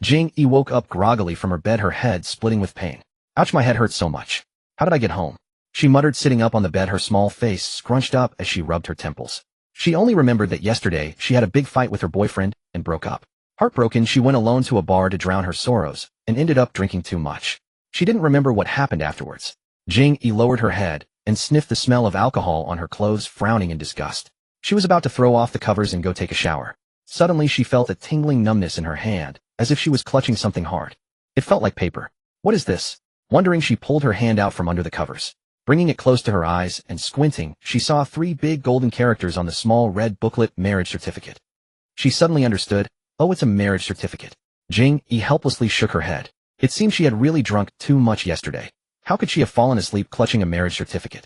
Jing Yi woke up groggily from her bed, her head splitting with pain. Ouch, my head hurts so much. How did I get home? She muttered, sitting up on the bed, her small face scrunched up as she rubbed her temples. She only remembered that yesterday she had a big fight with her boyfriend and broke up. Heartbroken, she went alone to a bar to drown her sorrows and ended up drinking too much. She didn't remember what happened afterwards. Jing Yi lowered her head and sniffed the smell of alcohol on her clothes, frowning in disgust. She was about to throw off the covers and go take a shower. Suddenly she felt a tingling numbness in her hand, as if she was clutching something hard. It felt like paper. What is this? Wondering, she pulled her hand out from under the covers. Bringing it close to her eyes and squinting, she saw 3 big golden characters on the small red booklet, marriage certificate. She suddenly understood. Oh, it's a marriage certificate. Jing Yi helplessly shook her head. It seemed she had really drunk too much yesterday. How could she have fallen asleep clutching a marriage certificate?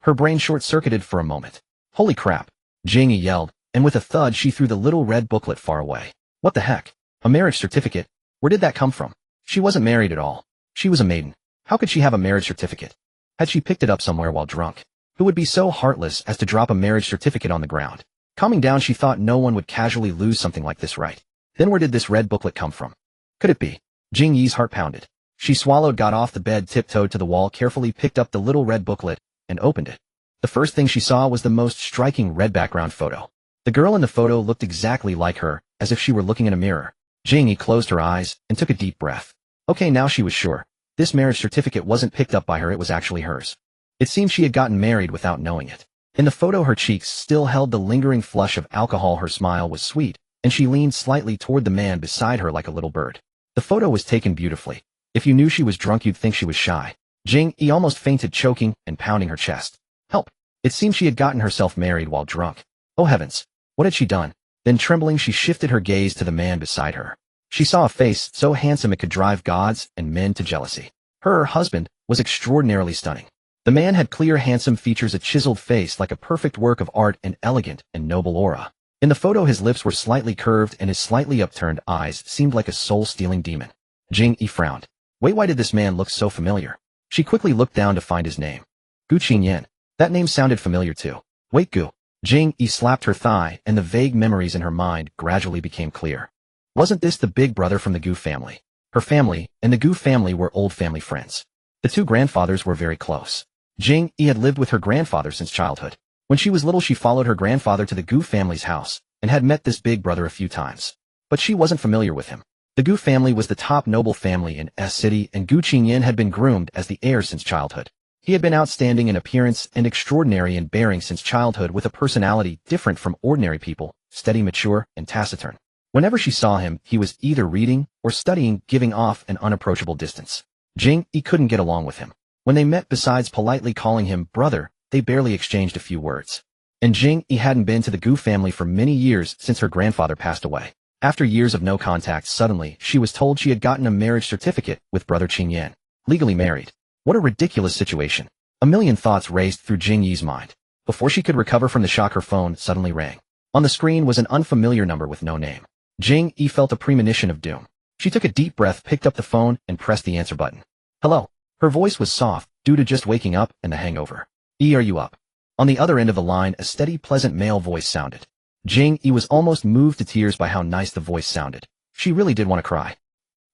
Her brain short-circuited for a moment. Holy crap! Jing Yi yelled, and with a thud she threw the little red booklet far away. What the heck? A marriage certificate? Where did that come from? She wasn't married at all. She was a maiden. How could she have a marriage certificate? Had she picked it up somewhere while drunk? Who would be so heartless as to drop a marriage certificate on the ground? Calming down, she thought no one would casually lose something like this, right? Then where did this red booklet come from? Could it be? Jing Yi's heart pounded. She swallowed, got off the bed, tiptoed to the wall, carefully picked up the little red booklet, and opened it. The first thing she saw was the most striking red background photo. The girl in the photo looked exactly like her, as if she were looking in a mirror. Jing Yi closed her eyes and took a deep breath. Okay, now she was sure. This marriage certificate wasn't picked up by her, it was actually hers. It seemed she had gotten married without knowing it. In the photo, her cheeks still held the lingering flush of alcohol, her smile was sweet, and she leaned slightly toward the man beside her like a little bird. The photo was taken beautifully. If you knew she was drunk, you'd think she was shy. Jing Yi almost fainted, choking and pounding her chest. Help! It seemed she had gotten herself married while drunk. Oh heavens! What had she done? Then, trembling, she shifted her gaze to the man beside her. She saw a face so handsome it could drive gods and men to jealousy. Her husband was extraordinarily stunning. The man had clear, handsome features, a chiseled face like a perfect work of art, an elegant and noble aura. In the photo, his lips were slightly curved and his slightly upturned eyes seemed like a soul-stealing demon. Jing Yi frowned. Wait, why did this man look so familiar? She quickly looked down to find his name. Gu Qingyan. That name sounded familiar too. Wait, Gu. Jing Yi slapped her thigh, and the vague memories in her mind gradually became clear. Wasn't this the big brother from the Gu family? Her family and the Gu family were old family friends. The 2 grandfathers were very close. Jing Yi had lived with her grandfather since childhood. When she was little, she followed her grandfather to the Gu family's house and had met this big brother a few times. But she wasn't familiar with him. The Gu family was the top noble family in S City, and Gu Qingyan had been groomed as the heir since childhood. He had been outstanding in appearance and extraordinary in bearing since childhood, with a personality different from ordinary people, steady, mature, and taciturn. Whenever she saw him, he was either reading or studying, giving off an unapproachable distance. Jing Yi couldn't get along with him. When they met, besides politely calling him brother, they barely exchanged a few words. And Jing Yi hadn't been to the Gu family for many years since her grandfather passed away. After years of no contact, suddenly she was told she had gotten a marriage certificate with brother Qingyan. Legally married. What a ridiculous situation. A million thoughts raced through Jing Yi's mind. Before she could recover from the shock, her phone suddenly rang. On the screen was an unfamiliar number with no name. Jing Yi felt a premonition of doom. She took a deep breath, picked up the phone, and pressed the answer button. Hello. Her voice was soft, due to just waking up and the hangover. Are you up? On the other end of the line, a steady, pleasant male voice sounded. Jing Yi was almost moved to tears by how nice the voice sounded. She really did want to cry.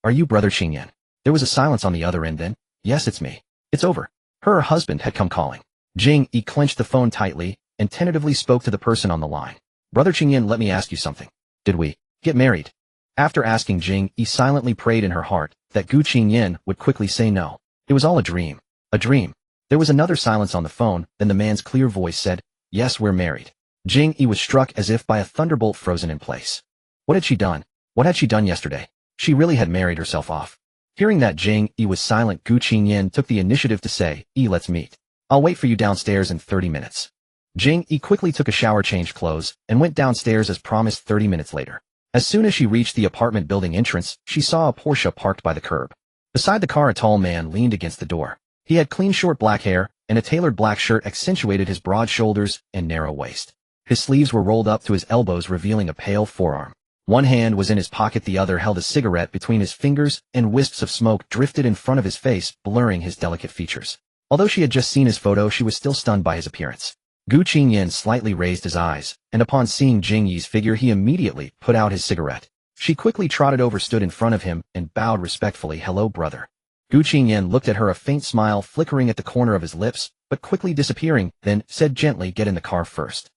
Are you brother Qingyan? There was a silence on the other end then. Yes, it's me. It's over. Her husband had come calling. Jing Yi clenched the phone tightly and tentatively spoke to the person on the line. Brother Qingyan, let me ask you something. Did we get married? After asking, Jing Yi silently prayed in her heart that Gu Qingyan would quickly say no. It was all a dream. A dream. There was another silence on the phone, then the man's clear voice said, yes, we're married. Jing Yi was struck as if by a thunderbolt, frozen in place. What had she done? What had she done yesterday? She really had married herself off. Hearing that, Jing Yi was silent. Gu Qingyan took the initiative to say, let's meet. I'll wait for you downstairs in 30 minutes. Jing Yi quickly took a shower, changed clothes, and went downstairs as promised 30 minutes later. As soon as she reached the apartment building entrance, she saw a Porsche parked by the curb. Beside the car, a tall man leaned against the door. He had clean, short black hair, and a tailored black shirt accentuated his broad shoulders and narrow waist. His sleeves were rolled up to his elbows, revealing a pale forearm. One hand was in his pocket, the other held a cigarette between his fingers, and wisps of smoke drifted in front of his face, blurring his delicate features. Although she had just seen his photo, she was still stunned by his appearance. Gu Qingyan slightly raised his eyes, and upon seeing Jing Yi's figure, he immediately put out his cigarette. She quickly trotted over, stood in front of him, and bowed respectfully. "Hello, brother." Gu Qingyan looked at her, a faint smile flickering at the corner of his lips, but quickly disappearing, then said gently, "Get in the car first."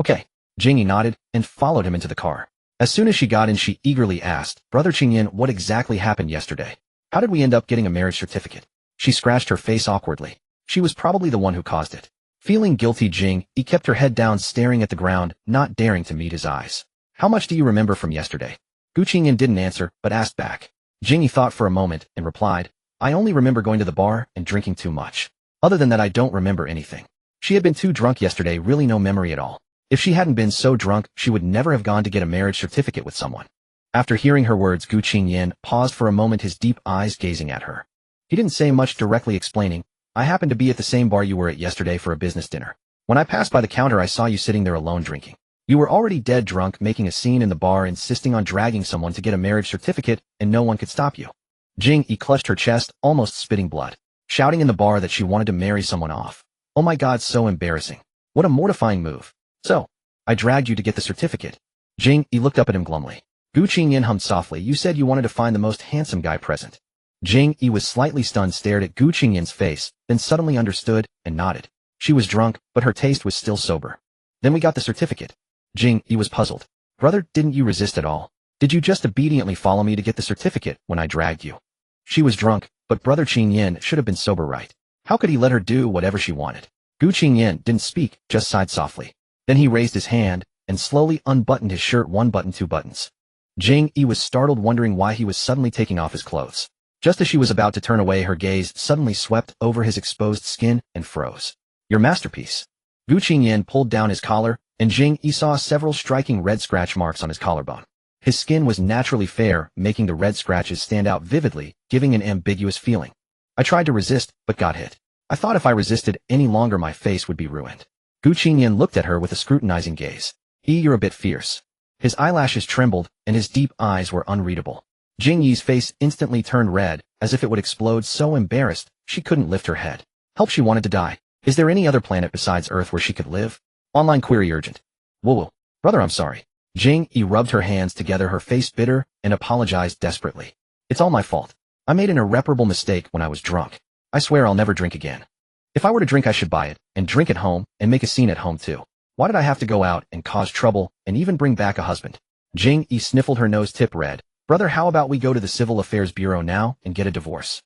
"Okay." Jing Yi nodded and followed him into the car. As soon as she got in, she eagerly asked, "Brother Qingyan, what exactly happened yesterday? How did we end up getting a marriage certificate?" She scratched her face awkwardly. She was probably the one who caused it. Feeling guilty, Jing Yi kept her head down, staring at the ground, not daring to meet his eyes. "How much do you remember from yesterday?" Gu Qingyan didn't answer, but asked back. Jing Yi thought for a moment and replied, "I only remember going to the bar and drinking too much. Other than that, I don't remember anything." She had been too drunk yesterday, really no memory at all. If she hadn't been so drunk, she would never have gone to get a marriage certificate with someone. After hearing her words, Gu Qingyan paused for a moment, his deep eyes gazing at her. He didn't say much, directly explaining, "I happened to be at the same bar you were at yesterday for a business dinner. When I passed by the counter, I saw you sitting there alone drinking. You were already dead drunk, making a scene in the bar, insisting on dragging someone to get a marriage certificate, and no one could stop you." Jing Yi clutched her chest, almost spitting blood, shouting in the bar that she wanted to marry someone off. "Oh my God, so embarrassing. What a mortifying move. So, I dragged you to get the certificate." Jing Yi looked up at him glumly. Gu Qingyan hummed softly, "You said you wanted to find the most handsome guy present." Jing Yi was slightly stunned, stared at Gu Qingyan's face, then suddenly understood, and nodded. She was drunk, but her taste was still sober. "Then we got the certificate." Jing Yi was puzzled. "Brother, didn't you resist at all? Did you just obediently follow me to get the certificate when I dragged you?" She was drunk, but Brother Qingyan should have been sober, right? How could he let her do whatever she wanted? Gu Qingyan didn't speak, just sighed softly. Then he raised his hand and slowly unbuttoned his shirt, one button, two buttons. Jing Yi was startled, wondering why he was suddenly taking off his clothes. Just as she was about to turn away, her gaze suddenly swept over his exposed skin and froze. "Your masterpiece." Gu Qingyan pulled down his collar, and Jing Yi saw several striking red scratch marks on his collarbone. His skin was naturally fair, making the red scratches stand out vividly, giving an ambiguous feeling. "I tried to resist, but got hit. I thought if I resisted any longer, my face would be ruined." Gu Qingyan looked at her with a scrutinizing gaze. "You're a bit fierce." His eyelashes trembled, and his deep eyes were unreadable. Jing Yi's face instantly turned red, as if it would explode, so embarrassed, she couldn't lift her head. Help, she wanted to die. Is there any other planet besides Earth where she could live? Online query urgent. Whoa. Brother, I'm sorry. Jing Yi rubbed her hands together, her face bitter, and apologized desperately. "It's all my fault. I made an irreparable mistake when I was drunk. I swear I'll never drink again. If I were to drink, I should buy it, and drink at home, and make a scene at home too. Why did I have to go out and cause trouble, and even bring back a husband?" Jing Yi sniffled, her nose tip red. "Brother, how about we go to the Civil Affairs Bureau now and get a divorce?"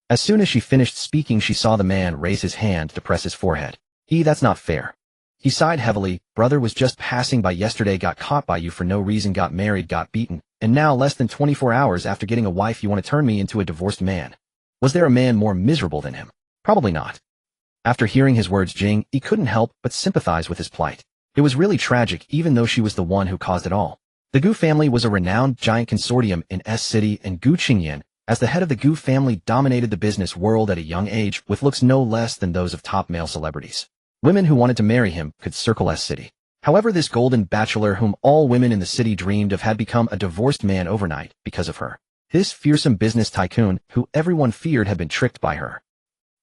As soon as she finished speaking, she saw the man raise his hand to press his forehead. That's not fair." He sighed heavily. "Brother was just passing by yesterday, got caught by you for no reason, got married, got beaten, and now less than 24 hours after getting a wife, you want to turn me into a divorced man. Was there a man more miserable than him? Probably not." After hearing his words, Jing Yi couldn't help but sympathize with his plight. It was really tragic, even though she was the one who caused it all. The Gu family was a renowned giant consortium in S City, and Gu Qingyan, as the head of the Gu family, dominated the business world at a young age with looks no less than those of top male celebrities. Women who wanted to marry him could circle S City. However, this golden bachelor whom all women in the city dreamed of had become a divorced man overnight because of her. This fearsome business tycoon, who everyone feared, had been tricked by her.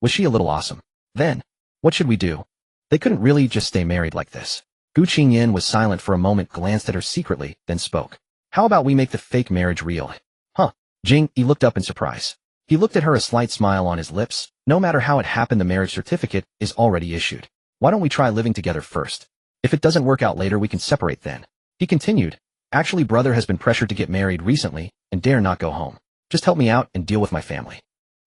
Was she a little awesome? Then, what should we do? They couldn't really just stay married like this. Gu Qingyan was silent for a moment, glanced at her secretly, then spoke. "How about we make the fake marriage real?" Huh? Jing Yi looked up in surprise. He looked at her, a slight smile on his lips. "No matter how it happened, the marriage certificate is already issued. Why don't we try living together first? If it doesn't work out later, we can separate then." He continued. "Actually, brother has been pressured to get married recently and dare not go home. Just help me out and deal with my family."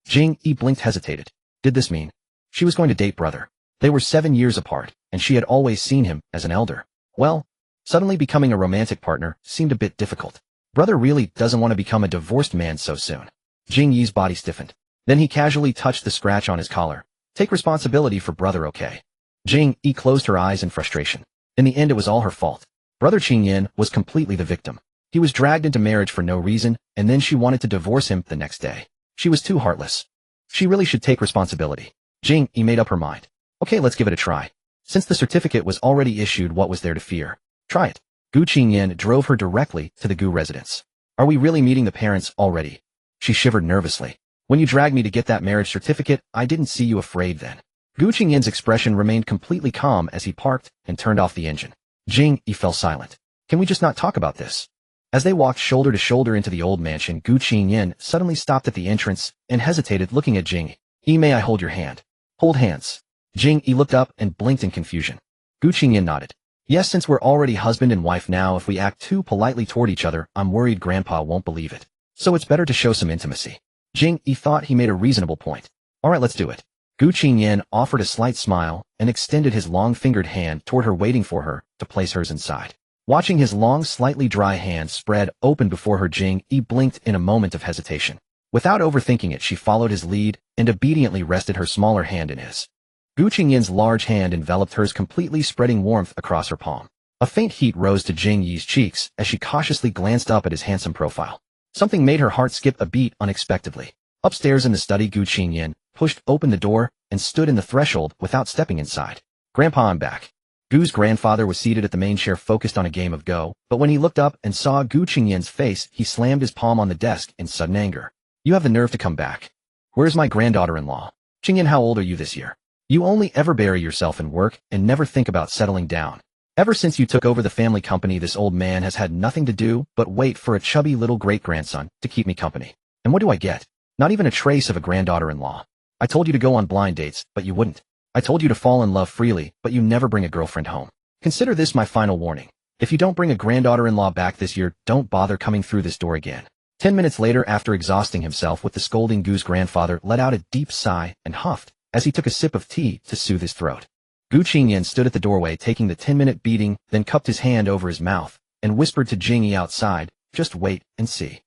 Jing Yi blinked, hesitated. Did this mean she was going to date brother? They were 7 years apart, and she had always seen him as an elder. Well, suddenly becoming a romantic partner seemed a bit difficult. Brother really doesn't want to become a divorced man so soon. Jing Yi's body stiffened. Then he casually touched the scratch on his collar. "Take responsibility for brother, okay?" Jing Yi closed her eyes in frustration. In the end, it was all her fault. Brother Qingyan was completely the victim. He was dragged into marriage for no reason, and then she wanted to divorce him the next day. She was too heartless. She really should take responsibility. Jing Yi made up her mind. Okay, let's give it a try. Since the certificate was already issued, what was there to fear? Try it. Gu Qingyan drove her directly to the Gu residence. "Are we really meeting the parents already?" She shivered nervously. "When you dragged me to get that marriage certificate, I didn't see you afraid then." Gu Qingyan's expression remained completely calm as he parked and turned off the engine. Jing Yi fell silent. "Can we just not talk about this?" As they walked shoulder to shoulder into the old mansion, Gu Qingyan suddenly stopped at the entrance and hesitated, looking at Jing Yi. May I hold your hand? Hold hands. Jing Yi looked up and blinked in confusion. Gu Qingyan nodded. Yes, since we're already husband and wife now, if we act too politely toward each other, I'm worried Grandpa won't believe it. So it's better to show some intimacy. Jing Yi thought he made a reasonable point. Alright, let's do it. Gu Qingyan offered a slight smile and extended his long-fingered hand toward her, waiting for her to place hers inside. Watching his long, slightly dry hand spread open before her, Jing Yi blinked in a moment of hesitation. Without overthinking it, she followed his lead and obediently rested her smaller hand in his. Gu Qingyan's large hand enveloped hers completely, spreading warmth across her palm. A faint heat rose to Jing Yi's cheeks as she cautiously glanced up at his handsome profile. Something made her heart skip a beat unexpectedly. Upstairs in the study, Gu Qingyan pushed open the door and stood in the threshold without stepping inside. Grandpa, I'm back. Gu's grandfather was seated at the main chair, focused on a game of Go, but when he looked up and saw Gu Qingyan's face, he slammed his palm on the desk in sudden anger. You have the nerve to come back. Where's my granddaughter-in-law? Qingyan, how old are you this year? You only ever bury yourself in work and never think about settling down. Ever since you took over the family company, this old man has had nothing to do but wait for a chubby little great-grandson to keep me company. And what do I get? Not even a trace of a granddaughter-in-law. I told you to go on blind dates, but you wouldn't. I told you to fall in love freely, but you never bring a girlfriend home. Consider this my final warning. If you don't bring a granddaughter-in-law back this year, don't bother coming through this door again. 10 minutes later, after exhausting himself with the scolding, Gu's grandfather let out a deep sigh and huffed as he took a sip of tea to soothe his throat. Gu Qingyan stood at the doorway, taking the 10-minute beating, then cupped his hand over his mouth and whispered to Jing Yi outside, just wait and see.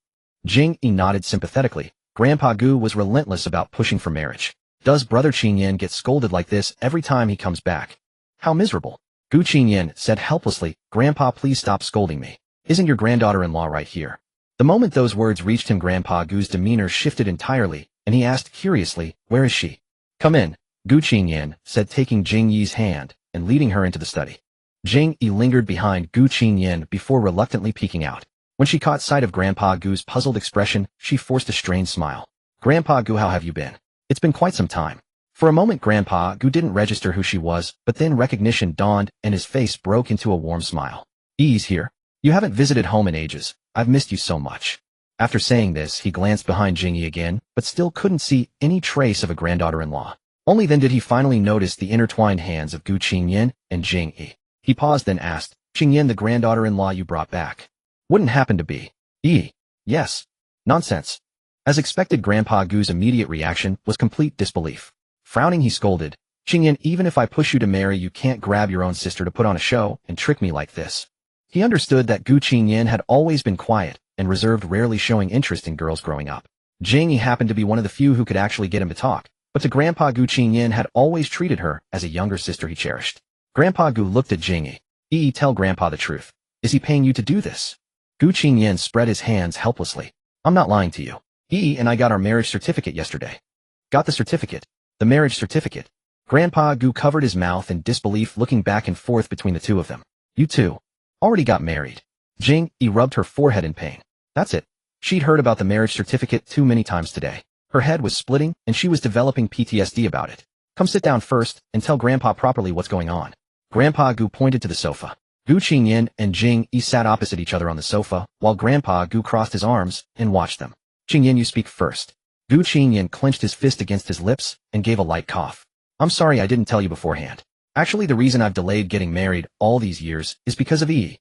Jing Yi nodded sympathetically. Grandpa Gu was relentless about pushing for marriage. Does Brother Qingyan get scolded like this every time he comes back? How miserable. Gu Qingyan said helplessly, Grandpa, please stop scolding me. Isn't your granddaughter-in-law right here? The moment those words reached him, Grandpa Gu's demeanor shifted entirely, and he asked curiously, where is she? Come in, Gu Qingyan said, taking Jing Yi's hand and leading her into the study. Jing Yi lingered behind Gu Qingyan before reluctantly peeking out. When she caught sight of Grandpa Gu's puzzled expression, she forced a strained smile. Grandpa Gu, how have you been? It's been quite some time. For a moment, Grandpa Gu didn't register who she was, but then recognition dawned and his face broke into a warm smile. Yi's here. You haven't visited home in ages. I've missed you so much. After saying this, he glanced behind Jing Yi again, but still couldn't see any trace of a granddaughter-in-law. Only then did he finally notice the intertwined hands of Gu Qingyan and Jing Yi. He paused, then asked, Qingyan, the granddaughter-in-law you brought back? Wouldn't happen to be Yi? Yes. Nonsense. As expected, Grandpa Gu's immediate reaction was complete disbelief. Frowning, he scolded, Qingyan, even if I push you to marry, you can't grab your own sister to put on a show and trick me like this. He understood that Gu Qingyan had always been quiet and reserved, rarely showing interest in girls growing up. Jing Yi happened to be one of the few who could actually get him to talk, but to Grandpa Gu, Qingyan had always treated her as a younger sister he cherished. Grandpa Gu looked at Jing Yi. Tell Grandpa the truth. Is he paying you to do this? Gu Qingyan spread his hands helplessly. I'm not lying to you. Yi and I got our marriage certificate yesterday. Got the certificate? The marriage certificate? Grandpa Gu covered his mouth in disbelief, looking back and forth between the two of them. You two already got married. Jing Yi rubbed her forehead in pain. That's it. She'd heard about the marriage certificate too many times today. Her head was splitting, and she was developing PTSD about it. Come sit down first and tell Grandpa properly what's going on. Grandpa Gu pointed to the sofa. Gu Qingyan and Jing Yi sat opposite each other on the sofa, while Grandpa Gu crossed his arms and watched them. Qingyan, you speak first. Gu Qingyan clenched his fist against his lips and gave a light cough. I'm sorry I didn't tell you beforehand. Actually, the reason I've delayed getting married all these years is because of Yi.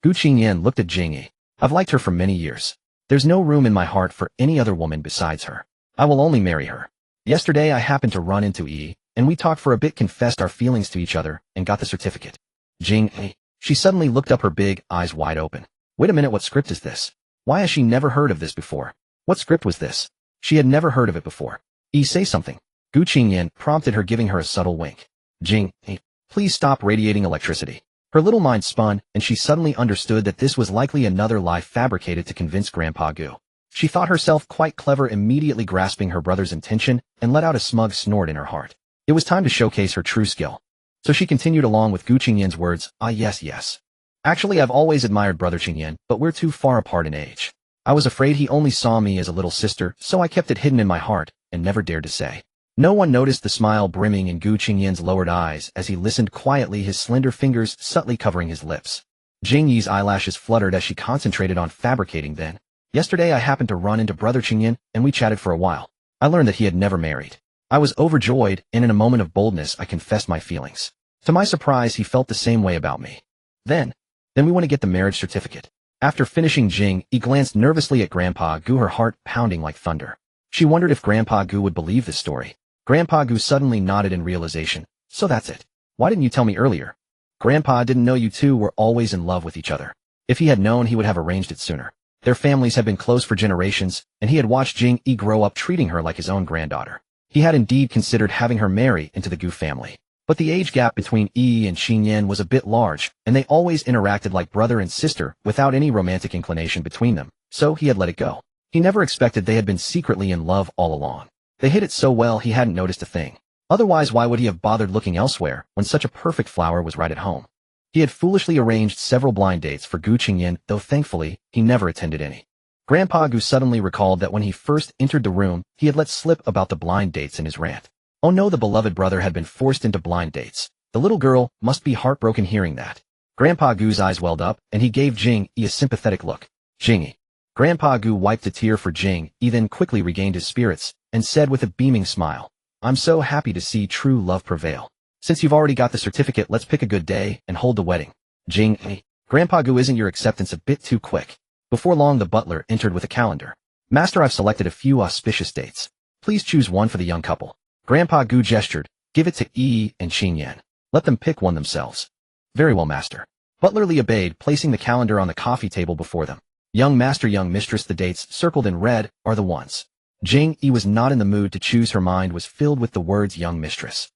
Gu Qingyan looked at Jing Yi. I've liked her for many years. There's no room in my heart for any other woman besides her. I will only marry her. Yesterday I happened to run into Yi, and we talked for a bit, confessed our feelings to each other, and got the certificate. Jing Yi. She suddenly looked up, her big eyes wide open. Wait a minute, what script is this? Why has she never heard of this before? What script was this? She had never heard of it before. Yi, say something. Gu Qingyan prompted her, giving her a subtle wink. Jing Yi, please stop radiating electricity. Her little mind spun, and she suddenly understood that this was likely another lie fabricated to convince Grandpa Gu. She thought herself quite clever, immediately grasping her brother's intention, and let out a smug snort in her heart. It was time to showcase her true skill. So she continued along with Gu Qingyan's words, yes. Actually, I've always admired Brother Qingyan, but we're too far apart in age. I was afraid he only saw me as a little sister, so I kept it hidden in my heart, and never dared to say. No one noticed the smile brimming in Gu Qingyan's lowered eyes as he listened quietly, his slender fingers subtly covering his lips. Jing Yi's eyelashes fluttered as she concentrated on fabricating then. Yesterday I happened to run into Brother Qingyan and we chatted for a while. I learned that he had never married. I was overjoyed, and in a moment of boldness I confessed my feelings. To my surprise, he felt the same way about me. Then we went to get the marriage certificate. After finishing, Jing Yi glanced nervously at Grandpa Gu, her heart pounding like thunder. She wondered if Grandpa Gu would believe this story. Grandpa Gu suddenly nodded in realization. So that's it. Why didn't you tell me earlier? Grandpa didn't know you two were always in love with each other. If he had known, he would have arranged it sooner. Their families had been close for generations, and he had watched Jing Yi grow up treating her like his own granddaughter. He had indeed considered having her marry into the Gu family. But the age gap between Yi and Qingyan was a bit large, and they always interacted like brother and sister without any romantic inclination between them, so he had let it go. He never expected they had been secretly in love all along. They hid it so well he hadn't noticed a thing. Otherwise, why would he have bothered looking elsewhere when such a perfect flower was right at home? He had foolishly arranged several blind dates for Gu Qingyan, though thankfully, he never attended any. Grandpa Gu suddenly recalled that when he first entered the room, he had let slip about the blind dates in his rant. Oh no, the beloved brother had been forced into blind dates. The little girl must be heartbroken hearing that. Grandpa Gu's eyes welled up, and he gave Jing Yi a sympathetic look. Jing Yi. Grandpa Gu wiped a tear for Jing Yi, then quickly regained his spirits, and said with a beaming smile, I'm so happy to see true love prevail. Since you've already got the certificate, let's pick a good day and hold the wedding. Jing Yi. Grandpa Gu, isn't your acceptance a bit too quick? Before long, the butler entered with a calendar. Master, I've selected a few auspicious dates. Please choose one for the young couple. Grandpa Gu gestured. Give it to Yi and Qingyan. Let them pick one themselves. Very well, Master. Butler Li obeyed, placing the calendar on the coffee table before them. Young Master, young Mistress, the dates circled in red are the ones. Jing Yi was not in the mood to choose. Her mind was filled with the words young mistress.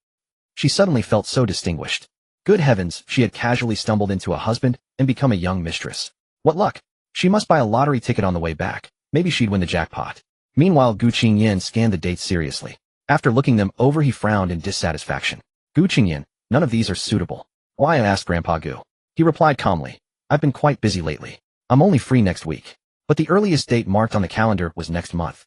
She suddenly felt so distinguished. Good heavens, she had casually stumbled into a husband and become a young mistress. What luck! She must buy a lottery ticket on the way back. Maybe she'd win the jackpot. Meanwhile, Gu Qingyan scanned the dates seriously. After looking them over, he frowned in dissatisfaction. Gu Qingyan, none of these are suitable. Why? I asked Grandpa Gu. He replied calmly. I've been quite busy lately. I'm only free next week. But the earliest date marked on the calendar was next month.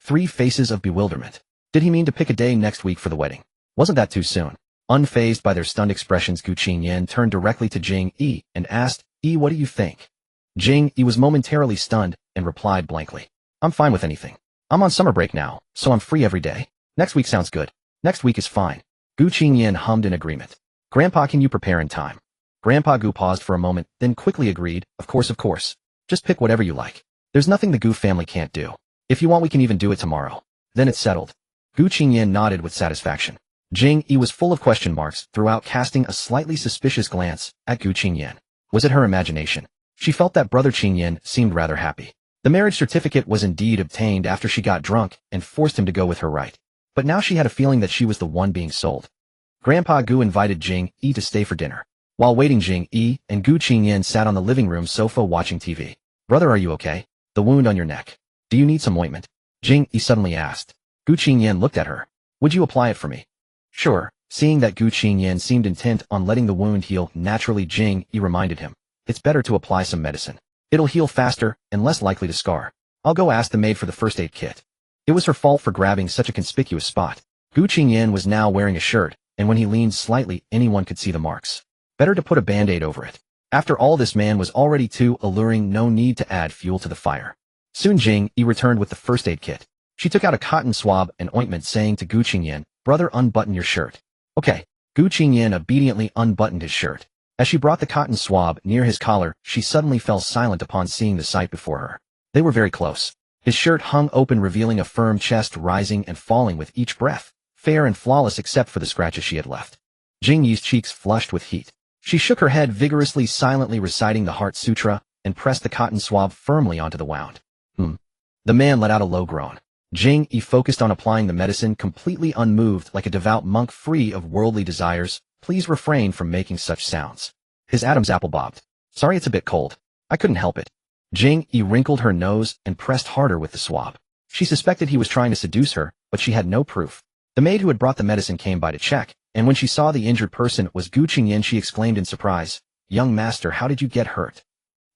3 faces of bewilderment. Did he mean to pick a day next week for the wedding? Wasn't that too soon? Unfazed by their stunned expressions, Gu Qingyan turned directly to Jing Yi and asked, Yi, what do you think? Jing Yi was momentarily stunned and replied blankly. I'm fine with anything. I'm on summer break now, so I'm free every day. Next week sounds good. Next week is fine. Gu Qingyan hummed in agreement. Grandpa, can you prepare in time? Grandpa Gu paused for a moment, then quickly agreed, of course, of course. Just pick whatever you like. There's nothing the Gu family can't do. If you want, we can even do it tomorrow. Then it's settled. Gu Qingyan nodded with satisfaction. Jing Yi was full of question marks throughout, casting a slightly suspicious glance at Gu Qingyan. Was it her imagination? She felt that Brother Qingyan seemed rather happy. The marriage certificate was indeed obtained after she got drunk and forced him to go with her, right? But now she had a feeling that she was the one being sold. Grandpa Gu invited Jing Yi to stay for dinner. While waiting, Jing Yi and Gu Qingyan sat on the living room sofa watching TV. Brother, are you okay? The wound on your neck. Do you need some ointment? Jing Yi suddenly asked. Gu Qingyan looked at her. Would you apply it for me? Sure. Seeing that Gu Qingyan seemed intent on letting the wound heal naturally, Jing Yi reminded him. It's better to apply some medicine. It'll heal faster and less likely to scar. I'll go ask the maid for the first aid kit. It was her fault for grabbing such a conspicuous spot. Gu Qingyan was now wearing a shirt, and when he leaned slightly, anyone could see the marks. Better to put a band-aid over it. After all, this man was already too alluring, no need to add fuel to the fire. Soon Jing Yi returned with the first aid kit. She took out a cotton swab and ointment, saying to Gu Qingyan, Brother, unbutton your shirt. Okay. Gu Qingyan obediently unbuttoned his shirt. As she brought the cotton swab near his collar, she suddenly fell silent upon seeing the sight before her. They were very close. His shirt hung open, revealing a firm chest rising and falling with each breath, fair and flawless except for the scratches she had left. Jing Yi's cheeks flushed with heat. She shook her head vigorously, silently reciting the Heart Sutra, and pressed the cotton swab firmly onto the wound. The man let out a low groan. Jing Yi focused on applying the medicine, completely unmoved, like a devout monk free of worldly desires. Please refrain from making such sounds. His Adam's apple bobbed. Sorry, it's a bit cold. I couldn't help it. Jing Yi wrinkled her nose and pressed harder with the swab. She suspected he was trying to seduce her, but she had no proof. The maid who had brought the medicine came by to check, and when she saw the injured person was Gu Qingyan, she exclaimed in surprise, Young master, how did you get hurt?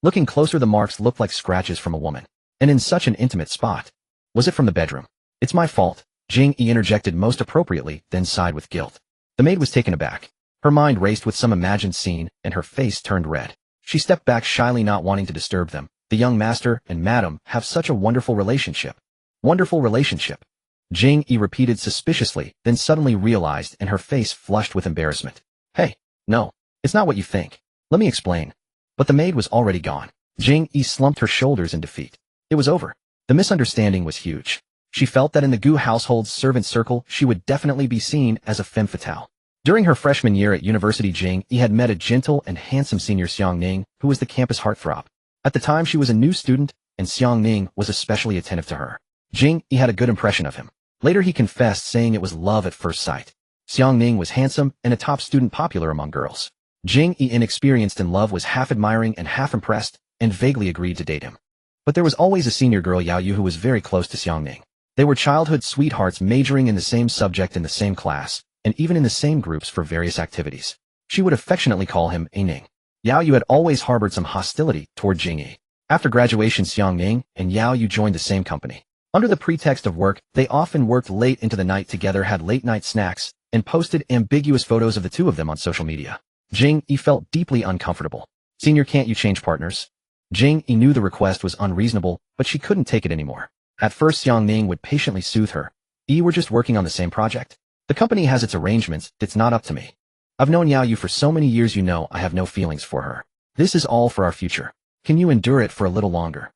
Looking closer, the marks looked like scratches from a woman. And in such an intimate spot. Was it from the bedroom? It's my fault, Jing Yi interjected most appropriately, then sighed with guilt. The maid was taken aback. Her mind raced with some imagined scene, and her face turned red. She stepped back shyly, not wanting to disturb them. The young master and madam have such a wonderful relationship. Wonderful relationship. Jing Yi repeated suspiciously, then suddenly realized and her face flushed with embarrassment. Hey, no, it's not what you think. Let me explain. But the maid was already gone. Jing Yi slumped her shoulders in defeat. It was over. The misunderstanding was huge. She felt that in the Gu household's servant circle, she would definitely be seen as a femme fatale. During her freshman year at university, Jing Yi had met a gentle and handsome senior Xiangning, who was the campus heartthrob. At the time, she was a new student, and Xiangning was especially attentive to her. Jing Yi had a good impression of him. Later he confessed, saying it was love at first sight. Xiangning was handsome and a top student, popular among girls. Jing Yi, inexperienced in love, was half admiring and half impressed, and vaguely agreed to date him. But there was always a senior girl, Yao Yu, who was very close to Xiangning. They were childhood sweethearts, majoring in the same subject in the same class, and even in the same groups for various activities. She would affectionately call him a Ning. Yao Yu had always harbored some hostility toward Jing Yi. After graduation, Xiangning and Yao Yu joined the same company. Under the pretext of work, they often worked late into the night together, had late-night snacks, and posted ambiguous photos of the two of them on social media. Jing Yi felt deeply uncomfortable. Senior, can't you change partners? Jing Yi knew the request was unreasonable, but she couldn't take it anymore. At first, Xiangning would patiently soothe her. We're just working on the same project. The company has its arrangements, it's not up to me. I've known Yao Yu for so many years, you know I have no feelings for her. This is all for our future. Can you endure it for a little longer?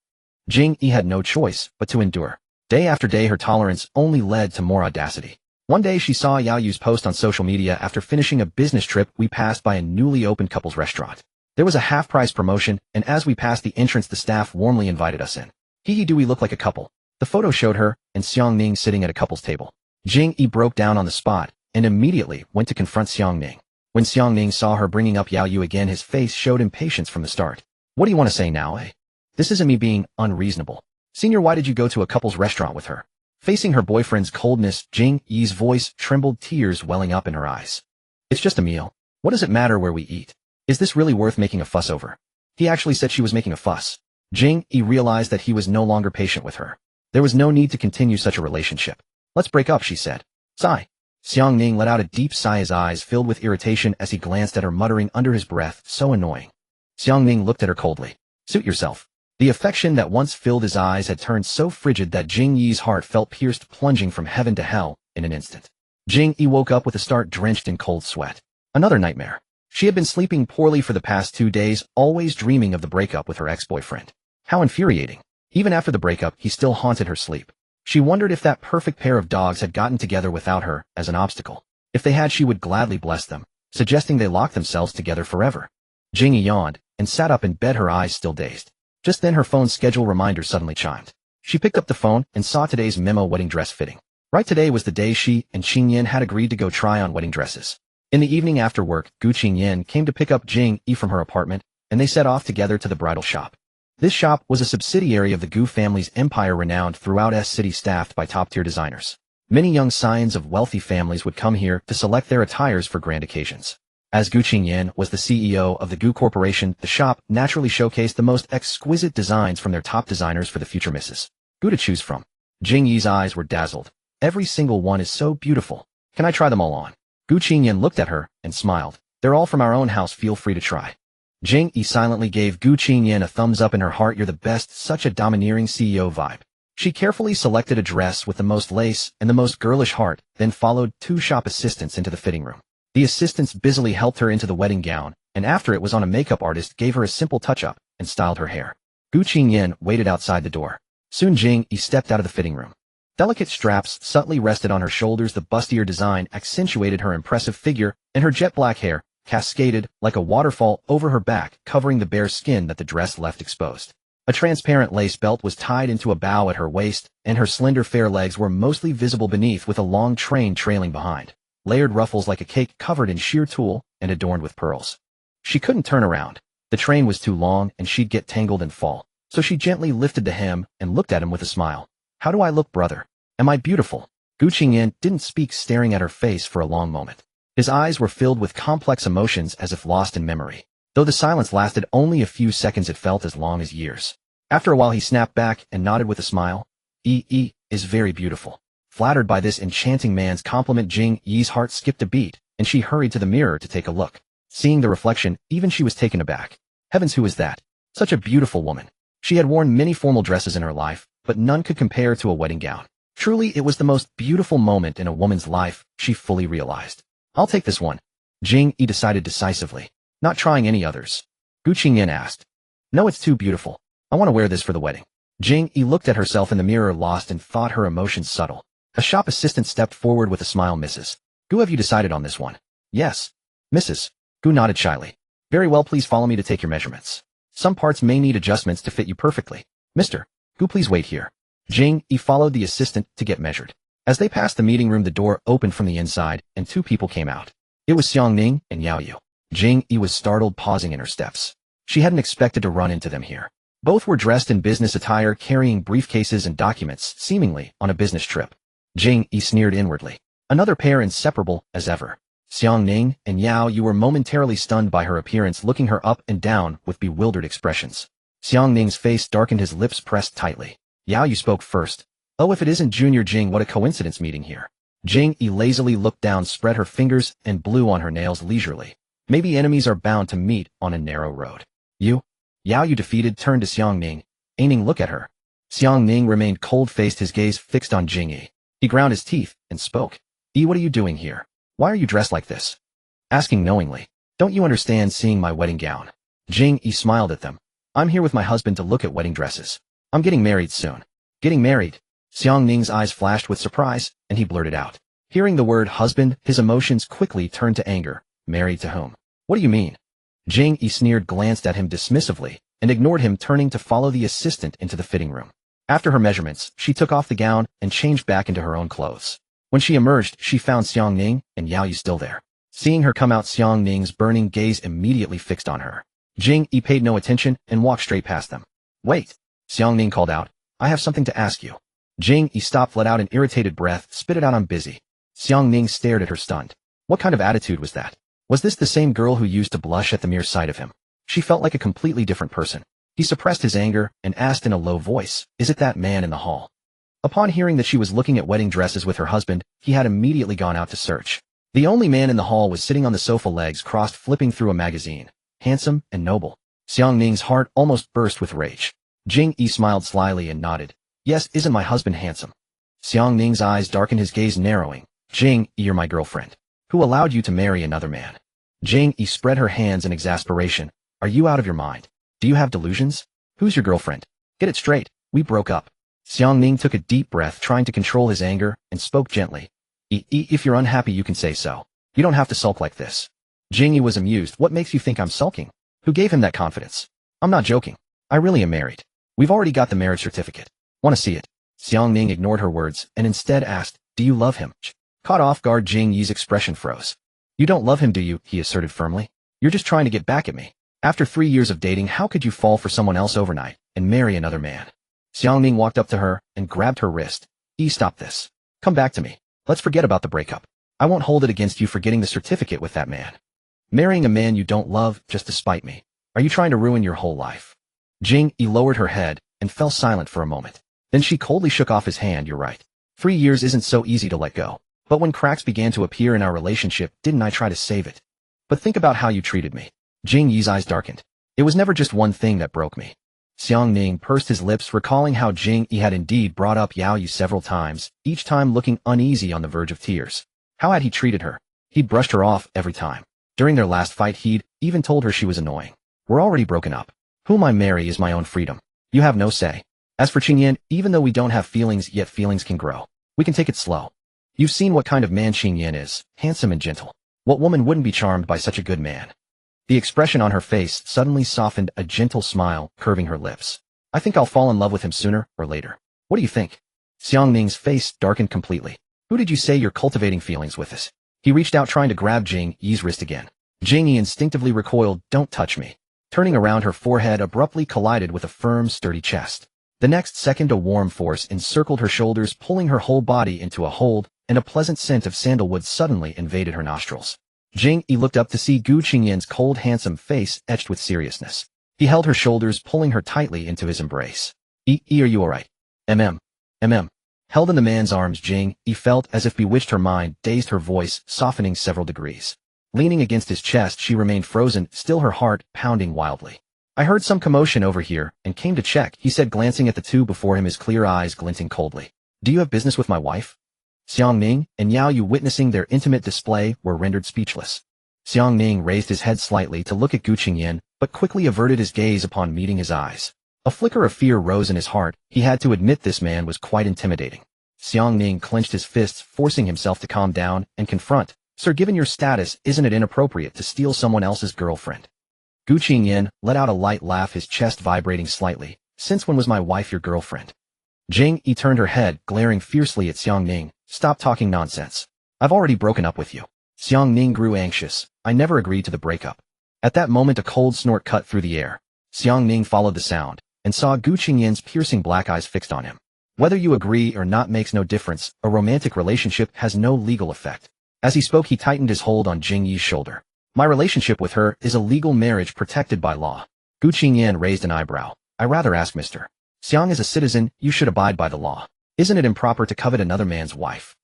Jing Yi had no choice but to endure. Day after day, her tolerance only led to more audacity. One day she saw Yao Yu's post on social media. After finishing a business trip, we passed by a newly opened couples restaurant. There was a half-price promotion, and as we passed the entrance, the staff warmly invited us in. Hee, do we look like a couple? The photo showed her and Xiangning sitting at a couple's table. Jing Yi broke down on the spot and immediately went to confront Xiangning. When Xiangning saw her bringing up Yao Yu again, his face showed impatience from the start. What do you want to say now, eh? This isn't me being unreasonable. Senior, why did you go to a couple's restaurant with her? Facing her boyfriend's coldness, Jing Yi's voice trembled, tears welling up in her eyes. It's just a meal. What does it matter where we eat? Is this really worth making a fuss over? He actually said she was making a fuss. Jing Yi realized that he was no longer patient with her. There was no need to continue such a relationship. Let's break up, she said. Sigh. Xiangning let out a deep sigh, his eyes filled with irritation as he glanced at her, muttering under his breath, so annoying. Xiangning looked at her coldly. Suit yourself. The affection that once filled his eyes had turned so frigid that Jing Yi's heart felt pierced, plunging from heaven to hell in an instant. Jing Yi woke up with a start, drenched in cold sweat. Another nightmare. She had been sleeping poorly for the past 2 days, always dreaming of the breakup with her ex-boyfriend. How infuriating. Even after the breakup, he still haunted her sleep. She wondered if that perfect pair of dogs had gotten together without her as an obstacle. If they had, she would gladly bless them, suggesting they lock themselves together forever. Jing Yi yawned and sat up in bed, her eyes still dazed. Just then her phone's schedule reminder suddenly chimed. She picked up the phone and saw today's memo wedding dress fitting. Right, today was the day she and Gu Qingyan had agreed to go try on wedding dresses. In the evening after work, Gu Qingyan came to pick up Jing Yi from her apartment, and they set off together to the bridal shop. This shop was a subsidiary of the Gu family's empire, renowned throughout S-City, staffed by top-tier designers. Many young scions of wealthy families would come here to select their attires for grand occasions. As Gu Qingyan was the CEO of the Gu Corporation, the shop naturally showcased the most exquisite designs from their top designers for the future Mrs. Gu to choose from. Jing Yi's eyes were dazzled. Every single one is so beautiful. Can I try them all on? Gu Qingyan looked at her and smiled. They're all from our own house, feel free to try. Jing Yi silently gave Gu Qingyan a thumbs up. In her heart, you're the best, such a domineering CEO vibe. She carefully selected a dress with the most lace and the most girlish heart, then followed 2 shop assistants into the fitting room. The assistants busily helped her into the wedding gown, and after it was on, a makeup artist gave her a simple touch-up and styled her hair. Gu Qingyan waited outside the door. Soon Jing Yi stepped out of the fitting room. Delicate straps subtly rested on her shoulders. The bustier design accentuated her impressive figure, and her jet black hair cascaded like a waterfall over her back, covering the bare skin that the dress left exposed. A transparent lace belt was tied into a bow at her waist, and her slender fair legs were mostly visible beneath, with a long train trailing behind. Layered ruffles like a cake, covered in sheer tulle and adorned with pearls. She couldn't turn around. The train was too long and she'd get tangled and fall. So she gently lifted the hem and looked at him with a smile. How do I look, brother? Am I beautiful? Gu Qingyan didn't speak, staring at her face for a long moment. His eyes were filled with complex emotions, as if lost in memory. Though the silence lasted only a few seconds, it felt as long as years. After a while he snapped back and nodded with a smile. Is very beautiful. Flattered by this enchanting man's compliment, Jing Yi's heart skipped a beat, and she hurried to the mirror to take a look. Seeing the reflection, even she was taken aback. Heavens, who is that? Such a beautiful woman. She had worn many formal dresses in her life, but none could compare to a wedding gown. Truly, it was the most beautiful moment in a woman's life, she fully realized. I'll take this one. Jing Yi decided decisively, not trying any others. Gu Qingyan asked. No, it's too beautiful. I want to wear this for the wedding. Jing Yi looked at herself in the mirror, lost and thought her emotions subtle. A shop assistant stepped forward with a smile. Mrs. Gu, have you decided on this one? Yes. Mrs. Gu nodded shyly. Very well, please follow me to take your measurements. Some parts may need adjustments to fit you perfectly. Mr. Gu, please wait here. Jing Yi followed the assistant to get measured. As they passed the meeting room, the door opened from the inside, and two people came out. It was Xiangning and Yao Yu. Jing Yi was startled, pausing in her steps. She hadn't expected to run into them here. Both were dressed in business attire, carrying briefcases and documents, seemingly on a business trip. Jing Yi sneered inwardly. Another pair, inseparable as ever. Xiangning and Yao Yu were momentarily stunned by her appearance, looking her up and down with bewildered expressions. Xiangning's face darkened, his lips pressed tightly. Yao Yu spoke first. Oh, if it isn't Junior Jing, what a coincidence meeting here. Jing Yi lazily looked down, spread her fingers, and blew on her nails leisurely. Maybe enemies are bound to meet on a narrow road. You? Yao Yu, defeated, turned to Xiangning, aiming look at her. Xiangning remained cold-faced, his gaze fixed on Jing Yi. He ground his teeth and spoke. Yi, what are you doing here? Why are you dressed like this? Asking knowingly. Don't you understand seeing my wedding gown? Jing Yi smiled at them. I'm here with my husband to look at wedding dresses. I'm getting married soon. Getting married? Xiangning's eyes flashed with surprise, and he blurted out. Hearing the word husband, his emotions quickly turned to anger. Married to whom? What do you mean? Jing Yi sneered, glanced at him dismissively, and ignored him, turning to follow the assistant into the fitting room. After her measurements, she took off the gown and changed back into her own clothes. When she emerged, she found Xiangning and Yao Yu still there. Seeing her come out, Xiangning's burning gaze immediately fixed on her. Jing Yi paid no attention and walked straight past them. Wait! Xiangning called out. I have something to ask you. Jing Yi stopped, let out an irritated breath, spit it out, I'm busy. Xiangning stared at her, stunned. What kind of attitude was that? Was this the same girl who used to blush at the mere sight of him? She felt like a completely different person. He suppressed his anger and asked in a low voice, is it that man in the hall? Upon hearing that she was looking at wedding dresses with her husband, he had immediately gone out to search. The only man in the hall was sitting on the sofa, legs crossed, flipping through a magazine. Handsome and noble. Xiangning's heart almost burst with rage. Jing Yi smiled slyly and nodded. Yes, isn't my husband handsome? Xiangning's eyes darkened, his gaze narrowing. Jing Yi, you're my girlfriend. Who allowed you to marry another man? Jing Yi spread her hands in exasperation. Are you out of your mind? Do you have delusions? Who's your girlfriend? Get it straight, we broke up. Xiangning took a deep breath, trying to control his anger, and spoke gently. If you're unhappy, you can say so. You don't have to sulk like this. Jing Yi was amused. What makes you think I'm sulking? Who gave him that confidence? I'm not joking. I really am married. We've already got the marriage certificate. Want to see it? Xiangning ignored her words and instead asked, do you love him? Caught off guard, Jing Yi's expression froze. You don't love him, do you? He asserted firmly. You're just trying to get back at me. After 3 years of dating, how could you fall for someone else overnight and marry another man? Xiangning walked up to her and grabbed her wrist. Stop this. Come back to me. Let's forget about the breakup. I won't hold it against you for getting the certificate with that man. Marrying a man you don't love just to spite me. Are you trying to ruin your whole life? Jing Yi lowered her head and fell silent for a moment. Then she coldly shook off his hand. You're right. 3 years isn't so easy to let go. But when cracks began to appear in our relationship, didn't I try to save it? But think about how you treated me. Jing Yi's eyes darkened. It was never just one thing that broke me. Xiangning pursed his lips, recalling how Jing Yi had indeed brought up Yao Yu several times, each time looking uneasy on the verge of tears. How had he treated her? He'd brushed her off every time. During their last fight, he'd even told her she was annoying. We're already broken up. Whom I marry is my own freedom. You have no say. As for Qingyan, even though we don't have feelings yet, feelings can grow. We can take it slow. You've seen what kind of man Qingyan is, handsome and gentle. What woman wouldn't be charmed by such a good man? The expression on her face suddenly softened, a gentle smile curving her lips. I think I'll fall in love with him sooner or later. What do you think? Xiangning's face darkened completely. Who did you say you're cultivating feelings with us? He reached out, trying to grab Jing Yi's wrist again. Jing Yi instinctively recoiled. Don't touch me. Turning around, her forehead abruptly collided with a firm, sturdy chest. The next second, a warm force encircled her shoulders, pulling her whole body into a hold, and a pleasant scent of sandalwood suddenly invaded her nostrils. Jing Yi looked up to see Gu Qingyan's cold, handsome face etched with seriousness. He held her shoulders, pulling her tightly into his embrace. Are you alright? Held in the man's arms, Jing Yi felt as if bewitched, her mind dazed, her voice softening several degrees. Leaning against his chest, she remained frozen, still, her heart pounding wildly. I heard some commotion over here and came to check, he said, glancing at the two before him, his clear eyes glinting coldly. Do you have business with my wife? Xiang Ning and Yao Yu, witnessing their intimate display, were rendered speechless. Xiang Ning raised his head slightly to look at Gu Qingyan, but quickly averted his gaze upon meeting his eyes. A flicker of fear rose in his heart. He had to admit this man was quite intimidating. Xiang Ning clenched his fists, forcing himself to calm down and confront. Sir, given your status, isn't it inappropriate to steal someone else's girlfriend? Gu Qingyan let out a light laugh, his chest vibrating slightly. Since when was my wife your girlfriend? Jing Yi turned her head, glaring fiercely at Xiang Ning. Stop talking nonsense. I've already broken up with you. Xiang Ning grew anxious. I never agreed to the breakup. At that moment, a cold snort cut through the air. Xiang Ning followed the sound and saw Gu Qingyan's piercing black eyes fixed on him. Whether you agree or not makes no difference. A romantic relationship has no legal effect. As he spoke, he tightened his hold on Jing Yi's shoulder. My relationship with her is a legal marriage protected by law. Gu Qingyan raised an eyebrow. I rather ask, Mr. Xiang, as a citizen, you should abide by the law. Isn't it improper to covet another man's wife?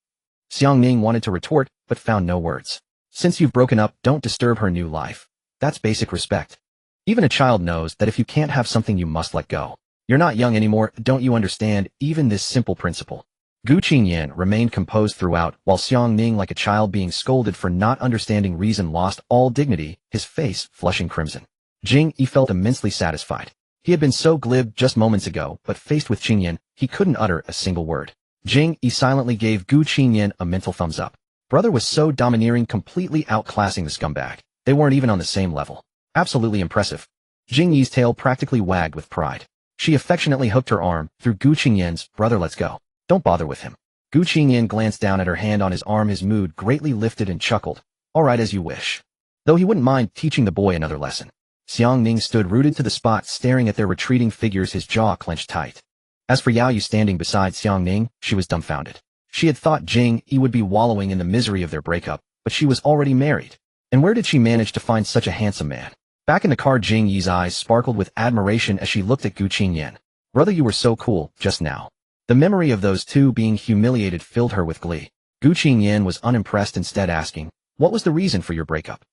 Xiang Ning wanted to retort, but found no words. Since you've broken up, don't disturb her new life. That's basic respect. Even a child knows that if you can't have something, you must let go. You're not young anymore, don't you understand even this simple principle? Gu Qingyan remained composed throughout, while Xiang Ning, like a child being scolded for not understanding reason, lost all dignity, his face flushing crimson. Jing Yi felt immensely satisfied. He had been so glib just moments ago, but faced with Qingyan, he couldn't utter a single word. Jing Yi silently gave Gu Qingyan a mental thumbs up. Brother was so domineering, completely outclassing the scumbag. They weren't even on the same level. Absolutely impressive. Jing Yi's tail practically wagged with pride. She affectionately hooked her arm through Gu Qingyan's. Brother, let's go. Don't bother with him. Gu Qingyan glanced down at her hand on his arm, his mood greatly lifted, and chuckled. All right, as you wish. Though he wouldn't mind teaching the boy another lesson. Xiang Ning stood rooted to the spot, staring at their retreating figures, his jaw clenched tight. As for Yao Yu standing beside Xiang Ning, she was dumbfounded. She had thought Jing Yi would be wallowing in the misery of their breakup, but she was already married. And where did she manage to find such a handsome man? Back in the car, Jing Yi's eyes sparkled with admiration as she looked at Gu Qingyan. Brother, you were so cool just now. The memory of those two being humiliated filled her with glee. Gu Qingyan was unimpressed, instead asking, what was the reason for your breakup?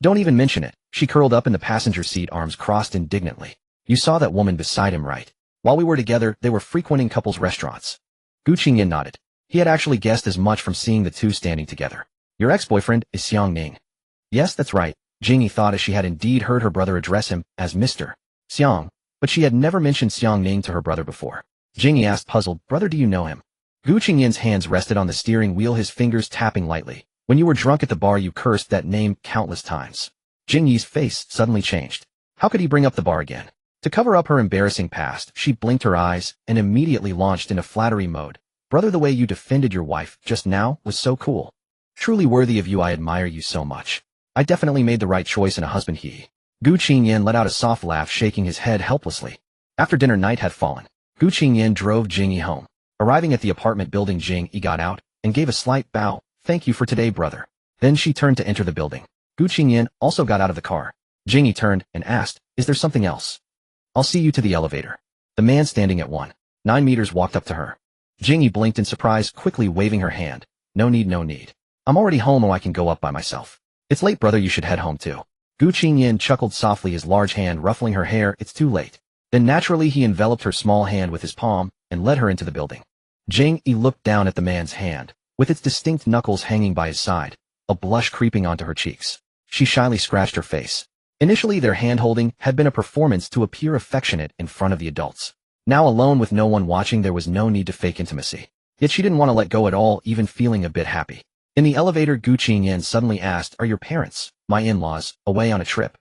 Don't even mention it. She curled up in the passenger seat, arms crossed indignantly. You saw that woman beside him, right? While we were together, they were frequenting couples' restaurants. Gu Qingyan nodded. He had actually guessed as much from seeing the two standing together. Your ex-boyfriend is Xiang Ning. Yes, that's right. Jing Yi thought, as she had indeed heard her brother address him as Mr. Xiang, but she had never mentioned Xiang Ning to her brother before. Jing Yi asked, puzzled, brother, do you know him? Gu Qingyan's hands rested on the steering wheel, his fingers tapping lightly. When you were drunk at the bar, you cursed that name countless times. Jing Yi's face suddenly changed. How could he bring up the bar again? To cover up her embarrassing past, she blinked her eyes and immediately launched into flattery mode. Brother, the way you defended your wife just now was so cool. Truly worthy of you. I admire you so much. I definitely made the right choice in a husband. Gu Qingyan let out a soft laugh, shaking his head helplessly. After dinner, night had fallen. Gu Qingyan drove Jing Yi home. Arriving at the apartment building, Jing Yi got out and gave a slight bow. Thank you for today, brother. Then she turned to enter the building. Gu Qingyan also got out of the car. Jing Yi turned and asked, is there something else? I'll see you to the elevator. The man standing at 9 meters walked up to her. Jing Yi blinked in surprise, quickly waving her hand. No need, no need. I'm already home, or I can go up by myself. It's late, brother, you should head home too. Gu Qingyan chuckled softly, his large hand ruffling her hair. It's too late. Then naturally he enveloped her small hand with his palm and led her into the building. Jing Yi looked down at the man's hand, with its distinct knuckles hanging by his side, a blush creeping onto her cheeks. She shyly scratched her face. Initially, their hand-holding had been a performance to appear affectionate in front of the adults. Now, alone with no one watching, there was no need to fake intimacy. Yet she didn't want to let go at all, even feeling a bit happy. In the elevator, Gu Qingyan suddenly asked, are your parents, my in-laws, away on a trip?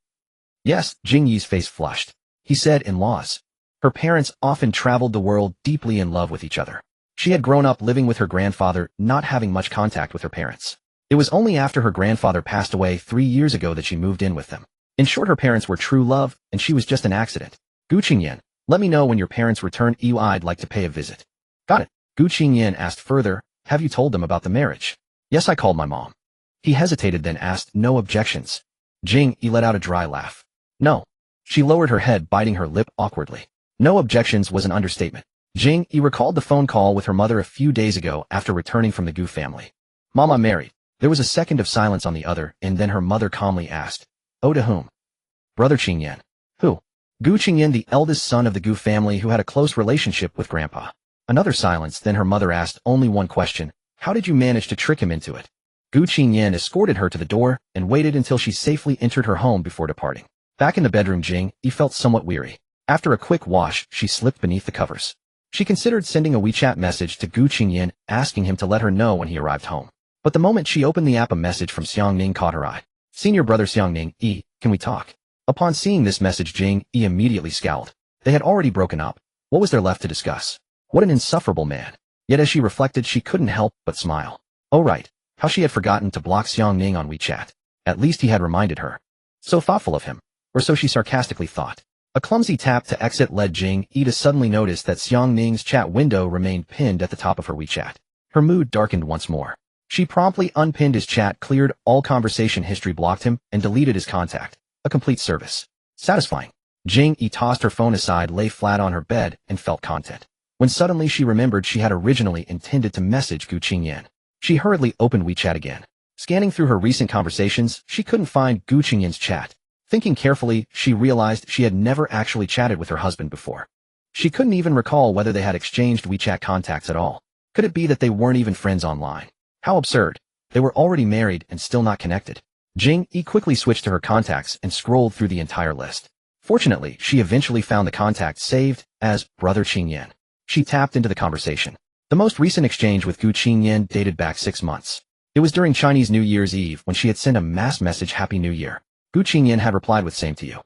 Yes, Jing Yi's face flushed. He said, in-laws. Her parents often traveled the world, deeply in love with each other. She had grown up living with her grandfather, not having much contact with her parents. It was only after her grandfather passed away 3 years ago that she moved in with them. In short, her parents were true love, and she was just an accident. Gu Qingyan, let me know when your parents return. I'd like to pay a visit. Got it. Gu Qingyan asked further, have you told them about the marriage? Yes, I called my mom. He hesitated, then asked, no objections? Jing Yi let out a dry laugh. No. She lowered her head, biting her lip awkwardly. No objections was an understatement. Jing Yi recalled the phone call with her mother a few days ago after returning from the Gu family. Mom, I'm married. There was a second of silence on the other, and then her mother calmly asked, oh, to whom? Brother Qingyan. Who? Gu Qingyan, the eldest son of the Gu family who had a close relationship with Grandpa. Another silence, then her mother asked only one question: how did you manage to trick him into it? Gu Qingyan escorted her to the door and waited until she safely entered her home before departing. Back in the bedroom, Jing Yi felt somewhat weary. After a quick wash, she slipped beneath the covers. She considered sending a WeChat message to Gu Qingyan, asking him to let her know when he arrived home. But the moment she opened the app, a message from Xiangning caught her eye. Senior brother Xiangning, Yi, can we talk? Upon seeing this message, Jing Yi immediately scowled. They had already broken up. What was there left to discuss? What an insufferable man. Yet as she reflected, she couldn't help but smile. Oh right, how she had forgotten to block Xiangning on WeChat. At least he had reminded her. So thoughtful of him. Or so she sarcastically thought. A clumsy tap to exit led Jing Yi to suddenly notice that Xiangning's chat window remained pinned at the top of her WeChat. Her mood darkened once more. She promptly unpinned his chat, cleared all conversation history, blocked him, and deleted his contact. A complete service. Satisfying. Jing Yi tossed her phone aside, lay flat on her bed, and felt content. When suddenly she remembered she had originally intended to message Gu Qingyan. She hurriedly opened WeChat again. Scanning through her recent conversations, she couldn't find Gu Qingyan's chat. Thinking carefully, she realized she had never actually chatted with her husband before. She couldn't even recall whether they had exchanged WeChat contacts at all. Could it be that they weren't even friends online? How absurd. They were already married and still not connected. Jing Yi quickly switched to her contacts and scrolled through the entire list. Fortunately, she eventually found the contact saved as Brother Qingyan. She tapped into the conversation. The most recent exchange with Gu Qingyan dated back 6 months. It was during Chinese New Year's Eve when she had sent a mass message, Happy New Year. Gu Qingyan had replied with same to you.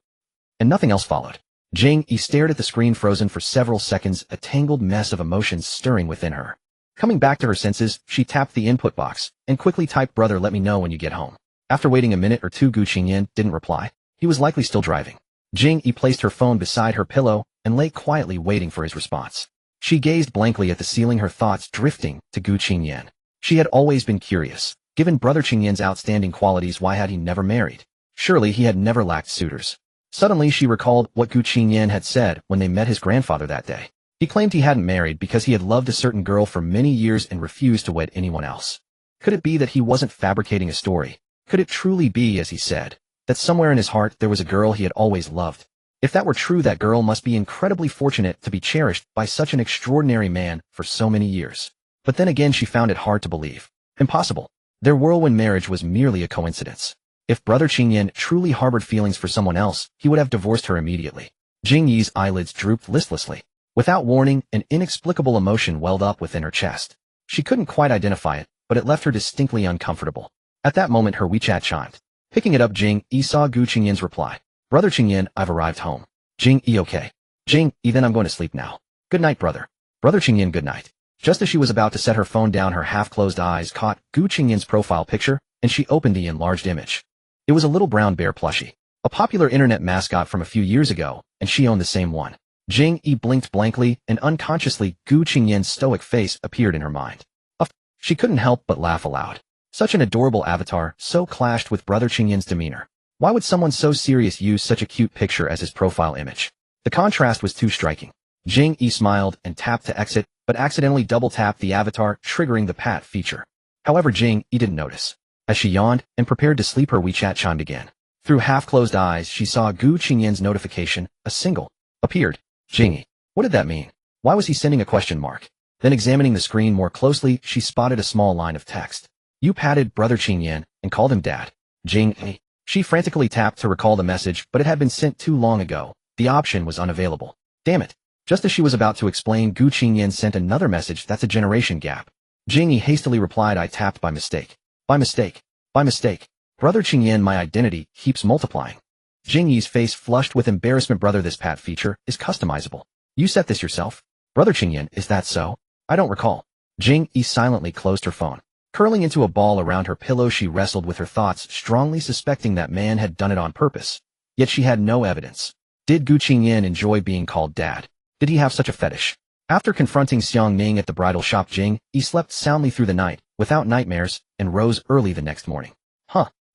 And nothing else followed. Jing Yi stared at the screen, frozen for several seconds, a tangled mess of emotions stirring within her. Coming back to her senses, she tapped the input box and quickly typed, brother, let me know when you get home. After waiting a minute or two, Gu Qingyan didn't reply. He was likely still driving. Jing Yi placed her phone beside her pillow and lay quietly waiting for his response. She gazed blankly at the ceiling, her thoughts drifting to Gu Qingyan. She had always been curious. Given Brother Qingyan's outstanding qualities, why had he never married? Surely he had never lacked suitors. Suddenly she recalled what Gu Qingyan had said when they met his grandfather that day. He claimed he hadn't married because he had loved a certain girl for many years and refused to wed anyone else. Could it be that he wasn't fabricating a story? Could it truly be, as he said, that somewhere in his heart there was a girl he had always loved? If that were true, that girl must be incredibly fortunate to be cherished by such an extraordinary man for so many years. But then again, she found it hard to believe. Impossible. Their whirlwind marriage was merely a coincidence. If Brother Qingyan truly harbored feelings for someone else, he would have divorced her immediately. Jing Yi's eyelids drooped listlessly. Without warning, an inexplicable emotion welled up within her chest. She couldn't quite identify it, but it left her distinctly uncomfortable. At that moment, her WeChat chimed. Picking it up, Jing Yi saw Gu Qingyan's reply. Brother Qingyan, I've arrived home. Jing Yi, okay. Jing Yi, then I'm going to sleep now. Good night, brother. Brother Qingyan, good night. Just as she was about to set her phone down, her half-closed eyes caught Gu Qingyan's profile picture, and she opened the enlarged image. It was a little brown bear plushie, a popular internet mascot from a few years ago, and she owned the same one. Jing Yi blinked blankly, and unconsciously Gu Qingyan's stoic face appeared in her mind. She couldn't help but laugh aloud. Such an adorable avatar, so clashed with Brother Qingyan's demeanor. Why would someone so serious use such a cute picture as his profile image? The contrast was too striking. Jing Yi smiled and tapped to exit, but accidentally double-tapped the avatar, triggering the pat feature. However, Jing Yi didn't notice. As she yawned and prepared to sleep, her WeChat chimed again. Through half-closed eyes, she saw Gu Qingyan's notification, a single, appeared. Jing Yi. What did that mean? Why was he sending a question mark? Then examining the screen more closely, she spotted a small line of text. You patted Brother Qingyan and called him Dad. Jing Yi. She frantically tapped to recall the message, but it had been sent too long ago. The option was unavailable. Damn it. Just as she was about to explain, Gu Qingyan sent another message. That's a generation gap. Jing Yi hastily replied, I tapped by mistake. By mistake. By mistake. Brother Qingyan, my identity keeps multiplying. Jing Yi's face flushed with embarrassment. Brother, this pat feature is customizable. You set this yourself? Brother Qingyan, is that so? I don't recall. Jing Yi silently closed her phone. Curling into a ball around her pillow, she wrestled with her thoughts, strongly suspecting that man had done it on purpose. Yet she had no evidence. Did Gu Qingyan enjoy being called Dad? Did he have such a fetish? After confronting Xiangning at the bridal shop, Jing Yi slept soundly through the night, without nightmares, and rose early the next morning.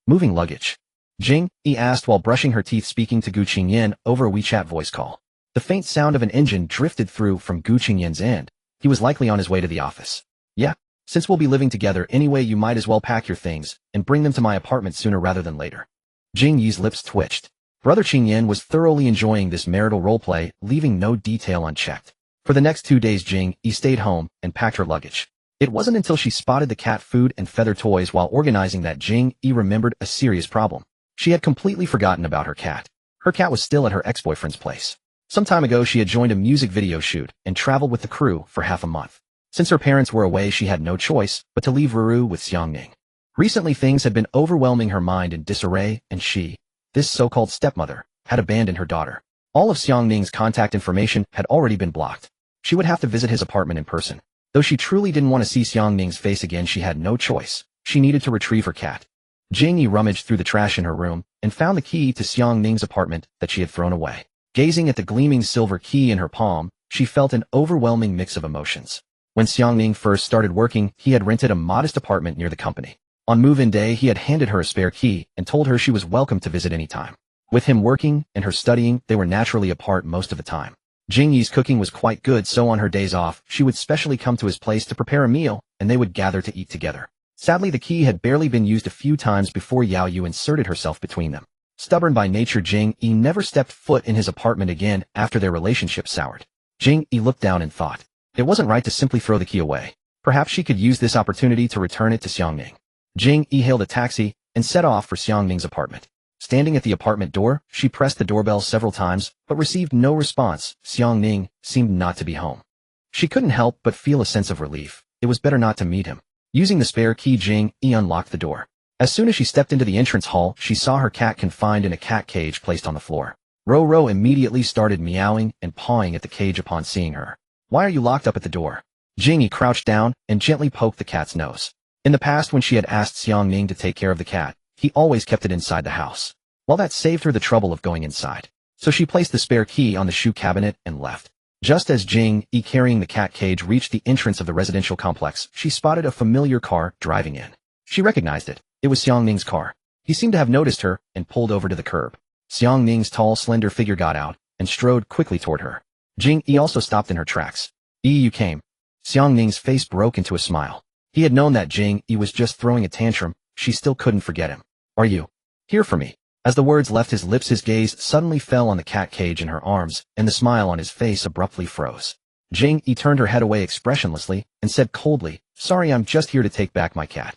Moving luggage? Jing Yi asked while brushing her teeth, speaking to Gu Qingyan over a WeChat voice call. The faint sound of an engine drifted through from Gu Qingyan's end. He was likely on his way to the office. Yeah. Since we'll be living together anyway, you might as well pack your things and bring them to my apartment sooner rather than later. Jing Yi's lips twitched. Brother Qingyan was thoroughly enjoying this marital roleplay, leaving no detail unchecked. For the next 2 days Jing Yi stayed home and packed her luggage. It wasn't until she spotted the cat food and feather toys while organizing that Jing Yi remembered a serious problem. She had completely forgotten about her cat. Her cat was still at her ex-boyfriend's place. Some time ago she had joined a music video shoot and traveled with the crew for half a month. Since her parents were away she had no choice but to leave Ruru with Xiangning. Recently things had been overwhelming her mind in disarray and she, this so-called stepmother, had abandoned her daughter. All of Xiangning's contact information had already been blocked. She would have to visit his apartment in person. Though she truly didn't want to see Xiangning's face again she had no choice. She needed to retrieve her cat. Jing Yi rummaged through the trash in her room and found the key to Xiangning's apartment that she had thrown away. Gazing at the gleaming silver key in her palm, she felt an overwhelming mix of emotions. When Xiangning first started working, he had rented a modest apartment near the company. On move-in day he had handed her a spare key and told her she was welcome to visit any time. With him working and her studying, they were naturally apart most of the time. Jing Yi's cooking was quite good, so on her days off, she would specially come to his place to prepare a meal, and they would gather to eat together. Sadly, the key had barely been used a few times before Yao Yu inserted herself between them. Stubborn by nature, Jing Yi never stepped foot in his apartment again after their relationship soured. Jing Yi looked down and thought, it wasn't right to simply throw the key away. Perhaps she could use this opportunity to return it to Xiangning. Jing Yi hailed a taxi and set off for Xiangning's apartment. Standing at the apartment door, she pressed the doorbell several times, but received no response. Xiangning seemed not to be home. She couldn't help but feel a sense of relief. It was better not to meet him. Using the spare key, Jing Yi unlocked the door. As soon as she stepped into the entrance hall, she saw her cat confined in a cat cage placed on the floor. Ro immediately started meowing and pawing at the cage upon seeing her. Why are you locked up at the door? Jing Yi crouched down and gently poked the cat's nose. In the past, when she had asked Xiangning to take care of the cat, he always kept it inside the house. Well, that saved her the trouble of going inside. So she placed the spare key on the shoe cabinet and left. Just as Jing Yi carrying the cat cage reached the entrance of the residential complex, she spotted a familiar car driving in. She recognized it. It was Xiangning's car. He seemed to have noticed her and pulled over to the curb. Xiangning's tall, slender figure got out and strode quickly toward her. Jing Yi also stopped in her tracks. You came. Xiangning's face broke into a smile. He had known that Jing Yi was just throwing a tantrum. She still couldn't forget him. Are you here for me? As the words left his lips, his gaze suddenly fell on the cat cage in her arms, and the smile on his face abruptly froze. Jing Yi turned her head away expressionlessly and said coldly, sorry, I'm just here to take back my cat.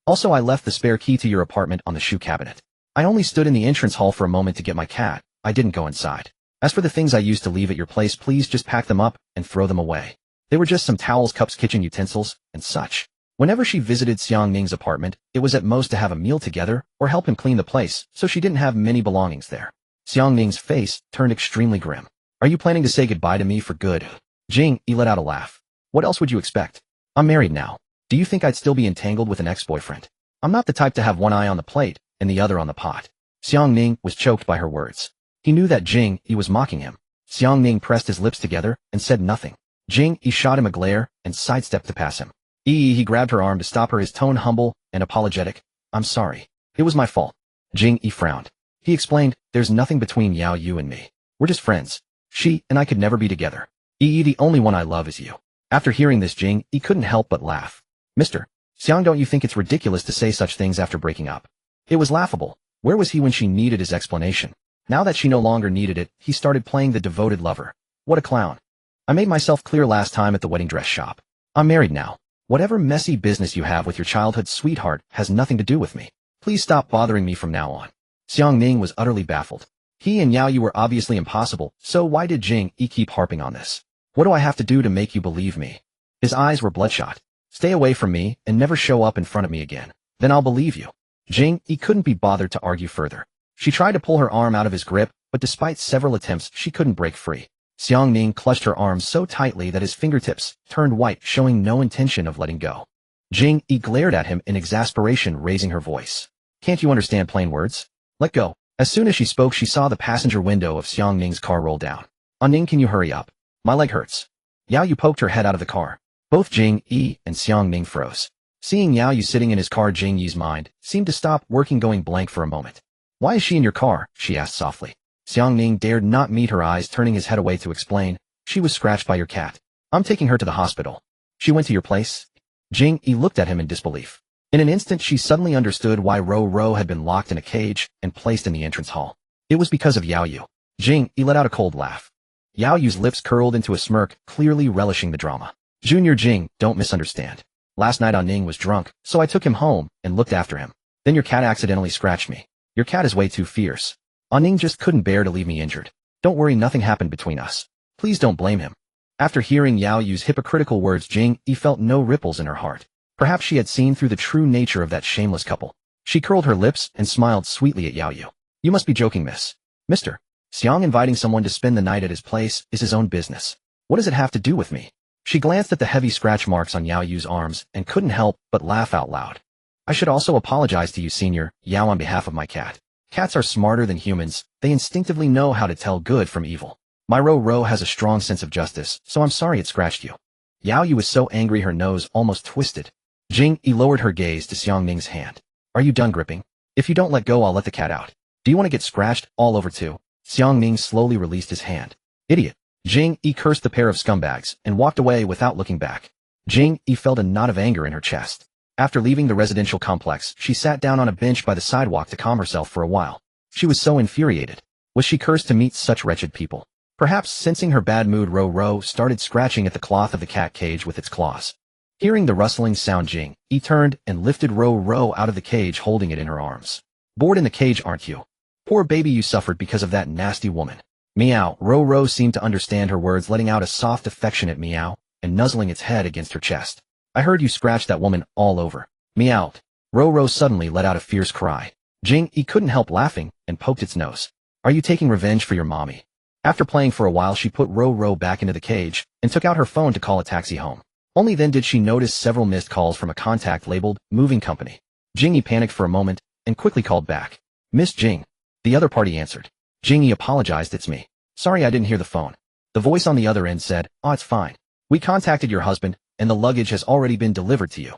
Also, I left the spare key to your apartment on the shoe cabinet. I only stood in the entrance hall for a moment to get my cat. I didn't go inside. As for the things I used to leave at your place, please just pack them up and throw them away. They were just some towels, cups, kitchen utensils, and such. Whenever she visited Xiangning's apartment, it was at most to have a meal together or help him clean the place, so she didn't have many belongings there. Xiangning's face turned extremely grim. Are you planning to say goodbye to me for good? Jing Yi let out a laugh. What else would you expect? I'm married now. Do you think I'd still be entangled with an ex-boyfriend? I'm not the type to have one eye on the plate and the other on the pot. Xiangning was choked by her words. He knew that Jing Yi was mocking him. Xiangning pressed his lips together and said nothing. Jing Yi shot him a glare and sidestepped to pass him. He grabbed her arm to stop her, his tone humble and apologetic. I'm sorry. It was my fault. Jing Yi frowned. He explained, there's nothing between Yao Yu and me. We're just friends. She and I could never be together. The only one I love is you. After hearing this, Jing Yi couldn't help but laugh. Mr. Xiang, don't you think it's ridiculous to say such things after breaking up? It was laughable. Where was he when she needed his explanation? Now that she no longer needed it, he started playing the devoted lover. What a clown. I made myself clear last time at the wedding dress shop. I'm married now. Whatever messy business you have with your childhood sweetheart has nothing to do with me. Please stop bothering me from now on. Xiangning was utterly baffled. He and Yao Yu were obviously impossible, so why did Jing Yi keep harping on this? What do I have to do to make you believe me? His eyes were bloodshot. Stay away from me and never show up in front of me again. Then I'll believe you. Jing Yi couldn't be bothered to argue further. She tried to pull her arm out of his grip, but despite several attempts, she couldn't break free. Xiangning clutched her arm so tightly that his fingertips turned white, showing no intention of letting go. Jing Yi glared at him in exasperation, raising her voice. Can't you understand plain words? Let go. As soon as she spoke, she saw the passenger window of Xiangning's car roll down. Ning, can you hurry up? My leg hurts. Yao Yu poked her head out of the car. Both Jing Yi and Xiangning froze. Seeing Yao Yu sitting in his car, Jing Yi's mind seemed to stop working, going blank for a moment. Why is she in your car? She asked softly. Xiangning dared not meet her eyes, turning his head away to explain. She was scratched by your cat. I'm taking her to the hospital. She went to your place? Jing Yi looked at him in disbelief. In an instant, she suddenly understood why Ro had been locked in a cage and placed in the entrance hall. It was because of Yao Yu. Jing Yi let out a cold laugh. Yao Yu's lips curled into a smirk, clearly relishing the drama. Junior Jing, don't misunderstand. Last night Ning was drunk, so I took him home and looked after him. Then your cat accidentally scratched me. Your cat is way too fierce. Ning just couldn't bear to leave me injured. Don't worry, nothing happened between us. Please don't blame him. After hearing Yao Yu's hypocritical words, Jing Yi felt no ripples in her heart. Perhaps she had seen through the true nature of that shameless couple. She curled her lips and smiled sweetly at Yao Yu. You must be joking, miss. Mr. Xiang inviting someone to spend the night at his place is his own business. What does it have to do with me? She glanced at the heavy scratch marks on Yao Yu's arms and couldn't help but laugh out loud. I should also apologize to you, Senior Yao, on behalf of my cat. Cats are smarter than humans. They instinctively know how to tell good from evil. My Ro has a strong sense of justice, so I'm sorry it scratched you. Yao Yu was so angry her nose almost twisted. Jing Yi lowered her gaze to Xiang Ning's hand. Are you done gripping? If you don't let go, I'll let the cat out. Do you want to get scratched all over too? Xiang Ning slowly released his hand. Idiot. Jing Yi cursed the pair of scumbags and walked away without looking back. Jing Yi felt a knot of anger in her chest. After leaving the residential complex, she sat down on a bench by the sidewalk to calm herself for a while. She was so infuriated. Was she cursed to meet such wretched people? Perhaps sensing her bad mood, Ro started scratching at the cloth of the cat cage with its claws. Hearing the rustling sound, Jing Yi turned and lifted Ro out of the cage, holding it in her arms. Bored in the cage, aren't you? Poor baby, you suffered because of that nasty woman. Meow. Ro seemed to understand her words, letting out a soft, affectionate meow and nuzzling its head against her chest. I heard you scratched that woman all over. Meowed. Ro suddenly let out a fierce cry. Jing Yi couldn't help laughing and poked its nose. Are you taking revenge for your mommy? After playing for a while, she put Ro back into the cage and took out her phone to call a taxi home. Only then did she notice several missed calls from a contact labeled moving company. Jing Yi panicked for a moment and quickly called back. Miss Jing. The other party answered. Jing Yi apologized. It's me. Sorry I didn't hear the phone. The voice on the other end said, oh, it's fine. We contacted your husband, and the luggage has already been delivered to you.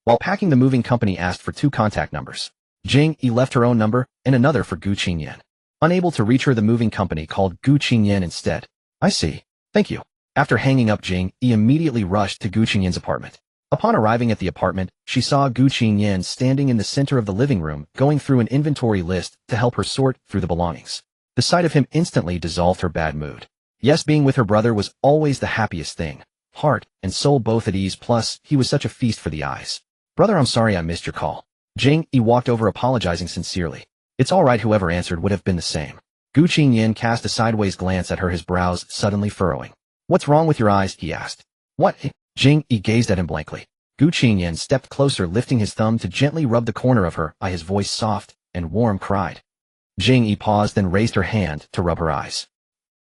While packing, the moving company asked for 2 contact numbers. Jing Yi left her own number and another for Gu Qingyan. Unable to reach her, the moving company called Gu Qingyan instead. I see. Thank you. After hanging up, Jing Yi immediately rushed to Gu Qingyan's apartment. Upon arriving at the apartment, she saw Gu Qingyan standing in the center of the living room, going through an inventory list to help her sort through the belongings. The sight of him instantly dissolved her bad mood. Yes, being with her brother was always the happiest thing. Heart and soul both at ease, plus he was such a feast for the eyes. Brother, I'm sorry I missed your call. Jing Yi walked over, apologizing sincerely. It's all right, whoever answered would have been the same. Gu Qingyan cast a sideways glance at her, his brows suddenly furrowing. What's wrong with your eyes? He asked. What? Jing Yi gazed at him blankly. Gu Qingyan stepped closer, lifting his thumb to gently rub the corner of her eye, his voice soft and warm. Cried. Jing Yi paused, then raised her hand to rub her eyes.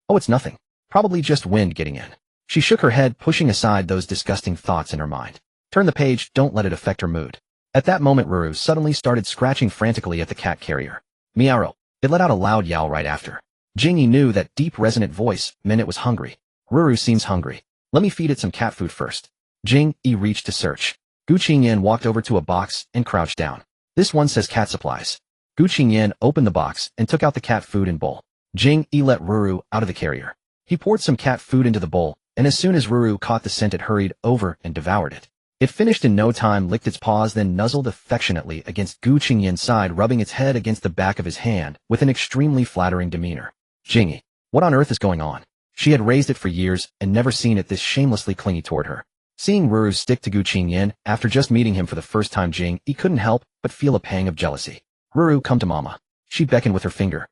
Oh, it's nothing. Probably just wind getting in. She shook her head, pushing aside those disgusting thoughts in her mind. Turn the page, don't let it affect her mood. At that moment, Ruru suddenly started scratching frantically at the cat carrier. Meow. It let out a loud yowl right after. Jing Yi knew that deep, resonant voice meant it was hungry. Ruru seems hungry. Let me feed it some cat food first. Jing Yi reached to search. Gu Qingyan walked over to a box and crouched down. This one says cat supplies. Gu Qingyan opened the box and took out the cat food and bowl. Jing Yi let Ruru out of the carrier. He poured some cat food into the bowl, and as soon as Ruru caught the scent, it hurried over and devoured it. It finished in no time, licked its paws, then nuzzled affectionately against Gu Qingyan's side, rubbing its head against the back of his hand with an extremely flattering demeanor. Jing Yi, what on earth is going on? She had raised it for years and never seen it this shamelessly clingy toward her. Seeing Ruru stick to Gu Qingyan after just meeting him for the first time, Jing Yi couldn't help but feel a pang of jealousy. Ruru, come to mama. She beckoned with her finger.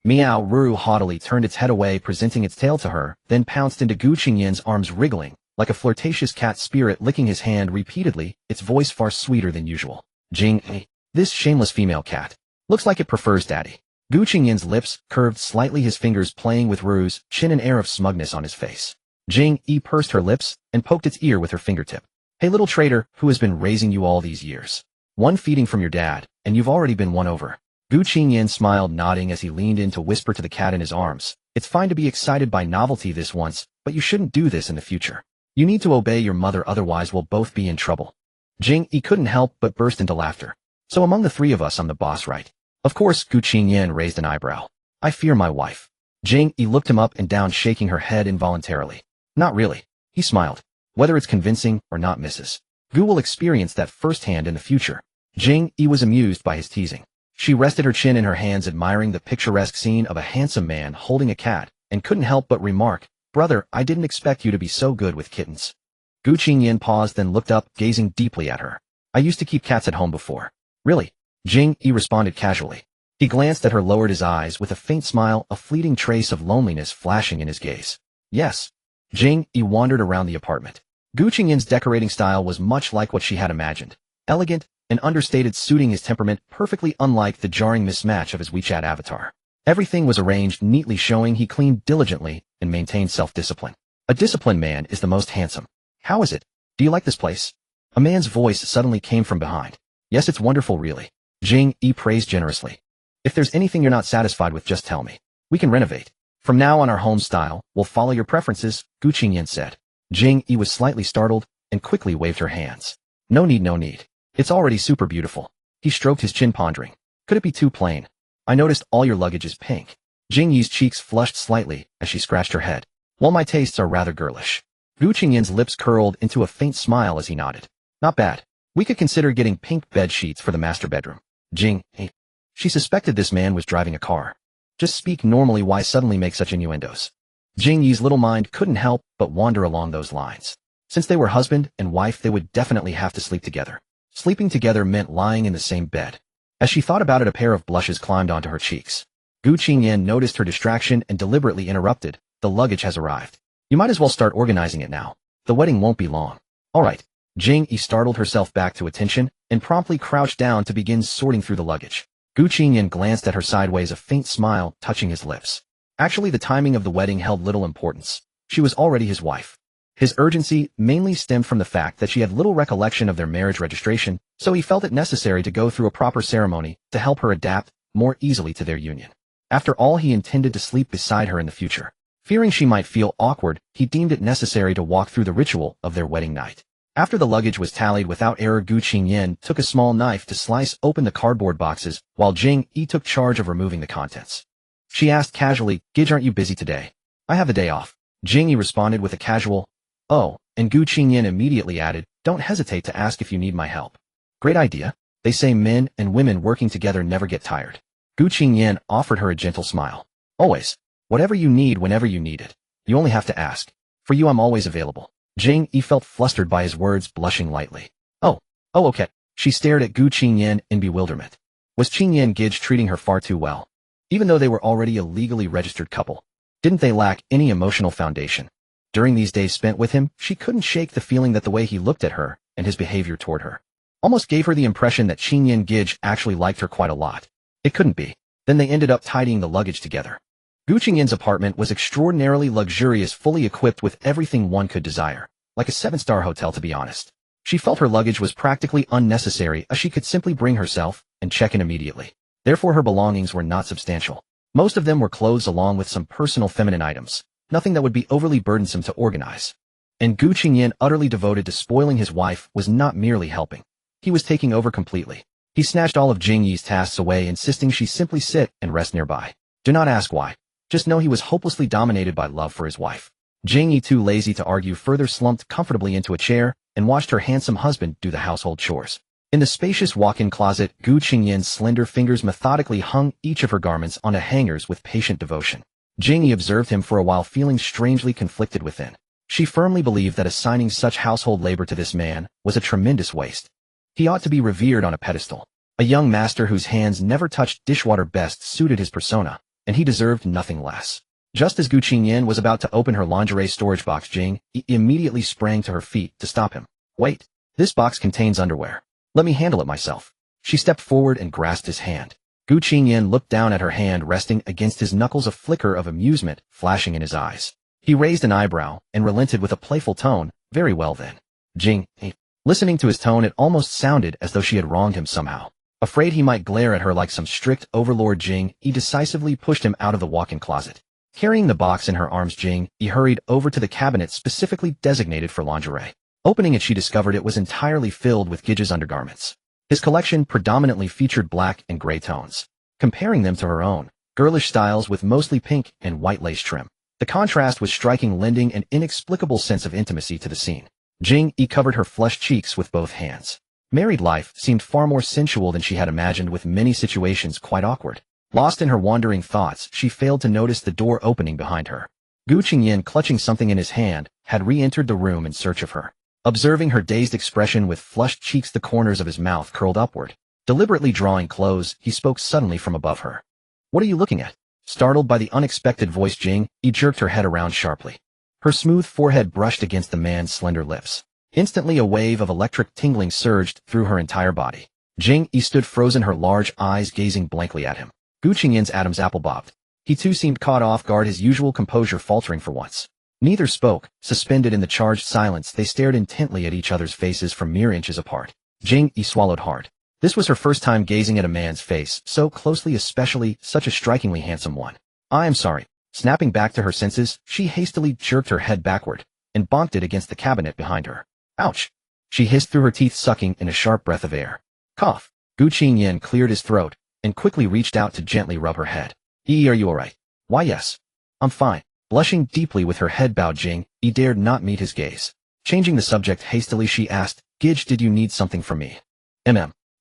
Meow. Ruru haughtily turned its head away, presenting its tail to her, then pounced into Gu Qingyan's arms, wriggling like a flirtatious cat spirit, licking his hand repeatedly, its voice far sweeter than usual. Jing Yi, this shameless female cat. Looks like it prefers daddy. Gu Qingyan's lips curved slightly, his fingers playing with Ruru's chin, an air of smugness on his face. Jing Yi pursed her lips and poked its ear with her fingertip. Hey little traitor, who has been raising you all these years? One feeding from your dad, and you've already been won over. Gu Qingyan smiled, nodding as he leaned in to whisper to the cat in his arms. It's fine to be excited by novelty this once, but you shouldn't do this in the future. You need to obey your mother, otherwise we'll both be in trouble. Jing Yi couldn't help but burst into laughter. So among the three of us, I'm the boss, right? Of course. Gu Qingyan raised an eyebrow. I fear my wife. Jing Yi looked him up and down, shaking her head involuntarily. Not really. He smiled. Whether it's convincing or not, Mrs. Gu will experience that firsthand in the future. Jing Yi was amused by his teasing. She rested her chin in her hands, admiring the picturesque scene of a handsome man holding a cat, and couldn't help but remark, "Brother, I didn't expect you to be so good with kittens." Gu Qingyan paused, then looked up, gazing deeply at her. "I used to keep cats at home before." "Really?" Jing Yi responded casually. He glanced at her, lowered his eyes with a faint smile, a fleeting trace of loneliness flashing in his gaze. "Yes." Jing Yi wandered around the apartment. Gu Qingyan's decorating style was much like what she had imagined. Elegant and understated, suiting his temperament, perfectly unlike the jarring mismatch of his WeChat avatar. Everything was arranged neatly, showing he cleaned diligently and maintained self-discipline. A disciplined man is the most handsome. "How is it? Do you like this place?" A man's voice suddenly came from behind. "Yes, it's wonderful, really." Jing Yi praised generously. "If there's anything you're not satisfied with, just tell me. We can renovate. From now on, our home style will follow your preferences," Gu Qingyan said. Jing Yi was slightly startled and quickly waved her hands. "No need, no need. It's already super beautiful." He stroked his chin, pondering. "Could it be too plain? I noticed all your luggage is pink." Jing Yi's cheeks flushed slightly as she scratched her head. "Well, my tastes are rather girlish." Gu Qingyan's lips curled into a faint smile as he nodded. "Not bad. We could consider getting pink bed sheets for the master bedroom." Jing Yi. She suspected this man was driving a car. Just speak normally, why suddenly make such innuendos? Jing Yi's little mind couldn't help but wander along those lines. Since they were husband and wife, they would definitely have to sleep together. Sleeping together meant lying in the same bed. As she thought about it, a pair of blushes climbed onto her cheeks. Gu Qingyan noticed her distraction and deliberately interrupted. "The luggage has arrived. You might as well start organizing it now. The wedding won't be long." "All right." Jing Yi startled herself back to attention and promptly crouched down to begin sorting through the luggage. Gu Qingyan glanced at her sideways, a faint smile touching his lips. Actually, the timing of the wedding held little importance. She was already his wife. His urgency mainly stemmed from the fact that she had little recollection of their marriage registration, so he felt it necessary to go through a proper ceremony to help her adapt more easily to their union. After all, he intended to sleep beside her in the future. Fearing she might feel awkward, he deemed it necessary to walk through the ritual of their wedding night. After the luggage was tallied without error, Gu Qingyan took a small knife to slice open the cardboard boxes, while Jing Yi took charge of removing the contents. She asked casually, "Gidge, aren't you busy today?" "I have a day off." Jing Yi responded with a casual, "Oh," and Gu Qingyan immediately added, "Don't hesitate to ask if you need my help." "Great idea. They say men and women working together never get tired." Gu Qingyan offered her a gentle smile. "Always. Whatever you need, whenever you need it. You only have to ask. For you, I'm always available." Jing Yi felt flustered by his words, blushing lightly. Oh, okay." She stared at Gu Qingyan in bewilderment. Was Qingyan Gidge treating her far too well? Even though they were already a legally registered couple, didn't they lack any emotional foundation? During these days spent with him, she couldn't shake the feeling that the way he looked at her and his behavior toward her almost gave her the impression that Qingyan Gidge actually liked her quite a lot. It couldn't be. Then they ended up tidying the luggage together. Gu Qingyan's apartment was extraordinarily luxurious, fully equipped with everything one could desire. Like a 7-star hotel, to be honest. She felt her luggage was practically unnecessary, as she could simply bring herself and check in immediately. Therefore, her belongings were not substantial. Most of them were clothes along with some personal feminine items. Nothing that would be overly burdensome to organize. And Gu Qingyan, utterly devoted to spoiling his wife, was not merely helping. He was taking over completely. He snatched all of Jing Yi's tasks away, insisting she simply sit and rest nearby. Do not ask why. Just know he was hopelessly dominated by love for his wife. Jing Yi, too lazy to argue further, slumped comfortably into a chair and watched her handsome husband do the household chores. In the spacious walk-in closet, Gu Qingyan's slender fingers methodically hung each of her garments onto hangers with patient devotion. Jing Yi observed him for a while, feeling strangely conflicted within. She firmly believed that assigning such household labor to this man was a tremendous waste. He ought to be revered on a pedestal. A young master whose hands never touched dishwater best suited his persona, and he deserved nothing less. Just as Gu Qingyan was about to open her lingerie storage box, Jing Yi immediately sprang to her feet to stop him. "Wait, this box contains underwear. Let me handle it myself." She stepped forward and grasped his hand. Gu Qingyan looked down at her hand resting against his knuckles, a flicker of amusement flashing in his eyes. He raised an eyebrow and relented with a playful tone. "Very well then." Jing Yi. Listening to his tone, it almost sounded as though she had wronged him somehow. Afraid he might glare at her like some strict overlord, Jing Yi decisively pushed him out of the walk-in closet. Carrying the box in her arms, Jing Yi hurried over to the cabinet specifically designated for lingerie. Opening it, she discovered it was entirely filled with Gidge's undergarments. His collection predominantly featured black and gray tones. Comparing them to her own, girlish styles with mostly pink and white lace trim, the contrast was striking, lending an inexplicable sense of intimacy to the scene. Jing Yi covered her flushed cheeks with both hands. Married life seemed far more sensual than she had imagined, with many situations quite awkward. Lost in her wandering thoughts, she failed to notice the door opening behind her. Gu Qingyan, clutching something in his hand, had re-entered the room in search of her. Observing her dazed expression with flushed cheeks, the corners of his mouth curled upward. Deliberately drawing close, he spoke suddenly from above her. "What are you looking at?" Startled by the unexpected voice, Jing Yi jerked her head around sharply. Her smooth forehead brushed against the man's slender lips. Instantly, a wave of electric tingling surged through her entire body. Jing Yi stood frozen, her large eyes gazing blankly at him. Gu Qingyan's Adam's apple bobbed. He too seemed caught off guard, his usual composure faltering for once. Neither spoke. Suspended in the charged silence, they stared intently at each other's faces from mere inches apart. Jing Yi swallowed hard. This was her first time gazing at a man's face so closely, especially such a strikingly handsome one. "I am sorry." Snapping back to her senses, she hastily jerked her head backward and bonked it against the cabinet behind her. "Ouch!" she hissed through her teeth, sucking in a sharp breath of air. "Cough." Gu Qingyan cleared his throat and quickly reached out to gently rub her head. "Are you alright?" "Why, yes. I'm fine." Blushing deeply with her head bowed, Jing Yi dared not meet his gaze. Changing the subject hastily, she asked, "Gidge, did you need something from me?"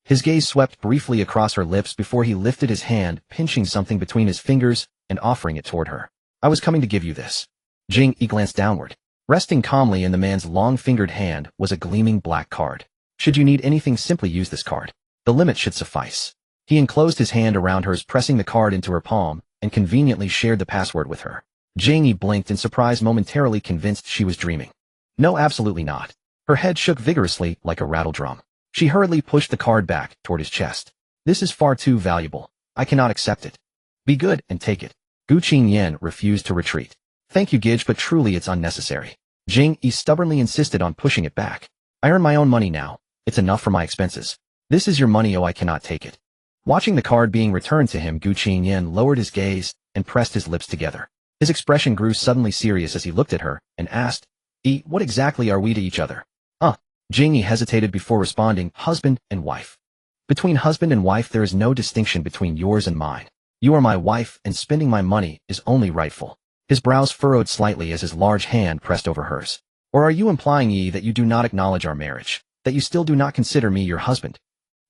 His gaze swept briefly across her lips before he lifted his hand, pinching something between his fingers and offering it toward her. "I was coming to give you this." Jing Yi glanced downward. Resting calmly in the man's long-fingered hand was a gleaming black card. "Should you need anything, simply use this card. The limit should suffice." He enclosed his hand around hers, pressing the card into her palm, and conveniently shared the password with her. Jing Yi blinked in surprise, momentarily convinced she was dreaming. "No, absolutely not." Her head shook vigorously like a rattle drum. She hurriedly pushed the card back toward his chest. "This is far too valuable. I cannot accept it." "Be good and take it." Gu Qingyan refused to retreat. "Thank you, Gidge, but truly it's unnecessary." Jing Yi stubbornly insisted on pushing it back. "I earn my own money now. It's enough for my expenses. This is your money, I cannot take it." Watching the card being returned to him, Gu Qingyan lowered his gaze and pressed his lips together. His expression grew suddenly serious as he looked at her and asked, "What exactly are we to each other?" Jing Yi hesitated before responding, "Husband and wife." "Between husband and wife there is no distinction between yours and mine. You are my wife, and spending my money is only rightful." His brows furrowed slightly as his large hand pressed over hers. "Or are you implying, Yi, that you do not acknowledge our marriage? That you still do not consider me your husband?"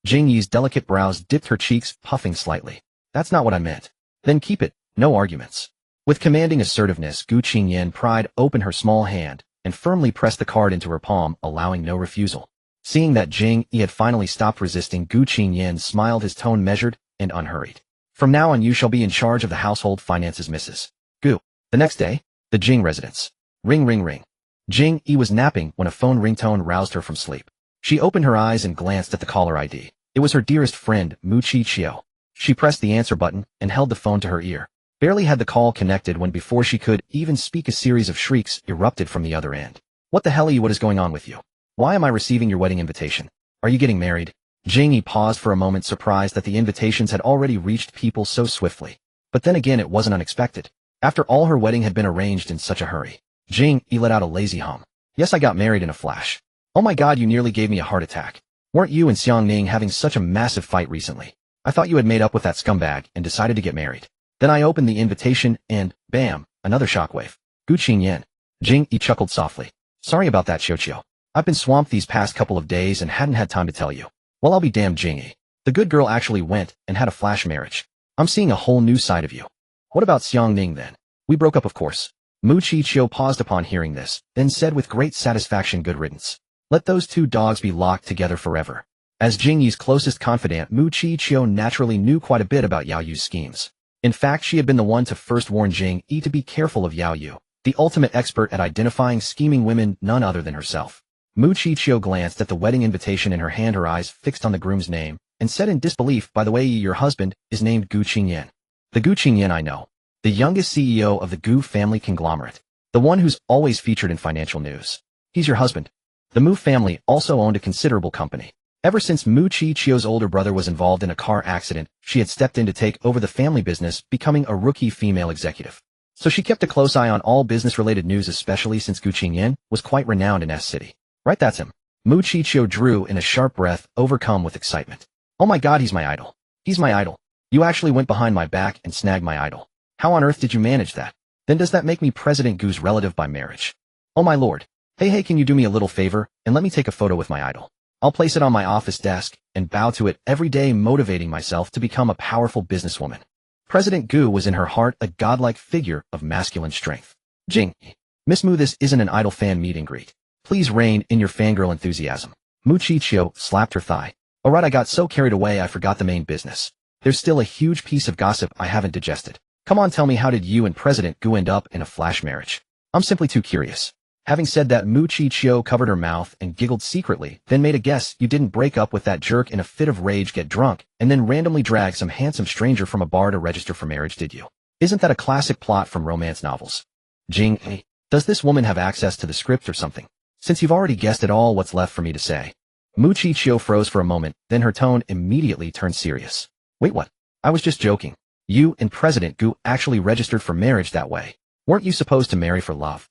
Jing Yi's delicate brows dipped, her cheeks puffing slightly. "That's not what I meant." "Then keep it. No arguments." With commanding assertiveness, Gu Qingyan pried open her small hand and firmly pressed the card into her palm, allowing no refusal. Seeing that Jing Yi had finally stopped resisting, Gu Qingyan smiled, his tone measured and unhurried. "From now on you shall be in charge of the household finances, Mrs. Gu." The next day, the Jing residence. Ring, ring, ring. Jing Yi was napping when a phone ringtone roused her from sleep. She opened her eyes and glanced at the caller ID. It was her dearest friend, Mu Chi-chio. She pressed the answer button and held the phone to her ear. Barely had the call connected when, before she could even speak, a series of shrieks erupted from the other end. "What the hell are you? What is going on with you? Why am I receiving your wedding invitation? Are you getting married?" Jing Yi paused for a moment, surprised that the invitations had already reached people so swiftly. But then again, it wasn't unexpected. After all, her wedding had been arranged in such a hurry. Jing Yi let out a lazy hum. "Yes, I got married in a flash." "Oh my god, you nearly gave me a heart attack. Weren't you and Xiang Ning having such a massive fight recently? I thought you had made up with that scumbag and decided to get married." Then I opened the invitation and, bam, another shockwave. Gu Qingyan. Jing Yi chuckled softly. "Sorry about that, Xiao. I've been swamped these past couple of days and hadn't had time to tell you." "Well, I'll be damned, Jing Yi. The good girl actually went and had a flash marriage. I'm seeing a whole new side of you." "What about Xiang Ning then?" "We broke up, of course." Mu Chi-chio paused upon hearing this, then said with great satisfaction, "Good riddance. Let those two dogs be locked together forever." As Jing Yi's closest confidant, Mu Chi-chio naturally knew quite a bit about Yao Yu's schemes. In fact, she had been the one to first warn Jing Yi to be careful of Yao Yu, the ultimate expert at identifying scheming women, none other than herself. Mu Chi-chio glanced at the wedding invitation in her hand, her eyes fixed on the groom's name, and said in disbelief, "By the way, your husband is named Gu Qingyan." "The Gu Qingyan I know. The youngest CEO of the Gu family conglomerate. The one who's always featured in financial news. He's your husband." The Mu family also owned a considerable company. Ever since Mu Chi-chio's older brother was involved in a car accident, she had stepped in to take over the family business, becoming a rookie female executive. So she kept a close eye on all business-related news, especially since Gu Qingyan was quite renowned in S-City. "Right, that's him." Mu Chi-chio drew in a sharp breath, overcome with excitement. "Oh my god, he's my idol. He's my idol. You actually went behind my back and snagged my idol. How on earth did you manage that? Then does that make me President Gu's relative by marriage? Oh my lord. Hey, can you do me a little favor and let me take a photo with my idol?" I'll place it on my office desk and bow to it every day, motivating myself to become a powerful businesswoman. President Gu was in her heart a godlike figure of masculine strength. Jing Yi. Miss Mu, this isn't an idle fan meet and greet. Please rein in your fangirl enthusiasm. Mu Qiqiu slapped her thigh. Alright, I got so carried away I forgot the main business. There's still a huge piece of gossip I haven't digested. Come on, tell me, how did you and President Gu end up in a flash marriage? I'm simply too curious. Having said that, Mu Qiqiu covered her mouth and giggled secretly, then made a guess. You didn't break up with that jerk in a fit of rage, get drunk, and then randomly drag some handsome stranger from a bar to register for marriage, did you? Isn't that a classic plot from romance novels? Jing Yi. Does this woman have access to the script or something? Since you've already guessed it all, what's left for me to say? Mu Qiqiu froze for a moment, then her tone immediately turned serious. Wait, what? I was just joking. You and President Gu actually registered for marriage that way. Weren't you supposed to marry for love?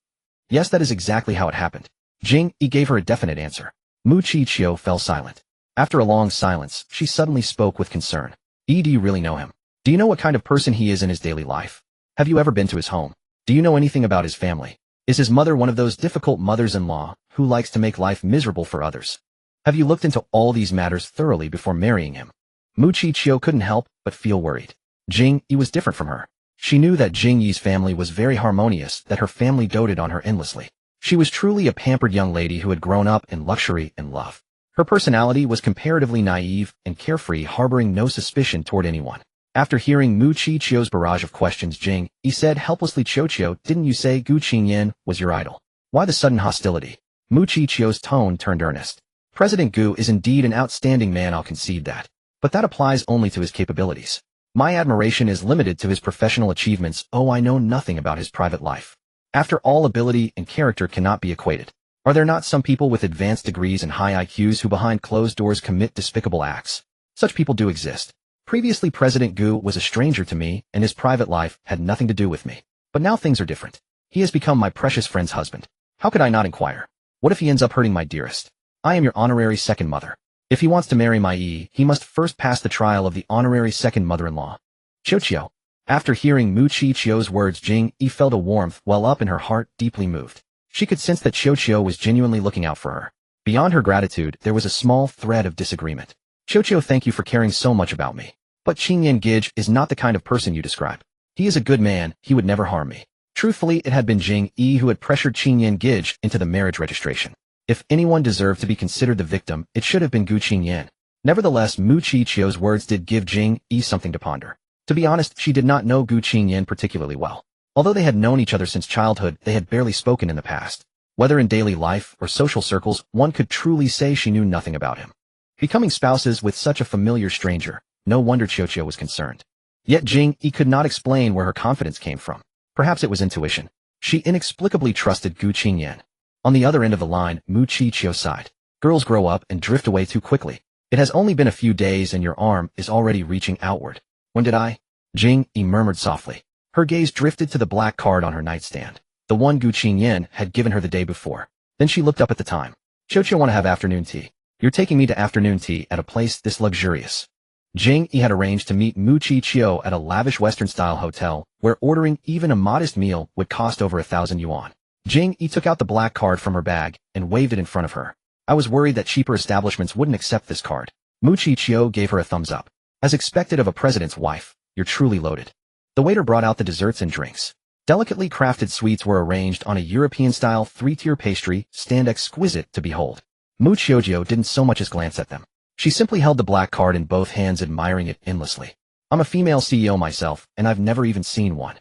Yes, that is exactly how it happened. Jing Yi gave her a definite answer. Mu Qiqiu fell silent. After a long silence, she suddenly spoke with concern. Do you really know him? Do you know what kind of person he is in his daily life? Have you ever been to his home? Do you know anything about his family? Is his mother one of those difficult mothers-in-law who likes to make life miserable for others? Have you looked into all these matters thoroughly before marrying him? Mu Qiqiu couldn't help but feel worried. Jing Yi was different from her. She knew that Jing Yi's family was very harmonious, that her family doted on her endlessly. She was truly a pampered young lady who had grown up in luxury and love. Her personality was comparatively naive and carefree, harboring no suspicion toward anyone. After hearing Mu Qiqiu's barrage of questions, Jing Yi said helplessly, Qiqiu, didn't you say Gu Qingyan was your idol? Why the sudden hostility? Mu Qiqiu's tone turned earnest. President Gu is indeed an outstanding man, I'll concede that. But that applies only to his capabilities. My admiration is limited to his professional achievements. Oh, I know nothing about his private life. After all, ability and character cannot be equated. Are there not some people with advanced degrees and high IQs who behind closed doors commit despicable acts? Such people do exist. Previously, President Gu was a stranger to me, and his private life had nothing to do with me. But now things are different. He has become my precious friend's husband. How could I not inquire? What if he ends up hurting my dearest? I am your honorary second mother. If he wants to marry my Yi, he must first pass the trial of the honorary second mother-in-law. Qiqiu. After hearing Mu Qiqiu's words, Jing Yi felt a warmth well up in her heart, deeply moved. She could sense that Qiqiu was genuinely looking out for her. Beyond her gratitude, there was a small thread of disagreement. Qiqiu, thank you for caring so much about me. But Qingyan Gij is not the kind of person you describe. He is a good man, he would never harm me. Truthfully, it had been Jing Yi who had pressured Qingyan Gij into the marriage registration. If anyone deserved to be considered the victim, it should have been Gu Qingyan. Nevertheless, Mu Qiqiu's words did give Jing Yi something to ponder. To be honest, she did not know Gu Qingyan particularly well. Although they had known each other since childhood, they had barely spoken in the past. Whether in daily life or social circles, one could truly say she knew nothing about him. Becoming spouses with such a familiar stranger, no wonder Qiqiu was concerned. Yet Jing Yi could not explain where her confidence came from. Perhaps it was intuition. She inexplicably trusted Gu Qingyan. On the other end of the line, Mu Qiqiu sighed. Girls grow up and drift away too quickly. It has only been a few days and your arm is already reaching outward. When did I? Jing Yi murmured softly. Her gaze drifted to the black card on her nightstand, the one Gu Qingyan had given her the day before. Then she looked up at the time. Qiqiu, want to have afternoon tea? You're taking me to afternoon tea at a place this luxurious. Jing Yi had arranged to meet Mu Qiqiu at a lavish Western-style hotel, where ordering even a modest meal would cost over 1,000 yuan. Jing Yi took out the black card from her bag and waved it in front of her. I was worried that cheaper establishments wouldn't accept this card. Mu Qiqiu gave her a thumbs up. As expected of a president's wife, you're truly loaded. The waiter brought out the desserts and drinks. Delicately crafted sweets were arranged on a European-style 3-tier pastry stand, exquisite to behold. Mu Qiqiu didn't so much as glance at them. She simply held the black card in both hands, admiring it endlessly. I'm a female CEO myself, and I've never even seen one.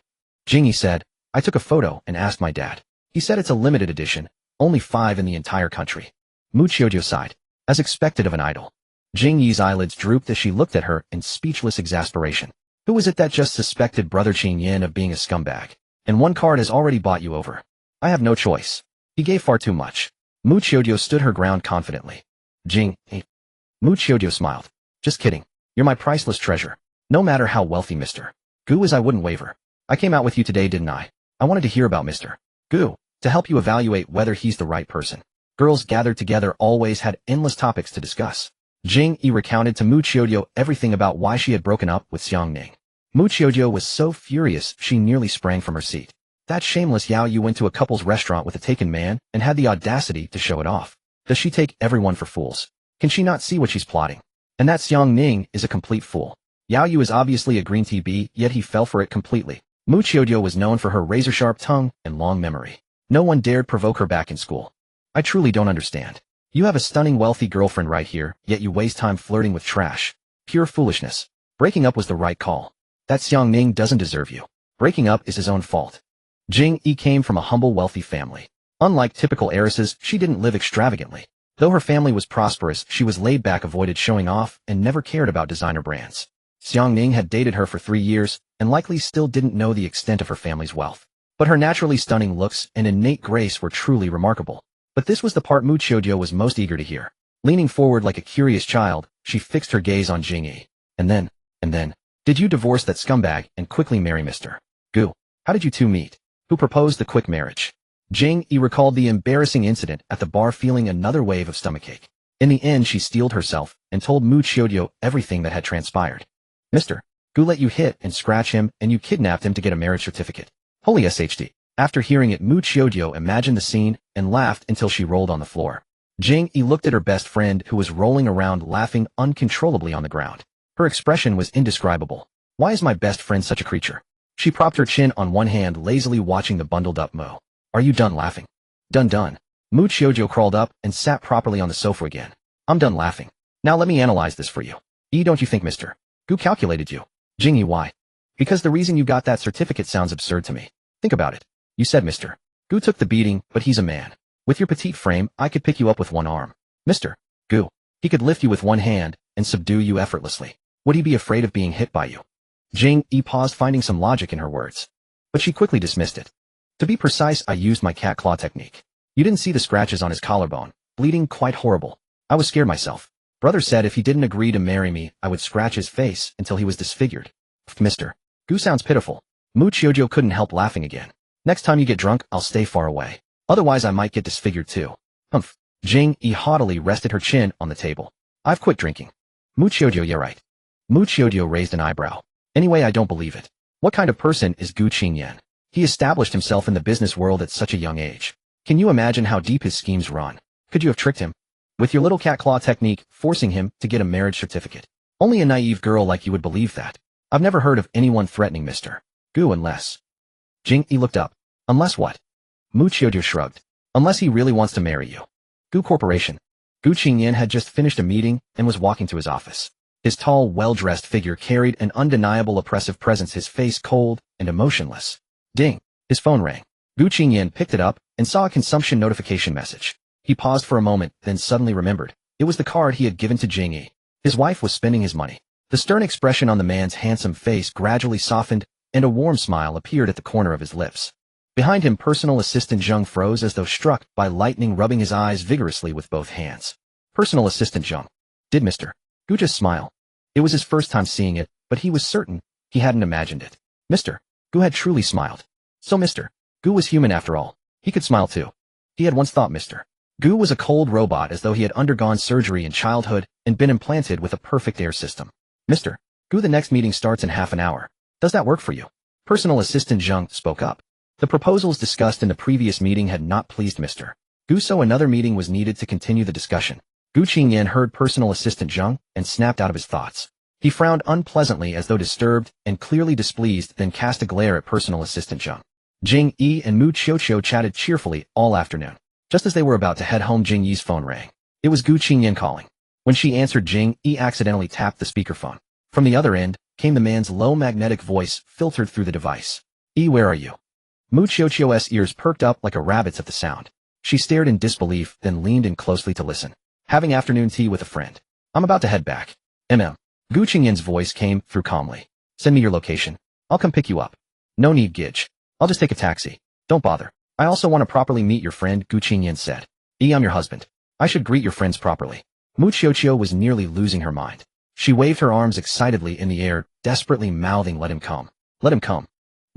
Jing Yi said. I took a photo and asked my dad. He said it's a limited edition, only 5 in the entire country. Mu Qiqiu sighed. As expected of an idol. Jing Yi's eyelids drooped as she looked at her in speechless exasperation. Who was it that just suspected brother Qingyan of being a scumbag? And one card has already bought you over. I have no choice. He gave far too much. Mu Qiqiu stood her ground confidently. Jing Yi. Mu Qiqiu smiled. Just kidding. You're my priceless treasure. No matter how wealthy Mr. Gu is, I wouldn't waver. I came out with you today, didn't I? I wanted to hear about Mr. Gu, to help you evaluate whether he's the right person. Girls gathered together always had endless topics to discuss. Jing Yi recounted to Mu Qiqiu everything about why she had broken up with Xiang Ning. Mu Qiqiu was so furious she nearly sprang from her seat. That shameless Yao Yu went to a couple's restaurant with a taken man and had the audacity to show it off. Does she take everyone for fools? Can she not see what she's plotting? And that Xiang Ning is a complete fool. Yao Yu is obviously a green tea bee, yet he fell for it completely. Mu Qiudio was known for her razor-sharp tongue and long memory. No one dared provoke her back in school. I truly don't understand. You have a stunning wealthy girlfriend right here, yet you waste time flirting with trash. Pure foolishness. Breaking up was the right call. That Xiang Ning doesn't deserve you. Breaking up is his own fault. Jing Yi came from a humble wealthy family. Unlike typical heiresses, she didn't live extravagantly. Though her family was prosperous, she was laid back, avoided showing off, and never cared about designer brands. Xiang Ning had dated her for 3 years, and likely still didn't know the extent of her family's wealth. But her naturally stunning looks and innate grace were truly remarkable. But this was the part Mu Qiudio was most eager to hear. Leaning forward like a curious child, she fixed her gaze on Jing Yi. And then, did you divorce that scumbag and quickly marry Mr. Gu? How did you two meet? Who proposed the quick marriage? Jing Yi recalled the embarrassing incident at the bar, feeling another wave of stomachache. In the end, she steeled herself and told Mu Qiudio everything that had transpired. Mr. Gu let you hit and scratch him, and you kidnapped him to get a marriage certificate. Holy SHD. After hearing it, Mu Qiudio imagined the scene and laughed until she rolled on the floor. Jing Yi looked at her best friend, who was rolling around laughing uncontrollably on the ground. Her expression was indescribable. Why is my best friend such a creature? She propped her chin on one hand, lazily watching the bundled-up Mo. Are you done laughing? Done. Mu Qiudio crawled up and sat properly on the sofa again. I'm done laughing. Now let me analyze this for you. Don't you think Mr. Gu calculated you? Jing Yi, why? Because the reason you got that certificate sounds absurd to me. Think about it. You said Mr. Gu took the beating, but he's a man. With your petite frame, I could pick you up with one arm. Mr. Gu, he could lift you with one hand and subdue you effortlessly. Would he be afraid of being hit by you? Jing Yi paused, finding some logic in her words. But she quickly dismissed it. To be precise, I used my cat claw technique. You didn't see the scratches on his collarbone, bleeding quite horrible. I was scared myself. Brother said if he didn't agree to marry me, I would scratch his face until he was disfigured. Mr. Gu sounds pitiful. Mu Qiudio couldn't help laughing again. Next time you get drunk, I'll stay far away. Otherwise I might get disfigured too. Humph. Jing Yi haughtily rested her chin on the table. I've quit drinking. Mu Qiudio, yeah right. Mu Qiudio raised an eyebrow. Anyway, I don't believe it. What kind of person is Gu Qingyan? He established himself in the business world at such a young age. Can you imagine how deep his schemes run? Could you have tricked him? With your little cat claw technique, forcing him to get a marriage certificate. Only a naive girl like you would believe that. I've never heard of anyone threatening Mr. Gu unless... Jing Yi looked up. Unless what? Mu Qiudio shrugged. Unless he really wants to marry you. Gu Corporation. Gu Qingyan had just finished a meeting and was walking to his office. His tall, well-dressed figure carried an undeniable oppressive presence, his face cold and emotionless. Ding. His phone rang. Gu Qingyan picked it up and saw a consumption notification message. He paused for a moment, then suddenly remembered. It was the card he had given to Jing Yi. His wife was spending his money. The stern expression on the man's handsome face gradually softened, and a warm smile appeared at the corner of his lips. Behind him, personal assistant Zheng froze as though struck by lightning, rubbing his eyes vigorously with both hands. Personal assistant Zheng. Did Mr. Gu just smile? It was his first time seeing it, but he was certain he hadn't imagined it. Mr. Gu had truly smiled. So Mr. Gu was human after all. He could smile too. He had once thought Mr. Gu was a cold robot, as though he had undergone surgery in childhood and been implanted with a perfect air system. Mr. Gu, the next meeting starts in half an hour. Does that work for you? Personal assistant Zheng spoke up. The proposals discussed in the previous meeting had not pleased Mr. Gu, so another meeting was needed to continue the discussion. Gu Qingyan heard personal assistant Zheng and snapped out of his thoughts. He frowned unpleasantly as though disturbed and clearly displeased, then cast a glare at personal assistant Zheng. Jing Yi and Mu Qiudio chatted cheerfully all afternoon. Just as they were about to head home, Jing Yi's phone rang. It was Gu Qingyan calling. When she answered, Jing Yi accidentally tapped the speakerphone. From the other end came the man's low magnetic voice, filtered through the device. Where are you? Mu Qiudio's ears perked up like a rabbit's at the sound. She stared in disbelief, then leaned in closely to listen. Having afternoon tea with a friend. I'm about to head back. Gu Qingyan's voice came through calmly. Send me your location. I'll come pick you up. No need, Gidge. I'll just take a taxi. Don't bother. I also want to properly meet your friend, Gu Qingyan said. I'm your husband. I should greet your friends properly. Mu Qiudio was nearly losing her mind. She waved her arms excitedly in the air, desperately mouthing, let him come. Let him come.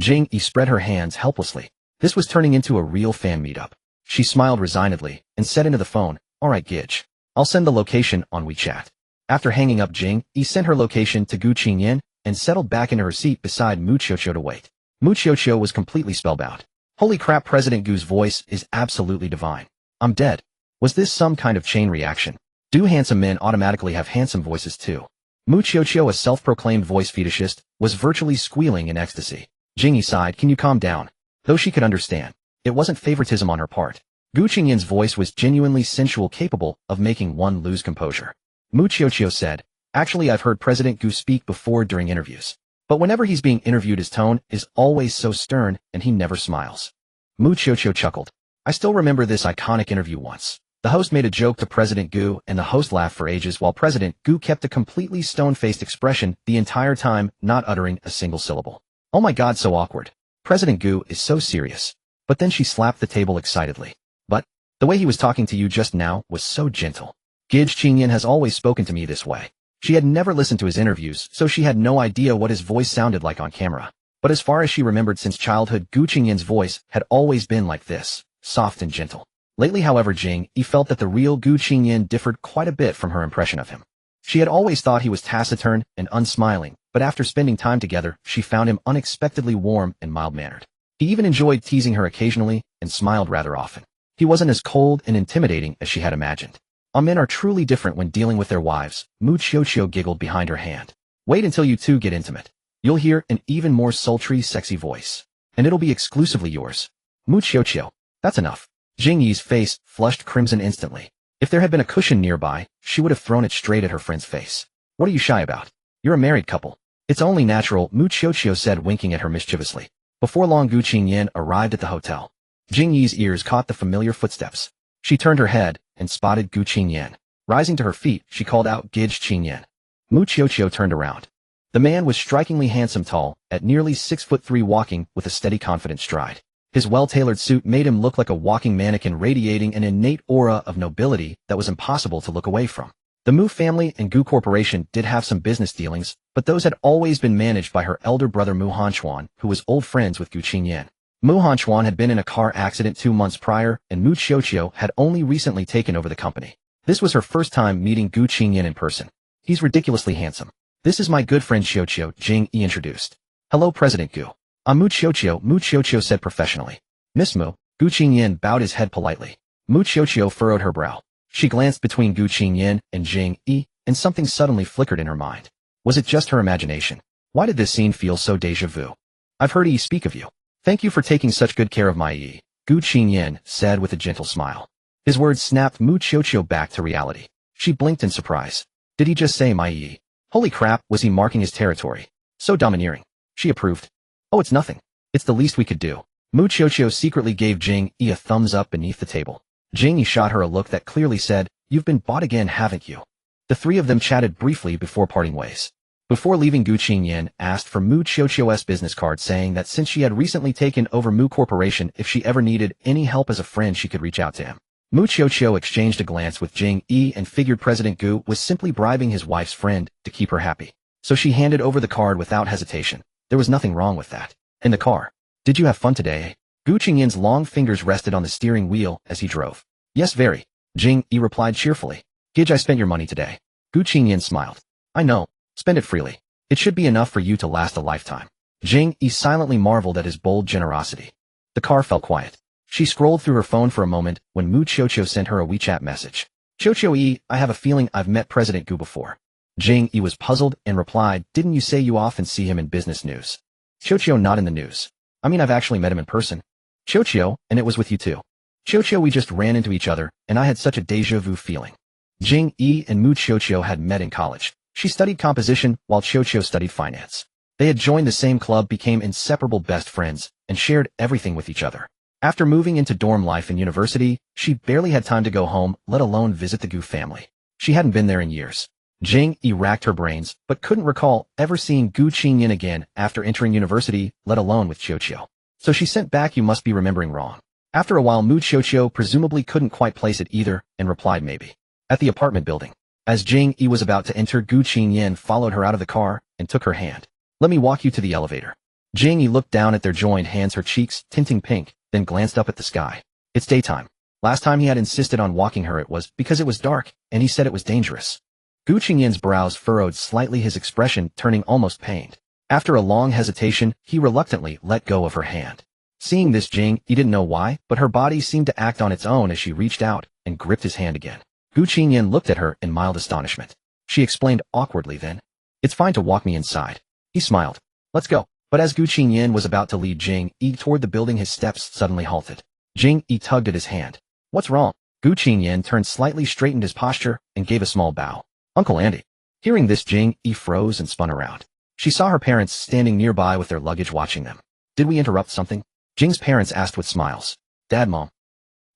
Jing Yi spread her hands helplessly. This was turning into a real fan meetup. She smiled resignedly and said into the phone, all right, Gidge. I'll send the location on WeChat. After hanging up, Jing Yi sent her location to Gu Qingyan and settled back into her seat beside Mu Qiudio to wait. Mu Qiudio was completely spellbound. Holy crap, President Gu's voice is absolutely divine. I'm dead. Was this some kind of chain reaction? Do handsome men automatically have handsome voices too? Mu Qiuqiu, a self-proclaimed voice fetishist, was virtually squealing in ecstasy. Jing Yi sighed, can you calm down? Though she could understand. It wasn't favoritism on her part. Gu Qingyan's voice was genuinely sensual, capable of making one lose composure. Mu Qiuqiu said, actually I've heard President Gu speak before during interviews. But whenever he's being interviewed his tone is always so stern and he never smiles. Mu Qiuqiu chuckled. I still remember this iconic interview once. The host made a joke to President Gu and the host laughed for ages while President Gu kept a completely stone-faced expression the entire time, not uttering a single syllable. Oh my god, so awkward. President Gu is so serious. But then she slapped the table excitedly. But the way he was talking to you just now was so gentle. Gu Qingyan has always spoken to me this way. She had never listened to his interviews, so she had no idea what his voice sounded like on camera. But as far as she remembered since childhood, Gu Qingyan's voice had always been like this, soft and gentle. Lately, however, Jing Yi felt that the real Gu Qingyan differed quite a bit from her impression of him. She had always thought he was taciturn and unsmiling, but after spending time together, she found him unexpectedly warm and mild-mannered. He even enjoyed teasing her occasionally and smiled rather often. He wasn't as cold and intimidating as she had imagined. Men are truly different when dealing with their wives. Mu Qiuqiu giggled behind her hand. Wait until you two get intimate. You'll hear an even more sultry, sexy voice. And it'll be exclusively yours. Mu Qiuqiu. That's enough. Jing Yi's face flushed crimson instantly. If there had been a cushion nearby, she would have thrown it straight at her friend's face. What are you shy about? You're a married couple. It's only natural, Mu Qiuqiu said, winking at her mischievously. Before long, Gu Qingyan arrived at the hotel. Jing Yi's ears caught the familiar footsteps. She turned her head and spotted Gu Qingyan. Rising to her feet, she called out, Gu Qingyan. Mu Qiuqiu turned around. The man was strikingly handsome, tall, at nearly 6'3", walking with a steady, confident stride. His well-tailored suit made him look like a walking mannequin, radiating an innate aura of nobility that was impossible to look away from. The Mu family and Gu Corporation did have some business dealings, but those had always been managed by her elder brother Mu Hanquan, who was old friends with Gu Qingyan. Mu Hanquan had been in a car accident 2 months prior, and Mu Qiuqiu had only recently taken over the company. This was her first time meeting Gu Qingyan in person. He's ridiculously handsome. This is my good friend Qiuqiu, Jing Yi introduced. Hello, President Gu. I'm Mu Qiuqiu said professionally. Miss Mu. Gu Qingyan bowed his head politely. Mu Qiuqiu furrowed her brow. She glanced between Gu Qingyan and Jing Yi, and something suddenly flickered in her mind. Was it just her imagination? Why did this scene feel so déjà vu? I've heard Yi speak of you. Thank you for taking such good care of my Yi, Gu Qingyan said with a gentle smile. His words snapped Mu Qiuqiu back to reality. She blinked in surprise. Did he just say my Yi? Holy crap, was he marking his territory? So domineering. She approved. Oh, it's nothing. It's the least we could do. Mu Qiuqiu secretly gave Jing Yi a thumbs up beneath the table. Jing Yi shot her a look that clearly said, you've been bought again, haven't you? The three of them chatted briefly before parting ways. Before leaving, Gu Qingyan asked for Mu Qiuqiu's business card, saying that since she had recently taken over Mu Corporation, if she ever needed any help as a friend, she could reach out to him. Mu Qiuqiu exchanged a glance with Jing Yi and figured President Gu was simply bribing his wife's friend to keep her happy. So she handed over the card without hesitation. There was nothing wrong with that. In the car. Did you have fun today? Gu Qingyan's long fingers rested on the steering wheel as he drove. Yes, very. Jing Yi replied cheerfully. Gidge, I spent your money today. Gu Qingyan smiled. I know. Spend it freely. It should be enough for you to last a lifetime. Jing Yi silently marveled at his bold generosity. The car fell quiet. She scrolled through her phone for a moment when Mu Qiuqiu sent her a WeChat message. Qiuqiu Yi, I have a feeling I've met President Gu before. Jing Yi was puzzled and replied, didn't you say you often see him in business news? Qiuqiu, not in the news. I mean, I've actually met him in person. Qiuqiu, and it was with you too. Qiuqiu, we just ran into each other, and I had such a déjà vu feeling. Jing Yi and Mu Qiuqiu had met in college. She studied composition, while Qiuqiu studied finance. They had joined the same club, became inseparable best friends, and shared everything with each other. After moving into dorm life in university, she barely had time to go home, let alone visit the Gu family. She hadn't been there in years. Jing Yi racked her brains, but couldn't recall ever seeing Gu Qingyan again after entering university, let alone with Qiuqiu. So she sent back, you must be remembering wrong. After a while, Mu Qiuqiu presumably couldn't quite place it either, and replied maybe. At the apartment building. As Jing Yi was about to enter, Gu Qingyan followed her out of the car and took her hand. Let me walk you to the elevator. Jing Yi looked down at their joined hands, her cheeks tinting pink, then glanced up at the sky. It's daytime. Last time he had insisted on walking her, it was because it was dark, and he said it was dangerous. Gu Qingyan's brows furrowed slightly, his expression turning almost pained. After a long hesitation, he reluctantly let go of her hand. Seeing this, Jing Yi didn't know why, but her body seemed to act on its own as she reached out and gripped his hand again. Gu Qingyan looked at her in mild astonishment. She explained awkwardly then. It's fine to walk me inside. He smiled. Let's go. But as Gu Qingyan was about to lead Jing Yi toward the building, his steps suddenly halted. Jing Yi tugged at his hand. What's wrong? Gu Qingyan turned slightly, straightened his posture, and gave a small bow. Uncle Andy. Hearing this, Jing Yi froze and spun around. She saw her parents standing nearby with their luggage watching them. Did we interrupt something? Jing's parents asked with smiles. Dad, Mom.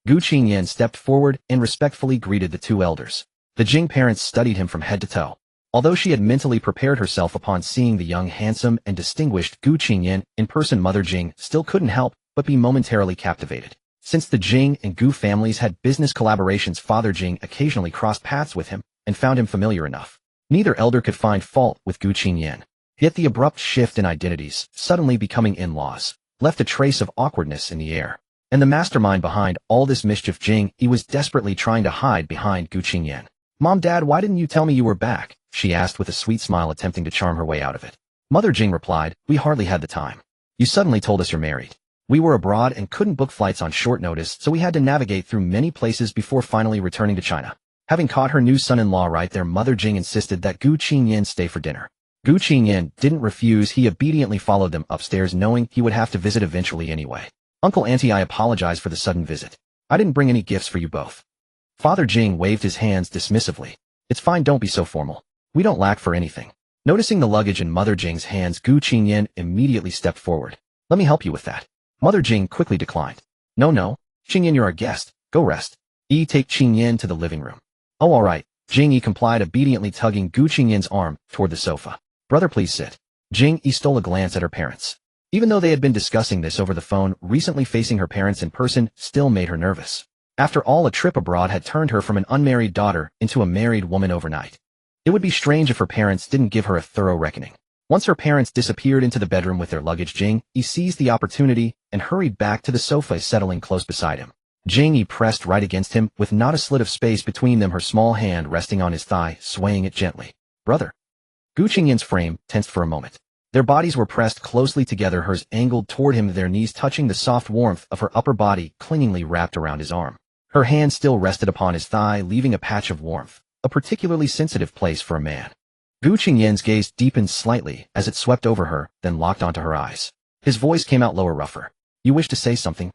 Gu Qingyan stepped forward and respectfully greeted the two elders. The Jing parents studied him from head to toe. Although she had mentally prepared herself upon seeing the young, handsome, and distinguished Gu Qingyan in person, Mother Jing still couldn't help but be momentarily captivated. Since the Jing and Gu families had business collaborations, Father Jing occasionally crossed paths with him and found him familiar enough. Neither elder could find fault with Gu Qingyan. Yet the abrupt shift in identities, suddenly becoming in-laws, left a trace of awkwardness in the air. And the mastermind behind all this mischief, Jing Yi, was desperately trying to hide behind Gu Qingyan. Mom, Dad, why didn't you tell me you were back? She asked with a sweet smile, attempting to charm her way out of it. Mother Jing replied, we hardly had the time. You suddenly told us you're married. We were abroad and couldn't book flights on short notice, so we had to navigate through many places before finally returning to China. Having caught her new son-in-law right there, Mother Jing insisted that Gu Qingyan stay for dinner. Gu Qingyan didn't refuse. He obediently followed them upstairs, knowing he would have to visit eventually anyway. Uncle Auntie, I apologize for the sudden visit. I didn't bring any gifts for you both. Father Jing waved his hands dismissively. It's fine, don't be so formal. We don't lack for anything. Noticing the luggage in Mother Jing's hands, Gu Qingyan immediately stepped forward. Let me help you with that. Mother Jing quickly declined. No. Qingyan, you're our guest. Go rest. Take Qingyan to the living room. Oh, all right. Jing Yi complied, obediently tugging Gu Qingyan's arm toward the sofa. Brother, please sit. Jing Yi stole a glance at her parents. Even though they had been discussing this over the phone, recently facing her parents in person still made her nervous. After all, a trip abroad had turned her from an unmarried daughter into a married woman overnight. It would be strange if her parents didn't give her a thorough reckoning. Once her parents disappeared into the bedroom with their luggage, Jing Yi seized the opportunity and hurried back to the sofa, settling close beside him. Jing Yi pressed right against him, with not a slit of space between them, her small hand resting on his thigh, swaying it gently. Brother. Gu Qingyan's frame tensed for a moment. Their bodies were pressed closely together, hers angled toward him, their knees touching, the soft warmth of her upper body clingingly wrapped around his arm. Her hand still rested upon his thigh, leaving a patch of warmth, a particularly sensitive place for a man. Gu Qingyan's gaze deepened slightly as it swept over her, then locked onto her eyes. His voice came out lower, rougher. You wish to say something?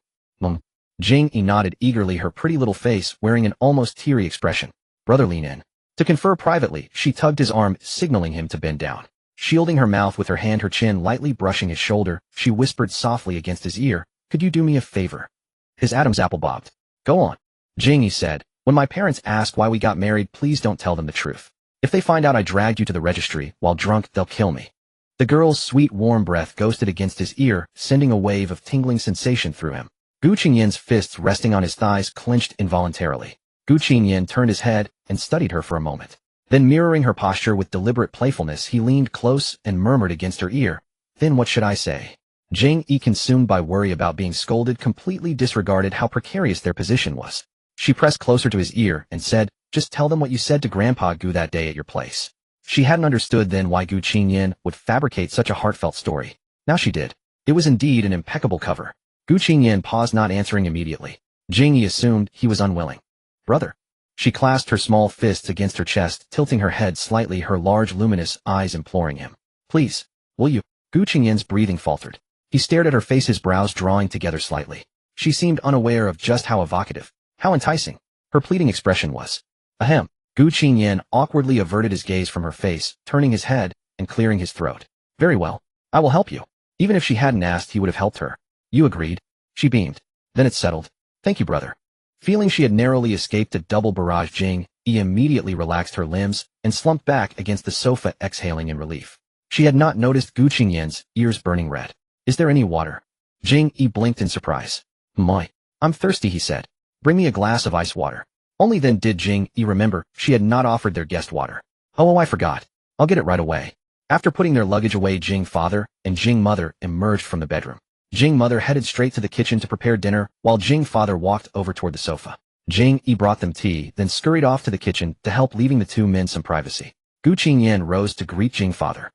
Jing Yi nodded eagerly, her pretty little face wearing an almost teary expression. Brother, lean in. To confer privately, she tugged his arm, signaling him to bend down. Shielding her mouth with her hand, her chin lightly brushing his shoulder, she whispered softly against his ear, could you do me a favor? His Adam's apple bobbed. Go on. Jing Yi said, when my parents ask why we got married, please don't tell them the truth. If they find out I dragged you to the registry while drunk, they'll kill me. The girl's sweet warm breath ghosted against his ear, sending a wave of tingling sensation through him. Gu Qingyan's fists resting on his thighs clenched involuntarily. Gu Qingyan turned his head and studied her for a moment. Then, mirroring her posture with deliberate playfulness, he leaned close and murmured against her ear, then what should I say? Jing Yi, consumed by worry about being scolded, completely disregarded how precarious their position was. She pressed closer to his ear and said, just tell them what you said to Grandpa Gu that day at your place. She hadn't understood then why Gu Qingyan would fabricate such a heartfelt story. Now she did. It was indeed an impeccable cover. Gu Qingyan paused, not answering immediately. Jing Yi assumed he was unwilling. Brother. She clasped her small fists against her chest, tilting her head slightly, her large luminous eyes imploring him. Please, will you? Gu Qingyan's breathing faltered. He stared at her face, his brows drawing together slightly. She seemed unaware of just how evocative, how enticing her pleading expression was. Ahem. Gu Qingyan awkwardly averted his gaze from her face, turning his head and clearing his throat. Very well. I will help you. Even if she hadn't asked, he would have helped her. You agreed? She beamed. Then it's settled. Thank you, brother. Feeling she had narrowly escaped a double barrage, Jing Yi immediately relaxed her limbs and slumped back against the sofa, exhaling in relief. She had not noticed Gu Qingyan's ears burning red. Is there any water? Jing Yi blinked in surprise. I'm thirsty, he said. Bring me a glass of ice water. Only then did Jing Yi remember she had not offered their guest water. Oh, I forgot. I'll get it right away. After putting their luggage away, Jing father and Jing mother emerged from the bedroom. Jing mother headed straight to the kitchen to prepare dinner, while Jing father walked over toward the sofa. Jing Yi brought them tea, then scurried off to the kitchen to help, leaving the two men some privacy. Gu Qingyan rose to greet Jing father.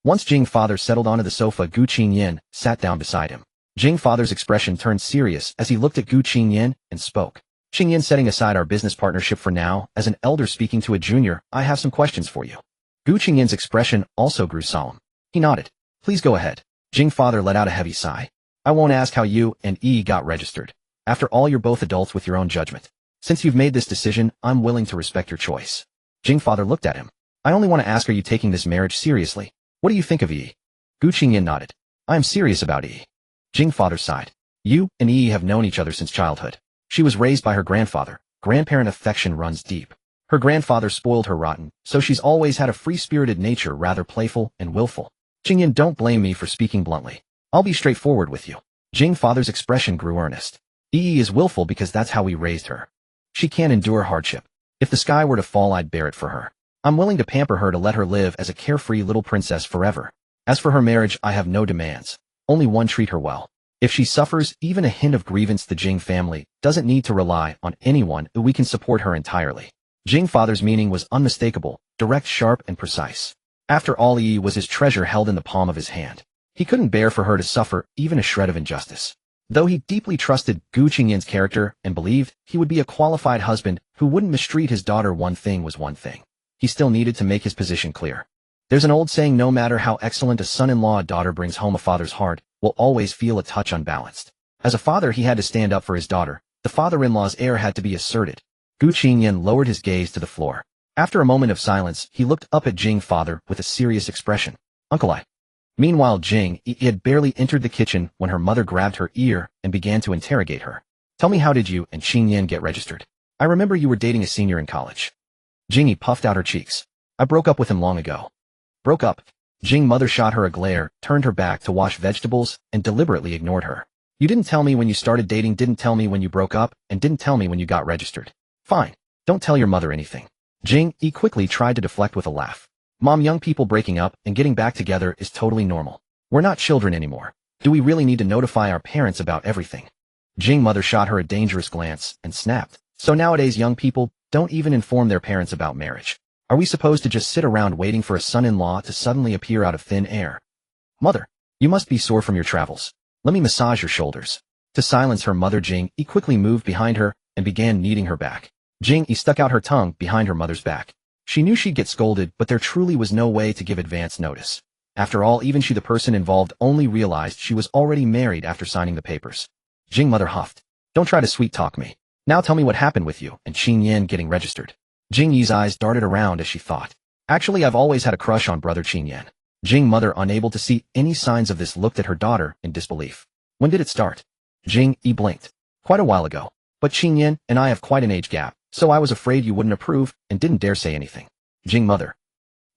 Once Jing father settled onto the sofa, Gu Qingyan sat down beside him. Jing father's expression turned serious as he looked at Gu Qingyan and spoke. Qingyan, setting aside our business partnership for now, as an elder speaking to a junior, I have some questions for you. Gu Qingyan's expression also grew solemn. He nodded. Please go ahead. Jing father let out a heavy sigh. I won't ask how you and Yi got registered. After all, you're both adults with your own judgment. Since you've made this decision, I'm willing to respect your choice. Jing father looked at him. I only want to ask, are you taking this marriage seriously? What do you think of Yi? Gu Qingyan nodded. I am serious about Yi. Jing father sighed. You and Yi have known each other since childhood. She was raised by her grandfather. Grandparent affection runs deep. Her grandfather spoiled her rotten, so she's always had a free-spirited nature, rather playful and willful. Qingyan, don't blame me for speaking bluntly. I'll be straightforward with you. Jing father's expression grew earnest. Yi is willful because that's how we raised her. She can't endure hardship. If the sky were to fall, I'd bear it for her. I'm willing to pamper her to let her live as a carefree little princess forever. As for her marriage, I have no demands. Only one: treat her well. If she suffers even a hint of grievance, the Jing family doesn't need to rely on anyone. We can support her entirely. Jing father's meaning was unmistakable, direct, sharp, and precise. After all, Yi was his treasure, held in the palm of his hand. He couldn't bear for her to suffer even a shred of injustice. Though he deeply trusted Gu Qingyan's character and believed he would be a qualified husband who wouldn't mistreat his daughter, one thing was one thing. He still needed to make his position clear. There's an old saying, no matter how excellent a son-in-law a daughter brings home, a father's heart will always feel a touch unbalanced. As a father, he had to stand up for his daughter. The father-in-law's heir had to be asserted. Gu Qingyan lowered his gaze to the floor. After a moment of silence, he looked up at Jing father with a serious expression. Uncle, I. Meanwhile, Jing Yi had barely entered the kitchen when her mother grabbed her ear and began to interrogate her. Tell me, how did you and Qingyan get registered? I remember you were dating a senior in college. Jing Yi puffed out her cheeks. I broke up with him long ago. Broke up? Jing mother shot her a glare, turned her back to wash vegetables, and deliberately ignored her. You didn't tell me when you started dating, didn't tell me when you broke up, and didn't tell me when you got registered. Fine. Don't tell your mother anything. Jing Yi quickly tried to deflect with a laugh. Mom, young people breaking up and getting back together is totally normal. We're not children anymore. Do we really need to notify our parents about everything? Jing mother shot her a dangerous glance and snapped. So nowadays young people don't even inform their parents about marriage. Are we supposed to just sit around waiting for a son-in-law to suddenly appear out of thin air? Mother, you must be sore from your travels. Let me massage your shoulders. To silence her mother, Jing Yi quickly moved behind her and began kneading her back. Jing Yi stuck out her tongue behind her mother's back. She knew she'd get scolded, but there truly was no way to give advance notice. After all, even she, the person involved, only realized she was already married after signing the papers. Jing mother huffed. Don't try to sweet-talk me. Now tell me what happened with you and Qingyan getting registered. Jing Yi's eyes darted around as she thought. Actually, I've always had a crush on brother Qingyan. Jing mother, unable to see any signs of this, looked at her daughter in disbelief. When did it start? Jing Yi blinked. Quite a while ago. But Qingyan and I have quite an age gap, so I was afraid you wouldn't approve and didn't dare say anything. Jing mother.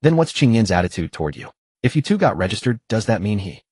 Then what's Qingyan's attitude toward you? If you two got registered, does that mean he?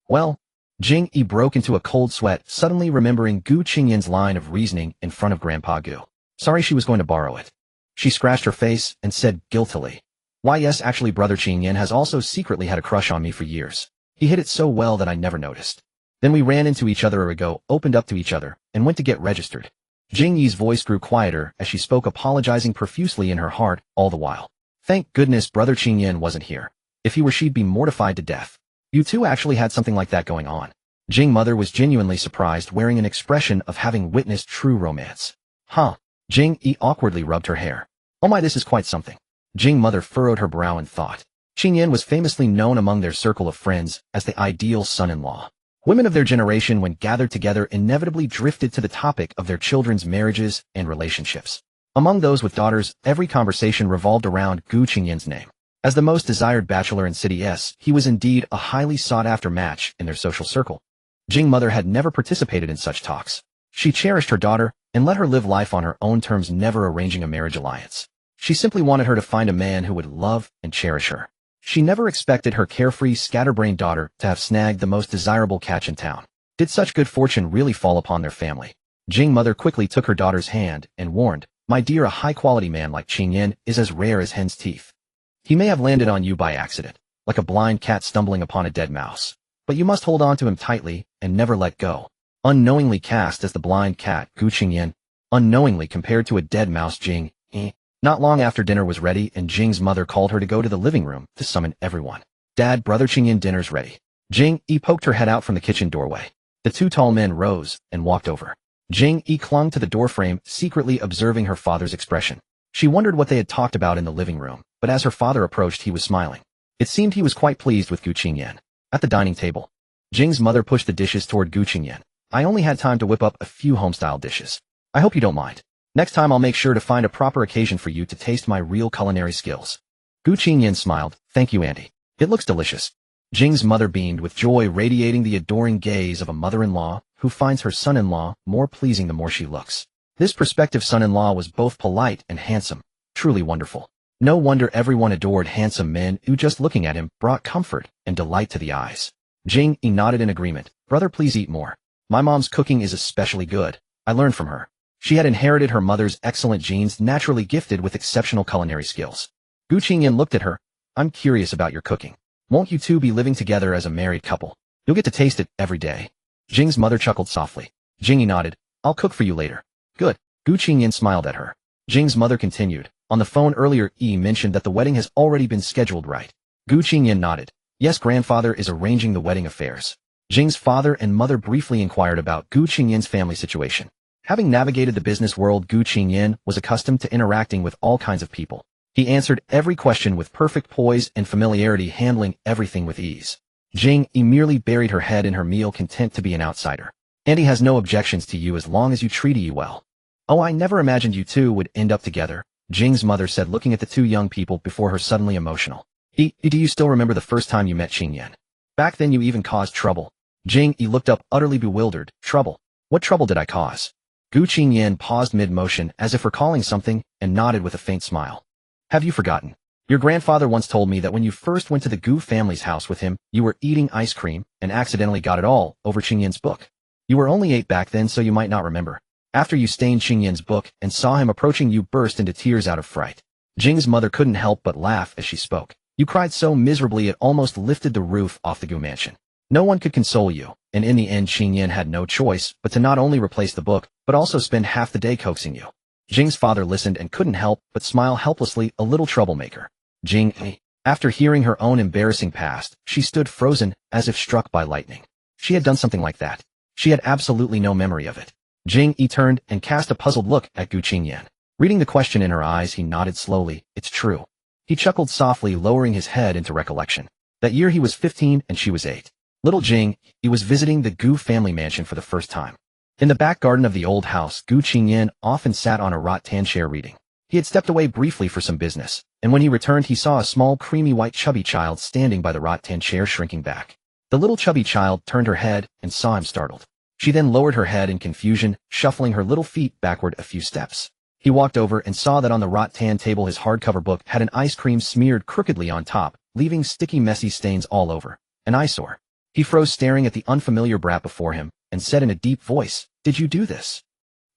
Well, Jing Yi broke into a cold sweat, suddenly remembering Gu Qingyan's line of reasoning in front of Grandpa Gu. Sorry, she was going to borrow it. She scratched her face and said guiltily. Why yes, actually brother Qingyan has also secretly had a crush on me for years. He hid it so well that I never noticed. Then we ran into each other ago, opened up to each other, and went to get registered. Jing Yi's voice grew quieter as she spoke, apologizing profusely in her heart all the while. Thank goodness brother Qingyan wasn't here. If he were, she'd be mortified to death. You two actually had something like that going on. Jing mother was genuinely surprised, wearing an expression of having witnessed true romance. Huh. Jing Yi awkwardly rubbed her hair. Oh my, this is quite something. Jing mother furrowed her brow in thought. Qingyan was famously known among their circle of friends as the ideal son-in-law. Women of their generation, when gathered together, inevitably drifted to the topic of their children's marriages and relationships. Among those with daughters, every conversation revolved around Gu Qingyan's name. As the most desired bachelor in City S, he was indeed a highly sought-after match in their social circle. Jing mother had never participated in such talks. She cherished her daughter and let her live life on her own terms, never arranging a marriage alliance. She simply wanted her to find a man who would love and cherish her. She never expected her carefree, scatterbrained daughter to have snagged the most desirable catch in town. Did such good fortune really fall upon their family? Jing mother quickly took her daughter's hand and warned, My dear, a high-quality man like Qingyan is as rare as hen's teeth. He may have landed on you by accident, like a blind cat stumbling upon a dead mouse. But you must hold on to him tightly and never let go. Unknowingly cast as the blind cat, Gu Qingyan. Unknowingly compared to a dead mouse, Jing Yi. Not long after dinner was ready and Jing's mother called her to go to the living room to summon everyone. Dad, brother Qingyan, dinner's ready. Jing Yi poked her head out from the kitchen doorway. The two tall men rose and walked over. Jing Yi clung to the doorframe, secretly observing her father's expression. She wondered what they had talked about in the living room, but as her father approached he was smiling. It seemed he was quite pleased with Gu Qingyan. At the dining table, Jing's mother pushed the dishes toward Gu Qingyan. I only had time to whip up a few home-style dishes. I hope you don't mind. Next time I'll make sure to find a proper occasion for you to taste my real culinary skills. Gu Qingyan smiled. Thank you, Auntie. It looks delicious. Jing's mother beamed with joy, radiating the adoring gaze of a mother-in-law who finds her son-in-law more pleasing the more she looks. This prospective son-in-law was both polite and handsome. Truly wonderful. No wonder everyone adored handsome men who just looking at him brought comfort and delight to the eyes. Jing Yi nodded in agreement. Brother, please eat more. My mom's cooking is especially good. I learned from her. She had inherited her mother's excellent genes, naturally gifted with exceptional culinary skills. Gu Qingyan looked at her. I'm curious about your cooking. Won't you two be living together as a married couple? You'll get to taste it every day. Jing's mother chuckled softly. Jing Yi nodded. I'll cook for you later. Good. Gu Qingyan smiled at her. Jing's mother continued. On the phone earlier, Yi mentioned that the wedding has already been scheduled, right? Gu Qingyan nodded. Yes, grandfather is arranging the wedding affairs. Jing's father and mother briefly inquired about Gu Qingyan's family situation. Having navigated the business world, Gu Qingyan was accustomed to interacting with all kinds of people. He answered every question with perfect poise and familiarity, handling everything with ease. Jing Yi merely buried her head in her meal, content to be an outsider. Andy has no objections to you as long as you treat Yi well. Oh, I never imagined you two would end up together, Jing's mother said, looking at the two young people before her suddenly emotional. Do you still remember the first time you met Qingyan? Back then you even caused trouble. Jing Yi looked up, utterly bewildered. Trouble? What trouble did I cause? Gu Qingyan paused mid-motion as if recalling something and nodded with a faint smile. Have you forgotten? Your grandfather once told me that when you first went to the Gu family's house with him, you were eating ice cream and accidentally got it all over Qingyan's book. You were only 8 back then, so you might not remember. After you stained Qingyan's book and saw him approaching, you burst into tears out of fright. Jing's mother couldn't help but laugh as she spoke. You cried so miserably it almost lifted the roof off the Gu mansion. No one could console you, and in the end Qingyan had no choice but to not only replace the book, but also spend half the day coaxing you. Jing's father listened and couldn't help but smile helplessly, a little troublemaker. Jing Yi. After hearing her own embarrassing past, she stood frozen, as if struck by lightning. She had done something like that. She had absolutely no memory of it. Jing Yi turned and cast a puzzled look at Gu Qingyan. Reading the question in her eyes, he nodded slowly. It's true. He chuckled softly, lowering his head into recollection. That year he was 15 and she was 8. Little Jing Yi was visiting the Gu family mansion for the first time. In the back garden of the old house, Gu Qingyan often sat on a rattan chair reading. He had stepped away briefly for some business, and when he returned he saw a small, creamy white chubby child standing by the rattan chair, shrinking back. The little chubby child turned her head and saw him, startled. She then lowered her head in confusion, shuffling her little feet backward a few steps. He walked over and saw that on the rattan table his hardcover book had an ice cream smeared crookedly on top, leaving sticky, messy stains all over. An eyesore. He froze, staring at the unfamiliar brat before him, and said in a deep voice, "Did you do this?"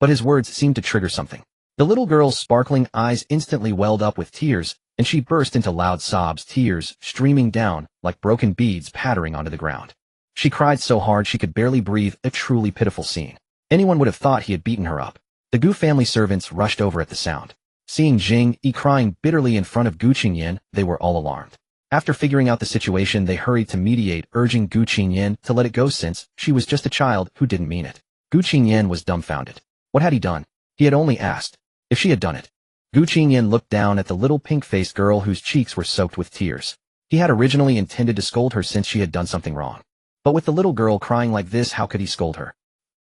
But his words seemed to trigger something. The little girl's sparkling eyes instantly welled up with tears, and she burst into loud sobs, tears streaming down like broken beads pattering onto the ground. She cried so hard she could barely breathe, a truly pitiful scene. Anyone would have thought he had beaten her up. The Gu family servants rushed over at the sound. Seeing Jing Yi crying bitterly in front of Gu Qingyan, they were all alarmed. After figuring out the situation, they hurried to mediate, urging Gu Qingyan to let it go since she was just a child who didn't mean it. Gu Qingyan was dumbfounded. What had he done? He had only asked if she had done it. Gu Qingyan looked down at the little pink-faced girl whose cheeks were soaked with tears. He had originally intended to scold her since she had done something wrong. But with the little girl crying like this, how could he scold her?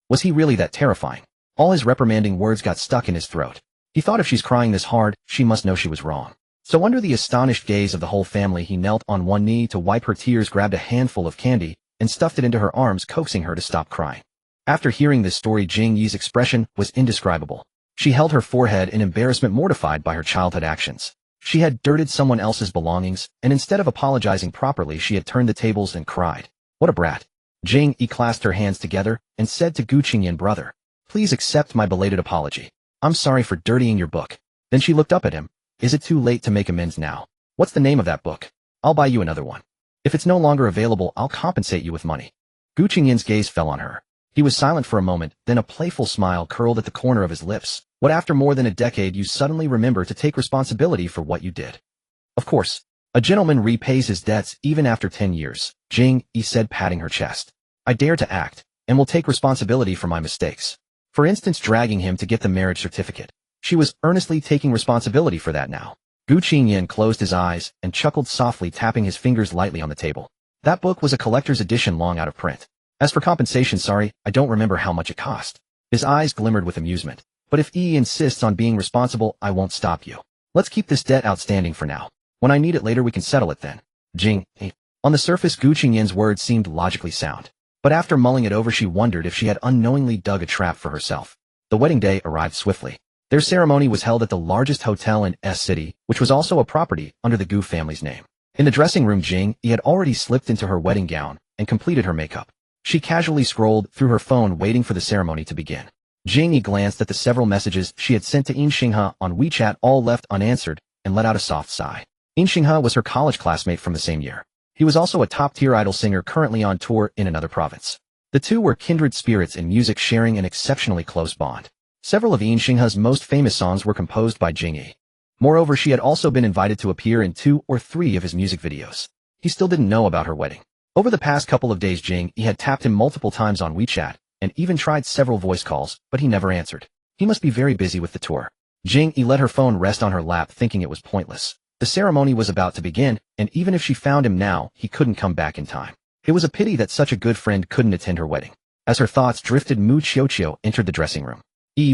Was he really that terrifying? All his reprimanding words got stuck in his throat. He thought if she's crying this hard, she must know she was wrong. So under the astonished gaze of the whole family, he knelt on one knee to wipe her tears, grabbed a handful of candy, and stuffed it into her arms, coaxing her to stop crying. After hearing this story, Jing Yi's expression was indescribable. She held her forehead in embarrassment, mortified by her childhood actions. She had dirtied someone else's belongings, and instead of apologizing properly, she had turned the tables and cried. What a brat. Jing Yi clasped her hands together and said to Gu Qingyan, brother, please accept my belated apology. I'm sorry for dirtying your book. Then she looked up at him. Is it too late to make amends now? What's the name of that book? I'll buy you another one. If it's no longer available, I'll compensate you with money. Gu Qingyan's gaze fell on her. He was silent for a moment, then a playful smile curled at the corner of his lips. What, after more than a decade you suddenly remember to take responsibility for what you did? Of course. A gentleman repays his debts even after 10 years, Jing Yi said, patting her chest. I dare to act, and will take responsibility for my mistakes. For instance, dragging him to get the marriage certificate. She was earnestly taking responsibility for that now. Gu Qingyan closed his eyes and chuckled softly, tapping his fingers lightly on the table. That book was a collector's edition long out of print. As for compensation, sorry, I don't remember how much it cost. His eyes glimmered with amusement. But if Yi insists on being responsible, I won't stop you. Let's keep this debt outstanding for now. When I need it later, we can settle it then. Jing Yi. On the surface, Gu Qingyan's words seemed logically sound. But after mulling it over, she wondered if she had unknowingly dug a trap for herself. The wedding day arrived swiftly. Their ceremony was held at the largest hotel in S City, which was also a property under the Gu family's name. In the dressing room, Jing Yi had already slipped into her wedding gown and completed her makeup. She casually scrolled through her phone, waiting for the ceremony to begin. Jing Yi glanced at the several messages she had sent to Yin Xinghe on WeChat, all left unanswered, and let out a soft sigh. Yin Xinghe was her college classmate from the same year. He was also a top-tier idol singer currently on tour in another province. The two were kindred spirits in music, sharing an exceptionally close bond. Several of Yin Xinghe's most famous songs were composed by Jing Yi. Moreover, she had also been invited to appear in 2 or 3 of his music videos. He still didn't know about her wedding. Over the past couple of days, Jing Yi had tapped him multiple times on WeChat, and even tried several voice calls, but he never answered. He must be very busy with the tour. Jing Yi let her phone rest on her lap, thinking it was pointless. The ceremony was about to begin, and even if she found him now, he couldn't come back in time. It was a pity that such a good friend couldn't attend her wedding. As her thoughts drifted, Mu Qiuqiu entered the dressing room.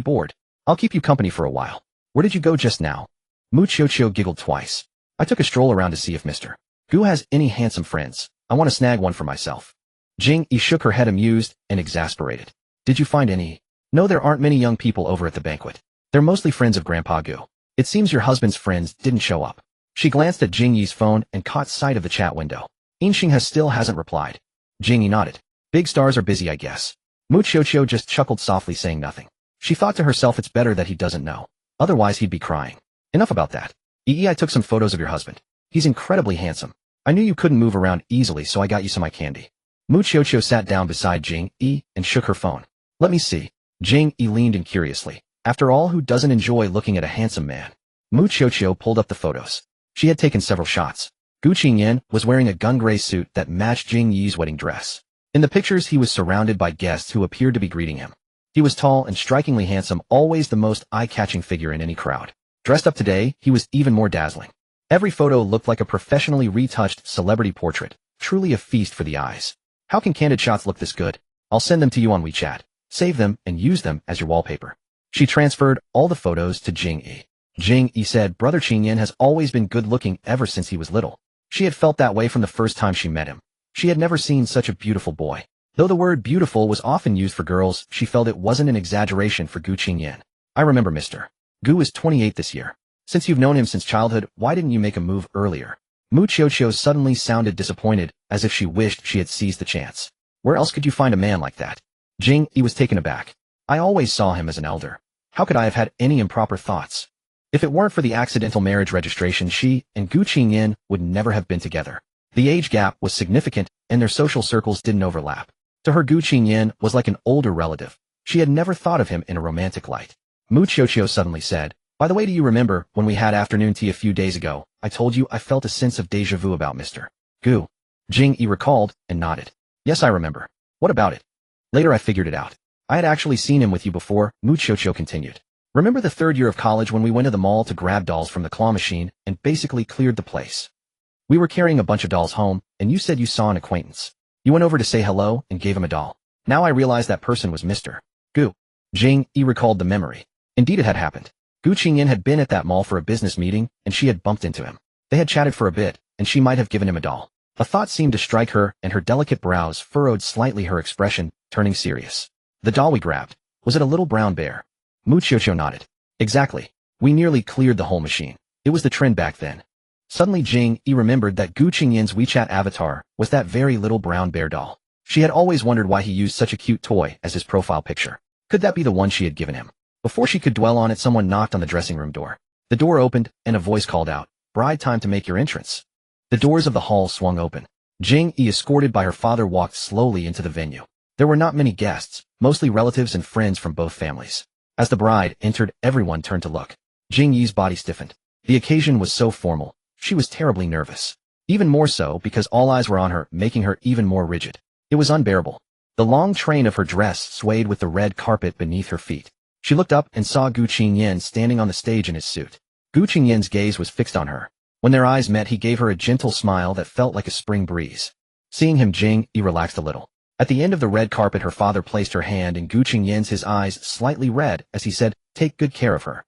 Bored. I'll keep you company for a while. Where did you go just now? Mu Qiuqiu giggled twice. I took a stroll around to see if Mr. Gu has any handsome friends. I want to snag one for myself. Jing Yi shook her head, amused and exasperated. Did you find any? No, there aren't many young people over at the banquet. They're mostly friends of Grandpa Gu. It seems your husband's friends didn't show up. She glanced at Jing Yi's phone and caught sight of the chat window. Yin Xinghe still hasn't replied. Jing Yi nodded. Big stars are busy, I guess. Mu Qiuqiu just chuckled softly, saying nothing. She thought to herself, it's better that he doesn't know. Otherwise he'd be crying. Enough about that. I took some photos of your husband. He's incredibly handsome. I knew you couldn't move around easily, so I got you some eye candy. Mu Qiuqiu sat down beside Jing Yi and shook her phone. Let me see. Jing Yi leaned in curiously. After all, who doesn't enjoy looking at a handsome man? Mu Qiuqiu pulled up the photos. She had taken several shots. Gu Qingyan was wearing a gun gray suit that matched Jing Yi's wedding dress. In the pictures, he was surrounded by guests who appeared to be greeting him. He was tall and strikingly handsome, always the most eye-catching figure in any crowd. Dressed up today, he was even more dazzling. Every photo looked like a professionally retouched celebrity portrait, truly a feast for the eyes. How can candid shots look this good? I'll send them to you on WeChat. Save them and use them as your wallpaper. She transferred all the photos to Jing Yi. Jing Yi said Brother Qingyan has always been good-looking ever since he was little. She had felt that way from the first time she met him. She had never seen such a beautiful boy. Though the word beautiful was often used for girls, she felt it wasn't an exaggeration for Gu Qingyan. I remember Mr. Gu is 28 this year. Since you've known him since childhood, why didn't you make a move earlier? Mu Qiuqiu suddenly sounded disappointed, as if she wished she had seized the chance. Where else could you find a man like that? Jing Yi was taken aback. I always saw him as an elder. How could I have had any improper thoughts? If it weren't for the accidental marriage registration, she and Gu Qingyan would never have been together. The age gap was significant, and their social circles didn't overlap. To her, Gu Qingyan was like an older relative. She had never thought of him in a romantic light. Mu Qiuqiu suddenly said, by the way, do you remember when we had afternoon tea a few days ago, I told you I felt a sense of déjà vu about Mr. Gu? Jing Yi recalled and nodded. Yes, I remember. What about it? Later I figured it out. I had actually seen him with you before, Mu Qiuqiu continued. Remember the 3rd year of college when we went to the mall to grab dolls from the claw machine and basically cleared the place? We were carrying a bunch of dolls home, and you said you saw an acquaintance. You went over to say hello and gave him a doll. Now I realize that person was Mr. Gu. Jing Yi recalled the memory. Indeed, it had happened. Gu Qingyan had been at that mall for a business meeting, and she had bumped into him. They had chatted for a bit, and she might have given him a doll. A thought seemed to strike her, and her delicate brows furrowed slightly, her expression turning serious. The doll we grabbed, was it a little brown bear? Mu Qiuqiu nodded. Exactly. We nearly cleared the whole machine. It was the trend back then. Suddenly Jing Yi remembered that Gu Qingyan's WeChat avatar was that very little brown bear doll. She had always wondered why he used such a cute toy as his profile picture. Could that be the one she had given him? Before she could dwell on it, someone knocked on the dressing room door. The door opened, and a voice called out, "Bride, time to make your entrance." The doors of the hall swung open. Jing Yi, escorted by her father, walked slowly into the venue. There were not many guests, mostly relatives and friends from both families. As the bride entered, everyone turned to look. Jing Yi's body stiffened. The occasion was so formal. She was terribly nervous. Even more so because all eyes were on her, making her even more rigid. It was unbearable. The long train of her dress swayed with the red carpet beneath her feet. She looked up and saw Gu Qingyan standing on the stage in his suit. Gu Qingyan's gaze was fixed on her. When their eyes met, he gave her a gentle smile that felt like a spring breeze. Seeing him, Jing Yi relaxed a little. At the end of the red carpet, her father placed her hand in Gu Qingyan's, his eyes slightly red, as he said, "Take good care of her."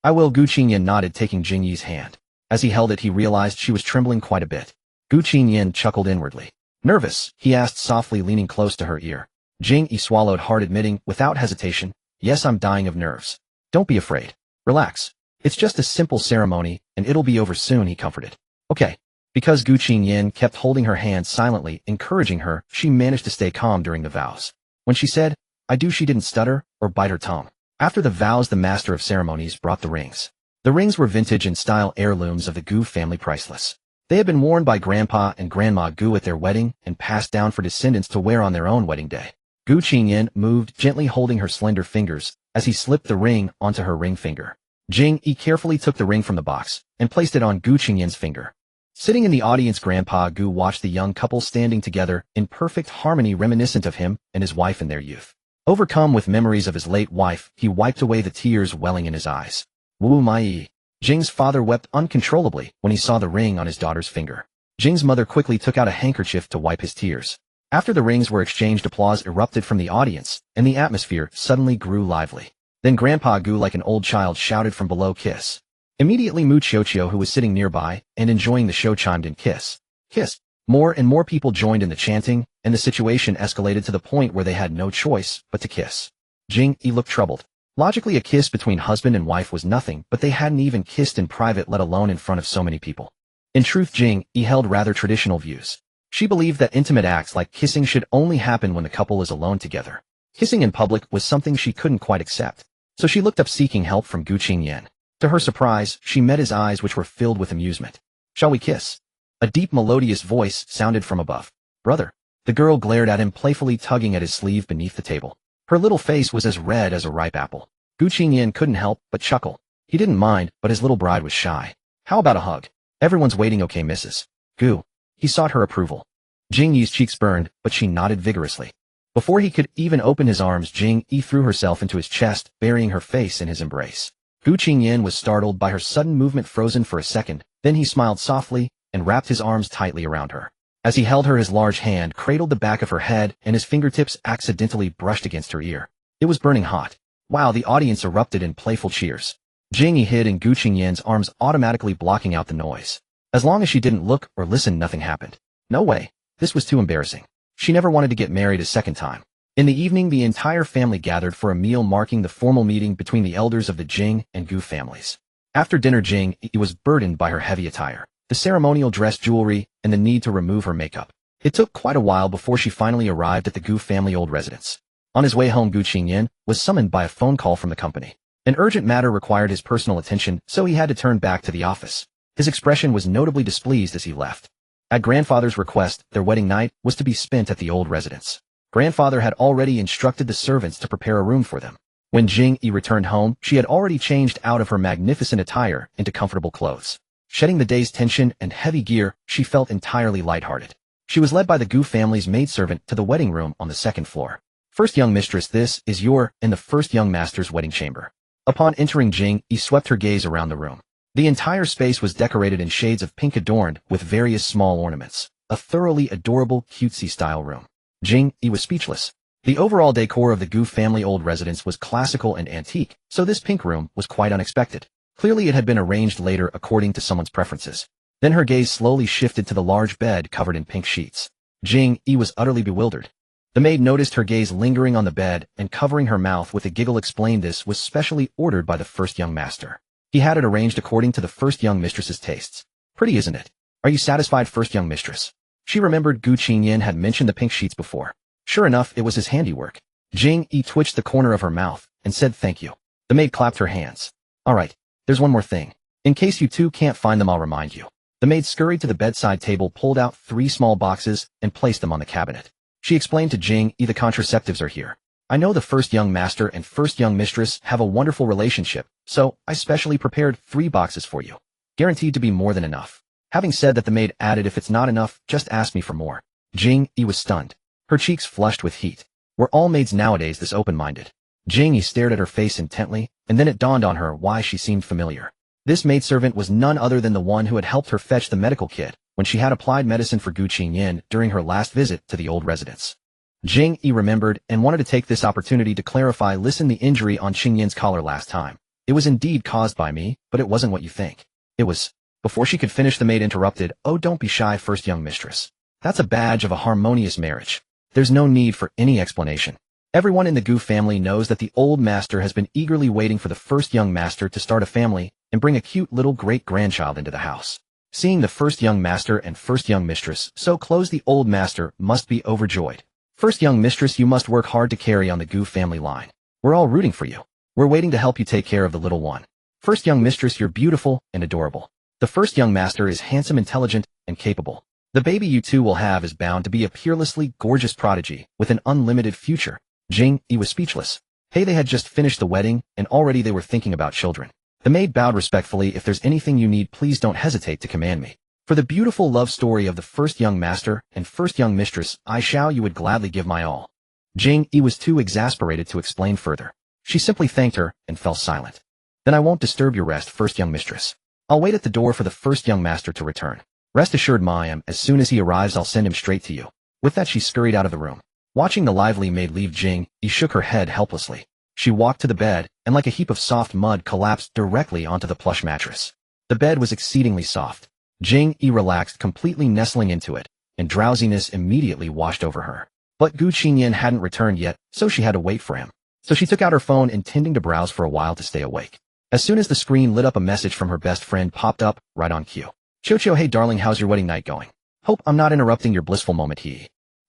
"I will." Gu Qingyan nodded, taking Jing Yi's hand. As he held it, he realized she was trembling quite a bit. Gu Qingyan chuckled inwardly. "Nervous?" he asked softly, leaning close to her ear. Jing Yi swallowed hard, admitting, without hesitation, "Yes, I'm dying of nerves." "Don't be afraid. Relax. It's just a simple ceremony, and it'll be over soon," he comforted. "Okay." Because Gu Qingyan kept holding her hand silently, encouraging her, she managed to stay calm during the vows. When she said, "I do," she didn't stutter or bite her tongue. After the vows, the master of ceremonies brought the rings. The rings were vintage and style heirlooms of the Gu family, priceless. They had been worn by Grandpa and Grandma Gu at their wedding and passed down for descendants to wear on their own wedding day. Gu Qingyan moved, gently holding her slender fingers, as he slipped the ring onto her ring finger. Jing Yi carefully took the ring from the box and placed it on Gu Qingyan's finger. Sitting in the audience, Grandpa Gu watched the young couple standing together in perfect harmony, reminiscent of him and his wife in their youth. Overcome with memories of his late wife, he wiped away the tears welling in his eyes. "Wu my yi." Jing's father wept uncontrollably when he saw the ring on his daughter's finger. Jing's mother quickly took out a handkerchief to wipe his tears. After the rings were exchanged, applause erupted from the audience, and the atmosphere suddenly grew lively. Then Grandpa Gu, like an old child, shouted from below, "Kiss." Immediately Mu Qiuqiu, who was sitting nearby and enjoying the show, chimed in, "Kiss. Kiss." More and more people joined in the chanting, and the situation escalated to the point where they had no choice but to kiss. Jing Yi looked troubled. Logically, a kiss between husband and wife was nothing, but they hadn't even kissed in private, let alone in front of so many people. In truth, Jing Yi held rather traditional views. She believed that intimate acts like kissing should only happen when the couple is alone together. Kissing in public was something she couldn't quite accept. So she looked up, seeking help from Gu Qingyan. To her surprise, she met his eyes, which were filled with amusement. "Shall we kiss?" A deep, melodious voice sounded from above. "Brother." The girl glared at him, playfully tugging at his sleeve beneath the table. Her little face was as red as a ripe apple. Gu Qingyan couldn't help but chuckle. He didn't mind, but his little bride was shy. "How about a hug? Everyone's waiting, okay, Mrs. Gu?" He sought her approval. Jing Yi's cheeks burned, but she nodded vigorously. Before he could even open his arms, Jing Yi threw herself into his chest, burying her face in his embrace. Gu Qingyan was startled by her sudden movement, frozen for a second. Then he smiled softly and wrapped his arms tightly around her. As he held her, his large hand cradled the back of her head, and his fingertips accidentally brushed against her ear. It was burning hot. Wow! The audience erupted in playful cheers. Jing Yi hid in Gu Qingyan's arms, automatically blocking out the noise. As long as she didn't look or listen, nothing happened. No way. This was too embarrassing. She never wanted to get married a second time. In the evening, the entire family gathered for a meal, marking the formal meeting between the elders of the Jing and Gu families. After dinner, Jing Yi was burdened by her heavy attire, the ceremonial dress, jewelry, and the need to remove her makeup. It took quite a while before she finally arrived at the Gu family old residence. On his way home, Gu Qingyan was summoned by a phone call from the company. An urgent matter required his personal attention, so he had to turn back to the office. His expression was notably displeased as he left. At grandfather's request, their wedding night was to be spent at the old residence. Grandfather had already instructed the servants to prepare a room for them. When Jing Yi returned home, she had already changed out of her magnificent attire into comfortable clothes. Shedding the day's tension and heavy gear, she felt entirely lighthearted. She was led by the Gu family's maidservant to the wedding room on the second floor. "First young mistress, this is your and the first young master's wedding chamber." Upon entering, Jing Yi swept her gaze around the room. The entire space was decorated in shades of pink, adorned with various small ornaments. A thoroughly adorable, cutesy-style room. Jing Yi was speechless. The overall decor of the Gu family old residence was classical and antique, so this pink room was quite unexpected. Clearly it had been arranged later according to someone's preferences. Then her gaze slowly shifted to the large bed covered in pink sheets. Jing Yi was utterly bewildered. The maid noticed her gaze lingering on the bed, and covering her mouth with a giggle explained this was specially ordered by the first young master. He had it arranged according to the first young mistress's tastes. "Pretty, isn't it? Are you satisfied, first young mistress?" She remembered Gu Qingyan had mentioned the pink sheets before. Sure enough, it was his handiwork. Jing Yi twitched the corner of her mouth and said thank you. The maid clapped her hands. "All right, there's one more thing. In case you two can't find them, I'll remind you." The maid scurried to the bedside table, pulled out 3 small boxes, and placed them on the cabinet. She explained to Jing Yi, "The contraceptives are here. I know the first young master and first young mistress have a wonderful relationship, so I specially prepared 3 boxes for you. Guaranteed to be more than enough." Having said that, the maid added, "If it's not enough, just ask me for more." Jing Yi was stunned. Her cheeks flushed with heat. Were all maids nowadays this open-minded? Jing Yi stared at her face intently, and then it dawned on her why she seemed familiar. This maidservant was none other than the one who had helped her fetch the medical kit when she had applied medicine for Gu Qingyan during her last visit to the old residence. Jing Yi remembered and wanted to take this opportunity to clarify. Listen, the injury on Qingyan's collar last time. It was indeed caused by me, but it wasn't what you think. It was. Before she could finish, the maid interrupted. Oh, don't be shy, first young mistress. That's a badge of a harmonious marriage. There's no need for any explanation. Everyone in the Gu family knows that the old master has been eagerly waiting for the first young master to start a family and bring a cute little great-grandchild into the house. Seeing the first young master and first young mistress so close, the old master must be overjoyed. First young mistress, you must work hard to carry on the Gu family line. We're all rooting for you. We're waiting to help you take care of the little one. First young mistress, you're beautiful and adorable. The first young master is handsome, intelligent, and capable. The baby you two will have is bound to be a peerlessly gorgeous prodigy with an unlimited future. Jing Yi was speechless. Hey, they had just finished the wedding, and already they were thinking about children. The maid bowed respectfully. If there's anything you need, please don't hesitate to command me. For the beautiful love story of the first young master and first young mistress, you would gladly give my all. Jing Yi was too exasperated to explain further. She simply thanked her and fell silent. Then I won't disturb your rest, first young mistress. I'll wait at the door for the first young master to return. Rest assured, ma'am, as soon as he arrives, I'll send him straight to you. With that, she scurried out of the room. Watching the lively maid leave, Jing Yi shook her head helplessly. She walked to the bed, and like a heap of soft mud, collapsed directly onto the plush mattress. The bed was exceedingly soft. Jing Yi relaxed, completely nestling into it, and drowsiness immediately washed over her. But Gu Qingyan hadn't returned yet, so she had to wait for him. So she took out her phone, intending to browse for a while to stay awake. As soon as the screen lit up, a message from her best friend popped up, right on cue. Chocho, hey darling, how's your wedding night going? Hope I'm not interrupting your blissful moment.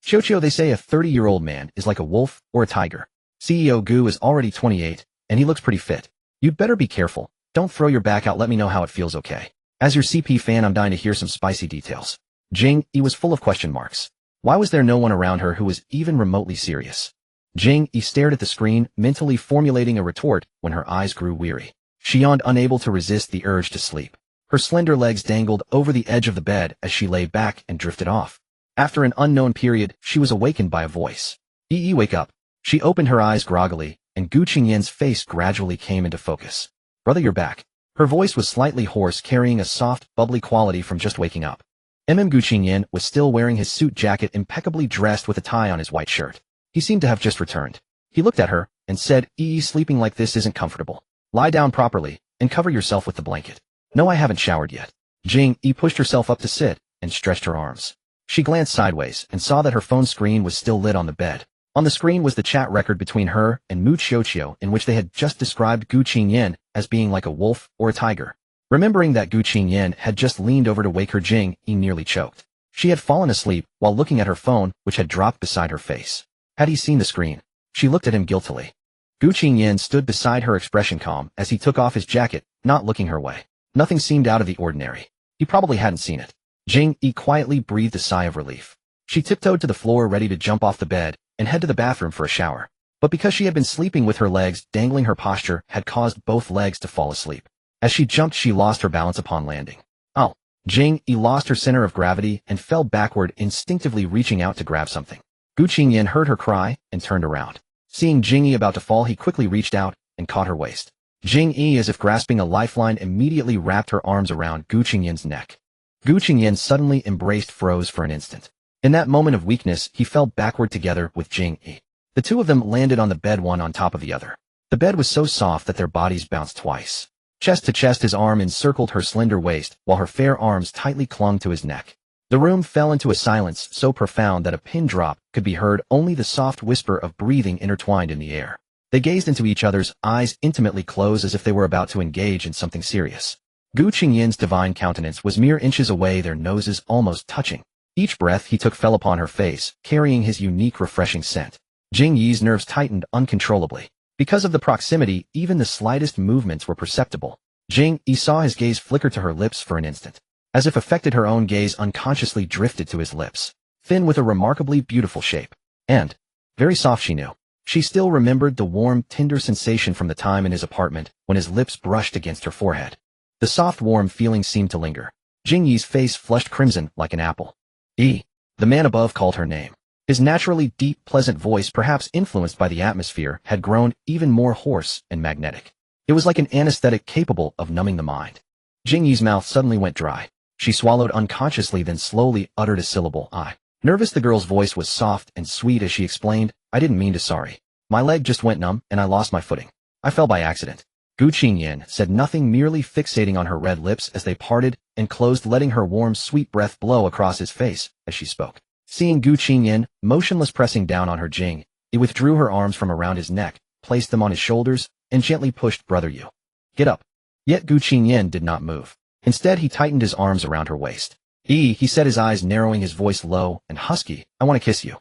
Chocho, they say a 30-year-old man is like a wolf or a tiger. CEO Gu is already 28, and he looks pretty fit. You'd better be careful. Don't throw your back out. Let me know how it feels, okay? As your CP fan, I'm dying to hear some spicy details. Jing Yi was full of question marks. Why was there no one around her who was even remotely serious? Jing Yi stared at the screen, mentally formulating a retort when her eyes grew weary. She yawned, unable to resist the urge to sleep. Her slender legs dangled over the edge of the bed as she lay back and drifted off. After an unknown period, she was awakened by a voice. Yi, wake up. She opened her eyes groggily, and Gu Qingyan's face gradually came into focus. Brother, you're back. Her voice was slightly hoarse, carrying a soft, bubbly quality from just waking up. Gu Qingyan was still wearing his suit jacket, impeccably dressed with a tie on his white shirt. He seemed to have just returned. He looked at her and said, sleeping like this isn't comfortable. Lie down properly and cover yourself with the blanket. No, I haven't showered yet. Jing Yi pushed herself up to sit and stretched her arms. She glanced sideways and saw that her phone screen was still lit on the bed. On the screen was the chat record between her and Mu Qiuqiu, in which they had just described Gu Qingyan as being like a wolf or a tiger. Remembering that Gu Qingyan had just leaned over to wake her, Jing Yi nearly choked. She had fallen asleep while looking at her phone, which had dropped beside her face. Had he seen the screen? She looked at him guiltily. Gu Qingyan stood beside her, expression calm, as he took off his jacket, not looking her way. Nothing seemed out of the ordinary. He probably hadn't seen it. Jing Yi quietly breathed a sigh of relief. She tiptoed to the floor, ready to jump off the bed and head to the bathroom for a shower. But because she had been sleeping with her legs dangling, her posture had caused both legs to fall asleep. As she jumped, she lost her balance upon landing. Oh! Jing Yi lost her center of gravity and fell backward, instinctively reaching out to grab something. Gu Qingyan heard her cry and turned around. Seeing Jing Yi about to fall, he quickly reached out and caught her waist. Jing Yi, as if grasping a lifeline, immediately wrapped her arms around Gu Qingyan's neck. Gu Qingyan suddenly froze for an instant. In that moment of weakness, he fell backward together with Jing Yi. The two of them landed on the bed, one on top of the other. The bed was so soft that their bodies bounced twice. Chest to chest, his arm encircled her slender waist, while her fair arms tightly clung to his neck. The room fell into a silence so profound that a pin drop could be heard, only the soft whisper of breathing intertwined in the air. They gazed into each other's eyes, intimately closed, as if they were about to engage in something serious. Gu Qingyan's divine countenance was mere inches away, their noses almost touching. Each breath he took fell upon her face, carrying his unique, refreshing scent. Jing Yi's nerves tightened uncontrollably. Because of the proximity, even the slightest movements were perceptible. Jing Yi saw his gaze flicker to her lips for an instant. As if affected, her own gaze unconsciously drifted to his lips. Thin, with a remarkably beautiful shape. And very soft, she knew. She still remembered the warm, tender sensation from the time in his apartment when his lips brushed against her forehead. The soft, warm feeling seemed to linger. Jing Yi's face flushed crimson like an apple. The man above called her name. His naturally deep, pleasant voice, perhaps influenced by the atmosphere, had grown even more hoarse and magnetic. It was like an anesthetic capable of numbing the mind. Jing Yi's mouth suddenly went dry. She swallowed unconsciously, then slowly uttered a syllable, I. Nervous, the girl's voice was soft and sweet as she explained, I didn't mean to, sorry. My leg just went numb, and I lost my footing. I fell by accident. Gu Qingyan said nothing, merely fixating on her red lips as they parted and closed, letting her warm, sweet breath blow across his face as she spoke. Seeing Gu Qingyan motionless, pressing down on her, Jing Yi withdrew her arms from around his neck, placed them on his shoulders, and gently pushed, Brother, you. Get up. Yet Gu Qingyan did not move. Instead, he tightened his arms around her waist. He said, his eyes narrowing, his voice low and husky, I want to kiss you.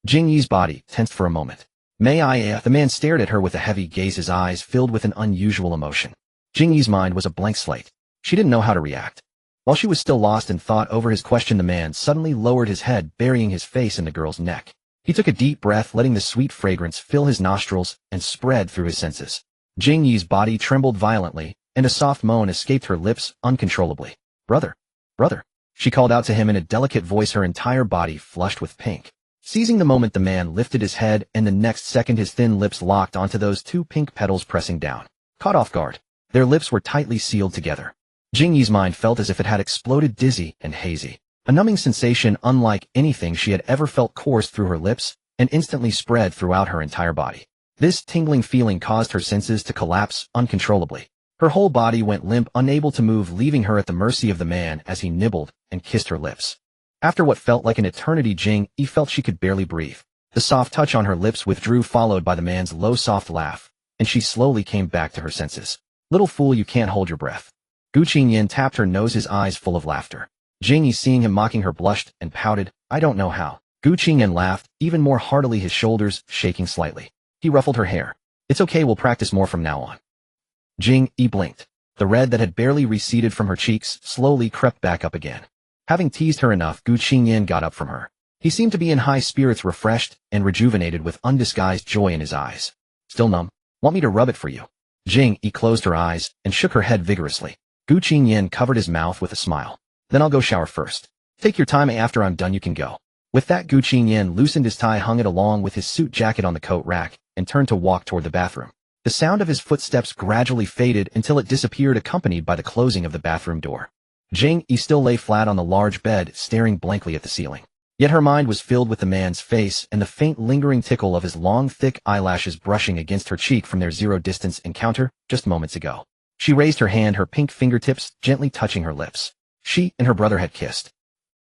Jing Yi's body tensed for a moment. May I? The man stared at her with a heavy gaze, his eyes filled with an unusual emotion. Jing Yi's mind was a blank slate. She didn't know how to react. While she was still lost in thought over his question, the man suddenly lowered his head, burying his face in the girl's neck. He took a deep breath, letting the sweet fragrance fill his nostrils and spread through his senses. Jing Yi's body trembled violently, and a soft moan escaped her lips uncontrollably. Brother, brother, she called out to him in a delicate voice, her entire body flushed with pink. Seizing the moment, the man lifted his head, and the next second his thin lips locked onto those two pink petals, pressing down. Caught off guard, their lips were tightly sealed together. Jing Yi's mind felt as if it had exploded, dizzy and hazy. A numbing sensation unlike anything she had ever felt coursed through her lips and instantly spread throughout her entire body. This tingling feeling caused her senses to collapse uncontrollably. Her whole body went limp, unable to move, leaving her at the mercy of the man as he nibbled and kissed her lips. After what felt like an eternity, Jing Yi felt she could barely breathe. The soft touch on her lips withdrew, followed by the man's low, soft laugh, and she slowly came back to her senses. Little fool, you can't hold your breath. Gu Qingyan tapped her nose, his eyes full of laughter. Jing Yi, seeing him mocking her, blushed and pouted. I don't know how. Gu Qingyan laughed, even more heartily, his shoulders shaking slightly. He ruffled her hair. It's okay, we'll practice more from now on. Jing Yi blinked. The red that had barely receded from her cheeks slowly crept back up again. Having teased her enough, Gu Qingyan got up from her. He seemed to be in high spirits, refreshed and rejuvenated, with undisguised joy in his eyes. Still numb? Want me to rub it for you? Jing Yi closed her eyes and shook her head vigorously. Gu Qingyan covered his mouth with a smile. Then I'll go shower first. Take your time, after I'm done you can go. With that, Gu Qingyan loosened his tie, hung it along with his suit jacket on the coat rack, and turned to walk toward the bathroom. The sound of his footsteps gradually faded until it disappeared, accompanied by the closing of the bathroom door. Jing Yi still lay flat on the large bed, staring blankly at the ceiling. Yet her mind was filled with the man's face and the faint, lingering tickle of his long, thick eyelashes brushing against her cheek from their zero-distance encounter just moments ago. She raised her hand, her pink fingertips gently touching her lips. She and her brother had kissed.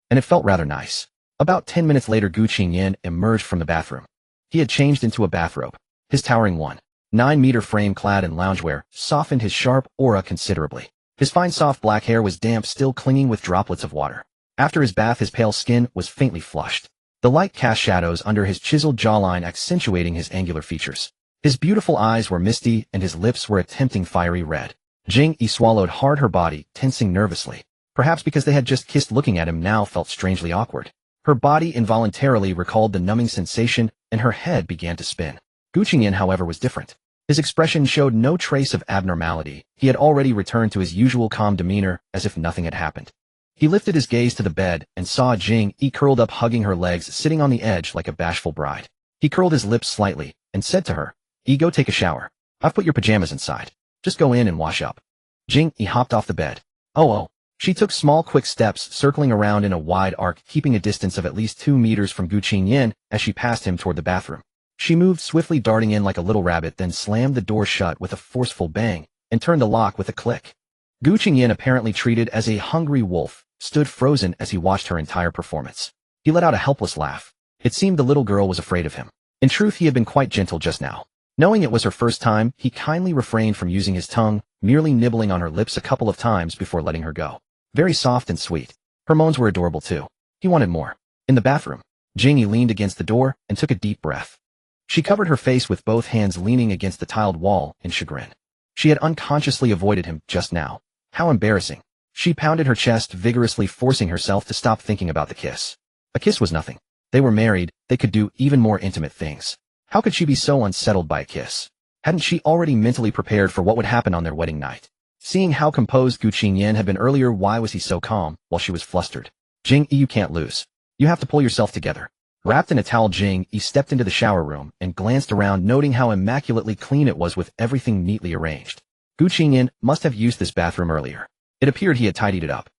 And it felt rather nice. About 10 minutes later, Gu Qingyan emerged from the bathroom. He had changed into a bathrobe. His towering 1.9-meter frame, clad in loungewear, softened his sharp aura considerably. His fine, soft black hair was damp, still clinging with droplets of water. After his bath, his pale skin was faintly flushed. The light cast shadows under his chiseled jawline, accentuating his angular features. His beautiful eyes were misty, and his lips were a tempting fiery red. Jing Yi swallowed hard, her body tensing nervously. Perhaps because they had just kissed, looking at him now felt strangely awkward. Her body involuntarily recalled the numbing sensation, and her head began to spin. Gu Qingyan, however, was different. His expression showed no trace of abnormality. He had already returned to his usual calm demeanor, as if nothing had happened. He lifted his gaze to the bed and saw Jing Yi curled up, hugging her legs, sitting on the edge like a bashful bride. He curled his lips slightly and said to her, go take a shower. I've put your pajamas inside. Just go in and wash up. Jing Yi hopped off the bed. Oh. She took small, quick steps, circling around in a wide arc, keeping a distance of at least 2 meters from Gu Qingyan as she passed him toward the bathroom. She moved swiftly, darting in like a little rabbit, then slammed the door shut with a forceful bang and turned the lock with a click. Gu Qingyan, apparently treated as a hungry wolf, stood frozen as he watched her entire performance. He let out a helpless laugh. It seemed the little girl was afraid of him. In truth, he had been quite gentle just now. Knowing it was her first time, he kindly refrained from using his tongue, merely nibbling on her lips a couple of times before letting her go. Very soft and sweet. Her moans were adorable too. He wanted more. In the bathroom, Jing Yi leaned against the door and took a deep breath. She covered her face with both hands, leaning against the tiled wall in chagrin. She had unconsciously avoided him just now. How embarrassing. She pounded her chest vigorously, forcing herself to stop thinking about the kiss. A kiss was nothing. They were married, they could do even more intimate things. How could she be so unsettled by a kiss? Hadn't she already mentally prepared for what would happen on their wedding night? Seeing how composed Gu Qingyan had been earlier, why was he so calm while she was flustered? Jing Yi, you can't lose. You have to pull yourself together. Wrapped in a towel, Jing Yi stepped into the shower room and glanced around, noting how immaculately clean it was with everything neatly arranged. Gu Qingyan must have used this bathroom earlier. It appeared he had tidied it up.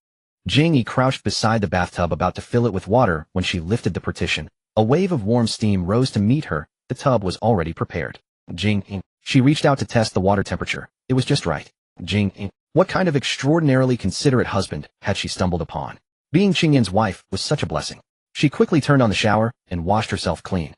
Jing Yi crouched beside the bathtub about to fill it with water when she lifted the partition. A wave of warm steam rose to meet her. The tub was already prepared. Jing Yi. She reached out to test the water temperature. It was just right. Jing Yi. What kind of extraordinarily considerate husband had she stumbled upon? Being Qingyan's wife was such a blessing. She quickly turned on the shower and washed herself clean.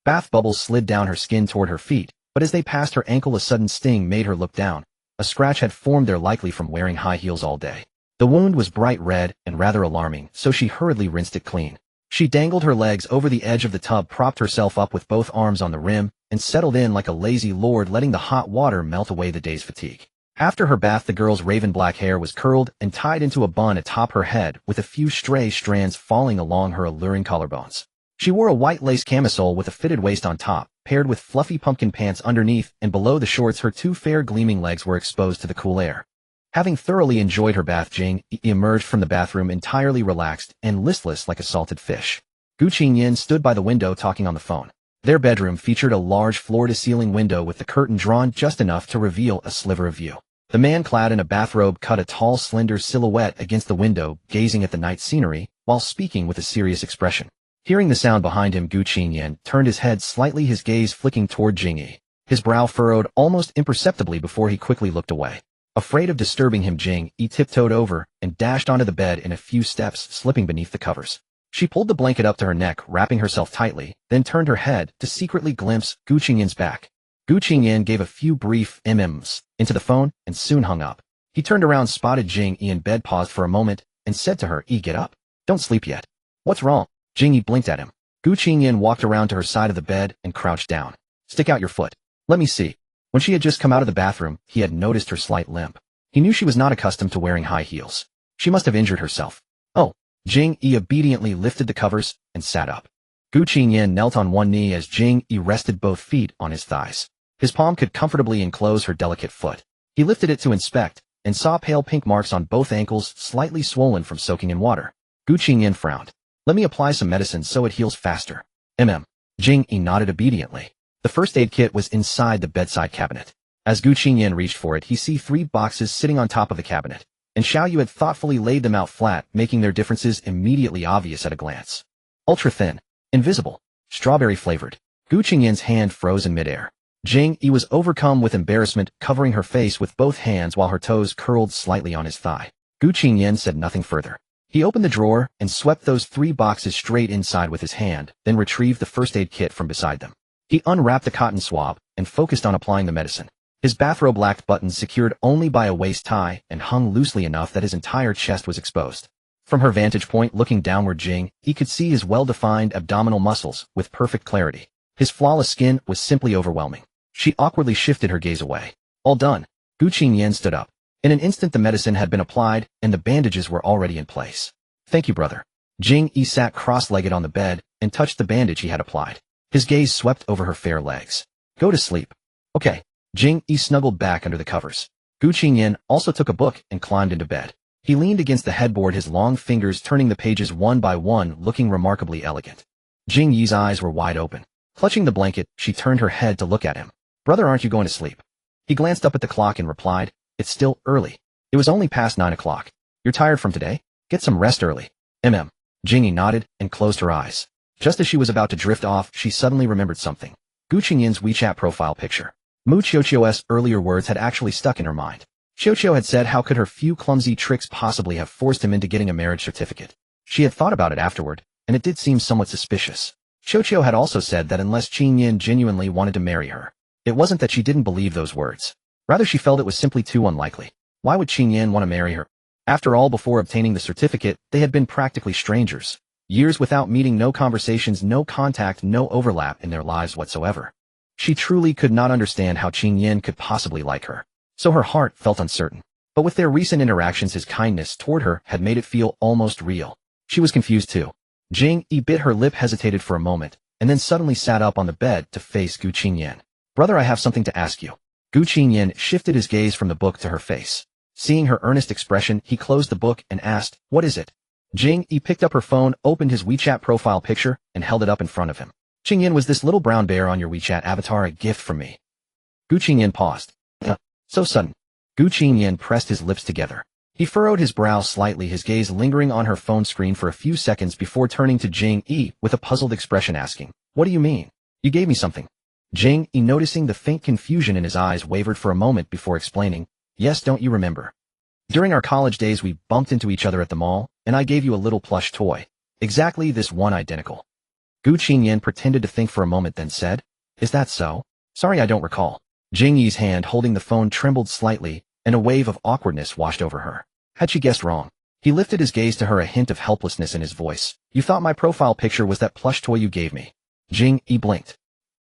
Bath bubbles slid down her skin toward her feet, but as they passed her ankle, a sudden sting made her look down. A scratch had formed there, likely from wearing high heels all day. The wound was bright red and rather alarming, so she hurriedly rinsed it clean. She dangled her legs over the edge of the tub, propped herself up with both arms on the rim, and settled in like a lazy lord, letting the hot water melt away the day's fatigue. After her bath, the girl's raven black hair was curled and tied into a bun atop her head, with a few stray strands falling along her alluring collarbones. She wore a white lace camisole with a fitted waist on top, paired with fluffy pumpkin pants underneath, and below the shorts her two fair gleaming legs were exposed to the cool air. Having thoroughly enjoyed her bath, Jing Yi emerged from the bathroom entirely relaxed and listless like a salted fish. Gu Qingyan stood by the window talking on the phone. Their bedroom featured a large floor-to-ceiling window with the curtain drawn just enough to reveal a sliver of view. The man clad in a bathrobe cut a tall, slender silhouette against the window, gazing at the night scenery, while speaking with a serious expression. Hearing the sound behind him, Gu Qingyan turned his head slightly, his gaze flicking toward Jing Yi. His brow furrowed almost imperceptibly before he quickly looked away. Afraid of disturbing him, Jing Yi tiptoed over and dashed onto the bed in a few steps, slipping beneath the covers. She pulled the blanket up to her neck, wrapping herself tightly, then turned her head to secretly glimpse Gu Qingyan's back. Gu Qingyan gave a few brief mms into the phone and soon hung up. He turned around, spotted Jing Yi in bed, paused for a moment, and said to her, "Get up. Don't sleep yet." "What's wrong?" Jing Yi blinked at him. Gu Qingyan walked around to her side of the bed and crouched down. "Stick out your foot. Let me see." When she had just come out of the bathroom, he had noticed her slight limp. He knew she was not accustomed to wearing high heels. She must have injured herself. "Oh." Jing Yi obediently lifted the covers and sat up. Gu Qingyan knelt on one knee as Jing Yi rested both feet on his thighs. His palm could comfortably enclose her delicate foot. He lifted it to inspect, and saw pale pink marks on both ankles, slightly swollen from soaking in water. Gu Qingyan frowned. "Let me apply some medicine so it heals faster." Jing Yi nodded obediently. The first aid kit was inside the bedside cabinet. As Gu Qingyan reached for it, he saw 3 boxes sitting on top of the cabinet, and Xiao Yu had thoughtfully laid them out flat, making their differences immediately obvious at a glance. Ultra thin, invisible, strawberry flavored. Gu Qingyan's hand froze in midair. Jing Yi was overcome with embarrassment, covering her face with both hands while her toes curled slightly on his thigh. Gu Qingyan said nothing further. He opened the drawer and swept those 3 boxes straight inside with his hand, then retrieved the first aid kit from beside them. He unwrapped the cotton swab and focused on applying the medicine. His bathrobe lacked buttons, secured only by a waist tie, and hung loosely enough that his entire chest was exposed. From her vantage point looking downward, Jing Yi could see his well-defined abdominal muscles with perfect clarity. His flawless skin was simply overwhelming. She awkwardly shifted her gaze away. "All done." Gu Qingyan stood up. In an instant the medicine had been applied, and the bandages were already in place. "Thank you, brother." Jing Yi sat cross-legged on the bed and touched the bandage he had applied. His gaze swept over her fair legs. "Go to sleep." "Okay." Jing Yi snuggled back under the covers. Gu Qingyan also took a book and climbed into bed. He leaned against the headboard, his long fingers turning the pages one by one, looking remarkably elegant. Jing Yi's eyes were wide open. Clutching the blanket, she turned her head to look at him. "Brother, aren't you going to sleep?" He glanced up at the clock and replied, "It's still early. It was only past 9 o'clock. You're tired from today? Get some rest early." Jing Yi nodded and closed her eyes. Just as she was about to drift off, she suddenly remembered something. Gu Qingyan's WeChat profile picture. Mu Qiuqiu's earlier words had actually stuck in her mind. Qiuqiu had said how could her few clumsy tricks possibly have forced him into getting a marriage certificate. She had thought about it afterward, and it did seem somewhat suspicious. Qiuqiu had also said that unless Qingyan genuinely wanted to marry her, it wasn't that she didn't believe those words. Rather, she felt it was simply too unlikely. Why would Qingyan want to marry her? After all, before obtaining the certificate, they had been practically strangers. Years without meeting, no conversations, no contact, no overlap in their lives whatsoever. She truly could not understand how Qingyan could possibly like her. So her heart felt uncertain. But with their recent interactions, his kindness toward her had made it feel almost real. She was confused too. Jing Yi bit her lip, hesitated for a moment, and then suddenly sat up on the bed to face Gu Qingyan. "Brother, I have something to ask you." Gu Qingyan shifted his gaze from the book to her face. Seeing her earnest expression, he closed the book and asked, "What is it?" Jing Yi picked up her phone, opened his WeChat profile picture, and held it up in front of him. Qingyan, was this little brown bear on your WeChat avatar a gift from me? Gu Qingyan paused. So sudden. Gu Qingyan pressed his lips together. He furrowed his brow slightly, his gaze lingering on her phone screen for a few seconds before turning to Jing Yi with a puzzled expression asking, "What do you mean? You gave me something." Jing Yi, noticing the faint confusion in his eyes, wavered for a moment before explaining, "Yes, don't you remember? During our college days we bumped into each other at the mall, and I gave you a little plush toy. Exactly this one, identical." Gu Qingyan pretended to think for a moment, then said, "Is that so? Sorry, I don't recall." Jing Yi's hand holding the phone trembled slightly, and a wave of awkwardness washed over her. Had she guessed wrong? He lifted his gaze to her, a hint of helplessness in his voice. "You thought my profile picture was that plush toy you gave me?" Jing Yi blinked.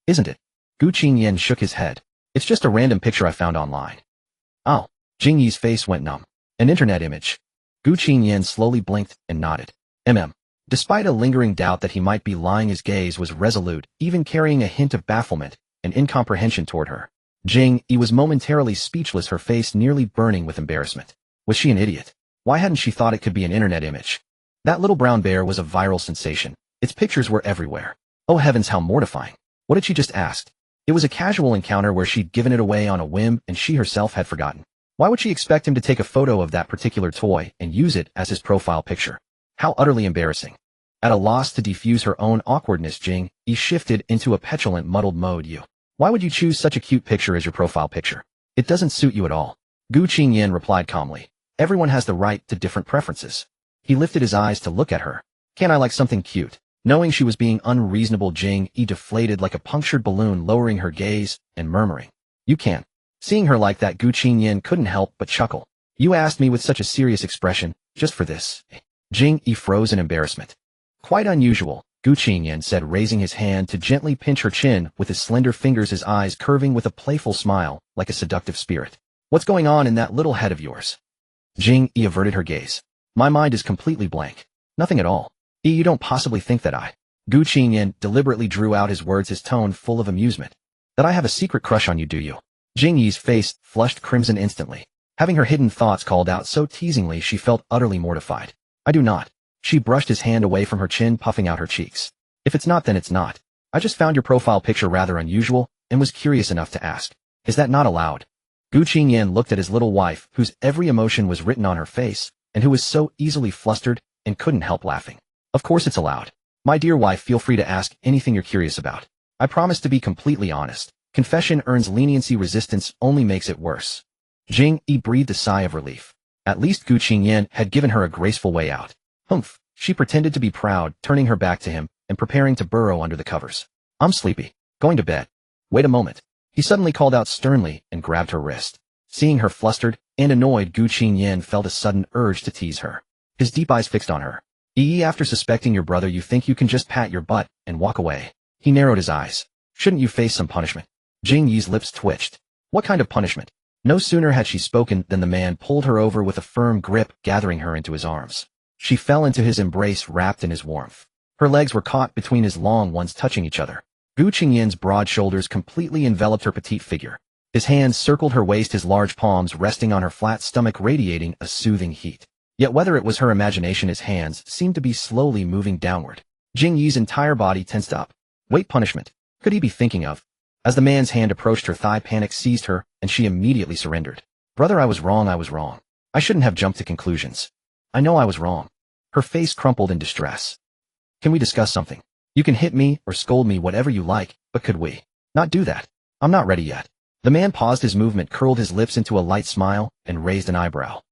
"Isn't it?" Gu Qingyan shook his head. "It's just a random picture I found online." "Oh." Jing Yi's face went numb. "An internet image?" Gu Qingyan slowly blinked and nodded. Despite a lingering doubt that he might be lying, his gaze was resolute, even carrying a hint of bafflement and incomprehension toward her. Jing Yi was momentarily speechless, her face nearly burning with embarrassment. Was she an idiot? Why hadn't she thought it could be an internet image? That little brown bear was a viral sensation. Its pictures were everywhere. Oh heavens, how mortifying. What had she just asked? It was a casual encounter where she'd given it away on a whim and she herself had forgotten. Why would she expect him to take a photo of that particular toy and use it as his profile picture? How utterly embarrassing. At a loss to defuse her own awkwardness, Jing Yi shifted into a petulant, muddled mode. Why would you choose such a cute picture as your profile picture? It doesn't suit you at all. Gu Qingyan replied calmly. Everyone has the right to different preferences. He lifted his eyes to look at her. Can I like something cute? Knowing she was being unreasonable, Jing Yi deflated like a punctured balloon, lowering her gaze and murmuring, "You can't." Seeing her like that, Gu Qingyan couldn't help but chuckle. "You asked me with such a serious expression, just for this." Jing Yi froze in embarrassment. "Quite unusual," Gu Qingyan said, raising his hand to gently pinch her chin with his slender fingers, his eyes curving with a playful smile, like a seductive spirit. "What's going on in that little head of yours?" Jing Yi averted her gaze. "My mind is completely blank. Nothing at all." You don't possibly think that I..." Gu Qingyan deliberately drew out his words, his tone full of amusement. "That I have a secret crush on you, do you?" Jing Yi's face flushed crimson instantly. Having her hidden thoughts called out so teasingly, she felt utterly mortified. "I do not." She brushed his hand away from her chin, puffing out her cheeks. "If it's not, then it's not. I just found your profile picture rather unusual and was curious enough to ask. Is that not allowed?" Gu Qingyan looked at his little wife, whose every emotion was written on her face, and who was so easily flustered and couldn't help laughing. "Of course it's allowed. My dear wife, feel free to ask anything you're curious about. I promise to be completely honest. Confession earns leniency, resistance only makes it worse." Jing Yi breathed a sigh of relief. At least Gu Qingyan had given her a graceful way out. "Humph," she pretended to be proud, turning her back to him and preparing to burrow under the covers. "I'm sleepy. Going to bed." "Wait a moment." He suddenly called out sternly and grabbed her wrist. Seeing her flustered and annoyed, Gu Qingyan felt a sudden urge to tease her. His deep eyes fixed on her. After suspecting your brother, you think you can just pat your butt and walk away?" He narrowed his eyes. "Shouldn't you face some punishment?" Jing Yi's lips twitched. "What kind of punishment?" No sooner had she spoken than the man pulled her over with a firm grip, gathering her into his arms. She fell into his embrace, wrapped in his warmth. Her legs were caught between his long ones, touching each other. Gu Qingyan's broad shoulders completely enveloped her petite figure. His hands circled her waist, his large palms resting on her flat stomach, radiating a soothing heat. Yet whether it was her imagination, his hands seemed to be slowly moving downward. Jing Yi's entire body tensed up. What punishment could he be thinking of? As the man's hand approached her thigh, panic seized her, and she immediately surrendered. "Brother, I was wrong. I shouldn't have jumped to conclusions. I know I was wrong." Her face crumpled in distress. "Can we discuss something? You can hit me or scold me, whatever you like, but could we not do that? I'm not ready yet." The man paused, his movement curled his lips into a light smile, and raised an eyebrow.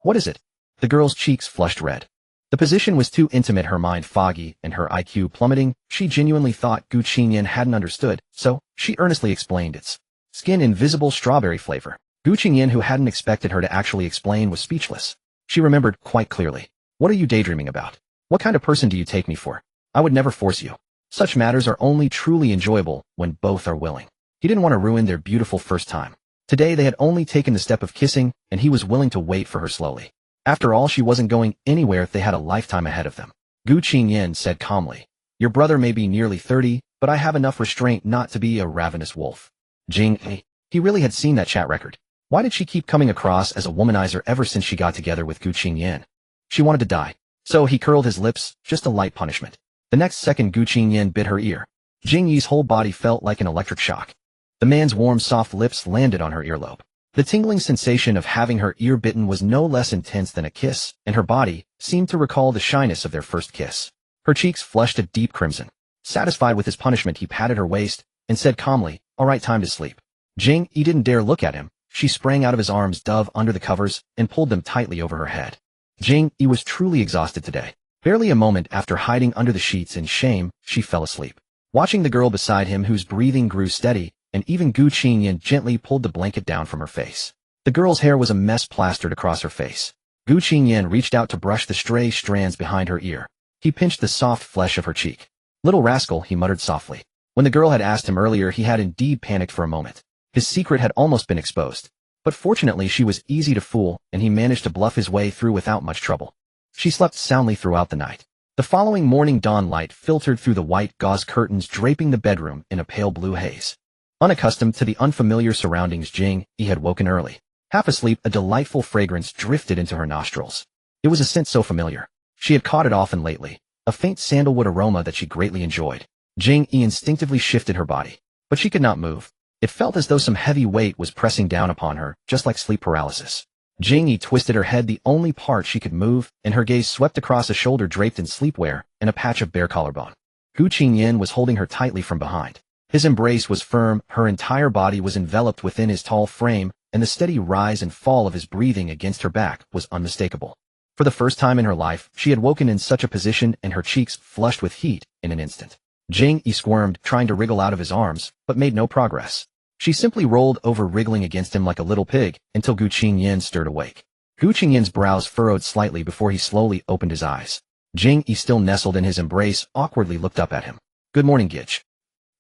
What is it?" The girl's cheeks flushed red. The position was too intimate, her mind foggy, and her IQ plummeting. She genuinely thought Gu Qingyan hadn't understood, so she earnestly explained. "It's skin invisible strawberry flavor." Gu Qingyan, who hadn't expected her to actually explain, was speechless. She remembered quite clearly. "What are you daydreaming about? What kind of person do you take me for? I would never force you. Such matters are only truly enjoyable when both are willing." He didn't want to ruin their beautiful first time. Today they had only taken the step of kissing, and he was willing to wait for her slowly. After all, she wasn't going anywhere. They had a lifetime ahead of them. Gu Qingyan said calmly, "Your brother may be nearly 30, but I have enough restraint not to be a ravenous wolf." Jing Yi. He really had seen that chat record. Why did she keep coming across as a womanizer ever since she got together with Gu Qingyan? She wanted to die. So he curled his lips, just a light punishment. The next second Gu Qingyan bit her ear. Jing Yi's whole body felt like an electric shock. The man's warm, soft lips landed on her earlobe. The tingling sensation of having her ear bitten was no less intense than a kiss, and her body seemed to recall the shyness of their first kiss. Her cheeks flushed a deep crimson. Satisfied with his punishment, he patted her waist and said calmly, "All right, time to sleep." Jing Yi didn't dare look at him. She sprang out of his arms, dove under the covers, and pulled them tightly over her head. Jing Yi was truly exhausted today. Barely a moment after hiding under the sheets in shame, she fell asleep. Watching the girl beside him, whose breathing grew steady, and even Gu Qingyan gently pulled the blanket down from her face. The girl's hair was a mess plastered across her face. Gu Qingyan reached out to brush the stray strands behind her ear. He pinched the soft flesh of her cheek. "Little rascal," he muttered softly. When the girl had asked him earlier, he had indeed panicked for a moment. His secret had almost been exposed. But fortunately she was easy to fool, and he managed to bluff his way through without much trouble. She slept soundly throughout the night. The following morning, dawn light filtered through the white gauze curtains draping the bedroom in a pale blue haze. Unaccustomed to the unfamiliar surroundings, Jing Yi had woken early. Half asleep, a delightful fragrance drifted into her nostrils. It was a scent so familiar. She had caught it often lately, a faint sandalwood aroma that she greatly enjoyed. Jing Yi instinctively shifted her body, but she could not move. It felt as though some heavy weight was pressing down upon her, just like sleep paralysis. Jing Yi twisted her head, the only part she could move, and her gaze swept across a shoulder draped in sleepwear and a patch of bare collarbone. Gu Qingyan was holding her tightly from behind. His embrace was firm, her entire body was enveloped within his tall frame, and the steady rise and fall of his breathing against her back was unmistakable. For the first time in her life, she had woken in such a position, and her cheeks flushed with heat in an instant. Jing Yi squirmed, trying to wriggle out of his arms, but made no progress. She simply rolled over, wriggling against him like a little pig, until Gu Qingyan stirred awake. Gu Qingyan's brows furrowed slightly before he slowly opened his eyes. Jing Yi, still nestled in his embrace, awkwardly looked up at him. "Good morning, Gitch."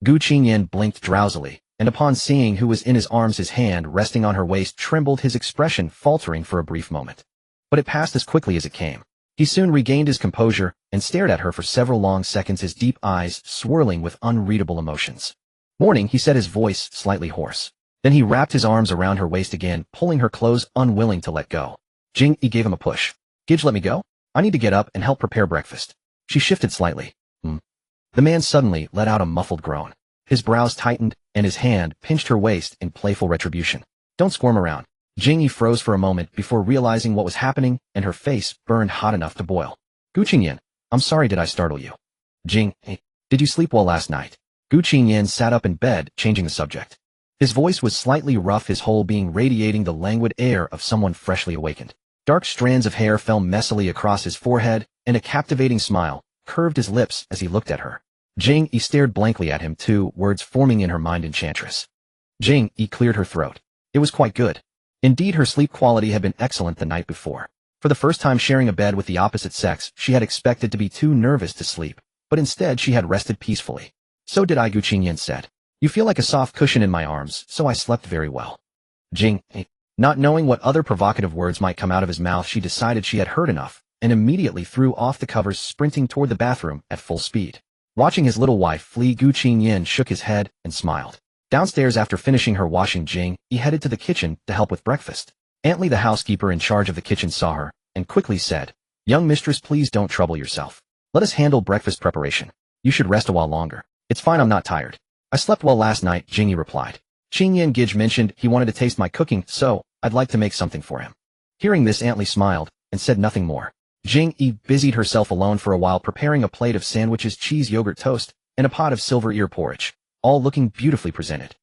Gu Qingyan blinked drowsily, and upon seeing who was in his arms, his hand resting on her waist trembled, his expression faltering for a brief moment. But it passed as quickly as it came. He soon regained his composure and stared at her for several long seconds, his deep eyes swirling with unreadable emotions. "Morning," he said, his voice slightly hoarse. Then he wrapped his arms around her waist again, pulling her close, unwilling to let go. Jing Yi gave him a push. "Gidge, let me go. I need to get up and help prepare breakfast." She shifted slightly. The man suddenly let out a muffled groan. His brows tightened, and his hand pinched her waist in playful retribution. "Don't squirm around." Jing Yi froze for a moment before realizing what was happening, and her face burned hot enough to boil. "Gu Qingyan, I'm sorry, did I startle you?" "Jing Yi, did you sleep well last night?" Gu Qingyan sat up in bed, changing the subject. His voice was slightly rough, his whole being radiating the languid air of someone freshly awakened. Dark strands of hair fell messily across his forehead, and a captivating smile curved his lips as he looked at her. Jing Yi stared blankly at him too, words forming in her mind, enchantress. Jing Yi cleared her throat. It was quite good. Indeed, her sleep quality had been excellent the night before. For the first time sharing a bed with the opposite sex, she had expected to be too nervous to sleep, but instead she had rested peacefully. "So did I," Gu Qingyan said. "You feel like a soft cushion in my arms, so I slept very well." Jing Yi, not knowing what other provocative words might come out of his mouth, she decided she had heard enough, and immediately threw off the covers, sprinting toward the bathroom at full speed. Watching his little wife flee, Gu Qingyan shook his head and smiled. Downstairs, after finishing her washing, Jing Yi headed to the kitchen to help with breakfast. Aunt Lee, the housekeeper in charge of the kitchen, saw her and quickly said, "Young mistress, please don't trouble yourself. Let us handle breakfast preparation. You should rest a while longer." "It's fine, I'm not tired. I slept well last night," Jing Yi replied. "Qingyan Gidge mentioned he wanted to taste my cooking, so I'd like to make something for him." Hearing this, Aunt Lee smiled and said nothing more. Jing Yi busied herself alone for a while, preparing a plate of sandwiches, cheese, yogurt toast, and a pot of silver ear porridge, all looking beautifully presented.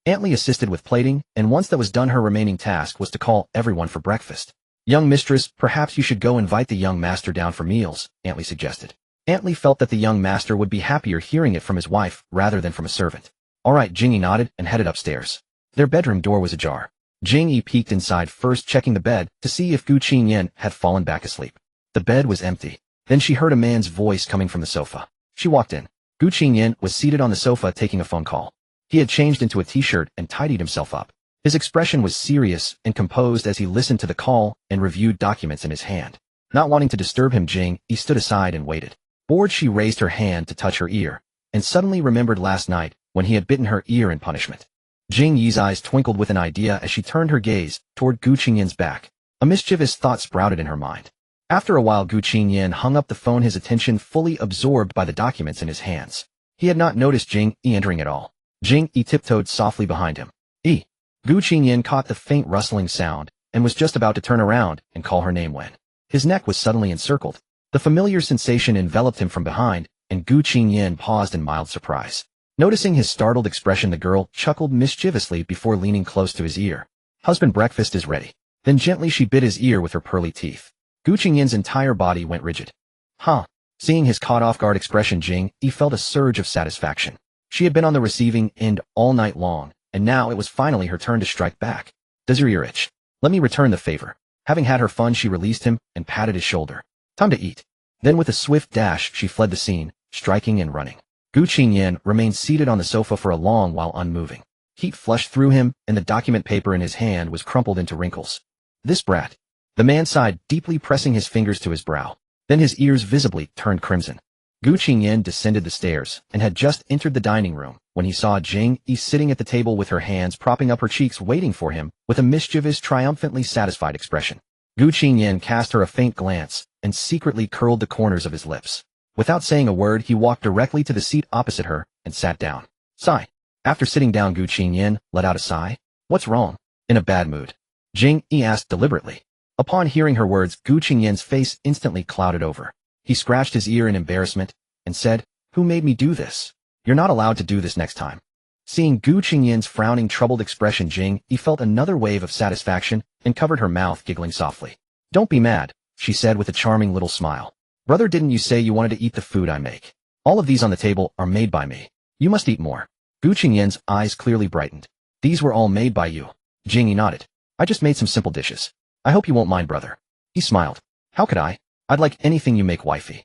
Aunt Lee assisted with plating, and once that was done, her remaining task was to call everyone for breakfast. "Young mistress, perhaps you should go invite the young master down for meals," Aunt Lee suggested. Aunt Lee felt that the young master would be happier hearing it from his wife rather than from a servant. "All right," Jing Yi nodded and headed upstairs. Their bedroom door was ajar. Jing Yi peeked inside, first checking the bed to see if Gu Qingyan had fallen back asleep. The bed was empty. Then she heard a man's voice coming from the sofa. She walked in. Gu Qingyan was seated on the sofa taking a phone call. He had changed into a t-shirt and tidied himself up. His expression was serious and composed as he listened to the call and reviewed documents in his hand. Not wanting to disturb him, Jing Yi stood aside and waited. Bored, she raised her hand to touch her ear, and suddenly remembered last night when he had bitten her ear in punishment. Jing Yi's eyes twinkled with an idea as she turned her gaze toward Gu Qingyan's back. A mischievous thought sprouted in her mind. After a while, Gu Qingyan hung up the phone, his attention fully absorbed by the documents in his hands. He had not noticed Jing Yi entering at all. Jing Yi tiptoed softly behind him. Gu Qingyan caught the faint rustling sound and was just about to turn around and call her name when his neck was suddenly encircled. The familiar sensation enveloped him from behind, and Gu Qingyan paused in mild surprise. Noticing his startled expression, the girl chuckled mischievously before leaning close to his ear. "Husband, breakfast is ready." Then gently she bit his ear with her pearly teeth. Gu Qingyan's entire body went rigid. Huh. Seeing his caught-off-guard expression, Jing Yi felt a surge of satisfaction. She had been on the receiving end all night long, and now it was finally her turn to strike back. "Does your ear itch? Let me return the favor." Having had her fun, she released him and patted his shoulder. "Time to eat." Then with a swift dash, she fled the scene, striking and running. Gu Qingyan remained seated on the sofa for a long while, unmoving. Heat flushed through him, and the document paper in his hand was crumpled into wrinkles. "This brat." The man sighed, deeply pressing his fingers to his brow. Then his ears visibly turned crimson. Gu Qingyan descended the stairs and had just entered the dining room when he saw Jing Yi sitting at the table with her hands propping up her cheeks, waiting for him with a mischievous, triumphantly satisfied expression. Gu Qingyan cast her a faint glance and secretly curled the corners of his lips. Without saying a word, he walked directly to the seat opposite her and sat down. Sigh. After sitting down, Gu Qingyan let out a sigh. "What's wrong?" "In a bad mood?" Jing Yi asked deliberately. Upon hearing her words, Gu Qingyan's face instantly clouded over. He scratched his ear in embarrassment and said, "Who made me do this? You're not allowed to do this next time." Seeing Gu Qingyan's frowning, troubled expression, Jing Yi felt another wave of satisfaction and covered her mouth, giggling softly. "Don't be mad," she said with a charming little smile. "Brother, didn't you say you wanted to eat the food I make? All of these on the table are made by me. You must eat more." Gu Qingyan's eyes clearly brightened. "These were all made by you?" Jing Yi nodded. "I just made some simple dishes. I hope you won't mind, brother." He smiled. "How could I? I'd like anything you make, wifey."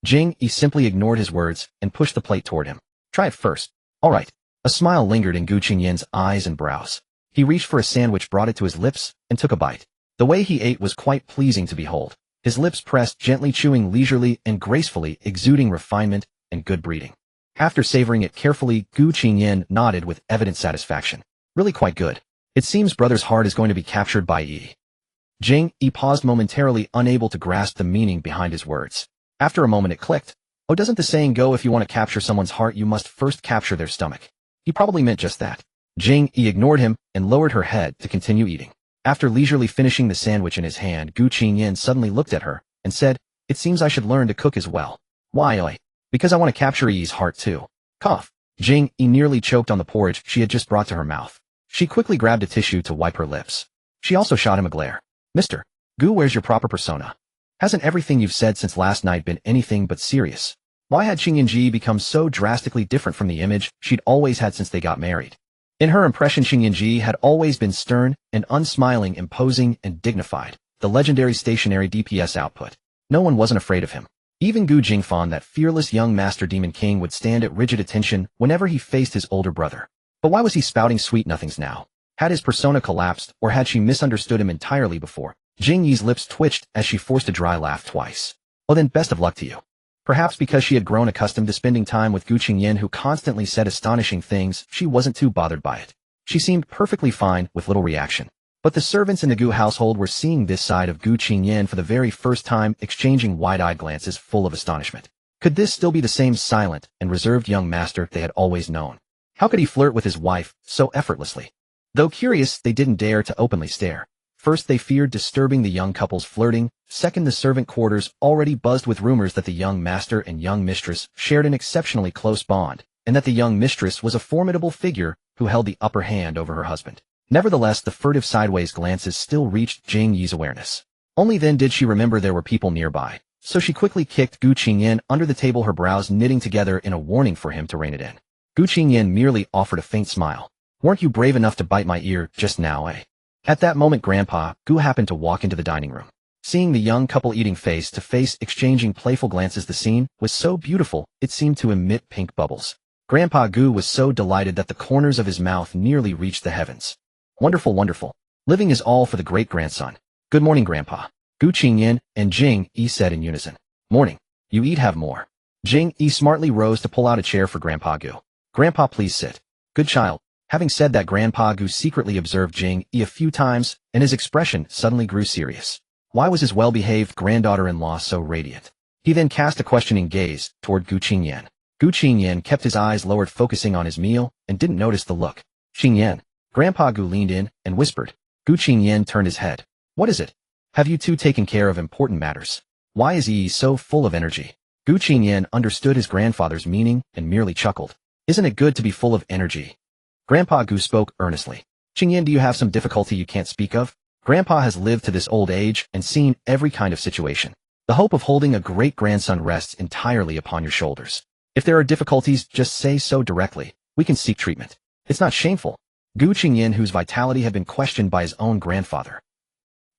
Jing Yi simply ignored his words and pushed the plate toward him. "Try it first." "All right." A smile lingered in Gu Qingyan's eyes and brows. He reached for a sandwich, brought it to his lips, and took a bite. The way he ate was quite pleasing to behold. His lips pressed, gently chewing leisurely and gracefully, exuding refinement and good breeding. After savoring it carefully, Gu Qingyan nodded with evident satisfaction. "Really quite good. It seems brother's heart is going to be captured by Yi." Jing Yi paused momentarily, unable to grasp the meaning behind his words. After a moment it clicked. "Oh, doesn't the saying go, if you want to capture someone's heart, you must first capture their stomach?" He probably meant just that. Jing Yi ignored him and lowered her head to continue eating. After leisurely finishing the sandwich in his hand, Gu Qingyan suddenly looked at her and said, "It seems I should learn to cook as well." "Why, oi?" "Because I want to capture Yi's heart too." Cough. Jing Yi nearly choked on the porridge she had just brought to her mouth. She quickly grabbed a tissue to wipe her lips. She also shot him a glare. "Mr. Gu, where's your proper persona? Hasn't everything you've said since last night been anything but serious?" Why had Qingyan become so drastically different from the image she'd always had since they got married? In her impression, Qingyan had always been stern and unsmiling, imposing and dignified, the legendary stationary DPS output. No one wasn't afraid of him. Even Gu Jingfan, that fearless young master demon king, would stand at rigid attention whenever he faced his older brother. But why was he spouting sweet nothings now? Had his persona collapsed, or had she misunderstood him entirely before? Jing Yi's lips twitched as she forced a dry laugh twice. "Oh, then best of luck to you." Perhaps because she had grown accustomed to spending time with Gu Qingyan, who constantly said astonishing things, she wasn't too bothered by it. She seemed perfectly fine with little reaction. But the servants in the Gu household were seeing this side of Gu Qingyan for the very first time, exchanging wide-eyed glances full of astonishment. Could this still be the same silent and reserved young master they had always known? How could he flirt with his wife so effortlessly? Though curious, they didn't dare to openly stare. First, they feared disturbing the young couple's flirting. Second, the servant quarters already buzzed with rumors that the young master and young mistress shared an exceptionally close bond, and that the young mistress was a formidable figure who held the upper hand over her husband. Nevertheless, the furtive sideways glances still reached Jing Yi's awareness. Only then did she remember there were people nearby, so she quickly kicked Gu Qingyan under the table, her brows knitting together in a warning for him to rein it in. Gu Qingyan merely offered a faint smile. "Weren't you brave enough to bite my ear just now, eh?" At that moment, Grandpa Gu happened to walk into the dining room. Seeing the young couple eating face to face, exchanging playful glances, the scene was so beautiful it seemed to emit pink bubbles. Grandpa Gu was so delighted that the corners of his mouth nearly reached the heavens. "Wonderful, wonderful. Living is all for the great-grandson." "Good morning, Grandpa." Gu Qingyan and Jing Yi said in unison. "Morning. You eat, have more." Jing Yi smartly rose to pull out a chair for Grandpa Gu. "Grandpa, please sit." "Good child." Having said that, Grandpa Gu secretly observed Jing Yi a few times, and his expression suddenly grew serious. Why was his well-behaved granddaughter-in-law so radiant? He then cast a questioning gaze toward Gu Qingyan. Gu Qingyan kept his eyes lowered, focusing on his meal, and didn't notice the look. Qingyan. Grandpa Gu leaned in and whispered. Gu Qingyan turned his head. What is it? Have you two taken care of important matters? Why is Yi so full of energy? Gu Qingyan understood his grandfather's meaning and merely chuckled. Isn't it good to be full of energy? Grandpa Gu spoke earnestly. Qingyan, do you have some difficulty you can't speak of? Grandpa has lived to this old age and seen every kind of situation. The hope of holding a great-grandson rests entirely upon your shoulders. If there are difficulties, just say so directly. We can seek treatment. It's not shameful. Gu Qingyan, whose vitality had been questioned by his own grandfather.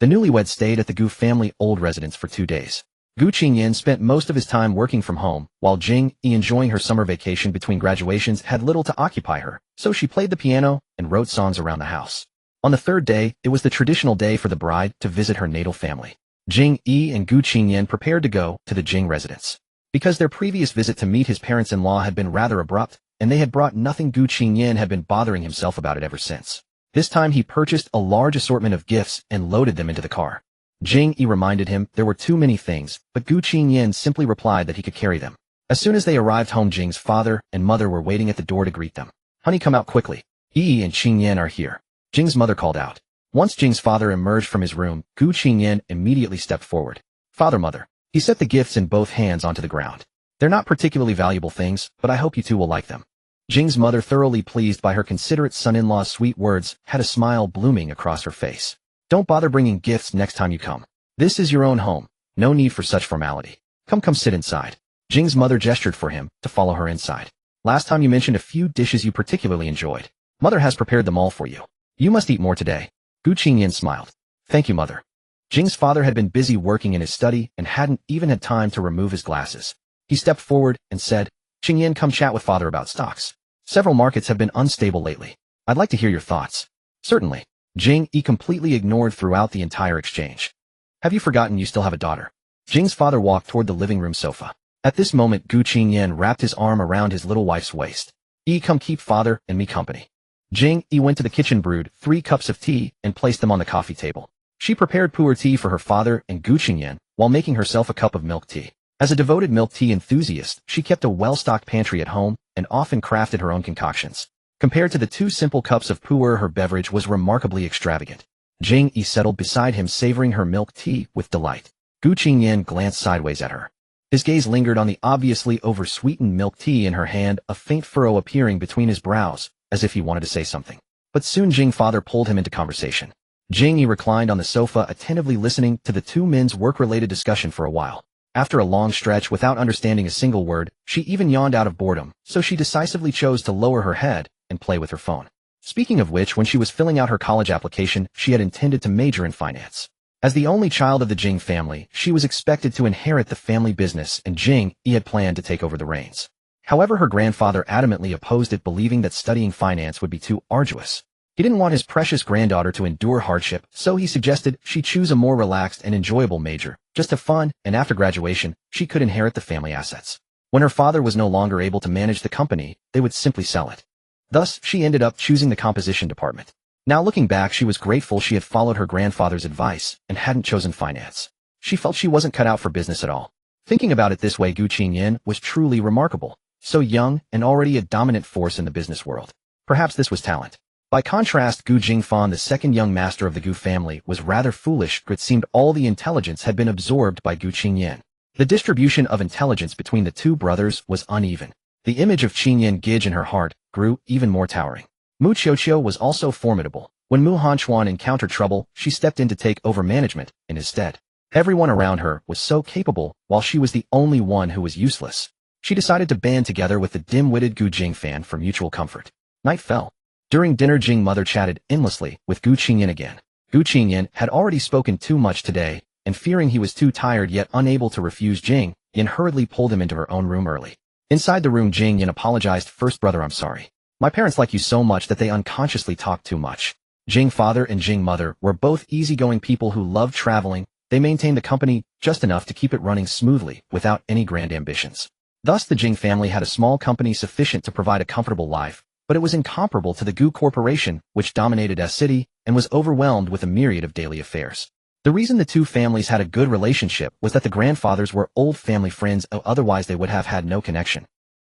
The newlyweds stayed at the Gu family old residence for 2 days. Gu Qingyan spent most of his time working from home, while Jing Yi, enjoying her summer vacation between graduations, had little to occupy her, so she played the piano and wrote songs around the house. On the 3rd day, it was the traditional day for the bride to visit her natal family. Jing Yi and Gu Qingyan prepared to go to the Jing residence. Because their previous visit to meet his parents-in-law had been rather abrupt, and they had brought nothing, Gu Qingyan had been bothering himself about it ever since. This time he purchased a large assortment of gifts and loaded them into the car. Jing Yi reminded him there were too many things, but Gu Qingyan simply replied that he could carry them. As soon as they arrived home, Jing's father and mother were waiting at the door to greet them. Honey, come out quickly. Yi and Qingyan are here. Jing's mother called out. Once Jing's father emerged from his room, Gu Qingyan immediately stepped forward. Father, mother. He set the gifts in both hands onto the ground. They're not particularly valuable things, but I hope you two will like them. Jing's mother, thoroughly pleased by her considerate son-in-law's sweet words, had a smile blooming across her face. Don't bother bringing gifts next time you come. This is your own home. No need for such formality. Come sit inside. Jing's mother gestured for him to follow her inside. Last time you mentioned a few dishes you particularly enjoyed. Mother has prepared them all for you. You must eat more today. Gu Qingyan smiled. Thank you, mother. Jing's father had been busy working in his study and hadn't even had time to remove his glasses. He stepped forward and said, Qingyan, come chat with father about stocks. Several markets have been unstable lately. I'd like to hear your thoughts. Certainly. Jing Yi completely ignored throughout the entire exchange. Have you forgotten you still have a daughter? Jing's father walked toward the living room sofa. At this moment, Gu Qingyan wrapped his arm around his little wife's waist. Yi, come keep father and me company. Jing Yi went to the kitchen, brewed 3 cups of tea, and placed them on the coffee table. She prepared pu'er tea for her father and Gu Qingyan, while making herself a cup of milk tea. As a devoted milk tea enthusiast, she kept a well-stocked pantry at home and often crafted her own concoctions. Compared to the 2 simple cups of pu'er, her beverage was remarkably extravagant. Jing Yi settled beside him, savoring her milk tea with delight. Gu Qingyan glanced sideways at her. His gaze lingered on the obviously over-sweetened milk tea in her hand, a faint furrow appearing between his brows, as if he wanted to say something. But soon Jing's father pulled him into conversation. Jing Yi reclined on the sofa, attentively listening to the 2 men's work-related discussion for a while. After a long stretch without understanding a single word, she even yawned out of boredom, so she decisively chose to lower her head and play with her phone. Speaking of which, when she was filling out her college application, she had intended to major in finance. As the only child of the Jing family, she was expected to inherit the family business, and Jing Yi had planned to take over the reins. However, her grandfather adamantly opposed it, believing that studying finance would be too arduous. He didn't want his precious granddaughter to endure hardship, so he suggested she choose a more relaxed and enjoyable major, just have fun, and after graduation, she could inherit the family assets. When her father was no longer able to manage the company, they would simply sell it. Thus, she ended up choosing the composition department. Now looking back, she was grateful she had followed her grandfather's advice and hadn't chosen finance. She felt she wasn't cut out for business at all. Thinking about it this way, Gu Qingyan was truly remarkable. So young and already a dominant force in the business world. Perhaps this was talent. By contrast, Gu Jingfan, the second young master of the Gu family, was rather foolish. It seemed all the intelligence had been absorbed by Gu Qingyan. The distribution of intelligence between the 2 brothers was uneven. The image of Qingyan Gij in her heart grew even more towering. Mu Qiuqiu was also formidable. When Mu Hanchuan encountered trouble, she stepped in to take over management in his stead. Everyone around her was so capable, while she was the only one who was useless. She decided to band together with the dim-witted Gu Jingfan for mutual comfort. Night fell. During dinner, Jing's mother chatted endlessly with Gu Qingyan again. Gu Qingyan had already spoken too much today, and fearing he was too tired yet unable to refuse Jing Yin hurriedly pulled him into her own room early. Inside the room, Jing Yin apologized. First, brother, I'm sorry. My parents like you so much that they unconsciously talk too much. Jing father and Jing mother were both easygoing people who loved traveling. They maintained the company just enough to keep it running smoothly without any grand ambitions. Thus, the Jing family had a small company sufficient to provide a comfortable life, but it was incomparable to the Gu Corporation, which dominated a city and was overwhelmed with a myriad of daily affairs. The reason the two families had a good relationship was that the grandfathers were old family friends, otherwise they would have had no connection.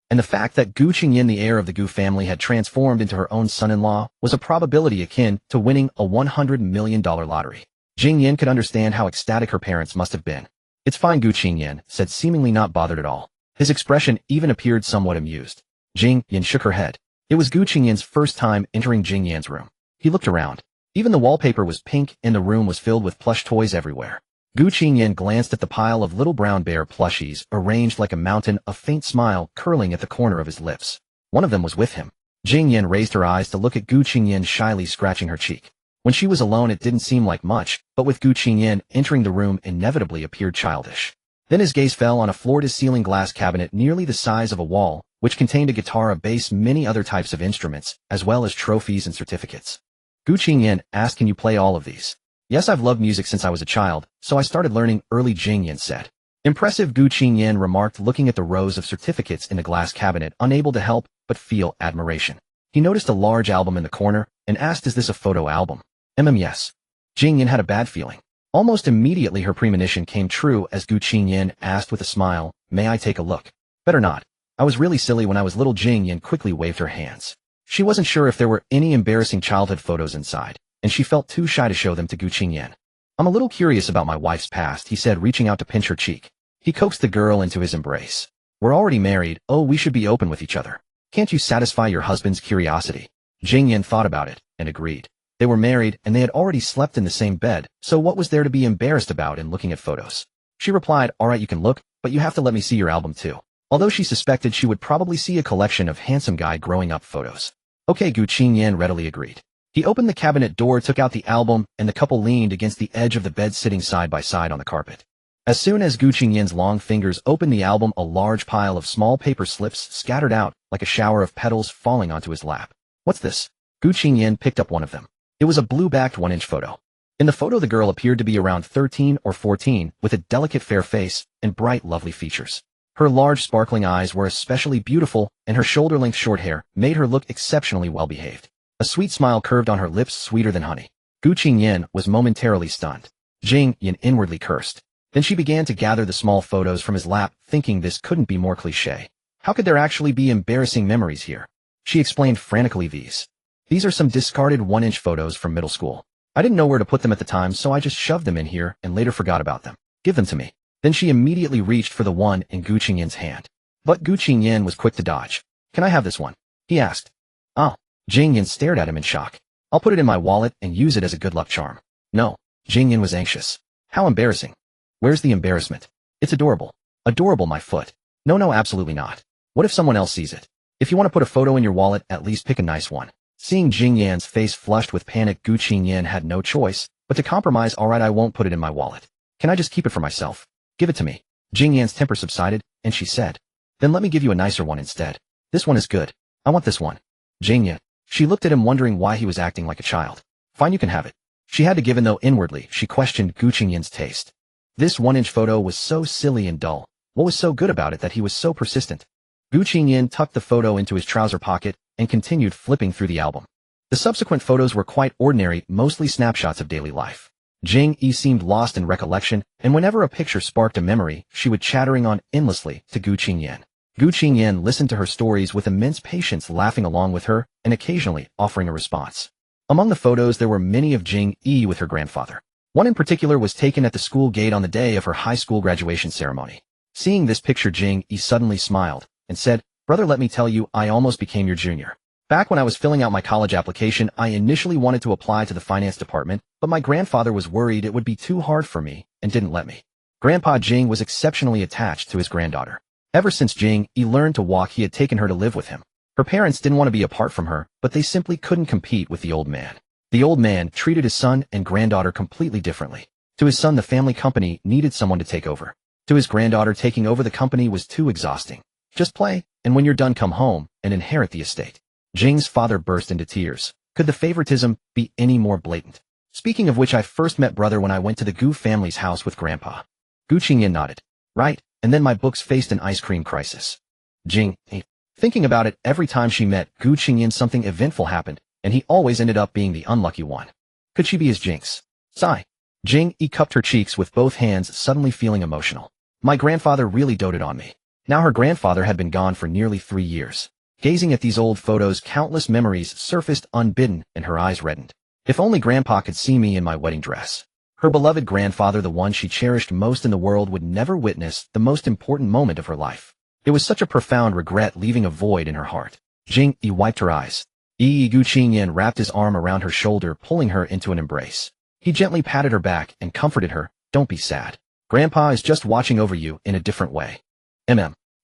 And the fact that Gu Qingyan, the heir of the Gu family, had transformed into her own son-in-law was a probability akin to winning a $100 million lottery. Jing Yi could understand how ecstatic her parents must have been. "It's fine," Gu Qingyan said, seemingly not bothered at all. His expression even appeared somewhat amused. Jing Yi shook her head. It was Gu Qingyan's first time entering Jing Yi's room. He looked around. Even the wallpaper was pink and the room was filled with plush toys everywhere. Gu Qingyan glanced at the pile of little brown bear plushies arranged like a mountain, a faint smile curling at the corner of his lips. One of them was with him. Jing Yi raised her eyes to look at Gu Qingyan, shyly scratching her cheek. When she was alone it didn't seem like much, but with Gu Qingyan entering the room inevitably appeared childish. Then his gaze fell on a floor-to-ceiling glass cabinet nearly the size of a wall, which contained a guitar, a bass, many other types of instruments, as well as trophies and certificates. Gu Qingyan asked, "Can you play all of these?" "Yes, I've loved music since I was a child, so I started learning early," Jing Yi said. "Impressive," Gu Qingyan remarked, looking at the rows of certificates in the glass cabinet, unable to help but feel admiration. He noticed a large album in the corner and asked, "Is this a photo album?" Yes. Jing Yi had a bad feeling. Almost immediately her premonition came true as Gu Qingyan asked with a smile, "May I take a look?" "Better not. I was really silly when I was little." Jing Yi quickly waved her hands. She wasn't sure if there were any embarrassing childhood photos inside, and she felt too shy to show them to Gu Qingyan. "I'm a little curious about my wife's past," he said, reaching out to pinch her cheek. He coaxed the girl into his embrace. "We're already married. Oh, we should be open with each other. Can't you satisfy your husband's curiosity?" Jing Yi thought about it and agreed. They were married and they had already slept in the same bed, so what was there to be embarrassed about in looking at photos? She replied, "All right, you can look, but you have to let me see your album too." Although she suspected she would probably see a collection of handsome guy growing up photos. "Okay," Gu Qingyan readily agreed. He opened the cabinet door, took out the album, and the couple leaned against the edge of the bed, sitting side by side on the carpet. As soon as Gu Qingyan's long fingers opened the album, a large pile of small paper slips scattered out like a shower of petals falling onto his lap. "What's this?" Gu Qingyan picked up one of them. It was a blue-backed 1-inch photo. In the photo, the girl appeared to be around 13 or 14, with a delicate fair face and bright, lovely features. Her large, sparkling eyes were especially beautiful, and her shoulder-length short hair made her look exceptionally well-behaved. A sweet smile curved on her lips, sweeter than honey. Gu Qingyan was momentarily stunned. Jing Yi inwardly cursed. Then she began to gather the small photos from his lap, thinking this couldn't be more cliché. How could there actually be embarrassing memories here? She explained frantically, These are some discarded 1-inch photos from middle school. I didn't know where to put them at the time, so I just shoved them in here and later forgot about them. Give them to me." Then she immediately reached for the one in Gu Qingyan's hand. But Gu Qingyan was quick to dodge. "Can I have this one?" he asked. "Oh." Jing Yi stared at him in shock. "I'll put it in my wallet and use it as a good luck charm." "No." Jing Yi was anxious. "How embarrassing." "Where's the embarrassment? It's adorable." "Adorable, my foot." No, absolutely not. What if someone else sees it? If you want to put a photo in your wallet, at least pick a nice one." Seeing Jing Yi's face flushed with panic, Gu Qingyan had no choice but to compromise. "All right, I won't put it in my wallet. Can I just keep it for myself?" "Give it to me." Jing Yi's temper subsided, and she said, "Then let me give you a nicer one instead. This one is good. I want this one." Jing Yi. She looked at him, wondering why he was acting like a child. "Fine, you can have it." She had to give in, though inwardly she questioned Gu Qingyan's taste. This 1-inch photo was so silly and dull. What was so good about it that he was so persistent? Gu Qingyan tucked the photo into his trouser pocket and continued flipping through the album. The subsequent photos were quite ordinary, mostly snapshots of daily life. Jing Yi seemed lost in recollection, and whenever a picture sparked a memory, she would chattering on endlessly to Gu Qingyan. Gu Qingyan listened to her stories with immense patience, laughing along with her and occasionally offering a response. Among the photos there were many of Jing Yi with her grandfather. One in particular was taken at the school gate on the day of her high school graduation ceremony. Seeing this picture, Jing Yi suddenly smiled and said, "Brother, let me tell you, I almost became your junior. Back when I was filling out my college application, I initially wanted to apply to the finance department, but my grandfather was worried it would be too hard for me and didn't let me." Grandpa Jing was exceptionally attached to his granddaughter. Ever since Jing Yi learned to walk, he had taken her to live with him. Her parents didn't want to be apart from her, but they simply couldn't compete with the old man. The old man treated his son and granddaughter completely differently. To his son, the family company needed someone to take over. To his granddaughter, taking over the company was too exhausting. Just play, and when you're done, come home and inherit the estate. Jing's father burst into tears. Could the favoritism be any more blatant? "Speaking of which, I first met brother when I went to the Gu family's house with grandpa." Gu Qingyan nodded. "Right, and then my books faced an ice cream crisis." Jing Yi. Thinking about it, every time she met Gu Qingyan, something eventful happened, and he always ended up being the unlucky one. Could she be his jinx? Sigh. Jing Yi cupped her cheeks with both hands, suddenly feeling emotional. My grandfather really doted on me. Now her grandfather had been gone for nearly 3 years. Gazing at these old photos, countless memories surfaced unbidden and her eyes reddened. If only Grandpa could see me in my wedding dress. Her beloved grandfather, the one she cherished most in the world, would never witness the most important moment of her life. It was such a profound regret, leaving a void in her heart. Jing Yi wiped her eyes. Gu Qingyan wrapped his arm around her shoulder, pulling her into an embrace. He gently patted her back and comforted her. Don't be sad. Grandpa is just watching over you in a different way.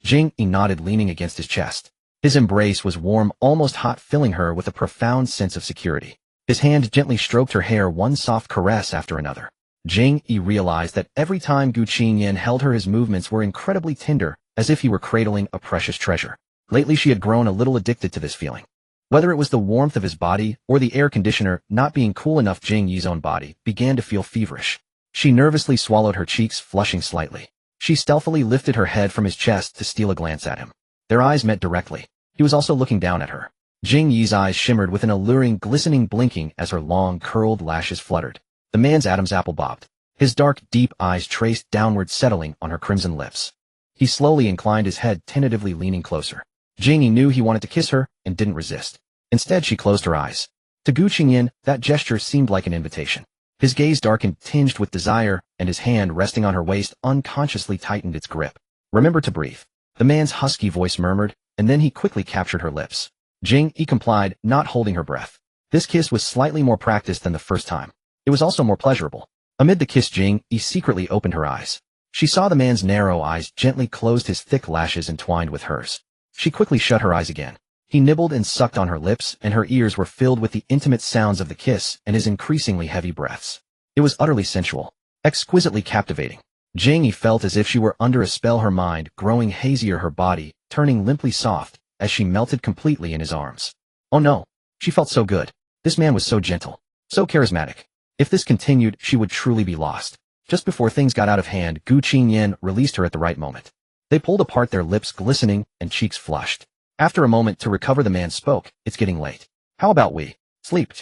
Jing Yi nodded, leaning against his chest. His embrace was warm, almost hot, filling her with a profound sense of security. His hand gently stroked her hair, one soft caress after another. Jing Yi realized that every time Gu Qingyan held her, his movements were incredibly tender, as if he were cradling a precious treasure. Lately she had grown a little addicted to this feeling. Whether it was the warmth of his body or the air conditioner not being cool enough, Jing Yi's own body began to feel feverish. She nervously swallowed, her cheeks flushing slightly. She stealthily lifted her head from his chest to steal a glance at him. Their eyes met directly. He was also looking down at her. Jing Yi's eyes shimmered with an alluring, glistening blinking as her long, curled lashes fluttered. The man's Adam's apple bobbed. His dark, deep eyes traced downward, settling on her crimson lips. He slowly inclined his head, tentatively leaning closer. Jing Yi knew he wanted to kiss her and didn't resist. Instead, she closed her eyes. To Gu Qingyan, that gesture seemed like an invitation. His gaze darkened, tinged with desire, and his hand resting on her waist unconsciously tightened its grip. Remember to breathe. The man's husky voice murmured, and then he quickly captured her lips. Jing Yi complied, not holding her breath. This kiss was slightly more practiced than the first time. It was also more pleasurable. Amid the kiss, Jing Yi secretly opened her eyes. She saw the man's narrow eyes gently closed, his thick lashes entwined with hers. She quickly shut her eyes again. He nibbled and sucked on her lips, and her ears were filled with the intimate sounds of the kiss and his increasingly heavy breaths. It was utterly sensual, exquisitely captivating. Jing Yi felt as if she were under a spell, her mind growing hazier, her body turning limply soft as she melted completely in his arms. Oh no, she felt so good. This man was so gentle, so charismatic. If this continued, she would truly be lost. Just before things got out of hand, Gu Qingyan released her at the right moment. They pulled apart, their lips glistening and cheeks flushed. After a moment to recover, the man spoke. It's getting late. How about we sleep?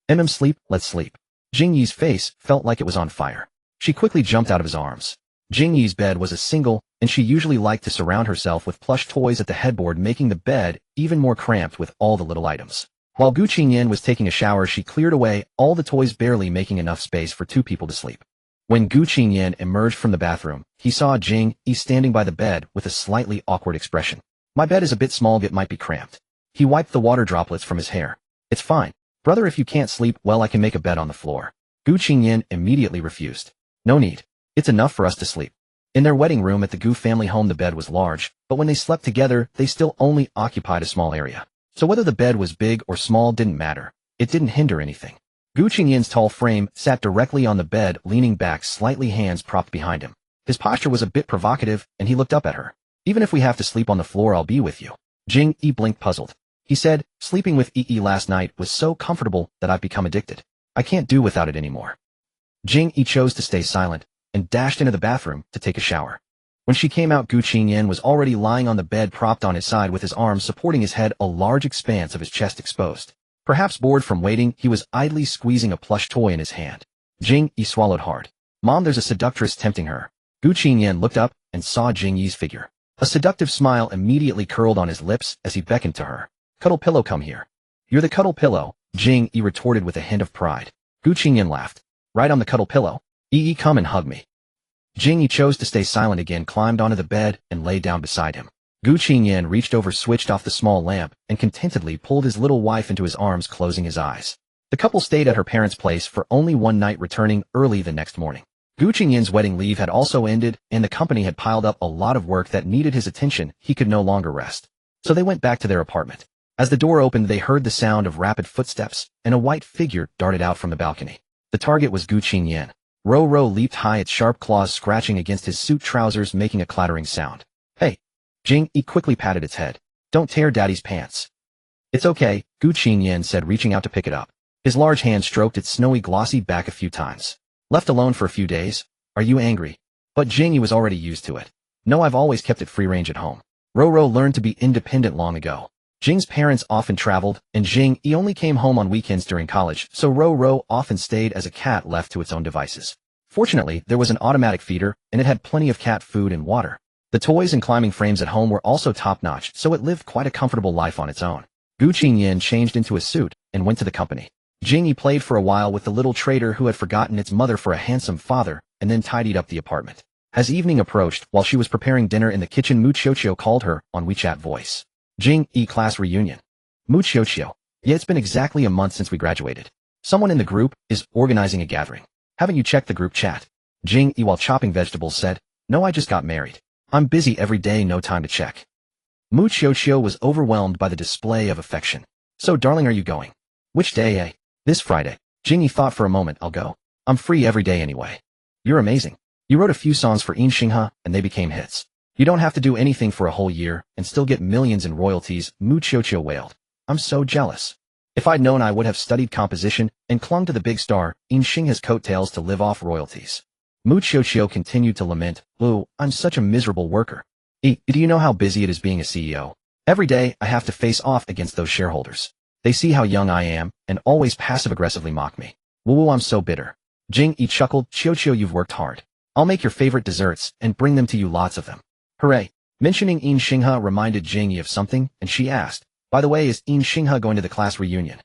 Sleep, let's sleep. Jing Yi's face felt like it was on fire. She quickly jumped out of his arms. Jing Yi's bed was a single, and she usually liked to surround herself with plush toys at the headboard, making the bed even more cramped with all the little items. While Gu Qingyan was taking a shower, she cleared away all the toys, barely making enough space for 2 people to sleep. When Gu Qingyan emerged from the bathroom, he saw Jing Yi standing by the bed with a slightly awkward expression. My bed is a bit small, it might be cramped. He wiped the water droplets from his hair. It's fine. Brother, if you can't sleep, well, I can make a bed on the floor. Gu Qingyan immediately refused. No need. It's enough for us to sleep. In their wedding room at the Gu family home, the bed was large, but when they slept together, they still only occupied a small area. So whether the bed was big or small didn't matter. It didn't hinder anything. Gu Qingyan's tall frame sat directly on the bed, leaning back slightly, hands propped behind him. His posture was a bit provocative, and he looked up at her. Even if we have to sleep on the floor, I'll be with you. Jing Yi blinked, puzzled. He said, sleeping with Yi last night was so comfortable that I've become addicted. I can't do without it anymore. Jing Yi chose to stay silent and dashed into the bathroom to take a shower. When she came out, Gu Qingyan was already lying on the bed, propped on his side with his arms supporting his head, a large expanse of his chest exposed. Perhaps bored from waiting, he was idly squeezing a plush toy in his hand. Jing Yi swallowed hard. Mom, there's a seductress tempting her. Gu Qingyan looked up and saw Jing Yi's figure. A seductive smile immediately curled on his lips as he beckoned to her. Cuddle pillow, come here. You're the cuddle pillow, Jing Yi retorted with a hint of pride. Gu Qingyan laughed. Right on the cuddle pillow. Yi, come and hug me. Jing Yi chose to stay silent again, climbed onto the bed and lay down beside him. Gu Qingyan reached over, switched off the small lamp, and contentedly pulled his little wife into his arms, closing his eyes. The couple stayed at her parents' place for only one night, returning early the next morning. Gu Qingyan's wedding leave had also ended, and the company had piled up a lot of work that needed his attention. He could no longer rest. So they went back to their apartment. As the door opened, they heard the sound of rapid footsteps, and a white figure darted out from the balcony. The target was Gu Qingyan. Ro leaped high, its sharp claws scratching against his suit trousers, making a clattering sound. Hey! Jing Yi quickly patted its head. Don't tear Daddy's pants. It's okay, Gu Qingyan said, reaching out to pick it up. His large hand stroked its snowy, glossy back a few times. Left alone for a few days? Are you angry? But Jing Yi was already used to it. No, I've always kept it free range at home. Ro learned to be independent long ago. Jing's parents often traveled, and Jing Yi only came home on weekends during college, so Ro often stayed as a cat left to its own devices. Fortunately, there was an automatic feeder, and it had plenty of cat food and water. The toys and climbing frames at home were also top-notch, so it lived quite a comfortable life on its own. Gu Qingyan changed into a suit and went to the company. Jing Yi played for a while with the little trader who had forgotten its mother for a handsome father, and then tidied up the apartment. As evening approached, while she was preparing dinner in the kitchen, Mu Qiuqiu called her on WeChat voice. Jing Yi class reunion. Mu Qiuqiu. Yeah, it's been exactly a month since we graduated. Someone in the group is organizing a gathering. Haven't you checked the group chat? Jing Yi while chopping vegetables said, no, I just got married. I'm busy every day, no time to check. Mu Qiuqiu was overwhelmed by the display of affection. So darling, are you going? Which day, eh? This Friday. Jing Yi thought for a moment. I'll go. I'm free every day anyway. You're amazing. You wrote a few songs for Xinghe, and they became hits. You don't have to do anything for a whole year, and still get millions in royalties, Mu Qiuqiu wailed. I'm so jealous. If I'd known, I would have studied composition and clung to the big star, Xinghe's coattails to live off royalties. Mu Qiuqiu continued to lament, Lu, I'm such a miserable worker. Do you know how busy it is being a CEO? Every day, I have to face off against those shareholders. They see how young I am, and always passive-aggressively mock me. Woo, I'm so bitter. Jing Yi chuckled, Qiuqiu, you've worked hard. I'll make your favorite desserts, and bring them to you, lots of them. Hooray. Mentioning Xinghe reminded Jing Yi of something, and she asked, by the way, is Xinghe going to the class reunion?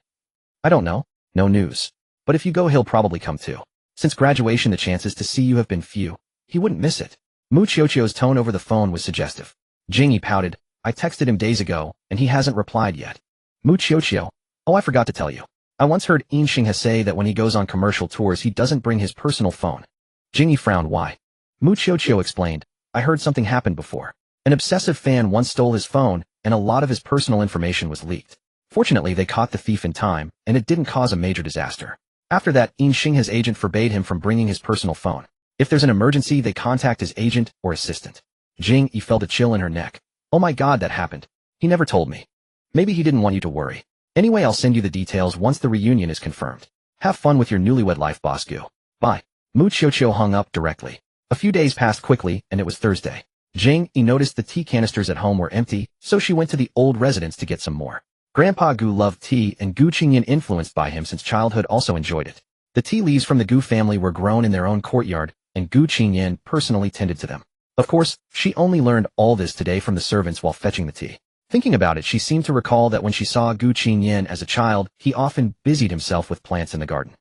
I don't know. No news. But if you go, he'll probably come too. Since graduation, the chances to see you have been few. He wouldn't miss it. Mu Qiuqiu's tone over the phone was suggestive. Jing Yi pouted, I texted him days ago, and he hasn't replied yet. Mu Qiuqiu, oh, I forgot to tell you. I once heard Xinghe say that when he goes on commercial tours, he doesn't bring his personal phone. Jing Yi frowned. Why? Mu Qiuqiu explained, I heard something happened before. An obsessive fan once stole his phone, and a lot of his personal information was leaked. Fortunately, they caught the thief in time, and it didn't cause a major disaster. After that, Xinghe's agent forbade him from bringing his personal phone. If there's an emergency, they contact his agent or assistant. Jing Yi felt a chill in her neck. Oh my god, that happened. He never told me. Maybe he didn't want you to worry. Anyway, I'll send you the details once the reunion is confirmed. Have fun with your newlywed life, boss Gu. Bye. Mu Qiuqiu hung up directly. A few days passed quickly, and it was Thursday. Jing Yi noticed the tea canisters at home were empty, so she went to the old residence to get some more. Grandpa Gu loved tea, and Gu Qingyan, influenced by him since childhood, also enjoyed it. The tea leaves from the Gu family were grown in their own courtyard, and Gu Qingyan personally tended to them. Of course, she only learned all this today from the servants while fetching the tea. Thinking about it, she seemed to recall that when she saw Gu Qingyan as a child, he often busied himself with plants in the garden.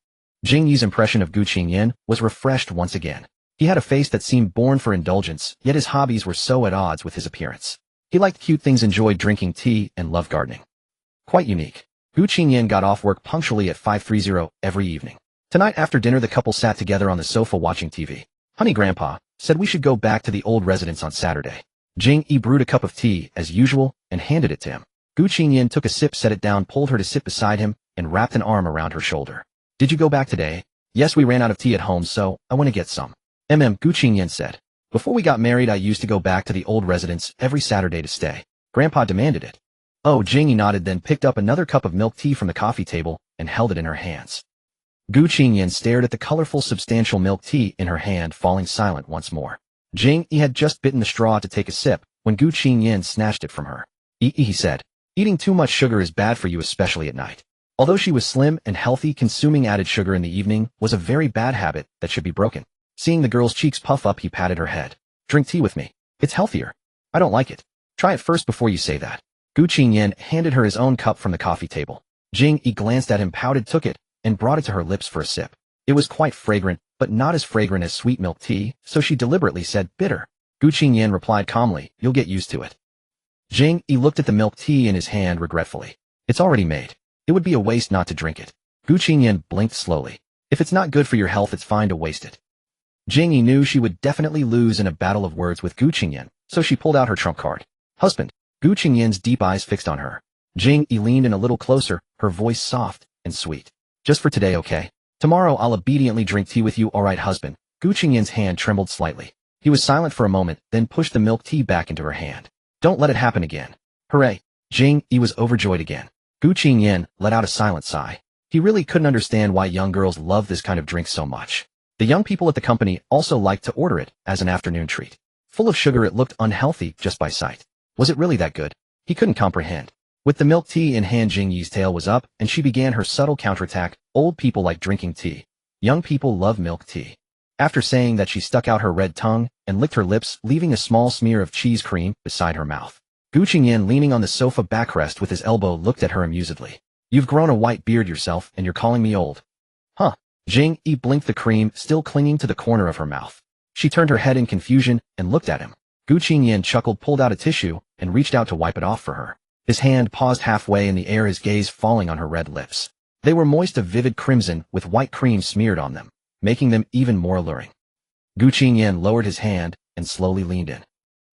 Jing Yi's impression of Gu Qingyan was refreshed once again. He had a face that seemed born for indulgence, yet his hobbies were so at odds with his appearance. He liked cute things, enjoyed drinking tea, and loved gardening. Quite unique. Gu Qingyan got off work punctually at 5:30 every evening. Tonight after dinner, the couple sat together on the sofa watching TV. Honey, Grandpa said we should go back to the old residence on Saturday. Jing Yi brewed a cup of tea, as usual, and handed it to him. Gu Qingyan took a sip, set it down, pulled her to sit beside him, and wrapped an arm around her shoulder. Did you go back today? Yes, we ran out of tea at home, so I went to get some. Gu Qingyan said. Before we got married, I used to go back to the old residence every Saturday to stay. Grandpa demanded it. Oh, Jing Yi nodded, then picked up another cup of milk tea from the coffee table and held it in her hands. Gu Qingyan stared at the colorful, substantial milk tea in her hand, falling silent once more. Jing Yi had just bitten the straw to take a sip when Gu Qingyan snatched it from her. He said, eating too much sugar is bad for you, especially at night. Although she was slim and healthy, consuming added sugar in the evening was a very bad habit that should be broken. Seeing the girl's cheeks puff up, he patted her head. Drink tea with me. It's healthier. I don't like it. Try it first before you say that. Gu Qingyan handed her his own cup from the coffee table. Jing Yi glanced at him, pouted, took it, and brought it to her lips for a sip. It was quite fragrant, but not as fragrant as sweet milk tea, so she deliberately said, bitter. Gu Qingyan replied calmly, you'll get used to it. Jing Yi looked at the milk tea in his hand regretfully. It's already made. It would be a waste not to drink it. Gu Qingyan blinked slowly. If it's not good for your health, it's fine to waste it. Jing Yi knew she would definitely lose in a battle of words with Gu Qingyan, so she pulled out her trump card. Husband. Gu Qingyan's deep eyes fixed on her. Jing Yi leaned in a little closer, her voice soft and sweet. Just for today, okay? Tomorrow I'll obediently drink tea with you, alright, husband? Gu Qingyan's hand trembled slightly. He was silent for a moment, then pushed the milk tea back into her hand. Don't let it happen again. Hooray. Jing Yi was overjoyed again. Gu Qingyan let out a silent sigh. He really couldn't understand why young girls love this kind of drink so much. The young people at the company also liked to order it as an afternoon treat. Full of sugar, it looked unhealthy just by sight. Was it really that good? He couldn't comprehend. With the milk tea in hand, Jing Yi's tail was up, and she began her subtle counterattack. Old people like drinking tea. Young people love milk tea. After saying that, she stuck out her red tongue and licked her lips, leaving a small smear of cheese cream beside her mouth. Gu Qingyan, leaning on the sofa backrest with his elbow, looked at her amusedly. You've grown a white beard yourself, and you're calling me old. Huh. Jing Yi blinked, the cream still clinging to the corner of her mouth. She turned her head in confusion and looked at him. Gu Qingyan chuckled, pulled out a tissue, and reached out to wipe it off for her. His hand paused halfway in the air, his gaze falling on her red lips. They were moist of vivid crimson with white cream smeared on them, making them even more alluring. Gu Qingyan lowered his hand and slowly leaned in.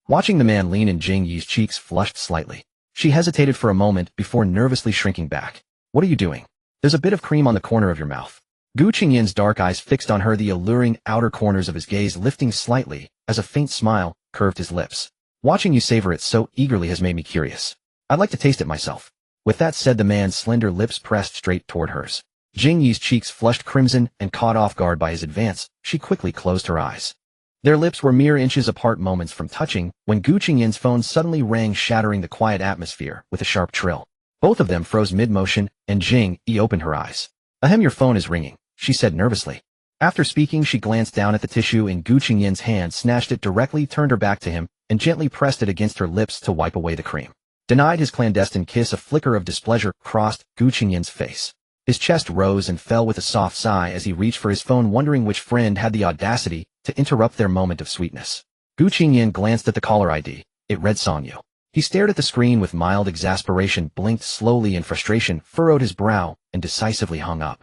Watching the man lean in, Jing Yi's cheeks flushed slightly. She hesitated for a moment before nervously shrinking back. What are you doing? There's a bit of cream on the corner of your mouth. Gu Qingyan's dark eyes fixed on her, the alluring outer corners of his gaze lifting slightly as a faint smile curved his lips. Watching you savor it so eagerly has made me curious. I'd like to taste it myself. With that said, the man's slender lips pressed straight toward hers. Jing Yi's cheeks flushed crimson, and caught off guard by his advance, she quickly closed her eyes. Their lips were mere inches apart, moments from touching, when Gu Qingyan's phone suddenly rang, shattering the quiet atmosphere with a sharp trill. Both of them froze mid-motion, and Jing Yi opened her eyes. Ahem, your phone is ringing, she said nervously. After speaking, she glanced down at the tissue in Gu Qingyan's hand, snatched it directly, turned her back to him, and gently pressed it against her lips to wipe away the cream. Denied his clandestine kiss, a flicker of displeasure crossed Gu Qingyan's face. His chest rose and fell with a soft sigh as he reached for his phone, wondering which friend had the audacity to interrupt their moment of sweetness. Gu Qingyan glanced at the caller ID. It read Song Yu. He stared at the screen with mild exasperation, blinked slowly in frustration, furrowed his brow, and decisively hung up.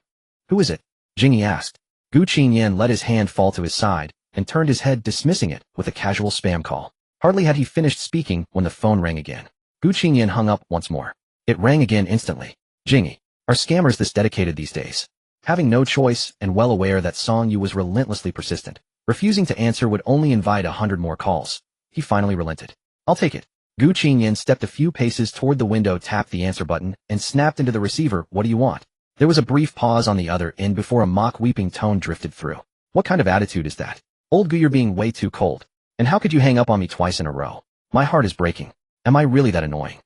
Who is it? Jing Yi asked. Gu Qingyan let his hand fall to his side and turned his head, dismissing it with a casual spam call. Hardly had he finished speaking when the phone rang again. Gu Qingyan hung up once more. It rang again instantly. Jing Yi. Are scammers this dedicated these days? Having no choice and well aware that Song Yu was relentlessly persistent, refusing to answer would only invite 100 more calls, he finally relented. I'll take it. Gu Qingyan stepped a few paces toward the window, tapped the answer button, and snapped into the receiver. What do you want? There was a brief pause on the other end before a mock weeping tone drifted through. What kind of attitude is that? Old Gu, you're being way too cold. And how could you hang up on me twice in a row? My heart is breaking. Am I really that annoying?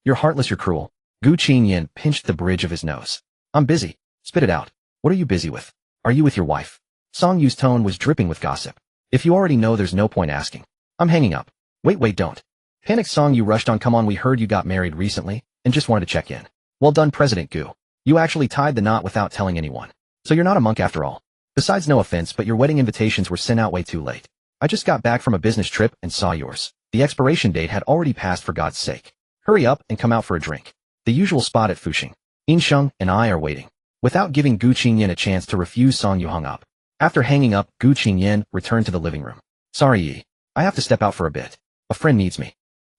You're heartless, you're cruel. Gu Qingyan pinched the bridge of his nose. I'm busy. Spit it out. What are you busy with? Are you with your wife? Song Yu's tone was dripping with gossip. If you already know, there's no point asking. I'm hanging up. Wait, don't. Panicked Song Yu rushed on. Come on, we heard you got married recently, and just wanted to check in. Well done, President Gu. You actually tied the knot without telling anyone. So you're not a monk after all. Besides, no offense, but your wedding invitations were sent out way too late. I just got back from a business trip and saw yours. The expiration date had already passed, for God's sake. Hurry up and come out for a drink. The usual spot at Fusheng. Insheng and I are waiting. Without giving Gu Qingyan a chance to refuse, Song Yu hung up. After hanging up, Gu Qingyan returned to the living room. Sorry, Yi. I have to step out for a bit. A friend needs me.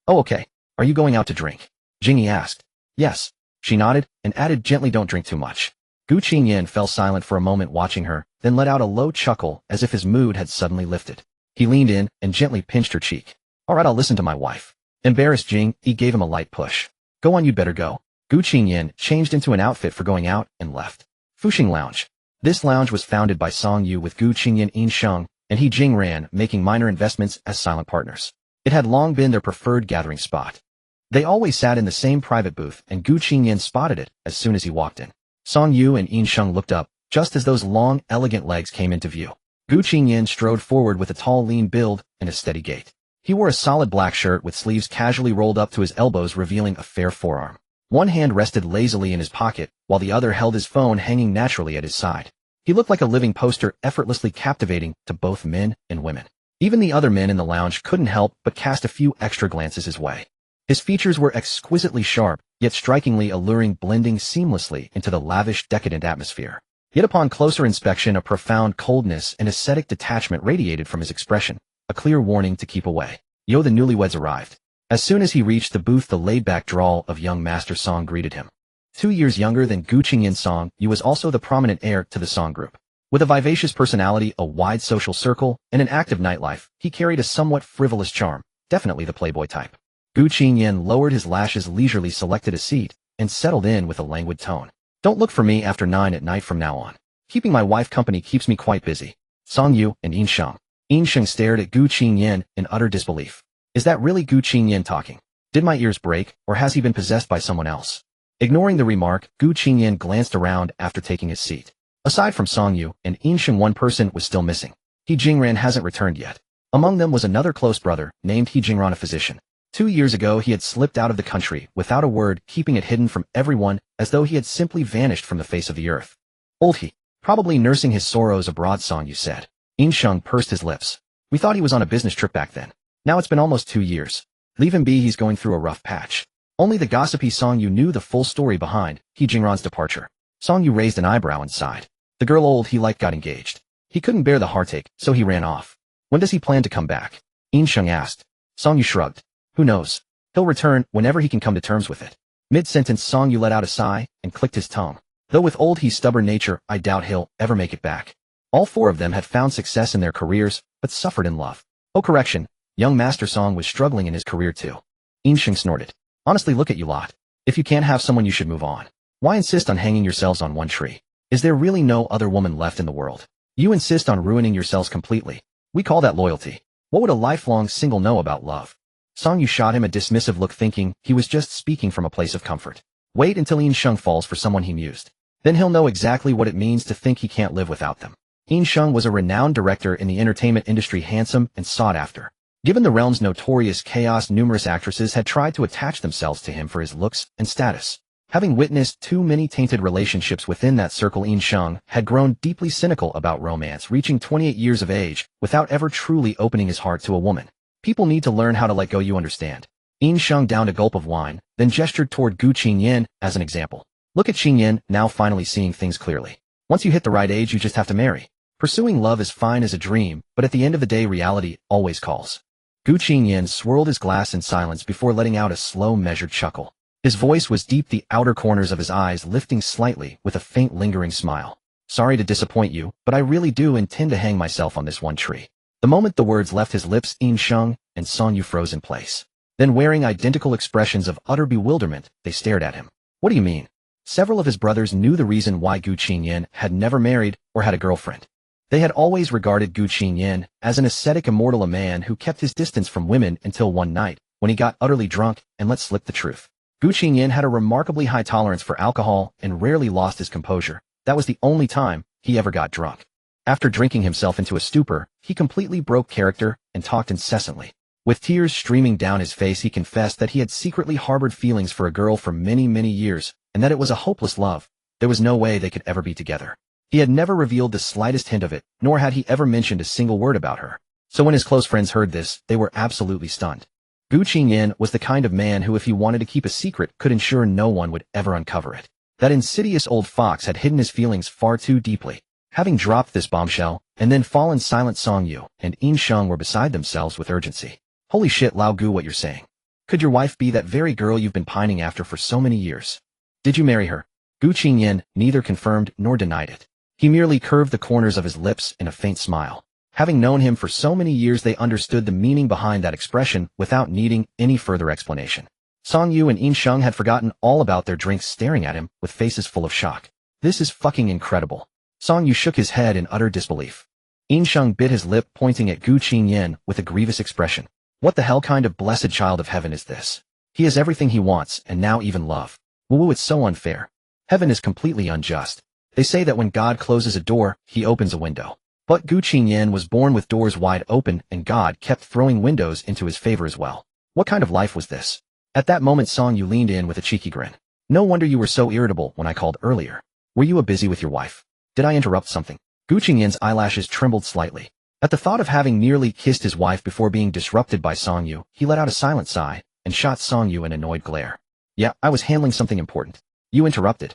Oh, okay. Are you going out to drink? Jing Yi asked. Yes. She nodded and added gently, don't drink too much. Gu Qingyan fell silent for a moment, watching her, then let out a low chuckle as if his mood had suddenly lifted. He leaned in and gently pinched her cheek. All right, I'll listen to my wife. Embarrassed, Jing Yi gave him a light push. Go on, you'd better go. Gu Qingyan changed into an outfit for going out and left. Fusheng Lounge. This lounge was founded by Song Yu with Gu Qingyan, Insheng, and he Jing ran, making minor investments as silent partners. It had long been their preferred gathering spot. They always sat in the same private booth, and Gu Qingyan spotted it as soon as he walked in. Song Yu and Insheng looked up, just as those long, elegant legs came into view. Gu Qingyan strode forward with a tall, lean build and a steady gait. He wore a solid black shirt with sleeves casually rolled up to his elbows, revealing a fair forearm. One hand rested lazily in his pocket, while the other held his phone hanging naturally at his side. He looked like a living poster, effortlessly captivating to both men and women. Even the other men in the lounge couldn't help but cast a few extra glances his way. His features were exquisitely sharp, yet strikingly alluring, blending seamlessly into the lavish, decadent atmosphere. Yet upon closer inspection, a profound coldness and ascetic detachment radiated from his expression, a clear warning to keep away. Yo, the newlyweds arrived. As soon as he reached the booth, the laid-back drawl of young Master Song greeted him. 2 years younger than Gu Qingyan, Song Yu was also the prominent heir to the Song group. With a vivacious personality, a wide social circle, and an active nightlife, he carried a somewhat frivolous charm, definitely the playboy type. Gu Qingyan lowered his lashes, leisurely selected a seat, and settled in with a languid tone. Don't look for me after 9 at night from now on. Keeping my wife company keeps me quite busy. Song Yu and Insheng. Insheng stared at Gu Qingyan in utter disbelief. Is that really Gu Qingyan talking? Did my ears break, or has he been possessed by someone else? Ignoring the remark, Gu Qingyan glanced around after taking his seat. Aside from Song Yu and Insheng, one person was still missing. He Jingran hasn't returned yet. Among them was another close brother, named He Jingran, a physician. 2 years ago he had slipped out of the country, without a word, keeping it hidden from everyone, as though he had simply vanished from the face of the earth. Old He. Probably nursing his sorrows abroad, Song Yu said. In Sheng pursed his lips. We thought he was on a business trip back then. Now it's been almost 2 years. Leave him be, he's going through a rough patch. Only the gossipy Song Yu knew the full story behind He Jingran's departure. Song Yu raised an eyebrow and sighed. The girl Old He liked got engaged. He couldn't bear the heartache, so he ran off. When does he plan to come back? In Sheng asked. Song Yu shrugged. Who knows? He'll return whenever he can come to terms with it. Mid-sentence Song Yu let out a sigh and clicked his tongue. Though with Old He's stubborn nature, I doubt he'll ever make it back. All 4 of them had found success in their careers, but suffered in love. Oh, correction. Young Master Song was struggling in his career too. In Sheng snorted. Honestly, look at you lot. If you can't have someone, you should move on. Why insist on hanging yourselves on one tree? Is there really no other woman left in the world? You insist on ruining yourselves completely. We call that loyalty. What would a lifelong single know about love? Song Yu shot him a dismissive look, thinking he was just speaking from a place of comfort. Wait until In Sheng falls for someone, he mused. Then he'll know exactly what it means to think he can't live without them. In Sheng was a renowned director in the entertainment industry, handsome and sought after. Given the realm's notorious chaos, numerous actresses had tried to attach themselves to him for his looks and status. Having witnessed too many tainted relationships within that circle, In Sheng had grown deeply cynical about romance, reaching 28 years of age without ever truly opening his heart to a woman. People need to learn how to let go, you understand. In Sheng downed a gulp of wine, then gestured toward Gu Qingyan as an example. Look at Qingyan, now finally seeing things clearly. Once you hit the right age, you just have to marry. Pursuing love is fine as a dream, but at the end of the day, reality always calls. Gu Qingyan swirled his glass in silence before letting out a slow, measured chuckle. His voice was deep, the outer corners of his eyes lifting slightly with a faint, lingering smile. Sorry to disappoint you, but I really do intend to hang myself on this one tree. The moment the words left his lips, In Sheng and Song Yu froze in place. Then, wearing identical expressions of utter bewilderment, they stared at him. What do you mean? Several of his brothers knew the reason why Gu Qingyan had never married or had a girlfriend. They had always regarded Gu Qingyan as an ascetic immortal, a man who kept his distance from women until one night, when he got utterly drunk and let slip the truth. Gu Qingyan had a remarkably high tolerance for alcohol and rarely lost his composure. That was the only time he ever got drunk. After drinking himself into a stupor, he completely broke character and talked incessantly. With tears streaming down his face, he confessed that he had secretly harbored feelings for a girl for many, many years, and that it was a hopeless love. There was no way they could ever be together. He had never revealed the slightest hint of it, nor had he ever mentioned a single word about her. So when his close friends heard this, they were absolutely stunned. Gu Qingyan was the kind of man who, if he wanted to keep a secret, could ensure no one would ever uncover it. That insidious old fox had hidden his feelings far too deeply. Having dropped this bombshell, and then fallen silent, Song Yu and In Sheng were beside themselves with urgency. Holy shit, Lao Gu, what you're saying. Could your wife be that very girl you've been pining after for so many years? Did you marry her? Gu Qingyan neither confirmed nor denied it. He merely curved the corners of his lips in a faint smile. Having known him for so many years, they understood the meaning behind that expression without needing any further explanation. Song Yu and In Sheng had forgotten all about their drinks, staring at him with faces full of shock. This is fucking incredible. Song Yu shook his head in utter disbelief. In Sheng bit his lip, pointing at Gu Qingyan with a grievous expression. What the hell kind of blessed child of heaven is this? He has everything he wants, and now even love. Woo, it's so unfair. Heaven is completely unjust. They say that when God closes a door, he opens a window. But Gu Qingyan was born with doors wide open, and God kept throwing windows into his favor as well. What kind of life was this? At that moment, Song Yu leaned in with a cheeky grin. No wonder you were so irritable when I called earlier. Were you busy with your wife? Did I interrupt something? Gu Qingyan's eyelashes trembled slightly. At the thought of having nearly kissed his wife before being disrupted by Song Yu, he let out a silent sigh and shot Song Yu an annoyed glare. Yeah, I was handling something important. You interrupted.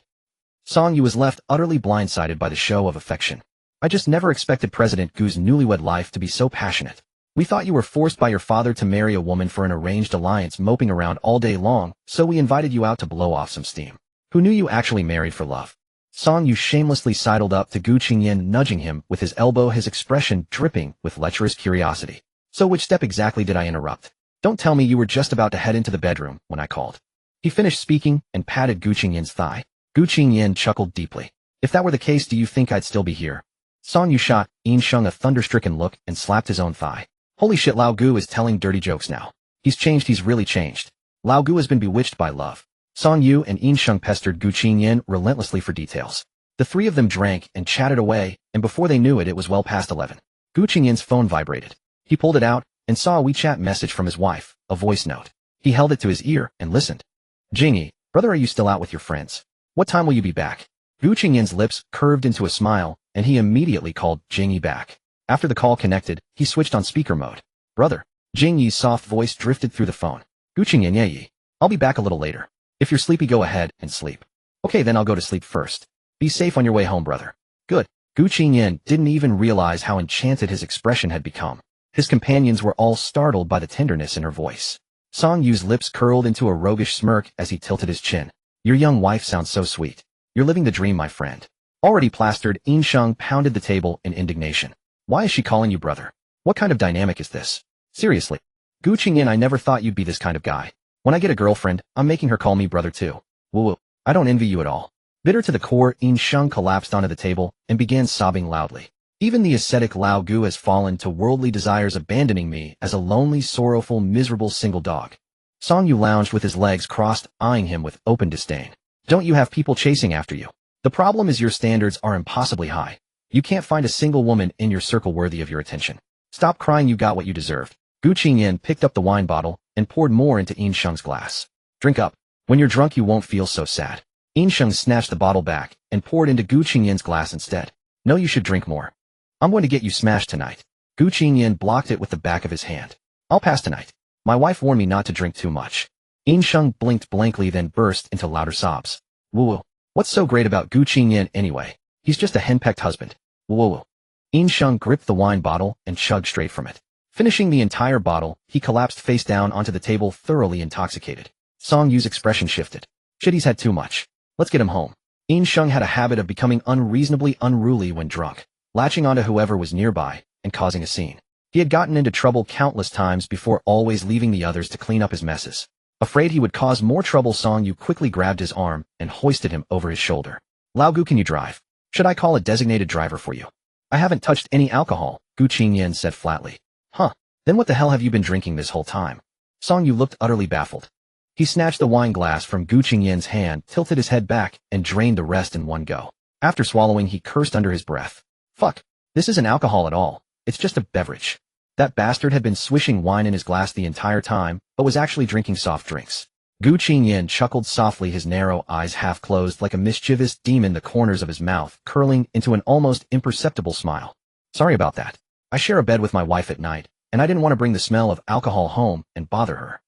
Song Yu was left utterly blindsided by the show of affection. I just never expected President Gu's newlywed life to be so passionate. We thought you were forced by your father to marry a woman for an arranged alliance, moping around all day long, so we invited you out to blow off some steam. Who knew you actually married for love? Song Yu shamelessly sidled up to Gu Qingyan, nudging him with his elbow, his expression dripping with lecherous curiosity. So which step exactly did I interrupt? Don't tell me you were just about to head into the bedroom when I called. He finished speaking and patted Gu Qingyan's thigh. Gu Qingyan chuckled deeply. If that were the case, do you think I'd still be here? Song Yu shot In Sheng a thunder-stricken look and slapped his own thigh. Holy shit, Lao Gu is telling dirty jokes now. He's changed, he's really changed. Lao Gu has been bewitched by love. Song Yu and In Sheng pestered Gu Qingyan relentlessly for details. The three of them drank and chatted away, and before they knew it, it was well past 11. Gu Qingyan's phone vibrated. He pulled it out and saw a WeChat message from his wife, a voice note. He held it to his ear and listened. Jing Yi, brother, are you still out with your friends? What time will you be back? Gu Qingyan's lips curved into a smile, and he immediately called Jing Yi back. After the call connected, he switched on speaker mode. Brother. Jing Yi's soft voice drifted through the phone. Gu Qingyan, yeah, Yi. I'll be back a little later. If you're sleepy, go ahead and sleep. Okay, then I'll go to sleep first. Be safe on your way home, brother. Good. Gu Qingyan didn't even realize how enchanted his expression had become. His companions were all startled by the tenderness in her voice. Song Yu's lips curled into a roguish smirk as he tilted his chin. Your young wife sounds so sweet. You're living the dream, my friend. Already plastered, In Sheng pounded the table in indignation. Why is she calling you brother? What kind of dynamic is this? Seriously. Gu Qingyan, I never thought you'd be this kind of guy. When I get a girlfriend, I'm making her call me brother too. Woo-woo. I don't envy you at all. Bitter to the core, In Sheng collapsed onto the table and began sobbing loudly. Even the ascetic Lao Gu has fallen to worldly desires, abandoning me as a lonely, sorrowful, miserable single dog. Song Yu lounged with his legs crossed, eyeing him with open disdain. Don't you have people chasing after you? The problem is your standards are impossibly high. You can't find a single woman in your circle worthy of your attention. Stop crying, you got what you deserved. Gu Qingyan picked up the wine bottle and poured more into In Sheng's glass. Drink up. When you're drunk, you won't feel so sad. In Sheng snatched the bottle back and poured into Gu Qingyan's glass instead. No, you should drink more. I'm going to get you smashed tonight. Gu Qingyan blocked it with the back of his hand. I'll pass tonight. My wife warned me not to drink too much. In Sheng blinked blankly, then burst into louder sobs. Woo-woo. What's so great about Gu Qingyan anyway? He's just a henpecked husband. Woo-woo. In Sheng gripped the wine bottle and chugged straight from it. Finishing the entire bottle, he collapsed face down onto the table, thoroughly intoxicated. Song Yu's expression shifted. Shit, he's had too much. Let's get him home. In Sheng had a habit of becoming unreasonably unruly when drunk, latching onto whoever was nearby and causing a scene. He had gotten into trouble countless times before, always leaving the others to clean up his messes. Afraid he would cause more trouble, Song Yu quickly grabbed his arm and hoisted him over his shoulder. Lao Gu, can you drive? Should I call a designated driver for you? I haven't touched any alcohol, Gu Qingyan said flatly. Huh, then what the hell have you been drinking this whole time? Song Yu looked utterly baffled. He snatched the wine glass from Gu Qingyan's hand, tilted his head back, and drained the rest in one go. After swallowing, he cursed under his breath. Fuck, this isn't alcohol at all. It's just a beverage. That bastard had been swishing wine in his glass the entire time, but was actually drinking soft drinks. Gu Qingyan chuckled softly, his narrow eyes half closed like a mischievous demon, the corners of his mouth curling into an almost imperceptible smile. Sorry about that. I share a bed with my wife at night, and I didn't want to bring the smell of alcohol home and bother her.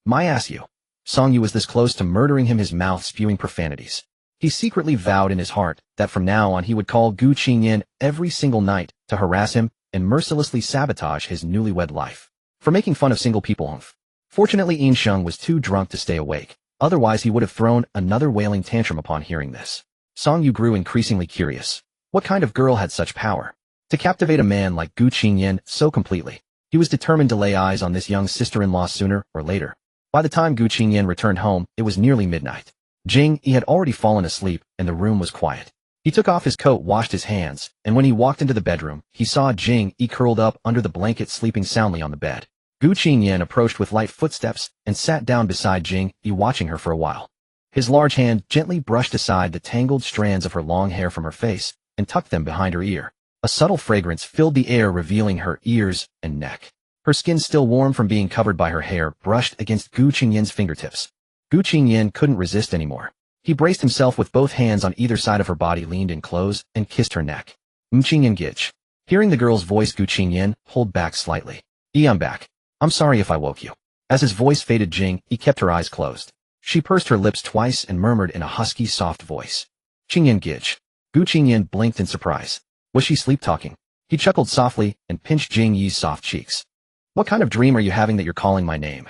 My ass, you. Song Yu was this close to murdering him, his mouth spewing profanities. He secretly vowed in his heart that from now on he would call Gu Qingyan every single night to harass him and mercilessly sabotage his newlywed life. For making fun of single people. Fortunately, In Sheng was too drunk to stay awake. Otherwise, he would have thrown another wailing tantrum upon hearing this. Song Yu grew increasingly curious. What kind of girl had such power to captivate a man like Gu Qingyan so completely? He was determined to lay eyes on this young sister-in-law sooner or later. By the time Gu Qingyan returned home, it was nearly midnight. Jing Yi had already fallen asleep, and the room was quiet. He took off his coat, washed his hands, and when he walked into the bedroom, he saw Jing Yi curled up under the blanket, sleeping soundly on the bed. Gu Qingyan approached with light footsteps and sat down beside Jing Yi, watching her for a while. His large hand gently brushed aside the tangled strands of her long hair from her face and tucked them behind her ear. A subtle fragrance filled the air, revealing her ears and neck. Her skin, still warm from being covered by her hair, brushed against Gu Qingyan's fingertips. Gu Qingyan couldn't resist anymore. He braced himself with both hands on either side of her body, leaned in close, and kissed her neck. Qingyan Gitch. Hearing the girl's voice, Gu Qingyan pulled back slightly. I'm back. I'm sorry if I woke you. As his voice faded, Jing Yi kept her eyes closed. She pursed her lips twice and murmured in a husky, soft voice. Qingyan Gitch. Gu Qingyan blinked in surprise. Was she sleep-talking? He chuckled softly and pinched Jing Yi's soft cheeks. What kind of dream are you having that you're calling my name?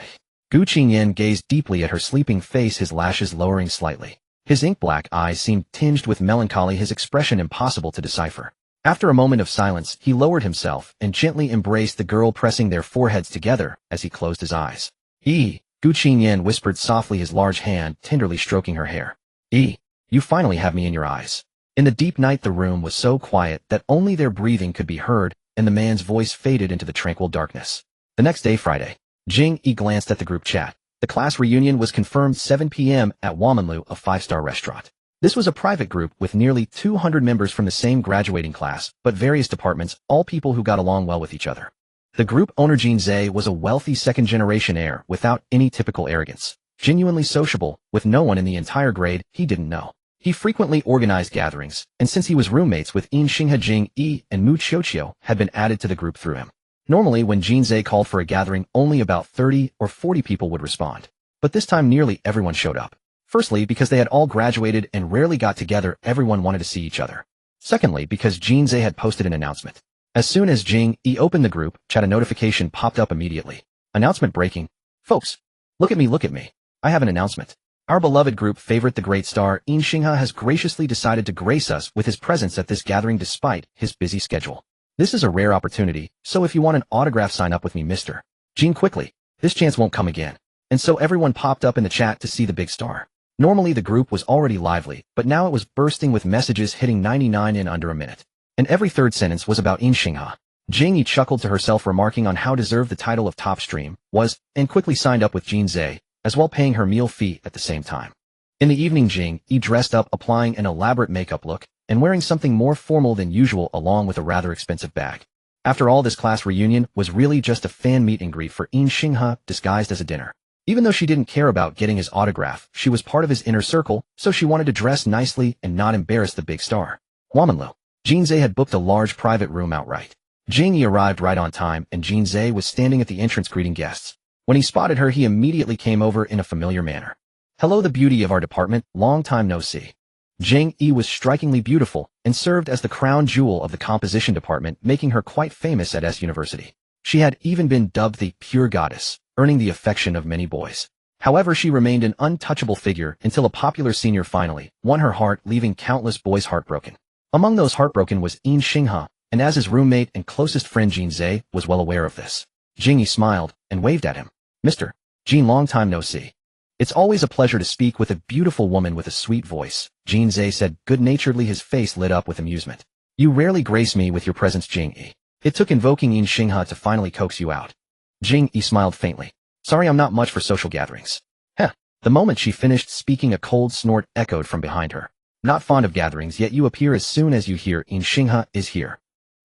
Gu Qingyan gazed deeply at her sleeping face, his lashes lowering slightly. His ink-black eyes seemed tinged with melancholy, his expression impossible to decipher. After a moment of silence, he lowered himself and gently embraced the girl, pressing their foreheads together as he closed his eyes. Gu Qingyan whispered softly, his large hand tenderly stroking her hair. You finally have me in your eyes. In the deep night, the room was so quiet that only their breathing could be heard, and the man's voice faded into the tranquil darkness. The next day, Friday, Jing Yi glanced at the group chat. The class reunion was confirmed 7 p.m. at Wamanlu, a 5-star restaurant. This was a private group with nearly 200 members from the same graduating class, but various departments, all people who got along well with each other. The group owner Jing Yi was a wealthy second-generation heir without any typical arrogance, genuinely sociable, with no one in the entire grade he didn't know. He frequently organized gatherings, and since he was roommates with Xingha, Jing Yi and Mu Qiuqiu had been added to the group through him. Normally, when Jing Yi called for a gathering, only about 30 or 40 people would respond. But this time nearly everyone showed up. Firstly, because they had all graduated and rarely got together, everyone wanted to see each other. Secondly, because Jing Yi had posted an announcement. As soon as Jing Yi opened the group chat, a notification popped up immediately. Announcement breaking. Folks, look at me. I have an announcement. Our beloved group favorite, the great star Xingha, has graciously decided to grace us with his presence at this gathering despite his busy schedule. This is a rare opportunity, so if you want an autograph, sign up with me, Mr. Jing, quickly. This chance won't come again. And so everyone popped up in the chat to see the big star. Normally the group was already lively, but now it was bursting with messages hitting 99 in under a minute. And every third sentence was about Xingha. Jing Yi chuckled to herself, remarking on how deserved the title of top stream was, and quickly signed up with Jing Yi, as well paying her meal fee at the same time. In the evening, Jing Yi dressed up, applying an elaborate makeup look, and wearing something more formal than usual along with a rather expensive bag. After all, this class reunion was really just a fan meet and greet for Xingha disguised as a dinner. Even though she didn't care about getting his autograph, she was part of his inner circle, so she wanted to dress nicely and not embarrass the big star. Womanlu. Jing Yi had booked a large private room outright. Jing Yi arrived right on time, and Jing Yi was standing at the entrance greeting guests. When he spotted her, he immediately came over in a familiar manner. Hello, the beauty of our department, long time no see. Jing Yi was strikingly beautiful and served as the crown jewel of the composition department, making her quite famous at S University. She had even been dubbed the pure goddess, earning the affection of many boys. However, she remained an untouchable figure until a popular senior finally won her heart, leaving countless boys heartbroken. Among those heartbroken was Xingha, and as his roommate and closest friend Jing Yi was well aware of this. Jing Yi smiled and waved at him. Mr. Jing, long time no see. It's always a pleasure to speak with a beautiful woman with a sweet voice, Jing Yi said good-naturedly, his face lit up with amusement. You rarely grace me with your presence, Jing Yi. It took invoking Xingha to finally coax you out. Jing Yi smiled faintly. Sorry, I'm not much for social gatherings. Heh. The moment she finished speaking, a cold snort echoed from behind her. Not fond of gatherings, yet you appear as soon as you hear Xingha is here.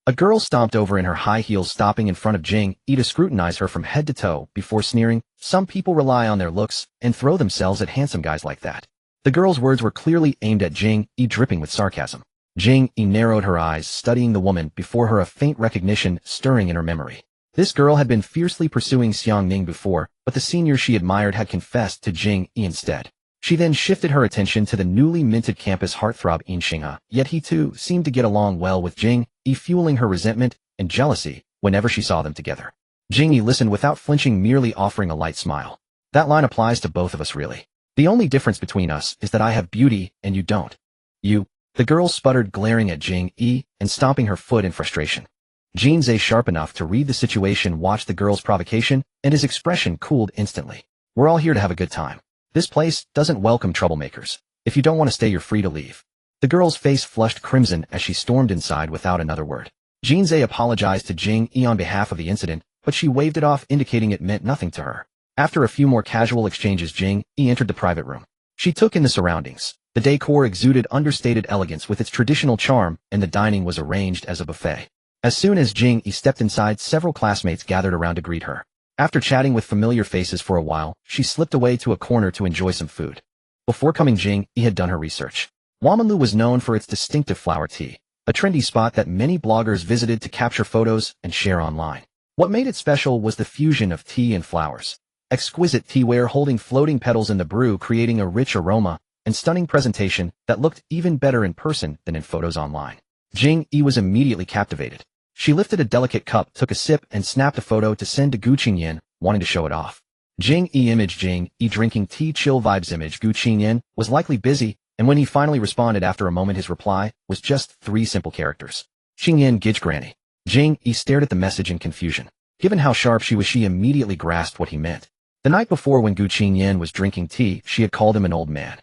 A girl stomped over in her high heels, stopping in front of Jing Yi to scrutinize her from head to toe before sneering, some people rely on their looks and throw themselves at handsome guys like that. The girl's words were clearly aimed at Jing Yi, dripping with sarcasm. Jing Yi narrowed her eyes, studying the woman before her, a faint recognition stirring in her memory. This girl had been fiercely pursuing Xiang Ning before, but the senior she admired had confessed to Jing Yi instead. She then shifted her attention to the newly minted campus heartthrob Xingha, yet he too seemed to get along well with Jing Yi, fueling her resentment and jealousy whenever she saw them together. Jing Yi listened without flinching, merely offering a light smile. That line applies to both of us, really. The only difference between us is that I have beauty and you don't. You. The girl sputtered, glaring at Jing Yi and stomping her foot in frustration. Jing Yi, sharp enough to read the situation, watched the girl's provocation, and his expression cooled instantly. We're all here to have a good time. This place doesn't welcome troublemakers. If you don't want to stay, you're free to leave. The girl's face flushed crimson as she stormed inside without another word. Jing Yi apologized to Jing Yi on behalf of the incident, but she waved it off, indicating it meant nothing to her. After a few more casual exchanges, Jing Yi entered the private room. She took in the surroundings. The decor exuded understated elegance with its traditional charm, and the dining was arranged as a buffet. As soon as Jing Yi stepped inside, several classmates gathered around to greet her. After chatting with familiar faces for a while, she slipped away to a corner to enjoy some food. Before coming, Jing Yi had done her research. Wamanlu was known for its distinctive flower tea, a trendy spot that many bloggers visited to capture photos and share online. What made it special was the fusion of tea and flowers. Exquisite teaware holding floating petals in the brew, creating a rich aroma and stunning presentation that looked even better in person than in photos online. Jing Yi was immediately captivated. She lifted a delicate cup, took a sip, and snapped a photo to send to Gu Qingyan, wanting to show it off. Jing Yi image Jing Yi drinking tea, chill vibes image. Gu Qingyan was likely busy, and when he finally responded after a moment, his reply was just 3 simple characters. Qingyan gitch granny. Jing Yi stared at the message in confusion. Given how sharp she was, she immediately grasped what he meant. The night before, when Gu Qingyan was drinking tea, she had called him an old man.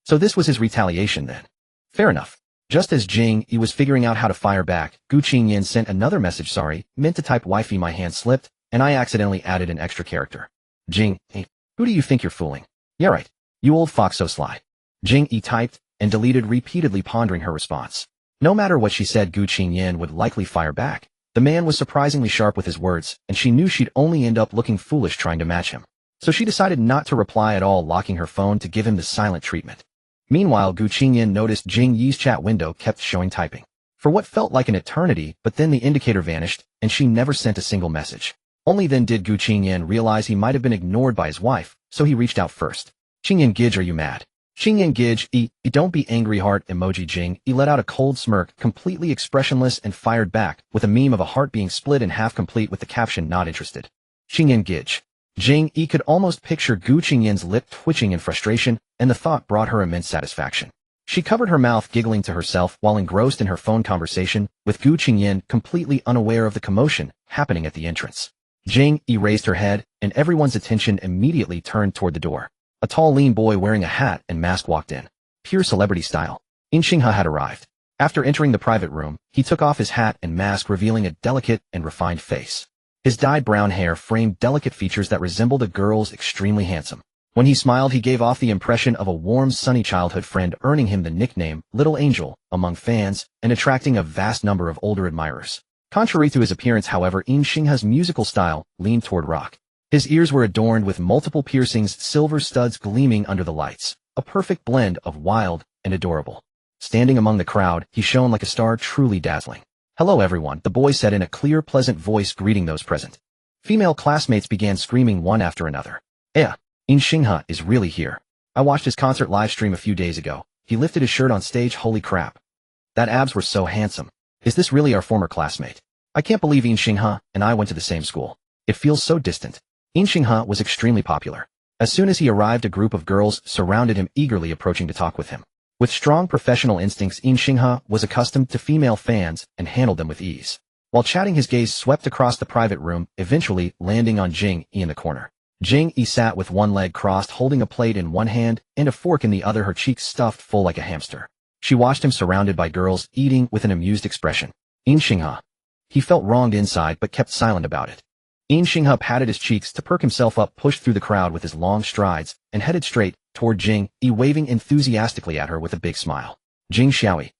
So this was his retaliation then. Fair enough. Just as Jing Yi was figuring out how to fire back, Gu Qingyan sent another message. Sorry, meant to type wifey, my hand slipped, and I accidentally added an extra character. Jing Yi, who do you think you're fooling? Yeah right, you old fox, so sly. Jing Yi typed, and deleted repeatedly, pondering her response. No matter what she said, Gu Qingyan would likely fire back. The man was surprisingly sharp with his words, and she knew she'd only end up looking foolish trying to match him. So she decided not to reply at all, locking her phone to give him the silent treatment. Meanwhile, Gu Qingyan noticed Jing Yi's chat window kept showing typing for what felt like an eternity, but then the indicator vanished, and she never sent a single message. Only then did Gu Qingyan realize he might have been ignored by his wife, so he reached out first. Qingyan Gij, are you mad? Qingyan Gij, don't be angry heart emoji. Jing Yi let out a cold smirk, completely expressionless, and fired back with a meme of a heart being split in half, complete with the caption, not interested. Qingyan Gij. Jing Yi could almost picture Gu Qingyan's lip twitching in frustration, and the thought brought her immense satisfaction. She covered her mouth, giggling to herself while engrossed in her phone conversation with Gu Qingyan, completely unaware of the commotion happening at the entrance. Jing Yi raised her head, and everyone's attention immediately turned toward the door. A tall, lean boy wearing a hat and mask walked in. Pure celebrity style. In Xinghe had arrived. After entering the private room, he took off his hat and mask, revealing a delicate and refined face. His dyed brown hair framed delicate features that resembled a girl's, extremely handsome. When he smiled, he gave off the impression of a warm, sunny childhood friend, earning him the nickname Little Angel among fans and attracting a vast number of older admirers. Contrary to his appearance, however, In Xinghe's musical style leaned toward rock. His ears were adorned with multiple piercings, silver studs gleaming under the lights, a perfect blend of wild and adorable. Standing among the crowd, he shone like a star, truly dazzling. Hello everyone, the boy said in a clear, pleasant voice, greeting those present. Female classmates began screaming one after another. In Xinghe is really here. I watched his concert live stream a few days ago. He lifted his shirt on stage, holy crap. That abs were so handsome. Is this really our former classmate? I can't believe In Xinghe and I went to the same school. It feels so distant. In Xinghe was extremely popular. As soon as he arrived, a group of girls surrounded him, eagerly approaching to talk with him. With strong professional instincts, In Xinghe was accustomed to female fans and handled them with ease. While chatting, his gaze swept across the private room, eventually landing on Jing Yi in the corner. Jing Yi sat with one leg crossed, holding a plate in one hand and a fork in the other, her cheeks stuffed full like a hamster. She watched him surrounded by girls, eating with an amused expression. In Xinghe. He felt wronged inside but kept silent about it. In Xinghe patted his cheeks to perk himself up, pushed through the crowd with his long strides, and headed straight toward Jing Yi, waving enthusiastically at her with a big smile. Jing Xiaoyi.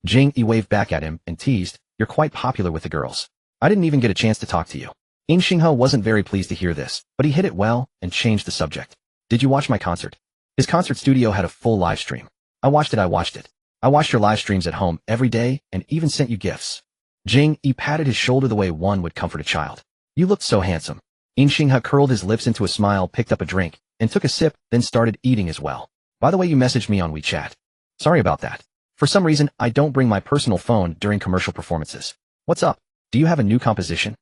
Jing Yi waved back at him and teased, you're quite popular with the girls. I didn't even get a chance to talk to you. In Xinghe wasn't very pleased to hear this, but he hit it well and changed the subject. Did you watch my concert? His concert studio had a full live stream. I watched it. I watched your live streams at home every day and even sent you gifts. Jing Yi patted his shoulder the way one would comfort a child. You looked so handsome. In Xinghe curled his lips into a smile, picked up a drink, and took a sip, then started eating as well. By the way, you messaged me on WeChat. Sorry about that. For some reason, I don't bring my personal phone during commercial performances. What's up? Do you have a new composition?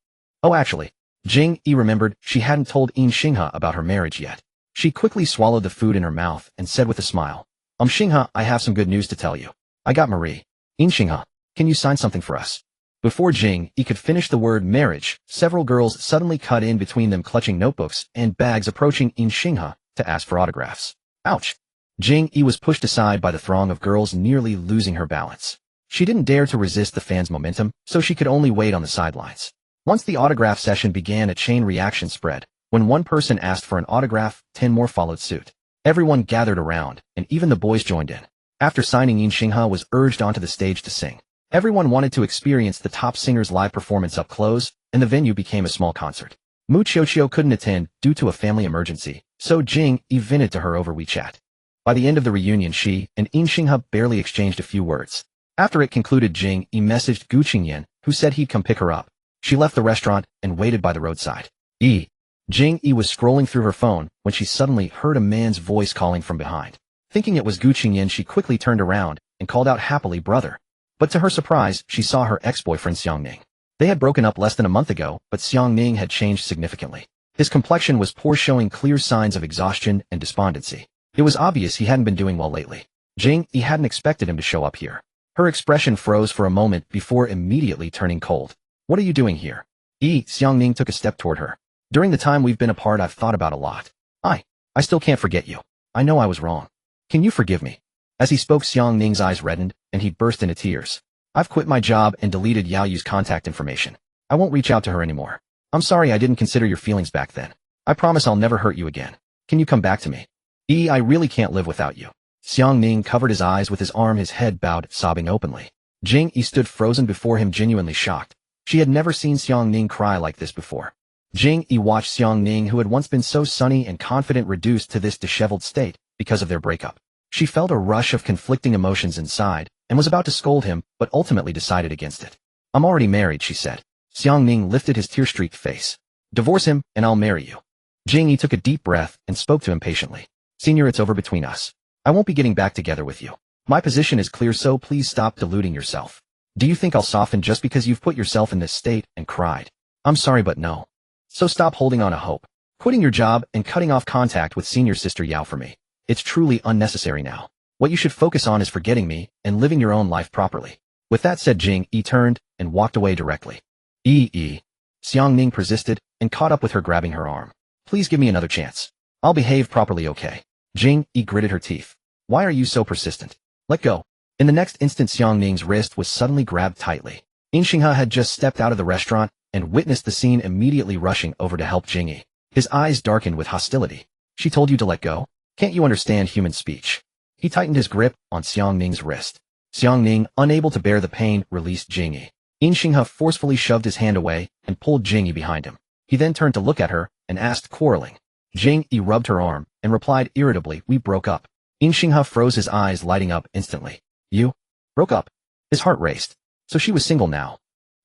Oh, actually, Jing Yi remembered she hadn't told In Xinghe about her marriage yet. She quickly swallowed the food in her mouth and said with a smile, Xinghe, I have some good news to tell you. I got Marie. In Xinghe, can you sign something for us? Before Jing Yi could finish the word marriage, several girls suddenly cut in between them, clutching notebooks and bags, approaching In Xinghe to ask for autographs. Ouch! Jing Yi was pushed aside by the throng of girls, nearly losing her balance. She didn't dare to resist the fans' momentum, so she could only wait on the sidelines. Once the autograph session began, a chain reaction spread. When one person asked for an autograph, 10 more followed suit. Everyone gathered around, and even the boys joined in. After signing, In Xinghe was urged onto the stage to sing. Everyone wanted to experience the top singer's live performance up close, and the venue became a small concert. Mu Qiuqiu couldn't attend due to a family emergency, so Jing Yi vented to her over WeChat. By the end of the reunion, she and In Xinghe barely exchanged a few words. After it concluded, Jing Yi messaged Gu Qingyan, who said he'd come pick her up. She left the restaurant and waited by the roadside. Jing Yi was scrolling through her phone when she suddenly heard a man's voice calling from behind. Thinking it was Gu Qingyan, she quickly turned around and called out happily, brother. But to her surprise, she saw her ex-boyfriend Xiangning. They had broken up less than a month ago, but Xiangning had changed significantly. His complexion was poor, showing clear signs of exhaustion and despondency. It was obvious he hadn't been doing well lately. Jing Yi hadn't expected him to show up here. Her expression froze for a moment before immediately turning cold. What are you doing here? Xiangning took a step toward her. During the time we've been apart, I've thought about a lot. I still can't forget you. I know I was wrong. Can you forgive me? As he spoke, Xiangning's eyes reddened, and he burst into tears. I've quit my job and deleted Yao Yu's contact information. I won't reach out to her anymore. I'm sorry I didn't consider your feelings back then. I promise I'll never hurt you again. Can you come back to me? I really can't live without you. Xiang Ning covered his eyes with his arm, his head bowed, sobbing openly. Jing Yi stood frozen before him, genuinely shocked. She had never seen Xiang Ning cry like this before. Jing Yi watched Xiang Ning, who had once been so sunny and confident, reduced to this disheveled state because of their breakup. She felt a rush of conflicting emotions inside and was about to scold him, but ultimately decided against it. I'm already married, she said. Xiang Ning lifted his tear-streaked face. Divorce him, and I'll marry you. Jing Yi took a deep breath and spoke to him patiently. Senior, it's over between us. I won't be getting back together with you. My position is clear, so please stop deluding yourself. Do you think I'll soften just because you've put yourself in this state and cried? I'm sorry, but no. So stop holding on to hope. Quitting your job and cutting off contact with senior sister Yao for me. It's truly unnecessary now. What you should focus on is forgetting me and living your own life properly. With that said, Jing Yi turned and walked away directly. Xiang Ning persisted and caught up with her, grabbing her arm. Please give me another chance. I'll behave properly, okay? Jing Yi gritted her teeth. Why are you so persistent? Let go. In the next instant, Xiang Ning's wrist was suddenly grabbed tightly. In Xinghe had just stepped out of the restaurant and witnessed the scene, immediately rushing over to help Jing Yi. His eyes darkened with hostility. She told you to let go? Can't you understand human speech? He tightened his grip on Xiang Ning's wrist. Xiang Ning, unable to bear the pain, released Jing Yi. In Xinghe forcefully shoved his hand away and pulled Jing Yi behind him. He then turned to look at her and asked, quarreling. Jing Yi rubbed her arm and replied irritably, we broke up. In Xinghe froze, his eyes lighting up instantly. You? Broke up? His heart raced. So she was single now.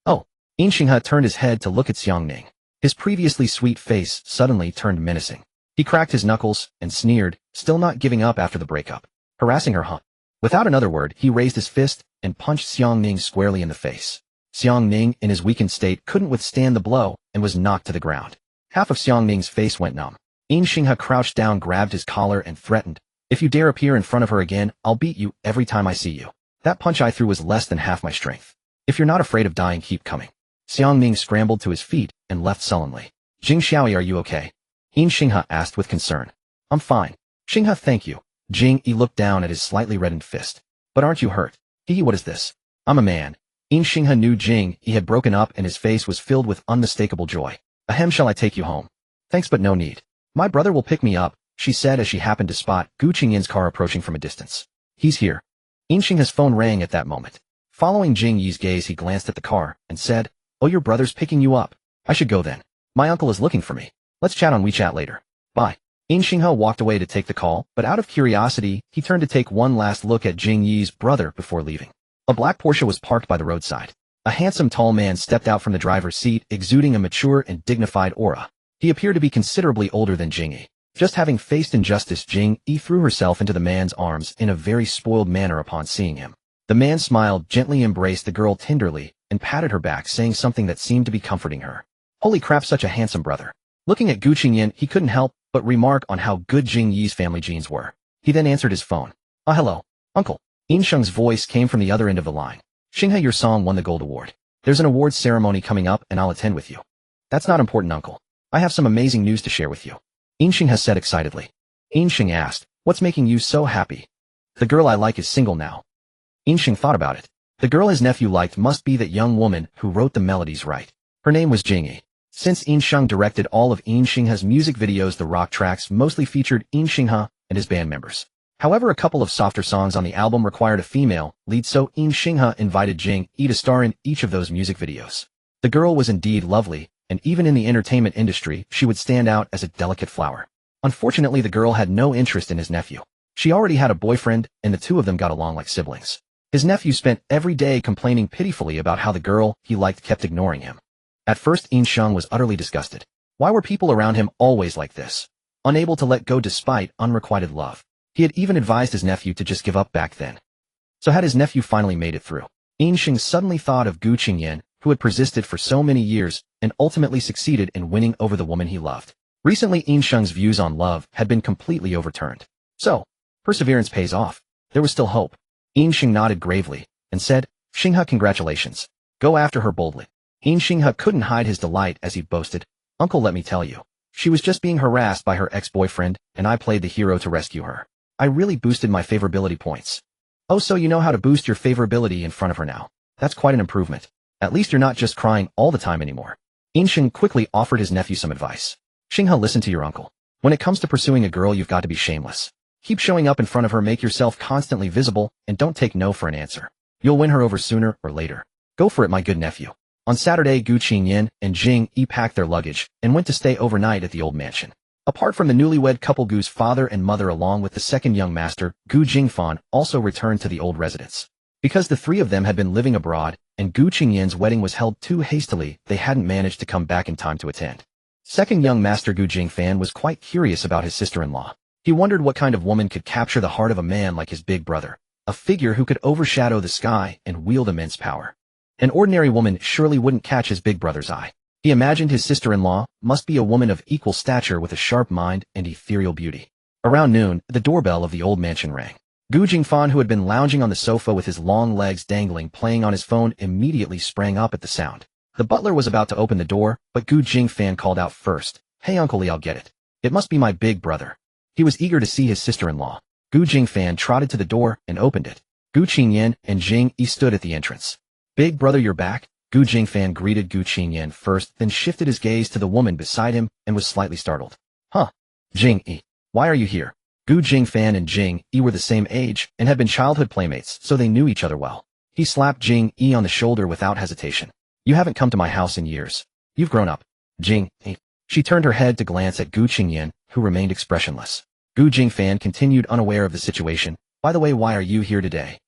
Oh. In Xinghe turned his head to look at Xiang Ning. His previously sweet face suddenly turned menacing. He cracked his knuckles and sneered, still not giving up after the breakup. Harassing her, huh? Without another word, he raised his fist and punched Xiang Ning squarely in the face. Xiang Ning, in his weakened state, couldn't withstand the blow and was knocked to the ground. Half of Xiang Ning's face went numb. In Xinghe crouched down, grabbed his collar and threatened, if you dare appear in front of her again, I'll beat you every time I see you. That punch I threw was less than half my strength. If you're not afraid of dying, keep coming. Xiang Ning scrambled to his feet and left sullenly. Jing Xiaoyi, are you okay? In Xinghe asked with concern. I'm fine. Xinghe, thank you. Jing Yi looked down at his slightly reddened fist. But aren't you hurt? Hee, what is this? I'm a man. In Xinghe knew Jing Yi had broken up and his face was filled with unmistakable joy. Ahem, shall I take you home? Thanks, but no need. My brother will pick me up, she said as she happened to spot Gu Qingyan's car approaching from a distance. He's here. In Xinghe's phone rang at that moment. Following Jing Yi's gaze, he glanced at the car and said, oh, your brother's picking you up. I should go then. My uncle is looking for me. Let's chat on WeChat later. Bye. In Xinghe walked away to take the call, but out of curiosity, he turned to take one last look at Jing Yi's brother before leaving. A black Porsche was parked by the roadside. A handsome tall man stepped out from the driver's seat, exuding a mature and dignified aura. He appeared to be considerably older than Jing Yi. Just having faced injustice, Jing Yi threw herself into the man's arms in a very spoiled manner upon seeing him. The man smiled, gently embraced the girl tenderly, and patted her back, saying something that seemed to be comforting her. Holy crap, such a handsome brother. Looking at Gu Qingyan, he couldn't help but remark on how good Jing Yi's family genes were. He then answered his phone. Hello, uncle. In Sheng's voice came from the other end of the line. Xinghe, your song won the gold award. There's an awards ceremony coming up and I'll attend with you. That's not important, uncle. I have some amazing news to share with you. In Xinghe said excitedly. In Sheng asked, what's making you so happy? The girl I like is single now. In Sheng thought about it. The girl his nephew liked must be that young woman who wrote the melodies, right? Her name was Jing Yi. Since In Sheng directed all of In Xinghe's music videos, the rock tracks mostly featured In Xinghe and his band members. However, a couple of softer songs on the album required a female lead, so In Xinghe invited Jing Yi to star in each of those music videos. The girl was indeed lovely, and even in the entertainment industry, she would stand out as a delicate flower. Unfortunately, the girl had no interest in his nephew. She already had a boyfriend, and the two of them got along like siblings. His nephew spent every day complaining pitifully about how the girl he liked kept ignoring him. At first, In Sheng was utterly disgusted. Why were people around him always like this? Unable to let go despite unrequited love. He had even advised his nephew to just give up back then. So had his nephew finally made it through? In Sheng suddenly thought of Gu Qingyan, who had persisted for so many years and ultimately succeeded in winning over the woman he loved. Recently, In Sheng's views on love had been completely overturned. So, perseverance pays off. There was still hope. In Sheng nodded gravely and said, Xinghe, congratulations. Go after her boldly. In Xinghe couldn't hide his delight as he boasted, Uncle, let me tell you. She was just being harassed by her ex-boyfriend, and I played the hero to rescue her. I really boosted my favorability points. Oh, so you know how to boost your favorability in front of her now. That's quite an improvement. At least you're not just crying all the time anymore. In Sheng quickly offered his nephew some advice. Xinghe, listen to your uncle. When it comes to pursuing a girl, you've got to be shameless. Keep showing up in front of her, make yourself constantly visible, and don't take no for an answer. You'll win her over sooner or later. Go for it, my good nephew. On Saturday, Gu Qingyan and Jing Yi packed their luggage and went to stay overnight at the old mansion. Apart from the newlywed couple, Gu's father and mother along with the second young master, Gu Jingfan, also returned to the old residence. Because the three of them had been living abroad, and Gu Qingyan's wedding was held too hastily, they hadn't managed to come back in time to attend. Second young master Gu Jingfan was quite curious about his sister-in-law. He wondered what kind of woman could capture the heart of a man like his big brother, a figure who could overshadow the sky and wield immense power. An ordinary woman surely wouldn't catch his big brother's eye. He imagined his sister-in-law must be a woman of equal stature with a sharp mind and ethereal beauty. Around noon, the doorbell of the old mansion rang. Gu Jingfan, who had been lounging on the sofa with his long legs dangling playing on his phone, immediately sprang up at the sound. The butler was about to open the door, but Gu Jingfan called out first, "Hey Uncle Lee, I'll get it. It must be my big brother." He was eager to see his sister-in-law. Gu Jingfan trotted to the door and opened it. Gu Qingyan and Jing Yi stood at the entrance. "Big brother, you're back?" Gu Jingfan greeted Gu Qingyan first, then shifted his gaze to the woman beside him and was slightly startled. "Huh? Jing Yi, why are you here?" Gu Jingfan and Jing Yi were the same age and had been childhood playmates, so they knew each other well. He slapped Jing Yi on the shoulder without hesitation. "You haven't come to my house in years. You've grown up." Jing Yi. She turned her head to glance at Gu Qingyan, who remained expressionless. Gu Jingfan continued, unaware of the situation. "By the way, why are you here today?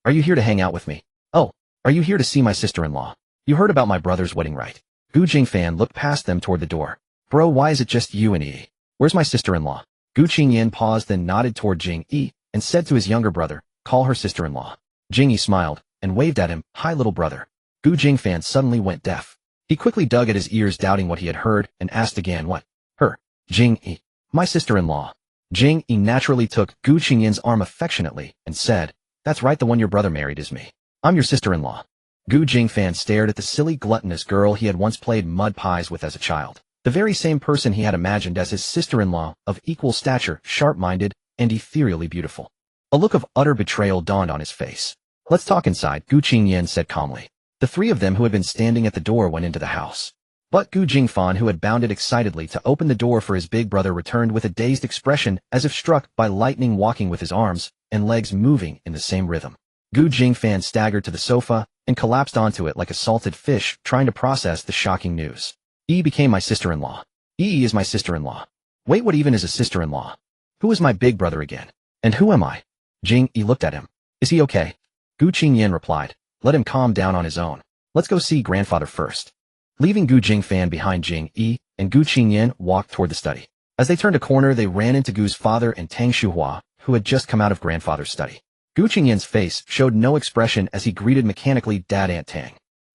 Are you here to hang out with me? Oh, are you here to see my sister-in-law? You heard about my brother's wedding, right?" Gu Jingfan looked past them toward the door. "Bro, why is it just you and Yi? Where's my sister-in-law?" Gu Qingyan paused, then nodded toward Jing Yi and said to his younger brother, "Call her sister-in-law." Jing Yi smiled and waved at him, "Hi, little brother." Gu Jingfan suddenly went deaf. He quickly dug at his ears, doubting what he had heard, and asked again, "What? Her? Jing Yi? My sister-in-law?" Jing Yi naturally took Gu Qingyan's arm affectionately and said, "That's right, the one your brother married is me. I'm your sister-in-law." Gu Jingfan stared at the silly, gluttonous girl he had once played mud pies with as a child. The very same person he had imagined as his sister-in-law, of equal stature, sharp-minded, and ethereally beautiful. A look of utter betrayal dawned on his face. "Let's talk inside," Gu Qingyan said calmly. The three of them who had been standing at the door went into the house. But Gu Jingfan, who had bounded excitedly to open the door for his big brother, returned with a dazed expression, as if struck by lightning, walking with his arms and legs moving in the same rhythm. Gu Jingfan staggered to the sofa and collapsed onto it like a salted fish, trying to process the shocking news. "Yi became my sister-in-law. Yi is my sister-in-law. Wait, what even is a sister-in-law? Who is my big brother again? And who am I?" Jing Yi looked at him. "Is he okay?" Gu Qingyan replied, "Let him calm down on his own. Let's go see grandfather first." Leaving Gu Jingfan behind, Jing Yi and Gu Qingyan walked toward the study. As they turned a corner, they ran into Gu's father and Tang Shuhua, who had just come out of grandfather's study. Gu Qingyan's face showed no expression as he greeted mechanically, "Dad, Aunt Tang."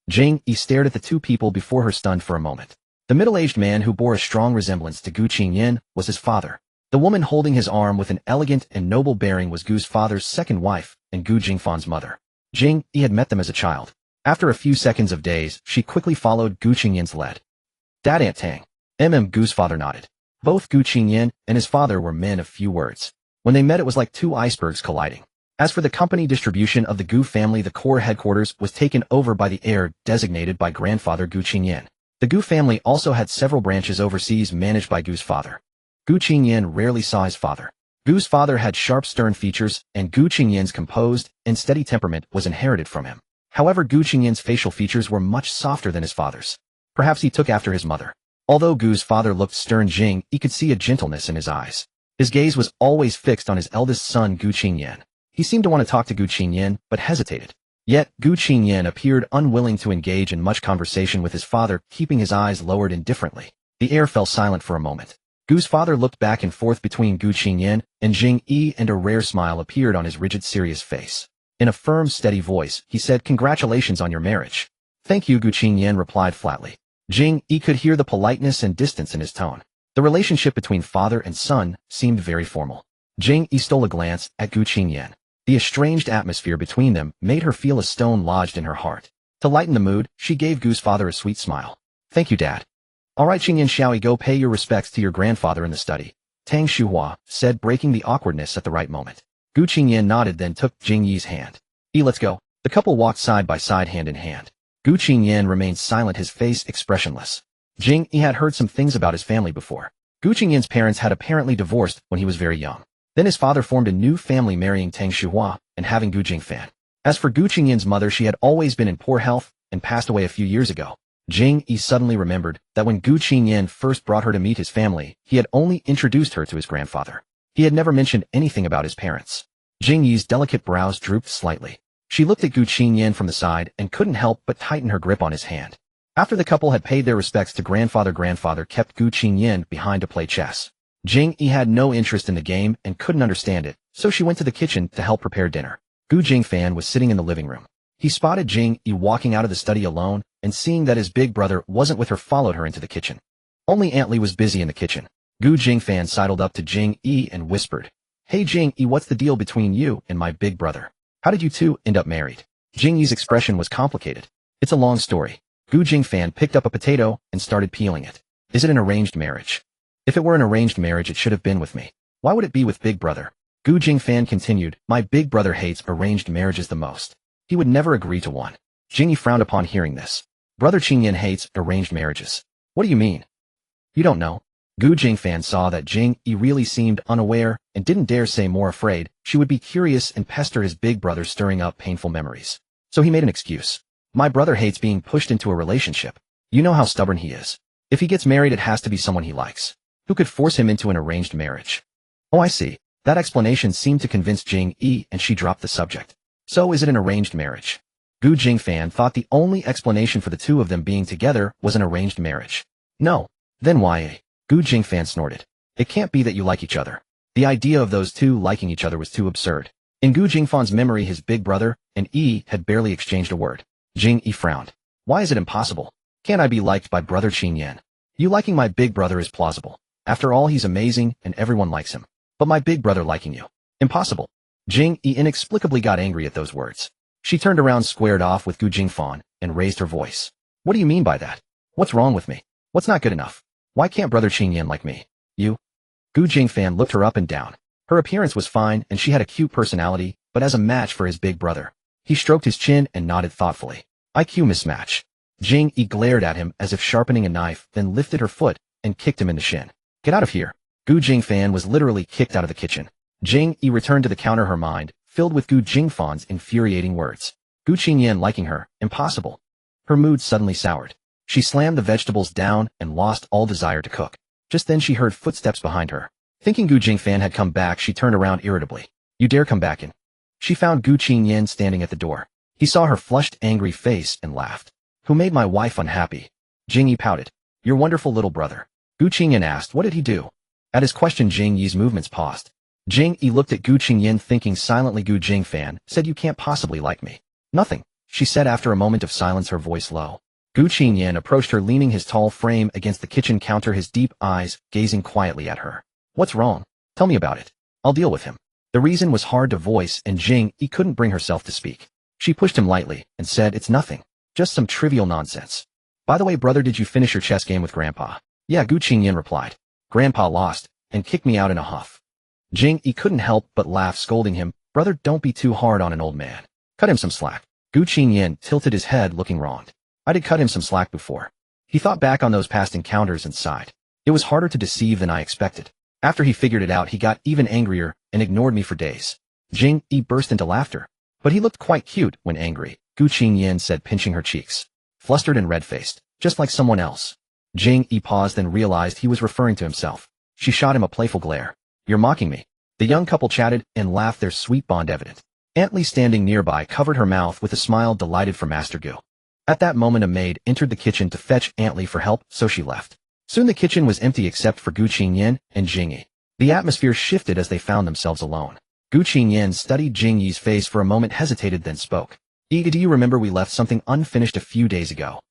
Jing Yi stared at the two people before her, stunned for a moment. The middle-aged man who bore a strong resemblance to Gu Qingyan was his father. The woman holding his arm with an elegant and noble bearing was Gu's father's second wife and Gu Jingfan's mother. Jing Yi had met them as a child. After a few seconds of daze, she quickly followed Gu Qingyan's lead. "Dad, Aunt Tang." Gu's father nodded. Both Gu Qingyan and his father were men of few words. When they met, it was like two icebergs colliding. As for the company distribution of the Gu family, the core headquarters was taken over by the heir designated by grandfather Gu Qingyan. The Gu family also had several branches overseas managed by Gu's father. Gu Qingyan rarely saw his father. Gu's father had sharp, stern features, and Gu Qingyan's composed and steady temperament was inherited from him. However, Gu Qingyan's facial features were much softer than his father's. Perhaps he took after his mother. Although Gu's father looked stern, Jing Yi could see a gentleness in his eyes. His gaze was always fixed on his eldest son, Gu Qingyan. He seemed to want to talk to Gu Qingyan, but hesitated. Yet, Gu Qingyan appeared unwilling to engage in much conversation with his father, keeping his eyes lowered indifferently. The heir fell silent for a moment. Gu's father looked back and forth between Gu Qingyan and Jing Yi, and a rare smile appeared on his rigid, serious face. In a firm, steady voice, he said, "Congratulations on your marriage." "Thank you," Gu Qingyan replied flatly. Jing Yi could hear the politeness and distance in his tone. The relationship between father and son seemed very formal. Jing Yi stole a glance at Gu Qingyan. The estranged atmosphere between them made her feel a stone lodged in her heart. To lighten the mood, she gave Gu's father a sweet smile. "Thank you, Dad." "All right, Qingyan, shall we go pay your respects to your grandfather in the study?" Tang Shuhua said, breaking the awkwardness at the right moment. Gu Qingyan nodded, then took Jing Yi's hand. Let's go." The couple walked side by side, hand in hand. Gu Qingyan remained silent, his face expressionless. Jing Yi had heard some things about his family before. Gu Qingyan's parents had apparently divorced when he was very young. Then his father formed a new family, marrying Tang Shuhua and having Gu Jingfan. As for Gu Qingyan's mother, she had always been in poor health and passed away a few years ago. Jing Yi suddenly remembered that when Gu Qingyan first brought her to meet his family, he had only introduced her to his grandfather. He had never mentioned anything about his parents. Jing Yi's delicate brows drooped slightly. She looked at Gu Qingyan from the side and couldn't help but tighten her grip on his hand. After the couple had paid their respects to grandfather kept Gu Qingyan behind to play chess. Jing Yi had no interest in the game and couldn't understand it, so she went to the kitchen to help prepare dinner. Gu Jingfan was sitting in the living room. He spotted Jing Yi walking out of the study alone, and seeing that his big brother wasn't with her, followed her into the kitchen. Only Aunt Li was busy in the kitchen. Gu Jingfan sidled up to Jing Yi and whispered, "Hey Jing Yi, what's the deal between you and my big brother? How did you two end up married?" Jing Yi's expression was complicated. "It's a long story." Gu Jingfan picked up a potato and started peeling it. "Is it an arranged marriage?" "If it were an arranged marriage, it should have been with me. Why would it be with big brother?" Gu Jingfan continued, "My big brother hates arranged marriages the most. He would never agree to one." Jing Yi frowned upon hearing this. "Brother Qingyan hates arranged marriages. What do you mean?" "You don't know?" Gu Jingfan saw that Jing Yi really seemed unaware and didn't dare say more, afraid she would be curious and pester his big brother, stirring up painful memories. So he made an excuse. "My brother hates being pushed into a relationship. You know how stubborn he is. If he gets married, it has to be someone he likes. Who could force him into an arranged marriage?" "Oh, I see." That explanation seemed to convince Jing Yi, and she dropped the subject. "So is it an arranged marriage?" Gu Jingfan thought the only explanation for the two of them being together was an arranged marriage. "No. Then why?" Gu Jingfan snorted. "It can't be that you like each other." The idea of those two liking each other was too absurd. In Gu Jingfan's memory, his big brother and Yi had barely exchanged a word. Jing Yi frowned. "Why is it impossible? Can't I be liked by brother Qingyan? You liking my big brother is plausible. After all, he's amazing and everyone likes him. But my big brother liking you? Impossible." Jing Yi inexplicably got angry at those words. She turned around, squared off with Gu Jingfan, and raised her voice. "What do you mean by that? What's wrong with me? What's not good enough? Why can't brother Qingyan like me? You?" Gu Jingfan looked her up and down. Her appearance was fine and she had a cute personality, but as a match for his big brother. He stroked his chin and nodded thoughtfully. "IQ mismatch." Jing Yi glared at him as if sharpening a knife, then lifted her foot and kicked him in the shin. "Get out of here." Gu Jingfan was literally kicked out of the kitchen. Jing Yi returned to the counter, her mind filled with Gu Jingfan's infuriating words. Gu Qingyan liking her? Impossible. Her mood suddenly soured. She slammed the vegetables down and lost all desire to cook. Just then she heard footsteps behind her. Thinking Gu Jingfan had come back, she turned around irritably. "You dare come back in?" She found Gu Qingyan standing at the door. He saw her flushed, angry face and laughed. "Who made my wife unhappy?" Jing Yi pouted. "Your wonderful little brother." Gu Qingyan asked, "What did he do?" At his question, Jing Yi's movements paused. Jing Yi looked at Gu Qingyan, thinking silently. "Gu Jingfan said you can't possibly like me." "Nothing," she said after a moment of silence, her voice low. Gu Qingyan approached her, leaning his tall frame against the kitchen counter, his deep eyes gazing quietly at her. "What's wrong? Tell me about it. I'll deal with him." The reason was hard to voice, and Jing Yi couldn't bring herself to speak. She pushed him lightly and said, "It's nothing. Just some trivial nonsense. By the way, brother, did you finish your chess game with Grandpa?" "Yeah," Gu Qingyan replied. "Grandpa lost and kicked me out in a huff." Jing Yi couldn't help but laugh, scolding him, "Brother, don't be too hard on an old man. Cut him some slack." Gu Qingyan tilted his head, looking wronged. "I did cut him some slack before." He thought back on those past encounters and sighed. "It was harder to deceive than I expected. After he figured it out, he got even angrier and ignored me for days." Jing Yi burst into laughter. "But he looked quite cute when angry," Gu Qingyan said, pinching her cheeks. "Flustered and red-faced, just like someone else." Jing Yi paused, then realized he was referring to himself. She shot him a playful glare. "You're mocking me." The young couple chatted and laughed, their sweet bond evident. Aunt Li, standing nearby, covered her mouth with a smile, delighted for Master Gu. At that moment, a maid entered the kitchen to fetch Aunt Li for help, so she left. Soon the kitchen was empty except for Gu Qingyan and Jing Yi. The atmosphere shifted as they found themselves alone. Gu Qingyan studied Jing Yi's face for a moment, hesitated, then spoke. "Yi, do you remember we left something unfinished a few days ago?"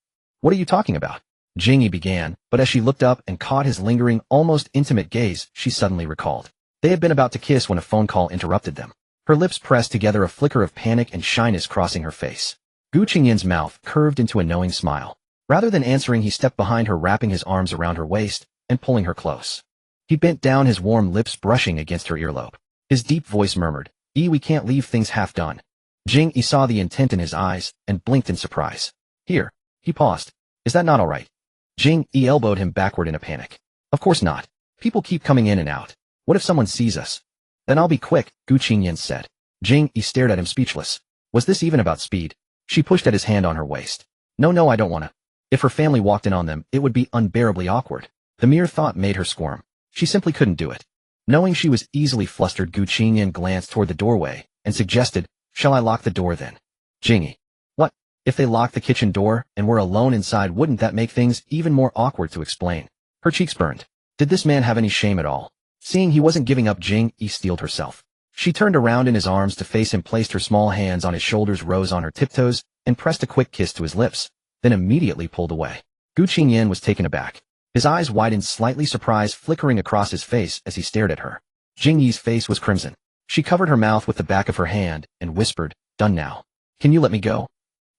"What are you talking about?" Jing Yi began, but as she looked up and caught his lingering, almost intimate gaze, she suddenly recalled. They had been about to kiss when a phone call interrupted them. Her lips pressed together, a flicker of panic and shyness crossing her face. Gu Qingyan's mouth curved into a knowing smile. Rather than answering, he stepped behind her, wrapping his arms around her waist and pulling her close. He bent down, his warm lips brushing against her earlobe. His deep voice murmured, "Yi, we can't leave things half done." Jing Yi saw the intent in his eyes and blinked in surprise. "Here." He paused. "Is that not all right?" Jing Yi elbowed him backward in a panic. "Of course not. People keep coming in and out. What if someone sees us?" Then I'll be quick, Gu Qingyan said. Jing Yi stared at him speechless. Was this even about speed? She pushed at his hand on her waist. No, I don't wanna. If her family walked in on them, it would be unbearably awkward. The mere thought made her squirm. She simply couldn't do it. Knowing she was easily flustered, Gu Qingyan glanced toward the doorway and suggested, shall I lock the door then? Jing Yi. What? If they locked the kitchen door and were alone inside, wouldn't that make things even more awkward to explain? Her cheeks burned. Did this man have any shame at all? Seeing he wasn't giving up, Jing Yi steeled herself. She turned around in his arms to face him, placed her small hands on his shoulders, rose on her tiptoes, and pressed a quick kiss to his lips, then immediately pulled away. Gu Qingyan was taken aback. His eyes widened, slightly surprise flickering across his face as he stared at her. Jing Yi's face was crimson. She covered her mouth with the back of her hand and whispered, done now. Can you let me go?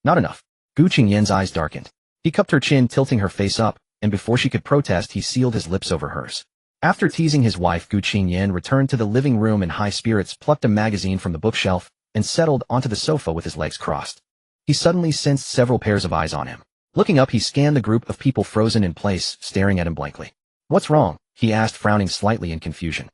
Not enough. Gu Qingyan's eyes darkened. He cupped her chin, tilting her face up, and before she could protest, he sealed his lips over hers. After teasing his wife, Gu Qingyan returned to the living room in high spirits, plucked a magazine from the bookshelf, and settled onto the sofa with his legs crossed. He suddenly sensed several pairs of eyes on him. Looking up, he scanned the group of people frozen in place, staring at him blankly. What's wrong? He asked, frowning slightly in confusion.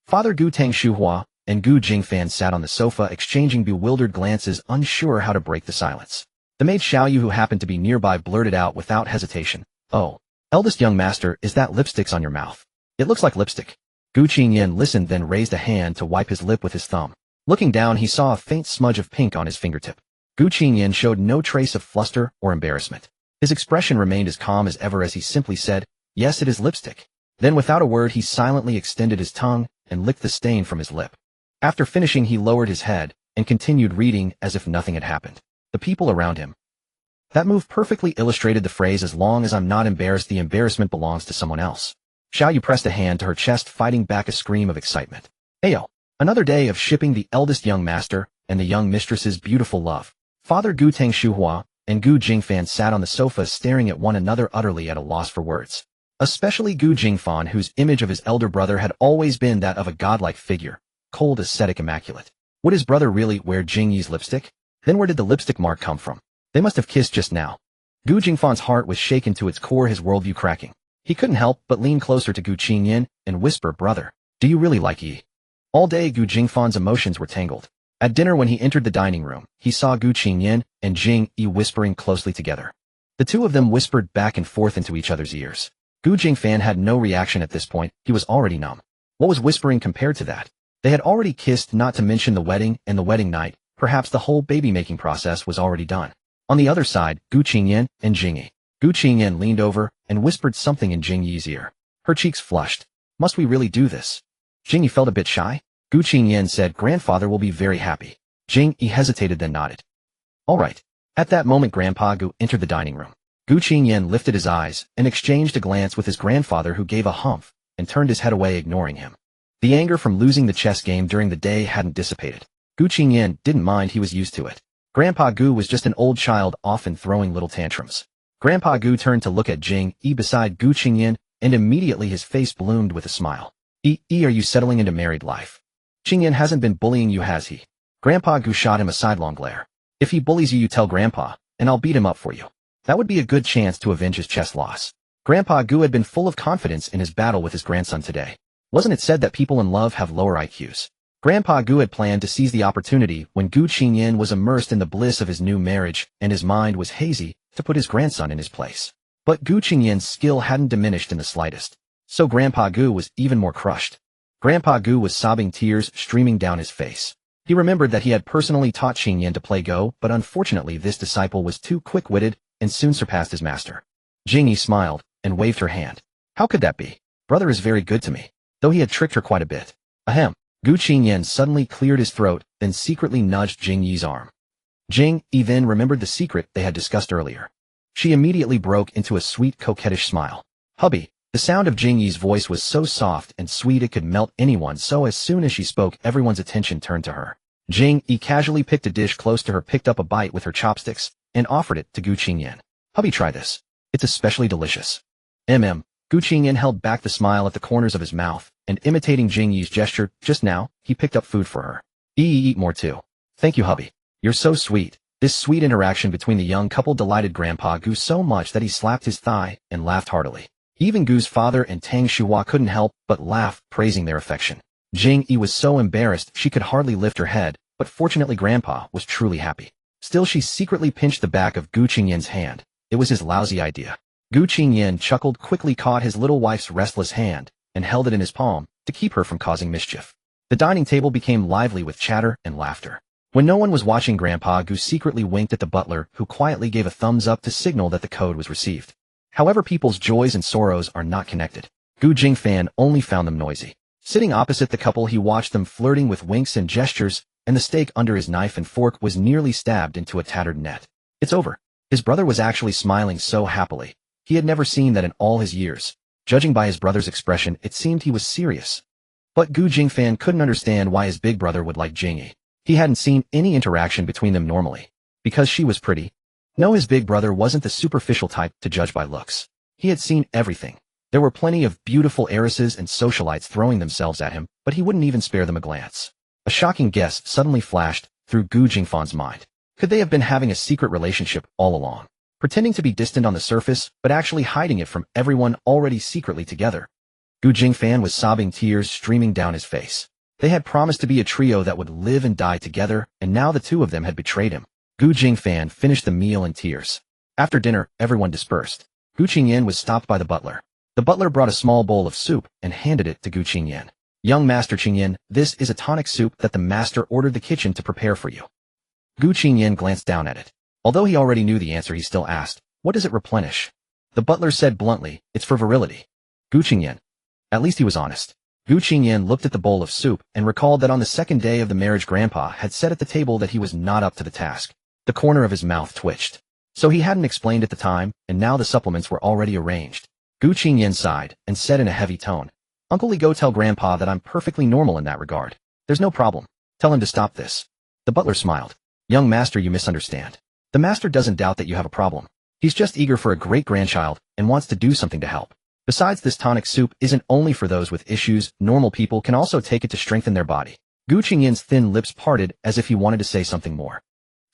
Father Gu Tangshuhua and Gu Jingfan sat on the sofa, exchanging bewildered glances, unsure how to break the silence. The maid Xiaoyu, who happened to be nearby, blurted out without hesitation, oh, eldest young master, is that lipstick's on your mouth? It looks like lipstick. Gu Qingyan listened, then raised a hand to wipe his lip with his thumb. Looking down, he saw a faint smudge of pink on his fingertip. Gu Qingyan showed no trace of fluster or embarrassment. His expression remained as calm as ever as he simply said, yes, it is lipstick. Then without a word, he silently extended his tongue and licked the stain from his lip. After finishing, he lowered his head and continued reading as if nothing had happened. The people around him. That move perfectly illustrated the phrase, as long as I'm not embarrassed, the embarrassment belongs to someone else. Xiaoyu pressed a hand to her chest, fighting back a scream of excitement. Ayo! Another day of shipping the eldest young master and the young mistress's beautiful love. Father Gu Tangshuhua and Gu Jingfan sat on the sofa, staring at one another, utterly at a loss for words. Especially Gu Jingfan, whose image of his elder brother had always been that of a godlike figure, cold, ascetic, immaculate. Would his brother really wear Jing Yi's lipstick? Then where did the lipstick mark come from? They must have kissed just now. Gu Jingfan's heart was shaken to its core, his worldview cracking. He couldn't help but lean closer to Gu Qingyan and whisper, brother, do you really like Yi? All day, Gu Jingfan's emotions were tangled. At dinner, when he entered the dining room, he saw Gu Qingyan and Jing Yi whispering closely together. The two of them whispered back and forth into each other's ears. Gu Jingfan had no reaction at this point. He was already numb. What was whispering compared to that? They had already kissed, not to mention the wedding and the wedding night. Perhaps the whole baby-making process was already done. On the other side, Gu Qingyan and Jing Yi. Gu Qingyan leaned over and whispered something in Jing Yi's ear. Her cheeks flushed. Must we really do this? Jing Yi felt a bit shy. Gu Qingyan said, grandfather will be very happy. Jing Yi hesitated, then nodded. All right. At that moment, Grandpa Gu entered the dining room. Gu Qingyan lifted his eyes and exchanged a glance with his grandfather, who gave a humph and turned his head away, ignoring him. The anger from losing the chess game during the day hadn't dissipated. Gu Qingyan didn't mind, he was used to it. Grandpa Gu was just an old child, often throwing little tantrums. Grandpa Gu turned to look at Jing Yi beside Gu Qingyan, and immediately his face bloomed with a smile. Yi, are you settling into married life? Qingyan hasn't been bullying you, has he? Grandpa Gu shot him a sidelong glare. If he bullies you, you tell Grandpa, and I'll beat him up for you. That would be a good chance to avenge his chess loss. Grandpa Gu had been full of confidence in his battle with his grandson today. Wasn't it said that people in love have lower IQs? Grandpa Gu had planned to seize the opportunity when Gu Qingyan was immersed in the bliss of his new marriage and his mind was hazy, to put his grandson in his place. But Gu Qingyan's skill hadn't diminished in the slightest. So Grandpa Gu was even more crushed. Grandpa Gu was sobbing, tears streaming down his face. He remembered that he had personally taught Qingyan to play Go, but unfortunately this disciple was too quick-witted and soon surpassed his master. Jing Yi smiled and waved her hand. How could that be? Brother is very good to me. Though he had tricked her quite a bit. Ahem. Gu Qingyan suddenly cleared his throat, then secretly nudged Jing Yi's arm. Jing Yi then remembered the secret they had discussed earlier. She immediately broke into a sweet, coquettish smile. Hubby. The sound of Jing Yi's voice was so soft and sweet it could melt anyone, so as soon as she spoke, everyone's attention turned to her. Jing Yi casually picked a dish close to her, picked up a bite with her chopsticks, and offered it to Gu Qingyan. Hubby, try this. It's especially delicious. Gu Qingyan held back the smile at the corners of his mouth, and imitating Jing Yi's gesture just now, he picked up food for her. Eat more too. Thank you, hubby. You're so sweet. This sweet interaction between the young couple delighted Grandpa Gu so much that he slapped his thigh and laughed heartily. Even Gu's father and Tang Shuhua couldn't help but laugh, praising their affection. Jing Yi was so embarrassed she could hardly lift her head, but fortunately Grandpa was truly happy. Still, she secretly pinched the back of Gu Qingyan's hand. It was his lousy idea. Gu Qingyan chuckled, quickly caught his little wife's restless hand, and held it in his palm to keep her from causing mischief. The dining table became lively with chatter and laughter. When no one was watching, Grandpa Gu secretly winked at the butler, who quietly gave a thumbs up to signal that the code was received. However, people's joys and sorrows are not connected. Gu Qingyan only found them noisy. Sitting opposite the couple, he watched them flirting with winks and gestures, and the steak under his knife and fork was nearly stabbed into a tattered net. It's over. His brother was actually smiling so happily. He had never seen that in all his years. Judging by his brother's expression, it seemed he was serious. But Gu Qingyan couldn't understand why his big brother would like Jing Yi. He hadn't seen any interaction between them normally. Because she was pretty? No, his big brother wasn't the superficial type to judge by looks. He had seen everything. There were plenty of beautiful heiresses and socialites throwing themselves at him, but he wouldn't even spare them a glance. A shocking guess suddenly flashed through Gu Qingyan's mind. Could they have been having a secret relationship all along? Pretending to be distant on the surface, but actually hiding it from everyone, already secretly together. Gu Qingyan was sobbing, tears streaming down his face. They had promised to be a trio that would live and die together, and now the two of them had betrayed him. Gu Qingyan finished the meal in tears. After dinner, everyone dispersed. Gu Qingyan was stopped by the butler. The butler brought a small bowl of soup and handed it to Gu Qingyan. "Young Master Qingyan, this is a tonic soup that the master ordered the kitchen to prepare for you." Gu Qingyan glanced down at it. Although he already knew the answer, he still asked, "What does it replenish?" The butler said bluntly, "It's for virility." Gu Qingyan. At least he was honest. Gu Qingyan looked at the bowl of soup and recalled that on the second day of the marriage, Grandpa had said at the table that he was not up to the task. The corner of his mouth twitched. So he hadn't explained at the time, and now the supplements were already arranged. Gu Qingyan sighed and said in a heavy tone, "Uncle Li, go tell Grandpa that I'm perfectly normal in that regard. There's no problem. Tell him to stop this." The butler smiled. "Young master, you misunderstand. The master doesn't doubt that you have a problem. He's just eager for a great-grandchild and wants to do something to help. Besides, this tonic soup isn't only for those with issues. Normal people can also take it to strengthen their body." Gu Qingyan's thin lips parted as if he wanted to say something more.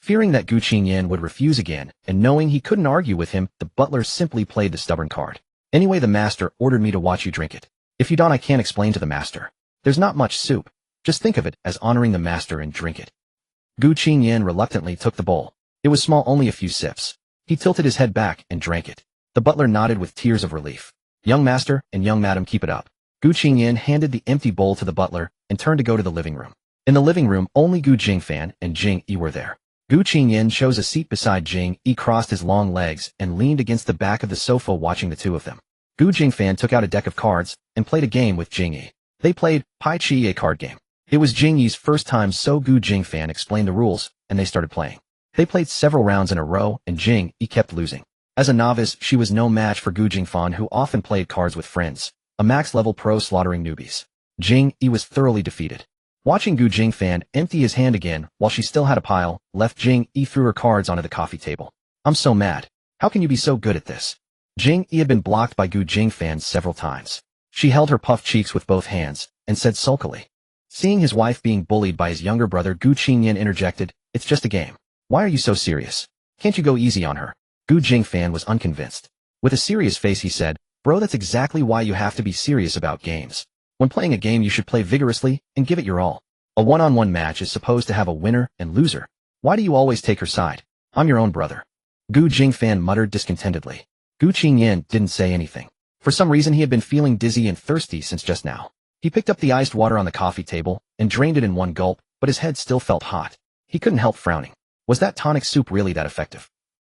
Fearing that Gu Qingyan would refuse again, and knowing he couldn't argue with him, the butler simply played the stubborn card. "Anyway, the master ordered me to watch you drink it. If you don't, I can't explain to the master. There's not much soup. Just think of it as honoring the master and drink it." Gu Qingyan reluctantly took the bowl. It was small, only a few sips. He tilted his head back and drank it. The butler nodded with tears of relief. "Young master and young madam, keep it up." Gu Qingyan handed the empty bowl to the butler and turned to go to the living room. In the living room, only Gu Qingyan and Jing Yi were there. Gu Qingyan chose a seat beside Jing Yi, crossed his long legs, and leaned against the back of the sofa watching the two of them. Gu Qingyan took out a deck of cards and played a game with Jing Yi. They played Pai Chi, a card game. It was Jing Yi's first time, so Gu Qingyan explained the rules, and they started playing. They played several rounds in a row, and Jing Yi kept losing. As a novice, she was no match for Gu Qingyan, who often played cards with friends, a max-level pro slaughtering newbies. Jing Yi was thoroughly defeated. Watching Gu Qingyan empty his hand again while she still had a pile left, Jing Yi threw her cards onto the coffee table. "I'm so mad. How can you be so good at this?" Jing Yi had been blocked by Gu Qingyan several times. She held her puffed cheeks with both hands and said sulkily. Seeing his wife being bullied by his younger brother, Gu Qingyan interjected, "It's just a game. Why are you so serious? Can't you go easy on her?" Gu Qingyan was unconvinced. With a serious face, he said, "Bro, that's exactly why you have to be serious about games. When playing a game, you should play vigorously and give it your all. A one-on-one match is supposed to have a winner and loser. Why do you always take her side? I'm your own brother." Gu Qingyan muttered discontentedly. Gu Qingyan didn't say anything. For some reason, he had been feeling dizzy and thirsty since just now. He picked up the iced water on the coffee table and drained it in one gulp, but his head still felt hot. He couldn't help frowning. Was that tonic soup really that effective?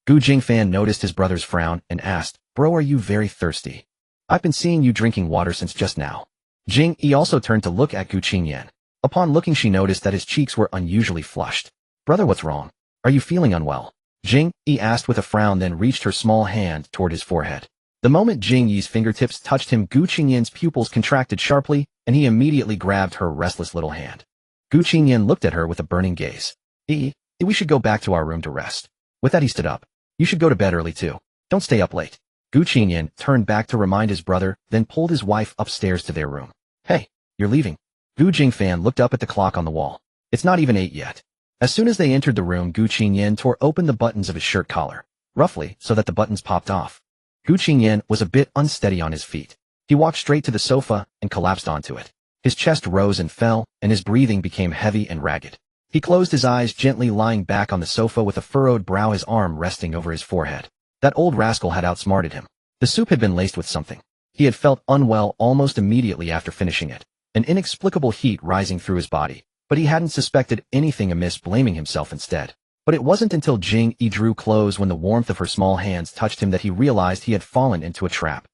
Gu Qingyan noticed his brother's frown and asked, "Bro, are you very thirsty? I've been seeing you drinking water since just now." Jing Yi also turned to look at Gu Qingyan. Upon looking, she noticed that his cheeks were unusually flushed. "Brother, what's wrong? Are you feeling unwell?" Jing Yi asked with a frown, then reached her small hand toward his forehead. The moment Jing Yi's fingertips touched him, Gu Qingyan's pupils contracted sharply, and he immediately grabbed her restless little hand. Gu Qingyan looked at her with a burning gaze. We should go back to our room to rest." With that, he stood up. "You should go to bed early too. Don't stay up late." Gu Qingyan turned back to remind his brother, then pulled his wife upstairs to their room. "Hey, you're leaving." Gu Qingyan looked up at the clock on the wall. "It's not even 8 yet." As soon as they entered the room, Gu Qingyan tore open the buttons of his shirt collar, roughly, so that the buttons popped off. Gu Qingyan was a bit unsteady on his feet. He walked straight to the sofa and collapsed onto it. His chest rose and fell, and his breathing became heavy and ragged. He closed his eyes, gently lying back on the sofa with a furrowed brow, his arm resting over his forehead. That old rascal had outsmarted him. The soup had been laced with something. He had felt unwell almost immediately after finishing it, an inexplicable heat rising through his body, but he hadn't suspected anything amiss, blaming himself instead. But it wasn't until Jing Yi drew close when the warmth of her small hands touched him that he realized he had fallen into a trap.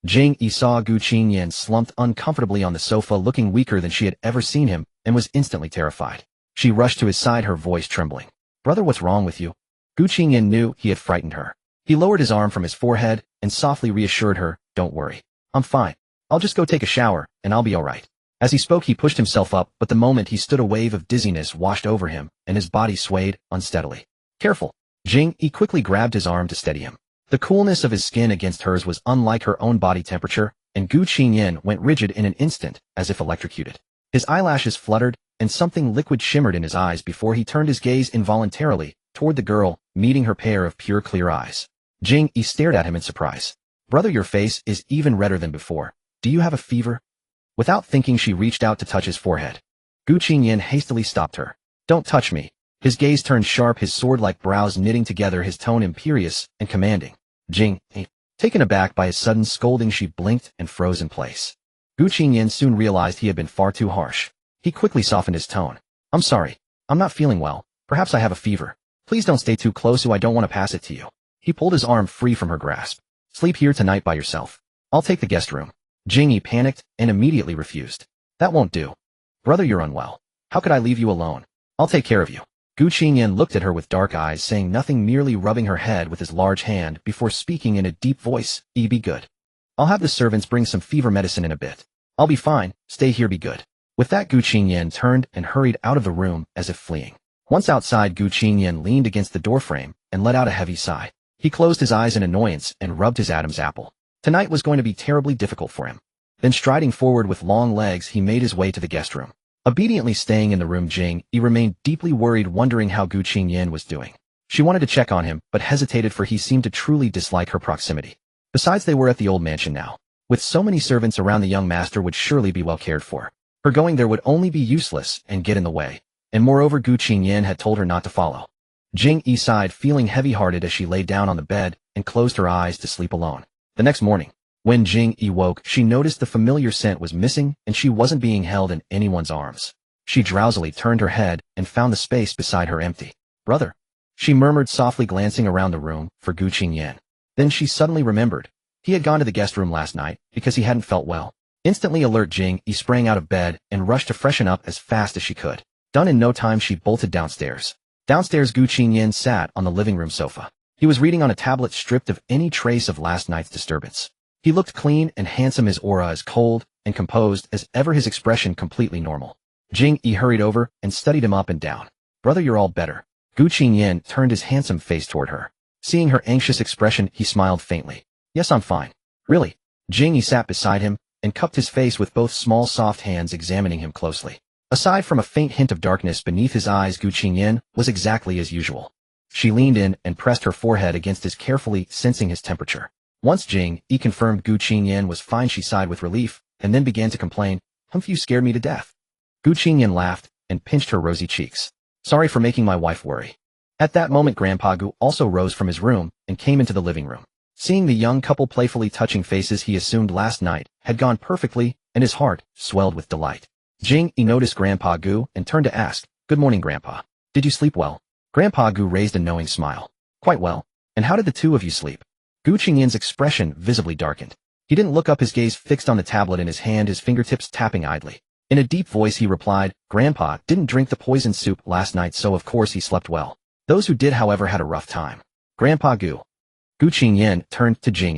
Jing Yi saw Gu Qingyan slumped uncomfortably on the sofa, looking weaker than she had ever seen him, and was instantly terrified. She rushed to his side, her voice trembling. "Brother, what's wrong with you?" Gu Qingyan knew he had frightened her. He lowered his arm from his forehead and softly reassured her, "Don't worry. I'm fine. I'll just go take a shower, and I'll be all right." As he spoke, he pushed himself up, but the moment he stood, a wave of dizziness washed over him, and his body swayed unsteadily. "Careful." Jing Yi quickly grabbed his arm to steady him. The coolness of his skin against hers was unlike her own body temperature, and Gu Qingyan went rigid in an instant, as if electrocuted. His eyelashes fluttered, and something liquid shimmered in his eyes before he turned his gaze involuntarily toward the girl, meeting her pair of pure clear eyes. Jing Yi stared at him in surprise. "Brother, your face is even redder than before. Do you have a fever?" Without thinking, she reached out to touch his forehead. Gu Qingyan hastily stopped her. "Don't touch me." His gaze turned sharp, his sword-like brows knitting together, his tone imperious and commanding. Jing Yi. Taken aback by his sudden scolding, she blinked and froze in place. Gu Qingyan soon realized he had been far too harsh. He quickly softened his tone. "I'm sorry. I'm not feeling well. Perhaps I have a fever. Please don't stay too close, so I don't want to pass it to you." He pulled his arm free from her grasp. "Sleep here tonight by yourself. I'll take the guest room." Jing Yi panicked and immediately refused. "That won't do. Brother, you're unwell. How could I leave you alone? I'll take care of you." Gu Qingyan looked at her with dark eyes, saying nothing, merely rubbing her head with his large hand before speaking in a deep voice. "Be good. I'll have the servants bring some fever medicine in a bit. I'll be fine. Stay here, be good." With that, Gu Qingyan turned and hurried out of the room as if fleeing. Once outside, Gu Qingyan leaned against the doorframe and let out a heavy sigh. He closed his eyes in annoyance and rubbed his Adam's apple. Tonight was going to be terribly difficult for him. Then, striding forward with long legs, he made his way to the guest room. Obediently staying in the room, Jing Yi remained deeply worried, wondering how Gu Qingyan was doing. She wanted to check on him, but hesitated, for he seemed to truly dislike her proximity. Besides, they were at the old mansion now. With so many servants around, the young master would surely be well cared for. Her going there would only be useless and get in the way. And moreover, Gu Qingyan had told her not to follow. Jing Yi sighed, feeling heavy-hearted as she lay down on the bed and closed her eyes to sleep alone. The next morning, when Jing Yi woke, she noticed the familiar scent was missing and she wasn't being held in anyone's arms. She drowsily turned her head and found the space beside her empty. "Brother," she murmured softly, glancing around the room for Gu Qingyan. Then she suddenly remembered. He had gone to the guest room last night because he hadn't felt well. Instantly alert, Jing Yi sprang out of bed and rushed to freshen up as fast as she could. Done in no time, she bolted downstairs. Downstairs, Gu Qingyan sat on the living room sofa. He was reading on a tablet, stripped of any trace of last night's disturbance. He looked clean and handsome, his aura as cold and composed as ever, his expression completely normal. Jing Yi hurried over and studied him up and down. "Brother, you're all better." Gu Qingyan turned his handsome face toward her. Seeing her anxious expression, he smiled faintly. "Yes, I'm fine." "Really?" Jing Yi sat beside him and cupped his face with both small soft hands, examining him closely. Aside from a faint hint of darkness beneath his eyes, Gu Qingyan was exactly as usual. She leaned in and pressed her forehead against his, carefully sensing his temperature. Once Jing Yi confirmed Gu Qingyan was fine, she sighed with relief and then began to complain. "Humph, you scared me to death." Gu Qingyan laughed and pinched her rosy cheeks. "Sorry for making my wife worry." At that moment, Grandpa Gu also rose from his room and came into the living room. Seeing the young couple playfully touching faces, he assumed last night had gone perfectly, and his heart swelled with delight. Jing Yi noticed Grandpa Gu and turned to ask, "Good morning, Grandpa. Did you sleep well?" Grandpa Gu raised a knowing smile. "Quite well. And how did the two of you sleep?" Gu Qingyan's expression visibly darkened. He didn't look up, his gaze fixed on the tablet in his hand, his fingertips tapping idly. In a deep voice he replied, "Grandpa didn't drink the poison soup last night, so of course he slept well. Those who did, however, had a rough time." Grandpa Gu. Gu Qingyan turned to Jing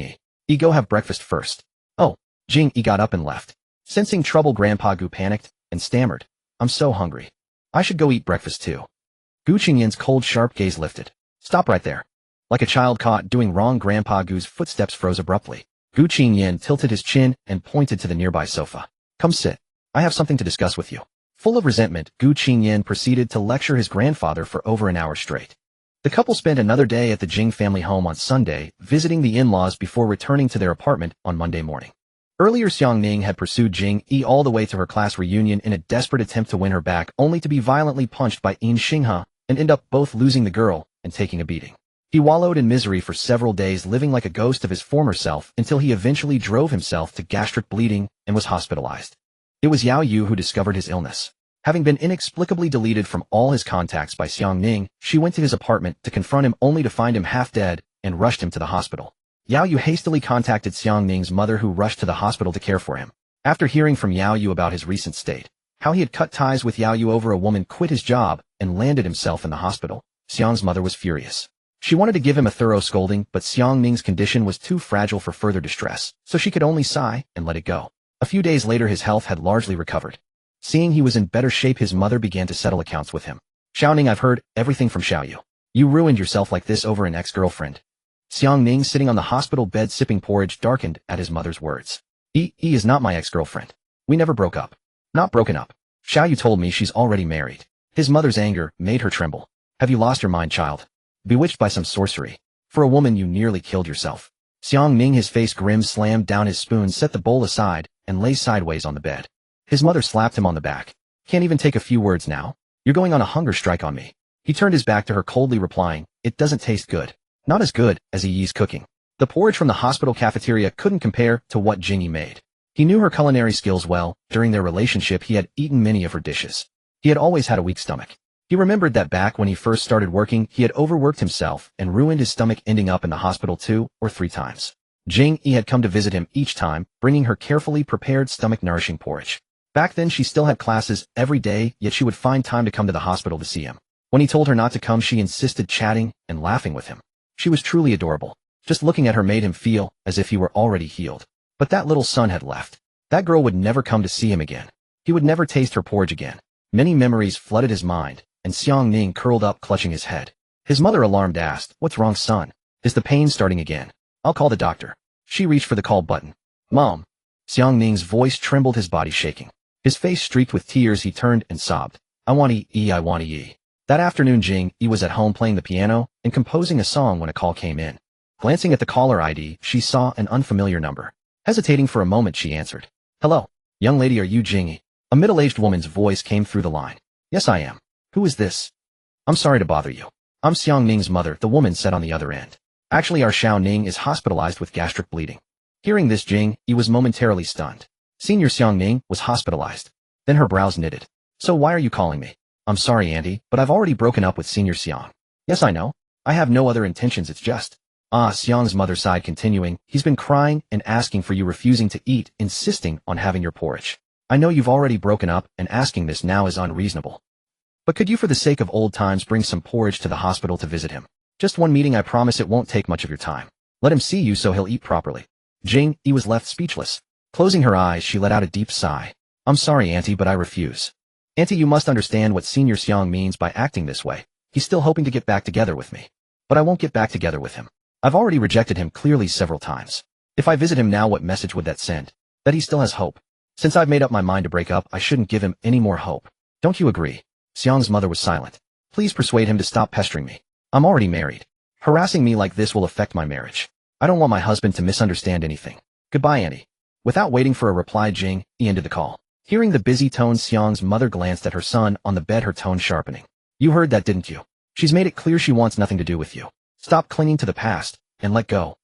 Yi. "Go have breakfast first." "Oh." Jing Yi got up and left. Sensing trouble, Grandpa Gu panicked and stammered, "I'm so hungry. I should go eat breakfast too." Gu Qingyan's cold, sharp gaze lifted. "Stop right there." Like a child caught doing wrong, Grandpa Gu's footsteps froze abruptly. Gu Qingyan tilted his chin and pointed to the nearby sofa. "Come sit. I have something to discuss with you." Full of resentment, Gu Qingyan proceeded to lecture his grandfather for over an hour straight. The couple spent another day at the Jing family home on Sunday, visiting the in-laws before returning to their apartment on Monday morning. Earlier Xiang Ning had pursued Jing Yi all the way to her class reunion in a desperate attempt to win her back, only to be violently punched by Yin Xinghe and end up both losing the girl and taking a beating. He wallowed in misery for several days, living like a ghost of his former self until he eventually drove himself to gastric bleeding and was hospitalized. It was Yao Yu who discovered his illness. Having been inexplicably deleted from all his contacts by Xiang Ning, she went to his apartment to confront him only to find him half dead and rushed him to the hospital. Yao Yu hastily contacted Xiang Ning's mother, who rushed to the hospital to care for him. After hearing from Yao Yu about his recent state, how he had cut ties with Yao Yu over a woman, quit his job, and landed himself in the hospital, Xiang's mother was furious. She wanted to give him a thorough scolding, but Xiang Ning's condition was too fragile for further distress, so she could only sigh and let it go. A few days later his health had largely recovered. Seeing he was in better shape, his mother began to settle accounts with him. Xiao Ning, I've heard everything from Xiao Yu. You ruined yourself like this over an ex-girlfriend. Xiang Ning, sitting on the hospital bed sipping porridge, darkened at his mother's words. He is not my ex-girlfriend. We never broke up. Not broken up. Xiao Yu told me she's already married. His mother's anger made her tremble. Have you lost your mind, child? Bewitched by some sorcery. For a woman, you nearly killed yourself. Xiang Ning, his face grim, slammed down his spoon, set the bowl aside, and lay sideways on the bed. His mother slapped him on the back. Can't even take a few words now? You're going on a hunger strike on me. He turned his back to her, coldly replying, it doesn't taste good. Not as good as Yi's cooking. The porridge from the hospital cafeteria couldn't compare to what Jing Yi made. He knew her culinary skills well. During their relationship he had eaten many of her dishes. He had always had a weak stomach. He remembered that back when he first started working, he had overworked himself and ruined his stomach, ending up in the hospital 2 or 3 times. Jing Yi had come to visit him each time, bringing her carefully prepared stomach-nourishing porridge. Back then she still had classes every day, yet she would find time to come to the hospital to see him. When he told her not to come, she insisted, chatting and laughing with him. She was truly adorable. Just looking at her made him feel as if he were already healed. But that little son had left. That girl would never come to see him again. He would never taste her porridge again. Many memories flooded his mind, and Xiang Ning curled up, clutching his head. His mother, alarmed, asked, what's wrong, son? Is the pain starting again? I'll call the doctor. She reached for the call button. Mom. Xiang Ning's voice trembled, his body shaking. His face streaked with tears. He turned and sobbed. I want to eat, I want to eat. That afternoon Jing Yi was at home playing the piano and composing a song when a call came in. Glancing at the caller ID, she saw an unfamiliar number. Hesitating for a moment, she answered. Hello. Young lady, are you Jing Yi? A middle-aged woman's voice came through the line. Yes, I am. Who is this? I'm sorry to bother you. I'm Xiang Ning's mother, the woman said on the other end. Actually, our Xiao Ning is hospitalized with gastric bleeding. Hearing this, Jing Yi was momentarily stunned. Senior Xiang Ning was hospitalized. Then her brows knitted. So why are you calling me? I'm sorry, Auntie, but I've already broken up with Senior Xiang. Yes, I know. I have no other intentions, it's just... Xiang's mother sighed, continuing, he's been crying and asking for you, refusing to eat, insisting on having your porridge. I know you've already broken up, and asking this now is unreasonable. But could you, for the sake of old times, bring some porridge to the hospital to visit him? Just one meeting, I promise it won't take much of your time. Let him see you so he'll eat properly. Jing Yi was left speechless. Closing her eyes, she let out a deep sigh. I'm sorry, Auntie, but I refuse. Auntie, you must understand what Senior Xiang means by acting this way. He's still hoping to get back together with me. But I won't get back together with him. I've already rejected him clearly several times. If I visit him now, what message would that send? That he still has hope. Since I've made up my mind to break up, I shouldn't give him any more hope. Don't you agree? Xiang's mother was silent. Please persuade him to stop pestering me. I'm already married. Harassing me like this will affect my marriage. I don't want my husband to misunderstand anything. Goodbye, Auntie. Without waiting for a reply, Jing Yi ended the call. Hearing the busy tone, Xiang's mother glanced at her son on the bed, her tone sharpening. You heard that, didn't you? She's made it clear she wants nothing to do with you. Stop clinging to the past, and let go.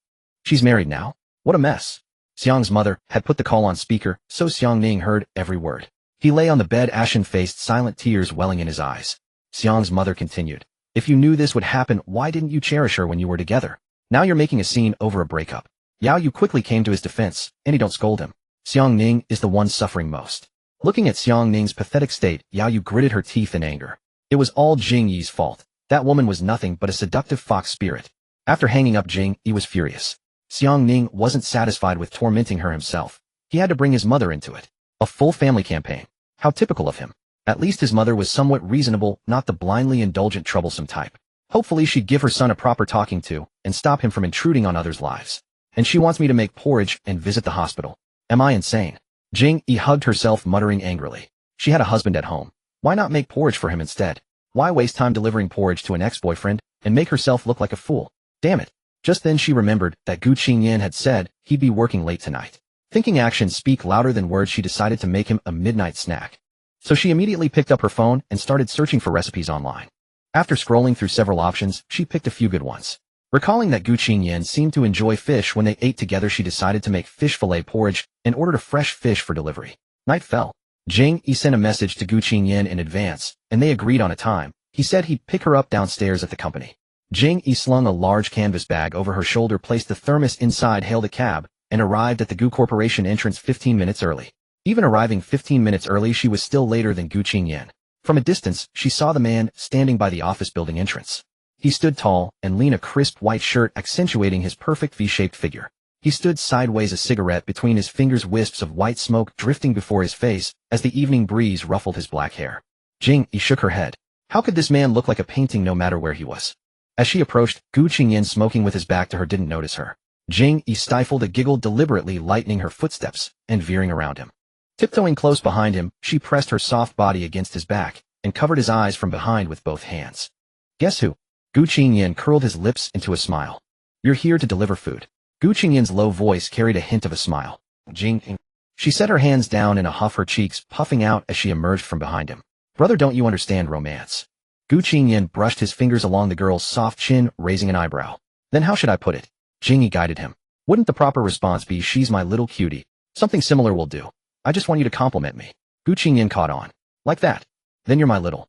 She's married now? What a mess. Xiang's mother had put the call on speaker, so Xiang Ning heard every word. He lay on the bed, ashen-faced, silent, tears welling in his eyes. Xiang's mother continued. If you knew this would happen, why didn't you cherish her when you were together? Now you're making a scene over a breakup. Yao Yu quickly came to his defense, and don't scold him. Xiang Ning is the one suffering most. Looking at Xiang Ning's pathetic state, Yao Yu gritted her teeth in anger. It was all Jing Yi's fault. That woman was nothing but a seductive fox spirit. After hanging up, Jing Yi was furious. Xiang Ning wasn't satisfied with tormenting her himself. He had to bring his mother into it. A full family campaign. How typical of him. At least his mother was somewhat reasonable, not the blindly indulgent, troublesome type. Hopefully she'd give her son a proper talking to and stop him from intruding on others' lives. And she wants me to make porridge and visit the hospital. Am I insane? Jing Yi hugged herself, muttering angrily. She had a husband at home. Why not make porridge for him instead? Why waste time delivering porridge to an ex-boyfriend and make herself look like a fool? Damn it. Just then she remembered that Gu Qingyan had said he'd be working late tonight. Thinking actions speak louder than words, she decided to make him a midnight snack. So she immediately picked up her phone and started searching for recipes online. After scrolling through several options, she picked a few good ones. Recalling that Gu Qingyan seemed to enjoy fish when they ate together, she decided to make fish fillet porridge and ordered a fresh fish for delivery. Night fell. Jing Yi sent a message to Gu Qingyan in advance, and they agreed on a time. He said he'd pick her up downstairs at the company. Jing Yi slung a large canvas bag over her shoulder, placed the thermos inside, hailed a cab, and arrived at the Gu Corporation entrance 15 minutes early. Even arriving 15 minutes early, she was still later than Gu Qingyan. From a distance, she saw the man standing by the office building entrance. He stood tall and lean, a crisp white shirt accentuating his perfect V-shaped figure. He stood sideways, a cigarette between his fingers, wisps of white smoke drifting before his face as the evening breeze ruffled his black hair. Jing Yi shook her head. How could this man look like a painting no matter where he was? As she approached, Gu Qingyan, smoking with his back to her, didn't notice her. Jing Yi stifled a giggle, deliberately lightening her footsteps and veering around him. Tiptoeing close behind him, she pressed her soft body against his back and covered his eyes from behind with both hands. Guess who? Gu Qingyan curled his lips into a smile. You're here to deliver food. Gu Qingyan's low voice carried a hint of a smile. Jing Yi. She set her hands down in a huff, her cheeks puffing out as she emerged from behind him. Brother, don't you understand romance? Gu Qingyan brushed his fingers along the girl's soft chin, raising an eyebrow. Then how should I put it? Jing Yi guided him. Wouldn't the proper response be, she's my little cutie? Something similar will do. I just want you to compliment me. Gu Qingyan caught on. Like that? Then you're my little.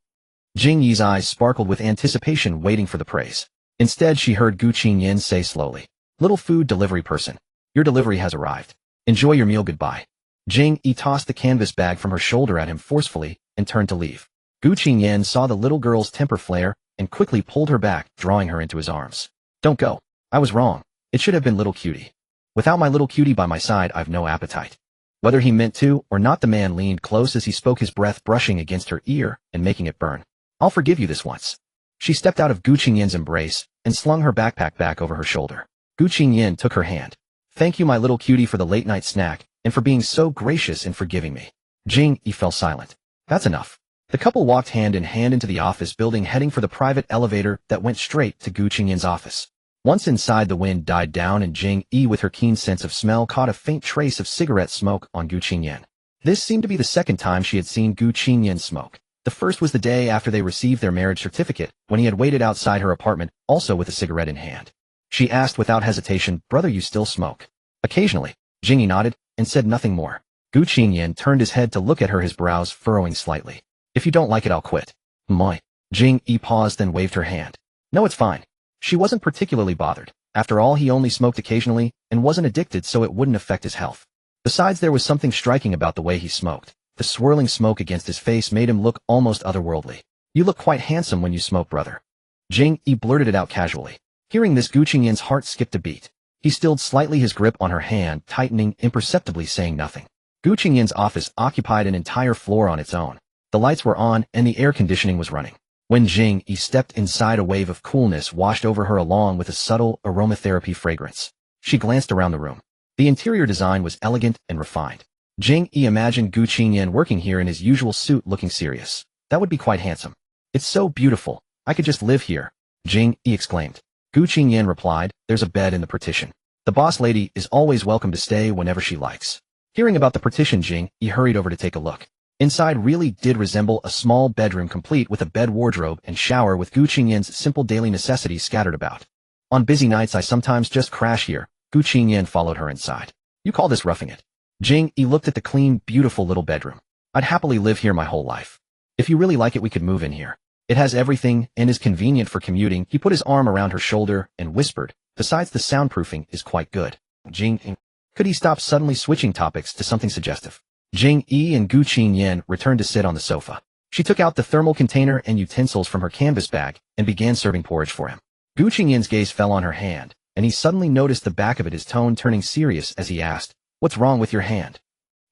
Jing Yi's eyes sparkled with anticipation, waiting for the praise. Instead, she heard Gu Qingyan say slowly, little food delivery person. Your delivery has arrived. Enjoy your meal, goodbye. Jing Yi tossed the canvas bag from her shoulder at him forcefully and turned to leave. Gu Qingyan saw the little girl's temper flare and quickly pulled her back, drawing her into his arms. Don't go. I was wrong. It should have been little cutie. Without my little cutie by my side, I've no appetite. Whether he meant to or not, the man leaned close as he spoke, his breath brushing against her ear and making it burn. I'll forgive you this once. She stepped out of Gu Qingyan's embrace and slung her backpack back over her shoulder. Gu Qingyan took her hand. Thank you, my little cutie, for the late-night snack and for being so gracious in forgiving me. Jing Yi fell silent. That's enough. The couple walked hand in hand into the office building, heading for the private elevator that went straight to Gu Qingyan's office. Once inside, the wind died down and Jing Yi, with her keen sense of smell, caught a faint trace of cigarette smoke on Gu Qingyan. This seemed to be the second time she had seen Gu Qingyan smoke. The first was the day after they received their marriage certificate, when he had waited outside her apartment, also with a cigarette in hand. She asked without hesitation, Brother, you still smoke? Occasionally. Jing Yi nodded and said nothing more. Gu Qingyan turned his head to look at her, his brows furrowing slightly. If you don't like it, I'll quit. Moi. Jing Yi paused, then waved her hand. No, it's fine. She wasn't particularly bothered. After all, he only smoked occasionally and wasn't addicted, so it wouldn't affect his health. Besides, there was something striking about the way he smoked. The swirling smoke against his face made him look almost otherworldly. You look quite handsome when you smoke, brother. Jing Yi blurted it out casually. Hearing this, Gu Qingyan's heart skipped a beat. He stilled slightly, his grip on her hand tightening imperceptibly, saying nothing. Gu Qingyan's office occupied an entire floor on its own. The lights were on and the air conditioning was running. When Jing Yi stepped inside, a wave of coolness washed over her along with a subtle aromatherapy fragrance. She glanced around the room. The interior design was elegant and refined. Jing Yi imagined Gu Qingyan working here in his usual suit, looking serious. That would be quite handsome. It's so beautiful. I could just live here. Jing Yi exclaimed. Gu Qingyan replied, there's a bed in the partition. The boss lady is always welcome to stay whenever she likes. Hearing about the partition, Jing Yi hurried over to take a look. Inside really did resemble a small bedroom, complete with a bed, wardrobe, and shower, with Gu Qingyan's simple daily necessities scattered about. On busy nights, I sometimes just crash here. Gu Qingyan followed her inside. You call this roughing it? Jing Yi looked at the clean, beautiful little bedroom. I'd happily live here my whole life. If you really like it, we could move in here. It has everything and is convenient for commuting. He put his arm around her shoulder and whispered, besides, the soundproofing is quite good. Jing Yi. Could he stop suddenly switching topics to something suggestive? Jing Yi and Gu Qingyan returned to sit on the sofa. She took out the thermal container and utensils from her canvas bag and began serving porridge for him. Gu Qingyan's gaze fell on her hand, and he suddenly noticed the back of it, his tone turning serious as he asked, What's wrong with your hand?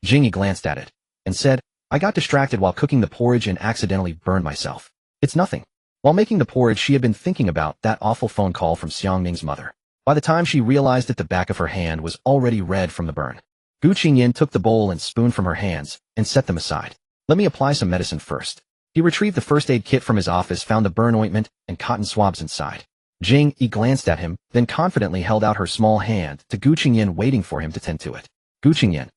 Jing Yi glanced at it and said, I got distracted while cooking the porridge and accidentally burned myself. It's nothing. While making the porridge, she had been thinking about that awful phone call from Xiangming's mother. By the time she realized it, the back of her hand was already red from the burn. Gu Qingyan took the bowl and spoon from her hands and set them aside. Let me apply some medicine first. He retrieved the first aid kit from his office, found the burn ointment and cotton swabs inside. Jing Yi glanced at him, then confidently held out her small hand to Gu Qingyan, waiting for him to tend to it. Gu Qingyan.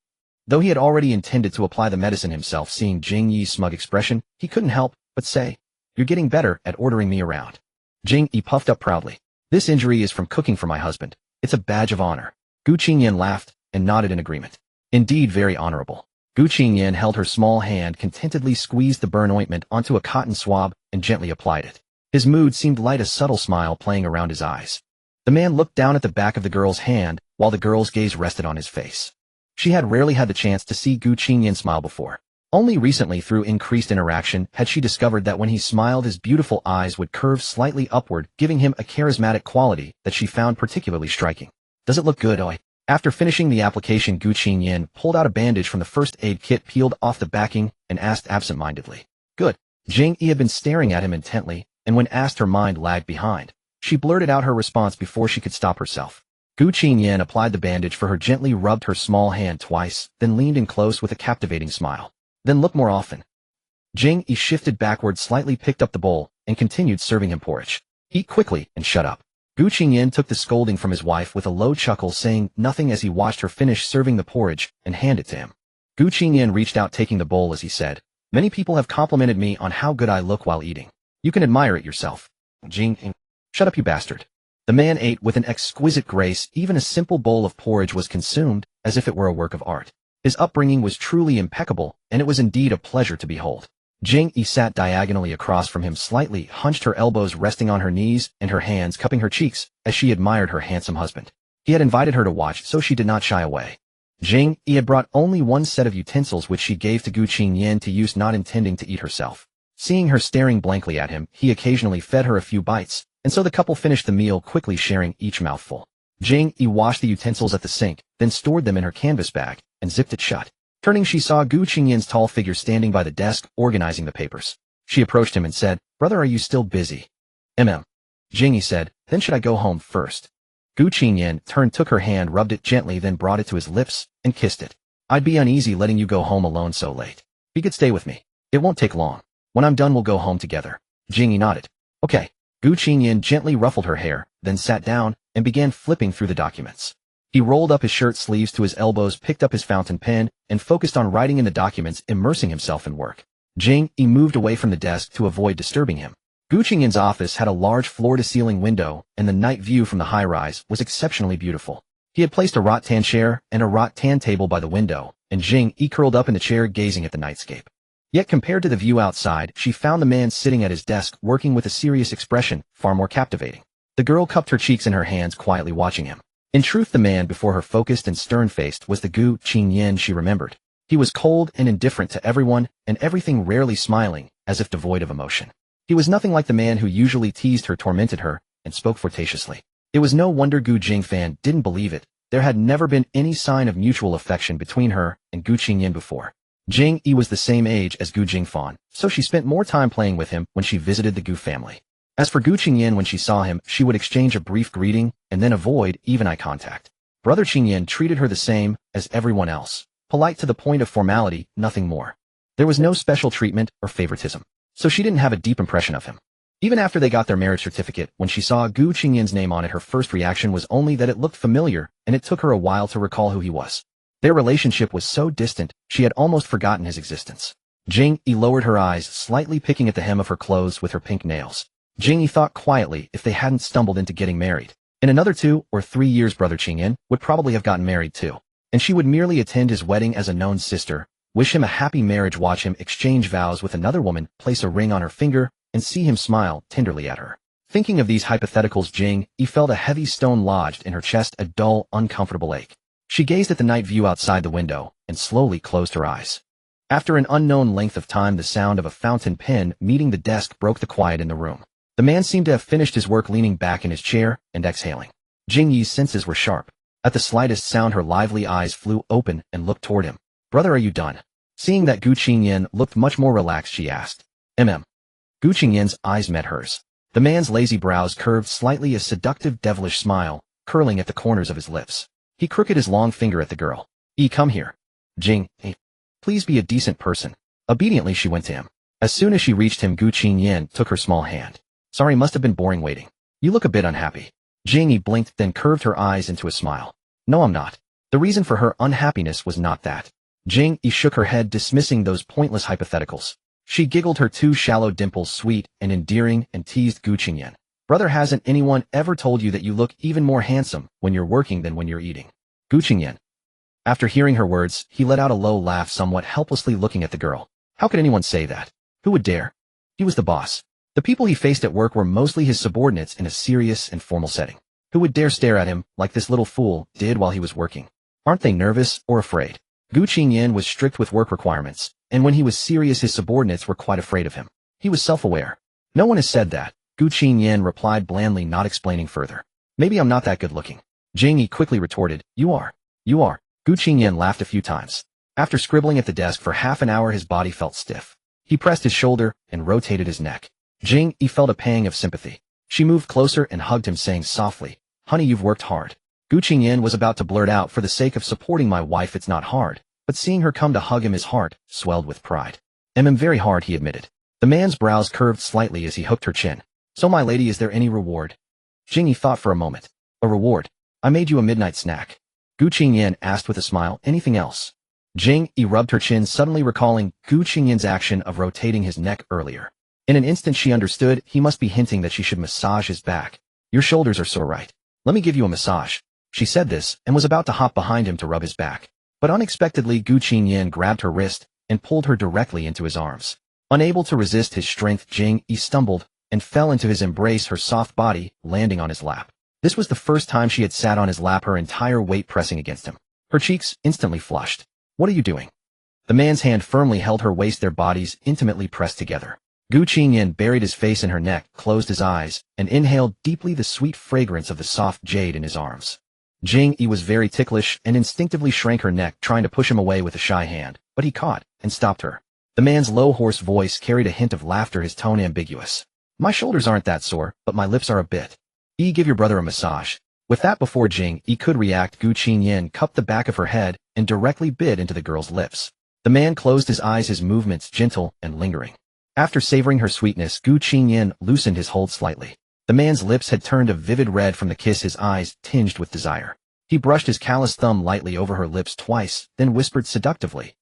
Though he had already intended to apply the medicine himself, seeing Jing Yi's smug expression, he couldn't help but say, "You're getting better at ordering me around." Jing Yi puffed up proudly. "This injury is from cooking for my husband. It's a badge of honor." Gu Qingyan laughed and nodded in agreement. "Indeed, very honorable." Gu Qingyan held her small hand, contentedly squeezed the burn ointment onto a cotton swab, and gently applied it. His mood seemed light, a subtle smile playing around his eyes. The man looked down at the back of the girl's hand, while the girl's gaze rested on his face. She had rarely had the chance to see Gu Qingyan smile before. Only recently, through increased interaction, had she discovered that when he smiled his beautiful eyes would curve slightly upward, giving him a charismatic quality that she found particularly striking. "Does it look good, oi?" After finishing the application, Gu Qingyan pulled out a bandage from the first aid kit, peeled off the backing, and asked absent-mindedly. "Good." Jing Yi had been staring at him intently, and when asked, her mind lagged behind. She blurted out her response before she could stop herself. Gu Qingyan applied the bandage for her, gently rubbed her small hand twice, then leaned in close with a captivating smile. "Then look more often." Jing Yi shifted backward slightly, picked up the bowl, and continued serving him porridge. "Eat quickly and shut up." Gu Qingyan took the scolding from his wife with a low chuckle, saying nothing as he watched her finish serving the porridge and hand it to him. Gu Qingyan reached out, taking the bowl as he said, "Many people have complimented me on how good I look while eating. You can admire it yourself." Jing Yi, "Shut up, you bastard." The man ate with an exquisite grace. Even a simple bowl of porridge was consumed as if it were a work of art. His upbringing was truly impeccable, and it was indeed a pleasure to behold. Jing Yi sat diagonally across from him, slightly hunched, her elbows resting on her knees and her hands cupping her cheeks as she admired her handsome husband. He had invited her to watch, so she did not shy away. Jing Yi had brought only one set of utensils, which she gave to Gu Qingyan to use, not intending to eat herself. Seeing her staring blankly at him, he occasionally fed her a few bites, and so the couple finished the meal quickly, sharing each mouthful. Jing Yi washed the utensils at the sink, then stored them in her canvas bag and zipped it shut. Turning, she saw Gu Qingyan's tall figure standing by the desk, organizing the papers. She approached him and said, "Brother, are you still busy?" Jing Yi said, "Then should I go home first?" Gu Qingyan turned, took her hand, rubbed it gently, then brought it to his lips and kissed it. "I'd be uneasy letting you go home alone so late. You could stay with me. It won't take long. When I'm done, we'll go home together." Jing Yi nodded. "Okay." Gu Qingyan gently ruffled her hair, then sat down and began flipping through the documents. He rolled up his shirt sleeves to his elbows, picked up his fountain pen, and focused on writing in the documents, immersing himself in work. Jing Yi moved away from the desk to avoid disturbing him. Gu Qingyan's office had a large floor-to-ceiling window, and the night view from the high-rise was exceptionally beautiful. He had placed a rattan chair and a rattan table by the window, and Jing Yi curled up in the chair, gazing at the nightscape. Yet compared to the view outside, she found the man sitting at his desk, working with a serious expression, far more captivating. The girl cupped her cheeks in her hands, quietly watching him. In truth, the man before her, focused and stern-faced, was the Gu Qingyan she remembered. He was cold and indifferent to everyone and everything, rarely smiling, as if devoid of emotion. He was nothing like the man who usually teased her, tormented her, and spoke flirtatiously. It was no wonder Gu Jingfan didn't believe it. There had never been any sign of mutual affection between her and Gu Qingyan before. Jing Yi was the same age as Gu Jingfan, so she spent more time playing with him when she visited the Gu family. As for Gu Qingyan, when she saw him, she would exchange a brief greeting and then avoid even eye contact. Brother Qingyan treated her the same as everyone else, polite to the point of formality, nothing more. There was no special treatment or favoritism, so she didn't have a deep impression of him. Even after they got their marriage certificate, when she saw Gu Qingyan's name on it, her first reaction was only that it looked familiar, and it took her a while to recall who he was. Their relationship was so distant, she had almost forgotten his existence. Jing Yi lowered her eyes, slightly picking at the hem of her clothes with her pink nails. Jing Yi thought quietly, if they hadn't stumbled into getting married, in another 2 or 3 years, Brother Qingyan would probably have gotten married too. And she would merely attend his wedding as a known sister, wish him a happy marriage, watch him exchange vows with another woman, place a ring on her finger, and see him smile tenderly at her. Thinking of these hypotheticals, Jing Yi felt a heavy stone lodged in her chest, a dull, uncomfortable ache. She gazed at the night view outside the window and slowly closed her eyes. After an unknown length of time, the sound of a fountain pen meeting the desk broke the quiet in the room. The man seemed to have finished his work, leaning back in his chair and exhaling. Jing Yi's senses were sharp. At the slightest sound, her lively eyes flew open and looked toward him. "Brother, are you done?" Seeing that Gu Qingyan looked much more relaxed, she asked. Gu Qingyan's eyes met hers. The man's lazy brows curved slightly, a seductive, devilish smile curling at the corners of his lips. He crooked his long finger at the girl. Come here." "Jing Yi, please be a decent person." Obediently, she went to him. As soon as she reached him, Gu Qingyan took her small hand. "Sorry, must have been boring waiting. You look a bit unhappy." Jing Yi blinked, then curved her eyes into a smile. "No, I'm not." The reason for her unhappiness was not that. Jing Yi shook her head, dismissing those pointless hypotheticals. She giggled her two shallow dimples, sweet and endearing, and teased Gu Qingyan. Brother, hasn't anyone ever told you that you look even more handsome when you're working than when you're eating? Gu Qingyan. After hearing her words, he let out a low laugh, somewhat helplessly looking at the girl. How could anyone say that? Who would dare? He was the boss. The people he faced at work were mostly his subordinates in a serious and formal setting. Who would dare stare at him like this little fool did while he was working? Aren't they nervous or afraid? Gu Qingyan was strict with work requirements, and when he was serious his subordinates were quite afraid of him. He was self-aware. No one has said that, Gu Qingyan replied blandly, not explaining further. Maybe I'm not that good looking. Jing Yi quickly retorted, You are. You are. Gu Qingyan laughed a few times. After scribbling at the desk for half an hour his body felt stiff. He pressed his shoulder and rotated his neck. Jing Yi felt a pang of sympathy. She moved closer and hugged him, saying softly, Honey, you've worked hard. Gu Qingyan was about to blurt out, For the sake of supporting my wife it's not hard, but seeing her come to hug him his heart swelled with pride. Very hard, he admitted. The man's brows curved slightly as he hooked her chin. So my lady, is there any reward? Jing Yi thought for a moment. A reward? I made you a midnight snack. Gu Qingyan asked with a smile, Anything else? Jing Yi rubbed her chin, suddenly recalling Gu Qingyan's action of rotating his neck earlier. In an instant she understood he must be hinting that she should massage his back. Your shoulders are sore, right? Let me give you a massage. She said this and was about to hop behind him to rub his back. But unexpectedly Gu Qingyan grabbed her wrist and pulled her directly into his arms. Unable to resist his strength, Jing Yi stumbled and fell into his embrace, her soft body landing on his lap. This was the first time she had sat on his lap, her entire weight pressing against him. Her cheeks instantly flushed. What are you doing? The man's hand firmly held her waist, their bodies intimately pressed together. Gu Qingyan buried his face in her neck, closed his eyes, and inhaled deeply the sweet fragrance of the soft jade in his arms. Jing Yi was very ticklish and instinctively shrank her neck, trying to push him away with a shy hand, but he caught and stopped her. The man's low, hoarse voice carried a hint of laughter, his tone ambiguous. My shoulders aren't that sore, but my lips are a bit. Give your brother a massage. With that, before Jing Yi could react, Gu Qingyan cupped the back of her head and directly bit into the girl's lips. The man closed his eyes, his movements gentle and lingering. After savoring her sweetness, Gu Qingyan loosened his hold slightly. The man's lips had turned a vivid red from the kiss, his eyes tinged with desire. He brushed his calloused thumb lightly over her lips twice, then whispered seductively,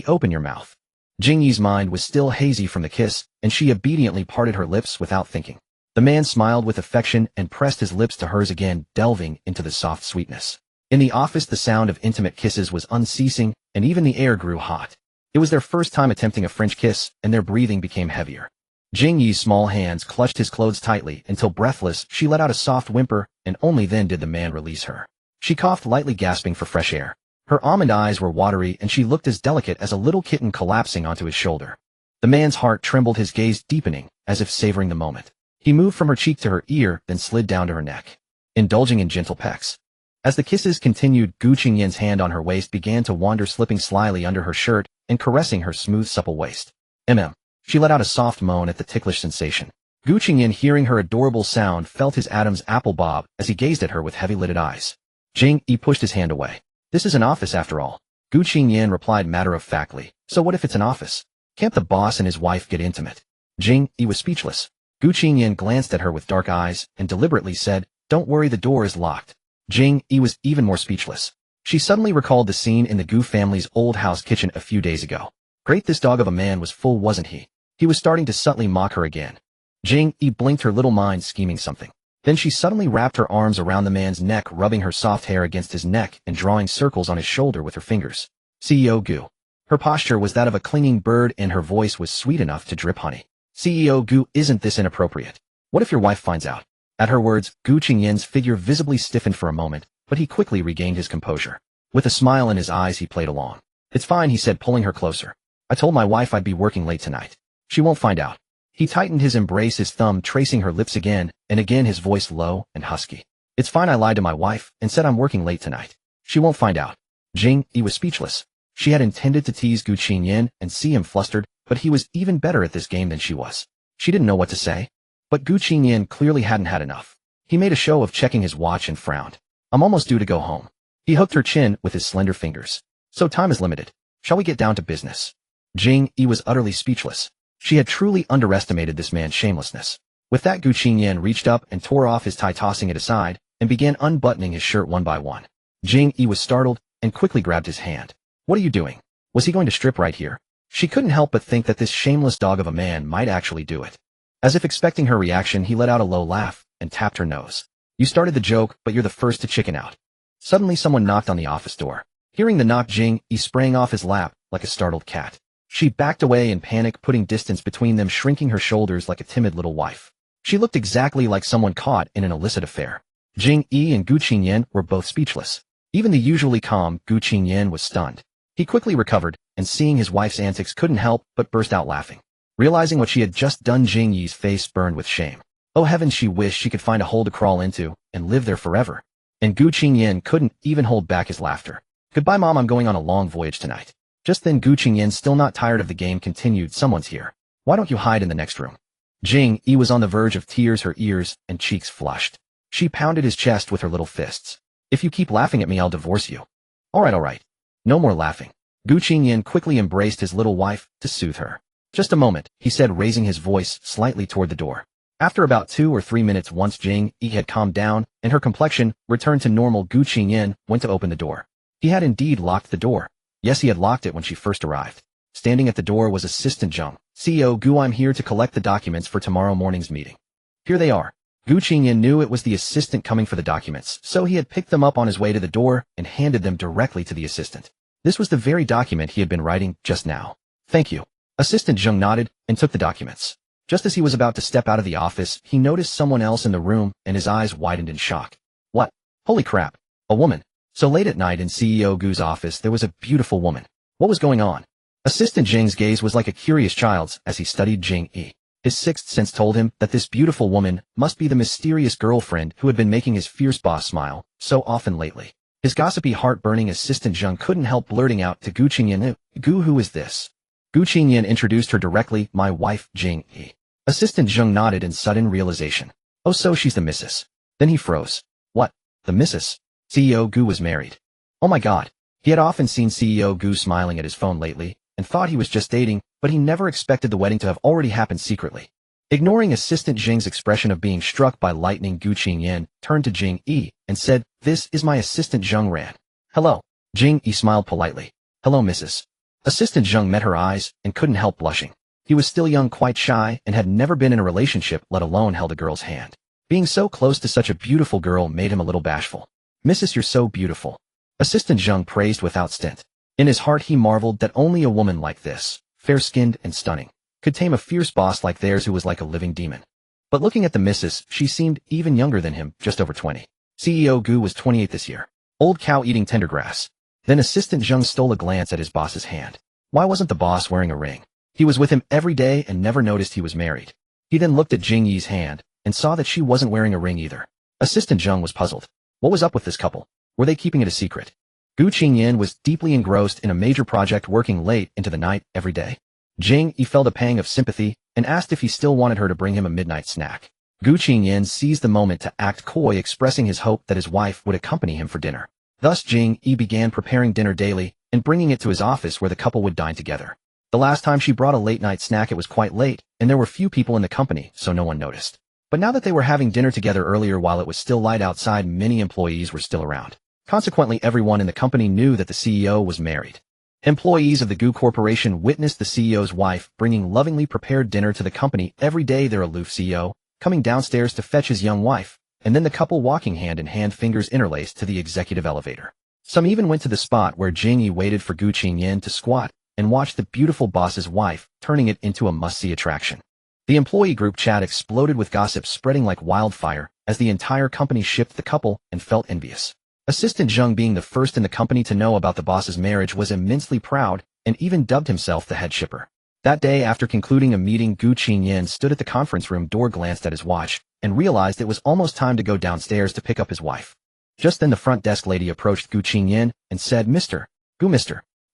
Open your mouth. Jing Yi's mind was still hazy from the kiss, and she obediently parted her lips without thinking. The man smiled with affection and pressed his lips to hers again, delving into the soft sweetness. In the office the sound of intimate kisses was unceasing, and even the air grew hot. It was their first time attempting a French kiss, and their breathing became heavier. Jing Yi's small hands clutched his clothes tightly until, breathless, she let out a soft whimper, and only then did the man release her. She coughed lightly, gasping for fresh air. Her almond eyes were watery, and she looked as delicate as a little kitten collapsing onto his shoulder. The man's heart trembled, his gaze deepening, as if savoring the moment. He moved from her cheek to her ear, then slid down to her neck, indulging in gentle pecks. As the kisses continued, Gu Qingyan's hand on her waist began to wander, slipping slyly under her shirt and caressing her smooth, supple waist. She let out a soft moan at the ticklish sensation. Gu Qingyan, hearing her adorable sound, felt his Adam's apple bob as he gazed at her with heavy-lidded eyes. Jing Yi pushed his hand away. This is an office after all. Gu Qingyan replied matter-of-factly. So what if it's an office? Can't the boss and his wife get intimate? Jing Yi was speechless. Gu Qingyan glanced at her with dark eyes and deliberately said, Don't worry, the door is locked. Jing Yi was even more speechless. She suddenly recalled the scene in the Gu family's old house kitchen a few days ago. Great, this dog of a man was full, wasn't he? He was starting to subtly mock her again. Jing Yi blinked, her little mind scheming something. Then she suddenly wrapped her arms around the man's neck, rubbing her soft hair against his neck and drawing circles on his shoulder with her fingers. CEO Gu. Her posture was that of a clinging bird, and her voice was sweet enough to drip honey. CEO Gu, isn't this inappropriate? What if your wife finds out? At her words, Gu Qingyan's figure visibly stiffened for a moment, but he quickly regained his composure. With a smile in his eyes, he played along. It's fine, he said, pulling her closer. I told my wife I'd be working late tonight. She won't find out. He tightened his embrace, his thumb tracing her lips again, and again his voice low and husky. It's fine, I lied to my wife and said I'm working late tonight. She won't find out. Jing Yi was speechless. She had intended to tease Gu Qingyan and see him flustered, but he was even better at this game than she was. She didn't know what to say. But Gu Qingyan clearly hadn't had enough. He made a show of checking his watch and frowned. I'm almost due to go home. He hooked her chin with his slender fingers. So time is limited. Shall we get down to business? Jing Yi was utterly speechless. She had truly underestimated this man's shamelessness. With that, Gu Qingyan reached up and tore off his tie, tossing it aside, and began unbuttoning his shirt one by one. Jing Yi was startled, and quickly grabbed his hand. What are you doing? Was he going to strip right here? She couldn't help but think that this shameless dog of a man might actually do it. As if expecting her reaction, he let out a low laugh and tapped her nose. You started the joke, but you're the first to chicken out. Suddenly someone knocked on the office door. Hearing the knock, Jing Yi sprang off his lap like a startled cat. She backed away in panic, putting distance between them, shrinking her shoulders like a timid little wife. She looked exactly like someone caught in an illicit affair. Jing Yi and Gu Qingyan were both speechless. Even the usually calm Gu Qingyan was stunned. He quickly recovered, and seeing his wife's antics couldn't help but burst out laughing. Realizing what she had just done, Jing Yi's face burned with shame. Oh heavens, she wished she could find a hole to crawl into and live there forever. And Gu Qingyan couldn't even hold back his laughter. Goodbye Mom, I'm going on a long voyage tonight. Just then Gu Qingyan, still not tired of the game, continued, someone's here. Why don't you hide in the next room? Jing Yi was on the verge of tears, her ears and cheeks flushed. She pounded his chest with her little fists. If you keep laughing at me, I'll divorce you. All right. No more laughing. Gu Qingyan quickly embraced his little wife to soothe her. Just a moment, he said, raising his voice slightly toward the door. After about 2 or 3 minutes, once Jing Yi had calmed down and her complexion returned to normal, Gu Qingyan went to open the door. He had indeed locked the door. Yes, he had locked it when she first arrived. Standing at the door was Assistant Zheng. CEO Gu, I'm here to collect the documents for tomorrow morning's meeting. Here they are. Gu Qingyan knew it was the assistant coming for the documents, so he had picked them up on his way to the door and handed them directly to the assistant. This was the very document he had been writing just now. Thank you. Assistant Zheng nodded and took the documents. Just as he was about to step out of the office, he noticed someone else in the room and his eyes widened in shock. What? Holy crap. A woman. So late at night in CEO Gu's office, there was a beautiful woman. What was going on? Assistant Zheng's gaze was like a curious child's as he studied Jing Yi. His sixth sense told him that this beautiful woman must be the mysterious girlfriend who had been making his fierce boss smile so often lately. His gossipy, heart-burning Assistant Zheng couldn't help blurting out to Gu Qingyan, Gu, who is this? Gu Qingyan introduced her directly, my wife, Jing Yi. Assistant Zheng nodded in sudden realization. Oh, so she's the missus. Then he froze. What? The missus? CEO Gu was married. Oh my god. He had often seen CEO Gu smiling at his phone lately, and thought he was just dating, but he never expected the wedding to have already happened secretly. Ignoring Assistant Zheng's expression of being struck by lightning, Gu Qingyan turned to Jing Yi and said, this is my Assistant Zheng Ran. Hello. Jing Yi smiled politely. Hello, Mrs. Assistant Zheng met her eyes and couldn't help blushing. He was still young, quite shy, and had never been in a relationship, let alone held a girl's hand. Being so close to such a beautiful girl made him a little bashful. Mrs., you're so beautiful. Assistant Zheng praised without stint. In his heart he marveled that only a woman like this, fair-skinned and stunning, could tame a fierce boss like theirs who was like a living demon. But looking at the missus, she seemed even younger than him, just over 20. CEO Gu was 28 this year. Old cow eating tender grass. Then Assistant Zheng stole a glance at his boss's hand. Why wasn't the boss wearing a ring? He was with him every day and never noticed he was married. He then looked at Jing Yi's hand and saw that she wasn't wearing a ring either. Assistant Zheng was puzzled. What was up with this couple? Were they keeping it a secret? Gu Qingyan was deeply engrossed in a major project, working late into the night every day. Jing Yi felt a pang of sympathy and asked if he still wanted her to bring him a midnight snack. Gu Qingyan seized the moment to act coy, expressing his hope that his wife would accompany him for dinner. Thus Jing Yi began preparing dinner daily and bringing it to his office where the couple would dine together. The last time she brought a late-night snack, it was quite late, and there were few people in the company, so no one noticed. But now that they were having dinner together earlier while it was still light outside, many employees were still around. Consequently, everyone in the company knew that the CEO was married. Employees of the Gu Corporation witnessed the CEO's wife bringing lovingly prepared dinner to the company every day, their aloof CEO coming downstairs to fetch his young wife, and then the couple walking hand in hand, fingers interlaced, to the executive elevator. Some even went to the spot where Jing Yi waited for Gu Qingyan to squat and watch the beautiful boss's wife, turning it into a must-see attraction. The employee group chat exploded with gossip spreading like wildfire as the entire company shipped the couple and felt envious. Assistant Zheng, being the first in the company to know about the boss's marriage, was immensely proud and even dubbed himself the head shipper. That day, after concluding a meeting, Gu Qingyan stood at the conference room door, glanced at his watch, and realized it was almost time to go downstairs to pick up his wife. Just then the front desk lady approached Gu Qingyan and said, Mr.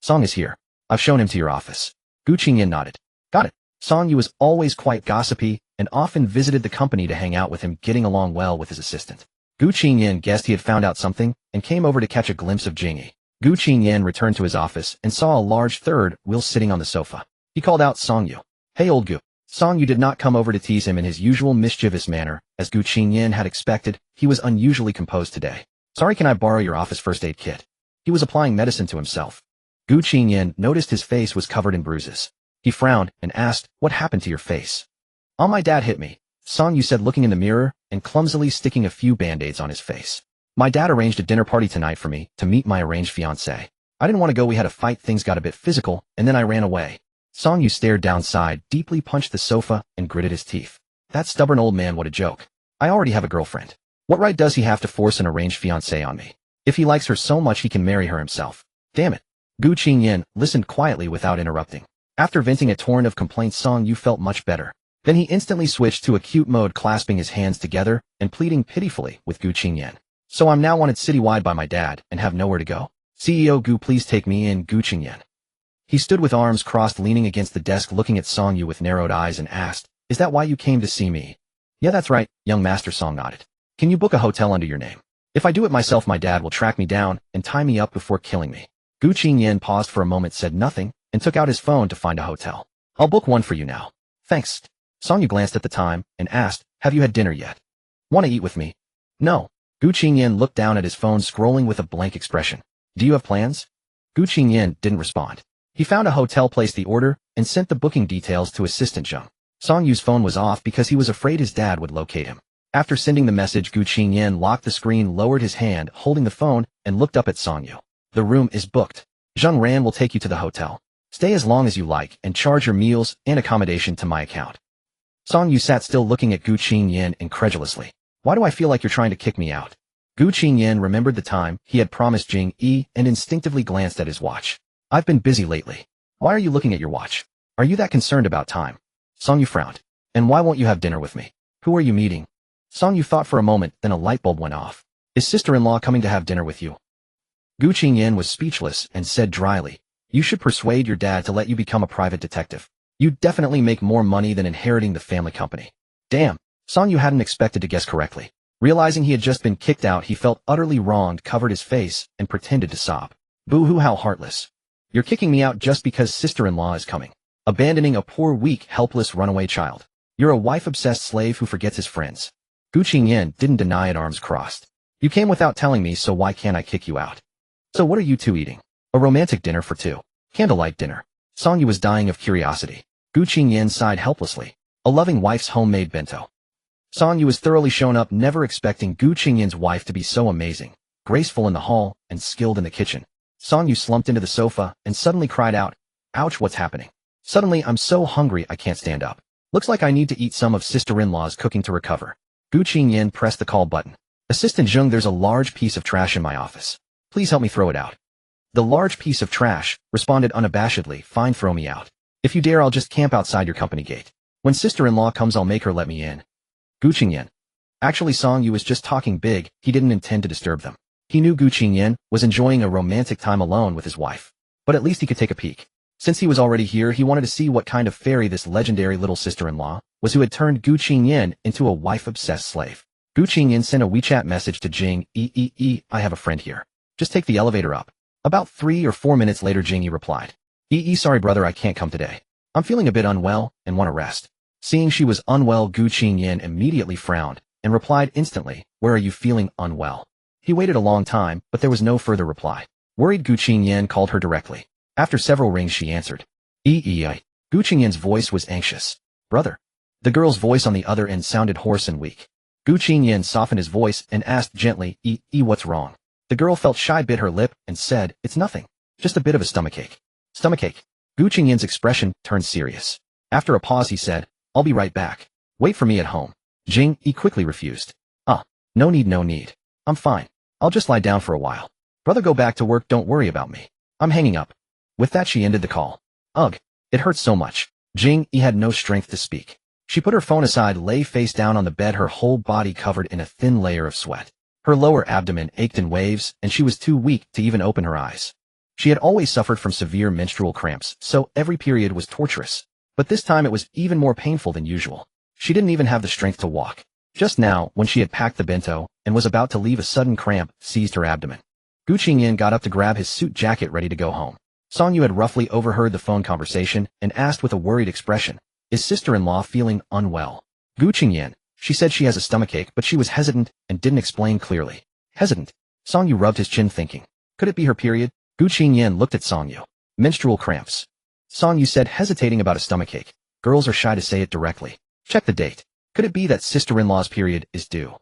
Song is here. I've shown him to your office. Gu Qingyan nodded. Got it. Song Yu was always quite gossipy and often visited the company to hang out with him, getting along well with his assistant. Gu Qingyan guessed he had found out something and came over to catch a glimpse of Jing Yi. Gu Qingyan returned to his office and saw a large third wheel sitting on the sofa. He called out Song Yu. Hey, old Gu. Song Yu did not come over to tease him in his usual mischievous manner. As Gu Qingyan had expected, he was unusually composed today. Sorry, can I borrow your office first aid kit? He was applying medicine to himself. Gu Qingyan noticed his face was covered in bruises. He frowned and asked, "What happened to your face?" My dad hit me," Song Yu said, looking in the mirror and clumsily sticking a few band-aids on his face. "My dad arranged a dinner party tonight for me to meet my arranged fiancé. I didn't want to go, we had a fight, things got a bit physical, and then I ran away." Song Yu stared downside, deeply punched the sofa, and gritted his teeth. "That stubborn old man, what a joke. I already have a girlfriend. What right does he have to force an arranged fiancé on me? If he likes her so much, he can marry her himself. Damn it." Gu Qingyan listened quietly without interrupting. After venting a torrent of complaints, Song Yu felt much better. Then he instantly switched to acute mode, clasping his hands together and pleading pitifully with Gu Qingyan. "So I'm now wanted citywide by my dad and have nowhere to go? CEO Gu, please take me in." Gu Qingyan. He stood with arms crossed, leaning against the desk, looking at Song Yu with narrowed eyes, and asked, "Is that why you came to see me?" "Yeah, that's right," young master, Song nodded. "Can you book a hotel under your name? If I do it myself, my dad will track me down and tie me up before killing me." Gu Qingyan paused for a moment, said nothing, and took out his phone to find a hotel. "I'll book one for you now." "Thanks." Song Yu glanced at the time and asked, "Have you had dinner yet? Want to eat with me?" "No." Gu Qingyan looked down at his phone, scrolling with a blank expression. "Do you have plans?" Gu Qingyan didn't respond. He found a hotel, placed the order, and sent the booking details to assistant Zheng. Song Yu's phone was off because he was afraid his dad would locate him. After sending the message, Gu Qingyan locked the screen, lowered his hand holding the phone, and looked up at Song Yu. "The room is booked. Zheng Ran will take you to the hotel. Stay as long as you like and charge your meals and accommodation to my account." Song Yu sat still, looking at Gu Qingyan incredulously. "Why do I feel like you're trying to kick me out?" Gu Qingyan remembered the time he had promised Jing Yi and instinctively glanced at his watch. "I've been busy lately. Why are you looking at your watch? Are you that concerned about time?" Song Yu frowned. "And why won't you have dinner with me? Who are you meeting?" Song Yu thought for a moment, then a light bulb went off. "Is sister-in-law coming to have dinner with you?" Gu Qingyan was speechless and said dryly, "You should persuade your dad to let you become a private detective. You'd definitely make more money than inheriting the family company." Damn, Song Yu hadn't expected to guess correctly. Realizing he had just been kicked out, he felt utterly wronged, covered his face, and pretended to sob. "Boo-hoo, how heartless. You're kicking me out just because sister-in-law is coming. Abandoning a poor, weak, helpless runaway child. You're a wife-obsessed slave who forgets his friends." Gu Qingyan didn't deny it, arms crossed. "You came without telling me, so why can't I kick you out? So what are you two eating? A romantic dinner for two? Candlelight dinner?" Song Yu was dying of curiosity. Gu Qingyan sighed helplessly. "A loving wife's homemade bento." Song Yu was thoroughly shown up, never expecting Gu Qingyan's wife to be so amazing, graceful in the hall, and skilled in the kitchen. Song Yu slumped into the sofa and suddenly cried out, "Ouch, what's happening? Suddenly I'm so hungry I can't stand up. Looks like I need to eat some of sister-in-law's cooking to recover." Gu Qingyan pressed the call button. "Assistant Zheng, there's a large piece of trash in my office. Please help me throw it out." The large piece of trash responded unabashedly, "Fine, throw me out. If you dare, I'll just camp outside your company gate. When sister-in-law comes, I'll make her let me in." Gu Qingyan. Actually, Song Yu was just talking big, he didn't intend to disturb them. He knew Gu Qingyan was enjoying a romantic time alone with his wife. But at least he could take a peek. Since he was already here, he wanted to see what kind of fairy this legendary little sister-in-law was who had turned Gu Qingyan into a wife-obsessed slave. Gu Qingyan sent a WeChat message to Jing Yi, "I have a friend here. Just take the elevator up." About 3 or 4 minutes later, Jing Yi replied, Sorry brother, I can't come today. I'm feeling a bit unwell and want to rest." Seeing she was unwell, Gu Qingyan immediately frowned and replied instantly, "Where are you feeling unwell?" He waited a long time, but there was no further reply. Worried, Gu Qingyan called her directly. After several rings, she answered. Gu Qingyan's voice was anxious. "Brother." The girl's voice on the other end sounded hoarse and weak. Gu Qingyan softened his voice and asked gently, What's wrong?" The girl felt shy, bit her lip, and said, "It's nothing. Just a bit of a stomachache." Stomachache. Gu Qingyan's expression turned serious. After a pause, he said, "I'll be right back. Wait for me at home." Jing Yi quickly refused. No need. I'm fine. I'll just lie down for a while. Brother, go back to work, don't worry about me. I'm hanging up." With that, she ended the call. Ugh, it hurts so much. Jing Yi had no strength to speak. She put her phone aside, lay face down on the bed, her whole body covered in a thin layer of sweat. Her lower abdomen ached in waves, and she was too weak to even open her eyes. She had always suffered from severe menstrual cramps, so every period was torturous. But this time it was even more painful than usual. She didn't even have the strength to walk. Just now, when she had packed the bento and was about to leave, a sudden cramp seized her abdomen. Gu Qingyan got up to grab his suit jacket, ready to go home. Song Yu had roughly overheard the phone conversation and asked with a worried expression, "Is sister-in-law feeling unwell?" Gu Qingyan. She said she has a stomachache, but she was hesitant and didn't explain clearly. Hesitant. Song Yu rubbed his chin, thinking, Could it be her period? Gu Qingyan looked at Song Yu. Menstrual cramps. Song Yu said, hesitating about a stomachache. Girls are shy to say it directly. Check the date. Could it be that sister-in-law's period is due?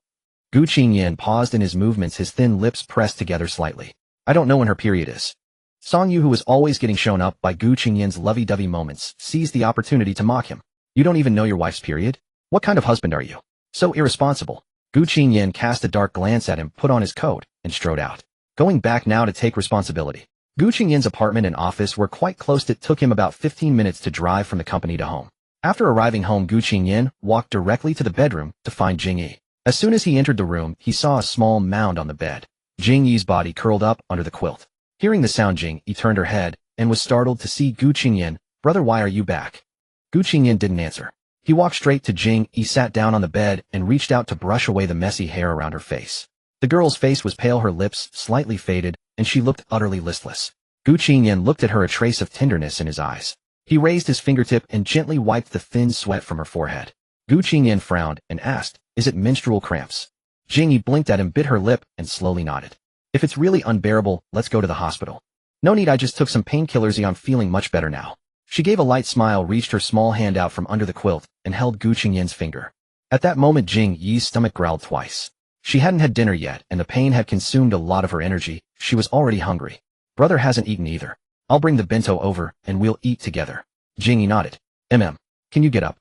Gu Qingyan paused in his movements, his thin lips pressed together slightly. I don't know when her period is. Song Yu, who was always getting shown up by Gu Qingyan's lovey-dovey moments, seized the opportunity to mock him. You don't even know your wife's period? What kind of husband are you? So irresponsible. Gu Qingyan cast a dark glance at him, put on his coat, and strode out. Going back now to take responsibility. Gu Qingyan's apartment and office were quite close. It took him about 15 minutes to drive from the company to home. After arriving home, Gu Qingyan walked directly to the bedroom to find Jing Yi. As soon as he entered the room, he saw a small mound on the bed. Jing Yi's body curled up under the quilt. Hearing the sound, Jing Yi turned her head and was startled to see Gu Qingyan. Brother, why are you back? Gu Qingyan didn't answer. He walked straight to Jing Yi, sat down on the bed, and reached out to brush away the messy hair around her face. The girl's face was pale, her lips slightly faded, and she looked utterly listless. Gu Qingyan looked at her, a trace of tenderness in his eyes. He raised his fingertip and gently wiped the thin sweat from her forehead. Gu Qingyan frowned and asked, is it menstrual cramps? Jing Yi blinked at him, bit her lip, and slowly nodded. If it's really unbearable, let's go to the hospital. No need, I just took some painkillers. I'm feeling much better now. She gave a light smile, reached her small hand out from under the quilt, and held Gu Qingyan's finger. At that moment, Jing Yi's stomach growled twice. She hadn't had dinner yet, and the pain had consumed a lot of her energy. She was already hungry. Brother hasn't eaten either. I'll bring the bento over, and we'll eat together. Jing Yi nodded. Can you get up?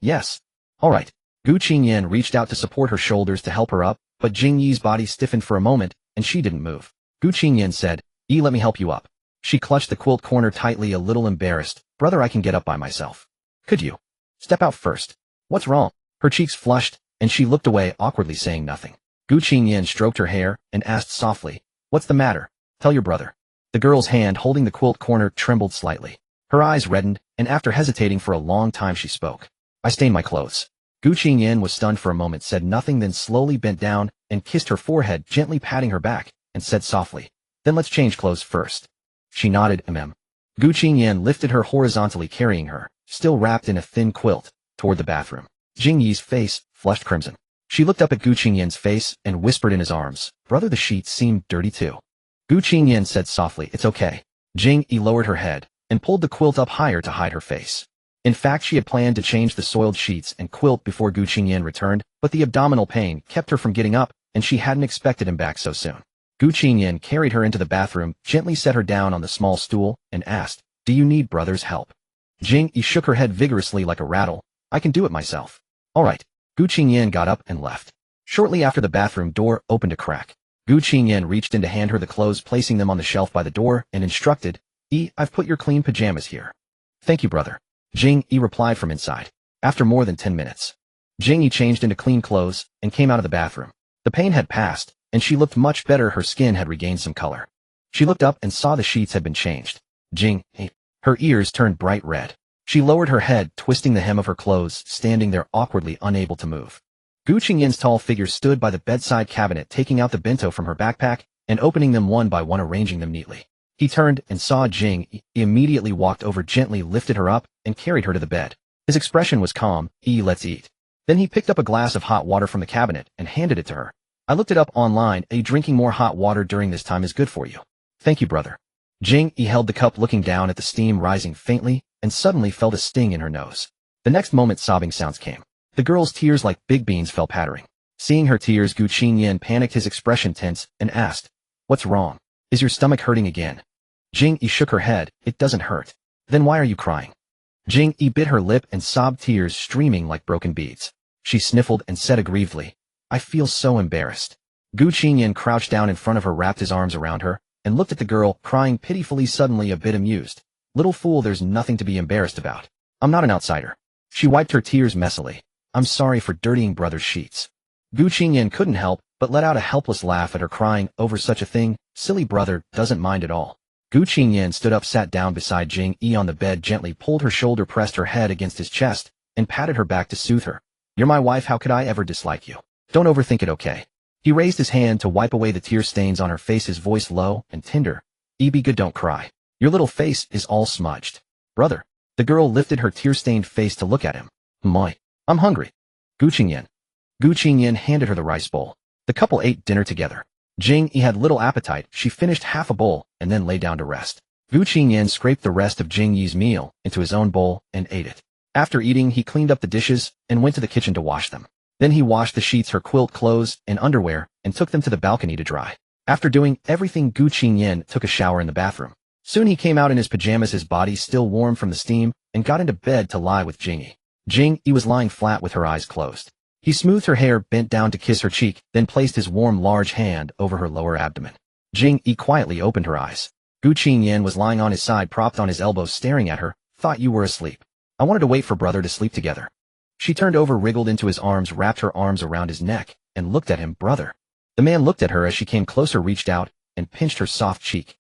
Yes. All right. Gu Qingyan reached out to support her shoulders to help her up, but Jing Yi's body stiffened for a moment, and she didn't move. Gu Qingyan said, let me help you up. She clutched the quilt corner tightly, a little embarrassed. Brother, I can get up by myself. Could you? Step out first. What's wrong? Her cheeks flushed, and she looked away, awkwardly saying nothing. Gu Qingyan stroked her hair and asked softly, what's the matter? Tell your brother. The girl's hand holding the quilt corner trembled slightly. Her eyes reddened, and after hesitating for a long time she spoke. I stained my clothes. Gu Qingyan was stunned for a moment, said nothing, then slowly bent down and kissed her forehead, gently patting her back, and said softly, then let's change clothes first. She nodded, Gu Qingyan lifted her horizontally, carrying her, still wrapped in a thin quilt, toward the bathroom. Jing Yi's face flushed crimson. She looked up at Gu Qingyan's face and whispered in his arms, brother, the sheets seem dirty too. Gu Qingyan said softly, it's okay. Jing Yi lowered her head and pulled the quilt up higher to hide her face. In fact, she had planned to change the soiled sheets and quilt before Gu Qingyan returned, but the abdominal pain kept her from getting up, and she hadn't expected him back so soon. Gu Qingyan carried her into the bathroom, gently set her down on the small stool, and asked, do you need brother's help? Jing Yi shook her head vigorously like a rattle. I can do it myself. All right. Gu Qingyan got up and left. Shortly after, the bathroom door opened a crack. Gu Qingyan reached in to hand her the clothes, placing them on the shelf by the door, and instructed, I've put your clean pajamas here. Thank you, brother. Jing Yi replied from inside. After more than 10 minutes, Jing Yi changed into clean clothes and came out of the bathroom. The pain had passed, and she looked much better. Her skin had regained some color. She looked up and saw the sheets had been changed. Jing Yi. Her ears turned bright red. She lowered her head, twisting the hem of her clothes, standing there awkwardly, unable to move. Gu Qingyan's tall figure stood by the bedside cabinet, taking out the bento from her backpack and opening them one by one, arranging them neatly. He turned and saw Jing Yi. He immediately walked over, gently lifted her up, and carried her to the bed. His expression was calm. Let's eat. Then he picked up a glass of hot water from the cabinet and handed it to her. I looked it up online. Drinking more hot water during this time is good for you. Thank you, brother. Jing Yi held the cup, looking down at the steam rising faintly, and suddenly felt a sting in her nose. The next moment, sobbing sounds came. The girl's tears like big beans fell pattering. Seeing her tears, Gu Qingyan panicked, his expression tense, and asked, what's wrong? Is your stomach hurting again? Jing Yi shook her head. It doesn't hurt. Then why are you crying? Jing Yi bit her lip and sobbed, tears streaming like broken beads. She sniffled and said aggrievedly, I feel so embarrassed. Gu Qingyan crouched down in front of her, wrapped his arms around her, and looked at the girl, crying pitifully, suddenly a bit amused. Little fool, there's nothing to be embarrassed about. I'm not an outsider. She wiped her tears messily. I'm sorry for dirtying brother's sheets. Gu Qingyan couldn't help but let out a helpless laugh at her crying over such a thing. Silly brother, doesn't mind at all. Gu Qingyan stood up, sat down beside Jing Yi on the bed, gently pulled her shoulder, pressed her head against his chest, and patted her back to soothe her. You're my wife, how could I ever dislike you? Don't overthink it, okay? He raised his hand to wipe away the tear stains on her face, his voice low and tender. Be good, don't cry. Your little face is all smudged. Brother. The girl lifted her tear-stained face to look at him. My. I'm hungry. Gu Qingyan. Gu Qingyan handed her the rice bowl. The couple ate dinner together. Jing Yi had little appetite. She finished half a bowl and then lay down to rest. Gu Qingyan scraped the rest of Jing Yi's meal into his own bowl and ate it. After eating, he cleaned up the dishes and went to the kitchen to wash them. Then he washed the sheets, her quilt clothes, and underwear, and took them to the balcony to dry. After doing everything, Gu Qingyan took a shower in the bathroom. Soon he came out in his pajamas, his body still warm from the steam, and got into bed to lie with Jing Yi. Jing Yi was lying flat with her eyes closed. He smoothed her hair, bent down to kiss her cheek, then placed his warm, large hand over her lower abdomen. Jing Yi quietly opened her eyes. Gu Qingyan was lying on his side, propped on his elbows, staring at her. Thought you were asleep. I wanted to wait for brother to sleep together. She turned over, wriggled into his arms, wrapped her arms around his neck, and looked at him. Brother. The man looked at her as she came closer, reached out, and pinched her soft cheek.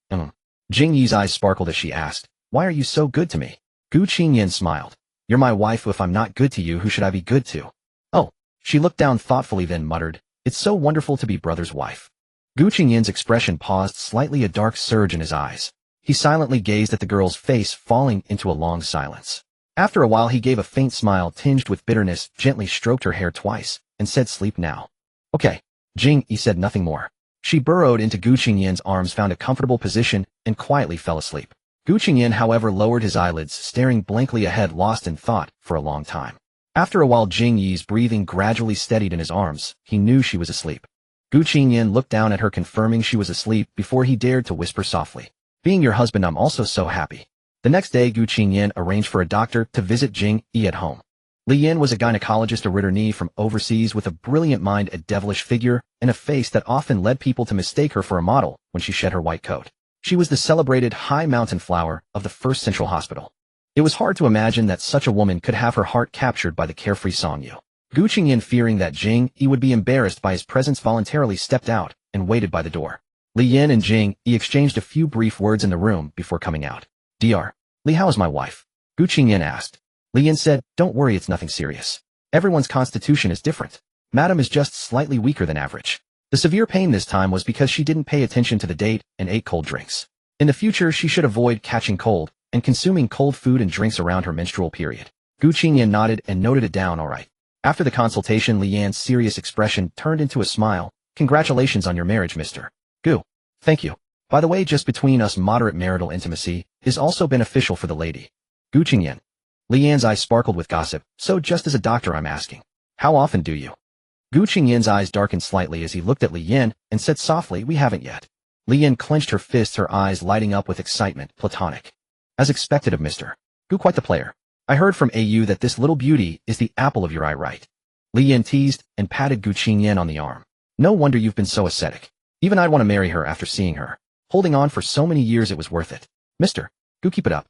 Jing Yi's eyes sparkled as she asked, why are you so good to me? Gu Qingyan smiled. You're my wife. If I'm not good to you, who should I be good to? Oh. She looked down thoughtfully, then muttered, it's so wonderful to be brother's wife. Gu Qingyan's expression paused slightly, a dark surge in his eyes. He silently gazed at the girl's face, falling into a long silence. After a while he gave a faint smile tinged with bitterness, gently stroked her hair twice, and said, sleep now. Okay. Jing Yi said nothing more. She burrowed into Gu Qingyan's arms, found a comfortable position, and quietly fell asleep. Gu Qingyan, however, lowered his eyelids, staring blankly ahead, lost in thought for a long time. After a while, Jing Yi's breathing gradually steadied in his arms. He knew she was asleep. Gu Qingyan looked down at her, confirming she was asleep before he dared to whisper softly, being your husband, I'm also so happy. The next day, Gu Qingyan arranged for a doctor to visit Jing Yi at home. Li Yin was a gynecologist, a returnee from overseas with a brilliant mind, a devilish figure, and a face that often led people to mistake her for a model when she shed her white coat. She was the celebrated high mountain flower of the First Central Hospital. It was hard to imagine that such a woman could have her heart captured by the carefree Song Yu. Gu Qingyan, fearing that Jing Yi would be embarrassed by his presence, voluntarily stepped out and waited by the door. Li Yin and Jing Yi exchanged a few brief words in the room before coming out. Dr. Li, how is my wife? Gu Qingyan asked. Li Yin said, don't worry, it's nothing serious. Everyone's constitution is different. Madam is just slightly weaker than average. The severe pain this time was because she didn't pay attention to the date and ate cold drinks. In the future, she should avoid catching cold and consuming cold food and drinks around her menstrual period. Gu Qingyan nodded and noted it down. All right. After the consultation, Li Yan's serious expression turned into a smile. Congratulations on your marriage, Mr. Gu. Thank you. By the way, just between us, moderate marital intimacy is also beneficial for the lady. Gu Qingyan. Li Yan's eyes sparkled with gossip. So just as a doctor, I'm asking, how often do you? Gu Qingyan's eyes darkened slightly as he looked at Li Yan and said softly, we haven't yet. Li Yan clenched her fists, her eyes lighting up with excitement. Platonic. As expected of Mr. Gu, quite the player. I heard from AU that this little beauty is the apple of your eye, right? Li Yan teased and patted Gu Qingyan on the arm. No wonder you've been so ascetic. Even I'd want to marry her after seeing her. Holding on for so many years, it was worth it. Mr. Gu, keep it up.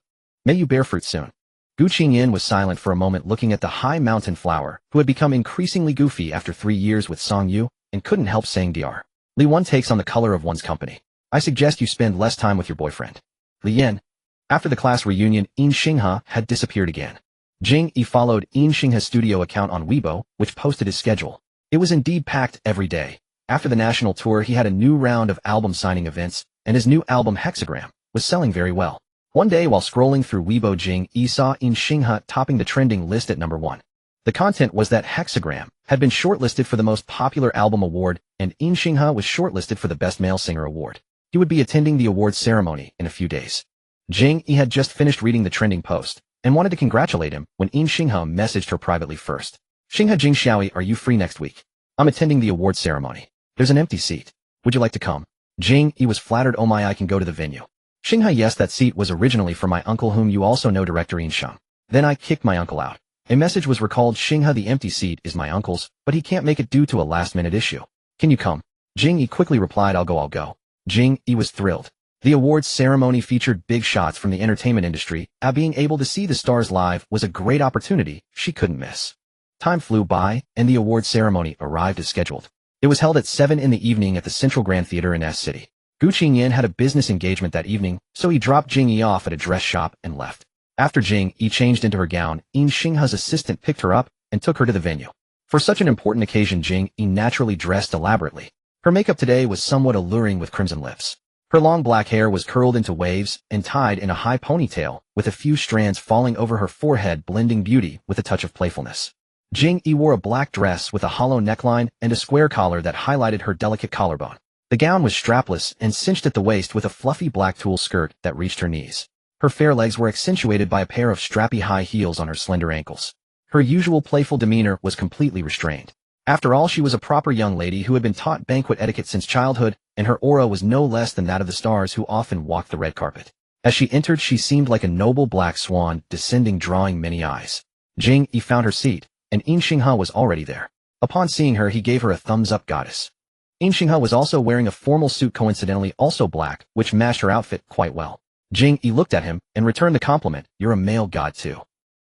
May you bear fruit soon. Gu Qingyan was silent for a moment, looking at the high mountain flower, who had become increasingly goofy after 3 years with Song Yu, and couldn't help saying, Dr. Li, one takes on the color of one's company. I suggest you spend less time with your boyfriend. Li Yan. After the class reunion, Yin Xinghe had disappeared again. Jing Yi followed Yin Xinghe's studio account on Weibo, which posted his schedule. It was indeed packed every day. After the national tour, he had a new round of album signing events, and his new album Hexagram was selling very well. One day while scrolling through Weibo, Jing Yi saw Yin Xinghe topping the trending list at number 1. The content was that Hexagram had been shortlisted for the most popular album award, and Yin Xinghe was shortlisted for the best male singer award. He would be attending the awards ceremony in a few days. Jing Yi had just finished reading the trending post and wanted to congratulate him when Yin Xinghe messaged her privately first. Xinghe, Jing Xiaoyi, are you free next week? I'm attending the awards ceremony. There's an empty seat. Would you like to come? Jing Yi was flattered. Oh my, I can go to the venue. Xinghe, yes, that seat was originally for my uncle, whom you also know, director Yin Sheng. Then I kicked my uncle out. A message was recalled. Xinghe, the empty seat is my uncle's, but he can't make it due to a last-minute issue. Can you come? Jing Yi quickly replied, I'll go. Jing Yi was thrilled. The awards ceremony featured big shots from the entertainment industry, and being able to see the stars live was a great opportunity she couldn't miss. Time flew by, and the awards ceremony arrived as scheduled. It was held at 7 in the evening at the Central Grand Theater in S City. Gu Qingyan had a business engagement that evening, so he dropped Jing Yi off at a dress shop and left. After Jing Yi changed into her gown, Yin Xinghe's assistant picked her up and took her to the venue. For such an important occasion, Jing Yi naturally dressed elaborately. Her makeup today was somewhat alluring with crimson lips. Her long black hair was curled into waves and tied in a high ponytail, with a few strands falling over her forehead, blending beauty with a touch of playfulness. Jing Yi wore a black dress with a hollow neckline and a square collar that highlighted her delicate collarbone. The gown was strapless and cinched at the waist with a fluffy black tulle skirt that reached her knees. Her fair legs were accentuated by a pair of strappy high heels on her slender ankles. Her usual playful demeanor was completely restrained. After all, she was a proper young lady who had been taught banquet etiquette since childhood, and her aura was no less than that of the stars who often walked the red carpet. As she entered, she seemed like a noble black swan, descending, drawing many eyes. Jing Yi found her seat, and Yin Xinghe was already there. Upon seeing her, he gave her a thumbs-up goddess. Yin Xinghe was also wearing a formal suit, coincidentally also black, which matched her outfit quite well. Jing Yi looked at him and returned the compliment. "You're a male god too."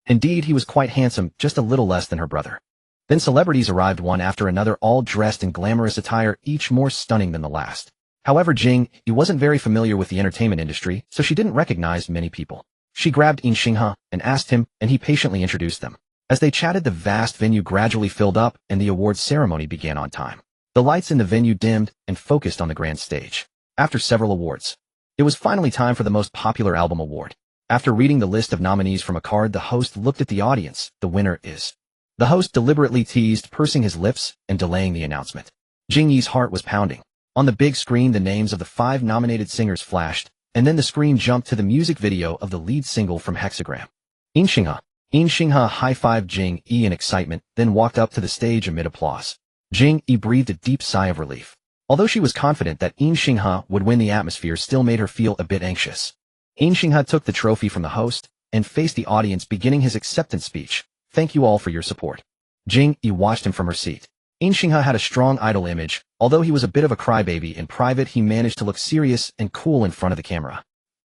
Indeed, he was quite handsome, just a little less than her brother. Then celebrities arrived one after another, all dressed in glamorous attire, each more stunning than the last. However, Jing Yi wasn't very familiar with the entertainment industry, so she didn't recognize many people. She grabbed Yin Xinghe and asked him, and he patiently introduced them. As they chatted, the vast venue gradually filled up, and the awards ceremony began on time. The lights in the venue dimmed and focused on the grand stage. After several awards, it was finally time for the Most Popular Album Award. After reading the list of nominees from a card, the host looked at the audience. "The winner is..." The host deliberately teased, pursing his lips and delaying the announcement. Jing Yi's heart was pounding. On the big screen, the names of the 5 nominated singers flashed, and then the screen jumped to the music video of the lead single from Hexagram. Yin Xinghe high-fived Jing Yi in excitement, then walked up to the stage amid applause. Jing Yi breathed a deep sigh of relief. Although she was confident that Yin Xinghe would win, the atmosphere still made her feel a bit anxious. Yin Xinghe took the trophy from the host and faced the audience, beginning his acceptance speech. "Thank you all for your support." Jing Yi watched him from her seat. Yin Xinghe had a strong idol image. Although he was a bit of a crybaby in private, he managed to look serious and cool in front of the camera.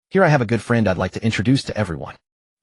"Here I have a good friend I'd like to introduce to everyone."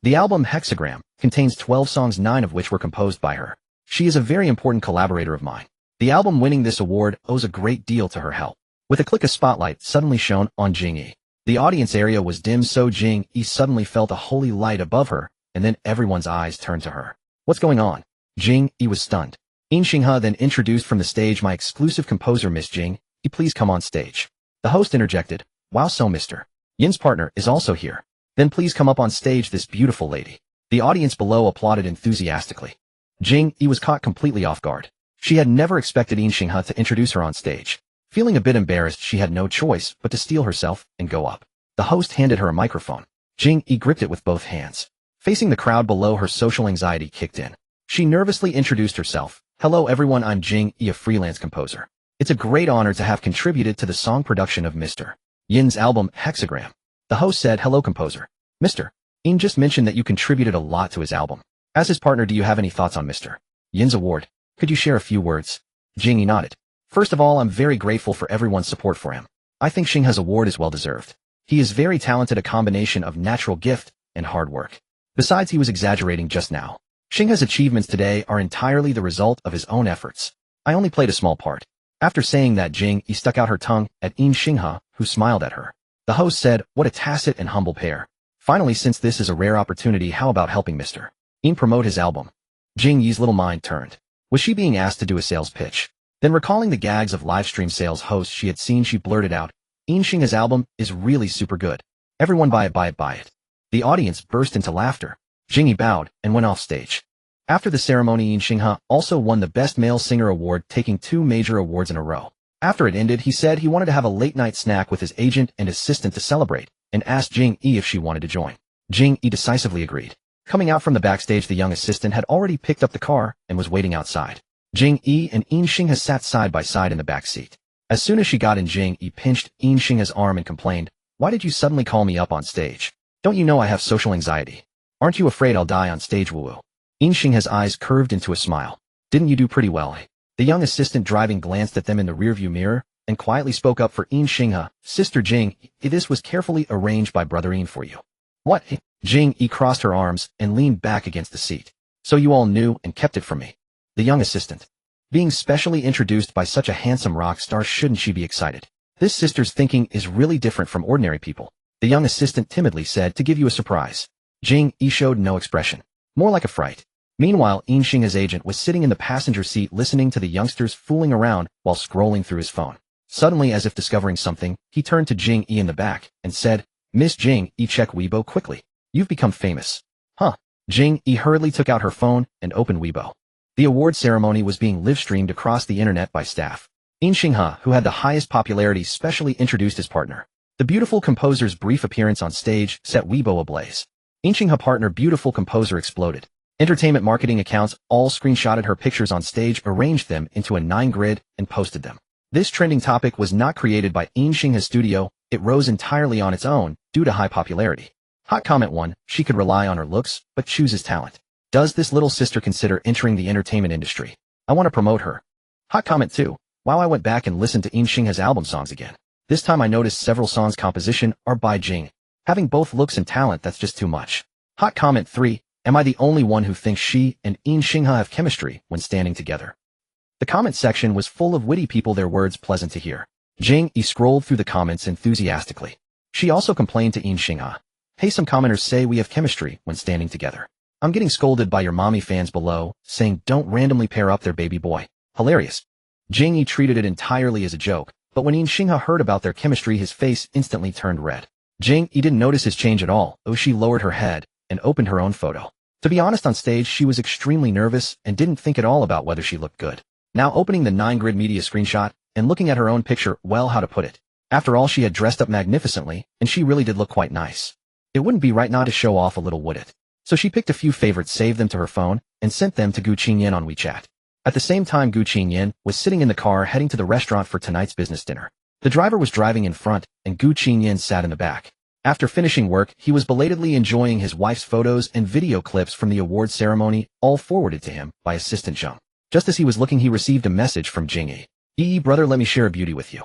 The album Hexagram contains 12 songs, 9 of which were composed by her. She is a very important collaborator of mine. The album winning this award owes a great deal to her help. With a click, a spotlight suddenly shone on Jing Yi. The audience area was dim, so Jing Yi suddenly felt a holy light above her, and then everyone's eyes turned to her. "What's going on?" Jing Yi was stunned. Yin Xinghe then introduced from the stage, "My exclusive composer, Miss Jing Yi, please come on stage." The host interjected, "Wow, so Mr. Yin's partner is also here. Then please come up on stage, this beautiful lady." The audience below applauded enthusiastically. Jing Yi was caught completely off guard. She had never expected Yin Xinghe to introduce her on stage. Feeling a bit embarrassed, she had no choice but to steel herself and go up. The host handed her a microphone. Jing Yi gripped it with both hands. Facing the crowd below, her social anxiety kicked in. She nervously introduced herself. "Hello everyone, I'm Jing Yi, a freelance composer. It's a great honor to have contributed to the song production of Mr. Yin's album, Hexagram." The host said, "Hello composer. Mr. Yin just mentioned that you contributed a lot to his album. As his partner, do you have any thoughts on Mr. Yin's award? Could you share a few words?" Jing Yi nodded. "First of all, I'm very grateful for everyone's support for him. I think Xinghe's award is well deserved. He is very talented, a combination of natural gift and hard work. Besides, he was exaggerating just now. Xinghe's achievements today are entirely the result of his own efforts. I only played a small part." After saying that, Jing Yi stuck out her tongue at Yin Xinghe, who smiled at her. The host said, "What a tacit and humble pair. Finally, since this is a rare opportunity, how about helping Mr. Yin promote his album?" Jing Yi's little mind turned. Was she being asked to do a sales pitch? Then, recalling the gags of livestream sales hosts she had seen, she blurted out, "Yin Xinghe's album is really super good. Everyone buy it, buy it, buy it." The audience burst into laughter. Jing Yi bowed and went off stage. After the ceremony, Yin Xinghe also won the Best Male Singer award, taking 2 major awards in a row. After it ended, he said he wanted to have a late-night snack with his agent and assistant to celebrate, and asked Jing Yi if she wanted to join. Jing Yi decisively agreed. Coming out from the backstage, the young assistant had already picked up the car and was waiting outside. Jing Yi and Yin Xinghe sat side by side in the back seat. As soon as she got in, Jing Yi pinched Yin Xinghe's arm and complained, "Why did you suddenly call me up on stage? Don't you know I have social anxiety? Aren't you afraid I'll die on stage, woo-woo?" Yin Xinghe's eyes curved into a smile. "Didn't you do pretty well, eh?" The young assistant, driving, glanced at them in the rearview mirror and quietly spoke up for Yin Xinghe, "Sister Jing, this was carefully arranged by Brother Yin for you." "What?" Jing Yi crossed her arms and leaned back against the seat. "So you all knew and kept it from me?" The young assistant. Being specially introduced by such a handsome rock star, shouldn't she be excited? This sister's thinking is really different from ordinary people. The young assistant timidly said, "To give you a surprise." Jing Yi showed no expression. More like a fright. Meanwhile, Yin Xinghe's agent was sitting in the passenger seat listening to the youngsters fooling around while scrolling through his phone. Suddenly, as if discovering something, he turned to Jing Yi in the back and said, "Miss Jing Yi, check Weibo quickly. You've become famous." "Huh?" Jing Yi hurriedly took out her phone and opened Weibo. The award ceremony was being live-streamed across the internet by staff. Xinghe, who had the highest popularity, specially introduced his partner. The beautiful composer's brief appearance on stage set Weibo ablaze. Xinghe partner beautiful composer exploded. Entertainment marketing accounts all screenshotted her pictures on stage, arranged them into a 9-grid, and posted them. This trending topic was not created by Xinghe's studio, it rose entirely on its own, due to high popularity. Hot comment 1, she could rely on her looks, but chooses talent. Does this little sister consider entering the entertainment industry? I want to promote her. Hot comment 2, wow, I went back and listened to Xinghe's album songs again. This time I noticed several songs composition are by Jing. Having both looks and talent, that's just too much. Hot comment 3, am I the only one who thinks she and Xinghe have chemistry when standing together? The comment section was full of witty people, their words pleasant to hear. Jing Yi scrolled through the comments enthusiastically. She also complained to Xinghe. Hey, some commenters say we have chemistry when standing together. I'm getting scolded by your mommy fans below, saying don't randomly pair up their baby boy. Hilarious. Jing Yi treated it entirely as a joke, but when Xinghe heard about their chemistry, his face instantly turned red. Jing Yi didn't notice his change at all, though she lowered her head and opened her own photo. To be honest, on stage she was extremely nervous and didn't think at all about whether she looked good. Now opening the 9-grid media screenshot and looking at her own picture, well, how to put it. After all, she had dressed up magnificently, and she really did look quite nice. It wouldn't be right not to show off a little, would it? So she picked a few favorites, saved them to her phone, and sent them to Gu Qingyan on WeChat. At the same time, Gu Qingyan was sitting in the car heading to the restaurant for tonight's business dinner. The driver was driving in front, and Gu Qingyan sat in the back. After finishing work, he was belatedly enjoying his wife's photos and video clips from the award ceremony, all forwarded to him by assistant Zheng. Just as he was looking, he received a message from Jing Yi. Brother, let me share a beauty with you.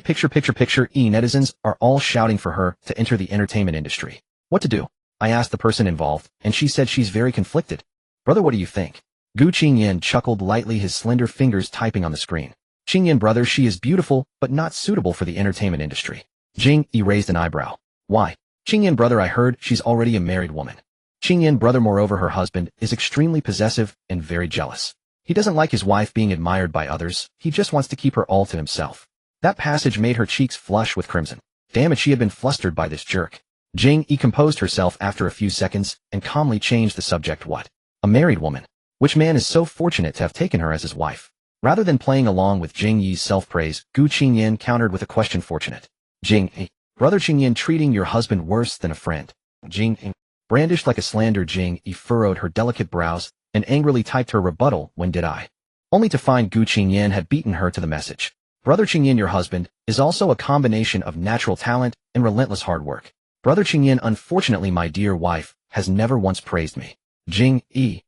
Picture. Netizens are all shouting for her to enter the entertainment industry. What to do? I asked the person involved, and she said she's very conflicted. Brother, what do you think? Gu Qingyan chuckled lightly, his slender fingers typing on the screen. Qingyan, brother, she is beautiful, but not suitable for the entertainment industry. Jing Yi raised an eyebrow. Why? Qingyan, brother, I heard she's already a married woman. Qingyan, brother, moreover, her husband is extremely possessive and very jealous. He doesn't like his wife being admired by others, he just wants to keep her all to himself. That passage made her cheeks flush with crimson. Damn it, she had been flustered by this jerk. Jing Yi composed herself after a few seconds and calmly changed the subject. What? A married woman? Which man is so fortunate to have taken her as his wife? Rather than playing along with Jing Yi's self-praise, Gu Qingyan countered with a question. Fortunate. Jing Yi. Brother Qingyan, treating your husband worse than a friend. Jing Yi. Brandished like a slander, Jing Yi furrowed her delicate brows and angrily typed her rebuttal, when did I? Only to find Gu Qingyan had beaten her to the message. Brother Qingyan, your husband is also a combination of natural talent and relentless hard work. Brother Qingyan, unfortunately my dear wife has never once praised me. Jing Yi.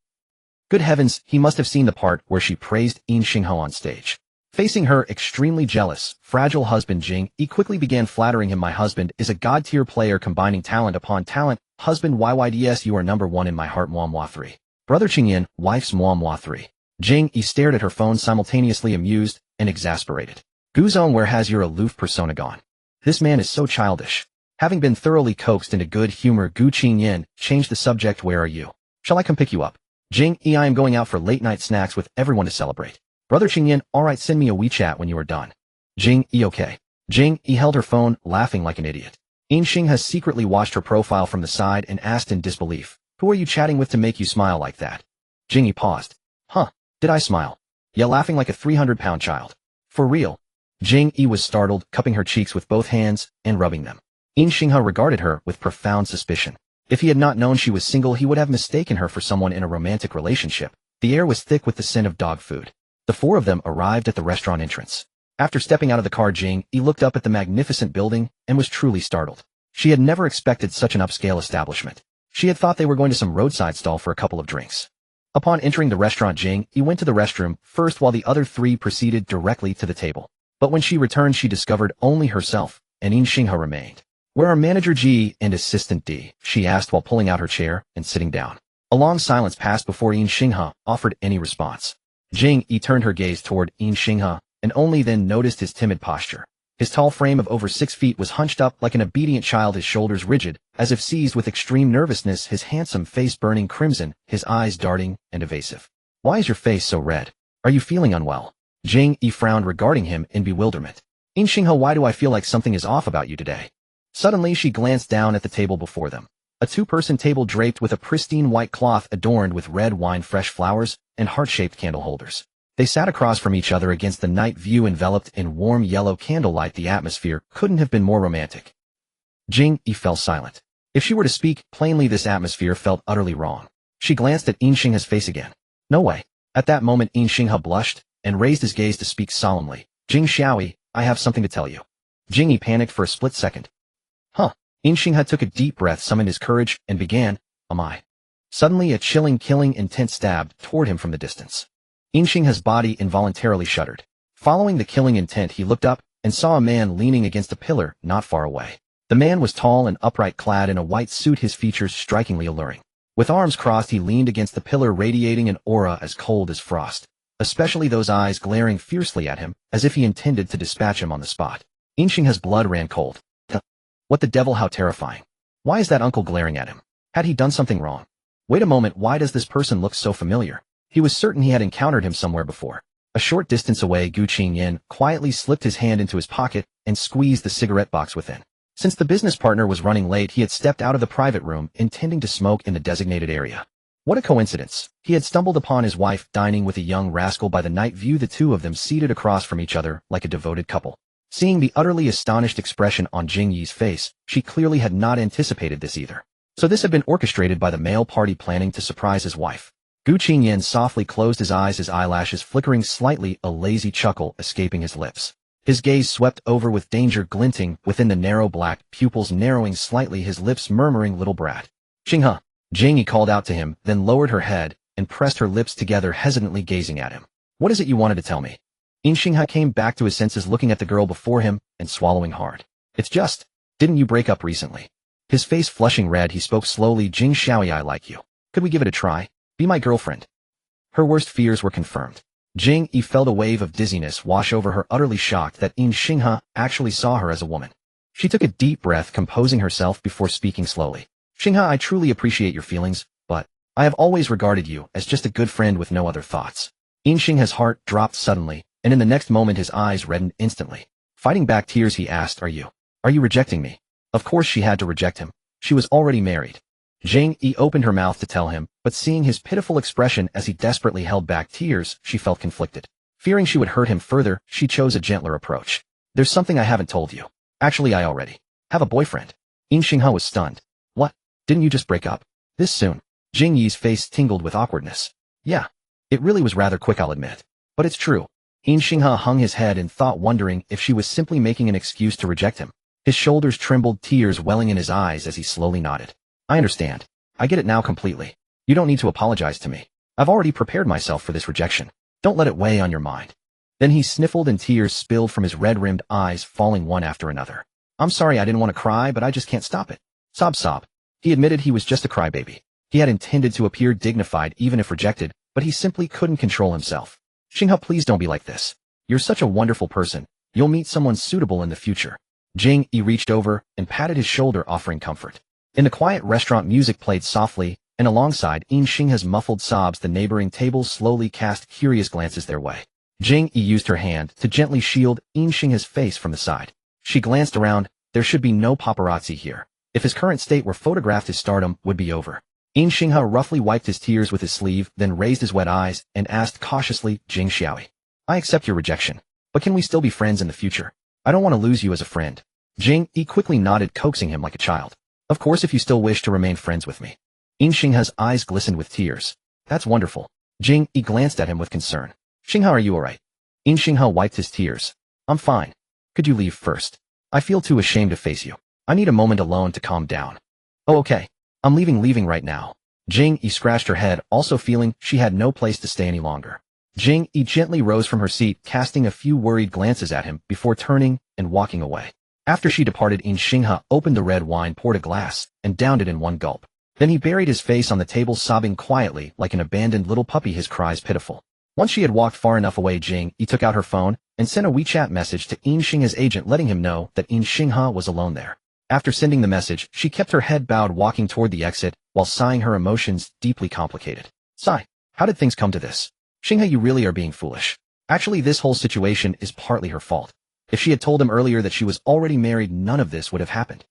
Good heavens, he must have seen the part where she praised Xinghe on stage. Facing her extremely jealous, fragile husband, Jing Yi quickly began flattering him. My husband is a god-tier player combining talent upon talent. Husband YYDS, you are number one in my heart. Moi 3. Brother Qingyan, wife's moi 3. Jing Yi stared at her phone, simultaneously amused and exasperated. Guzon, where has your aloof persona gone? This man is so childish. Having been thoroughly coaxed into good humor, Gu Qingyan changed the subject. Where are you? Shall I come pick you up? Jing Yi, I am going out for late-night snacks with everyone to celebrate. Brother Qingyan, alright, send me a WeChat when you are done. Jing Yi, okay. Jing Yi held her phone, laughing like an idiot. Xinghe secretly watched her profile from the side and asked in disbelief, who are you chatting with to make you smile like that? Jing Yi paused. Huh, did I smile? Yeah, laughing like a 300-pound child. For real? Jing Yi was startled, cupping her cheeks with both hands and rubbing them. Xinghe regarded her with profound suspicion. If he had not known she was single, he would have mistaken her for someone in a romantic relationship. The air was thick with the scent of dog food. The four of them arrived at the restaurant entrance. After stepping out of the car, Jing Yi looked up at the magnificent building and was truly startled. She had never expected such an upscale establishment. She had thought they were going to some roadside stall for a couple of drinks. Upon entering the restaurant, Jing Yi went to the restroom first while the other three proceeded directly to the table. But when she returned, she discovered only herself, and Xinghe remained. Where are Manager G and Assistant D? She asked while pulling out her chair and sitting down. A long silence passed before Xinghe offered any response. Jing Yi turned her gaze toward Xinghe and only then noticed his timid posture. His tall frame of over 6 feet was hunched up like an obedient child, his shoulders rigid, as if seized with extreme nervousness, his handsome face burning crimson, his eyes darting and evasive. Why is your face so red? Are you feeling unwell? Jing Yi frowned, regarding him in bewilderment. Xinghe, why do I feel like something is off about you today? Suddenly she glanced down at the table before them. A 2-person table draped with a pristine white cloth adorned with red wine, fresh flowers, and heart-shaped candle holders. They sat across from each other against the night view enveloped in warm yellow candlelight. The atmosphere couldn't have been more romantic. Jing Yi fell silent. If she were to speak plainly, this atmosphere felt utterly wrong. She glanced at Yin Xinghe's face again. No way. At that moment Yin Xinghe blushed and raised his gaze to speak solemnly. Jing Xiaoyi, I have something to tell you. Jing Yi panicked for a split second. Huh. Yin Xinghe took a deep breath, summoned his courage, and began, Am I? Suddenly a chilling, killing intent stabbed toward him from the distance. Yin Xinghe's body involuntarily shuddered. Following the killing intent, he looked up and saw a man leaning against a pillar not far away. The man was tall and upright, clad in a white suit, his features strikingly alluring. With arms crossed, he leaned against the pillar, radiating an aura as cold as frost, especially those eyes glaring fiercely at him, as if he intended to dispatch him on the spot. Yin Xinghe's blood ran cold. What the devil, how terrifying. Why is that uncle glaring at him? Had he done something wrong? Wait a moment, why does this person look so familiar? He was certain he had encountered him somewhere before. A short distance away, Gu Qingyan quietly slipped his hand into his pocket and squeezed the cigarette box within. Since the business partner was running late, he had stepped out of the private room, intending to smoke in the designated area. What a coincidence. He had stumbled upon his wife dining with a young rascal by the night view, the two of them seated across from each other like a devoted couple. Seeing the utterly astonished expression on Jing Yi's face, she clearly had not anticipated this either. So this had been orchestrated by the male party, planning to surprise his wife. Gu Qingyan softly closed his eyes, his eyelashes flickering slightly, a lazy chuckle escaping his lips. His gaze swept over with danger glinting within the narrow black pupils, narrowing slightly, his lips murmuring, little brat. Xinghe. Jing Yi called out to him, then lowered her head and pressed her lips together, hesitantly gazing at him. What is it you wanted to tell me? Yin Xinghe came back to his senses, looking at the girl before him and swallowing hard. It's just, didn't you break up recently? His face flushing red, he spoke slowly. Jing Xiaoyi, I like you. Could we give it a try? Be my girlfriend. Her worst fears were confirmed. Jing Yi felt a wave of dizziness wash over her, utterly shocked that Yin Xinghe actually saw her as a woman. She took a deep breath, composing herself before speaking slowly. Xinghe, I truly appreciate your feelings, but I have always regarded you as just a good friend with no other thoughts. Yin Xinghe's heart dropped suddenly, and in the next moment his eyes reddened instantly. Fighting back tears, he asked, Are you rejecting me? Of course she had to reject him. She was already married. Jing Yi opened her mouth to tell him, but seeing his pitiful expression as he desperately held back tears, she felt conflicted. Fearing she would hurt him further, she chose a gentler approach. There's something I haven't told you. Actually, I already have a boyfriend. Yin Xinghe was stunned. What? Didn't you just break up? This soon? Jing Yi's face tingled with awkwardness. Yeah. It really was rather quick, I'll admit. But it's true. Yin Xinghe hung his head in thought, wondering if she was simply making an excuse to reject him. His shoulders trembled, tears welling in his eyes as he slowly nodded. I understand. I get it now completely. You don't need to apologize to me. I've already prepared myself for this rejection. Don't let it weigh on your mind. Then he sniffled and tears spilled from his red-rimmed eyes, falling one after another. I'm sorry, I didn't want to cry, but I just can't stop it. Sob, sob. He admitted he was just a crybaby. He had intended to appear dignified even if rejected, but he simply couldn't control himself. Xinghe, please don't be like this. You're such a wonderful person. You'll meet someone suitable in the future. Jing Yi reached over and patted his shoulder, offering comfort. In the quiet restaurant, music played softly, and alongside Yin Xinghe's muffled sobs, the neighboring tables slowly cast curious glances their way. Jing Yi used her hand to gently shield Yin Xinghe's face from the side. She glanced around. There should be no paparazzi here. If his current state were photographed, his stardom would be over. Yin Xinghe roughly wiped his tears with his sleeve, then raised his wet eyes and asked cautiously, Jing Xiaoyi, I accept your rejection, but can we still be friends in the future? I don't want to lose you as a friend. Jing Yi quickly nodded, coaxing him like a child. Of course, if you still wish to remain friends with me. Yin Xinghe's eyes glistened with tears. That's wonderful. Jing Yi glanced at him with concern. Xinghe, are you alright? Yin Xinghe wiped his tears. I'm fine. Could you leave first? I feel too ashamed to face you. I need a moment alone to calm down. Oh, okay. I'm leaving right now. Jing Yi scratched her head, also feeling she had no place to stay any longer. Jing Yi gently rose from her seat, casting a few worried glances at him before turning and walking away. After she departed, Yin Xinghe opened the red wine, poured a glass, and downed it in one gulp. Then he buried his face on the table, sobbing quietly like an abandoned little puppy, his cries pitiful. Once she had walked far enough away, Jing Yi took out her phone and sent a WeChat message to Yin Xinghe's agent, letting him know that Yin Xinghe was alone there. After sending the message, she kept her head bowed, walking toward the exit, while sighing, her emotions deeply complicated. Sigh. How did things come to this? Xinghe, you really are being foolish. Actually, this whole situation is partly her fault. If she had told him earlier that she was already married, none of this would have happened.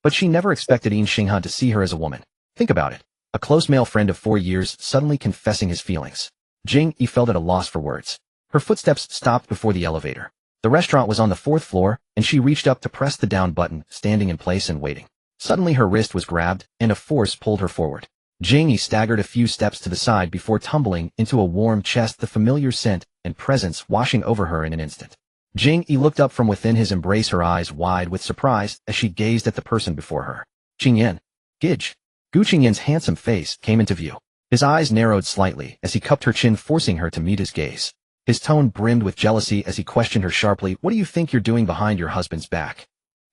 But she never expected Yin Xinghe to see her as a woman. Think about it. A close male friend of 4 years suddenly confessing his feelings. Jing Yi felt at a loss for words. Her footsteps stopped before the elevator. The restaurant was on the 4th floor, and she reached up to press the down button, standing in place and waiting. Suddenly her wrist was grabbed, and a force pulled her forward. Jing Yi staggered a few steps to the side before tumbling into a warm chest, the familiar scent and presence washing over her in an instant. Jing Yi looked up from within his embrace, her eyes wide with surprise as she gazed at the person before her. Qingyan. Gidge. Gu Qingyan's handsome face came into view. His eyes narrowed slightly as he cupped her chin, forcing her to meet his gaze. His tone brimmed with jealousy as he questioned her sharply. What do you think you're doing behind your husband's back?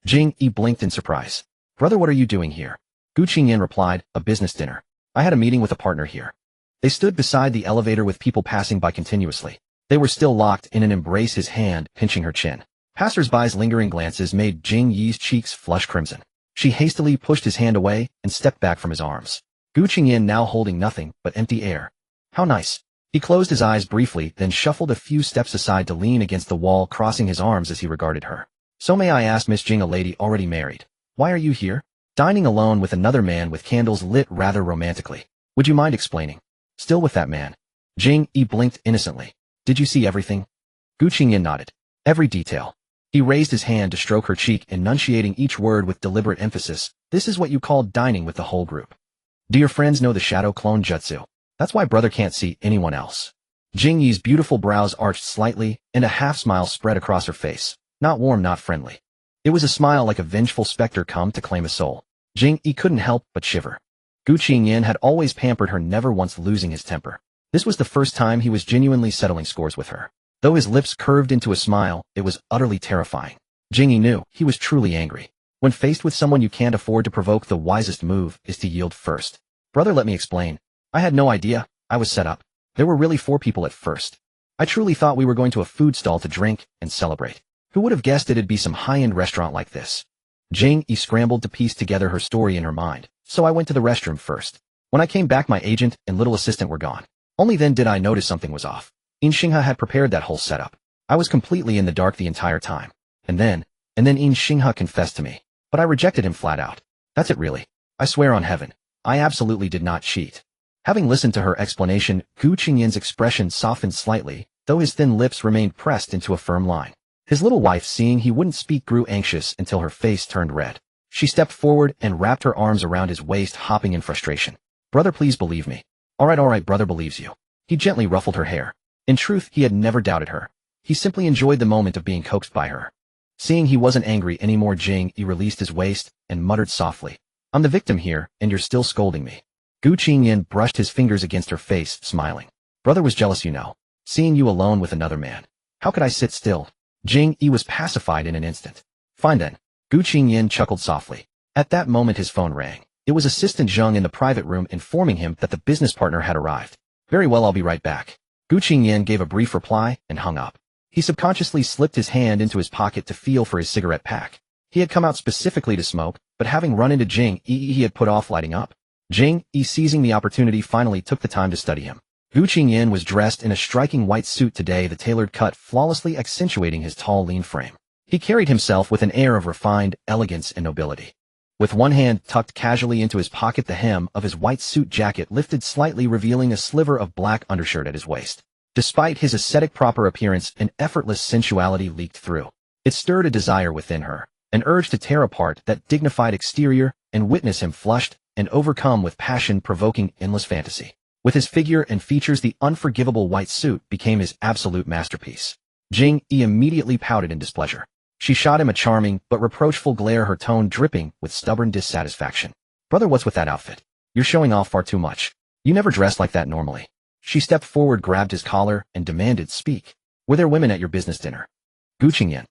Jing Yi blinked in surprise. Brother, what are you doing here? Gu Qingyan replied, a business dinner. I had a meeting with a partner here. They stood beside the elevator with people passing by continuously. They were still locked in an embrace, his hand pinching her chin. Passers-by's lingering glances made Jing Yi's cheeks flush crimson. She hastily pushed his hand away and stepped back from his arms. Gu Qingyan now holding nothing but empty air. How nice. He closed his eyes briefly, then shuffled a few steps aside to lean against the wall, crossing his arms as he regarded her. So may I ask, Miss Jing, a lady already married, why are you here? Dining alone with another man with candles lit rather romantically. Would you mind explaining? Still with that man? Jing Yi blinked innocently. Did you see everything? Gu Qingyan nodded. Every detail. He raised his hand to stroke her cheek, enunciating each word with deliberate emphasis. This is what you call dining with the whole group. Do your friends know the shadow clone jutsu? That's why brother can't see anyone else. Jing Yi's beautiful brows arched slightly, and a half-smile spread across her face. Not warm, not friendly. It was a smile like a vengeful specter come to claim a soul. Jing Yi couldn't help but shiver. Gu Qingyan had always pampered her, never once losing his temper. This was the first time he was genuinely settling scores with her. Though his lips curved into a smile, it was utterly terrifying. Jing Yi knew he was truly angry. When faced with someone you can't afford to provoke, the wisest move is to yield first. Brother, let me explain. I had no idea. I was set up. There were really 4 people at first. I truly thought we were going to a food stall to drink and celebrate. Who would have guessed it'd be some high-end restaurant like this? Jing Yi scrambled to piece together her story in her mind. So I went to the restroom first. When I came back, my agent and little assistant were gone. Only then did I notice something was off. In Xinghe had prepared that whole setup. I was completely in the dark the entire time. And then In Xinghe confessed to me. But I rejected him flat out. That's it really. I swear on heaven. I absolutely did not cheat. Having listened to her explanation, Gu Qingyan's expression softened slightly, though his thin lips remained pressed into a firm line. His little wife, seeing he wouldn't speak, grew anxious until her face turned red. She stepped forward and wrapped her arms around his waist, hopping in frustration. Brother, please believe me. All right, brother believes you. He gently ruffled her hair. In truth, he had never doubted her. He simply enjoyed the moment of being coaxed by her. Seeing he wasn't angry anymore, Jing Yi released his waist and muttered softly. I'm the victim here, and you're still scolding me. Gu Qingyan brushed his fingers against her face, smiling. Brother was jealous, you know. Seeing you alone with another man. How could I sit still? Jing Yi was pacified in an instant. Fine then. Gu Qingyan chuckled softly. At that moment his phone rang. It was Assistant Zheng in the private room, informing him that the business partner had arrived. Very well, I'll be right back. Gu Qingyan gave a brief reply and hung up. He subconsciously slipped his hand into his pocket to feel for his cigarette pack. He had come out specifically to smoke, but having run into Jing Yi, he had put off lighting up. Jing Yi, seizing the opportunity, finally took the time to study him. Gu Qingyan was dressed in a striking white suit today, the tailored cut flawlessly accentuating his tall, lean frame. He carried himself with an air of refined elegance and nobility. With one hand tucked casually into his pocket, the hem of his white suit jacket lifted slightly, revealing a sliver of black undershirt at his waist. Despite his ascetic proper appearance, an effortless sensuality leaked through. It stirred a desire within her, an urge to tear apart that dignified exterior and witness him flushed and overcome with passion, provoking endless fantasy. With his figure and features, the unforgivable white suit became his absolute masterpiece. Jing Yi immediately pouted in displeasure. She shot him a charming but reproachful glare, her tone dripping with stubborn dissatisfaction. Brother, what's with that outfit? You're showing off far too much. You never dress like that normally. She stepped forward, grabbed his collar, and demanded, speak. Were there women at your business dinner? Gu Qingyan.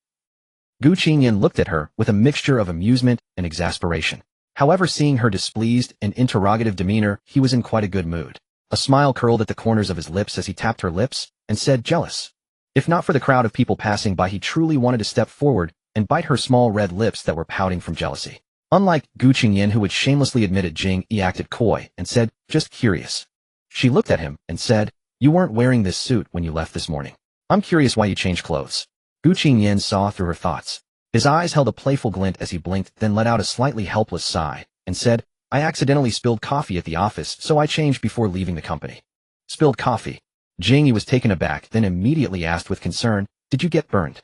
Gu Qingyan looked at her with a mixture of amusement and exasperation. However, seeing her displeased and interrogative demeanor, he was in quite a good mood. A smile curled at the corners of his lips as he tapped her lips and said, jealous. If not for the crowd of people passing by, he truly wanted to step forward and bite her small red lips that were pouting from jealousy. Unlike Gu Qingyan, who would shamelessly admit it, Jing Yi acted coy and said, just curious. She looked at him and said, you weren't wearing this suit when you left this morning. I'm curious why you changed clothes. Gu Qingyan saw through her thoughts. His eyes held a playful glint as he blinked, then let out a slightly helpless sigh and said, I accidentally spilled coffee at the office, so I changed before leaving the company. Spilled coffee. Jing Yi was taken aback, then immediately asked with concern, "Did you get burned?"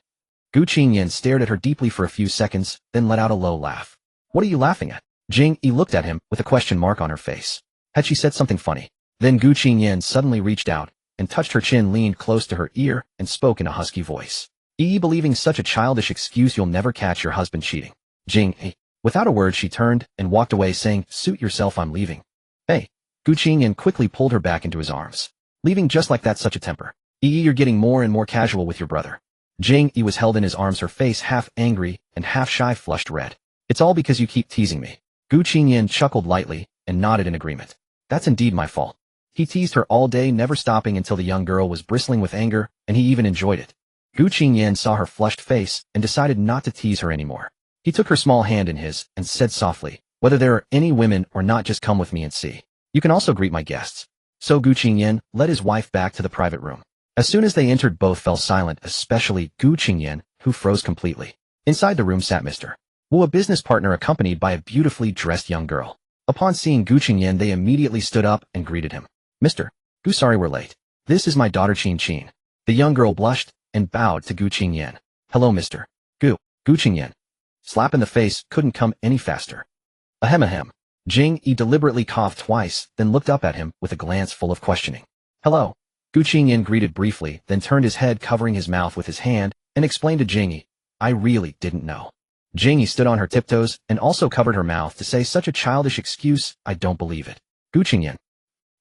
Gu Qingyan stared at her deeply for a few seconds, then let out a low laugh. "What are you laughing at?" Jing Yi looked at him with a question mark on her face. Had she said something funny? Then Gu Qingyan suddenly reached out and touched her chin, leaned close to her ear, and spoke in a husky voice. "Yi, believing such a childish excuse, you'll never catch your husband cheating." Jing Yi. Without a word, she turned and walked away, saying, "Suit yourself, I'm leaving." "Hey." Gu Qingyan quickly pulled her back into his arms. "Leaving just like that? Such a temper. Yi, you're getting more and more casual with your brother." Jing Yi was held in his arms, her face half angry and half shy, flushed red. "It's all because you keep teasing me." Gu Qingyan chuckled lightly and nodded in agreement. "That's indeed my fault." He teased her all day, never stopping until the young girl was bristling with anger, and he even enjoyed it. Gu Qingyan saw her flushed face and decided not to tease her anymore. He took her small hand in his and said softly, "Whether there are any women or not, just come with me and see. You can also greet my guests." So Gu Qingyan led his wife back to the private room. As soon as they entered, both fell silent, especially Gu Qingyan, who froze completely. Inside the room sat Mr. Wu, a business partner, accompanied by a beautifully dressed young girl. Upon seeing Gu Qingyan, they immediately stood up and greeted him. "Mr. Gu, sorry we're late. This is my daughter Qin Qin." The young girl blushed and bowed to Gu Qingyan. "Hello, Mr. Gu." Gu Qingyan. Slap in the face couldn't come any faster. Ahem ahem. Jing Yi deliberately coughed twice, then looked up at him with a glance full of questioning. "Hello." Gu Qingyan greeted briefly, then turned his head, covering his mouth with his hand, and explained to Jing Yi, "I really didn't know." Jing Yi stood on her tiptoes and also covered her mouth to say, "Such a childish excuse, I don't believe it." Gu Qingyan.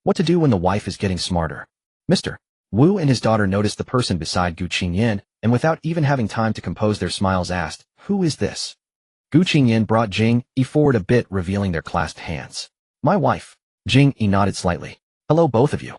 What to do when the wife is getting smarter? Mr. Wu and his daughter noticed the person beside Gu Qingyan, and without even having time to compose their smiles asked, "Who is this?" Gu Qingyan brought Jing Yi forward a bit, revealing their clasped hands. "My wife." Jing Yi nodded slightly. "Hello, both of you."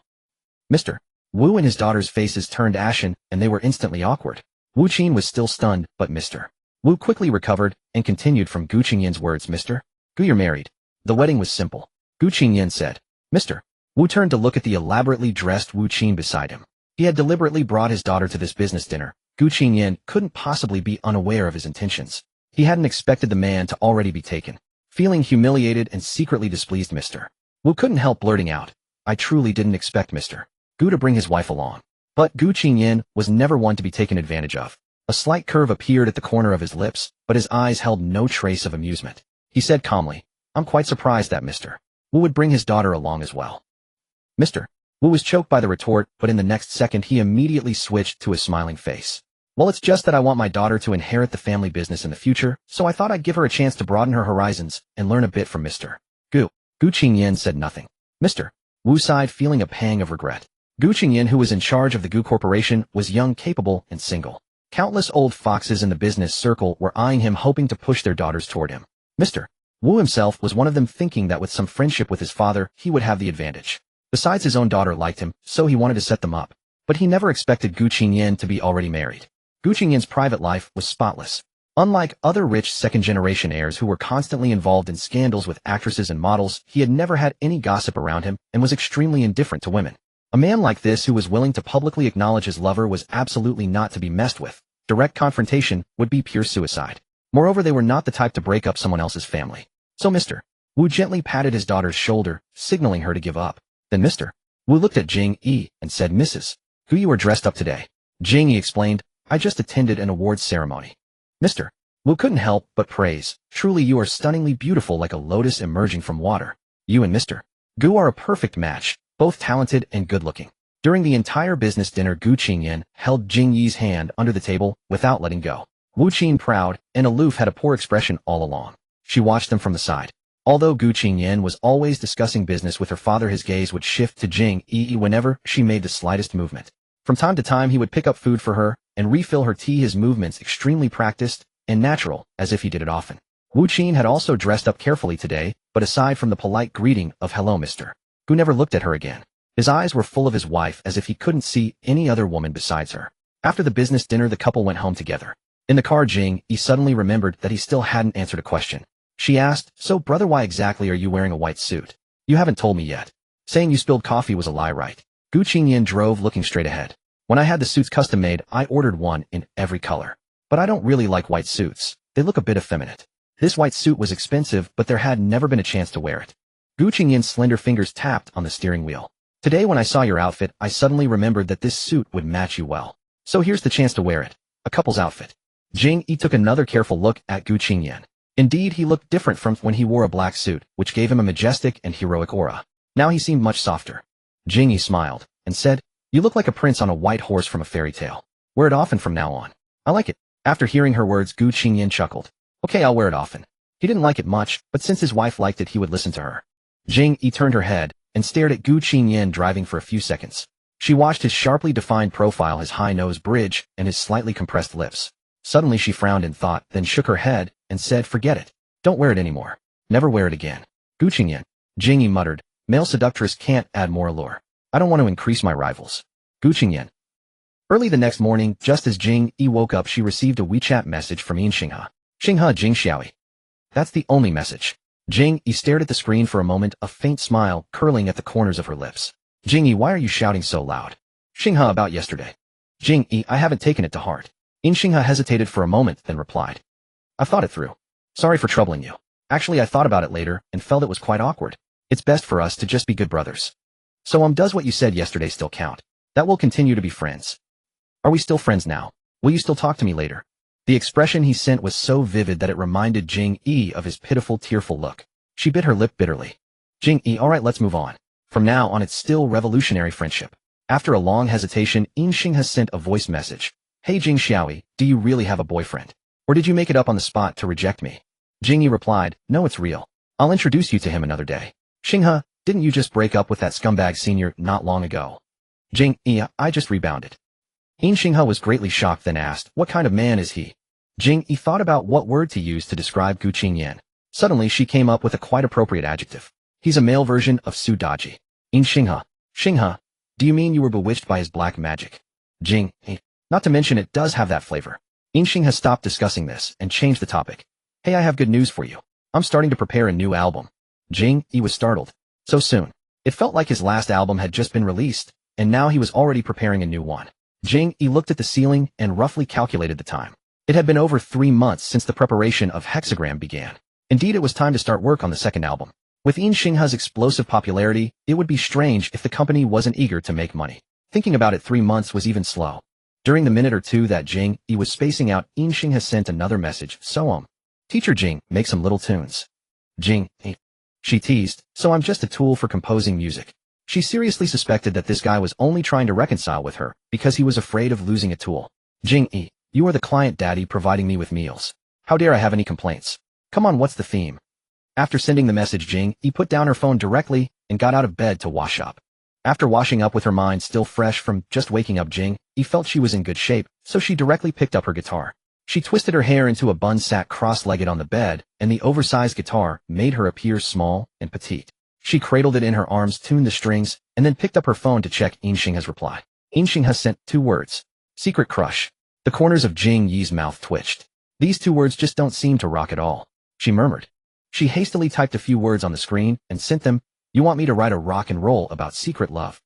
Mr. Wu and his daughter's faces turned ashen, and they were instantly awkward. Wu Qin was still stunned, but Mr. Wu quickly recovered and continued from Gu Qingyan's words, "Mr. Gu, you're married. The wedding was simple." Gu Qingyan said. Mr. Wu turned to look at the elaborately dressed Wu Qin beside him. He had deliberately brought his daughter to this business dinner. Gu Qingyan couldn't possibly be unaware of his intentions. He hadn't expected the man to already be taken. Feeling humiliated and secretly displeased, Mr. Wu couldn't help blurting out, "I truly didn't expect Mr. Gu to bring his wife along." But Gu Qingyan was never one to be taken advantage of. A slight curve appeared at the corner of his lips, but his eyes held no trace of amusement. He said calmly, "I'm quite surprised that Mr. Wu would bring his daughter along as well." Mr. Wu was choked by the retort, but in the next second he immediately switched to a smiling face. "Well, it's just that I want my daughter to inherit the family business in the future, so I thought I'd give her a chance to broaden her horizons and learn a bit from Mr. Gu." Gu Qingyan said nothing. Mr. Wu sighed, feeling a pang of regret. Gu Qingyan, who was in charge of the Gu Corporation, was young, capable, and single. Countless old foxes in the business circle were eyeing him, hoping to push their daughters toward him. Mr. Wu himself was one of them, thinking that with some friendship with his father, he would have the advantage. Besides, his own daughter liked him, so he wanted to set them up. But he never expected Gu Qingyan to be already married. Gu Qingyan's private life was spotless. Unlike other rich second-generation heirs who were constantly involved in scandals with actresses and models, he had never had any gossip around him and was extremely indifferent to women. A man like this, who was willing to publicly acknowledge his lover, was absolutely not to be messed with. Direct confrontation would be pure suicide. Moreover, they were not the type to break up someone else's family. So Mr. Wu gently patted his daughter's shoulder, signaling her to give up. Then Mr. Wu looked at Jing Yi and said, "Mrs. Gu, you are dressed up today." Jing Yi explained, "I just attended an awards ceremony." Mr. Wu couldn't help but praise, "Truly you are stunningly beautiful, like a lotus emerging from water. You and Mr. Gu are a perfect match, both talented and good-looking." During the entire business dinner, Gu Qingyan held Jing Yi's hand under the table without letting go. Wu Qin, proud and aloof, had a poor expression all along. She watched them from the side. Although Gu Qingyan was always discussing business with her father, his gaze would shift to Jing Yi whenever she made the slightest movement. From time to time, he would pick up food for her and refill her tea, his movements extremely practiced and natural, as if he did it often. Wu Qin had also dressed up carefully today, but aside from the polite greeting of "Hello, Mr. Gu," never looked at her again. His eyes were full of his wife, as if he couldn't see any other woman besides her. After the business dinner, the couple went home together. In the car, Jing Yi suddenly remembered that he still hadn't answered a question. She asked, "So, brother, why exactly are you wearing a white suit? You haven't told me yet." Saying you spilled coffee was a lie, right? Gu Qingyan drove, looking straight ahead. "When I had the suits custom made, I ordered one in every color. But I don't really like white suits. They look a bit effeminate. This white suit was expensive, but there had never been a chance to wear it." Gu Qingyan's slender fingers tapped on the steering wheel. Today when I saw your outfit, I suddenly remembered that this suit would match you well. So here's the chance to wear it. A couple's outfit. Jing Yi took another careful look at Gu Qingyan. Indeed, he looked different from when he wore a black suit, which gave him a majestic and heroic aura. Now he seemed much softer. Jing Yi smiled and said, "You look like a prince on a white horse from a fairy tale. Wear it often from now on." "I like it." After hearing her words, Gu Qingyan chuckled. "Okay, I'll wear it often." He didn't like it much, but since his wife liked it, he would listen to her. Jing Yi turned her head and stared at Gu Qingyan driving for a few seconds. She watched his sharply defined profile, his high nose bridge, and his slightly compressed lips. Suddenly she frowned in thought, then shook her head and said, "Forget it. Don't wear it anymore. Never wear it again." "Gu Qingyan," Jing Yi muttered, "male seductress can't add more allure. I don't want to increase my rivals." Gu Qingyan. Early the next morning, just as Jing Yi woke up, she received a WeChat message from Xinghe. "Xinghe Jing Xiaoyi." That's the only message. Jing Yi stared at the screen for a moment, a faint smile curling at the corners of her lips. "Jing Yi, why are you shouting so loud?" "Xinghe, about yesterday." "Jing Yi, I haven't taken it to heart." Xinghe hesitated for a moment, then replied, "I've thought it through. Sorry for troubling you. Actually, I thought about it later and felt it was quite awkward. It's best for us to just be good brothers." "So does what you said yesterday still count? That we'll continue to be friends?" "Are we still friends now? Will you still talk to me later?" The expression he sent was so vivid that it reminded Jing Yi of his pitiful, tearful look. She bit her lip bitterly. "Jing Yi, all right, let's move on. From now on, it's still revolutionary friendship." After a long hesitation, Xinghe sent a voice message. "Hey Jing Xiaoyi, do you really have a boyfriend? Or did you make it up on the spot to reject me?" Jing Yi replied, "No, it's real. I'll introduce you to him another day." "Xinghe, didn't you just break up with that scumbag senior not long ago?" "Jing Yi, I just rebounded." Xinghe was greatly shocked, then asked, "What kind of man is he?" Jing Yi thought about what word to use to describe Gu Qingyan. Suddenly she came up with a quite appropriate adjective. "He's a male version of Su Daji." Xinghe. "Xinghe, do you mean you were bewitched by his black magic?" Jing Yi. "Not to mention it does have that flavor." Xinghe stopped discussing this and changed the topic. "Hey, I have good news for you. I'm starting to prepare a new album." Jing Yi was startled. So soon. It felt like his last album had just been released, and now he was already preparing a new one. Jing Yi looked at the ceiling and roughly calculated the time. It had been over 3 months since the preparation of Hexagram began. Indeed, it was time to start work on the second album. With Xinghe's explosive popularity, it would be strange if the company wasn't eager to make money. Thinking about it, 3 months was even slow. During the minute or two that Jing Yi was spacing out, Xinghe sent another message. "So Teacher Jing, make some little tunes." Jing Yi. She teased, "So I'm just a tool for composing music." She seriously suspected that this guy was only trying to reconcile with her because he was afraid of losing a tool. "Jing Yi, you are the client daddy providing me with meals. How dare I have any complaints? Come on, what's the theme?" After sending the message, Jing Yi put down her phone directly and got out of bed to wash up. After washing up with her mind still fresh from just waking up, Jing Yi felt she was in good shape, so she directly picked up her guitar. She twisted her hair into a bun, sat cross-legged on the bed, and the oversized guitar made her appear small and petite. She cradled it in her arms, tuned the strings, and then picked up her phone to check Xinghe's reply. Xinghe sent 2 words. "Secret crush." The corners of Jing Yi's mouth twitched. "These 2 words just don't seem to rock at all," she murmured. She hastily typed a few words on the screen and sent them. "You want me to write a rock and roll about secret love?"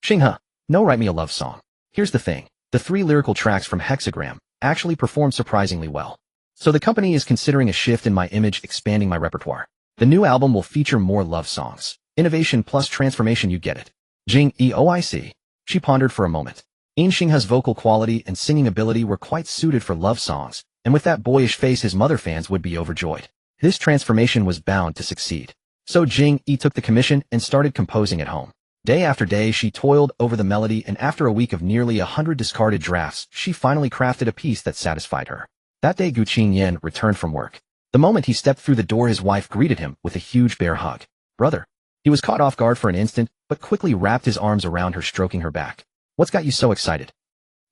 Xinghe, "No, write me a love song." Here's the thing. The 3 lyrical tracks from Hexagram actually performed surprisingly well. So the company is considering a shift in my image, expanding my repertoire. The new album will feature more love songs. Innovation plus transformation, you get it. Jing Yi, "Oh, I see." She pondered for a moment. Xinghe's vocal quality and singing ability were quite suited for love songs, and with that boyish face, his mother fans would be overjoyed. This transformation was bound to succeed. So Jing Yi took the commission and started composing at home. Day after day, she toiled over the melody, and after a week of nearly 100 discarded drafts, she finally crafted a piece that satisfied her. That day, Gu Qingyan returned from work. The moment he stepped through the door, his wife greeted him with a huge bear hug. "Brother." He was caught off guard for an instant, but quickly wrapped his arms around her, stroking her back. "What's got you so excited?"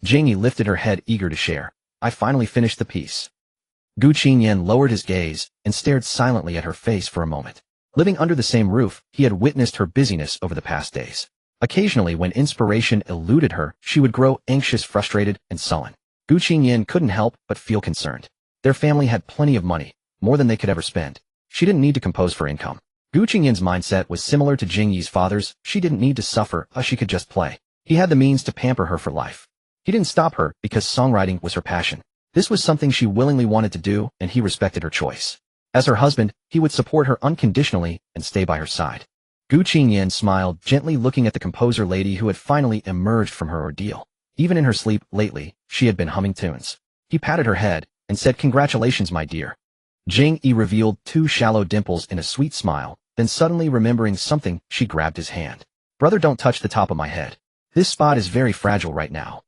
Jing Yi lifted her head, eager to share. "I finally finished the piece." Gu Qingyan lowered his gaze and stared silently at her face for a moment. Living under the same roof, he had witnessed her busyness over the past days. Occasionally, when inspiration eluded her, she would grow anxious, frustrated, and sullen. Gu Qingyan couldn't help but feel concerned. Their family had plenty of money, more than they could ever spend. She didn't need to compose for income. Gu Qingyan's mindset was similar to Jing Yi's father's. She didn't need to suffer, she could just play. He had the means to pamper her for life. He didn't stop her because songwriting was her passion. This was something she willingly wanted to do, and he respected her choice. As her husband, he would support her unconditionally and stay by her side. Gu Qingyan smiled, gently looking at the composer lady who had finally emerged from her ordeal. Even in her sleep lately, she had been humming tunes. He patted her head and said, "Congratulations, my dear." Jing Yi revealed 2 shallow dimples in a sweet smile, then suddenly remembering something, she grabbed his hand. "Brother, don't touch the top of my head. This spot is very fragile right now."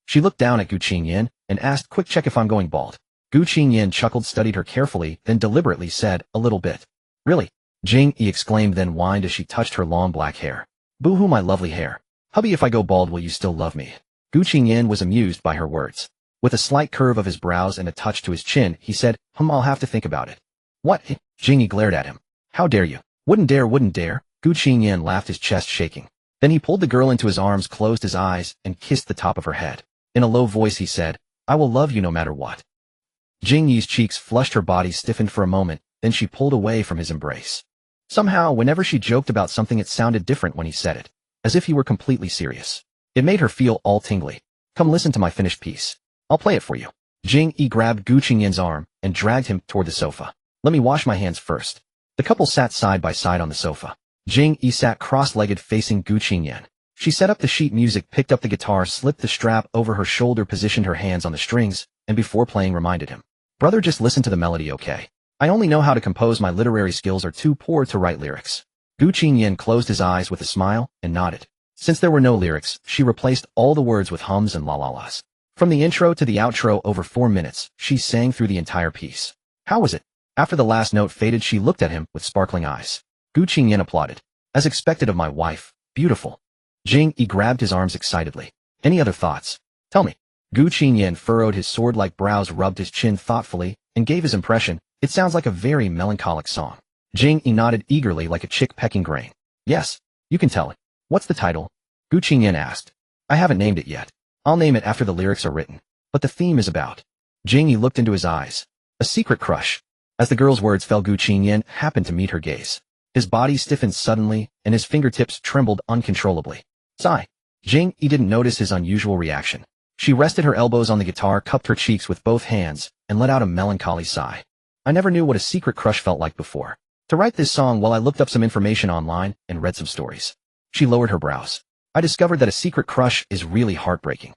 She looked down at Gu Qingyan and asked, "Quick check if I'm going bald." Gu Qingyan chuckled, studied her carefully, then deliberately said, "A little bit." "Really?" Jing Yi exclaimed, then whined as she touched her long black hair. "Boo-hoo, my lovely hair. Hubby, if I go bald, will you still love me?" Gu Qingyan was amused by her words. With a slight curve of his brows and a touch to his chin, he said, I'll have to think about it." "What?" Jing Yi glared at him. "How dare you?" Wouldn't dare, wouldn't dare." Gu Qingyan laughed, his chest shaking. Then he pulled the girl into his arms, closed his eyes, and kissed the top of her head. In a low voice he said, "I will love you no matter what." Jing Yi's cheeks flushed, her body stiffened for a moment, then she pulled away from his embrace. Somehow, whenever she joked about something, it sounded different when he said it, as if he were completely serious. It made her feel all tingly. "Come listen to my finished piece. I'll play it for you." Jing Yi grabbed Gu Qingyan's arm and dragged him toward the sofa. "Let me wash my hands first." The couple sat side by side on the sofa. Jing Yi sat cross-legged facing Gu Qingyan. She set up the sheet music, picked up the guitar, slipped the strap over her shoulder, positioned her hands on the strings, and before playing reminded him, "Brother, just listen to the melody, okay? I only know how to compose. My literary skills are too poor to write lyrics." Gu Qingyan closed his eyes with a smile and nodded. Since there were no lyrics, she replaced all the words with hums and la-la-las. From the intro to the outro, over 4 minutes, she sang through the entire piece. "How was it?" After the last note faded, she looked at him with sparkling eyes. Gu Qingyan applauded. "As expected of my wife, beautiful." Jing Yi grabbed his arms excitedly. "Any other thoughts? Tell me." Gu Qingyan furrowed his sword-like brows, rubbed his chin thoughtfully, and gave his impression. "It sounds like a very melancholic song." Jing Yi nodded eagerly, like a chick pecking grain. "Yes, you can tell it." "What's the title?" Gu Qingyan asked. "I haven't named it yet. I'll name it after the lyrics are written. But the theme is about." Jing Yi looked into his eyes. "A secret crush." As the girl's words fell, Gu Qingyan happened to meet her gaze. His body stiffened suddenly, and his fingertips trembled uncontrollably. "Sigh." Jing Yi didn't notice his unusual reaction. She rested her elbows on the guitar, cupped her cheeks with both hands, and let out a melancholy sigh. "I never knew what a secret crush felt like before. To write this song, while I looked up some information online and read some stories." She lowered her brows. "I discovered that a secret crush is really heartbreaking.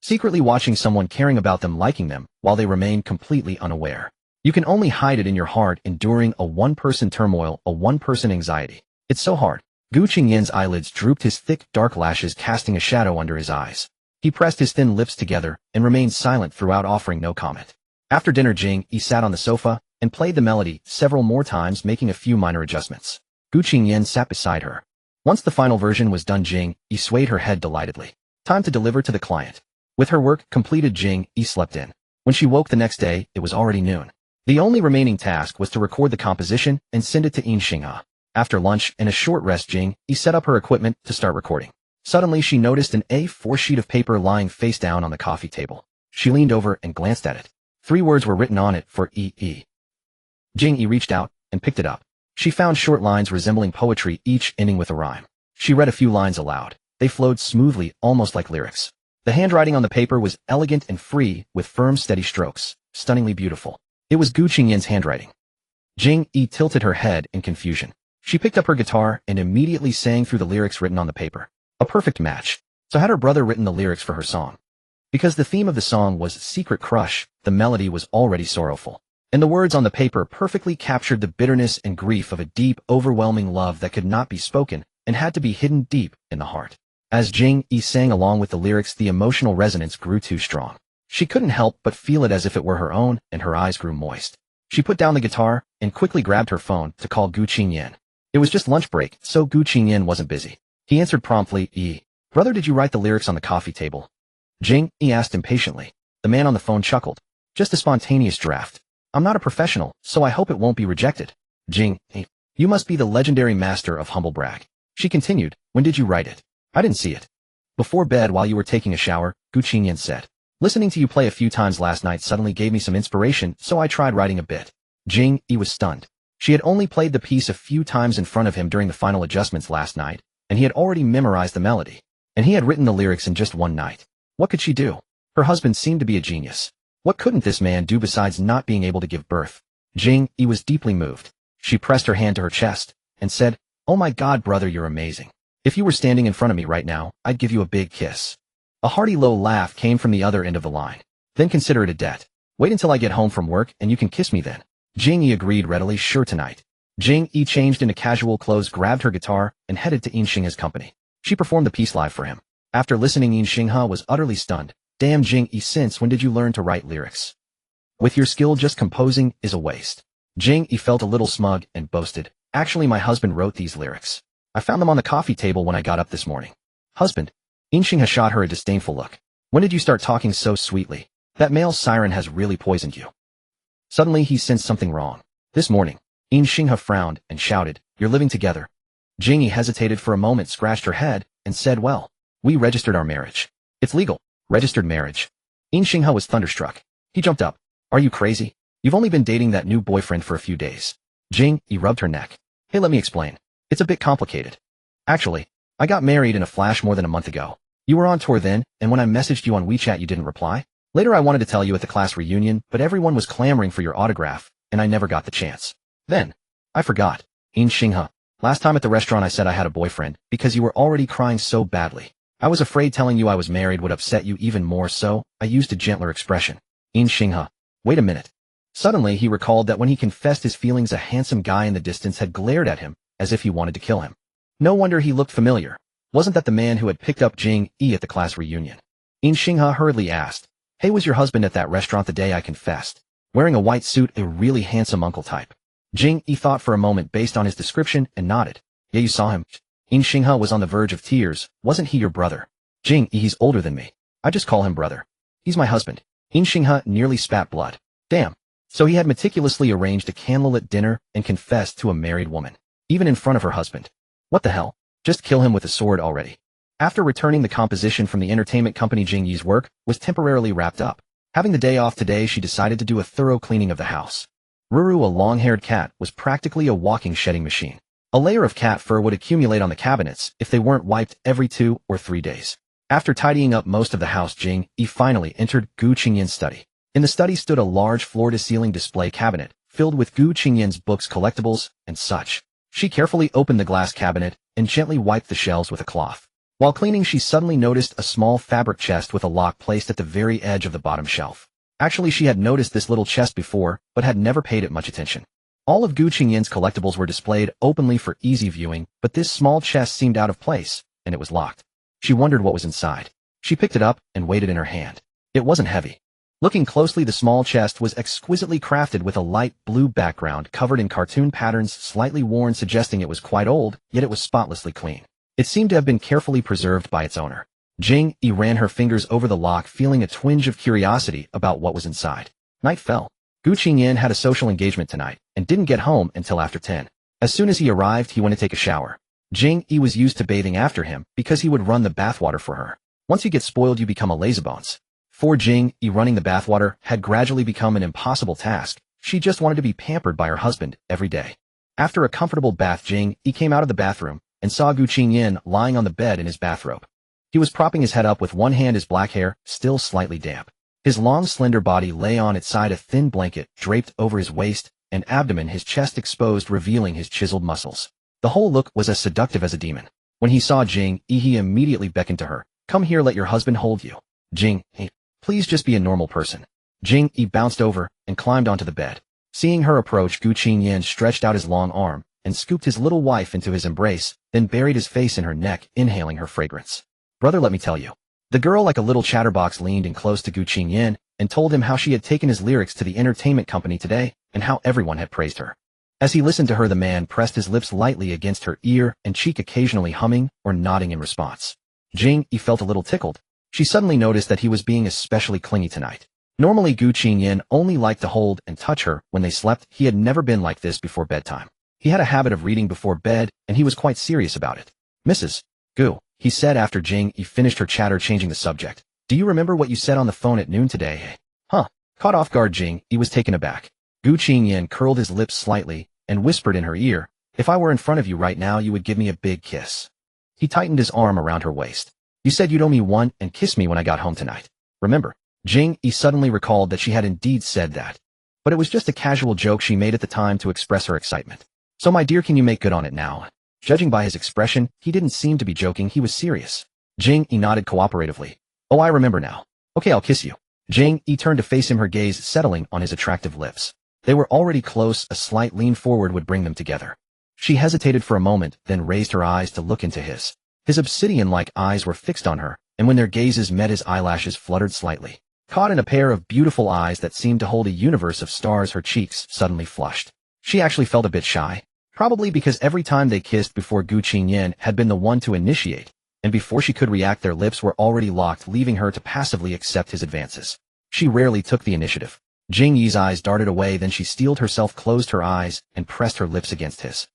Secretly watching someone, caring about them, liking them, while they remain completely unaware. You can only hide it in your heart, enduring a one-person turmoil, a one-person anxiety. It's so hard." Gu Qingyan's eyelids drooped, his thick, dark lashes casting a shadow under his eyes. He pressed his thin lips together and remained silent throughout, offering no comment. After dinner, Jing Yi sat on the sofa and played the melody several more times, making a few minor adjustments. Gu Qingyan sat beside her. Once the final version was done, Jing Yi swayed her head delightedly. Time to deliver to the client. With her work completed, Jing Yi slept in. When she woke the next day, it was already noon. The only remaining task was to record the composition and send it to Xinhua. After lunch and a short rest, Jing Yi set up her equipment to start recording. Suddenly, she noticed an A4 sheet of paper lying face down on the coffee table. She leaned over and glanced at it. 3 words were written on it: for E.E. Jing Yi reached out and picked it up. She found short lines resembling poetry, each ending with a rhyme. She read a few lines aloud. They flowed smoothly, almost like lyrics. The handwriting on the paper was elegant and free, with firm, steady strokes, stunningly beautiful. It was Gu Qingyan's handwriting. Jing Yi tilted her head in confusion. She picked up her guitar and immediately sang through the lyrics written on the paper. A perfect match. So had her brother written the lyrics for her song? Because the theme of the song was secret crush, the melody was already sorrowful. And the words on the paper perfectly captured the bitterness and grief of a deep, overwhelming love that could not be spoken and had to be hidden deep in the heart. As Jing Yi sang along with the lyrics, the emotional resonance grew too strong. She couldn't help but feel it as if it were her own, and her eyes grew moist. She put down the guitar and quickly grabbed her phone to call Gu Qingyan. It was just lunch break, so Gu Qingyan wasn't busy. He answered promptly. "Brother, did you write the lyrics on the coffee table?" Jing Yi asked impatiently. The man on the phone chuckled. "Just a spontaneous draft. I'm not a professional, so I hope it won't be rejected." Jing Yi, "You must be the legendary master of humble brag." She continued, "When did you write it?" "I didn't see it." "Before bed while you were taking a shower," Gu Qingyan said. "Listening to you play a few times last night suddenly gave me some inspiration, so I tried writing a bit." Jing Yi was stunned. She had only played the piece a few times in front of him during the final adjustments last night, and he had already memorized the melody. And he had written the lyrics in just one night. What could she do? Her husband seemed to be a genius. What couldn't this man do besides not being able to give birth? Jing Yi was deeply moved. She pressed her hand to her chest and said, Oh my god, brother, you're amazing. If you were standing in front of me right now, I'd give you a big kiss. A hearty low laugh came from the other end of the line. Then consider it a debt. Wait until I get home from work and you can kiss me then. Jing Yi agreed readily, sure tonight. Jing Yi changed into casual clothes, grabbed her guitar, and headed to Xingha's company. She performed the piece live for him. After listening, Xingha was utterly stunned. Damn, Jing Yi, since when did you learn to write lyrics? With your skill, just composing is a waste. Jing Yi felt a little smug and boasted. Actually, my husband wrote these lyrics. I found them on the coffee table when I got up this morning. Husband? Xingha shot her a disdainful look. When did you start talking so sweetly? That male siren has really poisoned you. Suddenly he sensed something wrong. This morning. Xingha frowned and shouted, you're living together. Jing Yi hesitated for a moment, scratched her head, and said, well, we registered our marriage. It's legal. Registered marriage. Xingha was thunderstruck. He jumped up. Are you crazy? You've only been dating that new boyfriend for a few days. Jing Yi rubbed her neck. Hey, let me explain. It's a bit complicated. Actually, I got married in a flash more than a month ago. You were on tour then, and when I messaged you on WeChat you didn't reply. Later I wanted to tell you at the class reunion, but everyone was clamoring for your autograph, and I never got the chance. Then, I forgot. Xingha. Last time at the restaurant I said I had a boyfriend, because you were already crying so badly. I was afraid telling you I was married would upset you even more, so I used a gentler expression. Xingha. Wait a minute. Suddenly he recalled that when he confessed his feelings, a handsome guy in the distance had glared at him, as if he wanted to kill him. No wonder he looked familiar. Wasn't that the man who had picked up Jing Yi at the class reunion? Xingha hurriedly asked, hey, was your husband at that restaurant the day I confessed? Wearing a white suit, a really handsome uncle type. Jing Yi thought for a moment based on his description and nodded. Yeah, you saw him. Xingha was on the verge of tears. Wasn't he your brother? Jing Yi, he's older than me. I just call him brother. He's my husband. Xingha nearly spat blood. Damn. So he had meticulously arranged a candlelit dinner and confessed to a married woman. Even in front of her husband. What the hell? Just kill him with a sword already. After returning the composition from the entertainment company, Jing Yi's work was temporarily wrapped up. Having the day off today, she decided to do a thorough cleaning of the house. Ruru, a long-haired cat, was practically a walking shedding machine. A layer of cat fur would accumulate on the cabinets if they weren't wiped every 2 or 3 days. After tidying up most of the house, Jing Yi finally entered Gu Qingyan's study. In the study stood a large floor-to-ceiling display cabinet filled with Gu Qingyan's books, collectibles, and such. She carefully opened the glass cabinet and gently wiped the shelves with a cloth. While cleaning, she suddenly noticed a small fabric chest with a lock placed at the very edge of the bottom shelf. Actually, she had noticed this little chest before, but had never paid it much attention. All of Gu Qingyan's collectibles were displayed openly for easy viewing, but this small chest seemed out of place, and it was locked. She wondered what was inside. She picked it up and weighed it in her hand. It wasn't heavy. Looking closely, the small chest was exquisitely crafted with a light blue background covered in cartoon patterns, slightly worn, suggesting it was quite old, yet it was spotlessly clean. It seemed to have been carefully preserved by its owner. Jing Yi ran her fingers over the lock, feeling a twinge of curiosity about what was inside. Night fell. Gu Qingyan had a social engagement tonight and didn't get home until after 10. As soon as he arrived, he went to take a shower. Jing Yi was used to bathing after him because he would run the bathwater for her. Once you get spoiled, you become a lazybones. For Jing Yi, running the bathwater had gradually become an impossible task. She just wanted to be pampered by her husband every day. After a comfortable bath, Jing Yi came out of the bathroom and saw Gu Qingyan lying on the bed in his bathrobe. He was propping his head up with one hand, his black hair still slightly damp. His long, slender body lay on its side, a thin blanket draped over his waist and abdomen, his chest exposed, revealing his chiseled muscles. The whole look was as seductive as a demon. When he saw Jing Yi, he immediately beckoned to her. Come here, let your husband hold you. Jing Yi, please just be a normal person. Jing Yi bounced over and climbed onto the bed. Seeing her approach, Gu Qingyan stretched out his long arm and scooped his little wife into his embrace, then buried his face in her neck, inhaling her fragrance. Brother, let me tell you. The girl, like a little chatterbox, leaned in close to Gu Qingyan and told him how she had taken his lyrics to the entertainment company today and how everyone had praised her. As he listened to her, the man pressed his lips lightly against her ear and cheek, occasionally humming or nodding in response. Jing Yi felt a little tickled. She suddenly noticed that he was being especially clingy tonight. Normally, Gu Qingyan only liked to hold and touch her when they slept. He had never been like this before bedtime. He had a habit of reading before bed, and he was quite serious about it. Mrs. Gu, he said after Jing Yi finished her chatter, changing the subject. Do you remember what you said on the phone at noon today? Huh? Caught off guard, Jing Yi was taken aback. Gu Qingyan curled his lips slightly and whispered in her ear, if I were in front of you right now, you would give me a big kiss. He tightened his arm around her waist. You said you'd owe me one and kiss me when I got home tonight. Remember? Jing Yi suddenly recalled that she had indeed said that. But it was just a casual joke she made at the time to express her excitement. So my dear, can you make good on it now? Judging by his expression, he didn't seem to be joking, he was serious. Jing Yi nodded cooperatively. Oh, I remember now. Okay, I'll kiss you. Jing Yi turned to face him, her gaze settling on his attractive lips. They were already close, a slight lean forward would bring them together. She hesitated for a moment, then raised her eyes to look into his. His obsidian-like eyes were fixed on her, and when their gazes met his eyelashes fluttered slightly. Caught in a pair of beautiful eyes that seemed to hold a universe of stars, her cheeks suddenly flushed. She actually felt a bit shy. Probably because every time they kissed before, Gu Qingyan had been the one to initiate, and before she could react their lips were already locked, leaving her to passively accept his advances. She rarely took the initiative. Jing Yi's eyes darted away, then she steeled herself, closed her eyes, and pressed her lips against his.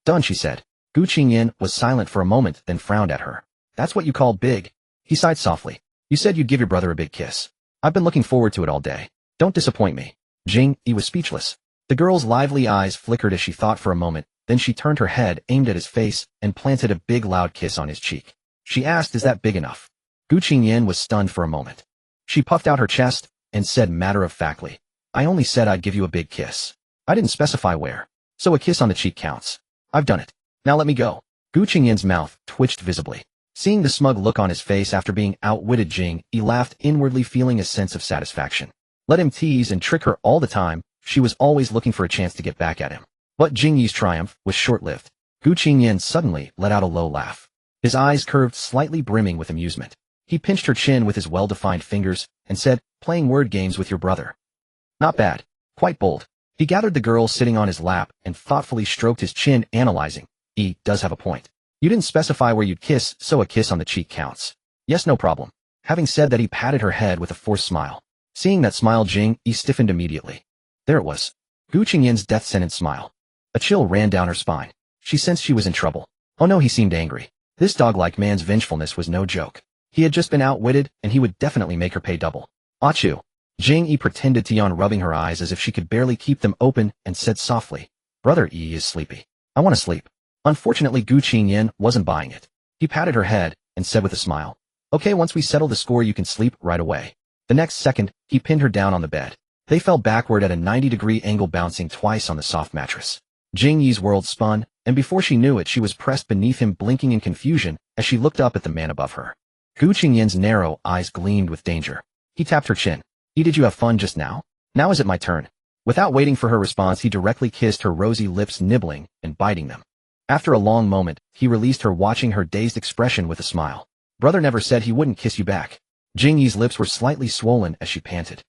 Done, she said. Gu Qingyan was silent for a moment, then frowned at her. That's what you call big? He sighed softly. You said you'd give your brother a big kiss. I've been looking forward to it all day. Don't disappoint me. Jing Yi was speechless. The girl's lively eyes flickered as she thought for a moment, then she turned her head, aimed at his face, and planted a big loud kiss on his cheek. She asked, is that big enough? Gu Qingyan was stunned for a moment. She puffed out her chest and said matter-of-factly, I only said I'd give you a big kiss. I didn't specify where. So a kiss on the cheek counts. I've done it. Now let me go. Gu Qingyan's mouth twitched visibly. Seeing the smug look on his face after being outwitted, Jing Yi laughed inwardly, feeling a sense of satisfaction. Let him tease and trick her all the time. She was always looking for a chance to get back at him. But Jing Yi's triumph was short-lived. Gu Qingyan suddenly let out a low laugh. His eyes curved slightly, brimming with amusement. He pinched her chin with his well-defined fingers and said, playing word games with your brother. Not bad. Quite bold. He gathered the girl sitting on his lap and thoughtfully stroked his chin, analyzing. He does have a point. You didn't specify where you'd kiss, so a kiss on the cheek counts. Yes, no problem. Having said that, he patted her head with a forced smile. Seeing that smile, Jing Yi stiffened immediately. There it was. Gu Qingyan's death sentence smile. A chill ran down her spine. She sensed she was in trouble. Oh no, he seemed angry. This dog-like man's vengefulness was no joke. He had just been outwitted, and he would definitely make her pay double. Achoo. Jing Yi pretended to yawn, rubbing her eyes as if she could barely keep them open, and said softly, Brother Yi is sleepy. I want to sleep. Unfortunately, Gu Qingyan wasn't buying it. He patted her head and said with a smile, okay, once we settle the score, you can sleep right away. The next second, he pinned her down on the bed. They fell backward at a 90-degree angle, bouncing twice on the soft mattress. Jing Yi's world spun, and before she knew it, she was pressed beneath him, blinking in confusion as she looked up at the man above her. Gu Qingyan's narrow eyes gleamed with danger. He tapped her chin. Did you have fun just now? Now is it my turn? Without waiting for her response, he directly kissed her rosy lips, nibbling and biting them. After a long moment, he released her, watching her dazed expression with a smile. Brother never said he wouldn't kiss you back. Jing Yi's lips were slightly swollen as she panted.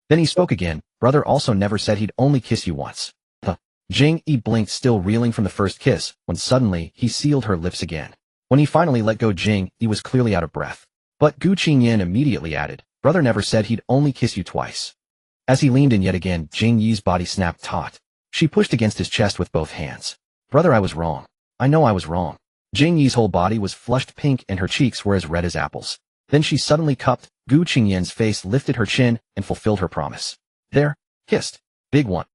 Then he spoke again. Brother also never said he'd only kiss you once. Huh. Jing Yi blinked, still reeling from the first kiss, when suddenly he sealed her lips again. When he finally let go, Jing Yi was clearly out of breath. But Gu Qingyan immediately added, Brother never said he'd only kiss you twice. As he leaned in yet again, Jing Yi's body snapped taut. She pushed against his chest with both hands. Brother, I was wrong. I know I was wrong. Jing Yi's whole body was flushed pink and her cheeks were as red as apples. Then she suddenly cupped. Gu Qingyan's face lifted her chin and fulfilled her promise. There, kissed. Big one.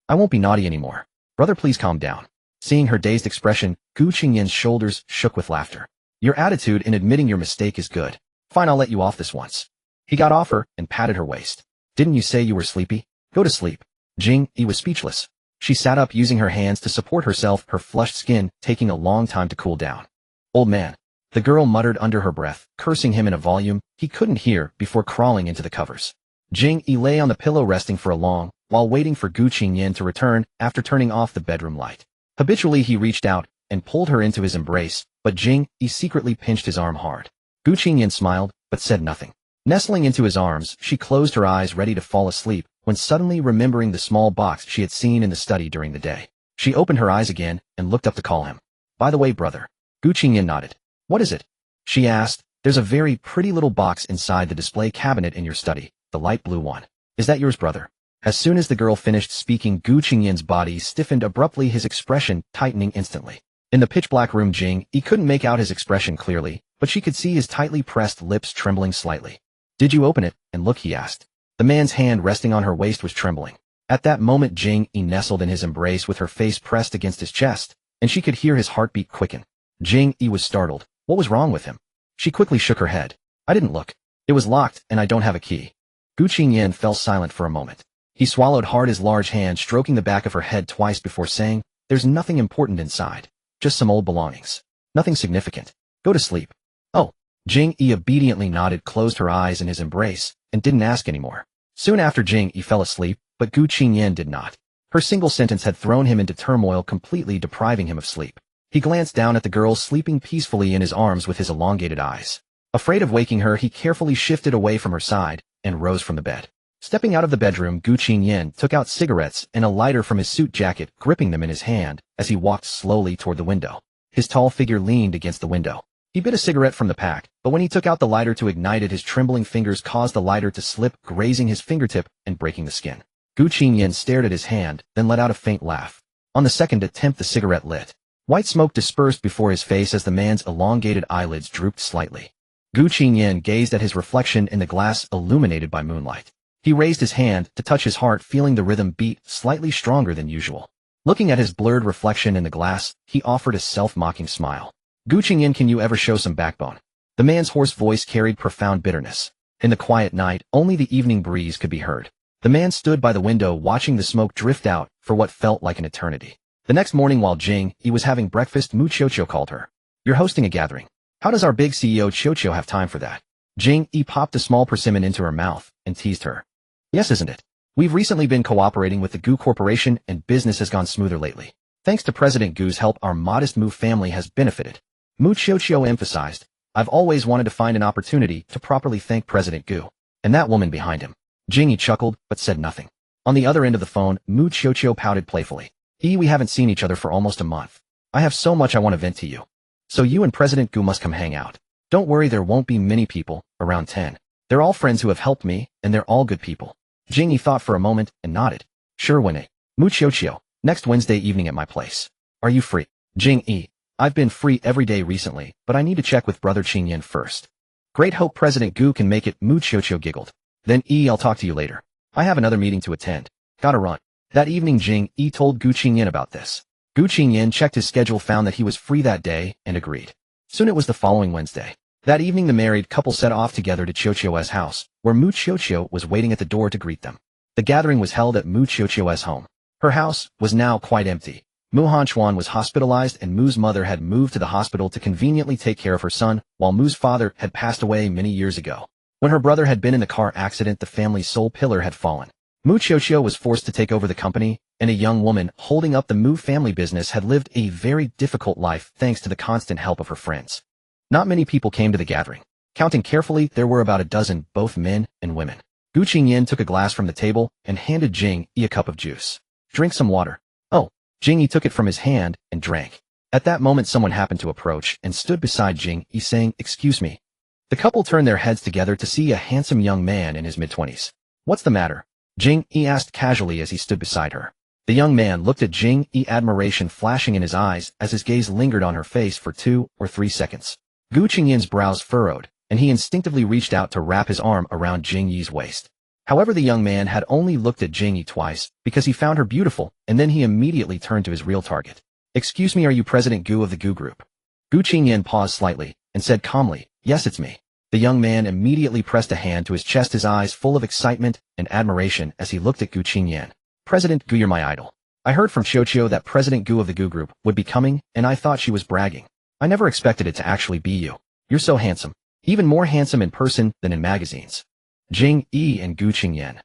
I won't be naughty anymore. Brother, please calm down. Seeing her dazed expression, Gu Qingyan's shoulders shook with laughter. Your attitude in admitting your mistake is good. Fine, I'll let you off this once. He got off her and patted her waist. Didn't you say you were sleepy? Go to sleep. Jing Yi was speechless. She sat up, using her hands to support herself, her flushed skin taking a long time to cool down. Old man. The girl muttered under her breath, cursing him in a volume he couldn't hear before crawling into the covers. Jing Yi lay on the pillow, resting for a long while, waiting for Gu Qingyan to return after turning off the bedroom light. Habitually, he reached out and pulled her into his embrace, but Jing Yi secretly pinched his arm hard. Gu Qingyan smiled, but said nothing. Nestling into his arms, she closed her eyes, ready to fall asleep, when suddenly remembering the small box she had seen in the study during the day. She opened her eyes again and looked up to call him. By the way, brother. Gu Qingyan nodded. What is it? She asked. There's a very pretty little box inside the display cabinet in your study, the light blue one. Is that yours, brother? As soon as the girl finished speaking, Gu Qingyan's body stiffened abruptly, his expression tightening instantly. In the pitch-black room, Jing Yi couldn't make out his expression clearly, but she could see his tightly pressed lips trembling slightly. Did you open it and look? He asked. The man's hand resting on her waist was trembling. At that moment, Jing Yi nestled in his embrace with her face pressed against his chest, and she could hear his heartbeat quicken. Jing Yi was startled. What was wrong with him? She quickly shook her head. I didn't look. It was locked, and I don't have a key. Gu Qingyan fell silent for a moment. He swallowed hard, his large hand stroking the back of her head twice before saying, There's nothing important inside. Just some old belongings. Nothing significant. Go to sleep. Oh. Jing Yi obediently nodded, closed her eyes in his embrace, and didn't ask anymore. Soon after, Jing Yi fell asleep, but Gu Qingyan did not. Her single sentence had thrown him into turmoil, completely depriving him of sleep. He glanced down at the girl sleeping peacefully in his arms with his elongated eyes. Afraid of waking her, he carefully shifted away from her side and rose from the bed. Stepping out of the bedroom, Gu Qingyan took out cigarettes and a lighter from his suit jacket, gripping them in his hand as he walked slowly toward the window. His tall figure leaned against the window. He bit a cigarette from the pack, but when he took out the lighter to ignite it, his trembling fingers caused the lighter to slip, grazing his fingertip and breaking the skin. Gu Qingyan stared at his hand, then let out a faint laugh. On the second attempt, the cigarette lit. White smoke dispersed before his face as the man's elongated eyelids drooped slightly. Gu Qingyan gazed at his reflection in the glass, illuminated by moonlight. He raised his hand to touch his heart, feeling the rhythm beat slightly stronger than usual. Looking at his blurred reflection in the glass, he offered a self-mocking smile. Gu Qingyan, can you ever show some backbone? The man's hoarse voice carried profound bitterness. In the quiet night, only the evening breeze could be heard. The man stood by the window, watching the smoke drift out for what felt like an eternity. The next morning, while Jing Yi was having breakfast, Mu Qiuqiu called her. You're hosting a gathering. How does our big CEO Qiuqiu have time for that? Jing Yi popped a small persimmon into her mouth and teased her. Yes, isn't it? We've recently been cooperating with the Gu Corporation and business has gone smoother lately. Thanks to President Gu's help, our modest Mu family has benefited. Mu Qiuqiu emphasized. I've always wanted to find an opportunity to properly thank President Gu. And that woman behind him. Jing Yi chuckled, but said nothing. On the other end of the phone, Mu Qiuqiu pouted playfully. We haven't seen each other for almost a month. I have so much I want to vent to you. So you and President Gu must come hang out. Don't worry, there won't be many people, around 10. They're all friends who have helped me, and they're all good people. Jing Yi thought for a moment and nodded. Sure, Winnie. Mu Qiuqiu, next Wednesday evening at my place. Are you free? Jing Yi. I've been free every day recently, but I need to check with Brother Qingyan first. Great, hope President Gu can make it. Mu Qiuqiu giggled. Then I'll talk to you later. I have another meeting to attend. Gotta run. That evening, Jing Yi told Gu Qingyan about this. Gu Qingyan checked his schedule, found that he was free that day, and agreed. Soon it was the following Wednesday. That evening, the married couple set off together to Qiuqiu's house, where Mu Qiuqiu was waiting at the door to greet them. The gathering was held at Mu Qiuqiu's home. Her house was now quite empty. Mu Hanchuan was hospitalized, and Mu's mother had moved to the hospital to conveniently take care of her son, while Mu's father had passed away many years ago. When her brother had been in the car accident, the family's sole pillar had fallen. Mu Qiuqiu was forced to take over the company, and a young woman holding up the Mu family business had lived a very difficult life thanks to the constant help of her friends. Not many people came to the gathering. Counting carefully, there were about a dozen, both men and women. Gu Qingyan took a glass from the table and handed Jing Yi a cup of juice. Drink some water. Oh. Jing Yi took it from his hand and drank. At that moment, someone happened to approach and stood beside Jing Yi, saying, Excuse me. The couple turned their heads together to see a handsome young man in his mid-20s. What's the matter? Jing Yi asked casually as he stood beside her. The young man looked at Jing Yi, admiration flashing in his eyes as his gaze lingered on her face for 2 or 3 seconds. Gu Qingyan's brows furrowed, and he instinctively reached out to wrap his arm around Jing Yi's waist. However, the young man had only looked at Jing Yi twice because he found her beautiful, and then he immediately turned to his real target. Excuse me, are you President Gu of the Gu Group? Gu Qingyan paused slightly and said calmly, Yes, it's me. The young man immediately pressed a hand to his chest, his eyes full of excitement and admiration as he looked at Gu Qingyan. President Gu, you're my idol. I heard from Qiuqiu that President Gu of the Gu Group would be coming, and I thought she was bragging. I never expected it to actually be you. You're so handsome. Even more handsome in person than in magazines. Jing Yi and Gu Qingyan.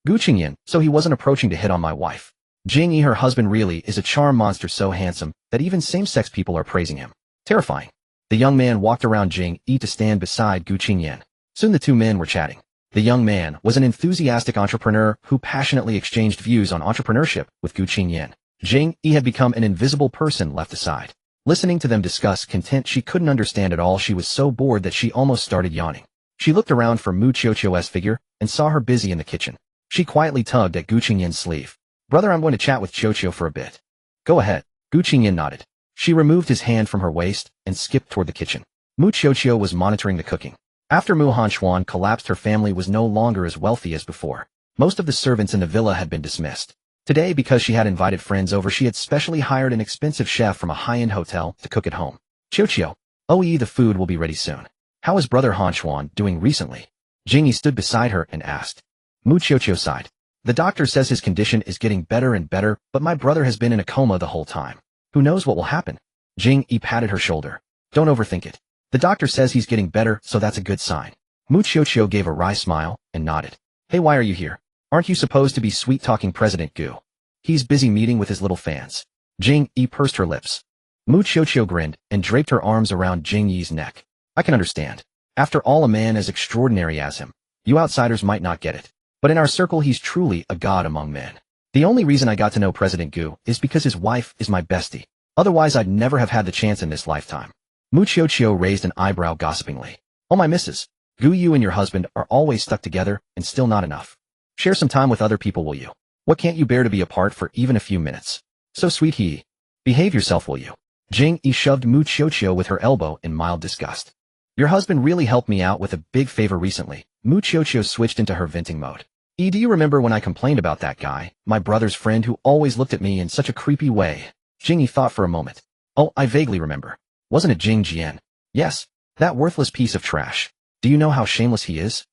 Gu Qingyan, so he wasn't approaching to hit on my wife. Jing Yi, her husband, really is a charm monster, so handsome that even same-sex people are praising him. Terrifying. The young man walked around Jing Yi to stand beside Gu Qingyan. Soon the two men were chatting. The young man was an enthusiastic entrepreneur who passionately exchanged views on entrepreneurship with Gu Qingyan. Jing Yi had become an invisible person left aside. Listening to them discuss content she couldn't understand at all, she was so bored that she almost started yawning. She looked around for Mu Qiuqiu's figure and saw her busy in the kitchen. She quietly tugged at Gu Qingyan's sleeve. Brother, I'm going to chat with Qiuqiu for a bit. Go ahead. Gu Qingyan nodded. She removed his hand from her waist and skipped toward the kitchen. Mu Qiuqiu was monitoring the cooking. After Mu Hanchuan collapsed, her family was no longer as wealthy as before. Most of the servants in the villa had been dismissed. Today, because she had invited friends over, she had specially hired an expensive chef from a high-end hotel to cook at home. Qiuqiu, the food will be ready soon. How is Brother Hanchuan doing recently? Jing Yi stood beside her and asked. Mu Qiuqiu sighed. The doctor says his condition is getting better and better, but my brother has been in a coma the whole time. Who knows what will happen? Jing Yi patted her shoulder. Don't overthink it. The doctor says he's getting better, so that's a good sign. Mu Qiuqiu gave a wry smile and nodded. Hey, why are you here? Aren't you supposed to be sweet-talking President Gu? He's busy meeting with his little fans. Jing Yi pursed her lips. Mu Qiuqiu grinned and draped her arms around Jing Yi's neck. I can understand. After all, a man as extraordinary as him. You outsiders might not get it. But in our circle, he's truly a god among men. The only reason I got to know President Gu is because his wife is my bestie. Otherwise, I'd never have had the chance in this lifetime. Mu Qiuqiu raised an eyebrow gossipingly. Oh my missus, Gu, you and your husband are always stuck together and still not enough. Share some time with other people, will you? What can't you bear to be apart for even a few minutes? So sweet, he. Behave yourself, will you? Jing Yi shoved Mu Qiuqiu with her elbow in mild disgust. Your husband really helped me out with a big favor recently. Mu Qiuqiu switched into her venting mode. Do you remember when I complained about that guy, my brother's friend who always looked at me in such a creepy way? Jing Yi thought for a moment. Oh, I vaguely remember. Wasn't it Jing Jian? Yes, that worthless piece of trash. Do you know how shameless he is?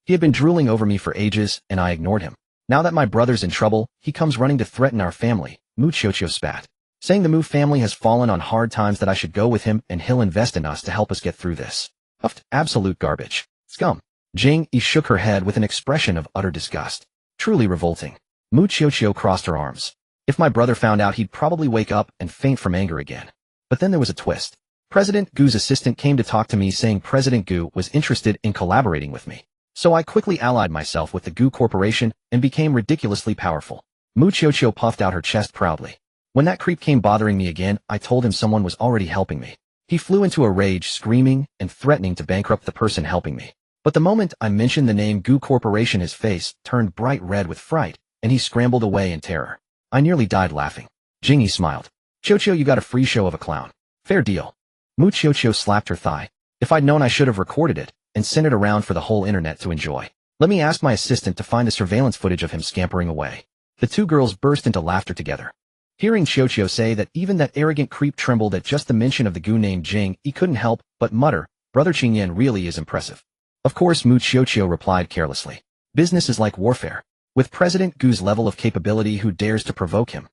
He had been drooling over me for ages, and I ignored him. Now that my brother's in trouble, he comes running to threaten our family. Mu Qiuqiu spat, saying the Mu family has fallen on hard times, that I should go with him and he'll invest in us to help us get through this. Huffed, absolute garbage. Scum. Jing Yi shook her head with an expression of utter disgust. Truly revolting. Mu Qiuqiu crossed her arms. If my brother found out, he'd probably wake up and faint from anger again. But then there was a twist. President Gu's assistant came to talk to me, saying President Gu was interested in collaborating with me. So I quickly allied myself with the Gu Corporation and became ridiculously powerful. Mu Qiuqiu puffed out her chest proudly. When that creep came bothering me again, I told him someone was already helping me. He flew into a rage, screaming and threatening to bankrupt the person helping me. But the moment I mentioned the name Gu Corporation, his face turned bright red with fright, and he scrambled away in terror. I nearly died laughing. Jing Yi smiled. Qiuqiu, you got a free show of a clown. Fair deal. Mu Qiuqiu slapped her thigh. If I'd known, I should have recorded it and sent it around for the whole internet to enjoy. Let me ask my assistant to find the surveillance footage of him scampering away. The two girls burst into laughter together. Hearing Qiuqiu say that even that arrogant creep trembled at just the mention of the Gu name, Jing Yi couldn't help but mutter, Brother Qingyan really is impressive. Of course, Mu Qiuqiu replied carelessly. Business is like warfare. With President Gu's level of capability, who dares to provoke him?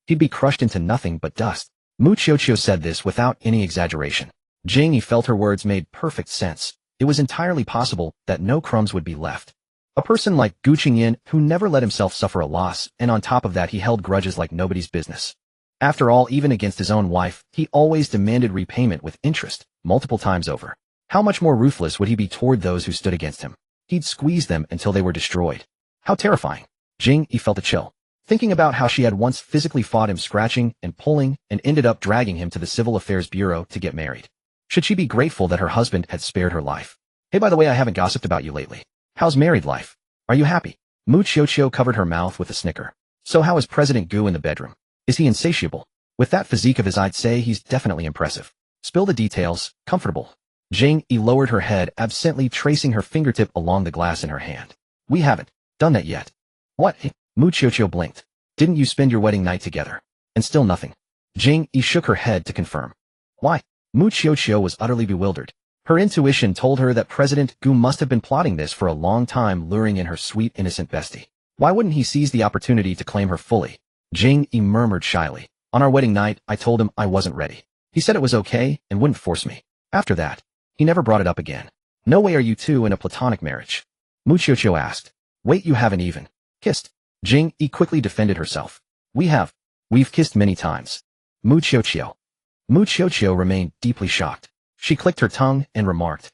He'd be crushed into nothing but dust. Mu Qiuqiu said this without any exaggeration. Jing Yi felt her words made perfect sense. It was entirely possible that no crumbs would be left. A person like Gu Qingyan, who never let himself suffer a loss, and on top of that he held grudges like nobody's business. After all, even against his own wife, he always demanded repayment with interest, multiple times over. How much more ruthless would he be toward those who stood against him? He'd squeeze them until they were destroyed. How terrifying. Jing Yi felt a chill, thinking about how she had once physically fought him, scratching and pulling, and ended up dragging him to the Civil Affairs Bureau to get married. Should she be grateful that her husband had spared her life? Hey, by the way, I haven't gossiped about you lately. How's married life? Are you happy? Mu Qiuqiu covered her mouth with a snicker. So how is President Gu in the bedroom? Is he insatiable? With that physique of his, I'd say he's definitely impressive. Spill the details. Comfortable. Jing Yi lowered her head, absently tracing her fingertip along the glass in her hand. We haven't done that yet. What? Mu Qiuqiu blinked. Didn't you spend your wedding night together? And still nothing. Jing Yi shook her head to confirm. Why? Mu Qiuqiu was utterly bewildered. Her intuition told her that President Gu must have been plotting this for a long time, luring in her sweet, innocent bestie. Why wouldn't he seize the opportunity to claim her fully? Jing Yi murmured shyly. On our wedding night, I told him I wasn't ready. He said it was okay and wouldn't force me. After that, he never brought it up again. No way are you two in a platonic marriage? Mu Qiuqiu asked. Wait, you haven't even kissed? Jing Yi quickly defended herself. We have. We've kissed many times. Mu Qiuqiu. Mu Qiuqiu remained deeply shocked. She clicked her tongue and remarked,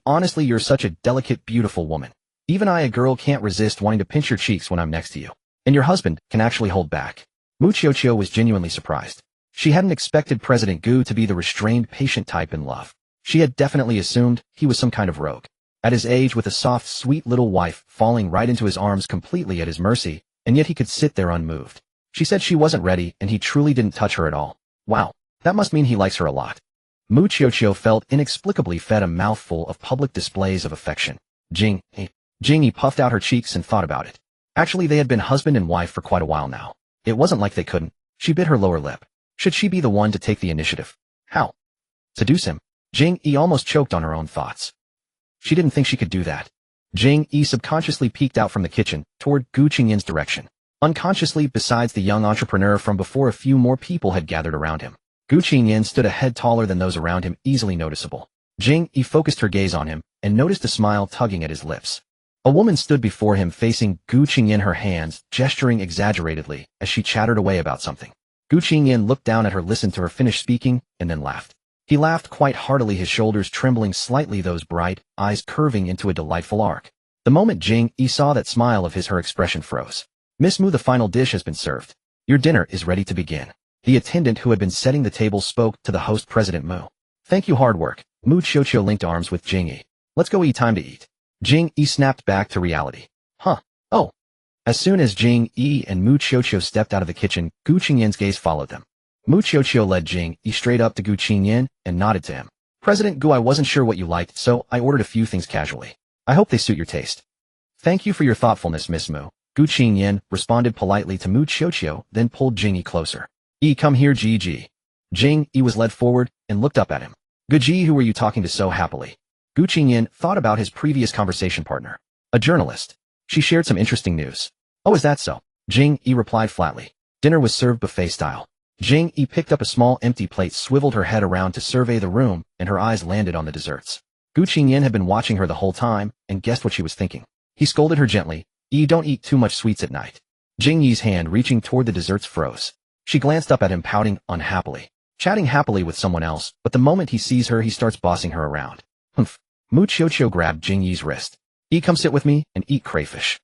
honestly, you're such a delicate, beautiful woman. Even I, a girl, can't resist wanting to pinch your cheeks when I'm next to you. And your husband can actually hold back. Mu Qiuqiu was genuinely surprised. She hadn't expected President Gu to be the restrained, patient type in love. She had definitely assumed he was some kind of rogue. At his age, with a soft, sweet little wife falling right into his arms, completely at his mercy, and yet he could sit there unmoved. She said she wasn't ready, and he truly didn't touch her at all. Wow, that must mean he likes her a lot. Mu Qiuqiu felt inexplicably fed a mouthful of public displays of affection. Jing Yi puffed out her cheeks and thought about it. Actually, they had been husband and wife for quite a while now. It wasn't like they couldn't. She bit her lower lip. Should she be the one to take the initiative? How? Seduce him? Jing Yi almost choked on her own thoughts. She didn't think she could do that. Jing Yi subconsciously peeked out from the kitchen toward Gu Qingyan's direction. Unconsciously, besides the young entrepreneur from before, a few more people had gathered around him. Gu Qingyan stood a head taller than those around him, easily noticeable. Jing Yi focused her gaze on him and noticed a smile tugging at his lips. A woman stood before him facing Gu Qingyan, her hands gesturing exaggeratedly as she chattered away about something. Gu Qingyan looked down at her, listened to her finish speaking, and then laughed. He laughed quite heartily, his shoulders trembling slightly, those bright eyes curving into a delightful arc. The moment Jing Yi saw that smile of his, her expression froze. "Miss Mu, the final dish has been served. Your dinner is ready to begin." The attendant who had been setting the table spoke to the host, President Mu. "Thank you, hard work." Mu Qiuqiu linked arms with Jing Yi. "Let's go eat, time to eat." Jing Yi snapped back to reality. "Huh. Oh." As soon as Jing Yi and Mu Qiuqiu stepped out of the kitchen, Gu Qingyan's gaze followed them. Mu Qiuqiu led Jing Yi straight up to Gu Qingyan and nodded to him. "President Gu, I wasn't sure what you liked, so I ordered a few things casually. I hope they suit your taste." "Thank you for your thoughtfulness, Miss Mu." Gu Qingyan responded politely to Mu Qiuqiu, then pulled Jing Yi closer. "Yi, come here, Ji." Jing Yi was led forward and looked up at him. "Gu Ji, who were you talking to so happily?" Gu Qingyan thought about his previous conversation partner. "A journalist. She shared some interesting news." "Oh, is that so?" Jing Yi replied flatly. Dinner was served buffet style. Jing Yi picked up a small empty plate, swiveled her head around to survey the room, and her eyes landed on the desserts. Gu Qingyan had been watching her the whole time and guessed what she was thinking. He scolded her gently. "Yi, don't eat too much sweets at night." Jing Yi's hand reaching toward the desserts froze. She glanced up at him, pouting unhappily. Chatting happily with someone else, but the moment he sees her, he starts bossing her around. "Humph." Mu Qiuqiu grabbed Jing Yi's wrist. "Yi, come sit with me and eat crayfish."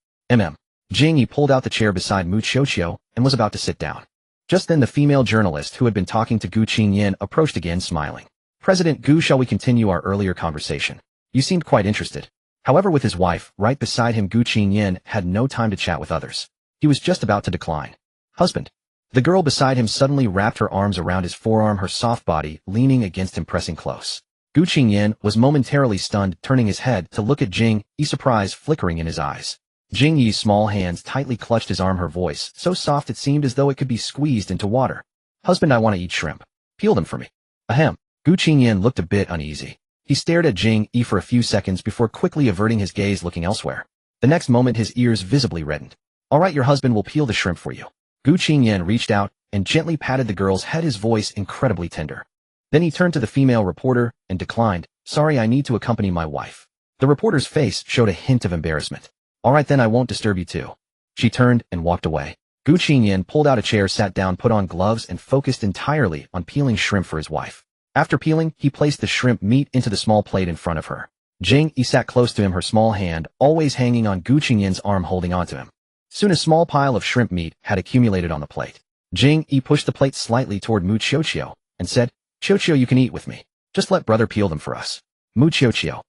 Jing Yi pulled out the chair beside Mu Qiuqiu and was about to sit down. Just then the female journalist who had been talking to Gu Qingyan approached again, smiling. "President Gu, shall we continue our earlier conversation? You seemed quite interested." However, with his wife right beside him, Gu Qingyan had no time to chat with others. He was just about to decline. "Husband." The girl beside him suddenly wrapped her arms around his forearm, her soft body leaning against him, pressing close. Gu Qingyan was momentarily stunned, turning his head to look at Jing Yi, surprise flickering in his eyes. Jing Yi's small hands tightly clutched his arm, her voice so soft it seemed as though it could be squeezed into water. "Husband, I want to eat shrimp. Peel them for me." "Ahem." Gu Qingyan looked a bit uneasy. He stared at Jing Yi for a few seconds before quickly averting his gaze, looking elsewhere. The next moment his ears visibly reddened. "All right, your husband will peel the shrimp for you." Gu Qingyan reached out and gently patted the girl's head, his voice incredibly tender. Then he turned to the female reporter and declined. "Sorry, I need to accompany my wife." The reporter's face showed a hint of embarrassment. "All right then, I won't disturb you too." She turned and walked away. Gu Qingyan pulled out a chair, sat down, put on gloves, and focused entirely on peeling shrimp for his wife. After peeling, he placed the shrimp meat into the small plate in front of her. Jing Yi sat close to him, her small hand always hanging on Gu Qingyan's arm, holding onto him. Soon a small pile of shrimp meat had accumulated on the plate. Jing Yi pushed the plate slightly toward Mu Qiuqiu and said, "Qiuqiu, you can eat with me. Just let brother peel them for us." "Mu Qiuqiu."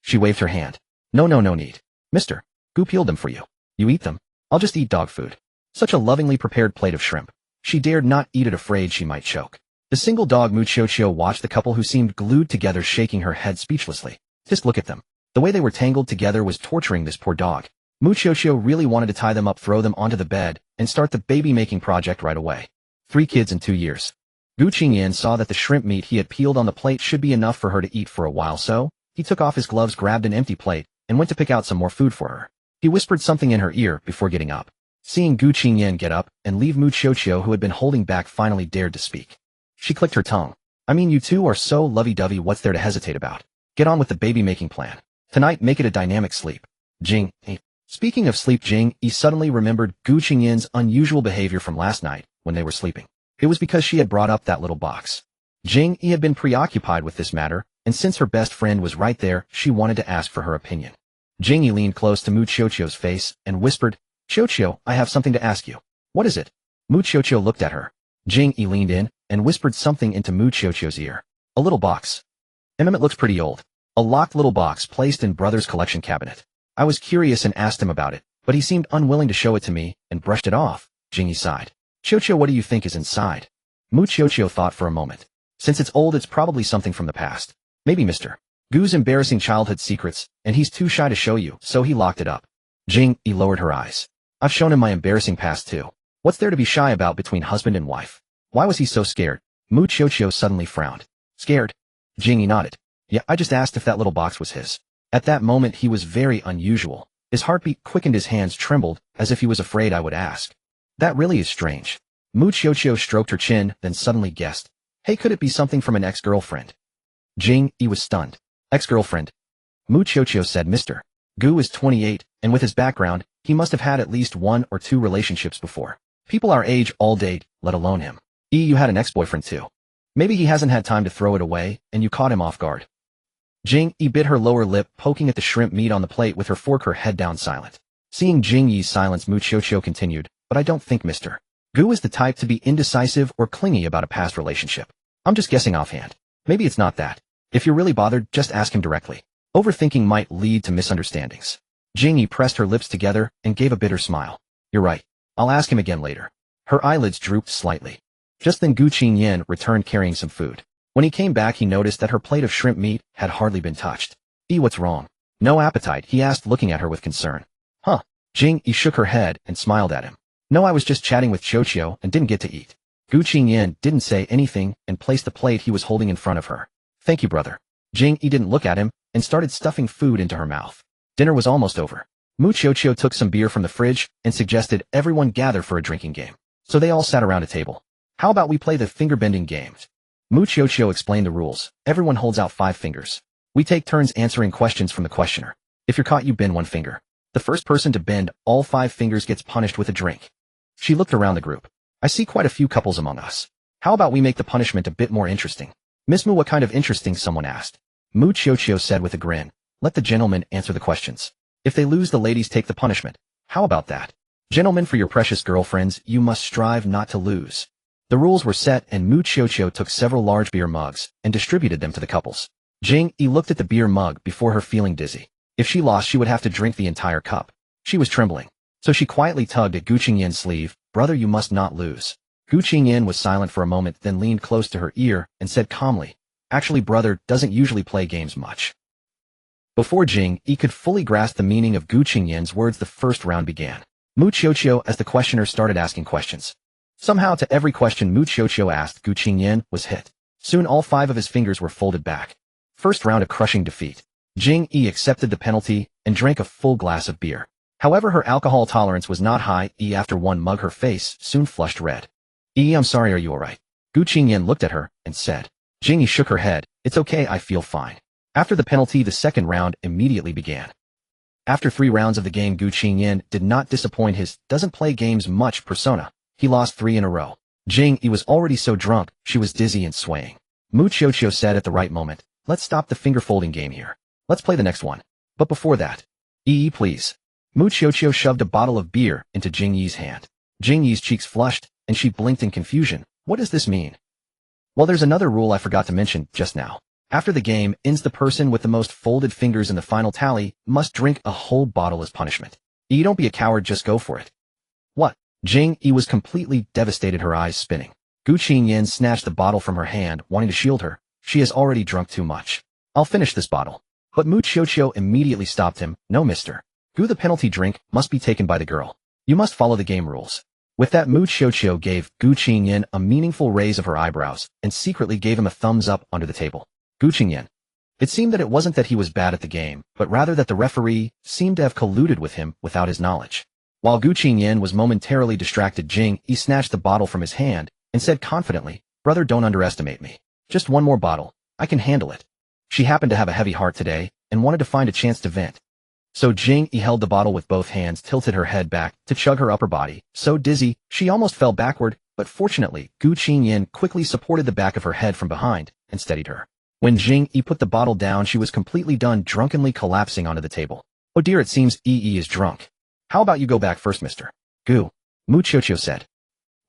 She waved her hand. No need. Mister. Gu peeled them for you. You eat them. I'll just eat dog food." Such a lovingly prepared plate of shrimp. She dared not eat it, afraid she might choke. The single dog Mu Qiuqiu watched the couple, who seemed glued together, shaking her head speechlessly. Just look at them. The way they were tangled together was torturing this poor dog. Mu Qiuqiu really wanted to tie them up, throw them onto the bed, and start the baby-making project right away. 3 kids in 2 years. Gu Qingyan saw that the shrimp meat he had peeled on the plate should be enough for her to eat for a while, so he took off his gloves, grabbed an empty plate, and went to pick out some more food for her. He whispered something in her ear before getting up. Seeing Gu Qingyan get up and leave, Mu Qiuqiu, who had been holding back, finally dared to speak. She clicked her tongue. "I mean, you two are so lovey-dovey, what's there to hesitate about? Get on with the baby-making plan. Tonight, make it a dynamic sleep." Jing Yi. Speaking of sleep, Jing Yi suddenly remembered Gu Qingyan's unusual behavior from last night when they were sleeping. It was because she had brought up that little box. Jing Yi had been preoccupied with this matter, and since her best friend was right there, she wanted to ask for her opinion. Jing Yi leaned close to Mu Qiuqiu's face and whispered, "Qiuqiu, I have something to ask you." "What is it?" Mu Qiuqiu looked at her. Jing Yi leaned in and whispered something into Mu Qiuqiu's ear. "A little box. It looks pretty old. A locked little box placed in brother's collection cabinet. I was curious and asked him about it, but he seemed unwilling to show it to me and brushed it off." Jing Yi sighed. "Qiuqiu, what do you think is inside?" Mu Qiuqiu thought for a moment. "Since it's old, it's probably something from the past. Maybe Mr. Gu's embarrassing childhood secrets, and he's too shy to show you, so he locked it up." Jing Yi lowered her eyes. "I've shown him my embarrassing past too. What's there to be shy about between husband and wife? Why was he so scared?" Mu Qiuqiu suddenly frowned. "Scared?" Jing Yi nodded. "Yeah, I just asked if that little box was his." At that moment he was very unusual. His heartbeat quickened, his hands trembled, as if he was afraid I would ask. "That really is strange." Mu Qiuqiu stroked her chin, then suddenly guessed. Hey, could it be something from an ex-girlfriend? Jing Yi was stunned. Ex-girlfriend? Mu Qiuqiu said. Mr. Gu is 28, and with his background, he must have had at least 1 or 2 relationships before. People our age all date, let alone him. You had an ex-boyfriend too. Maybe he hasn't had time to throw it away, and you caught him off guard. Jing Yi bit her lower lip, poking at the shrimp meat on the plate with her fork, her head down, silent. Seeing Jing Yi's silence, Mu Qiuqiu continued, but I don't think Mr. Gu is the type to be indecisive or clingy about a past relationship. I'm just guessing offhand. Maybe it's not that. If you're really bothered, just ask him directly. Overthinking might lead to misunderstandings. Jing Yi pressed her lips together and gave a bitter smile. You're right. I'll ask him again later. Her eyelids drooped slightly. Just then Gu Qingyan returned carrying some food. When he came back, he noticed that her plate of shrimp meat had hardly been touched. What's wrong? No appetite? He asked, looking at her with concern. Huh? Jing Yi shook her head and smiled at him. No, I was just chatting with Qiuqiu and didn't get to eat. Gu Qingyan didn't say anything and placed the plate he was holding in front of her. Thank you, brother. Jing Yi didn't look at him and started stuffing food into her mouth. Dinner was almost over. Mu Qiuqiu took some beer from the fridge and suggested everyone gather for a drinking game. So they all sat around a table. How about we play the finger-bending game? Mu Qiuqiu explained the rules. Everyone holds out 5 fingers. We take turns answering questions from the questioner. If you're caught, you bend 1 finger. The first person to bend all 5 fingers gets punished with a drink. She looked around the group. I see quite a few couples among us. How about we make the punishment a bit more interesting? Miss Mu, what kind of interesting? Someone asked. Mu Qiuqiu said with a grin. Let the gentlemen answer the questions. If they lose, the ladies take the punishment. How about that? Gentlemen, for your precious girlfriends, you must strive not to lose. The rules were set, and Mu Qiuqiu took several large beer mugs and distributed them to the couples. Jing Yi looked at the beer mug before her, feeling dizzy. If she lost, she would have to drink the entire cup. She was trembling. So she quietly tugged at Gu Qingyan's sleeve. Brother, you must not lose. Gu Qingyan was silent for a moment, then leaned close to her ear and said calmly, actually, brother doesn't usually play games much. Before Jing Yi could fully grasp the meaning of Gu Qingyan's words, the first round began. Mu Qiuqiu, as the questioner started asking questions. Somehow, to every question Mu Qiuqiu asked, Gu Qingyan was hit. Soon all 5 of his fingers were folded back. First round, a crushing defeat. Jing Yi accepted the penalty and drank a full glass of beer. However, her alcohol tolerance was not high. After 1 mug, her face soon flushed red. I'm sorry, are you alright? Gu Qingyan looked at her and said. Jing Yi shook her head. It's okay, I feel fine. After the penalty, the second round immediately began. After 3 rounds of the game, Gu Qingyan did not disappoint his doesn't play games much persona. He lost 3 in a row. Jing Yi was already so drunk, she was dizzy and swaying. Mu Qiuqiu said at the right moment, let's stop the finger-folding game here. Let's play the next one. But before that, please. Mu Qiuqiu shoved a bottle of beer into Jing Yi's hand. Jing Yi's cheeks flushed, and she blinked in confusion. What does this mean? Well, there's another rule I forgot to mention just now. After the game ends, the person with the most folded fingers in the final tally must drink a whole bottle as punishment. Don't be a coward, just go for it. What? Jing Yi was completely devastated, her eyes spinning. Gu Qingyan snatched the bottle from her hand, wanting to shield her. She has already drunk too much. I'll finish this bottle. But Mu Qiuqiu immediately stopped him. No, mister. Gu, the penalty drink must be taken by the girl. You must follow the game rules. With that, Mu Qiuqiu gave Gu Qingyan a meaningful raise of her eyebrows and secretly gave him a thumbs up under the table. Gu Qingyan. It seemed that it wasn't that he was bad at the game, but rather that the referee seemed to have colluded with him without his knowledge. While Gu Qingyan was momentarily distracted, Jing Yi snatched the bottle from his hand and said confidently, brother, don't underestimate me. Just 1 more bottle. I can handle it. She happened to have a heavy heart today and wanted to find a chance to vent. So Jing Yi held the bottle with both hands, tilted her head back to chug her upper body, so dizzy she almost fell backward, but fortunately Gu Qingyan quickly supported the back of her head from behind and steadied her. When Jing Yi put the bottle down, she was completely done, drunkenly collapsing onto the table. Oh dear, it seems Yi is drunk. How about you go back first, mister? Gu. Mu Qiuqiu said.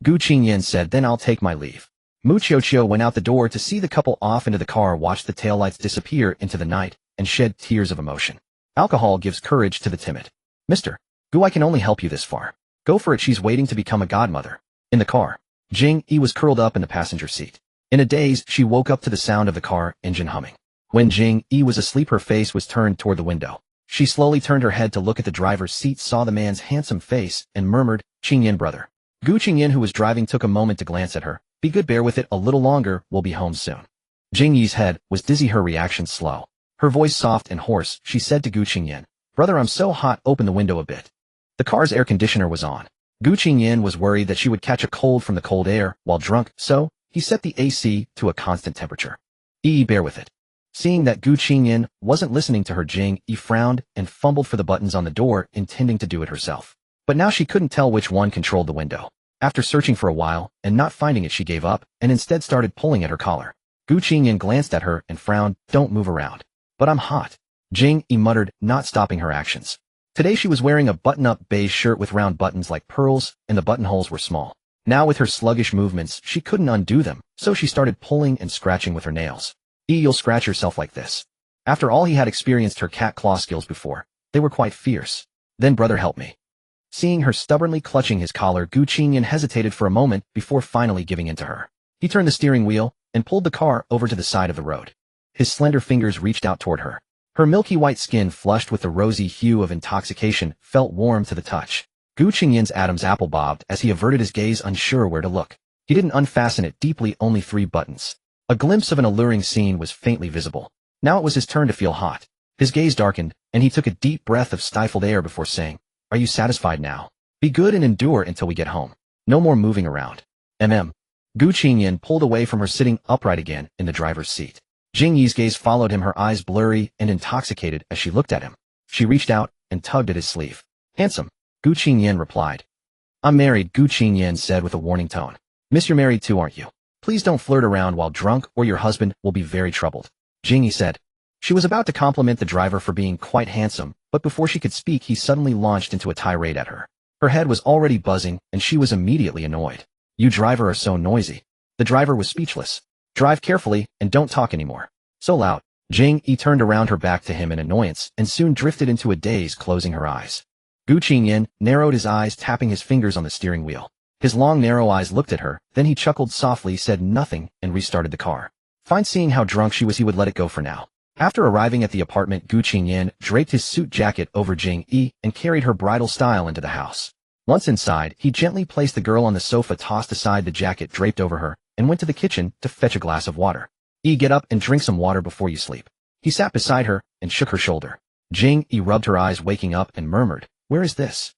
Gu Qingyan said, then I'll take my leave. Mu Qiuqiu went out the door to see the couple off into the car, watched the taillights disappear into the night, and shed tears of emotion. Alcohol gives courage to the timid. Mister Gu, I can only help you this far. Go for it, she's waiting to become a godmother. In the car, Jing Yi was curled up in the passenger seat. In a daze, she woke up to the sound of the car engine humming. When Jing Yi was asleep, her face was turned toward the window. She slowly turned her head to look at the driver's seat, saw the man's handsome face, and murmured, Qingyan, brother. Gu Qingyan, who was driving, took a moment to glance at her. Be good, bear with it a little longer, we'll be home soon. Jing Yi's head was dizzy, her reaction slow. Her voice soft and hoarse, she said to Gu Qingyan, brother, I'm so hot, open the window a bit. The car's air conditioner was on. Gu Qingyan was worried that she would catch a cold from the cold air while drunk, so He set the AC to a constant temperature. Yi, bear with it. Seeing that Gu Qingyan wasn't listening to her, Jing Yi frowned and fumbled for the buttons on the door, intending to do it herself. But now she couldn't tell which one controlled the window. After searching for a while and not finding it, she gave up and instead started pulling at her collar. Gu Qingyan glanced at her and frowned. Don't move around. But I'm hot. Jing Yi muttered, not stopping her actions. Today she was wearing a button-up beige shirt with round buttons like pearls, and the buttonholes were small. Now with her sluggish movements, she couldn't undo them, so she started pulling and scratching with her nails. You'll scratch yourself like this. After all, he had experienced her cat claw skills before. They were quite fierce. Then brother, help me. Seeing her stubbornly clutching his collar, Gu Qingyan hesitated for a moment before finally giving in to her. He turned the steering wheel and pulled the car over to the side of the road. His slender fingers reached out toward her. Her milky white skin, flushed with the rosy hue of intoxication, felt warm to the touch. Gu Qingyan's Adam's apple bobbed as he averted his gaze, unsure where to look. He didn't unfasten it deeply, only 3 buttons. A glimpse of an alluring scene was faintly visible. Now it was his turn to feel hot. His gaze darkened, and he took a deep breath of stifled air before saying, Are you satisfied now? Be good and endure until we get home. No more moving around. Gu Qingyan pulled away from her, sitting upright again in the driver's seat. Jing Yi's gaze followed him, her eyes blurry and intoxicated as she looked at him. She reached out and tugged at his sleeve. Handsome, Gu Qingyan replied. I'm married, Gu Qingyan said with a warning tone. Miss, you're married too, aren't you? Please don't flirt around while drunk or your husband will be very troubled. Jing Yi said. She was about to compliment the driver for being quite handsome, but before she could speak, he suddenly launched into a tirade at her. Her head was already buzzing, and she was immediately annoyed. You driver are so noisy. The driver was speechless. Drive carefully and don't talk anymore. So loud. Jing Yi turned around, her back to him in annoyance, and soon drifted into a daze, closing her eyes. Gu Qingyan narrowed his eyes, tapping his fingers on the steering wheel. His long, narrow eyes looked at her, then he chuckled softly, said nothing, and restarted the car. Fine. Seeing how drunk she was, he would let it go for now. After arriving at the apartment, Gu Qingyan draped his suit jacket over Jing Yi and carried her bridal style into the house. Once inside, he gently placed the girl on the sofa, tossed aside the jacket draped over her, and went to the kitchen to fetch a glass of water. Get up and drink some water before you sleep. He sat beside her and shook her shoulder. Jing Yi rubbed her eyes, waking up, and murmured, Where is this?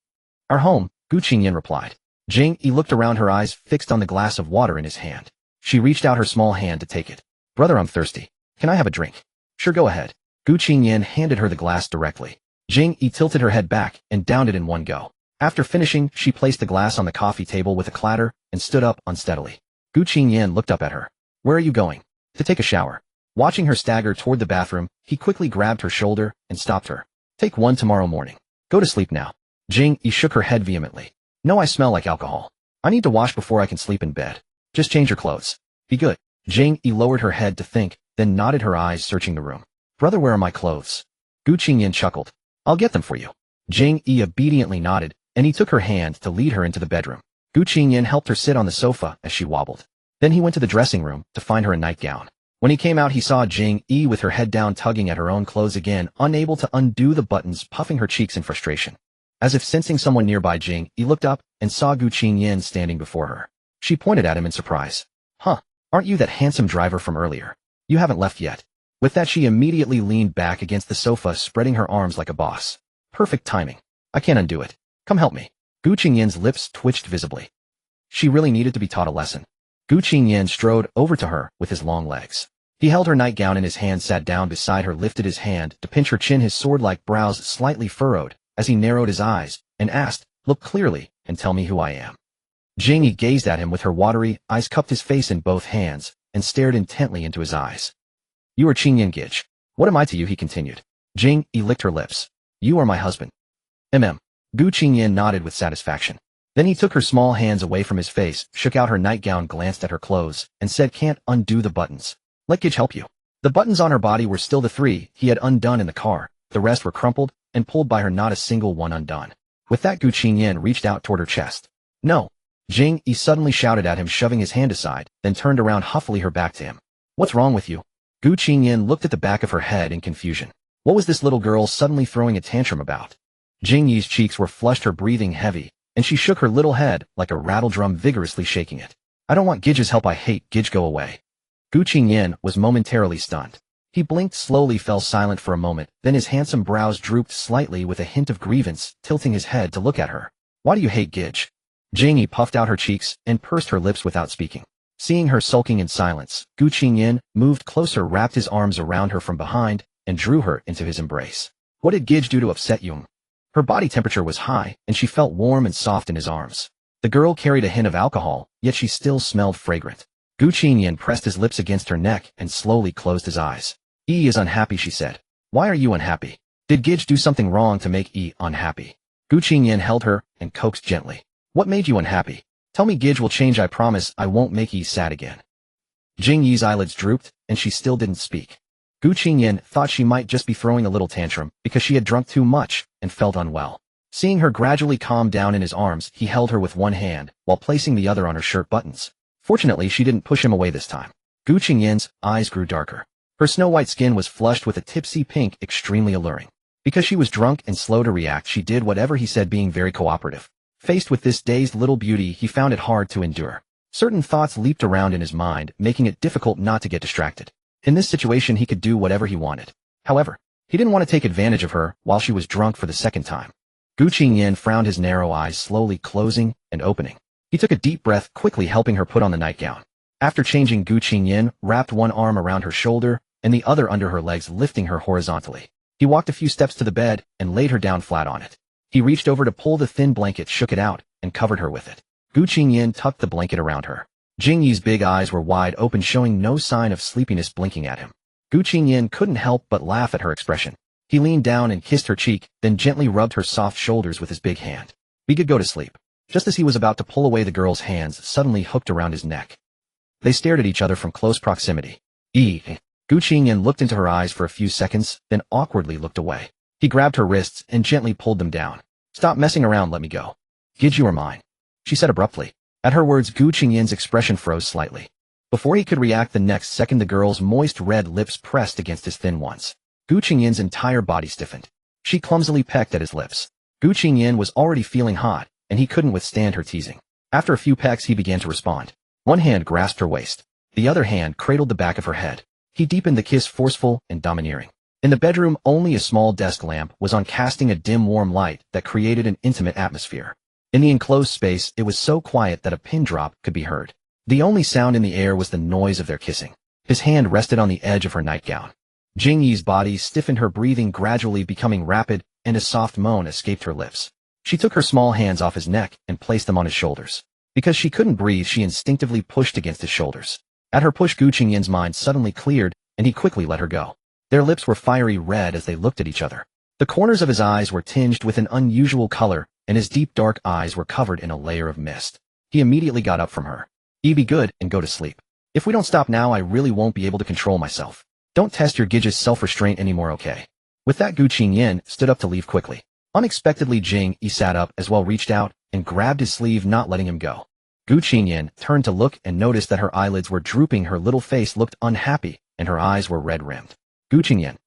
Our home, Gu Qingyan replied. Jing Yi looked around, her eyes fixed on the glass of water in his hand. She reached out her small hand to take it. Brother, I'm thirsty. Can I have a drink? Sure, go ahead. Gu Qingyan handed her the glass directly. Jing Yi tilted her head back and downed it in one go. After finishing, she placed the glass on the coffee table with a clatter and stood up unsteadily. Gu Qingyan looked up at her. Where are you going? To take a shower. Watching her stagger toward the bathroom, he quickly grabbed her shoulder and stopped her. Take one tomorrow morning. Go to sleep now. Jing Yi shook her head vehemently. No, I smell like alcohol. I need to wash before I can sleep in bed. Just change your clothes. Be good. Jing Yi lowered her head to think, then nodded, her eyes searching the room. Brother, where are my clothes? Gu Qingyan chuckled. I'll get them for you. Jing Yi obediently nodded, and he took her hand to lead her into the bedroom. Gu Qingyan helped her sit on the sofa as she wobbled. Then he went to the dressing room to find her a nightgown. When he came out, he saw Jing Yi with her head down, tugging at her own clothes again, unable to undo the buttons, puffing her cheeks in frustration. As if sensing someone nearby, Jing Yi looked up and saw Gu Qingyan standing before her. She pointed at him in surprise. Huh, aren't you that handsome driver from earlier? You haven't left yet. With that, she immediately leaned back against the sofa, spreading her arms like a boss. Perfect timing. I can't undo it. Come help me. Gu Qingyan's lips twitched visibly. She really needed to be taught a lesson. Gu Qingyan strode over to her with his long legs. He held her nightgown in his hand, sat down beside her, lifted his hand to pinch her chin, his sword-like brows slightly furrowed as he narrowed his eyes, and asked, Look clearly and tell me who I am. Jing Yi gazed at him with her watery eyes, cupped his face in both hands, and stared intently into his eyes. You are Qingyan Gij. What am I to you? He continued. Jing Yi licked her lips. You are my husband. Gu Qingyan nodded with satisfaction. Then he took her small hands away from his face, shook out her nightgown, glanced at her clothes, and said, Can't undo the buttons. Let Gij help you. The buttons on her body were still the 3 he had undone in the car. The rest were crumpled and pulled by her, not a single one undone. With that, Gu Qingyan reached out toward her chest. No. Jing Yi suddenly shouted at him, shoving his hand aside, then turned around huffily, her back to him. What's wrong with you? Gu Qingyan looked at the back of her head in confusion. What was this little girl suddenly throwing a tantrum about? Jing Yi's cheeks were flushed, her breathing heavy, and she shook her little head like a rattle drum, vigorously shaking it. I don't want Gij's help. I hate Gij. Go away. Gu Qingyan was momentarily stunned. He blinked slowly, fell silent for a moment, then his handsome brows drooped slightly with a hint of grievance, tilting his head to look at her. Why do you hate Gij? Jing Yi puffed out her cheeks and pursed her lips without speaking. Seeing her sulking in silence, Gu Qingyan moved closer, wrapped his arms around her from behind, and drew her into his embrace. What did Gij do to upset you? Her body temperature was high, and she felt warm and soft in his arms. The girl carried a hint of alcohol, yet she still smelled fragrant. Gu Qingyan pressed his lips against her neck and slowly closed his eyes. Yi is unhappy, she said. Why are you unhappy? Did Gij do something wrong to make Yi unhappy? Gu Qingyan held her and coaxed gently. What made you unhappy? Tell me Gij will change, I promise I won't make Yi sad again. Jing Yi's eyelids drooped, and she still didn't speak. Gu Qingyan thought she might just be throwing a little tantrum because she had drunk too much and felt unwell. Seeing her gradually calm down in his arms, he held her with one hand while placing the other on her shirt buttons. Fortunately, she didn't push him away this time. Gu Qingyan's eyes grew darker. Her snow-white skin was flushed with a tipsy pink, extremely alluring. Because she was drunk and slow to react, she did whatever he said, being very cooperative. Faced with this dazed little beauty, he found it hard to endure. Certain thoughts leaped around in his mind, making it difficult not to get distracted. In this situation, he could do whatever he wanted. However, he didn't want to take advantage of her while she was drunk for the second time. Gu Qingyan frowned, his narrow eyes slowly closing and opening. He took a deep breath, quickly helping her put on the nightgown. After changing, Gu Qingyan wrapped one arm around her shoulder and the other under her legs, lifting her horizontally. He walked a few steps to the bed and laid her down flat on it. He reached over to pull the thin blanket, shook it out, and covered her with it. Gu Qingyan tucked the blanket around her. Jing Yi's big eyes were wide open, showing no sign of sleepiness, blinking at him. Gu Qingyan couldn't help but laugh at her expression. He leaned down and kissed her cheek, then gently rubbed her soft shoulders with his big hand. He could go to sleep. Just as he was about to pull away, the girl's hands suddenly hooked around his neck. They stared at each other from close proximity. Gu Qingyan looked into her eyes for a few seconds, then awkwardly looked away. He grabbed her wrists and gently pulled them down. Stop messing around, let me go. Gij, you are mine, she said abruptly. At her words, Gu Qingyan's expression froze slightly. Before he could react, the next second the girl's moist red lips pressed against his thin ones. Gu Qingyan's entire body stiffened. She clumsily pecked at his lips. Gu Qingyan was already feeling hot, and he couldn't withstand her teasing. After a few pecks, he began to respond. One hand grasped her waist. The other hand cradled the back of her head. He deepened the kiss, forceful and domineering. In the bedroom, only a small desk lamp was on, casting a dim, warm light that created an intimate atmosphere. In the enclosed space, it was so quiet that a pin drop could be heard. The only sound in the air was the noise of their kissing. His hand rested on the edge of her nightgown. Jing Yi's body stiffened, her breathing gradually becoming rapid, and a soft moan escaped her lips. She took her small hands off his neck and placed them on his shoulders. Because she couldn't breathe, she instinctively pushed against his shoulders. At her push, Gu Qingyan's mind suddenly cleared, and he quickly let her go. Their lips were fiery red as they looked at each other. The corners of his eyes were tinged with an unusual color, and his deep dark eyes were covered in a layer of mist. He immediately got up from her. Be good and go to sleep. If we don't stop now, I really won't be able to control myself. Don't test your Gij's self-restraint anymore, okay? With that, Gu Qingyan stood up to leave quickly. Unexpectedly, Jing Yi sat up as well, reached out, and grabbed his sleeve, not letting him go. Gu Qingyan turned to look and noticed that her eyelids were drooping, her little face looked unhappy, and her eyes were red-rimmed. Gu Qingyan.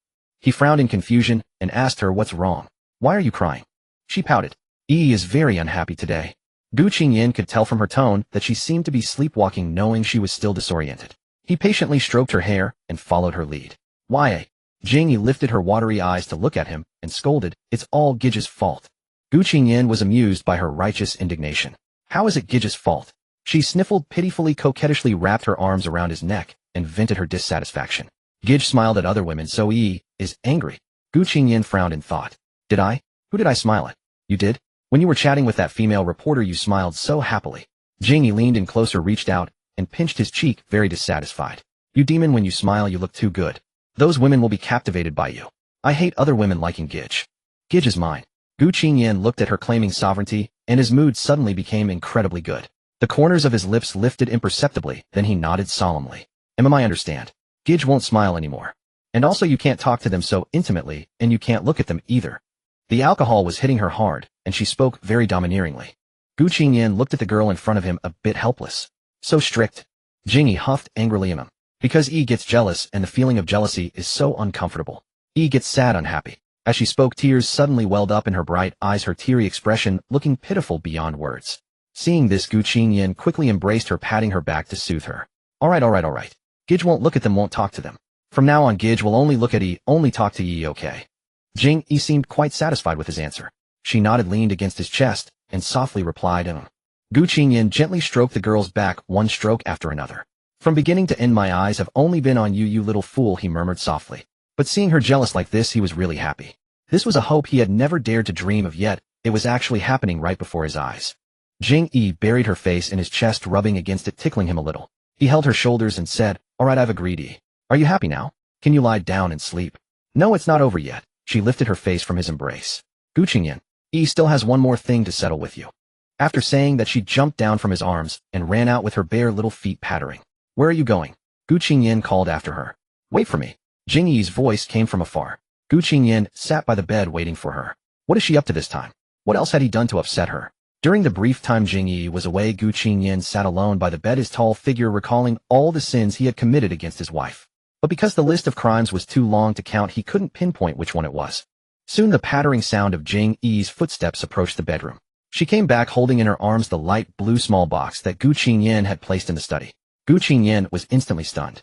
He frowned in confusion and asked her, what's wrong? Why are you crying? She pouted. Yi is very unhappy today. Gu Qingyan could tell from her tone that she seemed to be sleepwalking, knowing she was still disoriented. He patiently stroked her hair and followed her lead. Why? Jing Yi lifted her watery eyes to look at him and scolded, it's all Gij's fault. Gu Qingyan was amused by her righteous indignation. How is it Gij's fault? She sniffled pitifully, coquettishly wrapped her arms around his neck, and vented her dissatisfaction. Gij smiled at other women, so Yi is angry. Gu Qingyan frowned in thought. Did I? Who did I smile at? You did? When you were chatting with that female reporter, you smiled so happily. Jing Yi leaned in closer, reached out, and pinched his cheek, very dissatisfied. You demon, when you smile you look too good. Those women will be captivated by you. I hate other women liking Gij. Gij is mine. Gu Qingyan looked at her, claiming sovereignty, and his mood suddenly became incredibly good. The corners of his lips lifted imperceptibly, then he nodded solemnly. I understand. Gij won't smile anymore. And also you can't talk to them so intimately, and you can't look at them either. The alcohol was hitting her hard, and she spoke very domineeringly. Gu Qingyan looked at the girl in front of him, a bit helpless. So strict. Jing Yi huffed angrily at him. Because Yi gets jealous, and the feeling of jealousy is so uncomfortable. Yi gets sad, unhappy. As she spoke, tears suddenly welled up in her bright eyes, her teary expression looking pitiful beyond words. Seeing this, Gu Qingyan quickly embraced her, patting her back to soothe her. All right. Gij won't look at them, won't talk to them. From now on, Gij will only look at Yi, only talk to Yi, okay? Jing Yi seemed quite satisfied with his answer. She nodded, leaned against his chest, and softly replied, Gu Qingyan gently stroked the girl's back one stroke after another. From beginning to end my eyes have only been on you, you little fool, he murmured softly. But seeing her jealous like this, he was really happy. This was a hope he had never dared to dream of, yet it was actually happening right before his eyes. Jing Yi buried her face in his chest, rubbing against it, tickling him a little. He held her shoulders and said, "All right, I've agreed, Yi. Are you happy now? Can you lie down and sleep?" "No, it's not over yet." She lifted her face from his embrace. "Gu Qingyan, Yi still has one more thing to settle with you." After saying that, she jumped down from his arms and ran out with her bare little feet pattering. "Where are you going?" Gu Qingyan called after her. "Wait for me." Jing Yi's voice came from afar. Gu Qingyan sat by the bed waiting for her. What is she up to this time? What else had he done to upset her? During the brief time Jing Yi was away, Gu Qingyan sat alone by the bed, his tall figure recalling all the sins he had committed against his wife. But because the list of crimes was too long to count, he couldn't pinpoint which one it was. Soon the pattering sound of Jing Yi's footsteps approached the bedroom. She came back holding in her arms the light blue small box that Gu Qingyan had placed in the study. Gu Qingyan was instantly stunned.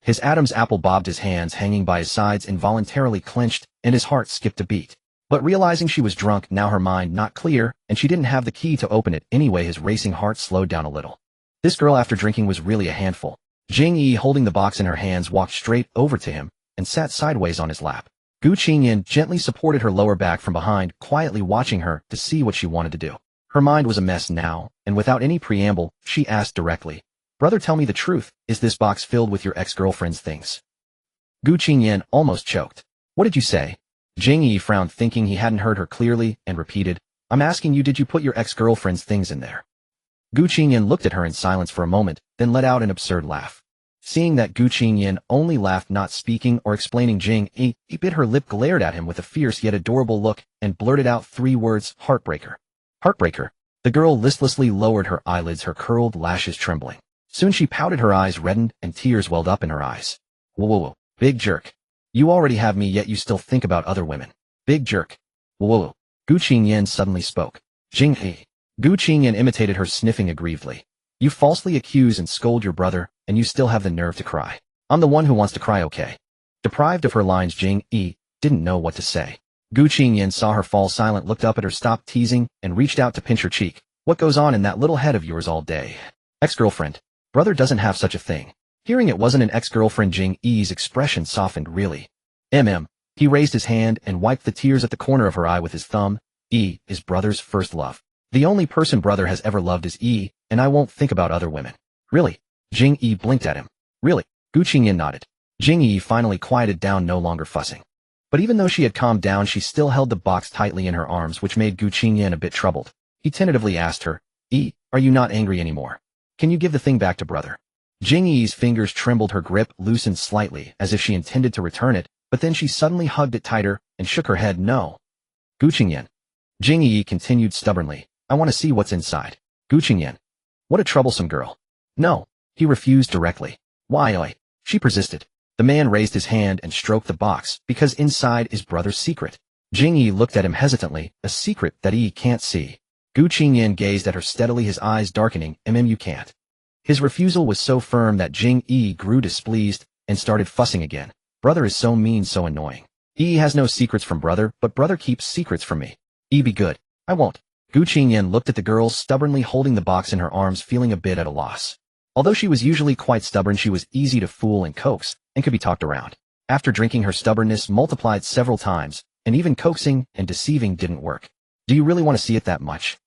His Adam's apple bobbed, his hands hanging by his sides involuntarily clenched, and his heart skipped a beat. But realizing she was drunk, now her mind not clear, and she didn't have the key to open it anyway, his racing heart slowed down a little. This girl after drinking was really a handful. Jing Yi, holding the box in her hands, walked straight over to him and sat sideways on his lap. Gu Qingyan gently supported her lower back from behind, quietly watching her to see what she wanted to do. Her mind was a mess now, and without any preamble, she asked directly, "Brother, tell me the truth. Is this box filled with your ex-girlfriend's things?" Gu Qingyan almost choked. "What did you say?" Jing Yi frowned, thinking he hadn't heard her clearly, and repeated, "I'm asking you, did you put your ex-girlfriend's things in there?" Gu Qingyan looked at her in silence for a moment, then let out an absurd laugh. Seeing that Gu Qingyan only laughed, not speaking or explaining, Jing Yi bit her lip, glared at him with a fierce yet adorable look, and blurted out 3 words, "Heartbreaker." "Heartbreaker." The girl listlessly lowered her eyelids, her curled lashes trembling. Soon she pouted, her eyes reddened, and tears welled up in her eyes. Whoa, big jerk. You already have me, yet you still think about other women. Big jerk. Whoa. Gu Qingyan suddenly spoke. Jing Yi. Gu Qingyan imitated her, sniffing aggrievedly. You falsely accuse and scold your brother, and you still have the nerve to cry. I'm the one who wants to cry, okay? Deprived of her lines, Jing Yi didn't know what to say. Gu Qingyan saw her fall silent, looked up at her, stopped teasing, and reached out to pinch her cheek. What goes on in that little head of yours all day? Ex-girlfriend. Brother doesn't have such a thing. Hearing it wasn't an ex-girlfriend, Jing Yi's expression softened. Really? He raised his hand and wiped the tears at the corner of her eye with his thumb. Yi is brother's first love. The only person brother has ever loved is Yi, and I won't think about other women. Really? Jing Yi blinked at him. Really? Gu Qingyan nodded. Jing Yi finally quieted down, no longer fussing. But even though she had calmed down, she still held the box tightly in her arms, which made Gu Qingyan a bit troubled. He tentatively asked her, Yi, are you not angry anymore? Can you give the thing back to brother? Jing Yi's fingers trembled, her grip loosened slightly, as if she intended to return it, but then she suddenly hugged it tighter and shook her head. No. Gu Qingyan. Jing Yi continued stubbornly. I want to see what's inside. Gu Qingyan. What a troublesome girl. No. He refused directly. Why, oi? She persisted. The man raised his hand and stroked the box, because inside is brother's secret. Jing Yi looked at him hesitantly, a secret that Yi can't see. Gu Qingyan gazed at her steadily, his eyes darkening. You can't. His refusal was so firm that Jing Yi grew displeased and started fussing again. Brother is so mean, so annoying. Yi has no secrets from brother, but brother keeps secrets from me. Yi, be good. I won't. Gu Qingyan looked at the girl, stubbornly holding the box in her arms, feeling a bit at a loss. Although she was usually quite stubborn, she was easy to fool and coax, and could be talked around. After drinking, her stubbornness multiplied several times, and even coaxing and deceiving didn't work. Do you really want to see it that much?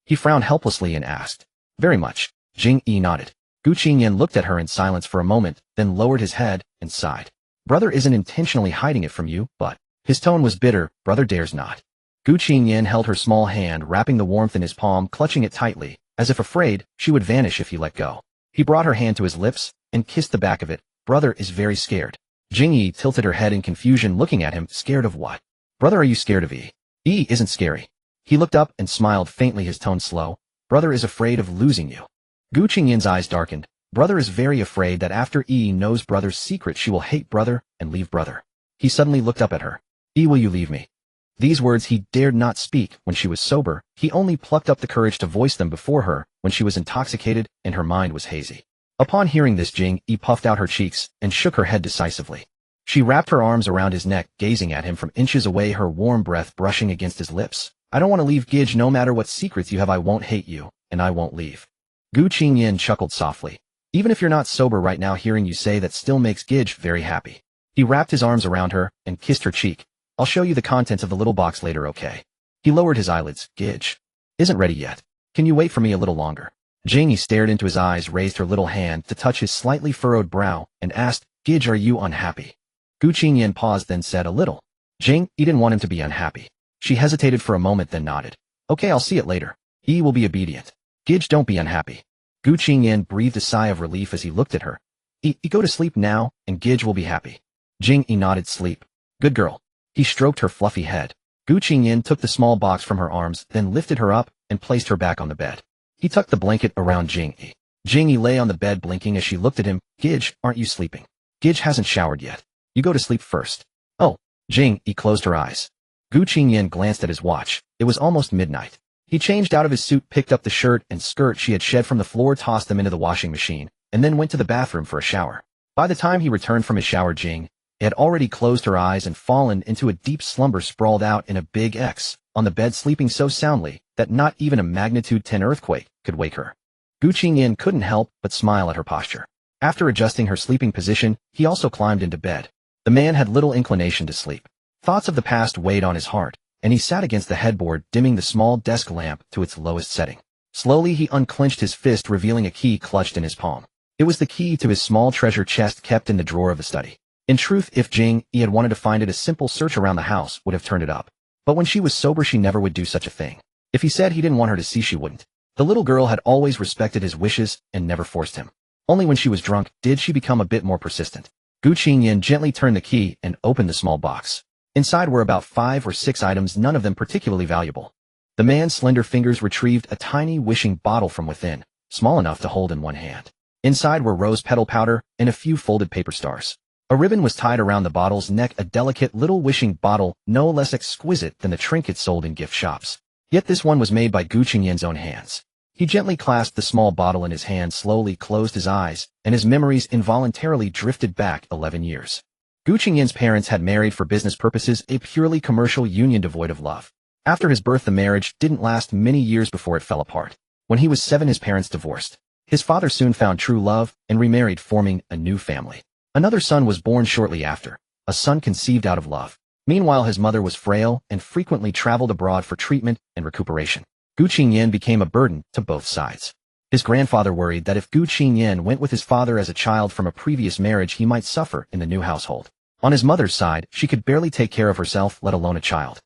He frowned helplessly and asked. Very much. Jing Yi nodded. Gu Qingyan looked at her in silence for a moment, then lowered his head and sighed. Brother isn't intentionally hiding it from you, but... His tone was bitter. Brother dares not. Gu Qingyan held her small hand, wrapping the warmth in his palm, clutching it tightly, as if afraid she would vanish if he let go. He brought her hand to his lips and kissed the back of it. Brother is very scared. Jing Yi tilted her head in confusion, looking at him. Scared of what? Brother, are you scared of Yi? Yi isn't scary. He looked up and smiled faintly, his tone slow. Brother is afraid of losing you. Gu Qingyan's eyes darkened. Brother is very afraid that after Yi knows brother's secret, she will hate brother and leave brother. He suddenly looked up at her. Yi, will you leave me? These words he dared not speak when she was sober. He only plucked up the courage to voice them before her when she was intoxicated and her mind was hazy. Upon hearing this, Jing Yi puffed out her cheeks and shook her head decisively. She wrapped her arms around his neck, gazing at him from inches away, her warm breath brushing against his lips. I don't want to leave Gij no matter what secrets you have. I won't hate you, and I won't leave. Gu Qingyan chuckled softly. Even if you're not sober right now, hearing you say that still makes Gij very happy. He wrapped his arms around her and kissed her cheek. I'll show you the contents of the little box later, okay? He lowered his eyelids. Gij isn't ready yet. Can you wait for me a little longer? Jing Yi stared into his eyes, raised her little hand to touch his slightly furrowed brow, and asked, Gij, are you unhappy? Gu Qingyan paused, then said, a little. Jing Yi didn't want him to be unhappy. She hesitated for a moment, then nodded. Okay, I'll see it later. Yi will be obedient. Gij, don't be unhappy. Gu Qingyan breathed a sigh of relief as he looked at her. Yi, go to sleep now, and Gij will be happy. Jing Yi nodded. Sleep. Good girl. He stroked her fluffy head. Gu Qingyan took the small box from her arms, then lifted her up and placed her back on the bed. He tucked the blanket around Jing Yi. Jing Yi lay on the bed blinking as she looked at him. Gij, aren't you sleeping? Gij hasn't showered yet. You go to sleep first. Oh. Jing Yi closed her eyes. Gu Qingyan glanced at his watch. It was almost midnight. He changed out of his suit, picked up the shirt and skirt she had shed from the floor, tossed them into the washing machine, and then went to the bathroom for a shower. By the time he returned from his shower, Jing had already closed her eyes and fallen into a deep slumber, sprawled out in a big X on the bed, sleeping so soundly that not even a magnitude 10 earthquake could wake her. Gu Qingyan couldn't help but smile at her posture. After adjusting her sleeping position, he also climbed into bed. The man had little inclination to sleep. Thoughts of the past weighed on his heart, and he sat against the headboard, dimming the small desk lamp to its lowest setting. Slowly he unclenched his fist, revealing a key clutched in his palm. It was the key to his small treasure chest kept in the drawer of the study. In truth, if Jing Yi had wanted to find it, a simple search around the house would have turned it up. But when she was sober, she never would do such a thing. If he said he didn't want her to see, she wouldn't. The little girl had always respected his wishes and never forced him. Only when she was drunk did she become a bit more persistent. Gu Qingyan gently turned the key and opened the small box. Inside were about 5 or 6 items, none of them particularly valuable. The man's slender fingers retrieved a tiny wishing bottle from within, small enough to hold in one hand. Inside were rose petal powder and a few folded paper stars. A ribbon was tied around the bottle's neck, a delicate little wishing bottle, no less exquisite than the trinkets sold in gift shops. Yet this one was made by Gu Qingyan's own hands. He gently clasped the small bottle in his hand, slowly closed his eyes, and his memories involuntarily drifted back 11 years. Gu Qingyan's parents had married for business purposes, a purely commercial union devoid of love. After his birth, the marriage didn't last many years before it fell apart. When he was 7, his parents divorced. His father soon found true love and remarried, forming a new family. Another son was born shortly after, a son conceived out of love. Meanwhile, his mother was frail and frequently traveled abroad for treatment and recuperation. Gu Qingyan became a burden to both sides. His grandfather worried that if Gu Qingyan went with his father as a child from a previous marriage, he might suffer in the new household. On his mother's side, she could barely take care of herself, let alone a child.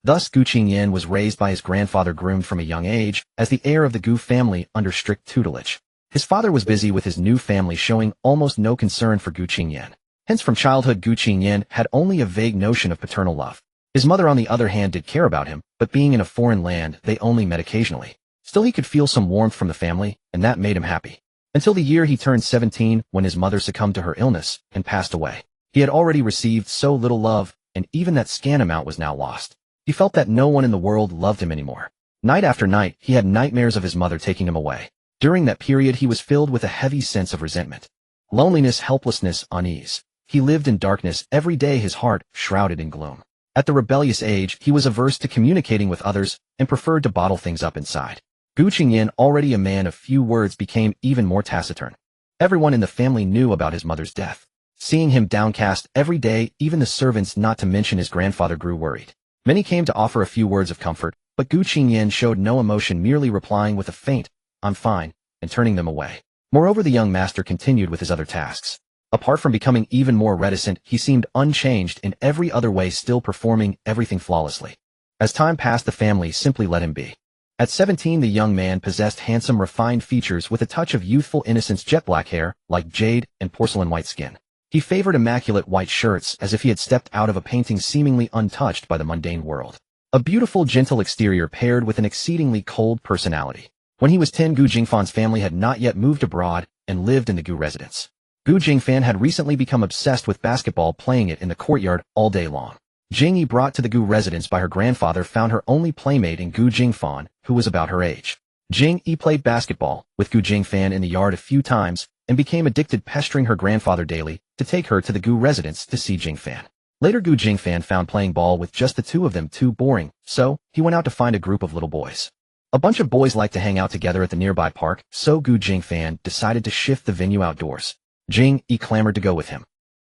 Thus, Gu Qingyan was raised by his grandfather, groomed from a young age as the heir of the Gu family under strict tutelage. His father was busy with his new family, showing almost no concern for Gu Qingyan. Hence, from childhood, Gu Qingyan had only a vague notion of paternal love. His mother, on the other hand, did care about him, but being in a foreign land, they only met occasionally. Still, he could feel some warmth from the family, and that made him happy. Until the year he turned 17, when his mother succumbed to her illness and passed away. He had already received so little love, and even that scant amount was now lost. He felt that no one in the world loved him anymore. Night after night, he had nightmares of his mother taking him away. During that period, he was filled with a heavy sense of resentment. Loneliness, helplessness, unease. He lived in darkness every day, his heart shrouded in gloom. At the rebellious age, he was averse to communicating with others and preferred to bottle things up inside. Gu Qingyan, already a man of few words, became even more taciturn. Everyone in the family knew about his mother's death. Seeing him downcast every day, even the servants, not to mention his grandfather, grew worried. Many came to offer a few words of comfort, but Gu Qingyan showed no emotion, merely replying with a faint, "I'm fine," and turning them away. Moreover, the young master continued with his other tasks. Apart from becoming even more reticent, he seemed unchanged in every other way, still performing everything flawlessly. As time passed, the family simply let him be. At 17, the young man possessed handsome, refined features with a touch of youthful innocence, jet black hair, like jade, and porcelain white skin. He favored immaculate white shirts as if he had stepped out of a painting, seemingly untouched by the mundane world. A beautiful, gentle exterior paired with an exceedingly cold personality. When he was 10, Gu Jingfan's family had not yet moved abroad and lived in the Gu residence. Gu Jingfan had recently become obsessed with basketball, playing it in the courtyard all day long. Jing Yi, brought to the Gu residence by her grandfather, found her only playmate in Gu Jingfan, who was about her age. Jing Yi played basketball with Gu Jingfan in the yard a few times and became addicted, pestering her grandfather daily to take her to the Gu residence to see Jingfan. Later Gu Qingyan found playing ball with just the two of them too boring, so he went out to find a group of little boys. A bunch of boys liked to hang out together at the nearby park, so Gu Qingyan decided to shift the venue outdoors. Jing Yi clamored to go with him.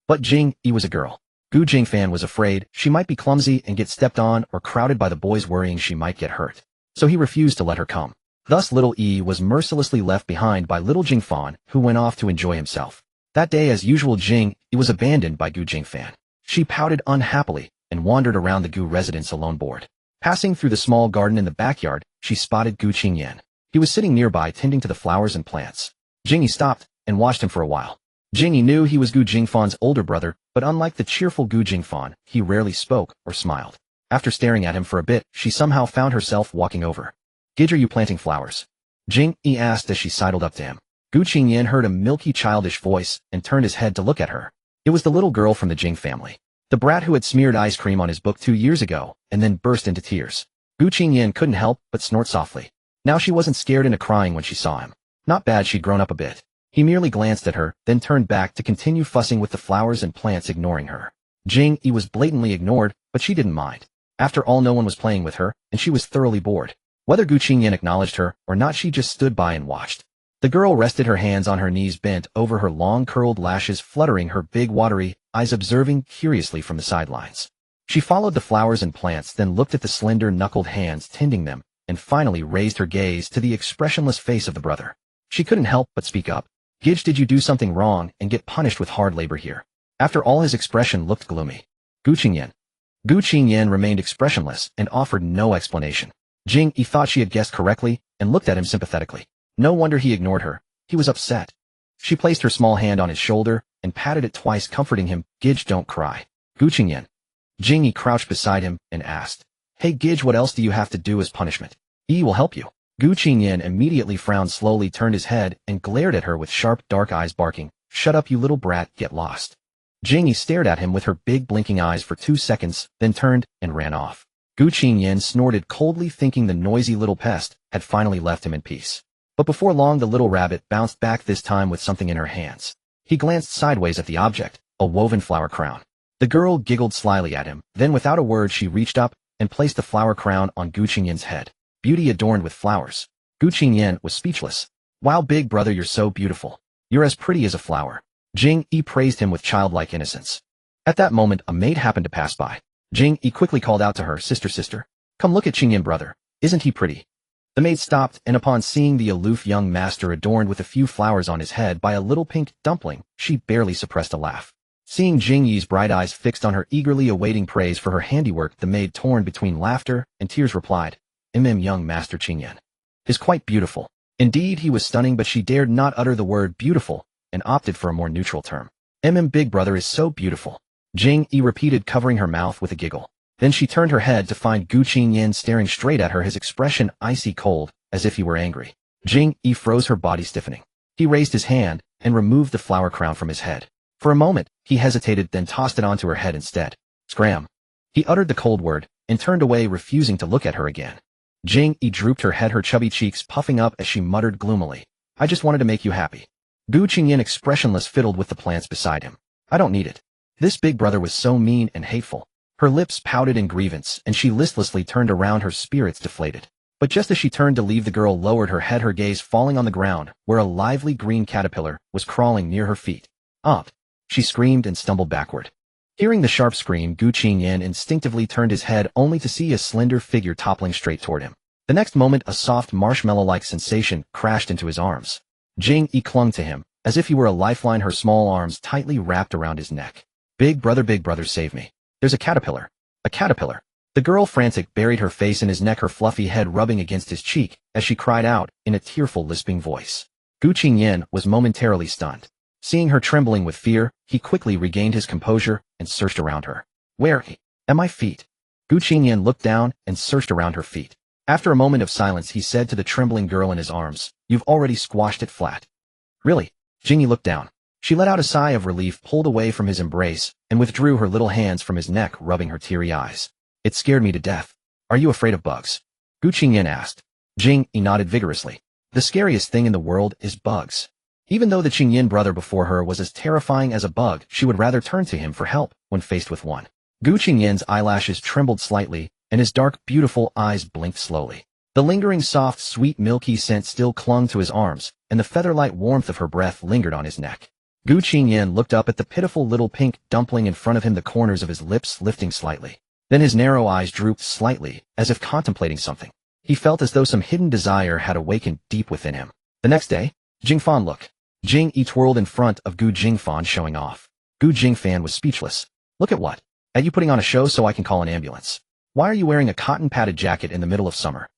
But Jing Yi was a girl. Gu Qingyan was afraid she might be clumsy and get stepped on or crowded by the boys, worrying she might get hurt. So he refused to let her come. Thus little Yi was mercilessly left behind by little Jingfan, who went off to enjoy himself. That day, as usual, Jing Yi was abandoned by Gu Qingyan. She pouted unhappily and wandered around the Gu residence alone, bored. Passing through the small garden in the backyard, she spotted Gu Qingyan. He was sitting nearby tending to the flowers and plants. Jing Yi stopped and watched him for a while. Jing Yi knew he was Gu Jingfan's older brother, but unlike the cheerful Gu Jingfan, he rarely spoke or smiled. After staring at him for a bit, she somehow found herself walking over. "Gidge, are you planting flowers?" Jing Yi asked as she sidled up to him. Gu Qingyan heard a milky, childish voice and turned his head to look at her. It was the little girl from the Jing family. The brat who had smeared ice cream on his book 2 years ago and then burst into tears. Gu Qingyan couldn't help but snort softly. Now she wasn't scared into crying when she saw him. Not bad, she'd grown up a bit. He merely glanced at her, then turned back to continue fussing with the flowers and plants, ignoring her. Jing Yi was blatantly ignored, but she didn't mind. After all, no one was playing with her, and she was thoroughly bored. Whether Gu Qingyan acknowledged her or not, she just stood by and watched. The girl rested her hands on her knees, bent over her long curled lashes, fluttering her big watery eyes, observing curiously from the sidelines. She followed the flowers and plants, then looked at the slender knuckled hands tending them, and finally raised her gaze to the expressionless face of the brother. She couldn't help but speak up. "Gidge, did you do something wrong and get punished with hard labor here?" After all, his expression looked gloomy. Gu Qingyan remained expressionless and offered no explanation. Jing Yi thought she had guessed correctly and looked at him sympathetically. No wonder he ignored her. He was upset. She placed her small hand on his shoulder and patted it twice, comforting him. "Gidge, don't cry." Gu Qingyan. Jing Yi crouched beside him and asked, "Hey Gidge, what else do you have to do as punishment? Yi will help you." Gu Qingyan immediately frowned, slowly turned his head and glared at her with sharp dark eyes, barking, "Shut up, you little brat, get lost." Jing Yi stared at him with her big blinking eyes for 2 seconds, then turned and ran off. Gu Qingyan snorted coldly, thinking the noisy little pest had finally left him in peace. But before long, the little rabbit bounced back, this time with something in her hands. He glanced sideways at the object, a woven flower crown. The girl giggled slyly at him, then without a word she reached up and placed the flower crown on Gu Qingyan's head. Beauty adorned with flowers. Gu Qingyan was speechless. "Wow, big brother, you're so beautiful. You're as pretty as a flower." Jing Yi praised him with childlike innocence. At that moment, a maid happened to pass by. Jing Yi quickly called out to her, sister, come look at Qingyan brother. Isn't he pretty?" The maid stopped, and upon seeing the aloof young master adorned with a few flowers on his head by a little pink dumpling, she barely suppressed a laugh. Seeing Jing Yi's bright eyes fixed on her, eagerly awaiting praise for her handiwork, the maid, torn between laughter and tears, replied, Young Master Qingyan is quite beautiful. Indeed, he was stunning, but she dared not utter the word beautiful and opted for a more neutral term. Big brother is so beautiful," Jing Yi repeated, covering her mouth with a giggle. Then she turned her head to find Gu Qingyan staring straight at her, his expression icy cold, as if he were angry. Jing Yi froze, her body stiffening. He raised his hand and removed the flower crown from his head. For a moment, he hesitated, then tossed it onto her head instead. "Scram." He uttered the cold word and turned away, refusing to look at her again. Jing Yi drooped her head, her chubby cheeks puffing up as she muttered gloomily, "I just wanted to make you happy." Gu Qingyan, expressionless, fiddled with the plants beside him. "I don't need it." This big brother was so mean and hateful. Her lips pouted in grievance, and she listlessly turned around, her spirits deflated. But just as she turned to leave, the girl lowered her head, her gaze falling on the ground, where a lively green caterpillar was crawling near her feet. "Up!" She screamed and stumbled backward. Hearing the sharp scream, Gu Qingyan instinctively turned his head, only to see a slender figure toppling straight toward him. The next moment, a soft marshmallow-like sensation crashed into his arms. Jing Yi clung to him, as if he were a lifeline, her small arms tightly wrapped around his neck. Big brother, save me. There's a caterpillar. A caterpillar." The girl, frantic, buried her face in his neck, her fluffy head rubbing against his cheek, as she cried out in a tearful, lisping voice. Gu Qingyan was momentarily stunned. Seeing her trembling with fear, he quickly regained his composure and searched around her. "Where am I feet?" Gu Qingyan looked down and searched around her feet. After a moment of silence, he said to the trembling girl in his arms, "You've already squashed it flat." "Really?" Jing Yi looked down. She let out a sigh of relief, pulled away from his embrace, and withdrew her little hands from his neck, rubbing her teary eyes. "It scared me to death." "Are you afraid of bugs?" Gu Qingyan asked. Jing Yi nodded vigorously. "The scariest thing in the world is bugs." Even though the Qingyan brother before her was as terrifying as a bug, she would rather turn to him for help when faced with one. Gu Qingyan's eyelashes trembled slightly, and his dark, beautiful eyes blinked slowly. The lingering soft, sweet, milky scent still clung to his arms, and the feather-light warmth of her breath lingered on his neck. Gu Qingyan looked up at the pitiful little pink dumpling in front of him, the corners of his lips lifting slightly. Then his narrow eyes drooped slightly, as if contemplating something. He felt as though some hidden desire had awakened deep within him. The next day, Jingfan look. Jing Yi twirled in front of Gu Jingfan, showing off. Gu Jingfan was speechless. Look at what? Are you putting on a show so I can call an ambulance? Why are you wearing a cotton-padded jacket in the middle of summer?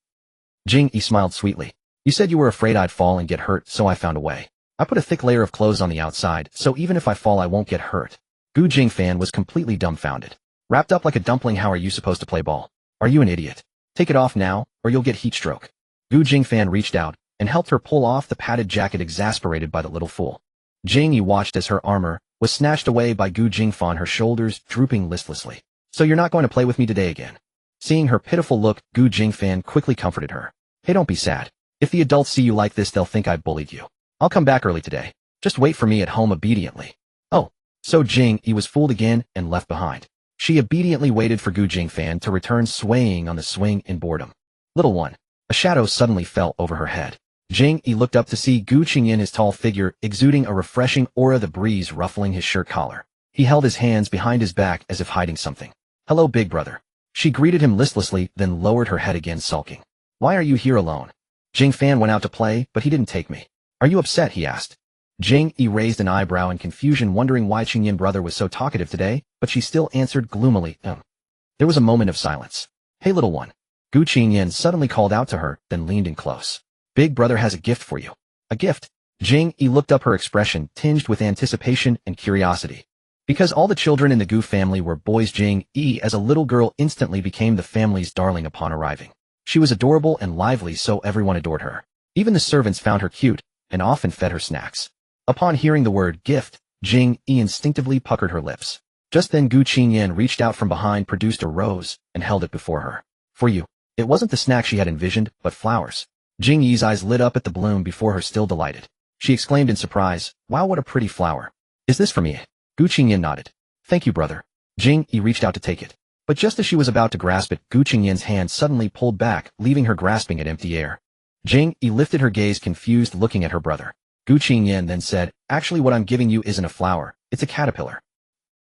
Jing Yi smiled sweetly. You said you were afraid I'd fall and get hurt, so I found a way. I put a thick layer of clothes on the outside, so even if I fall I won't get hurt. Gu Jingfan was completely dumbfounded. Wrapped up like a dumpling, how are you supposed to play ball? Are you an idiot? Take it off now, or you'll get heat stroke. Gu Jingfan reached out and helped her pull off the padded jacket, exasperated by the little fool. Jing Yi watched as her armor was snatched away by Gu Jingfan, her shoulders drooping listlessly. So you're not going to play with me today again? Seeing her pitiful look, Gu Jingfan quickly comforted her. Hey, don't be sad. If the adults see you like this, they'll think I bullied you. I'll come back early today. Just wait for me at home obediently. Oh, so Jing Yi was fooled again and left behind. She obediently waited for Gu Jingfan to return, swaying on the swing in boredom. Little one. A shadow suddenly fell over her head. Jing Yi looked up to see Gu Qingyan, his tall figure exuding a refreshing aura, the breeze ruffling his shirt collar. He held his hands behind his back as if hiding something. Hello, big brother. She greeted him listlessly, then lowered her head again, sulking. Why are you here alone? Jingfan went out to play, but he didn't take me. Are you upset? He asked. Jing Yi raised an eyebrow in confusion, wondering why Qingyan brother was so talkative today, but she still answered gloomily, There was a moment of silence. Hey, little one. Gu Qingyan suddenly called out to her, then leaned in close. Big brother has a gift for you. A gift? Jing Yi looked up, her expression tinged with anticipation and curiosity. Because all the children in the Gu family were boys, Jing Yi as a little girl instantly became the family's darling upon arriving. She was adorable and lively, so everyone adored her. Even the servants found her cute, and often fed her snacks. Upon hearing the word gift, Jing Yi instinctively puckered her lips. Just then Gu Qingyan reached out from behind, produced a rose, and held it before her. For you. It wasn't the snack she had envisioned, but flowers. Jing Yi's eyes lit up at the bloom before her, still delighted. She exclaimed in surprise, wow, what a pretty flower. Is this for me? Gu Qingyan nodded. Thank you, brother. Jing Yi reached out to take it. But just as she was about to grasp it, Gu Qingyan's hand suddenly pulled back, leaving her grasping at empty air. Jing Yi lifted her gaze, confused, looking at her brother. Gu Qingyan then said, actually what I'm giving you isn't a flower, it's a caterpillar.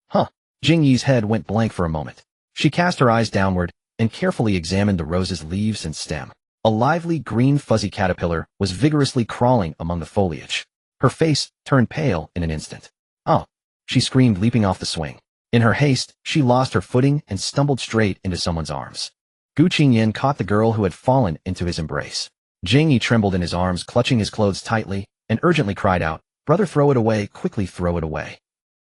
Huh. Jing Yi's head went blank for a moment. She cast her eyes downward and carefully examined the rose's leaves and stem. A lively green fuzzy caterpillar was vigorously crawling among the foliage. Her face turned pale in an instant. Oh! She screamed, leaping off the swing. In her haste, she lost her footing and stumbled straight into someone's arms. Gu Qingyan caught the girl who had fallen into his embrace. Jing Yi trembled in his arms, clutching his clothes tightly, and urgently cried out, brother, throw it away, quickly throw it away.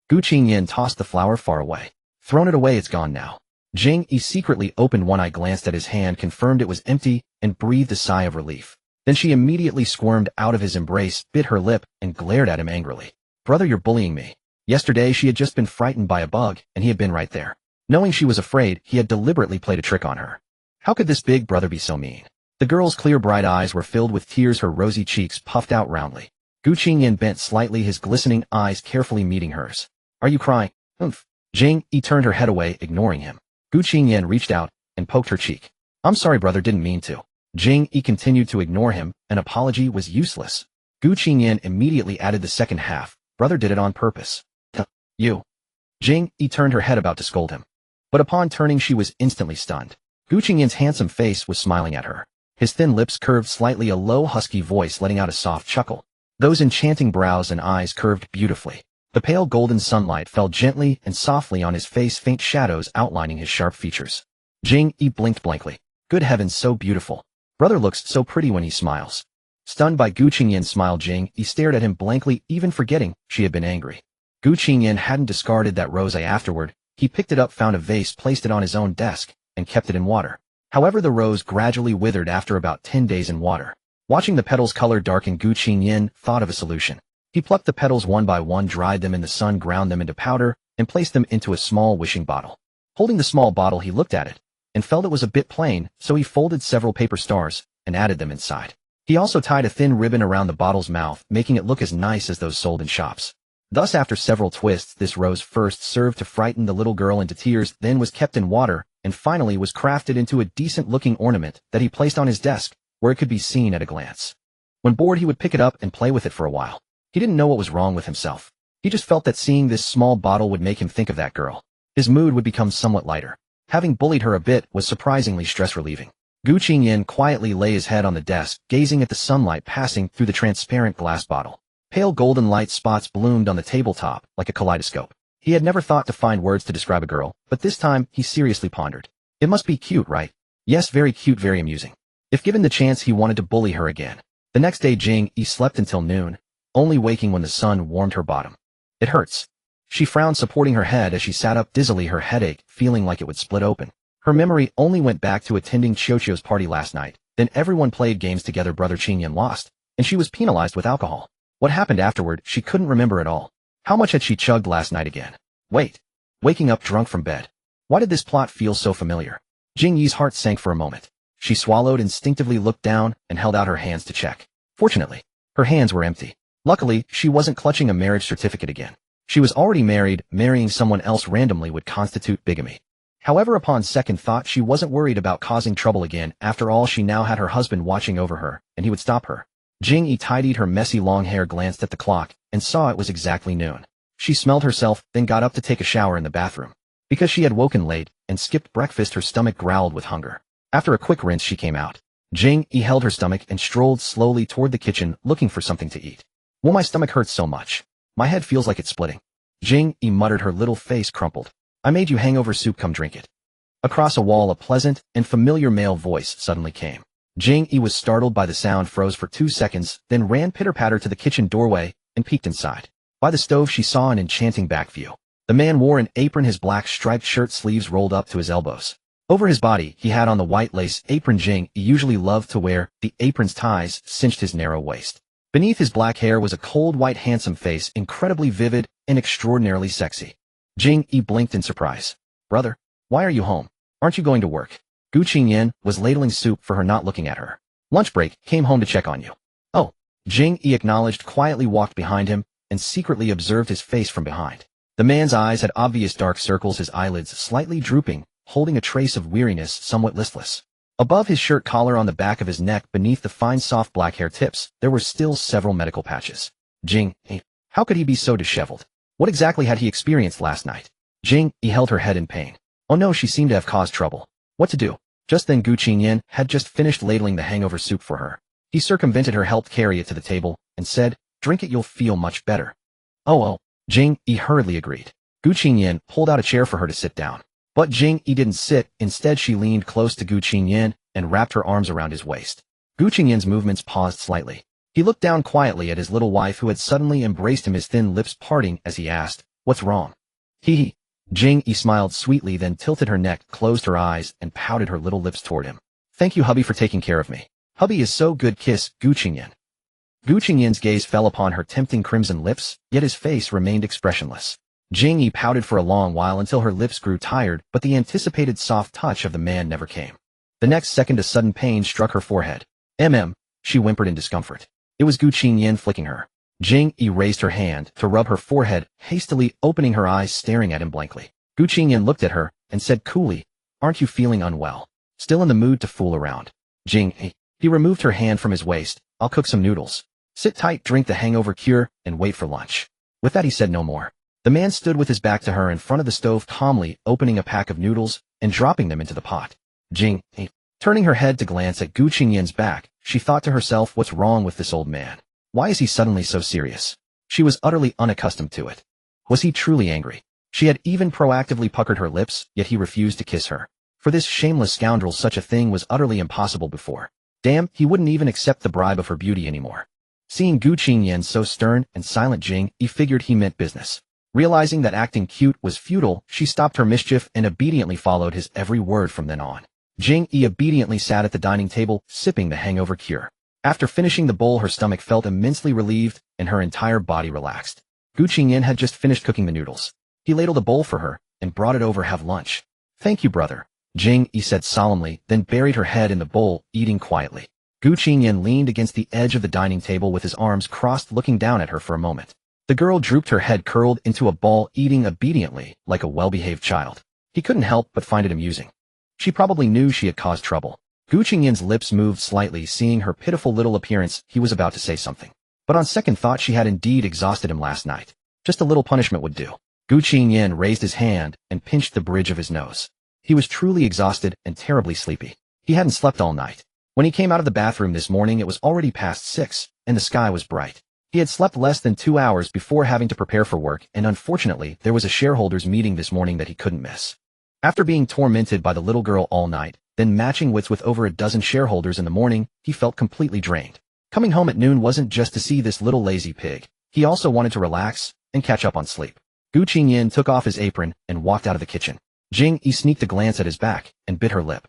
Gu Qingyan tossed the flower far away. Thrown it away, it's gone now. Jing Yi secretly opened one eye, glanced at his hand, confirmed it was empty, and breathed a sigh of relief. Then she immediately squirmed out of his embrace, bit her lip, and glared at him angrily. Brother, you're bullying me. Yesterday she had just been frightened by a bug, and he had been right there. Knowing she was afraid, he had deliberately played a trick on her. How could this big brother be so mean? The girl's clear bright eyes were filled with tears, her rosy cheeks puffed out roundly. Gu Qingyan bent slightly, his glistening eyes carefully meeting hers. Are you crying? Oomph. Jing Yi turned her head away, ignoring him. Gu Qingyan reached out and poked her cheek. I'm sorry, brother, didn't mean to. Jing Yi continued to ignore him. An apology was useless. Gu Qingyan immediately added the second half. Brother did it on purpose. You. Jing Yi turned her head about to scold him. But upon turning, she was instantly stunned. Gu Qingyan's handsome face was smiling at her. His thin lips curved slightly, a low, husky voice letting out a soft chuckle. Those enchanting brows and eyes curved beautifully. The pale golden sunlight fell gently and softly on his face, faint shadows outlining his sharp features. Jing Yi blinked blankly. Good heavens, so beautiful. Brother looks so pretty when he smiles. Stunned by Gu Qingyan's smile, Jing Yi stared at him blankly, even forgetting she had been angry. Gu Qingyan hadn't discarded that rose afterward. He picked it up, found a vase, placed it on his own desk, and kept it in water. However, the rose gradually withered after about 10 days in water. Watching the petals' color darken, Gu Qingyan thought of a solution. He plucked the petals one by one, dried them in the sun, ground them into powder, and placed them into a small wishing bottle. Holding the small bottle, he looked at it, and felt it was a bit plain, so he folded several paper stars, and added them inside. He also tied a thin ribbon around the bottle's mouth, making it look as nice as those sold in shops. Thus after several twists, this rose first served to frighten the little girl into tears, then was kept in water, and finally was crafted into a decent-looking ornament that he placed on his desk, where it could be seen at a glance. When bored, he would pick it up and play with it for a while. He didn't know what was wrong with himself. He just felt that seeing this small bottle would make him think of that girl. His mood would become somewhat lighter. Having bullied her a bit was surprisingly stress-relieving. Gu Qingyan quietly lay his head on the desk, gazing at the sunlight passing through the transparent glass bottle. Pale golden light spots bloomed on the tabletop like a kaleidoscope. He had never thought to find words to describe a girl, but this time he seriously pondered. It must be cute, right? Yes, very cute, very amusing. If given the chance, he wanted to bully her again. The next day Jing Yi slept until noon, only waking when the sun warmed her bottom. It hurts. She frowned, supporting her head as she sat up dizzily, her headache feeling like it would split open. Her memory only went back to attending Qiuqiu's party last night. Then everyone played games together. Brother Qingyan lost, and she was penalized with alcohol. What happened afterward, she couldn't remember at all. How much had she chugged last night again? Wait. Waking up drunk from bed. Why did this plot feel so familiar? Jing Yi's heart sank for a moment. She swallowed, instinctively looked down, and held out her hands to check. Fortunately, her hands were empty. Luckily, she wasn't clutching a marriage certificate again. She was already married. Marrying someone else randomly would constitute bigamy. However, upon second thought, she wasn't worried about causing trouble again. After all, she now had her husband watching over her, and he would stop her. Jing Yi tidied her messy long hair, glanced at the clock, and saw it was exactly noon. She smelled herself, then got up to take a shower in the bathroom. Because she had woken late and skipped breakfast, her stomach growled with hunger. After a quick rinse, she came out. Jing Yi held her stomach and strolled slowly toward the kitchen, looking for something to eat. Well, my stomach hurts so much. My head feels like it's splitting. Jing Yi muttered, her little face crumpled. I made you hangover soup, come drink it. Across a wall, a pleasant and familiar male voice suddenly came. Jing Yi was startled by the sound, froze for 2 seconds, then ran pitter-patter to the kitchen doorway and peeked inside. By the stove, she saw an enchanting back view. The man wore an apron, his black striped shirt sleeves rolled up to his elbows. Over his body, he had on the white lace apron Jing Yi usually loved to wear. The apron's ties cinched his narrow waist. Beneath his black hair was a cold white handsome face, incredibly vivid and extraordinarily sexy. Jing Yi blinked in surprise. Brother, why are you home? Aren't you going to work? Gu Qingyan was ladling soup for her, not looking at her. Lunch break, came home to check on you. Oh, Jing Yi acknowledged, quietly walked behind him, and secretly observed his face from behind. The man's eyes had obvious dark circles, his eyelids slightly drooping, holding a trace of weariness, somewhat listless. Above his shirt collar, on the back of his neck, beneath the fine soft black hair tips, there were still several medical patches. Jing Yi, how could he be so disheveled? What exactly had he experienced last night? Jing Yi held her head in pain. Oh no, she seemed to have caused trouble. What to do? Just then Gu Qingyan had just finished ladling the hangover soup for her. He circumvented her, helped carry it to the table, and said, drink it, you'll feel much better. Oh, Jing Yi hurriedly agreed. Gu Qingyan pulled out a chair for her to sit down. But Jing Yi didn't sit. Instead, she leaned close to Gu Qingyan and wrapped her arms around his waist. Gu Qingyan's movements paused slightly. He looked down quietly at his little wife, who had suddenly embraced him, his thin lips parting as he asked, what's wrong? Hee. Jing Yi smiled sweetly, then tilted her neck, closed her eyes, and pouted her little lips toward him. Thank you, hubby, for taking care of me. Hubby is so good. Kiss, Gu Qingyan. Gu Qingyan's gaze fell upon her tempting crimson lips, yet his face remained expressionless. Jing Yi pouted for a long while until her lips grew tired, but the anticipated soft touch of the man never came. The next second, a sudden pain struck her forehead. She whimpered in discomfort. It was Gu Qingyan flicking her. Jing Yi raised her hand to rub her forehead, hastily opening her eyes, staring at him blankly. Gu Qingyan looked at her and said coolly, aren't you feeling unwell? Still in the mood to fool around? Jing Yi. He removed her hand from his waist. I'll cook some noodles. Sit tight, drink the hangover cure, and wait for lunch. With that, he said no more. The man stood with his back to her in front of the stove, calmly opening a pack of noodles and dropping them into the pot. Jing Yi. Turning her head to glance at Gu Qingyan's back, she thought to herself, what's wrong with this old man? Why is he suddenly so serious? She was utterly unaccustomed to it. Was he truly angry? She had even proactively puckered her lips, yet he refused to kiss her. For this shameless scoundrel, such a thing was utterly impossible before. Damn, he wouldn't even accept the bribe of her beauty anymore. Seeing Gu Qingyan so stern and silent, Jing Yi figured he meant business. Realizing that acting cute was futile, she stopped her mischief and obediently followed his every word from then on. Jing Yi obediently sat at the dining table, sipping the hangover cure. After finishing the bowl, her stomach felt immensely relieved and her entire body relaxed. Gu Qingyan had just finished cooking the noodles. He ladled a bowl for her and brought it over. Have lunch. Thank you, brother, Jing Yi said solemnly, then buried her head in the bowl, eating quietly. Gu Qingyan leaned against the edge of the dining table with his arms crossed, looking down at her for a moment. The girl drooped her head curled into a ball, eating obediently, like a well-behaved child. He couldn't help but find it amusing. She probably knew she had caused trouble. Gu Qingyan's lips moved slightly, seeing her pitiful little appearance. He was about to say something. But on second thought, she had indeed exhausted him last night. Just a little punishment would do. Gu Qingyan raised his hand and pinched the bridge of his nose. He was truly exhausted and terribly sleepy. He hadn't slept all night. When he came out of the bathroom this morning, it was already past 6, and the sky was bright. He had slept less than 2 hours before having to prepare for work, and unfortunately, there was a shareholders meeting this morning that he couldn't miss. After being tormented by the little girl all night, then matching wits with over a dozen shareholders in the morning, he felt completely drained. Coming home at noon wasn't just to see this little lazy pig. He also wanted to relax and catch up on sleep. Gu Qingyan took off his apron and walked out of the kitchen. Jing Yi sneaked a glance at his back and bit her lip.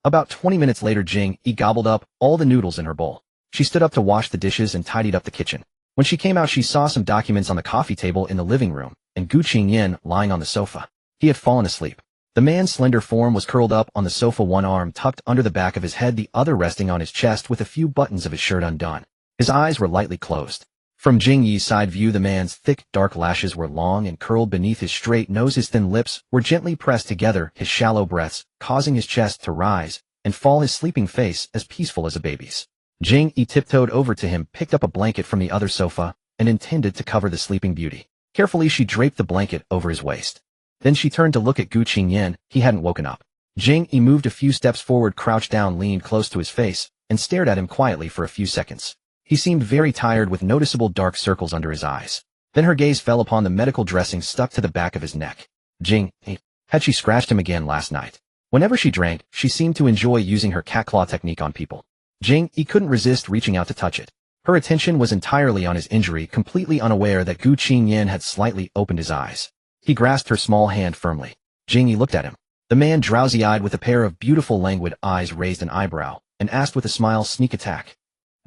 About 20 minutes later, Jing Yi gobbled up all the noodles in her bowl. She stood up to wash the dishes and tidied up the kitchen. When she came out, she saw some documents on the coffee table in the living room, and Gu Qingyan lying on the sofa. He had fallen asleep. The man's slender form was curled up on the sofa, one arm tucked under the back of his head, the other resting on his chest with a few buttons of his shirt undone. His eyes were lightly closed. From Jing Yi's side view, the man's thick, dark lashes were long and curled beneath his straight nose. His thin lips were gently pressed together, his shallow breaths causing his chest to rise and fall, his sleeping face as peaceful as a baby's. Jing Yi tiptoed over to him, picked up a blanket from the other sofa, and intended to cover the sleeping beauty. Carefully, she draped the blanket over his waist. Then she turned to look at Gu Qingyan. He hadn't woken up. Jing Yi moved a few steps forward, crouched down, leaned close to his face, and stared at him quietly for a few seconds. He seemed very tired, with noticeable dark circles under his eyes. Then her gaze fell upon the medical dressing stuck to the back of his neck. Jing Yi, had she scratched him again last night? Whenever she drank, she seemed to enjoy using her cat claw technique on people. Jing Yi couldn't resist reaching out to touch it. Her attention was entirely on his injury, completely unaware that Gu Qingyan had slightly opened his eyes. He grasped her small hand firmly. Jing Yi looked at him. The man, drowsy-eyed with a pair of beautiful languid eyes, raised an eyebrow and asked with a smile, "Sneak attack?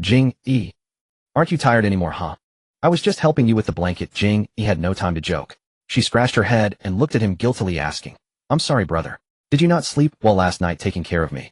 Jing Yi, aren't you tired anymore, huh? I was just helping you with the blanket." Jing Yi had no time to joke. She scratched her head and looked at him guiltily, asking, "I'm sorry, brother. Did you not sleep well last night taking care of me?"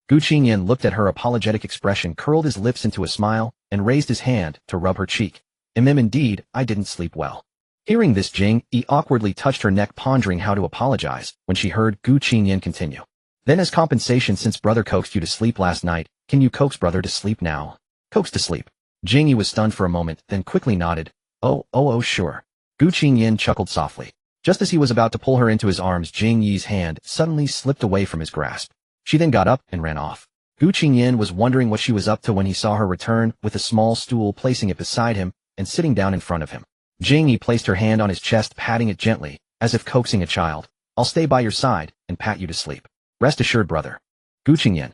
Gu Qingyan looked at her apologetic expression, curled his lips into a smile, and raised his hand to rub her cheek. Indeed, I didn't sleep well." Hearing this, Jing Yi awkwardly touched her neck, pondering how to apologize, when she heard Gu Qingyan continue. "Then as compensation, since brother coaxed you to sleep last night, can you coax brother to sleep now?" "Coax to sleep?" Jing Yi was stunned for a moment, then quickly nodded. Oh, sure." Gu Qingyan chuckled softly. Just as he was about to pull her into his arms, Jing Yi's hand suddenly slipped away from his grasp. She then got up and ran off. Gu Qingyan was wondering what she was up to when he saw her return with a small stool, placing it beside him and sitting down in front of him. Jing Yi placed her hand on his chest, patting it gently, as if coaxing a child. "I'll stay by your side and pat you to sleep. Rest assured, brother." Gu Qingyan.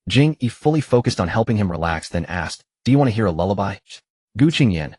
Jing Yi fully focused on helping him relax, then asked, "Do you want to hear a lullaby?" Gu Qingyan.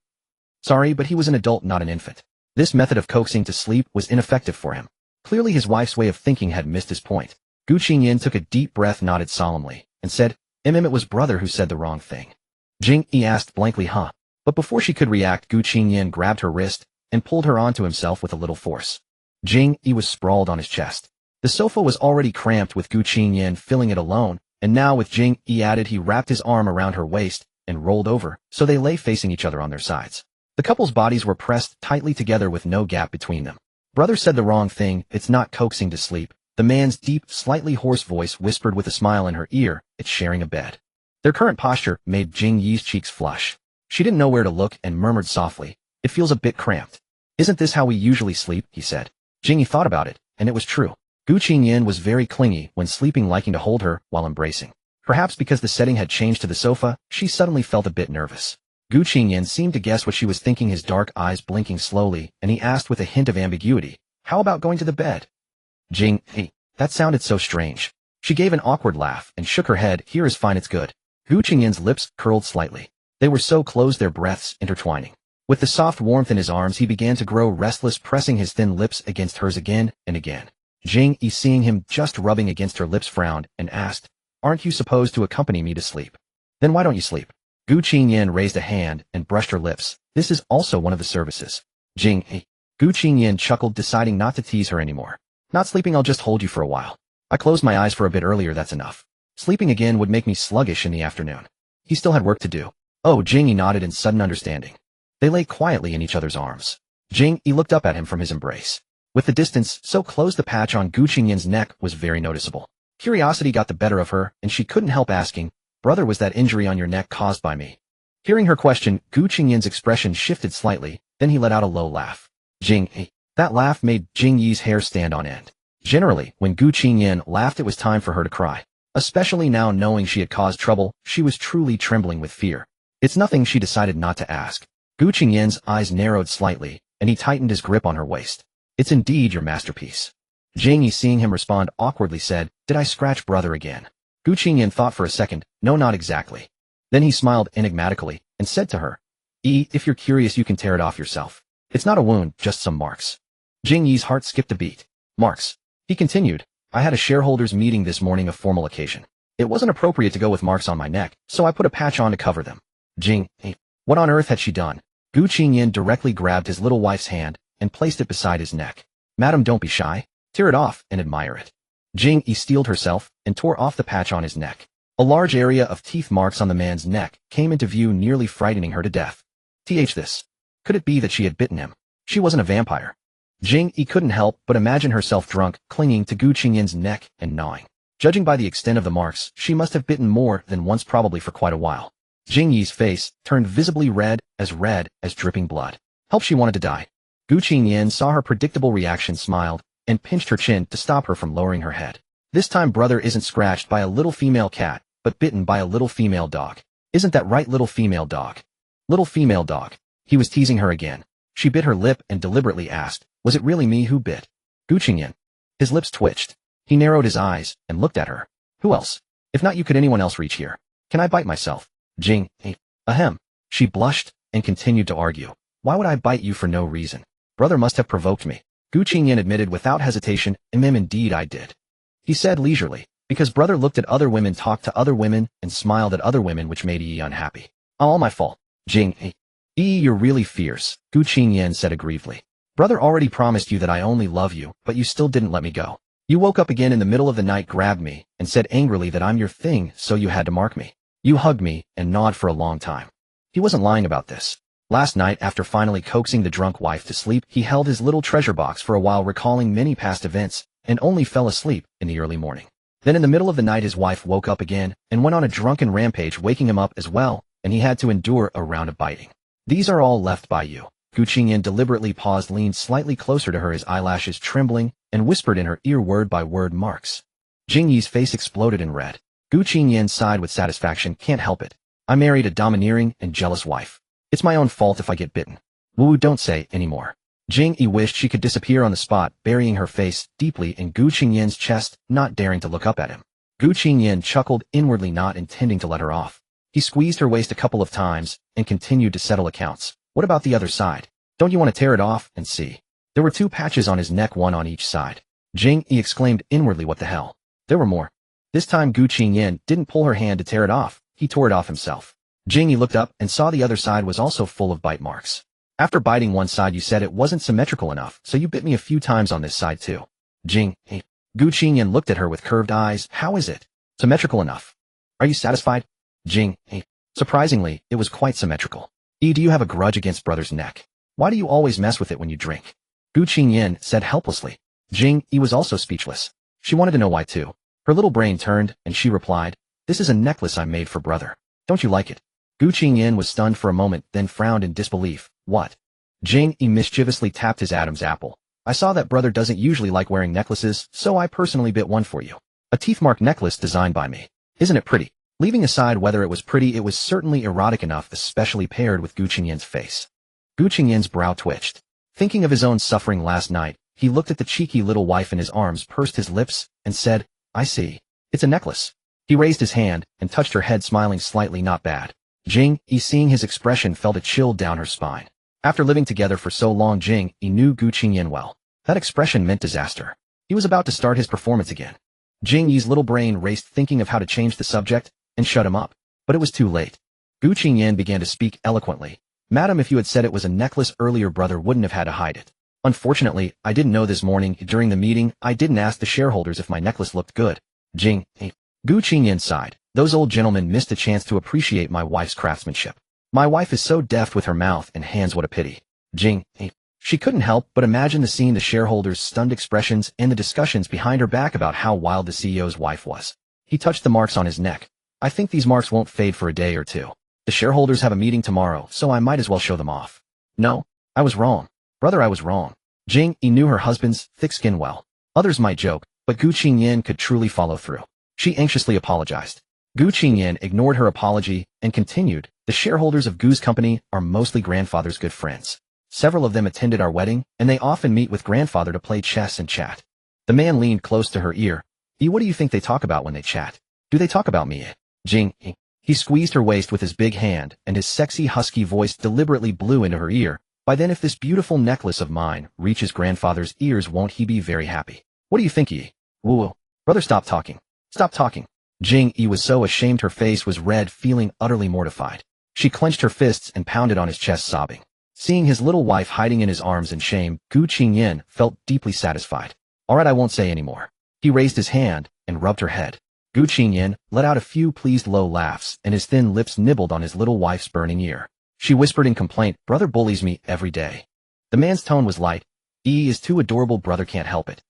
Sorry, but he was an adult, not an infant. This method of coaxing to sleep was ineffective for him. Clearly his wife's way of thinking had missed his point. Gu Qingyan took a deep breath, nodded solemnly, and said, It was brother who said the wrong thing." Jing Yi asked blankly, "Huh?" But before she could react, Gu Qingyan grabbed her wrist and pulled her onto himself with a little force. Jing Yi was sprawled on his chest. The sofa was already cramped, with Gu Qingyan filling it alone, and now with Jing Yi added, he wrapped his arm around her waist and rolled over, so they lay facing each other on their sides. The couple's bodies were pressed tightly together with no gap between them. "Brother said the wrong thing. It's not coaxing to sleep." The man's deep, slightly hoarse voice whispered with a smile in her ear, "It's sharing a bed." Their current posture made Jing Yi's cheeks flush. She didn't know where to look and murmured softly, "It feels a bit cramped." "Isn't this how we usually sleep?" he said. Jing Yi thought about it, and it was true. Gu Qingyan was very clingy when sleeping, liking to hold her while embracing. Perhaps because the setting had changed to the sofa, she suddenly felt a bit nervous. Gu Qingyan seemed to guess what she was thinking, his dark eyes blinking slowly, and he asked with a hint of ambiguity, "How about going to the bed?" Jing Yi. That sounded so strange. She gave an awkward laugh and shook her head. "Here is fine, it's good." Gu Qingyan's lips curled slightly. They were so close, their breaths intertwining. With the soft warmth in his arms, he began to grow restless, pressing his thin lips against hers again and again. Jing Yi, seeing him just rubbing against her lips, frowned and asked, "Aren't you supposed to accompany me to sleep? Then why don't you sleep?" Gu Qingyan raised a hand and brushed her lips. "This is also one of the services." Jing Yi. Gu Qingyan chuckled, deciding not to tease her anymore. "Not sleeping, I'll just hold you for a while. I closed my eyes for a bit earlier, that's enough. Sleeping again would make me sluggish in the afternoon." He still had work to do. Oh, Jing Yi nodded in sudden understanding. They lay quietly in each other's arms. Jing Yi looked up at him from his embrace. With the distance so close, the patch on Gu Qingyan's neck was very noticeable. Curiosity got the better of her, and she couldn't help asking, "Brother, was that injury on your neck caused by me?" Hearing her question, Gu Qingyan's expression shifted slightly, then he let out a low laugh. Jing Yi. That laugh made Jing Yi's hair stand on end. Generally, when Gu Qingyan laughed, it was time for her to cry. Especially now, knowing she had caused trouble, she was truly trembling with fear. It's nothing, she decided not to ask. Gu Qingyan's eyes narrowed slightly, and he tightened his grip on her waist. "It's indeed your masterpiece." Jing Yi, seeing him respond awkwardly, said, "Did I scratch brother again?" Gu Qingyan thought for a second. "No, not exactly." Then he smiled enigmatically and said to her, "If you're curious, you can tear it off yourself. It's not a wound, just some marks." Jing Yi's heart skipped a beat. "Marks?" He continued, "I had a shareholders meeting this morning, a formal occasion. It wasn't appropriate to go with marks on my neck, so I put a patch on to cover them." Jing Yi. What on earth had she done? Gu Qingyan directly grabbed his little wife's hand and placed it beside his neck. "Madam, don't be shy. Tear it off and admire it." Jing Yi steeled herself and tore off the patch on his neck. A large area of teeth marks on the man's neck came into view, nearly frightening her to death. This. Could it be that she had bitten him? She wasn't a vampire. Jing Yi couldn't help but imagine herself drunk, clinging to Gu Qingyan's neck and gnawing. Judging by the extent of the marks, she must have bitten more than once, probably for quite a while. Jing Yi's face turned visibly red as dripping blood. Help, she wanted to die. Gu Qingyan saw her predictable reaction, smiled, and pinched her chin to stop her from lowering her head. This time brother isn't scratched by a little female cat, but bitten by a little female dog. Isn't that right, little female dog? Little female dog. He was teasing her again. She bit her lip and deliberately asked, "Was it really me who bit?" Gu Qingyan. His lips twitched. He narrowed his eyes and looked at her. "Who else? If not you, could anyone else reach here? Can I bite myself?" Jing Yi. Ahem. She blushed and continued to argue. "Why would I bite you for no reason? Brother must have provoked me." Gu Qingyan admitted without hesitation, Indeed I did." He said leisurely, "Because brother looked at other women, talked to other women, and smiled at other women, which made Yi unhappy. All my fault." Jing Yi. You're really fierce," Gu Qingyan said aggrievedly. "Brother already promised you that I only love you, but you still didn't let me go. You woke up again in the middle of the night, grabbed me, and said angrily that I'm your thing, so you had to mark me. You hugged me and gnawed for a long time." He wasn't lying about this. Last night, after finally coaxing the drunk wife to sleep, he held his little treasure box for a while, recalling many past events, and only fell asleep in the early morning. Then in the middle of the night his wife woke up again and went on a drunken rampage, waking him up as well, and he had to endure a round of biting. "These are all left by you." Gu Qingyan deliberately paused, leaned slightly closer to her, his eyelashes trembling, and whispered in her ear word by word, "Marks." Jing Yi's face exploded in red. Gu Qingyan sighed with satisfaction. "Can't help it. I married a domineering and jealous wife. It's my own fault if I get bitten. Woo, don't say anymore." Jing Yi wished she could disappear on the spot, burying her face deeply in Gu Qingyan's chest, not daring to look up at him. Gu Qingyan chuckled inwardly, not intending to let her off. He squeezed her waist a couple of times and continued to settle accounts. "What about the other side? Don't you want to tear it off and see?" There were 2 patches on his neck, one on each side. Jing Yi exclaimed inwardly, "What the hell?" There were more. This time Gu Qingyan didn't pull her hand to tear it off, he tore it off himself. Jing Yi looked up and saw the other side was also full of bite marks. "After biting one side you said it wasn't symmetrical enough, so you bit me a few times on this side too." Jing Yi. Gu Qingyan looked at her with curved eyes. "How is it symmetrical enough? Are you satisfied?" Jing Yi. Surprisingly, it was quite symmetrical. Do you have a grudge against brother's neck? Why do you always mess with it when you drink?" Gu Qingyan said helplessly. Jing Yi was also speechless. She wanted to know why too. Her little brain turned, and she replied, "This is a necklace I made for brother. Don't you like it?" Gu Qingyan was stunned for a moment, then frowned in disbelief. "What?" Jing Yi mischievously tapped his Adam's apple. "I saw that brother doesn't usually like wearing necklaces, so I personally bit one for you. A teeth-mark necklace designed by me. Isn't it pretty?" Leaving aside whether it was pretty, it was certainly erotic enough, especially paired with Gu Qingyan's face. Gu Qingyan's brow twitched. Thinking of his own suffering last night, he looked at the cheeky little wife in his arms, pursed his lips, and said, "I see. It's a necklace." He raised his hand and touched her head, smiling slightly. "Not bad." Jing Yi, seeing his expression, felt a chill down her spine. After living together for so long, Jing Yi knew Gu Qingyan well. That expression meant disaster. He was about to start his performance again. Jing Yi's little brain raced, thinking of how to change the subject and shut him up. But it was too late. Gu Qingyan began to speak eloquently. "Madam, if you had said it was a necklace earlier, brother wouldn't have had to hide it. Unfortunately, I didn't know this morning. During the meeting, I didn't ask the shareholders if my necklace looked good." Jing Yi. Gu Qingyan sighed. "Those old gentlemen missed a chance to appreciate my wife's craftsmanship. My wife is so deft with her mouth and hands, what a pity. Jing Yi. She couldn't help but imagine the scene, the shareholders' stunned expressions and the discussions behind her back about how wild the CEO's wife was. He touched the marks on his neck. I think these marks won't fade for a day or two. The shareholders have a meeting tomorrow, so I might as well show them off. No, I was wrong. Brother, I was wrong. Jing Yi knew her husband's thick skin well. Others might joke, but Gu Qingyan could truly follow through. She anxiously apologized. Gu Qingyan ignored her apology and continued, the shareholders of Gu's company are mostly grandfather's good friends. Several of them attended our wedding, and they often meet with grandfather to play chess and chat. The man leaned close to her ear. What do you think they talk about when they chat? Do they talk about me? Jing Yi. He squeezed her waist with his big hand, and his sexy husky voice deliberately blew into her ear. By then, if this beautiful necklace of mine reaches grandfather's ears, won't he be very happy? What do you think, Yi? Woo. Brother, stop talking. Stop talking. Jing Yi was so ashamed her face was red, feeling utterly mortified. She clenched her fists and pounded on his chest, sobbing. Seeing his little wife hiding in his arms in shame, Gu Qingyan felt deeply satisfied. All right, I won't say any more. He raised his hand and rubbed her head. Gu Qingyan let out a few pleased low laughs, and his thin lips nibbled on his little wife's burning ear. She whispered in complaint, brother bullies me every day. The man's tone was light. Yi is too adorable, brother can't help it.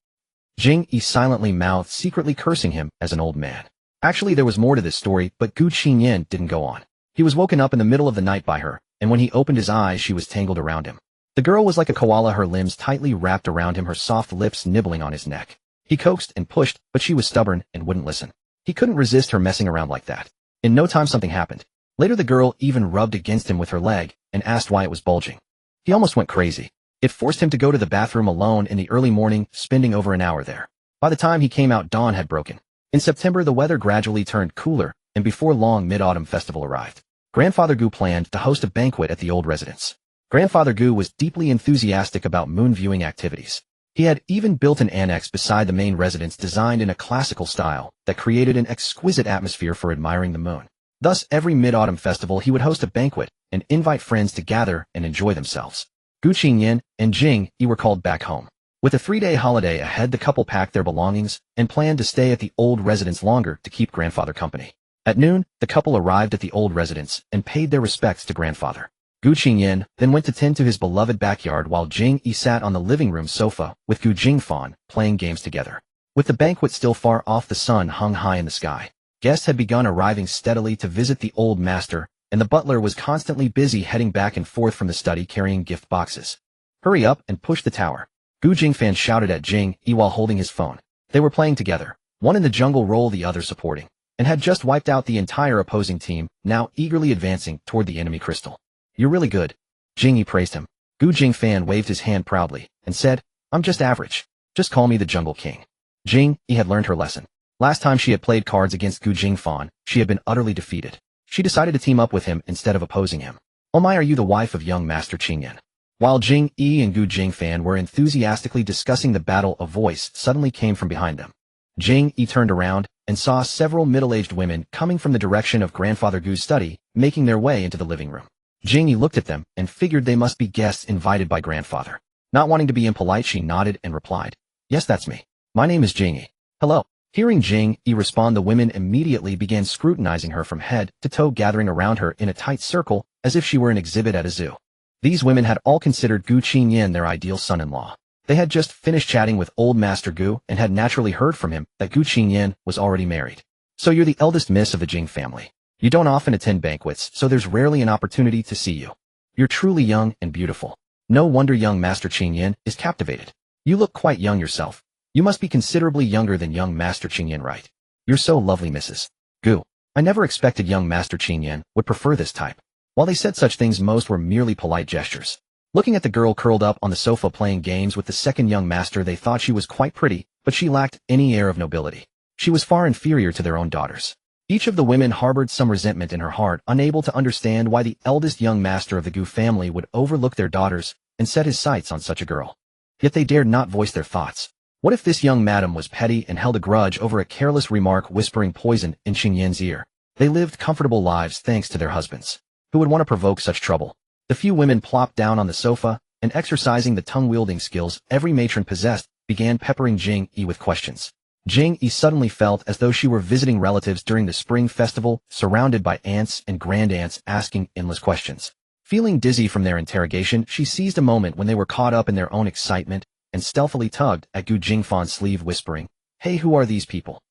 Jing Yi silently mouthed, secretly cursing him as an old man. Actually, there was more to this story, but Gu Qingyan didn't go on. He was woken up in the middle of the night by her, and when he opened his eyes, she was tangled around him. The girl was like a koala, her limbs tightly wrapped around him, her soft lips nibbling on his neck. He coaxed and pushed, but she was stubborn and wouldn't listen. He couldn't resist her messing around like that. In no time, something happened. Later, the girl even rubbed against him with her leg and asked why it was bulging. He almost went crazy. It forced him to go to the bathroom alone in the early morning, spending over an hour there. By the time he came out, dawn had broken. In September, the weather gradually turned cooler, and before long, Mid-Autumn Festival arrived. Grandfather Gu planned to host a banquet at the old residence. Grandfather Gu was deeply enthusiastic about moon viewing activities. He had even built an annex beside the main residence designed in a classical style that created an exquisite atmosphere for admiring the moon. Thus, every Mid-Autumn Festival, he would host a banquet and invite friends to gather and enjoy themselves. Gu Qingyan and Jing Yi were called back home. With a 3-day holiday ahead, the couple packed their belongings and planned to stay at the old residence longer to keep grandfather company. At noon, the couple arrived at the old residence and paid their respects to grandfather. Gu Qingyan then went to tend to his beloved backyard while Jing Yi sat on the living room sofa with Gu Jingfan playing games together. With the banquet still far off, the sun hung high in the sky. Guests had begun arriving steadily to visit the old master, and the butler was constantly busy heading back and forth from the study carrying gift boxes. Hurry up and push the tower. Gu Jingfan shouted at Jing Yi while holding his phone. They were playing together, one in the jungle role, the other supporting, and had just wiped out the entire opposing team, now eagerly advancing toward the enemy crystal. You're really good. Jing Yi praised him. Gu Jingfan waved his hand proudly and said, I'm just average. Just call me the Jungle King. Jing Yi had learned her lesson. Last time she had played cards against Gu Jingfan, she had been utterly defeated. She decided to team up with him instead of opposing him. Oh my, are you the wife of young Master Qingyan? While Jing Yi and Gu Jingfan were enthusiastically discussing the battle, a voice suddenly came from behind them. Jing Yi turned around and saw several middle-aged women coming from the direction of Grandfather Gu's study, making their way into the living room. Jing Yi looked at them and figured they must be guests invited by grandfather. Not wanting to be impolite, she nodded and replied, Yes, that's me. My name is Jing Yi. Hello. Hearing Jing Yi respond, the women immediately began scrutinizing her from head to toe, gathering around her in a tight circle as if she were an exhibit at a zoo. These women had all considered Gu Qingyan their ideal son-in-law. They had just finished chatting with old Master Gu and had naturally heard from him that Gu Qingyan was already married. So you're the eldest miss of the Jing family. You don't often attend banquets, so there's rarely an opportunity to see you. You're truly young and beautiful. No wonder young Master Qingyan is captivated. You look quite young yourself. You must be considerably younger than young Master Qingyan, right? You're so lovely, Mrs. Gu. I never expected young Master Qingyan would prefer this type. While they said such things, most were merely polite gestures. Looking at the girl curled up on the sofa playing games with the second young master, they thought she was quite pretty, but she lacked any air of nobility. She was far inferior to their own daughters. Each of the women harbored some resentment in her heart, unable to understand why the eldest young master of the Gu family would overlook their daughters and set his sights on such a girl. Yet they dared not voice their thoughts. What if this young madam was petty and held a grudge over a careless remark, whispering poison in Qingyan's ear? They lived comfortable lives thanks to their husbands. Who would want to provoke such trouble? The few women plopped down on the sofa, and exercising the tongue-wielding skills every matron possessed, began peppering Jing Yi with questions. Jing Yi suddenly felt as though she were visiting relatives during the spring festival, surrounded by aunts and grandaunts asking endless questions. Feeling dizzy from their interrogation, she seized a moment when they were caught up in their own excitement and stealthily tugged at Gu Qingyan's sleeve, whispering, "Hey, who are these people?"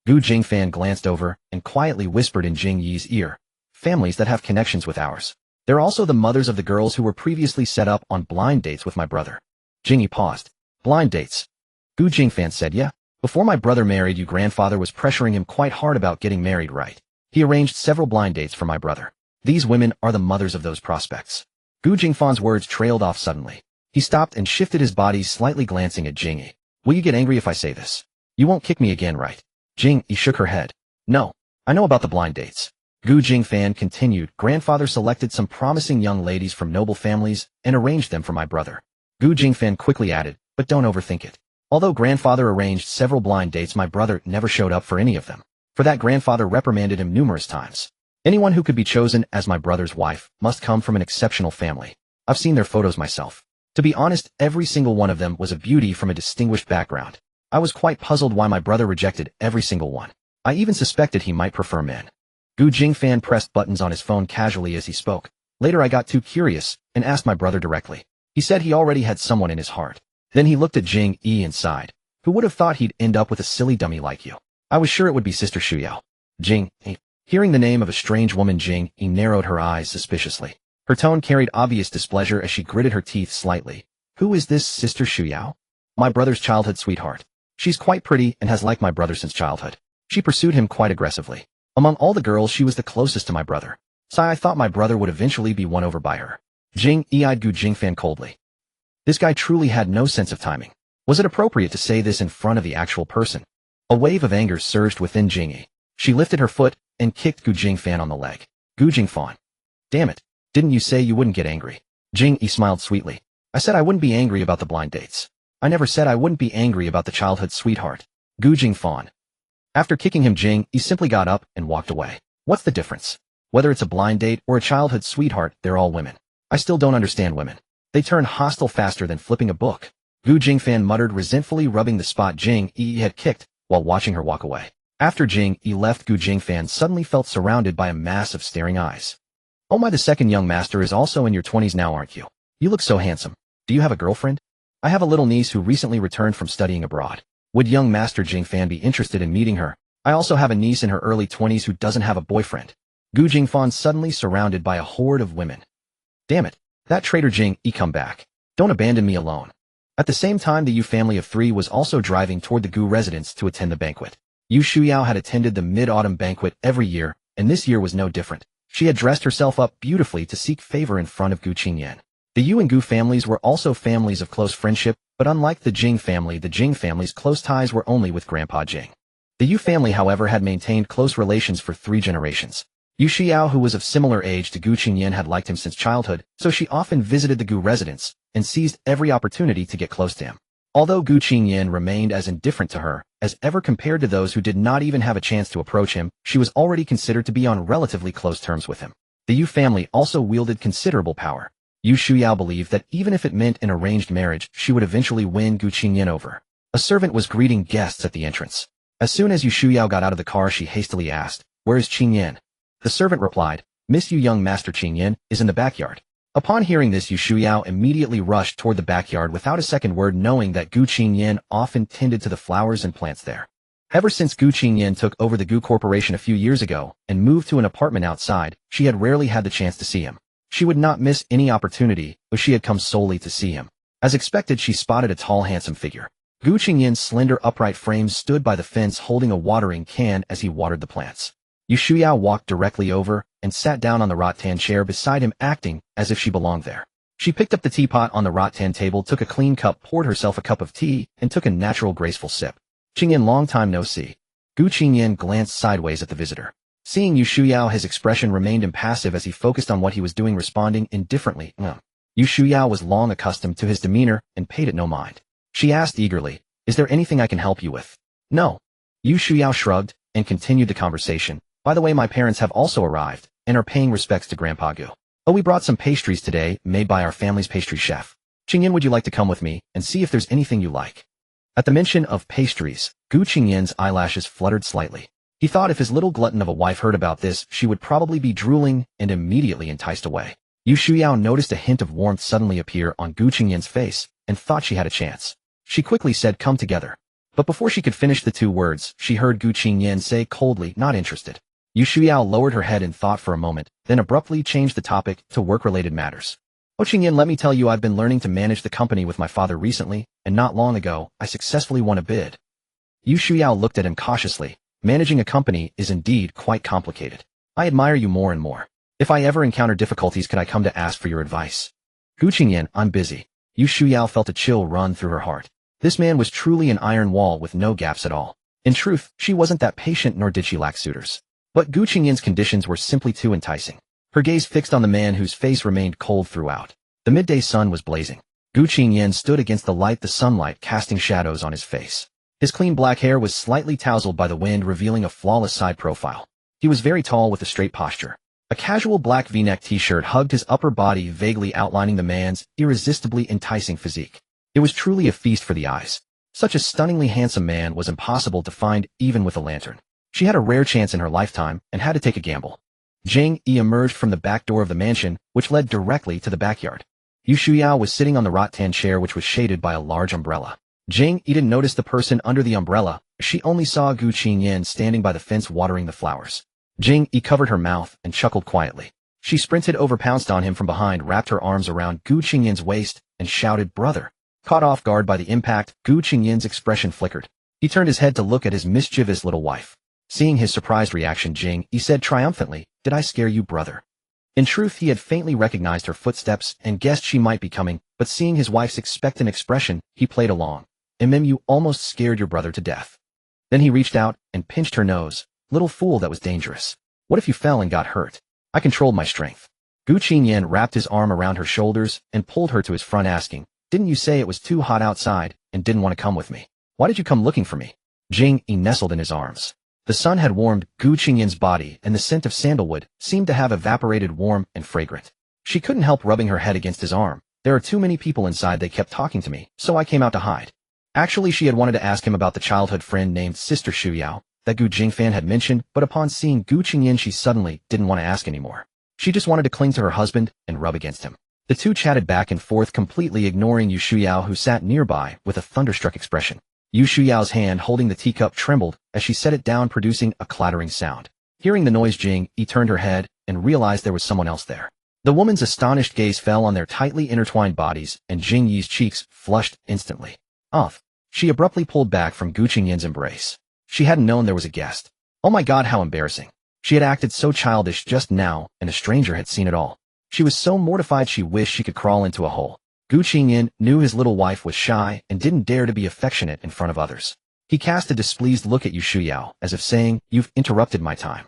Gu Qingyan glanced over and quietly whispered in Jing Yi's ear, "Families that have connections with ours. They're also the mothers of the girls who were previously set up on blind dates with my brother." Jing Yi paused. "Blind dates?" Gu Qingyan said, "Yeah. Before my brother married you, grandfather was pressuring him quite hard about getting married, right? He arranged several blind dates for my brother. These women are the mothers of those prospects." Gu Qingyan's words trailed off suddenly. He stopped and shifted his body, slightly glancing at Jing Yi. "Will you get angry if I say this? You won't kick me again, right?" Jing Yi shook her head. "No. I know about the blind dates." Gu Qingyan continued, "Grandfather selected some promising young ladies from noble families and arranged them for my brother." Gu Qingyan quickly added, "But don't overthink it. Although grandfather arranged several blind dates, my brother never showed up for any of them. For that, grandfather reprimanded him numerous times. Anyone who could be chosen as my brother's wife must come from an exceptional family. I've seen their photos myself. To be honest, every single one of them was a beauty from a distinguished background. I was quite puzzled why my brother rejected every single one. I even suspected he might prefer men." Gu Qingyan pressed buttons on his phone casually as he spoke. "Later I got too curious and asked my brother directly. He said he already had someone in his heart. Then he looked at Jing Yi and sighed. Who would have thought he'd end up with a silly dummy like you? I was sure it would be Sister Shuyao." Jing Yi. Hearing the name of a strange woman, Jing Yi narrowed her eyes suspiciously. Her tone carried obvious displeasure as she gritted her teeth slightly. "Who is this Sister Shuyao?" "My brother's childhood sweetheart. She's quite pretty and has liked my brother since childhood. She pursued him quite aggressively. Among all the girls, she was the closest to my brother. So I thought my brother would eventually be won over by her." Jing Yi eyed Gu Qingyan coldly. This guy truly had no sense of timing. Was it appropriate to say this in front of the actual person? A wave of anger surged within Jing Yi. She lifted her foot and kicked Gu Qingyan on the leg. "Gu Qingyan. Damn it. Didn't you say you wouldn't get angry?" Jing Yi smiled sweetly. "I said I wouldn't be angry about the blind dates. I never said I wouldn't be angry about the childhood sweetheart." Gu Qingyan. After kicking him, Jing Yi simply got up and walked away. What's the difference? Whether it's a blind date or a childhood sweetheart, they're all women. I still don't understand women. They turn hostile faster than flipping a book. Gu Qingyan muttered, resentfully rubbing the spot Jing Yi had kicked while watching her walk away. After Jing Yi left, Gu Qingyan suddenly felt surrounded by a mass of staring eyes. "Oh my, the second young master is also in your 20s now, aren't you? You look so handsome. Do you have a girlfriend?" "I have a little niece who recently returned from studying abroad. Would young Master Qingyan be interested in meeting her? I also have a niece in her early 20s who doesn't have a boyfriend." Gu Qingyan suddenly surrounded by a horde of women. "Damn it. That traitor Jing Yi, come back. Don't abandon me alone." At the same time, the Yu family of 3 was also driving toward the Gu residence to attend the banquet. Yu Shuyao had attended the mid-autumn banquet every year, and this year was no different. She had dressed herself up beautifully to seek favor in front of Gu Qingyan. The Yu and Gu families were also families of close friendship, but unlike the Jing family, the Jing family's close ties were only with Grandpa Jing. The Yu family, however, had maintained close relations for 3 generations. Yu Xiao, who was of similar age to Gu Qingyan, had liked him since childhood, so she often visited the Gu residence and seized every opportunity to get close to him. Although Gu Qingyan remained as indifferent to her as ever compared to those who did not even have a chance to approach him, she was already considered to be on relatively close terms with him. The Yu family also wielded considerable power. Yu Shuyao believed that even if it meant an arranged marriage, she would eventually win Gu Qingyan over. A servant was greeting guests at the entrance. As soon as Yu Shuyao got out of the car, she hastily asked, "Where is Qingyan?" The servant replied, "Miss Yu, young Master Qingyan is in the backyard." Upon hearing this, Yu Shuyao immediately rushed toward the backyard without a second word, knowing that Gu Qingyan often tended to the flowers and plants there. Ever since Gu Qingyan took over the Gu Corporation a few years ago and moved to an apartment outside, she had rarely had the chance to see him. She would not miss any opportunity if she had come solely to see him. As expected, she spotted a tall, handsome figure. Gu Qingyan's slender, upright frame stood by the fence holding a watering can as he watered the plants. Yu Shuyao walked directly over and sat down on the rattan chair beside him, acting as if she belonged there. She picked up the teapot on the rattan table, took a clean cup, poured herself a cup of tea, and took a natural, graceful sip. "Qingyan, long time no see." Gu Qingyan glanced sideways at the visitor. Seeing Yu Shuyao, his expression remained impassive as he focused on what he was doing, responding indifferently, Yu Shuyao was long accustomed to his demeanor and paid it no mind. She asked eagerly, "Is there anything I can help you with?" "No." Yu Shuyao shrugged and continued the conversation. "By the way, my parents have also arrived and are paying respects to Grandpa Gu. Oh, we brought some pastries today made by our family's pastry chef. Qingyan, would you like to come with me and see if there's anything you like?" At the mention of pastries, Gu Qingyan's eyelashes fluttered slightly. He thought if his little glutton of a wife heard about this, she would probably be drooling and immediately enticed away. Yu Shuyao noticed a hint of warmth suddenly appear on Gu Qingyan's face and thought she had a chance. She quickly said, "Come together." But before she could finish the two words, she heard Gu Qingyan say coldly, "Not interested." Yu Shuyao lowered her head in thought for a moment, then abruptly changed the topic to work-related matters. "Oh Qingyan, let me tell you, I've been learning to manage the company with my father recently, and not long ago, I successfully won a bid." Yu Shuyao looked at him cautiously. "Managing a company is indeed quite complicated. I admire you more and more. If I ever encounter difficulties, could I come to ask for your advice?" "Gu Qingyan, I'm busy." Yu Shuyao felt a chill run through her heart. This man was truly an iron wall with no gaps at all. In truth, she wasn't that patient, nor did she lack suitors. But Gu Qingyan's conditions were simply too enticing. Her gaze fixed on the man whose face remained cold throughout. The midday sun was blazing. Gu Qingyan stood against the light, the sunlight casting shadows on his face. His clean black hair was slightly tousled by the wind, revealing a flawless side profile. He was very tall with a straight posture. A casual black V-neck t-shirt hugged his upper body, vaguely outlining the man's irresistibly enticing physique. It was truly a feast for the eyes. Such a stunningly handsome man was impossible to find even with a lantern. She had a rare chance in her lifetime and had to take a gamble. Jing Yi emerged from the back door of the mansion, which led directly to the backyard. Yu Shuyao was sitting on the rattan chair, which was shaded by a large umbrella. Jing Yi didn't notice the person under the umbrella. She only saw Gu Qingyan standing by the fence watering the flowers. Jing Yi covered her mouth and chuckled quietly. She sprinted over, pounced on him from behind, wrapped her arms around Gu Qingyan's waist, and shouted, "Brother!" Caught off guard by the impact, Gu Qingyan's expression flickered. He turned his head to look at his mischievous little wife. Seeing his surprised reaction, Jing Yi said triumphantly, "Did I scare you, brother?" In truth, he had faintly recognized her footsteps and guessed she might be coming, but seeing his wife's expectant expression, he played along. "You almost scared your brother to death." Then he reached out and pinched her nose. "Little fool, that was dangerous. What if you fell and got hurt?" "I controlled my strength." Gu Qingyan wrapped his arm around her shoulders and pulled her to his front, asking, "Didn't you say it was too hot outside and didn't want to come with me? Why did you come looking for me?" Jing Yi nestled in his arms. The sun had warmed Gu Qingyan's body, and the scent of sandalwood seemed to have evaporated, warm and fragrant. She couldn't help rubbing her head against his arm. "There are too many people inside, they kept talking to me, so I came out to hide." Actually, she had wanted to ask him about the childhood friend named Sister Shuyao that Gu Jingfan had mentioned, but upon seeing Gu Qingyan, she suddenly didn't want to ask anymore. She just wanted to cling to her husband and rub against him. The two chatted back and forth, completely ignoring Yu Shuyao, who sat nearby with a thunderstruck expression. Yu Shuyao's hand holding the teacup trembled as she set it down, producing a clattering sound. Hearing the noise, Jing Yi turned her head and realized there was someone else there. The woman's astonished gaze fell on their tightly intertwined bodies, and Jing Yi's cheeks flushed instantly. "Uff." She abruptly pulled back from Gu Qingyan's embrace. She hadn't known there was a guest. Oh my God, how embarrassing. She had acted so childish just now, and a stranger had seen it all. She was so mortified she wished she could crawl into a hole. Gu Qingyan knew his little wife was shy and didn't dare to be affectionate in front of others. He cast a displeased look at Yu Shuyao, as if saying, "You've interrupted my time."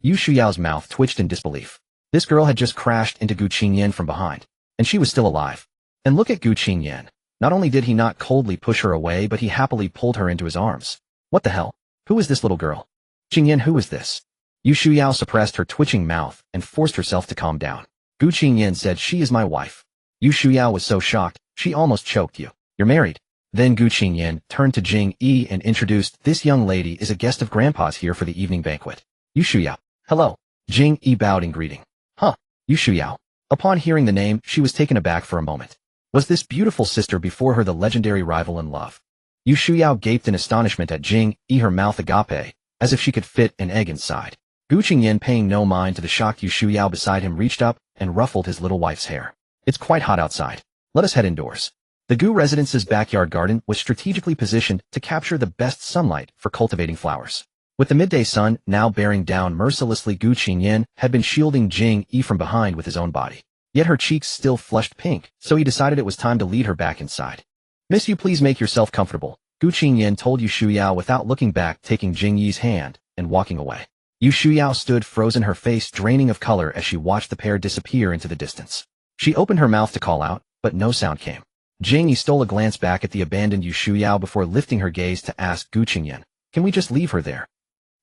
Yu Shuyao's mouth twitched in disbelief. This girl had just crashed into Gu Qingyan from behind, and she was still alive. And look at Gu Qingyan. Not only did he not coldly push her away, but he happily pulled her into his arms. What the hell? Who is this little girl? Qingyan, who is this? Yu Shuyao suppressed her twitching mouth and forced herself to calm down. Gu Qingyan said, "She is my wife." Yu Shuyao was so shocked, she almost choked. "You're married?" Then Gu Qingyan turned to Jing Yi and introduced, "This young lady is a guest of Grandpa's here for the evening banquet." Yu Shuyao. "Hello." Jing Yi bowed in greeting. "Huh, Yu Shuyao." Upon hearing the name, she was taken aback for a moment. Was this beautiful sister before her the legendary rival in love? Yu Shuyao gaped in astonishment at Jing Yi, her mouth agape, as if she could fit an egg inside. Gu Qingyan, paying no mind to the shocked Yu Shuyao beside him, reached up and ruffled his little wife's hair. "It's quite hot outside. Let us head indoors." The Gu residence's backyard garden was strategically positioned to capture the best sunlight for cultivating flowers. With the midday sun now bearing down mercilessly, Gu Qingyan had been shielding Jing Yi from behind with his own body. Yet her cheeks still flushed pink, so he decided it was time to lead her back inside. "Miss, you please make yourself comfortable," Gu Qingyan told Yu Shuyao without looking back, taking Jing Yi's hand and walking away. Yu Shuyao stood frozen, her face draining of color as she watched the pair disappear into the distance. She opened her mouth to call out, but no sound came. Jing Yi stole a glance back at the abandoned Yu Shuyao before lifting her gaze to ask Gu Qingyan, "Can we just leave her there?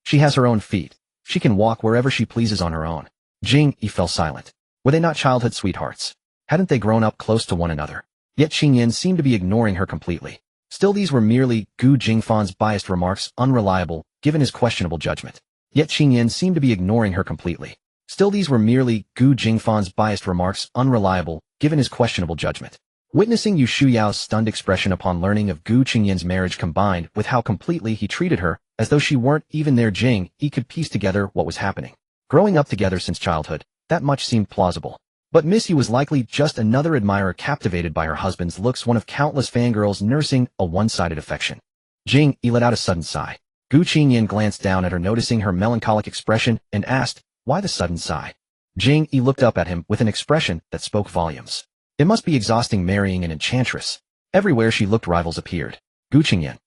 She has her own feet. She can walk wherever she pleases on her own." Jing Yi fell silent. Were they not childhood sweethearts? Hadn't they grown up close to one another? Yet Qingyan seemed to be ignoring her completely. Still, these were merely Gu Qingyan's biased remarks, unreliable, given his questionable judgment. Yet Qingyan seemed to be ignoring her completely. Still, these were merely Gu Qingyan's biased remarks, unreliable, given his questionable judgment. Witnessing Yu Shuyao's stunned expression upon learning of Gu Qingyan's marriage combined with how completely he treated her, as though she weren't even there, Jing Yi could piece together what was happening. Growing up together since childhood, that much seemed plausible. But Miss Yi was likely just another admirer captivated by her husband's looks, one of countless fangirls nursing a one-sided affection. Jing Yi let out a sudden sigh. Gu Qingyan glanced down at her, noticing her melancholic expression, and asked, "Why the sudden sigh?" Jing Yi looked up at him with an expression that spoke volumes. It must be exhausting marrying an enchantress. Everywhere she looked, rivals appeared. Gu Qingyan.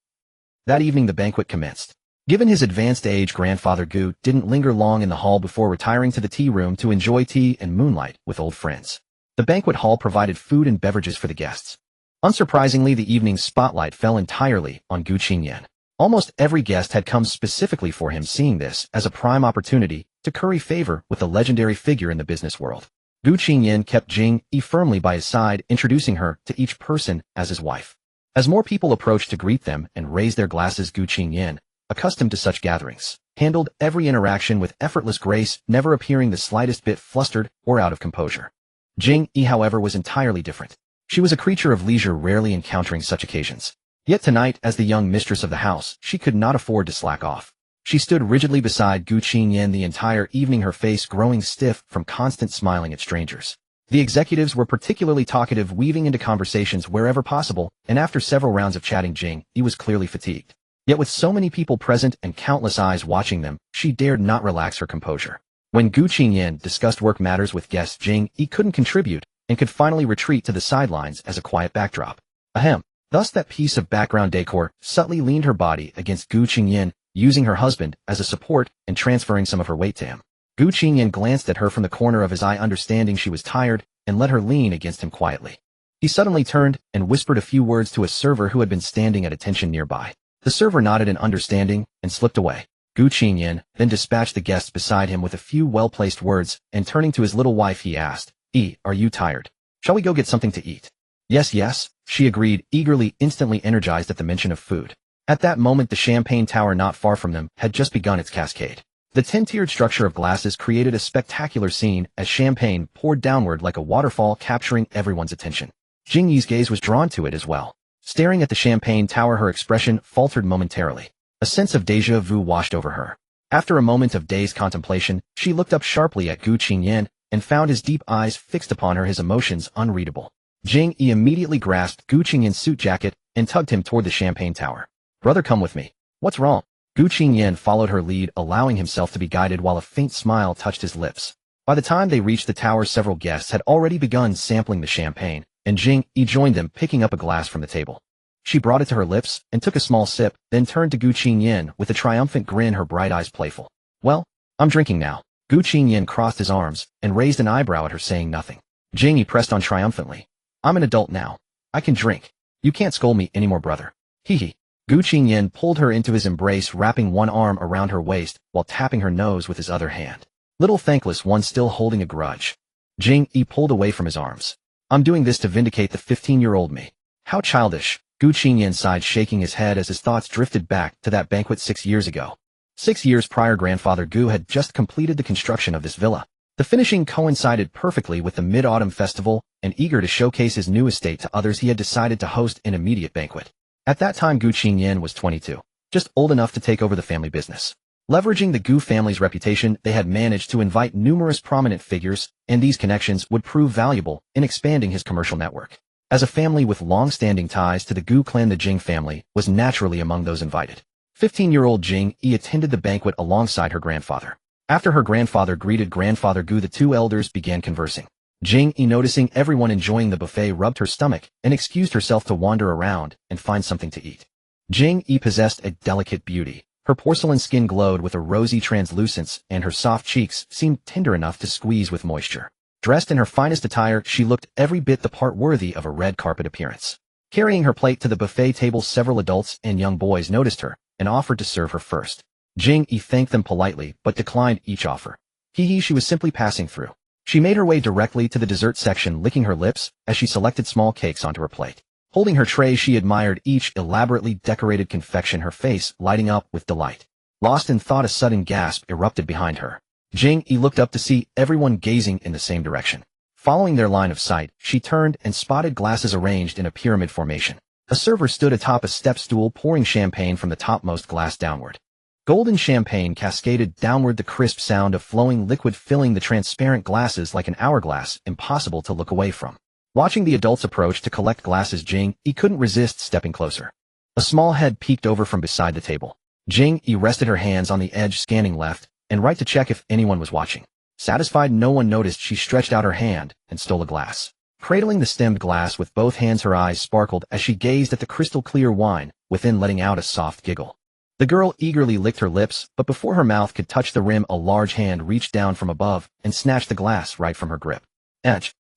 That evening the banquet commenced. Given his advanced age, grandfather Gu didn't linger long in the hall before retiring to the tea room to enjoy tea and moonlight with old friends. The banquet hall provided food and beverages for the guests. Unsurprisingly, the evening's spotlight fell entirely on Gu Qingyan. Almost every guest had come specifically for him, seeing this as a prime opportunity to curry favor with a legendary figure in the business world. Gu Qingyan kept Jing Yi firmly by his side, introducing her to each person as his wife. As more people approached to greet them and raise their glasses, Gu Qingyan, accustomed to such gatherings, handled every interaction with effortless grace, never appearing the slightest bit flustered or out of composure. Jing Yi, however, was entirely different. She was a creature of leisure, rarely encountering such occasions. Yet tonight, as the young mistress of the house, she could not afford to slack off. She stood rigidly beside Gu Qingyan the entire evening, her face growing stiff from constant smiling at strangers. The executives were particularly talkative, weaving into conversations wherever possible, and after several rounds of chatting, Jing Yi was clearly fatigued. Yet with so many people present and countless eyes watching them, she dared not relax her composure. When Gu Qingyan discussed work matters with guests, Jing Yi couldn't contribute and could finally retreat to the sidelines as a quiet backdrop. Ahem. Thus that piece of background decor subtly leaned her body against Gu Qingyan, using her husband as a support and transferring some of her weight to him. Gu Qingyan glanced at her from the corner of his eye, understanding she was tired, and let her lean against him quietly. He suddenly turned and whispered a few words to a server who had been standing at attention nearby. The server nodded in understanding and slipped away. Gu Qingyan then dispatched the guests beside him with a few well-placed words, and turning to his little wife he asked, "E, are you tired? Shall we go get something to eat?" "Yes, yes," she agreed, eagerly, instantly energized at the mention of food. At that moment the champagne tower not far from them had just begun its cascade. The 10-tiered structure of glasses created a spectacular scene as champagne poured downward like a waterfall, capturing everyone's attention. Jing Yi's gaze was drawn to it as well. Staring at the champagne tower, her expression faltered momentarily. A sense of déjà vu washed over her. After a moment of dazed contemplation, she looked up sharply at Gu Qingyan and found his deep eyes fixed upon her, his emotions unreadable. Jing Yi immediately grasped Gu Qingyan's suit jacket and tugged him toward the champagne tower. "Brother, come with me." "What's wrong?" Gu Qingyan followed her lead, allowing himself to be guided while a faint smile touched his lips. By the time they reached the tower, several guests had already begun sampling the champagne, and Jing Yi joined them, picking up a glass from the table. She brought it to her lips and took a small sip, then turned to Gu Qingyan with a triumphant grin, her bright eyes playful. "Well, I'm drinking now." Gu Qingyan crossed his arms and raised an eyebrow at her, saying nothing. Jing Yi pressed on triumphantly. "I'm an adult now. I can drink. You can't scold me anymore, brother." "Hee hee." Gu Qingyan pulled her into his embrace, wrapping one arm around her waist while tapping her nose with his other hand. Little thankless one, still holding a grudge. Jing Yi pulled away from his arms. "I'm doing this to vindicate the 15-year-old me." "How childish." Gu Qingyan sighed, shaking his head as his thoughts drifted back to that banquet 6 years ago. 6 years prior, grandfather Gu had just completed the construction of this villa. The finishing coincided perfectly with the Mid-Autumn Festival, and eager to showcase his new estate to others, he had decided to host an immediate banquet. At that time, Gu Qingyan was 22, just old enough to take over the family business. Leveraging the Gu family's reputation, they had managed to invite numerous prominent figures, and these connections would prove valuable in expanding his commercial network. As a family with long-standing ties to the Gu clan, the Jing family was naturally among those invited. 15-year-old Jing Yi attended the banquet alongside her grandfather. After her grandfather greeted grandfather Gu, the two elders began conversing. Jing Yi, noticing everyone enjoying the buffet, rubbed her stomach and excused herself to wander around and find something to eat. Jing Yi possessed a delicate beauty. Her porcelain skin glowed with a rosy translucence, and her soft cheeks seemed tender enough to squeeze with moisture. Dressed in her finest attire, she looked every bit the part, worthy of a red carpet appearance. Carrying her plate to the buffet table, several adults and young boys noticed her and offered to serve her first. Jing Yi thanked them politely but declined each offer. She was simply passing through. She made her way directly to the dessert section, licking her lips as she selected small cakes onto her plate. Holding her tray, she admired each elaborately decorated confection, her face lighting up with delight. Lost in thought, a sudden gasp erupted behind her. Jing Yi looked up to see everyone gazing in the same direction. Following their line of sight, she turned and spotted glasses arranged in a pyramid formation. A server stood atop a step stool, pouring champagne from the topmost glass downward. Golden champagne cascaded downward, the crisp sound of flowing liquid filling the transparent glasses like an hourglass, impossible to look away from. Watching the adults approach to collect glasses, Jing Yi couldn't resist stepping closer. A small head peeked over from beside the table. Jing Yi rested her hands on the edge, scanning left and right to check if anyone was watching. Satisfied no one noticed, she stretched out her hand and stole a glass. Cradling the stemmed glass with both hands, her eyes sparkled as she gazed at the crystal-clear wine within, letting out a soft giggle. The girl eagerly licked her lips, but before her mouth could touch the rim, a large hand reached down from above and snatched the glass right from her grip.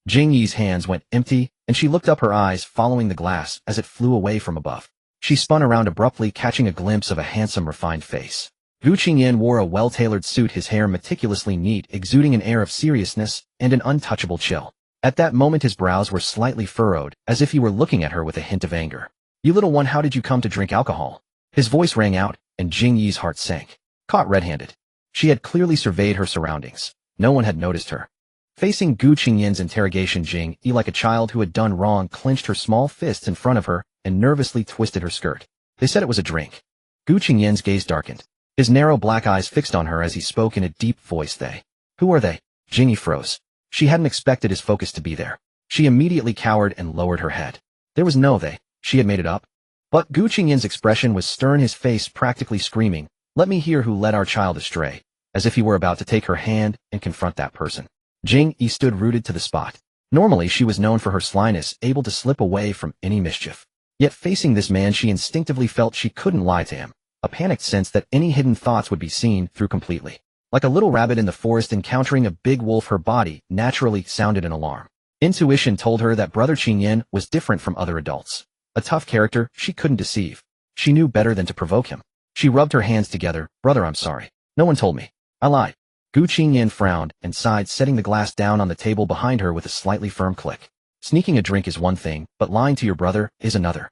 Jing Yi's hands went empty, and she looked up, her eyes following the glass as it flew away from above. She spun around abruptly, catching a glimpse of a handsome, refined face. Gu Qingyan wore a well-tailored suit, his hair meticulously neat, exuding an air of seriousness and an untouchable chill. At that moment, his brows were slightly furrowed, as if he were looking at her with a hint of anger. "You little one, how did you come to drink alcohol?" His voice rang out, and Jing Yi's heart sank. Caught red-handed. She had clearly surveyed her surroundings. No one had noticed her. Facing Gu Qingyan's interrogation, Jing Yi, like a child who had done wrong, clenched her small fists in front of her and nervously twisted her skirt. "They said it was a drink." Gu Qingyan's gaze darkened. His narrow black eyes fixed on her as he spoke in a deep voice. "They? Who are they?" Jing Yi froze. She hadn't expected his focus to be there. She immediately cowered and lowered her head. There was no they. She had made it up. But Gu Qingyan's expression was stern, his face practically screaming, "Let me hear who led our child astray," as if he were about to take her hand and confront that person. Jing Yi stood rooted to the spot. Normally she was known for her slyness, able to slip away from any mischief. Yet facing this man, she instinctively felt she couldn't lie to him, a panicked sense that any hidden thoughts would be seen through completely. Like a little rabbit in the forest encountering a big wolf, her body naturally sounded an alarm. Intuition told her that Brother Qingyan was different from other adults. A tough character she couldn't deceive. She knew better than to provoke him. She rubbed her hands together. "Brother, I'm sorry. No one told me. I lied." Gu Qingyan frowned and sighed, setting the glass down on the table behind her with a slightly firm click. "Sneaking a drink is one thing, but lying to your brother is another."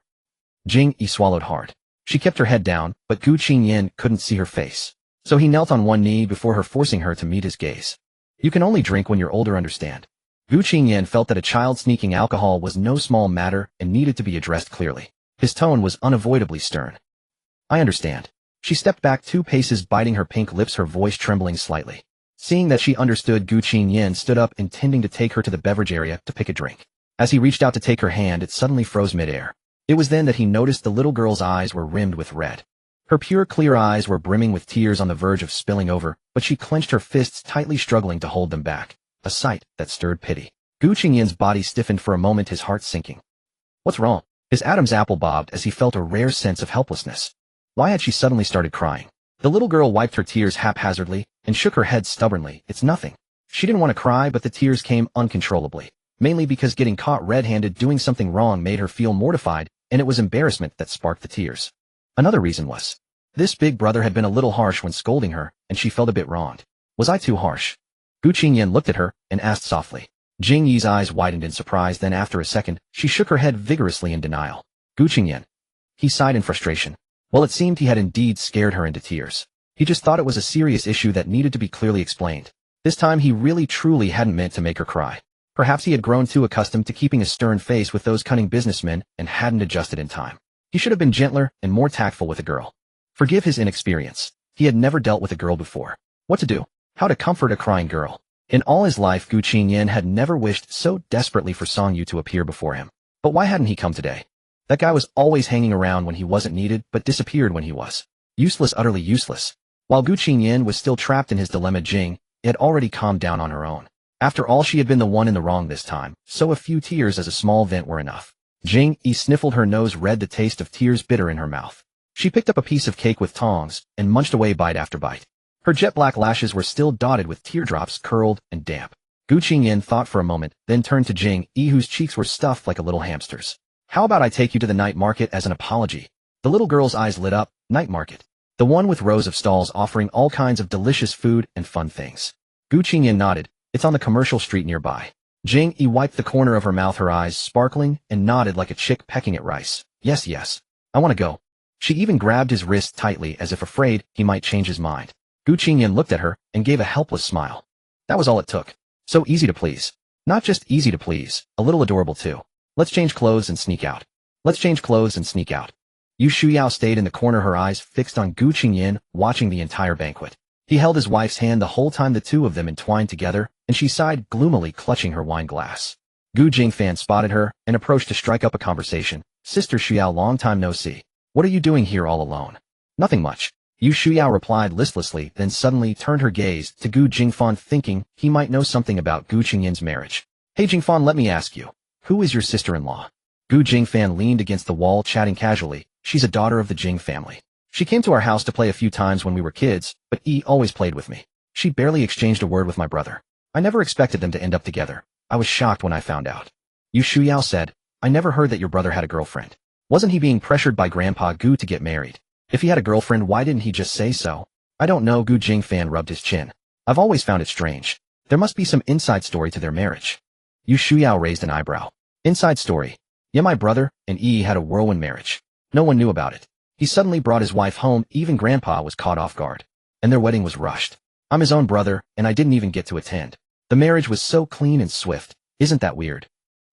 Jing Yi swallowed hard. She kept her head down, but Gu Qingyan couldn't see her face. So he knelt on one knee before her, forcing her to meet his gaze. "You can only drink when you're older, understand?" Gu Qingyan felt that a child sneaking alcohol was no small matter and needed to be addressed clearly. His tone was unavoidably stern. "I understand." She stepped back 2 paces, biting her pink lips, her voice trembling slightly. Seeing that she understood, Gu Qingyan stood up, intending to take her to the beverage area to pick a drink. As he reached out to take her hand, it suddenly froze midair. It was then that he noticed the little girl's eyes were rimmed with red. Her pure, clear eyes were brimming with tears, on the verge of spilling over, but she clenched her fists tightly, struggling to hold them back. A sight that stirred pity. Gu Qingyan's body stiffened for a moment, his heart sinking. What's wrong? His Adam's apple bobbed as he felt a rare sense of helplessness. Why had she suddenly started crying? The little girl wiped her tears haphazardly and shook her head stubbornly. It's nothing. She didn't want to cry, but the tears came uncontrollably, mainly because getting caught red-handed doing something wrong made her feel mortified, and it was embarrassment that sparked the tears. Another reason was, this big brother had been a little harsh when scolding her, and she felt a bit wronged. Was I too harsh? Gu Qingyan looked at her and asked softly. Jing Yi's eyes widened in surprise, then after a second, she shook her head vigorously in denial. Gu Qingyan. He sighed in frustration. Well, it seemed he had indeed scared her into tears. He just thought it was a serious issue that needed to be clearly explained. This time he really truly hadn't meant to make her cry. Perhaps he had grown too accustomed to keeping a stern face with those cunning businessmen and hadn't adjusted in time. He should have been gentler and more tactful with a girl. Forgive his inexperience. He had never dealt with a girl before. What to do? How to comfort a crying girl? In all his life, Gu Qingyan had never wished so desperately for Song Yu to appear before him. But why hadn't he come today? That guy was always hanging around when he wasn't needed, but disappeared when he was. Useless, utterly useless. While Gu Qingyan was still trapped in his dilemma, Jing had already calmed down on her own. After all, she had been the one in the wrong this time, so a few tears as a small vent were enough. Jing Yi sniffled, her nose red, the taste of tears bitter in her mouth. She picked up a piece of cake with tongs and munched away bite after bite. Her jet-black lashes were still dotted with teardrops, curled and damp. Gu Qingyan thought for a moment, then turned to Jing Yi, whose cheeks were stuffed like a little hamster's. How about I take you to the night market as an apology? The little girl's eyes lit up. Night market. The one with rows of stalls offering all kinds of delicious food and fun things. Gu Qingyan nodded. It's on the commercial street nearby. Jing Yi wiped the corner of her mouth, her eyes sparkling, and nodded like a chick pecking at rice. Yes, yes. I want to go. She even grabbed his wrist tightly as if afraid he might change his mind. Gu Qingyan looked at her and gave a helpless smile. That was all it took. So easy to please. Not just easy to please, a little adorable too. Let's change clothes and sneak out. Let's change clothes and sneak out. Yu Shuyao stayed in the corner, her eyes fixed on Gu Qingyan, watching the entire banquet. He held his wife's hand the whole time the two of them entwined together, and she sighed gloomily, clutching her wine glass. Gu Jingfan spotted her and approached to strike up a conversation. Sister Shuyao, long time no see. What are you doing here all alone? Nothing much. Yu Shuyao replied listlessly, then suddenly turned her gaze to Gu Jingfan, thinking he might know something about Gu Qingyan's marriage. Hey Jingfan, let me ask you. Who is your sister-in-law? Gu Jingfan leaned against the wall, chatting casually. She's a daughter of the Jing family. She came to our house to play a few times when we were kids, but Yi always played with me. She barely exchanged a word with my brother. I never expected them to end up together. I was shocked when I found out. Yu Shuyao said, I never heard that your brother had a girlfriend. Wasn't he being pressured by Grandpa Gu to get married? If he had a girlfriend, why didn't he just say so? I don't know. Gu Jingfan rubbed his chin. I've always found it strange. There must be some inside story to their marriage. Yu Shuyao raised an eyebrow. Inside story? Yeah, my brother and Yi had a whirlwind marriage. No one knew about it. He suddenly brought his wife home, even Grandpa was caught off guard. And their wedding was rushed. I'm his own brother, and I didn't even get to attend. The marriage was so clean and swift. Isn't that weird?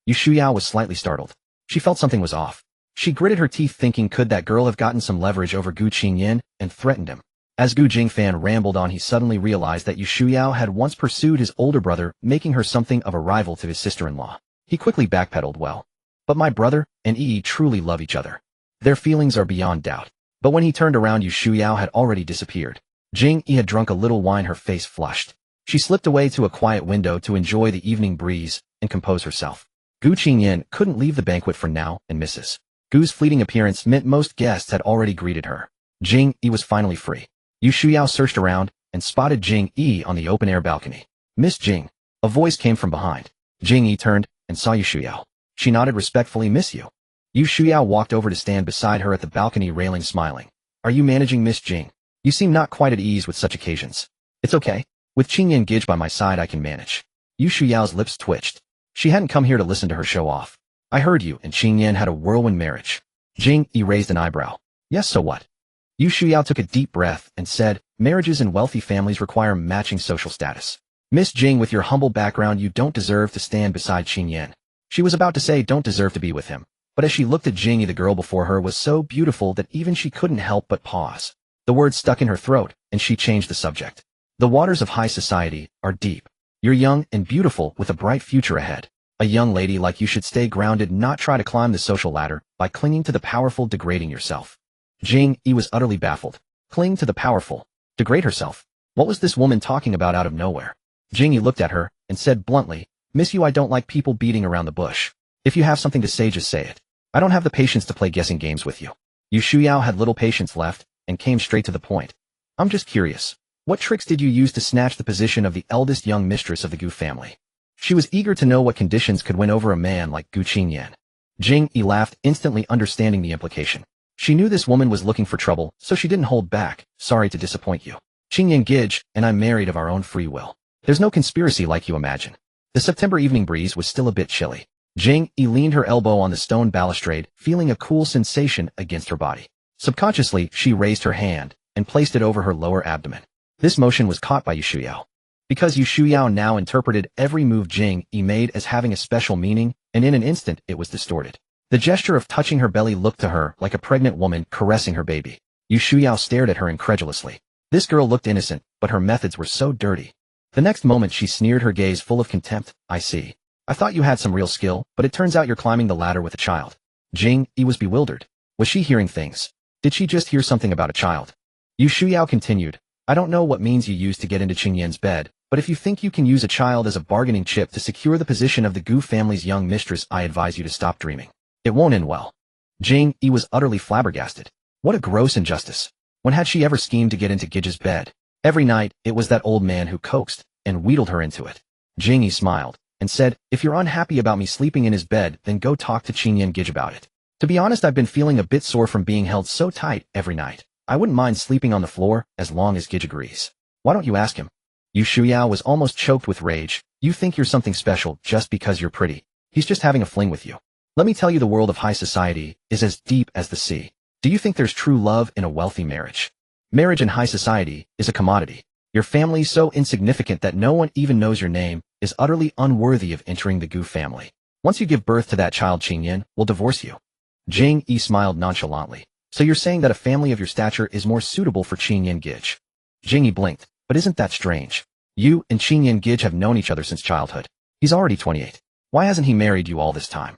Yu Shuyao was slightly startled. She felt something was off. She gritted her teeth, thinking, could that girl have gotten some leverage over Gu Qingyan and threatened him? As Gu Jingfan rambled on, he suddenly realized that Yu Shuyao had once pursued his older brother, making her something of a rival to his sister-in-law. He quickly backpedaled. Well, but my brother and Yi truly love each other. Their feelings are beyond doubt. But when he turned around, Yu Shuyao had already disappeared. Jing Yi had drunk a little wine, her face flushed. She slipped away to a quiet window to enjoy the evening breeze and compose herself. Gu Qingyan couldn't leave the banquet for now, and Mrs. Gu's fleeting appearance meant most guests had already greeted her. Jing Yi was finally free. Yu Shuyao searched around and spotted Jing Yi on the open-air balcony. Miss Jing. A voice came from behind. Jing Yi turned and saw Yu Shuyao. She nodded respectfully. Miss you. Yu Shuyao walked over to stand beside her at the balcony railing, smiling. Are you managing, Miss Jing? You seem not quite at ease with such occasions. It's okay. With Qingyan Gij by my side, I can manage. Yu Shuyao's lips twitched. She hadn't come here to listen to her show off. I heard you and Qingyan had a whirlwind marriage. Jing Yi raised an eyebrow. Yes, so what? Yu Shuyao took a deep breath and said, marriages in wealthy families require matching social status. Miss Jing, with your humble background, you don't deserve to stand beside Qingyan. She was about to say don't deserve to be with him. But as she looked at Jing Yi, the girl before her was so beautiful that even she couldn't help but pause. The words stuck in her throat, and she changed the subject. The waters of high society are deep. You're young and beautiful with a bright future ahead. A young lady like you should stay grounded, not try to climb the social ladder by clinging to the powerful, degrading yourself. Jing Yi was utterly baffled. Cling to the powerful? Degrade herself? What was this woman talking about out of nowhere? Jing Yi looked at her and said bluntly, Miss you, I don't like people beating around the bush. If you have something to say, just say it. I don't have the patience to play guessing games with you. Yu Shuyao had little patience left and came straight to the point. I'm just curious. What tricks did you use to snatch the position of the eldest young mistress of the Gu family? She was eager to know what conditions could win over a man like Gu Qingyan. Jing Yi laughed, instantly understanding the implication. She knew this woman was looking for trouble, so she didn't hold back. Sorry to disappoint you. Qingyan Gij and I married of our own free will. There's no conspiracy like you imagine. The September evening breeze was still a bit chilly. Jing Yi leaned her elbow on the stone balustrade, feeling a cool sensation against her body. Subconsciously, she raised her hand and placed it over her lower abdomen. This motion was caught by Yu Shuyao. Because Yu Shuyao now interpreted every move Jing Yi made as having a special meaning, and in an instant it was distorted. The gesture of touching her belly looked to her like a pregnant woman caressing her baby. Yu Shuyao stared at her incredulously. This girl looked innocent, but her methods were so dirty. The next moment she sneered, her gaze full of contempt. I see. I thought you had some real skill, but it turns out you're climbing the ladder with a child. Jing Yi was bewildered. Was she hearing things? Did she just hear something about a child? Yu Shuyao continued. I don't know what means you used to get into Qingyan's bed, but if you think you can use a child as a bargaining chip to secure the position of the Gu family's young mistress, I advise you to stop dreaming. It won't end well. Jing Yi was utterly flabbergasted. What a gross injustice. When had she ever schemed to get into Gij's bed? Every night, it was that old man who coaxed and wheedled her into it. Jing Yi smiled and said, if you're unhappy about me sleeping in his bed, then go talk to Qingyan Gij about it. To be honest, I've been feeling a bit sore from being held so tight every night. I wouldn't mind sleeping on the floor as long as Gij agrees. Why don't you ask him? Yu Shuyao was almost choked with rage. You think you're something special just because you're pretty. He's just having a fling with you. Let me tell you, the world of high society is as deep as the sea. Do you think there's true love in a wealthy marriage? Marriage in high society is a commodity. Your family, so insignificant that no one even knows your name, is utterly unworthy of entering the Gu family. Once you give birth to that child, Qingyan will divorce you. Jing Yi smiled nonchalantly. So you're saying that a family of your stature is more suitable for Qingyan Gij? Jing Yi blinked. But isn't that strange? You and Qingyan Gij have known each other since childhood. He's already 28. Why hasn't he married you all this time?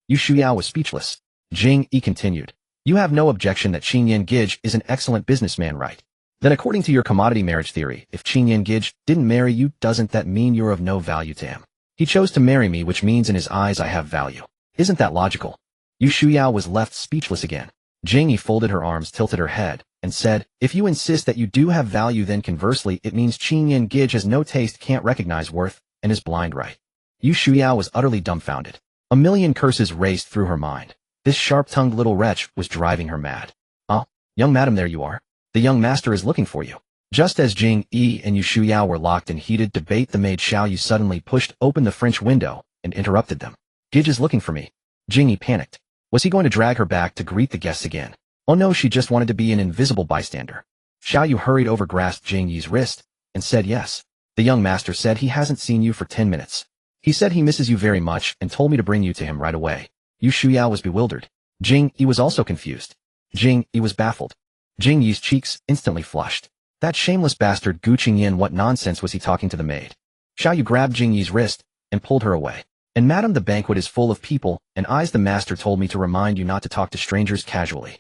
Yu Shuyao was speechless. Jing Yi continued. You have no objection that Qingyan Gij is an excellent businessman, right? Then according to your commodity marriage theory, if Qingyan Gij didn't marry you, doesn't that mean you're of no value to him? He chose to marry me, which means in his eyes I have value. Isn't that logical? Yu Shuyao was left speechless again. Jing Yi folded her arms, tilted her head, and said, if you insist that you do have value, then conversely it means Qingyan Gij has no taste, can't recognize worth, and is blind, right? Yu Shuyao was utterly dumbfounded. A million curses raced through her mind. This sharp-tongued little wretch was driving her mad. Oh, young madam, there you are. The young master is looking for you. Just as Jing Yi and Yu Shuyao were locked in heated debate, the maid Xiao Yu suddenly pushed open the French window and interrupted them. Gij is looking for me. Jing Yi panicked. Was he going to drag her back to greet the guests again? Oh no, she just wanted to be an invisible bystander. Xiao Yu hurried over, grasped Jing Yi's wrist, and said yes. The young master said he hasn't seen you for 10 minutes. He said he misses you very much and told me to bring you to him right away. Yu Shuyao was bewildered. Jing Yi was also confused. Jing Yi was baffled. Jing Yi's cheeks instantly flushed. That shameless bastard Gu Qingyan, what nonsense was he talking to the maid? Xiao Yu grabbed Jing Yi's wrist and pulled her away. And madam, the banquet is full of people, and the master told me to remind you not to talk to strangers casually.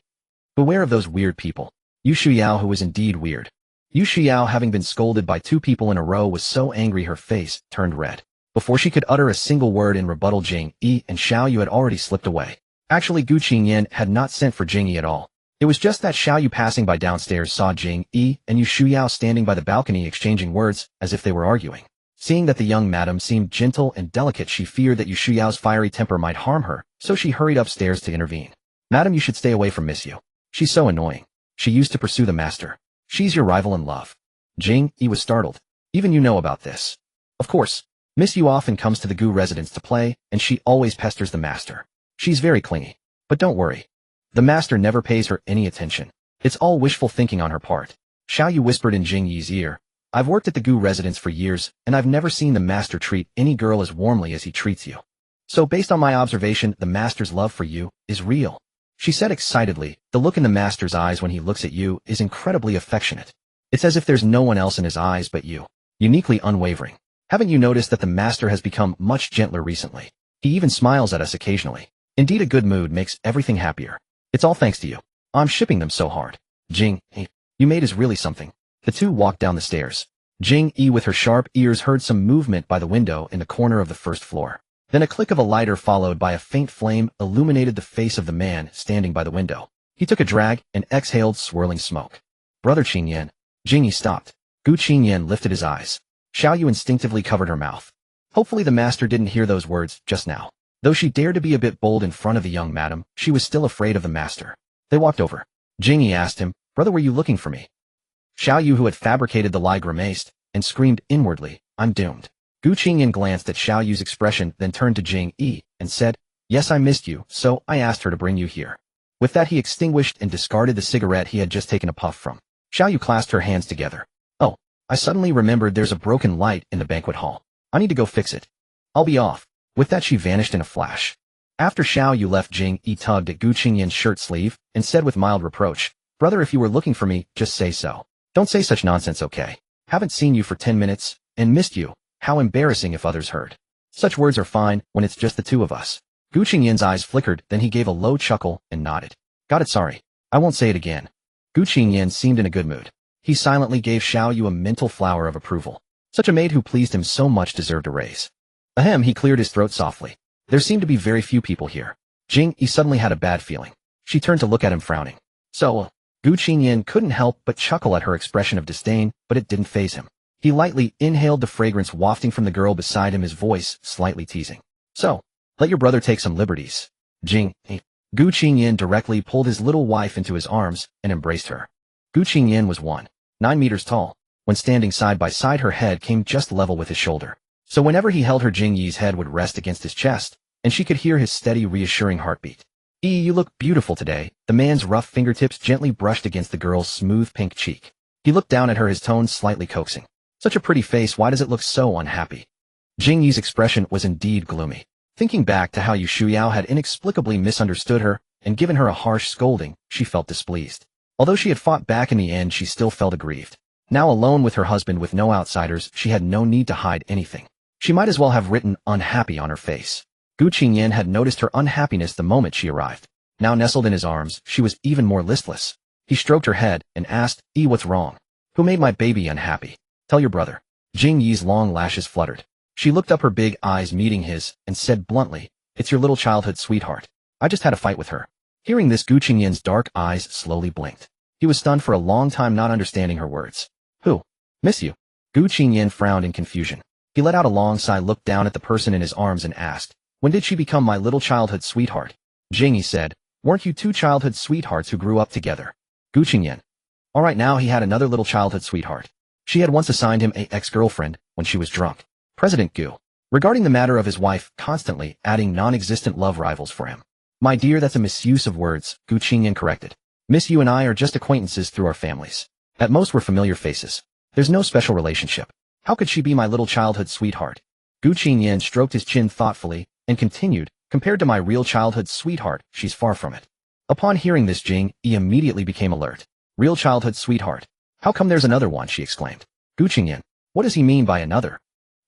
Beware of those weird people. Yu Shuyao, who was indeed weird. Yu Shuyao, having been scolded by 2 people in a row, was so angry her face turned red. Before she could utter a single word in rebuttal, Jing Yi and Xiao Yu had already slipped away. Actually, Gu Qingyan had not sent for Jing Yi at all. It was just that Xiao Yu, passing by downstairs, saw Jing Yi and Yu Shuyao standing by the balcony exchanging words as if they were arguing. Seeing that the young madam seemed gentle and delicate, she feared that Yu Shuyao's fiery temper might harm her, so she hurried upstairs to intervene. Madam, you should stay away from Miss Yu. She's so annoying. She used to pursue the master. She's your rival in love. Jing Yi was startled. Even you know about this? Of course. Miss Yu often comes to the Gu residence to play, and she always pesters the master. She's very clingy. But don't worry. The master never pays her any attention. It's all wishful thinking on her part. Xiao Yu whispered in Jing Yi's ear. I've worked at the Gu residence for years, and I've never seen the master treat any girl as warmly as he treats you. So based on my observation, the master's love for you is real. She said excitedly. The look in the master's eyes when he looks at you is incredibly affectionate. It's as if there's no one else in his eyes but you. Uniquely unwavering. Haven't you noticed that the master has become much gentler recently? He even smiles at us occasionally. Indeed, a good mood makes everything happier. It's all thanks to you. I'm shipping them so hard. Jing Yi, you maid is really something. The 2 walked down the stairs. Jing Yi, with her sharp ears, heard some movement by the window in the corner of the first floor. Then a click of a lighter followed by a faint flame illuminated the face of the man standing by the window. He took a drag and exhaled swirling smoke. Brother Qingyan. Jing Yi stopped. Gu Qingyan lifted his eyes. Xiao Yu instinctively covered her mouth. Hopefully the master didn't hear those words just now. Though she dared to be a bit bold in front of the young madam, she was still afraid of the master. They walked over. Jing Yi asked him, Brother, were you looking for me? Xiao Yu, who had fabricated the lie, grimaced and screamed inwardly, I'm doomed. Gu Qingyan glanced at Xiao Yu's expression, then turned to Jing Yi and said, Yes, I missed you, so I asked her to bring you here. With that, he extinguished and discarded the cigarette he had just taken a puff from. Xiao Yu clasped her hands together. Oh, I suddenly remembered there's a broken light in the banquet hall. I need to go fix it. I'll be off. With that, she vanished in a flash. After Xiao Yu left, Jing Yi tugged at Gu Qingyan's shirt sleeve and said with mild reproach, Brother, if you were looking for me, just say so. Don't say such nonsense, okay? Haven't seen you for 10 minutes, and missed you. How embarrassing if others heard. Such words are fine when it's just the 2 of us. Gu Qingyan's eyes flickered, then he gave a low chuckle and nodded. Got it, sorry. I won't say it again. Gu Qingyan seemed in a good mood. He silently gave Xiao Yu a mental flower of approval. Such a maid who pleased him so much deserved a raise. Ahem, he cleared his throat softly. There seemed to be very few people here. Jing Yi suddenly had a bad feeling. She turned to look at him, frowning. So, Gu Qingyan couldn't help but chuckle at her expression of disdain, but it didn't faze him. He lightly inhaled the fragrance wafting from the girl beside him, his voice slightly teasing. So, let your brother take some liberties. Jing Yi. Gu Qingyan directly pulled his little wife into his arms and embraced her. Gu Qingyan was 1.9 meters tall. When When standing side by side, her head came just level with his shoulder. So whenever he held her, Jing Yi's head would rest against his chest, and she could hear his steady, reassuring heartbeat. You look beautiful today." The man's rough fingertips gently brushed against the girl's smooth pink cheek. He looked down at her, his tone slightly coaxing. "Such a pretty face, why does it look so unhappy?" Jing Yi's expression was indeed gloomy. Thinking back to how Yu Shuyao had inexplicably misunderstood her and given her a harsh scolding, she felt displeased. Although she had fought back in the end, she still felt aggrieved. Now alone with her husband with no outsiders, she had no need to hide anything. She might as well have written unhappy on her face. Gu Qingyan had noticed her unhappiness the moment she arrived. Now nestled in his arms, she was even more listless. He stroked her head and asked, "What's wrong? Who made my baby unhappy? Tell your brother." Jing Yi's long lashes fluttered. She looked up, her big eyes meeting his, and said bluntly, "It's your little childhood sweetheart. I just had a fight with her." Hearing this, Gu Qingyan's dark eyes slowly blinked. He was stunned for a long time, not understanding her words. "Who? Miss you?" Gu Qingyan frowned in confusion. He let out a long sigh, looked down at the person in his arms, and asked, "When did she become my little childhood sweetheart?" Jing Yi said, "Weren't you two childhood sweethearts who grew up together?" Gu Qingyan. All right, now he had another little childhood sweetheart. She had once assigned him a ex-girlfriend when she was drunk. President Gu. Regarding the matter of his wife, constantly adding non-existent love rivals for him. "My dear, that's a misuse of words," Gu Qingyan corrected. "Miss, you and I are just acquaintances through our families. At most we're familiar faces. There's no special relationship. How could she be my little childhood sweetheart?" Gu Qingyan stroked his chin thoughtfully and continued, "Compared to my real childhood sweetheart, she's far from it." Upon hearing this, Jing Yi immediately became alert. "Real childhood sweetheart? How come there's another one?" she exclaimed. "Gu Qingyan, what does he mean by another?"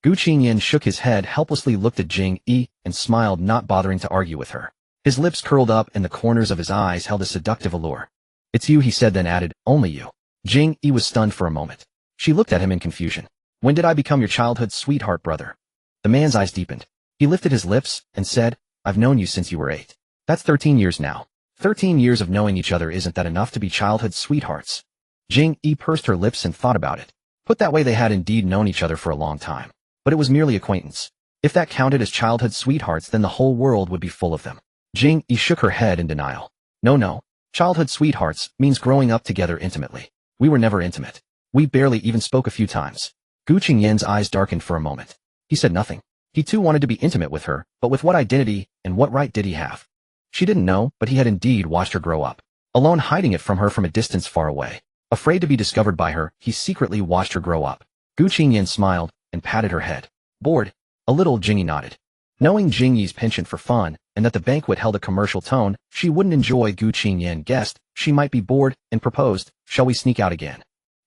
Gu Qingyan shook his head, helplessly looked at Jing Yi, and smiled, not bothering to argue with her. His lips curled up and the corners of his eyes held a seductive allure. "It's you," he said, then added, "Only you." Jing Yi was stunned for a moment. She looked at him in confusion. "When did I become your childhood sweetheart, brother?" The man's eyes deepened. He lifted his lips and said, "I've known you since you were 8. That's 13 years now. 13 years of knowing each other, isn't that enough to be childhood sweethearts?" Jing Yi pursed her lips and thought about it. Put that way, they had indeed known each other for a long time. But it was merely acquaintance. If that counted as childhood sweethearts, then the whole world would be full of them. Jing Yi shook her head in denial. No. Childhood sweethearts means growing up together intimately. We were never intimate. We barely even spoke a few times. Gu Qingyan's eyes darkened for a moment. He said nothing. He too wanted to be intimate with her, but with what identity and what right did he have? She didn't know, but he had indeed watched her grow up. Alone, hiding it from her from a distance far away. Afraid to be discovered by her, he secretly watched her grow up. Gu Qingyan smiled and patted her head. "Bored?" A little. Jing Yi nodded. Knowing Jing Yi's penchant for fun, and that the banquet held a commercial tone, she wouldn't enjoy. Gu Qingyan guessed she might be bored and proposed, "Shall we sneak out again?"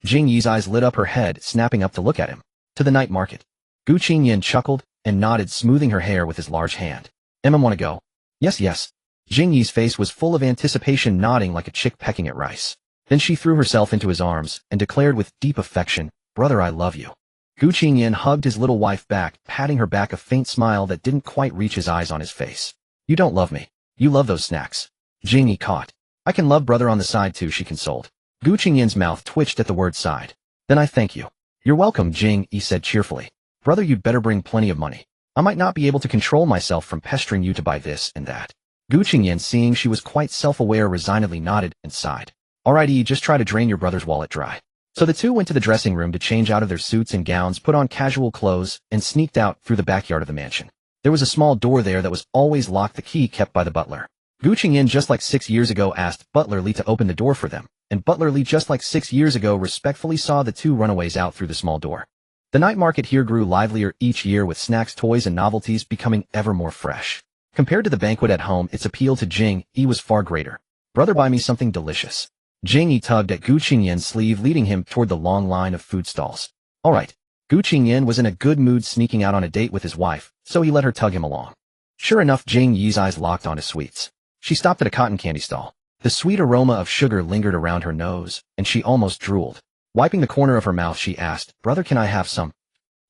Jing Yi's eyes lit up, her head snapping up to look at him. "To the night market." Gu Qingyan chuckled and nodded, smoothing her hair with his large hand. Want to go?" Yes. Jing Yi's face was full of anticipation, nodding like a chick pecking at rice. Then she threw herself into his arms and declared with deep affection, "Brother, I love you." Gu Qingyan hugged his little wife back, patting her back, a faint smile that didn't quite reach his eyes on his face. "You don't love me. You love those snacks." Jing Yi caught. "I can love brother on the side too," she consoled. Gu Qingyan's mouth twitched at the word side. "Then I thank you." "You're welcome," Jing Yi said cheerfully. "Brother, you'd better bring plenty of money. I might not be able to control myself from pestering you to buy this and that." Gu Qingyan, seeing she was quite self-aware, resignedly nodded and sighed. "All right, just try to drain your brother's wallet dry." So the two went to the dressing room to change out of their suits and gowns, put on casual clothes, and sneaked out through the backyard of the mansion. There was a small door there that was always locked, the key kept by the butler. Gu Qingyan, just like 6 years ago, asked Butler Li to open the door for them, and Butler Li, just like 6 years ago, respectfully saw the two runaways out through the small door. The night market here grew livelier each year, with snacks, toys, and novelties becoming ever more fresh. Compared to the banquet at home, its appeal to Jing Yi was far greater. "Brother, buy me something delicious." Jing Yi tugged at Gu Qingyan's sleeve, leading him toward the long line of food stalls. All right. Gu Qingyan was in a good mood, sneaking out on a date with his wife, so he let her tug him along. Sure enough, Jing Yi's eyes locked on his sweets. She stopped at a cotton candy stall. The sweet aroma of sugar lingered around her nose, and she almost drooled. Wiping the corner of her mouth, she asked, "Brother, can I have some?"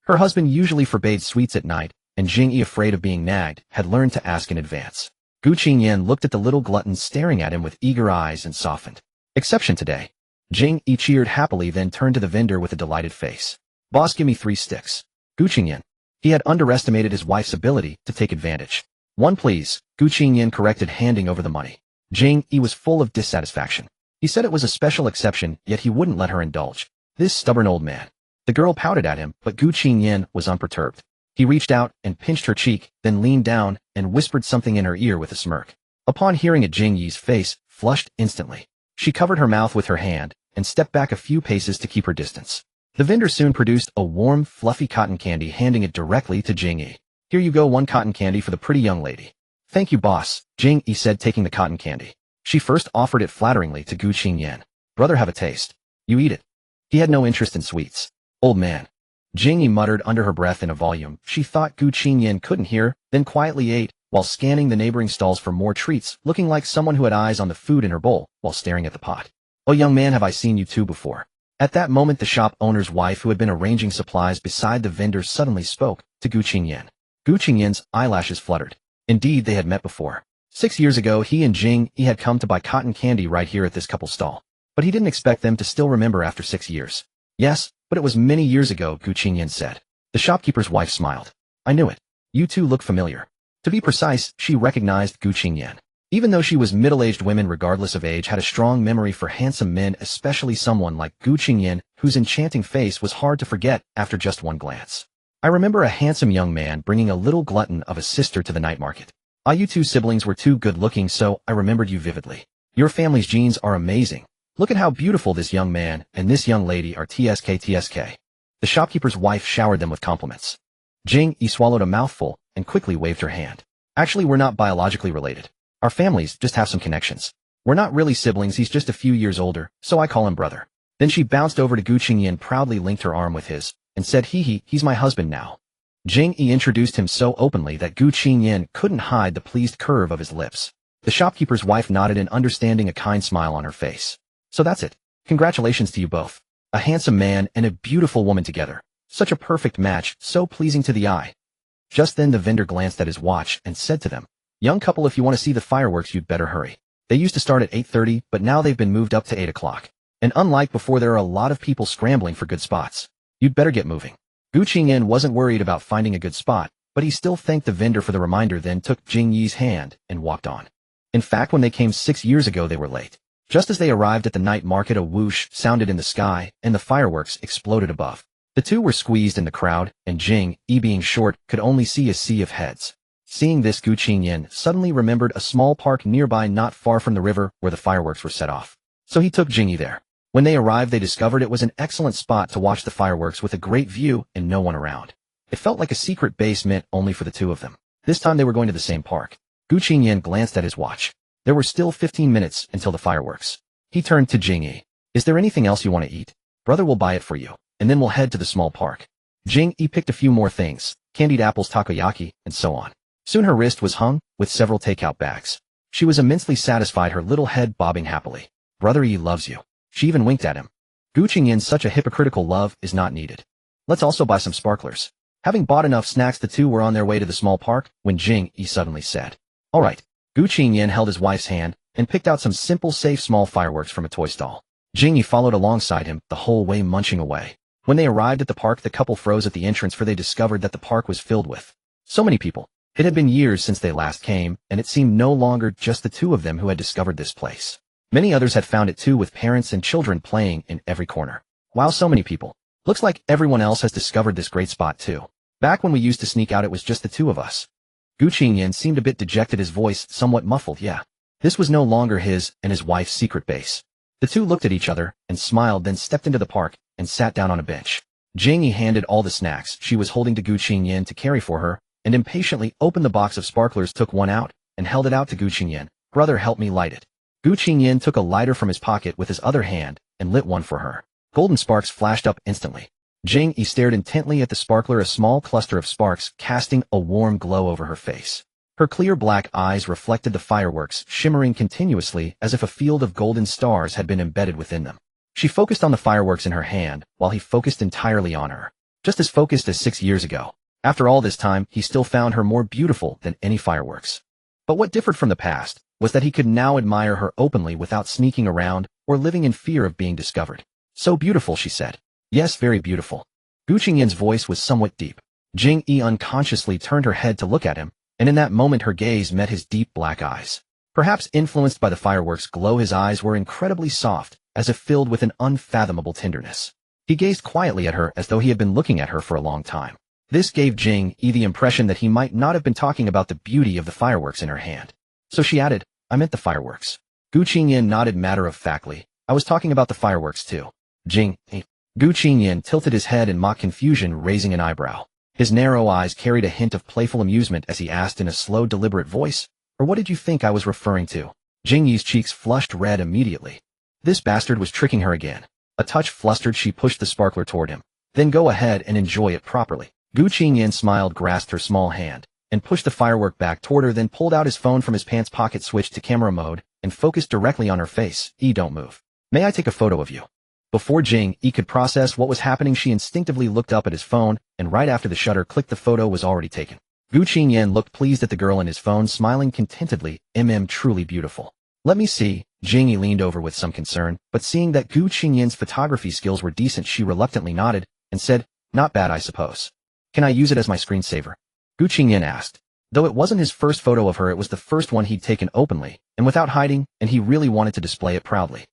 Her husband usually forbade sweets at night, and Jing Yi, afraid of being nagged, had learned to ask in advance. Gu Qingyan looked at the little glutton staring at him with eager eyes and softened. "Exception today." Jing Yi cheered happily, then turned to the vendor with a delighted face. "Boss, give me 3 sticks." Gu Qingyan. He had underestimated his wife's ability to take advantage. "1 please," Gu Qingyan corrected, handing over the money. Jing Yi was full of dissatisfaction. He said it was a special exception, yet he wouldn't let her indulge. This stubborn old man. The girl pouted at him, but Gu Qingyan was unperturbed. He reached out and pinched her cheek, then leaned down and whispered something in her ear with a smirk. Upon hearing it, Jing Yi's face flushed instantly. She covered her mouth with her hand and stepped back a few paces to keep her distance. The vendor soon produced a warm, fluffy cotton candy, handing it directly to Jing Yi. Here you go, one cotton candy for the pretty young lady. Thank you, boss, Jing Yi said, taking the cotton candy. She first offered it flatteringly to Gu Qingyan. Brother, have a taste. You eat it. He had no interest in sweets. Old man. Jing Yi muttered under her breath in a volume she thought Gu Qingyan couldn't hear, then quietly ate, while scanning the neighboring stalls for more treats, looking like someone who had eyes on the food in her bowl, while staring at the pot. Oh, young man, have I seen you two before? At that moment, the shop owner's wife, who had been arranging supplies beside the vendor, suddenly spoke to Gu Qingyan. Gu Qingyan's eyelashes fluttered. Indeed, they had met before. 6 years ago, he and Jing Yi had come to buy cotton candy right here at this couple's stall. But he didn't expect them to still remember after 6 years. Yes, but it was many years ago, Gu Qingyan said. The shopkeeper's wife smiled. I knew it. You two look familiar. To be precise, she recognized Gu Qingyan. Even though she was middle-aged, women regardless of age had a strong memory for handsome men, especially someone like Gu Qingyan, whose enchanting face was hard to forget after just one glance. I remember a handsome young man bringing a little glutton of a sister to the night market. You two siblings were too good-looking, so I remembered you vividly. Your family's genes are amazing. Look at how beautiful this young man and this young lady are. TSK. The shopkeeper's wife showered them with compliments. Jing Yi swallowed a mouthful and quickly waved her hand. Actually, we're not biologically related. Our families just have some connections. We're not really siblings, he's just a few years older, so I call him brother. Then she bounced over to Gu Qingyan, proudly linked her arm with his, and said, he's my husband now. Jing Yi introduced him so openly that Gu Qingyan couldn't hide the pleased curve of his lips. The shopkeeper's wife nodded in understanding, a kind smile on her face. So that's it. Congratulations to you both. A handsome man and a beautiful woman together. Such a perfect match, so pleasing to the eye. Just then the vendor glanced at his watch and said to them, young couple, if you want to see the fireworks, you'd better hurry. They used to start at 8:30, but now they've been moved up to 8 o'clock. And unlike before, there are a lot of people scrambling for good spots. You'd better get moving. Gu Qingyan wasn't worried about finding a good spot, but he still thanked the vendor for the reminder, then took Jing Yi's hand and walked on. In fact, when they came 6 years ago, they were late. Just as they arrived at the night market, a whoosh sounded in the sky, and the fireworks exploded above. The two were squeezed in the crowd, and Jing Yi, being short, could only see a sea of heads. Seeing this, Gu Qingyan suddenly remembered a small park nearby not far from the river where the fireworks were set off. So he took Jing Yi there. When they arrived, they discovered it was an excellent spot to watch the fireworks with a great view and no one around. It felt like a secret base meant only for the two of them. This time they were going to the same park. Gu Qingyan glanced at his watch. There were still 15 minutes until the fireworks. He turned to Jing Yi. Is there anything else you want to eat? Brother will buy it for you, and then we'll head to the small park. Jing Yi picked a few more things, candied apples, takoyaki, and so on. Soon her wrist was hung with several takeout bags. She was immensely satisfied, her little head bobbing happily. Brother Yi loves you. She even winked at him. Gu Qingyan, such a hypocritical love is not needed. Let's also buy some sparklers. Having bought enough snacks, the two were on their way to the small park when Jing Yi suddenly said, all right. Gu Qingyan held his wife's hand and picked out some simple, safe, small fireworks from a toy stall. Jing Yi followed alongside him the whole way, munching away. When they arrived at the park, the couple froze at the entrance, for they discovered that the park was filled with so many people. It had been years since they last came, and it seemed no longer just the two of them who had discovered this place. Many others had found it too, with parents and children playing in every corner. Wow, so many people. Looks like everyone else has discovered this great spot too. Back when we used to sneak out, it was just the two of us. Gu Qingyan seemed a bit dejected, his voice somewhat muffled. Yeah. This was no longer his and his wife's secret base. The two looked at each other and smiled, then stepped into the park and sat down on a bench. Jing Yi handed all the snacks she was holding to Gu Qingyan to carry for her, and impatiently opened the box of sparklers, took one out, and held it out to Gu Qingyan. Brother, help me light it. Gu Qingyan took a lighter from his pocket with his other hand and lit one for her. Golden sparks flashed up instantly. Jing Yi stared intently at the sparkler, a small cluster of sparks casting a warm glow over her face. Her clear black eyes reflected the fireworks, shimmering continuously as if a field of golden stars had been embedded within them. She focused on the fireworks in her hand, while he focused entirely on her. Just as focused as 6 years ago. After all this time, he still found her more beautiful than any fireworks. But what differed from the past was that he could now admire her openly without sneaking around or living in fear of being discovered. So beautiful, she said. Yes, very beautiful. Gu Qingyan's voice was somewhat deep. Jing Yi unconsciously turned her head to look at him, and in that moment her gaze met his deep black eyes. Perhaps influenced by the fireworks' glow, his eyes were incredibly soft, as if filled with an unfathomable tenderness. He gazed quietly at her as though he had been looking at her for a long time. This gave Jing Yi the impression that he might not have been talking about the beauty of the fireworks in her hand. So she added, I meant the fireworks. Gu Qingyan nodded matter-of-factly. I was talking about the fireworks too. Jing Yi. Gu Qingyan tilted his head in mock confusion, raising an eyebrow. His narrow eyes carried a hint of playful amusement as he asked in a slow, deliberate voice, or what did you think I was referring to? Jing Yi's cheeks flushed red immediately. This bastard was tricking her again. A touch flustered, she pushed the sparkler toward him. Then go ahead and enjoy it properly. Gu Qingyan smiled, grasped her small hand, and pushed the firework back toward her, then pulled out his phone from his pants pocket, switched to camera mode, and focused directly on her face. Don't move. May I take a photo of you? Before Jing Yi could process what was happening, she instinctively looked up at his phone, and right after the shutter clicked, the photo was already taken. Gu Qingyan looked pleased at the girl in his phone, smiling contentedly. Truly beautiful. Let me see. Jing Yi leaned over with some concern, but seeing that Gu Qingyan's photography skills were decent, she reluctantly nodded, and said, not bad, I suppose. Can I use it as my screensaver? Gu Qingyan asked. Though it wasn't his first photo of her, it was the first one he'd taken openly, and without hiding, and he really wanted to display it proudly.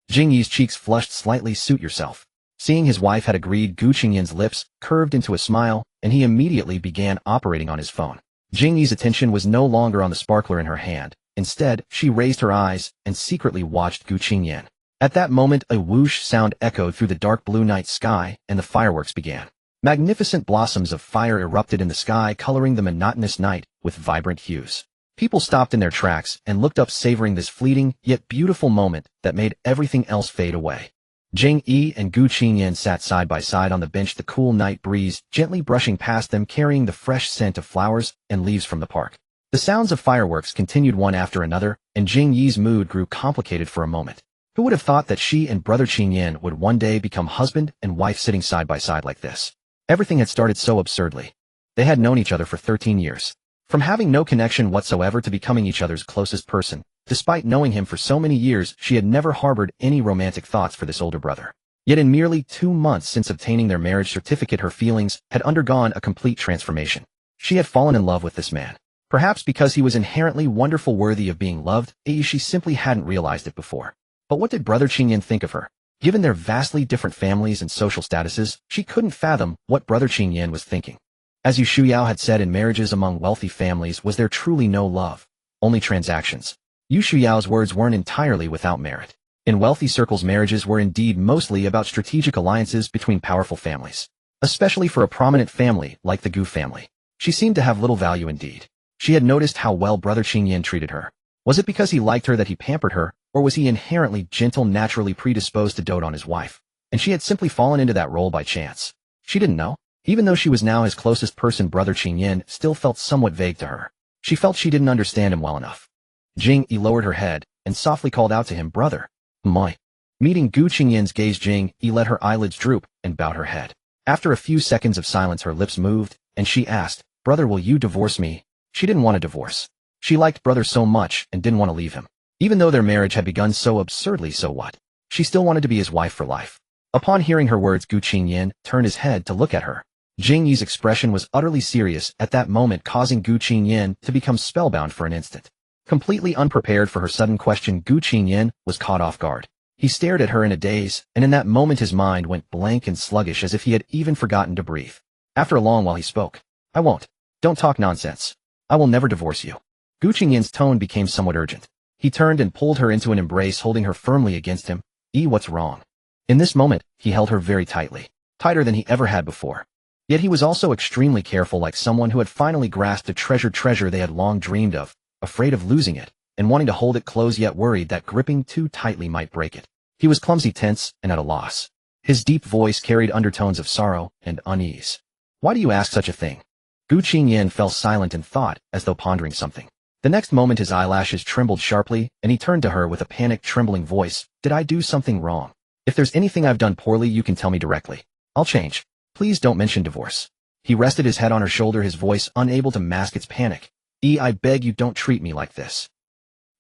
Jing Yi's cheeks flushed slightly. Suit yourself. Seeing his wife had agreed, Gu Qingyan's lips curved into a smile, and he immediately began operating on his phone. Jing Yi's attention was no longer on the sparkler in her hand. Instead, she raised her eyes and secretly watched Gu Qingyan. At that moment, a whoosh sound echoed through the dark blue night sky, and the fireworks began. Magnificent blossoms of fire erupted in the sky, coloring the monotonous night with vibrant hues. People stopped in their tracks and looked up, savoring this fleeting yet beautiful moment that made everything else fade away. Jing Yi and Gu Qingyan sat side by side on the bench, the cool night breeze gently brushing past them, carrying the fresh scent of flowers and leaves from the park. The sounds of fireworks continued one after another, and Jing Yi's mood grew complicated for a moment. Who would have thought that she and brother Qingyan would one day become husband and wife, sitting side by side like this? Everything had started so absurdly. They had known each other for 13 years. From having no connection whatsoever to becoming each other's closest person. Despite knowing him for so many years, she had never harbored any romantic thoughts for this older brother. Yet in merely 2 months since obtaining their marriage certificate, her feelings had undergone a complete transformation. She had fallen in love with this man. Perhaps because he was inherently wonderful, worthy of being loved, she simply hadn't realized it before. But what did brother Qingyan think of her? Given their vastly different families and social statuses, she couldn't fathom what brother Qingyan was thinking. As Yu Shuyao had said, in marriages among wealthy families was there truly no love, only transactions. Yu Shuyao's words weren't entirely without merit. In wealthy circles, marriages were indeed mostly about strategic alliances between powerful families. Especially for a prominent family like the Gu family. She seemed to have little value indeed. She had noticed how well brother Qingyan treated her. Was it because he liked her that he pampered her, or was he inherently gentle, naturally predisposed to dote on his wife? And she had simply fallen into that role by chance. She didn't know. Even though she was now his closest person, brother Qingyan still felt somewhat vague to her. She felt she didn't understand him well enough. Jing Yi lowered her head and softly called out to him, brother. My. Meeting Gu Qingyan's gaze, Jing Yi let her eyelids droop and bowed her head. After a few seconds of silence, her lips moved, and she asked, brother, will you divorce me? She didn't want a divorce. She liked brother so much and didn't want to leave him. Even though their marriage had begun so absurdly, so what? She still wanted to be his wife for life. Upon hearing her words, Gu Qingyan turned his head to look at her. Jing Yi's expression was utterly serious at that moment, causing Gu Qingyan to become spellbound for an instant. Completely unprepared for her sudden question, Gu Qingyan was caught off guard. He stared at her in a daze, and in that moment his mind went blank and sluggish, as if he had even forgotten to breathe. After a long while he spoke. I won't. Don't talk nonsense. I will never divorce you. Gu Qingyan's tone became somewhat urgent. He turned and pulled her into an embrace, holding her firmly against him. What's wrong? In this moment, he held her very tightly, tighter than he ever had before. Yet he was also extremely careful, like someone who had finally grasped a treasure they had long dreamed of, afraid of losing it, and wanting to hold it close, yet worried that gripping too tightly might break it. He was clumsy, tense, and at a loss. His deep voice carried undertones of sorrow and unease. Why do you ask such a thing? Gu Qingyan fell silent in thought, as though pondering something. The next moment his eyelashes trembled sharply, and he turned to her with a panicked, trembling voice. Did I do something wrong? If there's anything I've done poorly, you can tell me directly. I'll change. Please don't mention divorce. He rested his head on her shoulder, his voice unable to mask its panic. I beg you, don't treat me like this.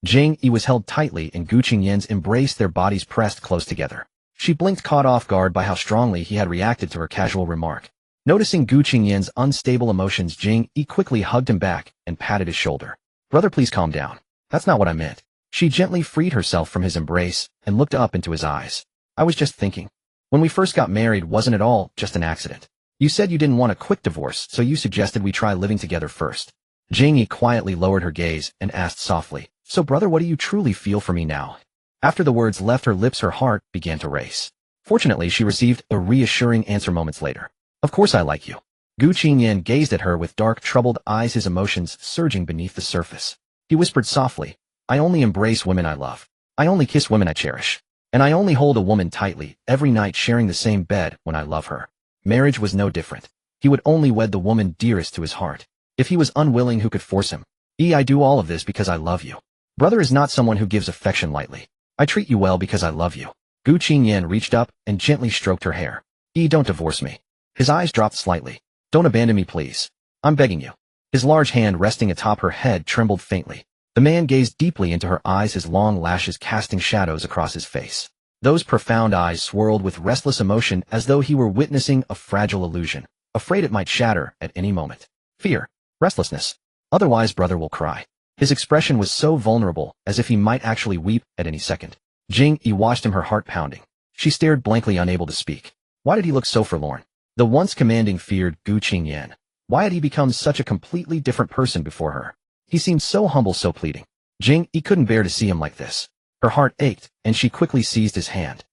Jing Yi was held tightly in Gu Qingyan's embrace, their bodies pressed close together. She blinked, caught off guard by how strongly he had reacted to her casual remark. Noticing Gu Qingyan's unstable emotions, Jing Yi quickly hugged him back and patted his shoulder. Brother, please calm down. That's not what I meant. She gently freed herself from his embrace and looked up into his eyes. I was just thinking. When we first got married, wasn't it all just an accident? You said you didn't want a quick divorce, so you suggested we try living together first. Jing Yi quietly lowered her gaze and asked softly, "So brother, what do you truly feel for me now?" After the words left her lips, her heart began to race. Fortunately, she received a reassuring answer moments later. "Of course I like you." Gu Qingyan gazed at her with dark, troubled eyes, his emotions surging beneath the surface. He whispered softly, "I only embrace women I love. I only kiss women I cherish. And I only hold a woman tightly, every night sharing the same bed when I love her." Marriage was no different. He would only wed the woman dearest to his heart. If he was unwilling, who could force him? "I do all of this because I love you. Brother is not someone who gives affection lightly. I treat you well because I love you." Gu Qingyan reached up and gently stroked her hair. "Don't divorce me." His eyes dropped slightly. "Don't abandon me, please. I'm begging you." His large hand resting atop her head trembled faintly. The man gazed deeply into her eyes, his long lashes casting shadows across his face. Those profound eyes swirled with restless emotion, as though he were witnessing a fragile illusion, afraid it might shatter at any moment. Fear, restlessness. "Otherwise, brother will cry." His expression was so vulnerable, as if he might actually weep at any second. Jing Yi watched him, her heart pounding. She stared blankly, unable to speak. Why did he look so forlorn? The once commanding, feared Gu Qingyan. Why had he become such a completely different person before her? He seemed so humble, so pleading. Jing Yi couldn't bear to see him like this. Her heart ached, and she quickly seized his hand.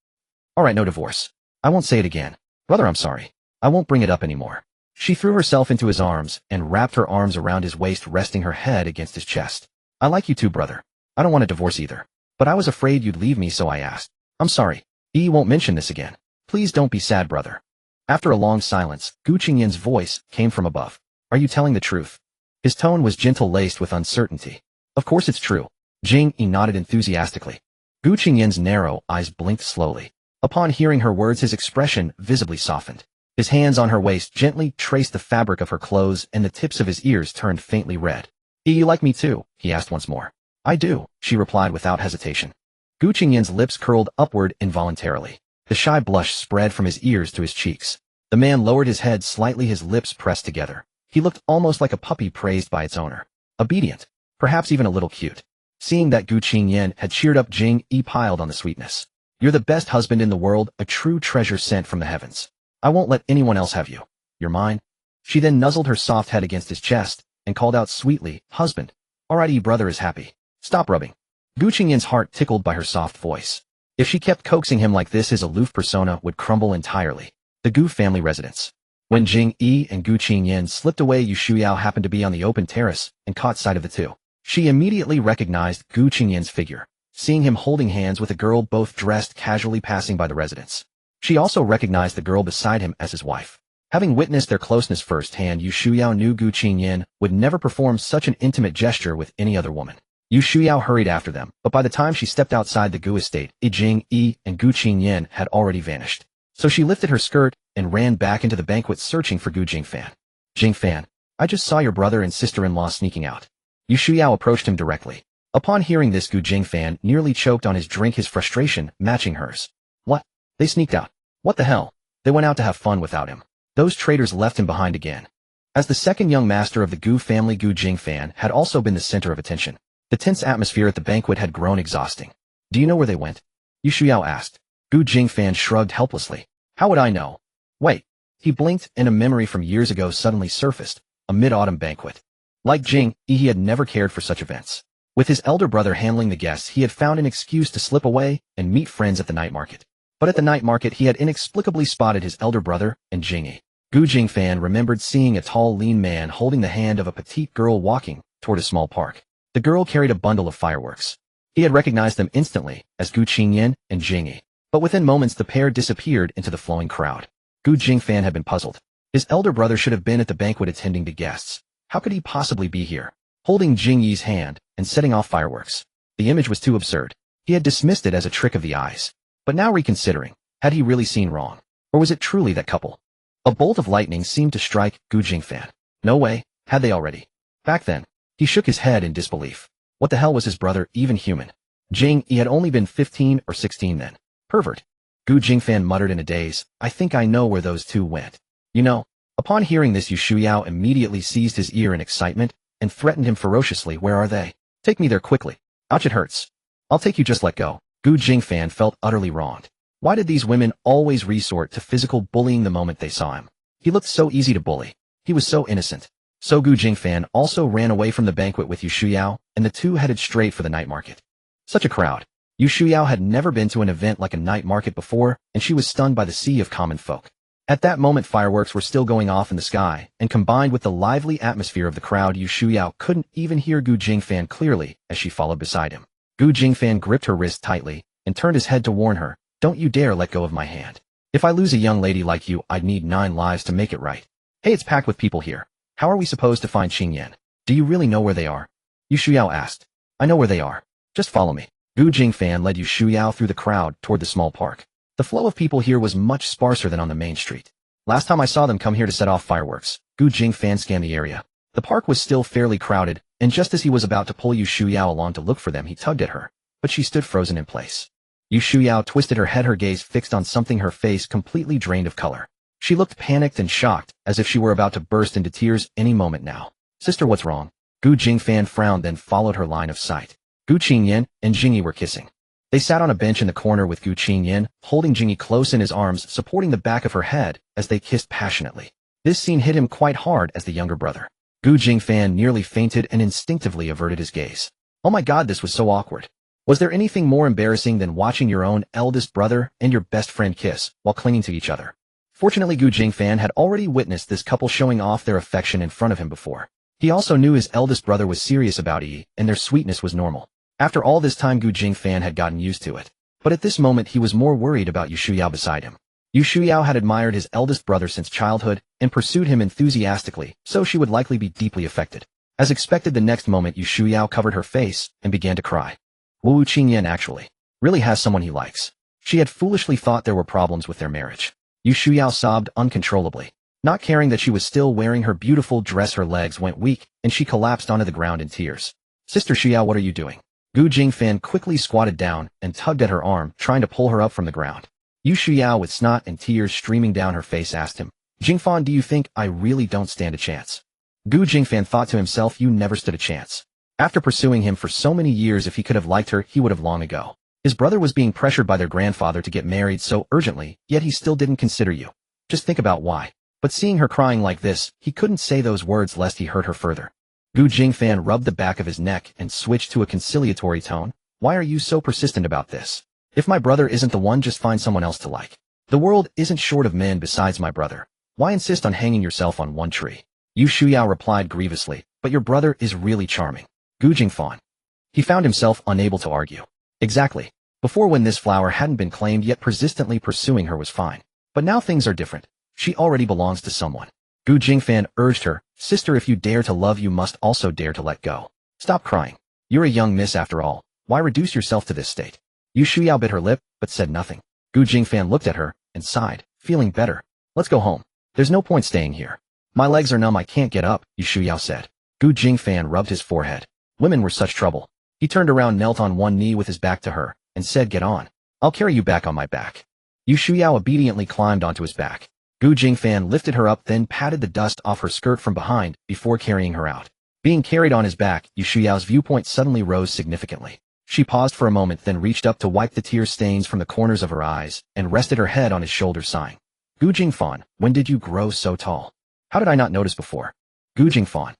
"All right, no divorce. I won't say it again. Brother, I'm sorry. I won't bring it up anymore." She threw herself into his arms and wrapped her arms around his waist, resting her head against his chest. "I like you too, brother. I don't want a divorce either. But I was afraid you'd leave me, so I asked. I'm sorry. Yi won't mention this again. Please don't be sad, brother." After a long silence, Gu Qingyan's voice came from above. "Are you telling the truth?" His tone was gentle, laced with uncertainty. "Of course it's true." Jing Yi nodded enthusiastically. Gu Qingyan's narrow eyes blinked slowly. Upon hearing her words, his expression visibly softened. His hands on her waist gently traced the fabric of her clothes, and the tips of his ears turned faintly red. "You like me too?" he asked once more. "I do," she replied without hesitation. Gu Qingyan's lips curled upward involuntarily. The shy blush spread from his ears to his cheeks. The man lowered his head slightly, his lips pressed together. He looked almost like a puppy praised by its owner. Obedient, perhaps even a little cute. Seeing that Gu Qingyan had cheered up, Jing Yi piled on the sweetness. "You're the best husband in the world, a true treasure sent from the heavens. I won't let anyone else have you. You're mine." She then nuzzled her soft head against his chest and called out sweetly, "Husband. Alrighty, brother is happy. Stop rubbing." Gu Qingyan's heart tickled by her soft voice. If she kept coaxing him like this, his aloof persona would crumble entirely. The Gu family residence. When Jing Yi and Gu Qingyan slipped away, Yu Shuyao happened to be on the open terrace and caught sight of the two. She immediately recognized Gu Qingyan's figure, seeing him holding hands with a girl both dressed casually passing by the residence. She also recognized the girl beside him as his wife. Having witnessed their closeness firsthand, Yu Shuyao knew Gu Qingyan would never perform such an intimate gesture with any other woman. Yu Shuyao hurried after them, but by the time she stepped outside the Gu estate, Jing Yi and Gu Qingyan had already vanished. So she lifted her skirt and ran back into the banquet, searching for Gu Jingfan. "Jingfan, I just saw your brother and sister-in-law sneaking out." Yu Shuyao approached him directly. Upon hearing this, Gu Jingfan nearly choked on his drink, his frustration matching hers. "What? They sneaked out? What the hell? They went out to have fun without him. Those traitors left him behind again." As the second young master of the Gu family, Gu Jingfan had also been the center of attention. The tense atmosphere at the banquet had grown exhausting. "Do you know where they went?" Yu Shuyao asked. Gu Jingfan shrugged helplessly. "How would I know?" "Wait." He blinked, and a memory from years ago suddenly surfaced. A mid-autumn banquet. Like Jing Yi, he had never cared for such events. With his elder brother handling the guests, he had found an excuse to slip away and meet friends at the night market. But at the night market, he had inexplicably spotted his elder brother and Jing Yi. Gu Jingfan remembered seeing a tall, lean man holding the hand of a petite girl walking toward a small park. The girl carried a bundle of fireworks. He had recognized them instantly as Gu Qingyan and Jing Yi. But within moments, the pair disappeared into the flowing crowd. Gu Jingfan had been puzzled. His elder brother should have been at the banquet attending to guests. How could he possibly be here, holding Jing Yi's hand and setting off fireworks? The image was too absurd. He had dismissed it as a trick of the eyes. But now reconsidering, had he really seen wrong? Or was it truly that couple? A bolt of lightning seemed to strike Gu Jingfan. No way, had they already? Back then, he shook his head in disbelief. What the hell was his brother even human? Jing Yi had only been 15 or 16 then. Pervert. Gu Jingfan muttered in a daze. "I think I know where those two went." "You know." Upon hearing this, Yu Shuyao immediately seized his ear in excitement and threatened him ferociously. "Where are they? Take me there quickly. Ouch, it hurts." "I'll take you, just let go." Gu Jingfan felt utterly wronged. Why did these women always resort to physical bullying the moment they saw him? He looked so easy to bully. He was so innocent. So Gu Qingyan also ran away from the banquet with Yu Shuyao, and the two headed straight for the night market. Such a crowd. Yu Shuyao had never been to an event like a night market before, and she was stunned by the sea of common folk. At that moment fireworks were still going off in the sky, and combined with the lively atmosphere of the crowd, Yu Shuyao couldn't even hear Gu Qingyan clearly as she followed beside him. Gu Qingyan gripped her wrist tightly, and turned his head to warn her, "Don't you dare let go of my hand. If I lose a young lady like you, I'd need 9 lives to make it right. Hey, it's packed with people here. How are we supposed to find Qingyan? Do you really know where they are?" Yu Shuyao asked. "I know where they are. Just follow me." Gu Qingyan led Yu Shuyao through the crowd toward the small park. The flow of people here was much sparser than on the main street. Last time I saw them come here to set off fireworks. Gu Qingyan scanned the area. The park was still fairly crowded, and just as he was about to pull Yu Shuyao along to look for them, he tugged at her, but she stood frozen in place. Yu Shuyao twisted her head, her gaze fixed on something, her face completely drained of color. She looked panicked and shocked, as if she were about to burst into tears any moment now. "Sister, what's wrong?" Gu Qingyan frowned, then followed her line of sight. Gu Qingyan and Jing Yi were kissing. They sat on a bench in the corner with Gu Qingyan, holding Jing Yi close in his arms, supporting the back of her head, as they kissed passionately. This scene hit him quite hard as the younger brother. Gu Qingyan nearly fainted and instinctively averted his gaze. Oh my god, this was so awkward. Was there anything more embarrassing than watching your own eldest brother and your best friend kiss while clinging to each other? Fortunately, Gu Qingyan had already witnessed this couple showing off their affection in front of him before. He also knew his eldest brother was serious about Yi, and their sweetness was normal. After all this time, Gu Qingyan had gotten used to it. But at this moment, he was more worried about Yu Shuyao beside him. Yu Shuyao had admired his eldest brother since childhood and pursued him enthusiastically, so she would likely be deeply affected. As expected, the next moment Yu Shuyao covered her face and began to cry. Gu Qingyan actually really has someone he likes. She had foolishly thought there were problems with their marriage. Yu Shuyao sobbed uncontrollably. Not caring that she was still wearing her beautiful dress, her legs went weak, and she collapsed onto the ground in tears. "Sister Shuyao, what are you doing?" Gu Qingyan quickly squatted down and tugged at her arm, trying to pull her up from the ground. Yu Shuyao, with snot and tears streaming down her face, asked him, "Jingfan, do you think I really don't stand a chance?" Gu Qingyan thought to himself, you never stood a chance. After pursuing him for so many years, if he could have liked her, he would have long ago. His brother was being pressured by their grandfather to get married so urgently, yet he still didn't consider you. Just think about why. But seeing her crying like this, he couldn't say those words lest he hurt her further. Gu Qingyan rubbed the back of his neck and switched to a conciliatory tone. "Why are you so persistent about this? If my brother isn't the one, just find someone else to like. The world isn't short of men besides my brother. Why insist on hanging yourself on one tree?" Yu Shuyao replied grievously, "But your brother is really charming." Gu Qingyan. He found himself unable to argue. Exactly. Before, when this flower hadn't been claimed yet persistently pursuing her was fine. But now things are different. She already belongs to someone. Gu Qingyan urged her, "Sister, if you dare to love, you must also dare to let go. Stop crying. You're a young miss after all. Why reduce yourself to this state?" Yu Shuyao bit her lip, but said nothing. Gu Qingyan looked at her and sighed, feeling better. "Let's go home. There's no point staying here. My legs are numb, I can't get up," Yu Shuyao said. Gu Qingyan rubbed his forehead. Women were such trouble. He turned around, knelt on one knee with his back to her, and said, "Get on. I'll carry you back on my back." Yu Shuyao obediently climbed onto his back. Gu Qingyan lifted her up, then patted the dust off her skirt from behind before carrying her out. Being carried on his back, Yu Shuyao's viewpoint suddenly rose significantly. She paused for a moment, then reached up to wipe the tear stains from the corners of her eyes and rested her head on his shoulder, sighing. "Gu Qingyan, when did you grow so tall? How did I not notice before?" Gu Qingyan.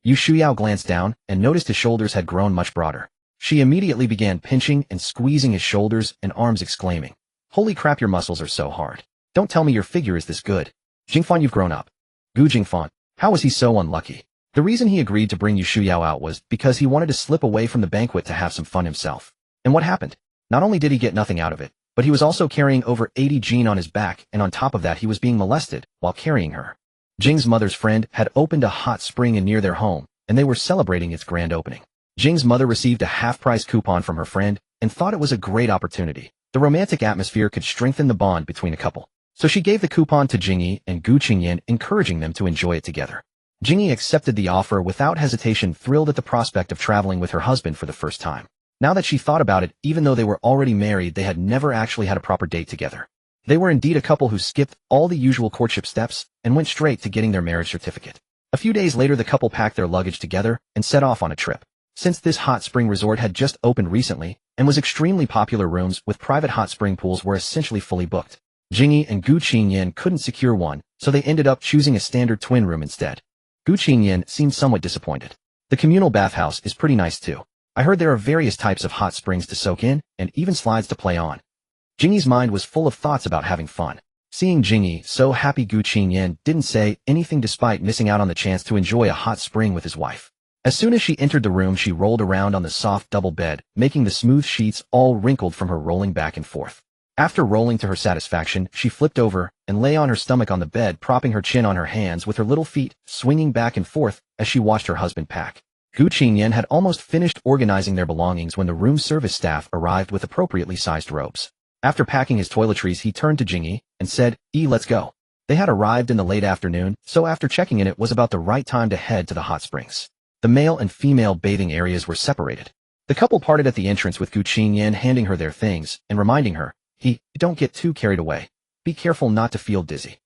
Yu Shuyao glanced down and noticed his shoulders had grown much broader. She immediately began pinching and squeezing his shoulders and arms, exclaiming, "Holy crap, your muscles are so hard. Don't tell me your figure is this good. Jingfan, you've grown up." Gu Qingyan. How was he so unlucky? The reason he agreed to bring Yu Shuyao out was because he wanted to slip away from the banquet to have some fun himself. And what happened? Not only did he get nothing out of it, but he was also carrying over 80 Jin on his back, and on top of that he was being molested while carrying her. Jing's mother's friend had opened a hot spring in near their home, and they were celebrating its grand opening. Jing's mother received a half-price coupon from her friend and thought it was a great opportunity. The romantic atmosphere could strengthen the bond between a couple. So she gave the coupon to Jing Yi and Gu Qingyan, encouraging them to enjoy it together. Jing Yi accepted the offer without hesitation, thrilled at the prospect of traveling with her husband for the first time. Now that she thought about it, even though they were already married, they had never actually had a proper date together. They were indeed a couple who skipped all the usual courtship steps and went straight to getting their marriage certificate. A few days later, the couple packed their luggage together and set off on a trip. Since this hot spring resort had just opened recently, and was extremely popular. Rooms with private hot spring pools were essentially fully booked. Jing Yi and Gu Qingyan couldn't secure one, so they ended up choosing a standard twin room instead. Gu Qingyan seemed somewhat disappointed. The communal bathhouse is pretty nice too. I heard there are various types of hot springs to soak in, and even slides to play on. Jing Yi's mind was full of thoughts about having fun. Seeing Jing Yi so happy, Gu Qingyan didn't say anything despite missing out on the chance to enjoy a hot spring with his wife. As soon as she entered the room, she rolled around on the soft double bed, making the smooth sheets all wrinkled from her rolling back and forth. After rolling to her satisfaction, she flipped over and lay on her stomach on the bed, propping her chin on her hands with her little feet swinging back and forth as she watched her husband pack. Gu Qingyan had almost finished organizing their belongings when the room service staff arrived with appropriately sized robes. After packing his toiletries, he turned to Jing Yi and said, Let's go." They had arrived in the late afternoon, so after checking in, it was about the right time to head to the hot springs. The male and female bathing areas were separated. The couple parted at the entrance with Gu Qingyan handing her their things and reminding her, "Don't get too carried away. Be careful not to feel dizzy."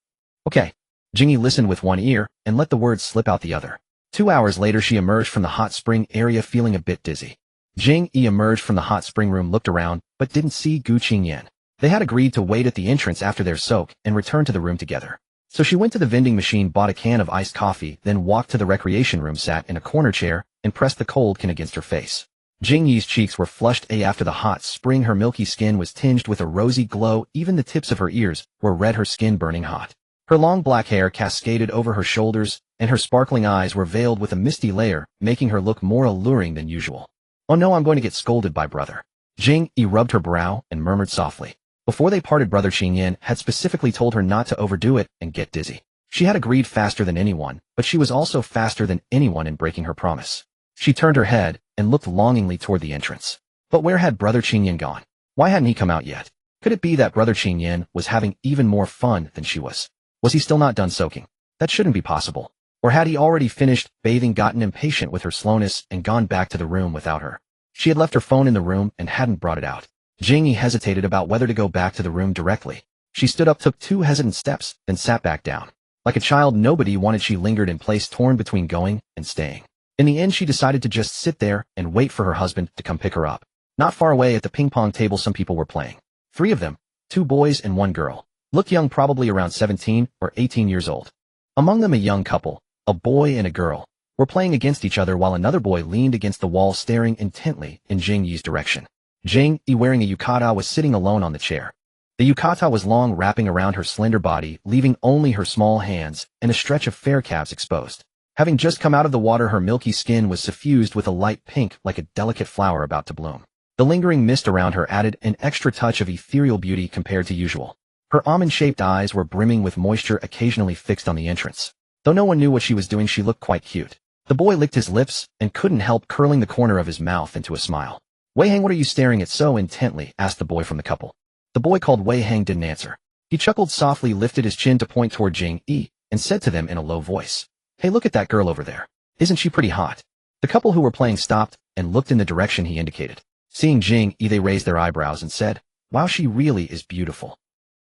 "Okay." Jing Yi listened with one ear and let the words slip out the other. 2 hours later, she emerged from the hot spring area feeling a bit dizzy. Jing Yi emerged from the hot spring room, looked around, but didn't see Gu Qingyan. They had agreed to wait at the entrance after their soak and return to the room together. So she went to the vending machine, bought a can of iced coffee, then walked to the recreation room, sat in a corner chair, and pressed the cold can against her face. Jing Yi's cheeks were flushed after the hot spring. Her milky skin was tinged with a rosy glow. Even the tips of her ears were red, her skin burning hot. Her long black hair cascaded over her shoulders, and her sparkling eyes were veiled with a misty layer, making her look more alluring than usual. "Oh no, I'm going to get scolded by brother." Jing Yi rubbed her brow and murmured softly. Before they parted, Brother Qingyan had specifically told her not to overdo it and get dizzy. She had agreed faster than anyone, but she was also faster than anyone in breaking her promise. She turned her head and looked longingly toward the entrance. But where had Brother Qingyan gone? Why hadn't he come out yet? Could it be that Brother Qingyan was having even more fun than she was? Was he still not done soaking? That shouldn't be possible. Or had he already finished bathing, gotten impatient with her slowness, and gone back to the room without her? She had left her phone in the room and hadn't brought it out. Jing Yi hesitated about whether to go back to the room directly. She stood up, took 2 hesitant steps, then sat back down. Like a child nobody wanted, she lingered in place, torn between going and staying. In the end, she decided to just sit there and wait for her husband to come pick her up. Not far away at the ping pong table, some people were playing. 3 of them, 2 boys and 1 girl. Looked young, probably around 17 or 18 years old. Among them, a young couple, a boy and a girl, were playing against each other while another boy leaned against the wall staring intently in Jing Yi's direction. Jing Yi, wearing a yukata, was sitting alone on the chair. The yukata was long, wrapping around her slender body, leaving only her small hands and a stretch of fair calves exposed. Having just come out of the water, her milky skin was suffused with a light pink like a delicate flower about to bloom. The lingering mist around her added an extra touch of ethereal beauty compared to usual. Her almond-shaped eyes were brimming with moisture, occasionally fixed on the entrance. Though no one knew what she was doing, she looked quite cute. The boy licked his lips and couldn't help curling the corner of his mouth into a smile. "Wei Hang, what are you staring at so intently?" asked the boy from the couple. The boy called Wei Hang didn't answer. He chuckled softly, lifted his chin to point toward Jing Yi, and said to them in a low voice, "Hey, look at that girl over there. Isn't she pretty hot?" The couple who were playing stopped and looked in the direction he indicated. Seeing Jing Yi, they raised their eyebrows and said, "Wow, she really is beautiful."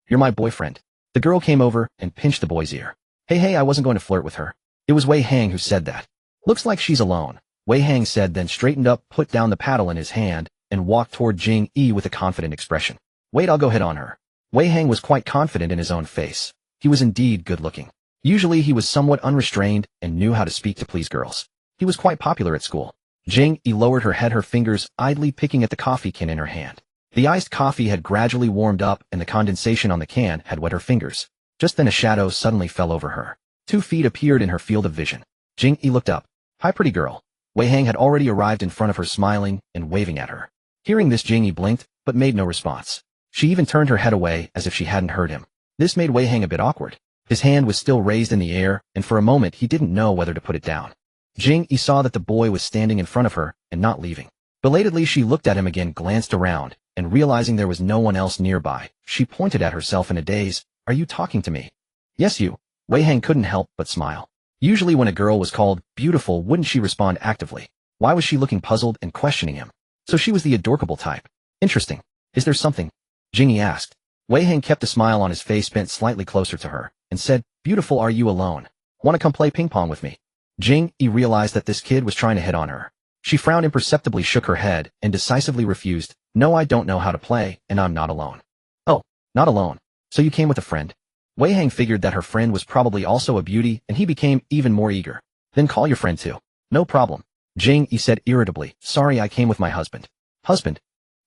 "You're my boyfriend." The girl came over and pinched the boy's ear. Hey, I wasn't going to flirt with her." It was Wei Hang who said that. "Looks like she's alone," Wei Hang said, then straightened up, put down the paddle in his hand, and walked toward Jing Yi with a confident expression. "Wait, I'll go hit on her." Wei Hang was quite confident in his own face. He was indeed good-looking. Usually he was somewhat unrestrained and knew how to speak to please girls. He was quite popular at school. Jing Yi lowered her head, her fingers idly picking at the coffee can in her hand. The iced coffee had gradually warmed up and the condensation on the can had wet her fingers. Just then a shadow suddenly fell over her. 2 feet appeared in her field of vision. Jing Yi looked up. "Hi, pretty girl." Wei Hang had already arrived in front of her, smiling and waving at her. Hearing this, Jing Yi blinked, but made no response. She even turned her head away as if she hadn't heard him. This made Wei Hang a bit awkward. His hand was still raised in the air, and for a moment he didn't know whether to put it down. Jing Yi saw that the boy was standing in front of her and not leaving. Belatedly, she looked at him again, glanced around, and realizing there was no one else nearby, she pointed at herself in a daze. "Are you talking to me?" "Yes, you." Wei Hang couldn't help but smile. Usually when a girl was called beautiful, wouldn't she respond actively? Why was she looking puzzled and questioning him? So she was the adorable type. Interesting. Is there something? Jing Yi asked. Wei Hang kept a smile on his face, bent slightly closer to her, and said, "Beautiful, are you alone? Want to come play ping pong with me?" Jing Yi realized that this kid was trying to hit on her. She frowned imperceptibly, shook her head, and decisively refused. No, I don't know how to play, and I'm not alone. Oh, not alone. So you came with a friend? Wei Hang figured that her friend was probably also a beauty, and he became even more eager. Then call your friend too. No problem. Jing Yi said irritably, sorry, I came with my husband. Husband?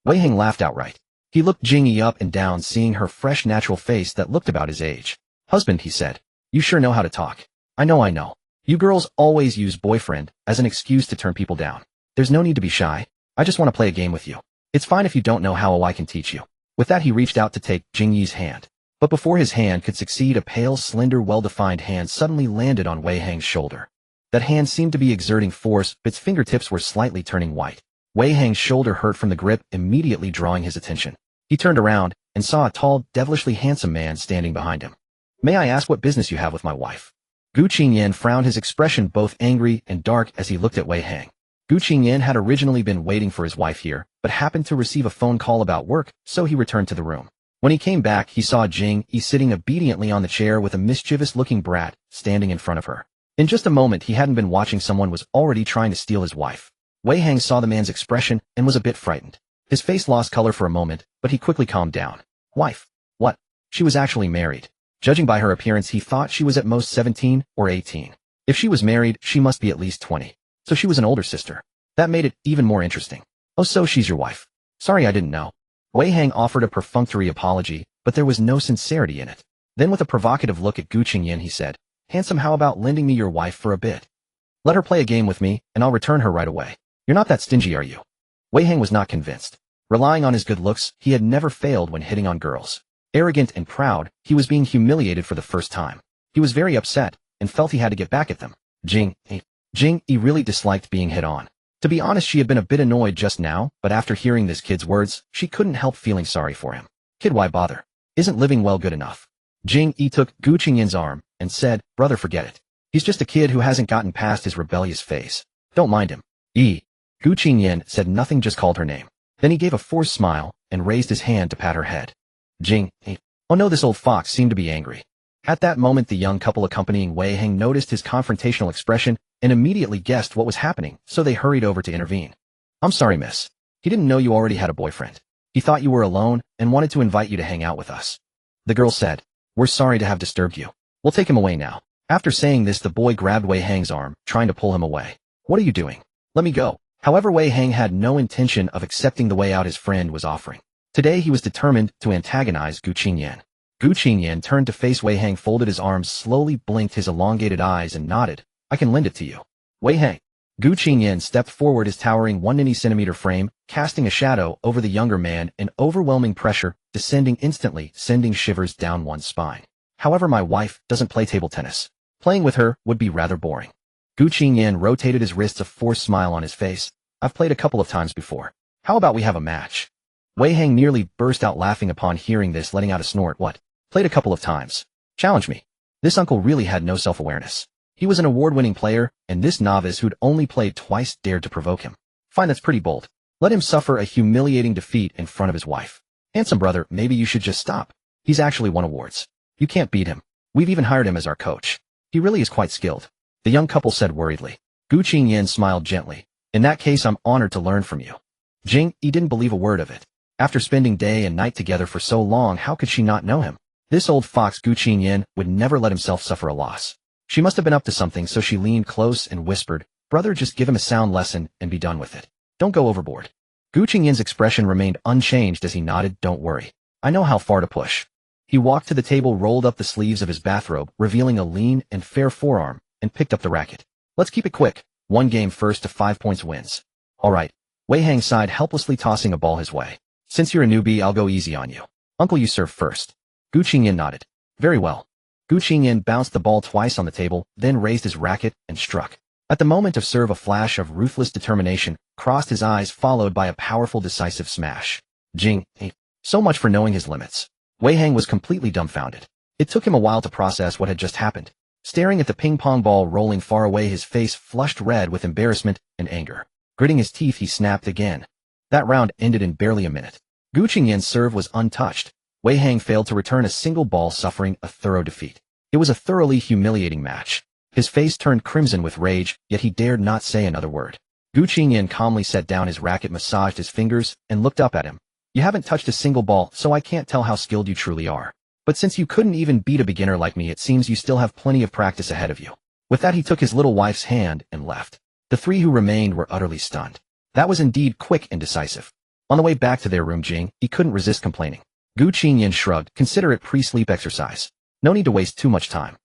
Wei Hang laughed outright. He looked Jing Yi up and down, seeing her fresh natural face that looked about his age. Husband, he said. You sure know how to talk. I know. You girls always use boyfriend as an excuse to turn people down. There's no need to be shy. I just want to play a game with you. It's fine if you don't know how, I can teach you. With that, he reached out to take Jing Yi's hand. But before his hand could succeed, a pale, slender, well-defined hand suddenly landed on Wei Hang's shoulder. That hand seemed to be exerting force, but its fingertips were slightly turning white. Wei Hang's shoulder hurt from the grip, immediately drawing his attention. He turned around and saw a tall, devilishly handsome man standing behind him. May I ask what business you have with my wife? Gu Qingyan frowned, his expression both angry and dark as he looked at Wei Hang. Gu Qingyan had originally been waiting for his wife here, but happened to receive a phone call about work, so he returned to the room. When he came back, he saw Jing Yi sitting obediently on the chair with a mischievous-looking brat standing in front of her. In just a moment, he hadn't been watching, someone was already trying to steal his wife. Wei Hang saw the man's expression and was a bit frightened. His face lost color for a moment, but he quickly calmed down. Wife? What? She was actually married. Judging by her appearance, he thought she was at most 17 or 18. If she was married, she must be at least 20. So she was an older sister. That made it even more interesting. Oh, so she's your wife. Sorry, I didn't know. Wei Hang offered a perfunctory apology, but there was no sincerity in it. Then with a provocative look at Gu Qingyan, he said, Handsome, how about lending me your wife for a bit? Let her play a game with me, and I'll return her right away. You're not that stingy, are you? Wei Hang was not convinced. Relying on his good looks, he had never failed when hitting on girls. Arrogant and proud, he was being humiliated for the first time. He was very upset, and felt he had to get back at them. Jing Yi really disliked being hit on. To be honest, she had been a bit annoyed just now, but after hearing this kid's words, she couldn't help feeling sorry for him. Kid, why bother? Isn't living well good enough? Jing Yi took Gu Qingyan's arm and said, Brother, forget it. He's just a kid who hasn't gotten past his rebellious phase. Don't mind him. Gu Qingyan said nothing, just called her name. Then he gave a forced smile and raised his hand to pat her head. Jing Yi. Oh no, this old fox seemed to be angry. At that moment, the young couple accompanying Wei Hang noticed his confrontational expression and immediately guessed what was happening, so they hurried over to intervene. I'm sorry, miss. He didn't know you already had a boyfriend. He thought you were alone and wanted to invite you to hang out with us. The girl said, We're sorry to have disturbed you. We'll take him away now. After saying this, the boy grabbed Wei Hang's arm, trying to pull him away. What are you doing? Let me go. However, Wei Hang had no intention of accepting the way out his friend was offering. Today he was determined to antagonize Gu Qingyan. Gu Qingyan turned to face Wei Hang, folded his arms, slowly blinked his elongated eyes and nodded. I can lend it to you. Wei Hang. Gu Qingyan stepped forward, his towering 190 centimeter frame, casting a shadow over the younger man, an overwhelming pressure, descending instantly, sending shivers down one's spine. However, my wife doesn't play table tennis. Playing with her would be rather boring. Gu Qingyan rotated his wrists, a forced smile on his face. I've played a couple of times before. How about we have a match? Wei Hang nearly burst out laughing upon hearing this, letting out a snort. What? Played a couple of times? Challenge me. This uncle really had no self-awareness. He was an award-winning player, and this novice who'd only played twice dared to provoke him. Fine, that's pretty bold. Let him suffer a humiliating defeat in front of his wife. Handsome brother, maybe you should just stop. He's actually won awards. You can't beat him. We've even hired him as our coach. He really is quite skilled. The young couple said worriedly. Gu Qingyan smiled gently. In that case, I'm honored to learn from you. Jing Yi didn't believe a word of it. After spending day and night together for so long, how could she not know him? This old fox Gu Qingyan would never let himself suffer a loss. She must have been up to something, so she leaned close and whispered, Brother, just give him a sound lesson and be done with it. Don't go overboard. Gu Qingyan's expression remained unchanged as he nodded. Don't worry. I know how far to push. He walked to the table, rolled up the sleeves of his bathrobe, revealing a lean and fair forearm, and picked up the racket. Let's keep it quick. One game first to 5 points wins. All right. Wei Hang sighed, helplessly tossing a ball his way. Since you're a newbie, I'll go easy on you. Uncle, you serve first. Gu Qingyan nodded. Very well. Gu Qingyan bounced the ball twice on the table, then raised his racket and struck. At the moment of serve, a flash of ruthless determination crossed his eyes, followed by a powerful, decisive smash. Jing Yi. So much for knowing his limits. Wei Hang was completely dumbfounded. It took him a while to process what had just happened. Staring at the ping-pong ball rolling far away, his face flushed red with embarrassment and anger. Gritting his teeth, he snapped again. That round ended in barely a minute. Gu Qingyan's serve was untouched. Wei Hang failed to return a single ball, suffering a thorough defeat. It was a thoroughly humiliating match. His face turned crimson with rage, yet he dared not say another word. Gu Qingyan calmly set down his racket, massaged his fingers, and looked up at him. You haven't touched a single ball, so I can't tell how skilled you truly are. But since you couldn't even beat a beginner like me, it seems you still have plenty of practice ahead of you. With that, he took his little wife's hand and left. The three who remained were utterly stunned. That was indeed quick and decisive. On the way back to their room, Jing Yi couldn't resist complaining. Gu Qingyan shrugged. Consider it pre-sleep exercise. No need to waste too much time.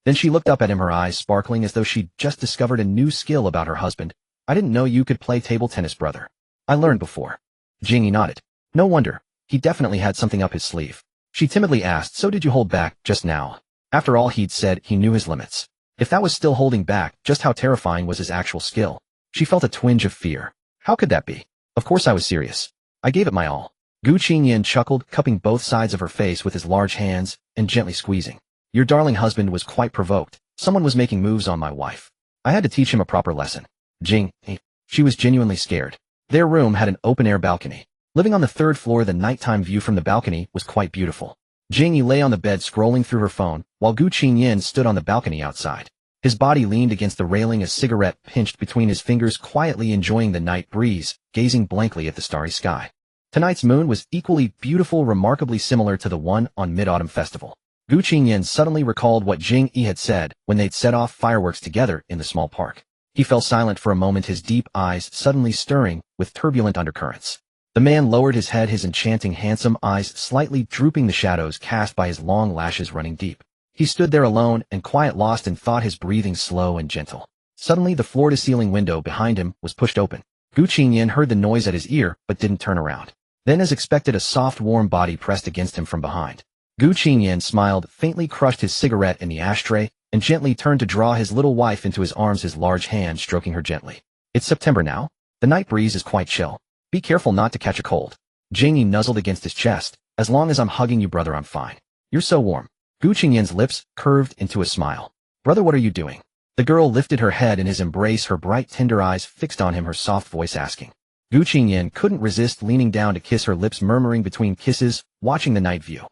Then she looked up at him, her eyes sparkling as though she'd just discovered a new skill about her husband. I didn't know you could play table tennis, brother. I learned before. Jing Yi nodded. No wonder. He definitely had something up his sleeve. She timidly asked, so did you hold back just now? After all he'd said, he knew his limits. If that was still holding back, just how terrifying was his actual skill? She felt a twinge of fear. How could that be? Of course I was serious. I gave it my all. Gu Qingyan chuckled, cupping both sides of her face with his large hands and gently squeezing. Your darling husband was quite provoked. Someone was making moves on my wife. I had to teach him a proper lesson. Jing Yi. She was genuinely scared. Their room had an open-air balcony. Living on the third floor, the nighttime view from the balcony was quite beautiful. Jing Yi lay on the bed scrolling through her phone, while Gu Qingyan stood on the balcony outside. His body leaned against the railing, a cigarette pinched between his fingers, quietly enjoying the night breeze, gazing blankly at the starry sky. Tonight's moon was equally beautiful, remarkably similar to the one on Mid-Autumn Festival. Gu Qingyan suddenly recalled what Jing Yi had said when they'd set off fireworks together in the small park. He fell silent for a moment, his deep eyes suddenly stirring with turbulent undercurrents. The man lowered his head, his enchanting, handsome eyes slightly drooping, the shadows cast by his long lashes running deep. He stood there alone and quiet, lost in thought, his breathing slow and gentle. Suddenly, the floor-to-ceiling window behind him was pushed open. Gu Qingyan heard the noise at his ear, but didn't turn around. Then, as expected, a soft, warm body pressed against him from behind. Gu Qingyan smiled, faintly crushed his cigarette in the ashtray, and gently turned to draw his little wife into his arms, his large hand stroking her gently. It's September now. The night breeze is quite chill. Be careful not to catch a cold. Jing Yi nuzzled against his chest. As long as I'm hugging you, brother, I'm fine. You're so warm. Gu Qingyan's lips curved into a smile. Brother, what are you doing? The girl lifted her head in his embrace, her bright, tender eyes fixed on him, her soft voice asking. Gu Qingyan couldn't resist leaning down to kiss her lips, murmuring between kisses, watching the night view.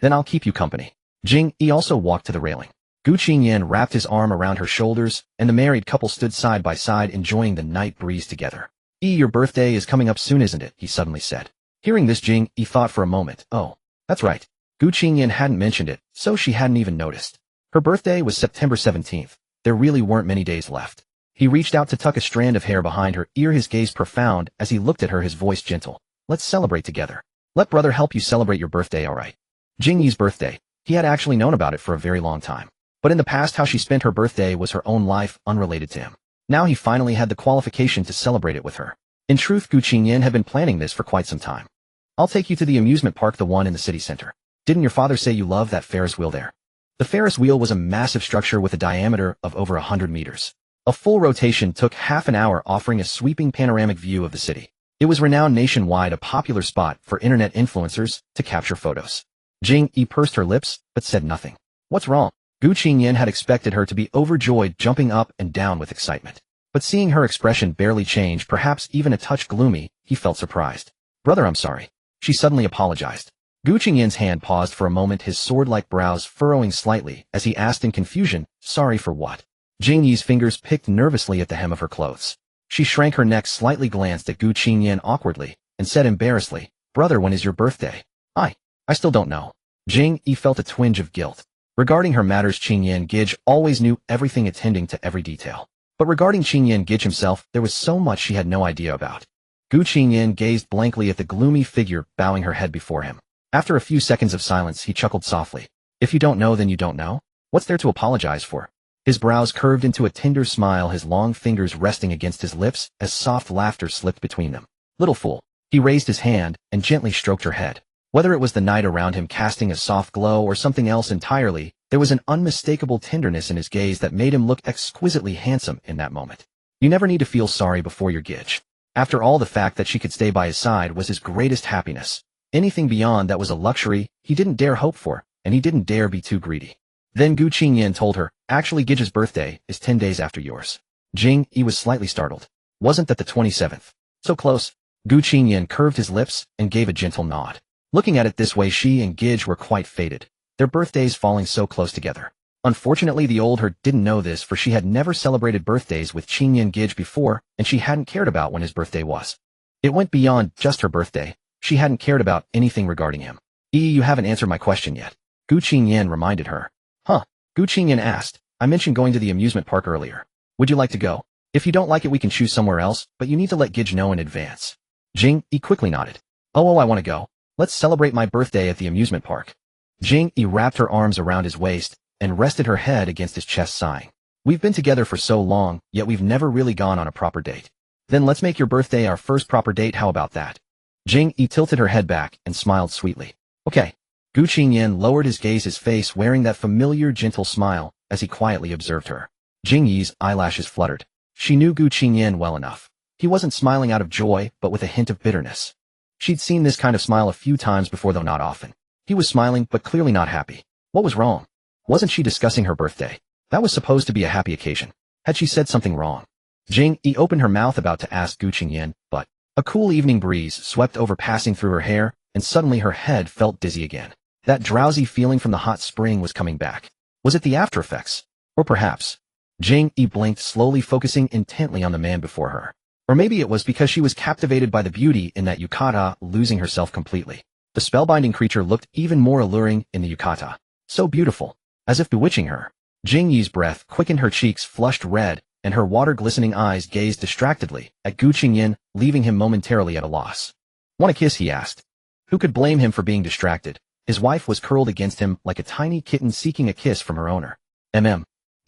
Then I'll keep you company. Jing Yi also walked to the railing. Gu Qingyan wrapped his arm around her shoulders, and the married couple stood side by side enjoying the night breeze together. Your birthday is coming up soon, isn't it? He suddenly said. Hearing this, Jing Yi thought for a moment. Oh, that's right. Gu Qingyan hadn't mentioned it, so she hadn't even noticed. Her birthday was September 17th. There really weren't many days left. He reached out to tuck a strand of hair behind her ear, his gaze profound as he looked at her, his voice gentle. Let's celebrate together. Let brother help you celebrate your birthday, all right? Jing Yi's birthday. He had actually known about it for a very long time. But in the past, how she spent her birthday was her own life, unrelated to him. Now he finally had the qualification to celebrate it with her. In truth, Gu Qingyan had been planning this for quite some time. I'll take you to the amusement park, the one in the city center. Didn't your father say you love that Ferris wheel there? The Ferris wheel was a massive structure with a diameter of over 100 meters. A full rotation took half an hour, offering a sweeping panoramic view of the city. It was renowned nationwide, a popular spot for internet influencers to capture photos. Jing Yi pursed her lips, but said nothing. What's wrong? Gu Qingyan had expected her to be overjoyed, jumping up and down with excitement. But seeing her expression barely change, perhaps even a touch gloomy, he felt surprised. Brother, I'm sorry. She suddenly apologized. Gu Qingyan's hand paused for a moment, his sword-like brows furrowing slightly as he asked in confusion, sorry for what? Jing Yi's fingers picked nervously at the hem of her clothes. She shrank her neck slightly, glanced at Gu Qingyan awkwardly, and said embarrassedly, Brother, when is your birthday? I still don't know. Jing Yi felt a twinge of guilt. Regarding her matters, Qingyan Gij always knew everything, attending to every detail. But regarding Qingyan Gij himself, there was so much she had no idea about. Gu Qingyan gazed blankly at the gloomy figure bowing her head before him. After a few seconds of silence, he chuckled softly. If you don't know, then you don't know? What's there to apologize for? His brows curved into a tender smile, his long fingers resting against his lips as soft laughter slipped between them. Little fool. He raised his hand and gently stroked her head. Whether it was the night around him casting a soft glow or something else entirely, there was an unmistakable tenderness in his gaze that made him look exquisitely handsome in that moment. You never need to feel sorry before your Gij. After all, the fact that she could stay by his side was his greatest happiness. Anything beyond that was a luxury he didn't dare hope for, and he didn't dare be too greedy. Then Gu Qingyan told her, actually Gij's birthday is 10 days after yours. Jing Yi was slightly startled. Wasn't that the 27th? So close. Gu Qingyan curved his lips and gave a gentle nod. Looking at it this way, she and Gij were quite fated. Their birthdays falling so close together. Unfortunately, the old her didn't know this, for she had never celebrated birthdays with Qingyan Gij before, and she hadn't cared about when his birthday was. It went beyond just her birthday. She hadn't cared about anything regarding him. You haven't answered my question yet. Gu Qingyan reminded her. Huh? Gu Qingyan asked. I mentioned going to the amusement park earlier. Would you like to go? If you don't like it, we can choose somewhere else, but you need to let Gij know in advance. Jing Yi quickly nodded. Oh, I want to go. Let's celebrate my birthday at the amusement park. Jing Yi wrapped her arms around his waist and rested her head against his chest, sighing. We've been together for so long, yet we've never really gone on a proper date. Then let's make your birthday our first proper date, how about that? Jing Yi tilted her head back and smiled sweetly. Okay. Gu Qingyan lowered his gaze, his face wearing that familiar gentle smile as he quietly observed her. Jing Yi's eyelashes fluttered. She knew Gu Qingyan well enough. He wasn't smiling out of joy, but with a hint of bitterness. She'd seen this kind of smile a few times before, though not often. He was smiling, but clearly not happy. What was wrong? Wasn't she discussing her birthday? That was supposed to be a happy occasion. Had she said something wrong? Jing Yi opened her mouth about to ask Gu Qingyan, but a cool evening breeze swept over, passing through her hair, and suddenly her head felt dizzy again. That drowsy feeling from the hot spring was coming back. Was it the after effects? Or perhaps... Jing Yi blinked, slowly focusing intently on the man before her. Or maybe it was because she was captivated by the beauty in that yukata, losing herself completely. The spellbinding creature looked even more alluring in the yukata. So beautiful, as if bewitching her. Jing Yi's breath quickened, her cheeks flushed red, and her water-glistening eyes gazed distractedly at Gu Qingyan, leaving him momentarily at a loss. Want a kiss? He asked. Who could blame him for being distracted? His wife was curled against him like a tiny kitten seeking a kiss from her owner.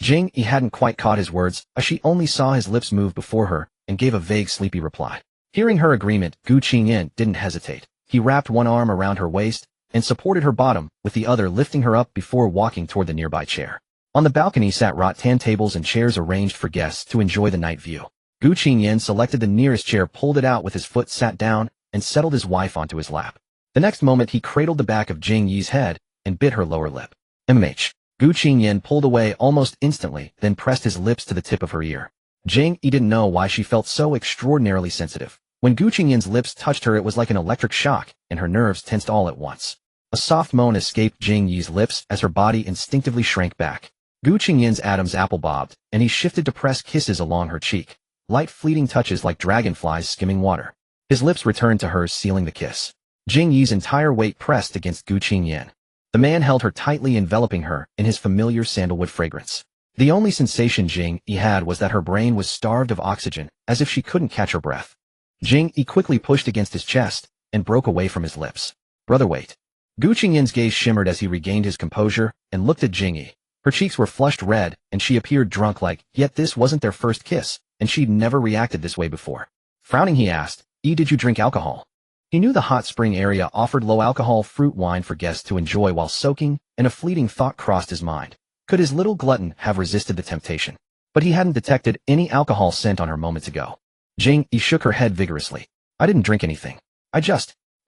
Jing Yi hadn't quite caught his words, as she only saw his lips move before her, and gave a vague, sleepy reply. Hearing her agreement, Gu Qingyan didn't hesitate. He wrapped one arm around her waist and supported her bottom, with the other lifting her up before walking toward the nearby chair. On the balcony sat rattan tables and chairs arranged for guests to enjoy the night view. Gu Qingyan selected the nearest chair, pulled it out with his foot, sat down, and settled his wife onto his lap. The next moment he cradled the back of Jing Yi's head and bit her lower lip. Gu Qingyan pulled away almost instantly, then pressed his lips to the tip of her ear. Jing Yi didn't know why she felt so extraordinarily sensitive. When Gu Qingyan's lips touched her, it was like an electric shock, and her nerves tensed all at once. A soft moan escaped Jing Yi's lips as her body instinctively shrank back. Gu Qingyan's Adam's apple bobbed, and he shifted to press kisses along her cheek, light fleeting touches like dragonflies skimming water. His lips returned to hers, sealing the kiss. Jing Yi's entire weight pressed against Gu Qingyan. The man held her tightly, enveloping her in his familiar sandalwood fragrance. The only sensation Jing Yi had was that her brain was starved of oxygen, as if she couldn't catch her breath. Jing Yi quickly pushed against his chest and broke away from his lips. Brother, wait. Gu Qingyan's gaze shimmered as he regained his composure and looked at Jing Yi. Her cheeks were flushed red, and she appeared drunk-like, yet this wasn't their first kiss, and she'd never reacted this way before. Frowning, he asked, did you drink alcohol? He knew the hot spring area offered low-alcohol fruit wine for guests to enjoy while soaking, and a fleeting thought crossed his mind. Could his little glutton have resisted the temptation? But he hadn't detected any alcohol scent on her moments ago. Jing Yi shook her head vigorously. I didn't drink anything.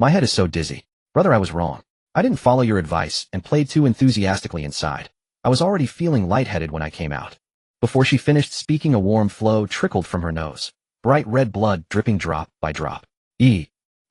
My head is so dizzy. Brother, I was wrong. I didn't follow your advice and played too enthusiastically inside. I was already feeling lightheaded when I came out. Before she finished speaking, a warm flow trickled from her nose. Bright red blood dripping drop by drop.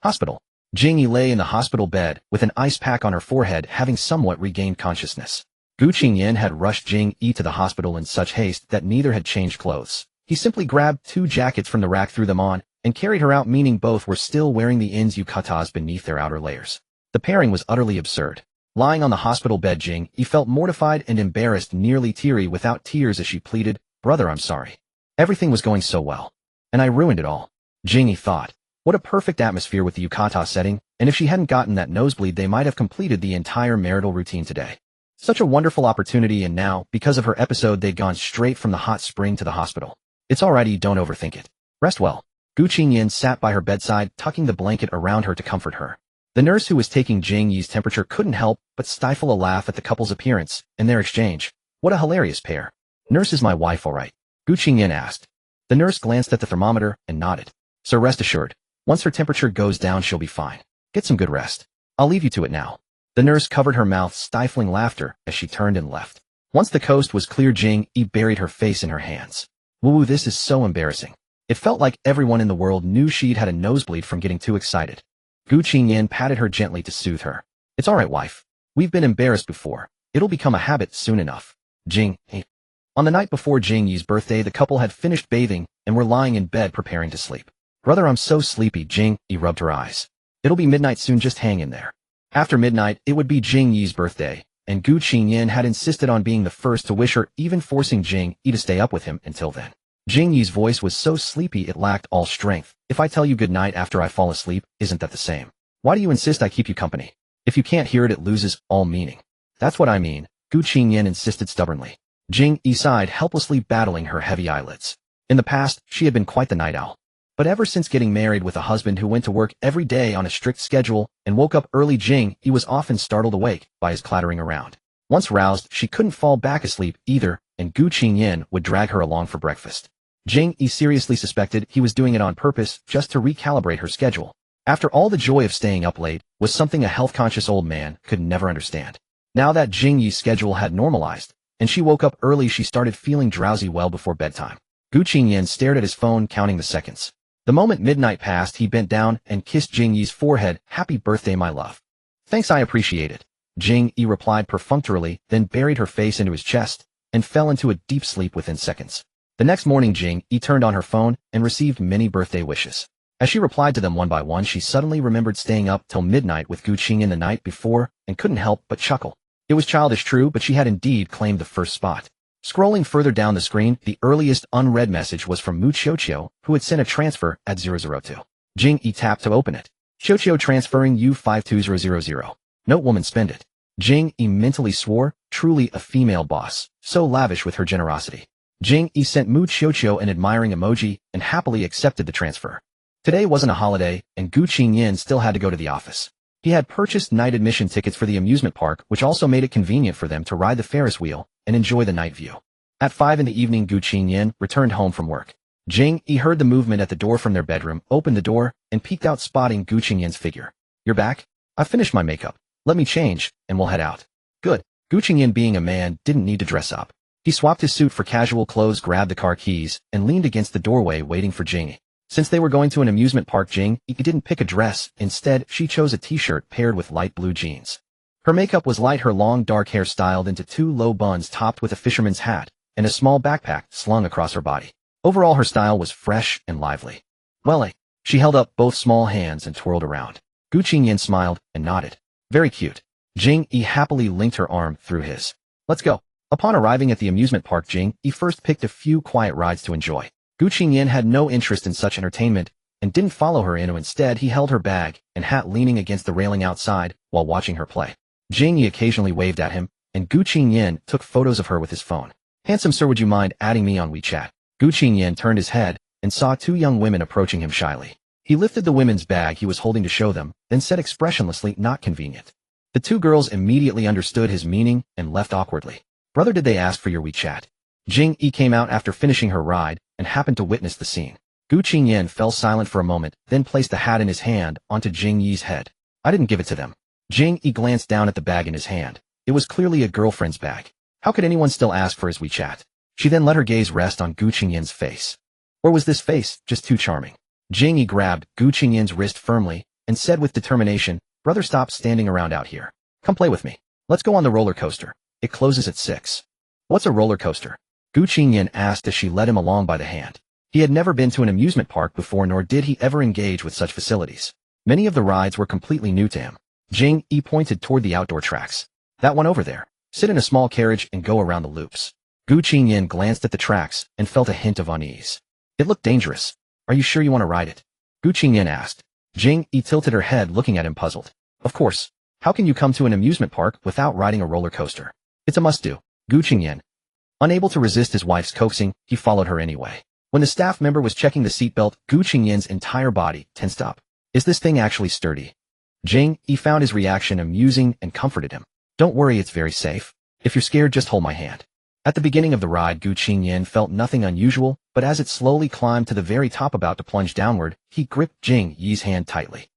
Hospital. Jing Yi lay in the hospital bed with an ice pack on her forehead, having somewhat regained consciousness. Gu Qingyan had rushed Jing Yi to the hospital in such haste that neither had changed clothes. He simply grabbed 2 jackets from the rack, threw them on, and carried her out, meaning both were still wearing the ins yukatas beneath their outer layers. The pairing was utterly absurd. Lying on the hospital bed, Jing Yi felt mortified and embarrassed, nearly teary without tears, as she pleaded, Brother, I'm sorry. Everything was going so well. And I ruined it all. Jing Yi thought. What a perfect atmosphere with the yukata setting, and if she hadn't gotten that nosebleed, they might have completed the entire marital routine today. Such a wonderful opportunity, and now, because of her episode, they'd gone straight from the hot spring to the hospital. It's alrighty, don't overthink it. Rest well. Gu Qingyan sat by her bedside, tucking the blanket around her to comfort her. The nurse who was taking Jing Yi's temperature couldn't help but stifle a laugh at the couple's appearance and their exchange. What a hilarious pair. Nurse, is my wife all right? Gu Qingyan asked. The nurse glanced at the thermometer and nodded. So rest assured. Once her temperature goes down, she'll be fine. Get some good rest. I'll leave you to it now. The nurse covered her mouth, stifling laughter as she turned and left. Once the coast was clear, Jing Yi buried her face in her hands. Woo, this is so embarrassing. It felt like everyone in the world knew she'd had a nosebleed from getting too excited. Gu Qingyan patted her gently to soothe her. It's all right, wife. We've been embarrassed before. It'll become a habit soon enough. Jing Yi. On the night before Jing Yi's birthday, the couple had finished bathing and were lying in bed preparing to sleep. Brother, I'm so sleepy, Jing Yi rubbed her eyes. It'll be midnight soon, just hang in there. After midnight, it would be Jing Yi's birthday, and Gu Qingyan had insisted on being the first to wish her, even forcing Jing Yi to stay up with him until then. Jing Yi's voice was so sleepy it lacked all strength. If I tell you good night after I fall asleep, isn't that the same? Why do you insist I keep you company? If you can't hear it, it loses all meaning. That's what I mean, Gu Qingyan insisted stubbornly. Jing Yi sighed, helplessly battling her heavy eyelids. In the past, she had been quite the night owl. But ever since getting married with a husband who went to work every day on a strict schedule and woke up early, Jing Yi was often startled awake by his clattering around. Once roused, she couldn't fall back asleep either, and Gu Qingyan would drag her along for breakfast. Jing Yi seriously suspected he was doing it on purpose just to recalibrate her schedule. After all, the joy of staying up late was something a health-conscious old man could never understand. Now that Jing Yi's schedule had normalized, and she woke up early, she started feeling drowsy well before bedtime. Gu Qingyan stared at his phone, counting the seconds. The moment midnight passed, he bent down and kissed Jing Yi's forehead. Happy birthday, my love. Thanks, I appreciate it, Jing Yi replied perfunctorily, then buried her face into his chest and fell into a deep sleep within seconds. The next morning, Jing Yi turned on her phone and received many birthday wishes. As she replied to them one by one, she suddenly remembered staying up till midnight with Gu Qingyan the night before and couldn't help but chuckle. It was childish, true, but she had indeed claimed the first spot. Scrolling further down the screen, the earliest unread message was from Mu Qiuqiu, who had sent a transfer at 002. Jing Yi tapped to open it. Qiuqiu transferring you 52000. Note, woman, spend it. Jing Yi mentally swore, truly a female boss, so lavish with her generosity. Jing Yi sent Mu Qiuqiu an admiring emoji and happily accepted the transfer. Today wasn't a holiday, and Gu Qingyan still had to go to the office. He had purchased night admission tickets for the amusement park, which also made it convenient for them to ride the Ferris wheel and enjoy the night view. At 5 in the evening, Gu Qingyan returned home from work. Jing Yi heard the movement at the door from their bedroom, opened the door, and peeked out, spotting Gu Qingyan's figure. You're back? I've finished my makeup. Let me change, and we'll head out. Good. Gu Qingyan, being a man, didn't need to dress up. He swapped his suit for casual clothes, grabbed the car keys, and leaned against the doorway waiting for Jing Yi. Since they were going to an amusement park, Jing Yi didn't pick a dress. Instead, she chose a t-shirt paired with light blue jeans. Her makeup was light, her long dark hair styled into 2 low buns topped with a fisherman's hat, and a small backpack slung across her body. Overall, her style was fresh and lively. Well, she held up both small hands and twirled around. Gu Qingyan smiled and nodded. Very cute. Jing Yi happily linked her arm through his. Let's go. Upon arriving at the amusement park, Jing Yi first picked a few quiet rides to enjoy. Gu Qingyan had no interest in such entertainment and didn't follow her in. Instead, he held her bag and hat leaning against the railing outside while watching her play. Jing Yi occasionally waved at him, and Gu Qingyan took photos of her with his phone. Handsome sir, would you mind adding me on WeChat? Gu Qingyan turned his head and saw 2 young women approaching him shyly. He lifted the women's bag he was holding to show them, then said expressionlessly, not convenient. The 2 girls immediately understood his meaning and left awkwardly. Brother, did they ask for your WeChat? Jing Yi came out after finishing her ride and happened to witness the scene. Gu Qingyan fell silent for a moment, then placed the hat in his hand onto Jing Yi's head. I didn't give it to them. Jing Yi glanced down at the bag in his hand. It was clearly a girlfriend's bag. How could anyone still ask for his WeChat? She then let her gaze rest on Gu Qingyan's face. Or was this face just too charming? Jing Yi grabbed Gu Qingyan's wrist firmly and said with determination, Brother, stop standing around out here. Come play with me. Let's go on the roller coaster. It closes at 6. What's a roller coaster? Gu Qingyan asked as she led him along by the hand. He had never been to an amusement park before, nor did he ever engage with such facilities. Many of the rides were completely new to him. Jing Yi pointed toward the outdoor tracks. That one over there. Sit in a small carriage and go around the loops. Gu Qingyan glanced at the tracks and felt a hint of unease. It looked dangerous. Are you sure you want to ride it? Gu Qingyan asked. Jing Yi tilted her head, looking at him puzzled. Of course. How can you come to an amusement park without riding a roller coaster? It's a must-do. Gu Qingyan. Unable to resist his wife's coaxing, he followed her anyway. When the staff member was checking the seatbelt, Gu Qingyan's entire body tensed up. Is this thing actually sturdy? Jing Yi found his reaction amusing and comforted him. Don't worry, it's very safe. If you're scared, just hold my hand. At the beginning of the ride, Gu Qingyan felt nothing unusual, but as it slowly climbed to the very top, about to plunge downward, he gripped Jing Yi's hand tightly.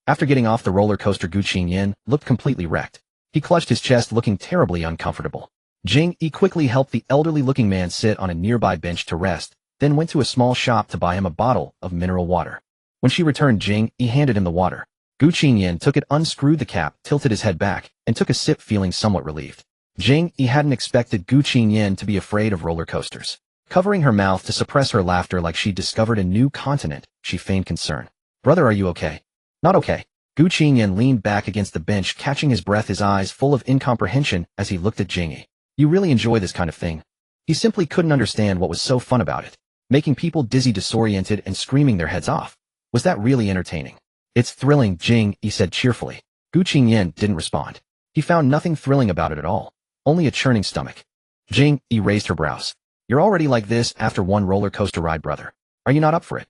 After getting off the roller coaster, Gu Qingyan looked completely wrecked. He clutched his chest, looking terribly uncomfortable. Jing Yi quickly helped the elderly-looking man sit on a nearby bench to rest, then went to a small shop to buy him a bottle of mineral water. When she returned, Jing Yi handed him the water. Gu Qingyan took it, unscrewed the cap, tilted his head back, and took a sip, feeling somewhat relieved. Jing Yi hadn't expected Gu Qingyan to be afraid of roller coasters. Covering her mouth to suppress her laughter like she'd discovered a new continent, she feigned concern. Brother, are you okay? Not okay. Gu Qingyan leaned back against the bench, catching his breath, his eyes full of incomprehension as he looked at Jing Yi. You really enjoy this kind of thing? He simply couldn't understand what was so fun about it. Making people dizzy, disoriented, and screaming their heads off. Was that really entertaining? It's thrilling, Jing Yi said cheerfully. Gu Qingyan didn't respond. He found nothing thrilling about it at all. Only a churning stomach. Jing Yi raised her brows. You're already like this after one roller coaster ride, brother. Are you not up for it?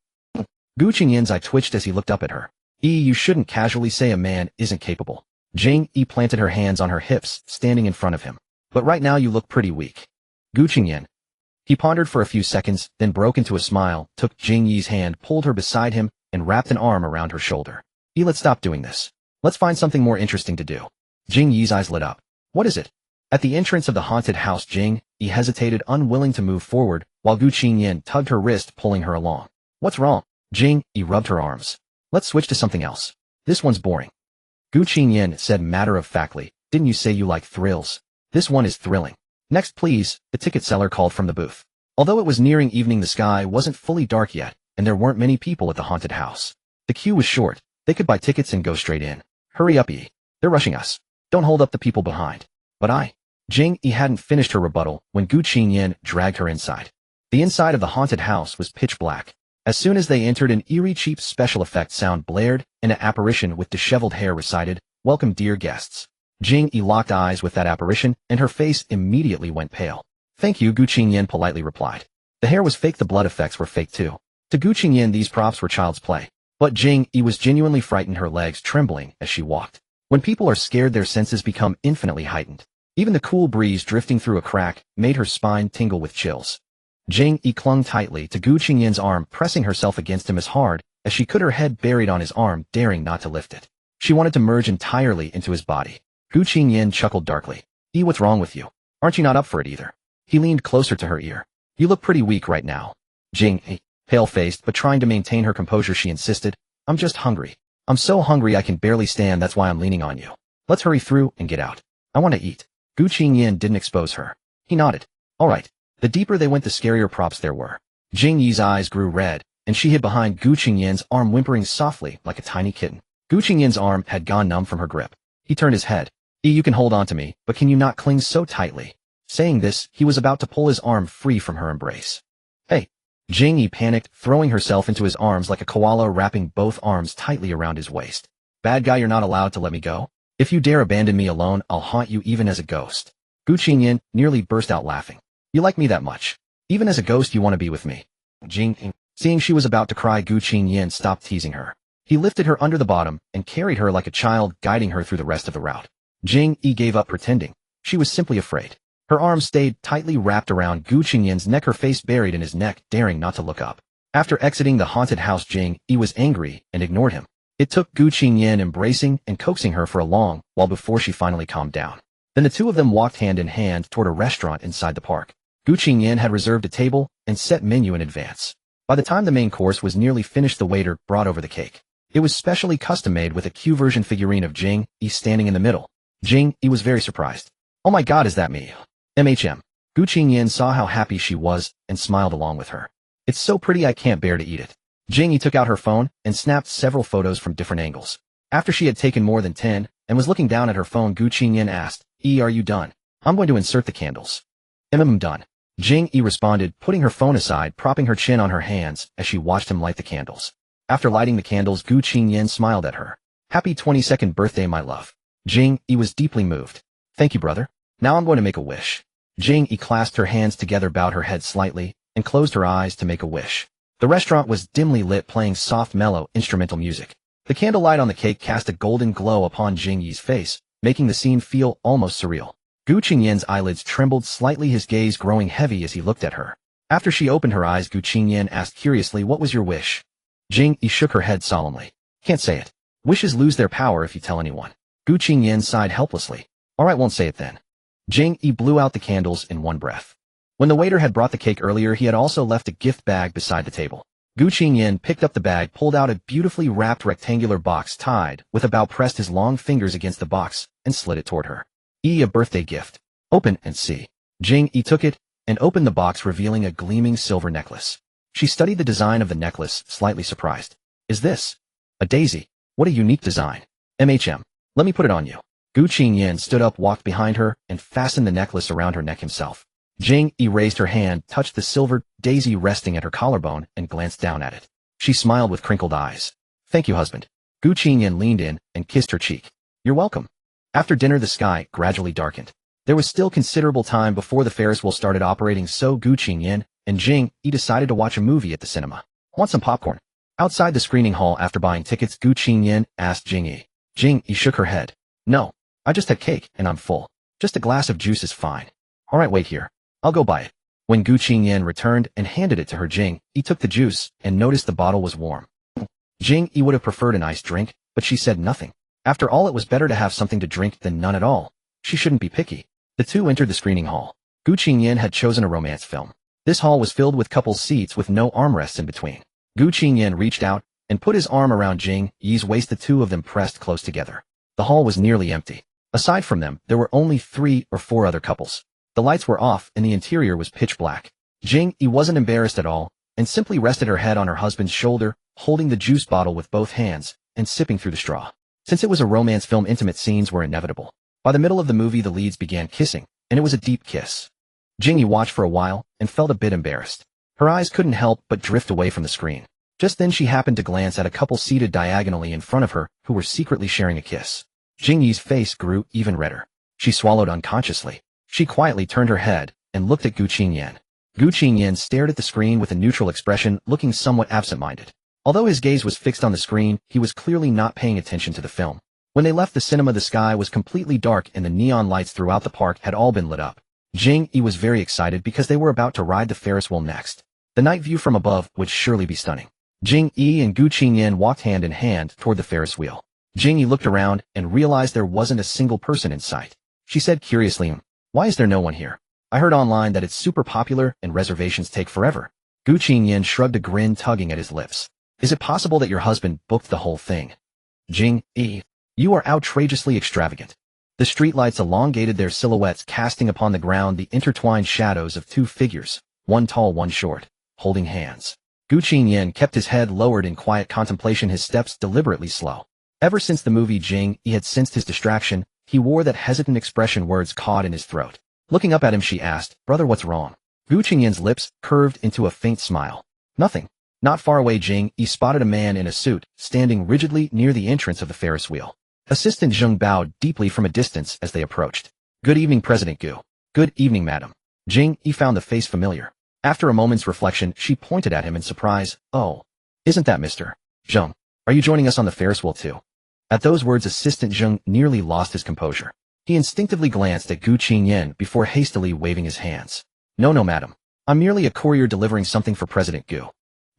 Gu Qingyan's eye twitched as he looked up at her. You shouldn't casually say a man isn't capable. Jing Yi planted her hands on her hips, standing in front of him. But right now you look pretty weak. Gu Qingyan. He pondered for a few seconds, then broke into a smile, took Jing Yi's hand, pulled her beside him, and wrapped an arm around her shoulder. Let's stop doing this. Let's find something more interesting to do. Jing Yi's eyes lit up. What is it? At the entrance of the haunted house, Jing Yi hesitated, unwilling to move forward, while Gu Qingyan tugged her wrist, pulling her along. What's wrong? Jing Yi rubbed her arms. Let's switch to something else. This one's boring. Gu Qingyan said matter-of-factly, didn't you say you like thrills? This one is thrilling. Next please, the ticket seller called from the booth. Although it was nearing evening, the sky wasn't fully dark yet, and there weren't many people at the haunted house. The queue was short. They could buy tickets and go straight in. Hurry up, Yi. They're rushing us. Don't hold up the people behind. But Jing Yi hadn't finished her rebuttal when Gu Qingyan dragged her inside. The inside of the haunted house was pitch black. As soon as they entered, an eerie, cheap special effects sound blared, and an apparition with disheveled hair recited, "Welcome, dear guests." Jing Yi locked eyes with that apparition, and her face immediately went pale. Thank you, Gu Qingyan politely replied. The hair was fake, the blood effects were fake too. To Gu Qingyan, these props were child's play. But Jing Yi was genuinely frightened, her legs trembling as she walked. When people are scared, their senses become infinitely heightened. Even the cool breeze drifting through a crack made her spine tingle with chills. Jing Yi clung tightly to Gu Qingyan's arm, pressing herself against him as hard as she could, her head buried on his arm, daring not to lift it. She wanted to merge entirely into his body. Gu Qingyan chuckled darkly. What's wrong with you? Aren't you not up for it either? He leaned closer to her ear. You look pretty weak right now. Jing Yi, pale-faced but trying to maintain her composure, she insisted. I'm just hungry. I'm so hungry I can barely stand, that's why I'm leaning on you. Let's hurry through and get out. I want to eat. Gu Qingyan didn't expose her. He nodded. All right. The deeper they went, the scarier props there were. Jing Yi's eyes grew red, and she hid behind Gu Qingyan's arm, whimpering softly like a tiny kitten. Gu Qingyan's arm had gone numb from her grip. He turned his head. You can hold on to me, but can you not cling so tightly? Saying this, he was about to pull his arm free from her embrace. Hey! Jing Yi panicked, throwing herself into his arms like a koala, wrapping both arms tightly around his waist. Bad guy, you're not allowed to let me go. If you dare abandon me alone, I'll haunt you even as a ghost. Gu Qingyan nearly burst out laughing. You like me that much? Even as a ghost you want to be with me? Jing Yi. Seeing she was about to cry, Gu Qingyan stopped teasing her. He lifted her under the bottom and carried her like a child, guiding her through the rest of the route. Jing Yi gave up, pretending she was simply afraid. Her arms stayed tightly wrapped around Gu Qingyan's neck, her face buried in his neck, daring not to look up. After exiting the haunted house, Jing Yi was angry and ignored him. It took Gu Qingyan embracing and coaxing her for a long while before she finally calmed down. Then the two of them walked hand in hand toward a restaurant inside the park. Gu Qingyan had reserved a table and set menu in advance. By the time the main course was nearly finished, the waiter brought over the cake. It was specially custom-made with a Q-version figurine of Jing Yi standing in the middle. Jing Yi was very surprised. Oh my god, is that me? MHM. Gu Qingyan saw how happy she was and smiled along with her. It's so pretty I can't bear to eat it. Jing Yi took out her phone and snapped several photos from different angles. After she had taken more than 10 and was looking down at her phone, Gu Qingyan asked, Are you done? I'm going to insert the candles. Done. Jing Yi responded, putting her phone aside, propping her chin on her hands as she watched him light the candles. After lighting the candles, Gu Qingyan smiled at her. Happy 22nd birthday, my love. Jing Yi was deeply moved. Thank you, brother. Now I'm going to make a wish. Jing Yi clasped her hands together, bowed her head slightly, and closed her eyes to make a wish. The restaurant was dimly lit, playing soft, mellow, instrumental music. The candlelight on the cake cast a golden glow upon Jing Yi's face, making the scene feel almost surreal. Gu Qingyan's eyelids trembled slightly, his gaze growing heavy as he looked at her. After she opened her eyes, Gu Qingyan asked curiously, What was your wish? Jing Yi shook her head solemnly. Can't say it. Wishes lose their power if you tell anyone. Gu Qingyan sighed helplessly. All right, won't say it then. Jing Yi blew out the candles in one breath. When the waiter had brought the cake earlier, he had also left a gift bag beside the table. Gu Qingyan picked up the bag, pulled out a beautifully wrapped rectangular box tied with a bow, pressed his long fingers against the box, and slid it toward her. A birthday gift. Open and see. Jing Yi took it and opened the box, revealing a gleaming silver necklace. She studied the design of the necklace, slightly surprised. Is this a daisy? What a unique design. Let me put it on you. Gu Qingyan stood up, walked behind her, and fastened the necklace around her neck himself. Jing Yi raised her hand, touched the silver daisy resting at her collarbone, and glanced down at it. She smiled with crinkled eyes. Thank you, husband. Gu Qingyan leaned in and kissed her cheek. You're welcome. After dinner, the sky gradually darkened. There was still considerable time before the Ferris wheel started operating, so Gu Qingyan and Jing Yi decided to watch a movie at the cinema. Want some popcorn? Outside the screening hall, after buying tickets, Gu Qingyan asked Jing Yi. Jing Yi shook her head. No, I just had cake and I'm full. Just a glass of juice is fine. All right, wait here. I'll go buy it. When Gu Qingyan returned and handed it to her, Jing Yi took the juice and noticed the bottle was warm. Jing Yi would have preferred an iced drink, but she said nothing. After all, it was better to have something to drink than none at all. She shouldn't be picky. The two entered the screening hall. Gu Qingyan had chosen a romance film. This hall was filled with couples' seats with no armrests in between. Gu Qingyan reached out and put his arm around Jing Yi's waist, the two of them pressed close together. The hall was nearly empty. Aside from them, there were only 3 or 4 other couples. The lights were off and the interior was pitch black. Jing Yi wasn't embarrassed at all and simply rested her head on her husband's shoulder, holding the juice bottle with both hands and sipping through the straw. Since it was a romance film, intimate scenes were inevitable. By the middle of the movie, the leads began kissing, and it was a deep kiss. Jing Yi watched for a while and felt a bit embarrassed. Her eyes couldn't help but drift away from the screen. Just then she happened to glance at a couple seated diagonally in front of her who were secretly sharing a kiss. Jing Yi's face grew even redder. She swallowed unconsciously. She quietly turned her head and looked at Gu Qingyan. Gu Qingyan stared at the screen with a neutral expression, looking somewhat absent-minded. Although his gaze was fixed on the screen, he was clearly not paying attention to the film. When they left the cinema, the sky was completely dark and the neon lights throughout the park had all been lit up. Jing Yi was very excited because they were about to ride the Ferris wheel next. The night view from above would surely be stunning. Jing Yi and Gu Qingyan walked hand in hand toward the Ferris wheel. Jing Yi looked around and realized there wasn't a single person in sight. She said curiously, "Why is there no one here? I heard online that it's super popular and reservations take forever." Gu Qingyan shrugged, a grin tugging at his lips. "Is it possible that your husband booked the whole thing?" Jing Yi, you are outrageously extravagant. The streetlights elongated their silhouettes, casting upon the ground the intertwined shadows of 2 figures, one tall, one short, holding hands. Gu Qingyan kept his head lowered in quiet contemplation, his steps deliberately slow. Ever since the movie, Jing Yi had sensed his distraction. He wore that hesitant expression, words caught in his throat. Looking up at him, she asked, "Brother, what's wrong?" Gu Qingyan's lips curved into a faint smile. "Nothing." Not far away, Jing Yi spotted a man in a suit, standing rigidly near the entrance of the Ferris wheel. Assistant Zheng bowed deeply from a distance as they approached. "Good evening, President Gu." "Good evening, madam." Jing Yi found the face familiar. After a moment's reflection, she pointed at him in surprise. "Oh, isn't that Mr. Zheng? Are you joining us on the Ferris wheel too?" At those words, Assistant Zheng nearly lost his composure. He instinctively glanced at Gu Qingyan before hastily waving his hands. No, madam. I'm merely a courier delivering something for President Gu."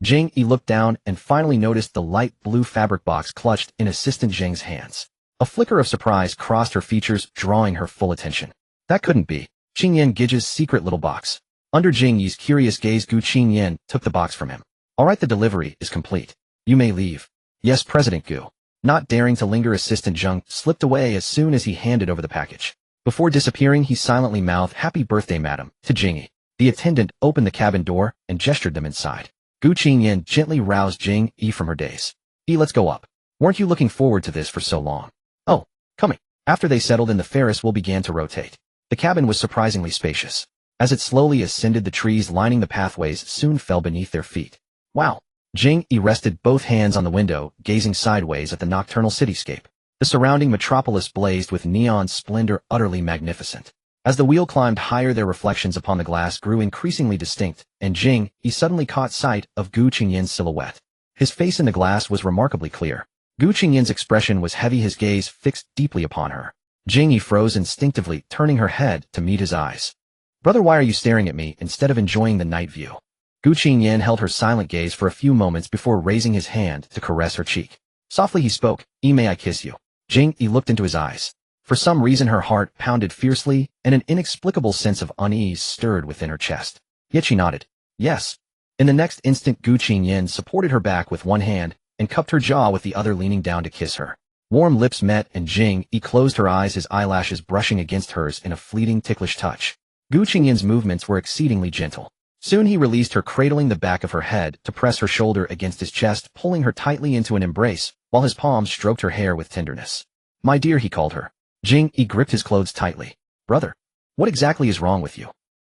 Jing Yi looked down and finally noticed the light blue fabric box clutched in Assistant Zheng's hands. A flicker of surprise crossed her features, drawing her full attention. That couldn't be Qingyan Gij's secret little box. Under Jing Yi's curious gaze, Gu Qingyan took the box from him. "All right, the delivery is complete. You may leave." "Yes, President Gu." Not daring to linger, Assistant Zheng slipped away as soon as he handed over the package. Before disappearing, he silently mouthed, "Happy birthday, madam," to Jing Yi. The attendant opened the cabin door and gestured them inside. Gu Qingyan gently roused Jing Yi from her daze. Let's go up. Weren't you looking forward to this for so long?" "Oh, coming." After they settled in, the Ferris wheel began to rotate. The cabin was surprisingly spacious. As it slowly ascended, the trees lining the pathways soon fell beneath their feet. "Wow." Jing Yi rested both hands on the window, gazing sideways at the nocturnal cityscape. The surrounding metropolis blazed with neon splendor, utterly magnificent. As the wheel climbed higher, their reflections upon the glass grew increasingly distinct, and Jing Yi suddenly caught sight of Gu Qingyan's silhouette. His face in the glass was remarkably clear. Gu Qingyan's expression was heavy, his gaze fixed deeply upon her. Jing Yi froze instinctively, turning her head to meet his eyes. "Brother, why are you staring at me instead of enjoying the night view?" Gu Qingyan held her silent gaze for a few moments before raising his hand to caress her cheek. Softly he spoke, "May I kiss you?" Jing Yi looked into his eyes. For some reason her heart pounded fiercely, and an inexplicable sense of unease stirred within her chest. Yet she nodded. "Yes." In the next instant, Gu Qingyan supported her back with one hand and cupped her jaw with the other, leaning down to kiss her. Warm lips met and Jing Yi closed her eyes, his eyelashes brushing against hers in a fleeting ticklish touch. Gu Qingyan's movements were exceedingly gentle. Soon he released her, cradling the back of her head to press her shoulder against his chest, pulling her tightly into an embrace, while his palms stroked her hair with tenderness. My dear, he called her. Jing Yi gripped his clothes tightly. Brother, what exactly is wrong with you?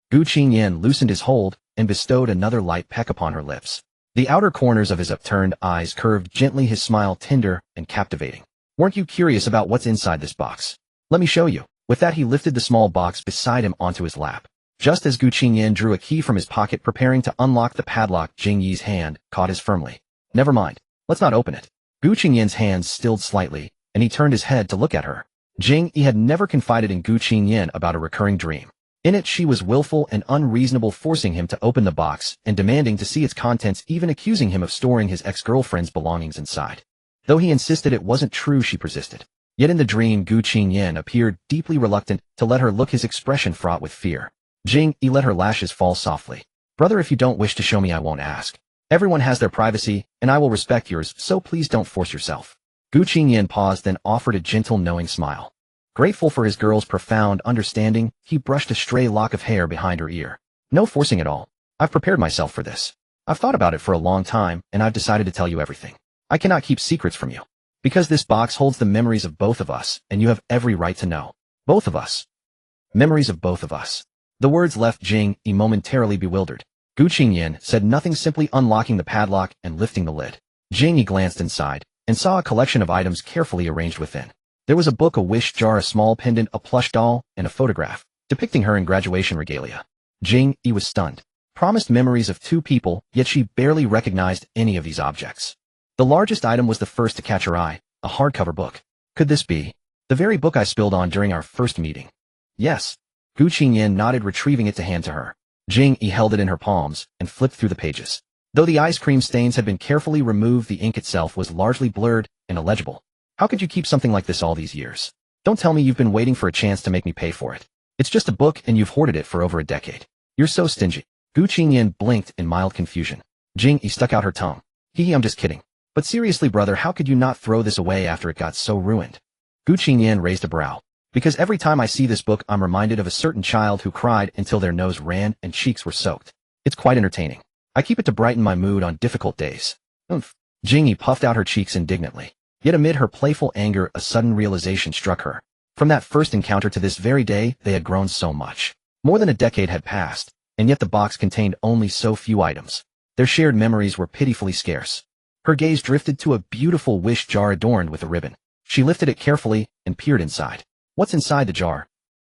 Gu Qingyan loosened his hold and bestowed another light peck upon her lips. The outer corners of his upturned eyes curved gently, his smile tender and captivating. Weren't you curious about what's inside this box? Let me show you. With that, he lifted the small box beside him onto his lap. Just as Gu Qingyan drew a key from his pocket preparing to unlock the padlock, Jing Yi's hand caught his firmly. Never mind. Let's not open it. Gu Qingyan's hands stilled slightly, and he turned his head to look at her. Jing Yi had never confided in Gu Qingyan about a recurring dream. In it, she was willful and unreasonable, forcing him to open the box and demanding to see its contents, even accusing him of storing his ex-girlfriend's belongings inside. Though he insisted it wasn't true, she persisted. Yet in the dream, Gu Qingyan appeared deeply reluctant to let her look, his expression fraught with fear. Jing Yi let her lashes fall softly. Brother, if you don't wish to show me, I won't ask. Everyone has their privacy, and I will respect yours, so please don't force yourself. Gu Qingyan paused, then offered a gentle, knowing smile. Grateful for his girl's profound understanding, he brushed a stray lock of hair behind her ear. No forcing at all. I've prepared myself for this. I've thought about it for a long time, and I've decided to tell you everything. I cannot keep secrets from you. Because this box holds the memories of both of us, and you have every right to know. Both of us. Memories of both of us. The words left Jing Yi momentarily bewildered. Gu Qingyan said nothing, simply unlocking the padlock and lifting the lid. Jing Yi glanced inside, and saw a collection of items carefully arranged within. There was a book, a wish jar, a small pendant, a plush doll, and a photograph, depicting her in graduation regalia. Jing Yi was stunned. Promised memories of two people, yet she barely recognized any of these objects. The largest item was the first to catch her eye, a hardcover book. Could this be the very book I spilled on during our first meeting? Yes. Gu Qingyan nodded, retrieving it to hand to her. Jing Yi held it in her palms and flipped through the pages. Though the ice cream stains had been carefully removed, the ink itself was largely blurred and illegible. How could you keep something like this all these years? Don't tell me you've been waiting for a chance to make me pay for it. It's just a book and you've hoarded it for over a decade. You're so stingy. Gu Qingyan blinked in mild confusion. Jing Yi stuck out her tongue. I'm just kidding. But seriously, brother, how could you not throw this away after it got so ruined? Gu Qingyan raised a brow. Because every time I see this book, I'm reminded of a certain child who cried until their nose ran and cheeks were soaked. It's quite entertaining. I keep it to brighten my mood on difficult days. Oomph. Jing Yi puffed out her cheeks indignantly. Yet amid her playful anger, a sudden realization struck her. From that first encounter to this very day, they had grown so much. More than a decade had passed, and yet the box contained only so few items. Their shared memories were pitifully scarce. Her gaze drifted to a beautiful wish jar adorned with a ribbon. She lifted it carefully and peered inside. What's inside the jar?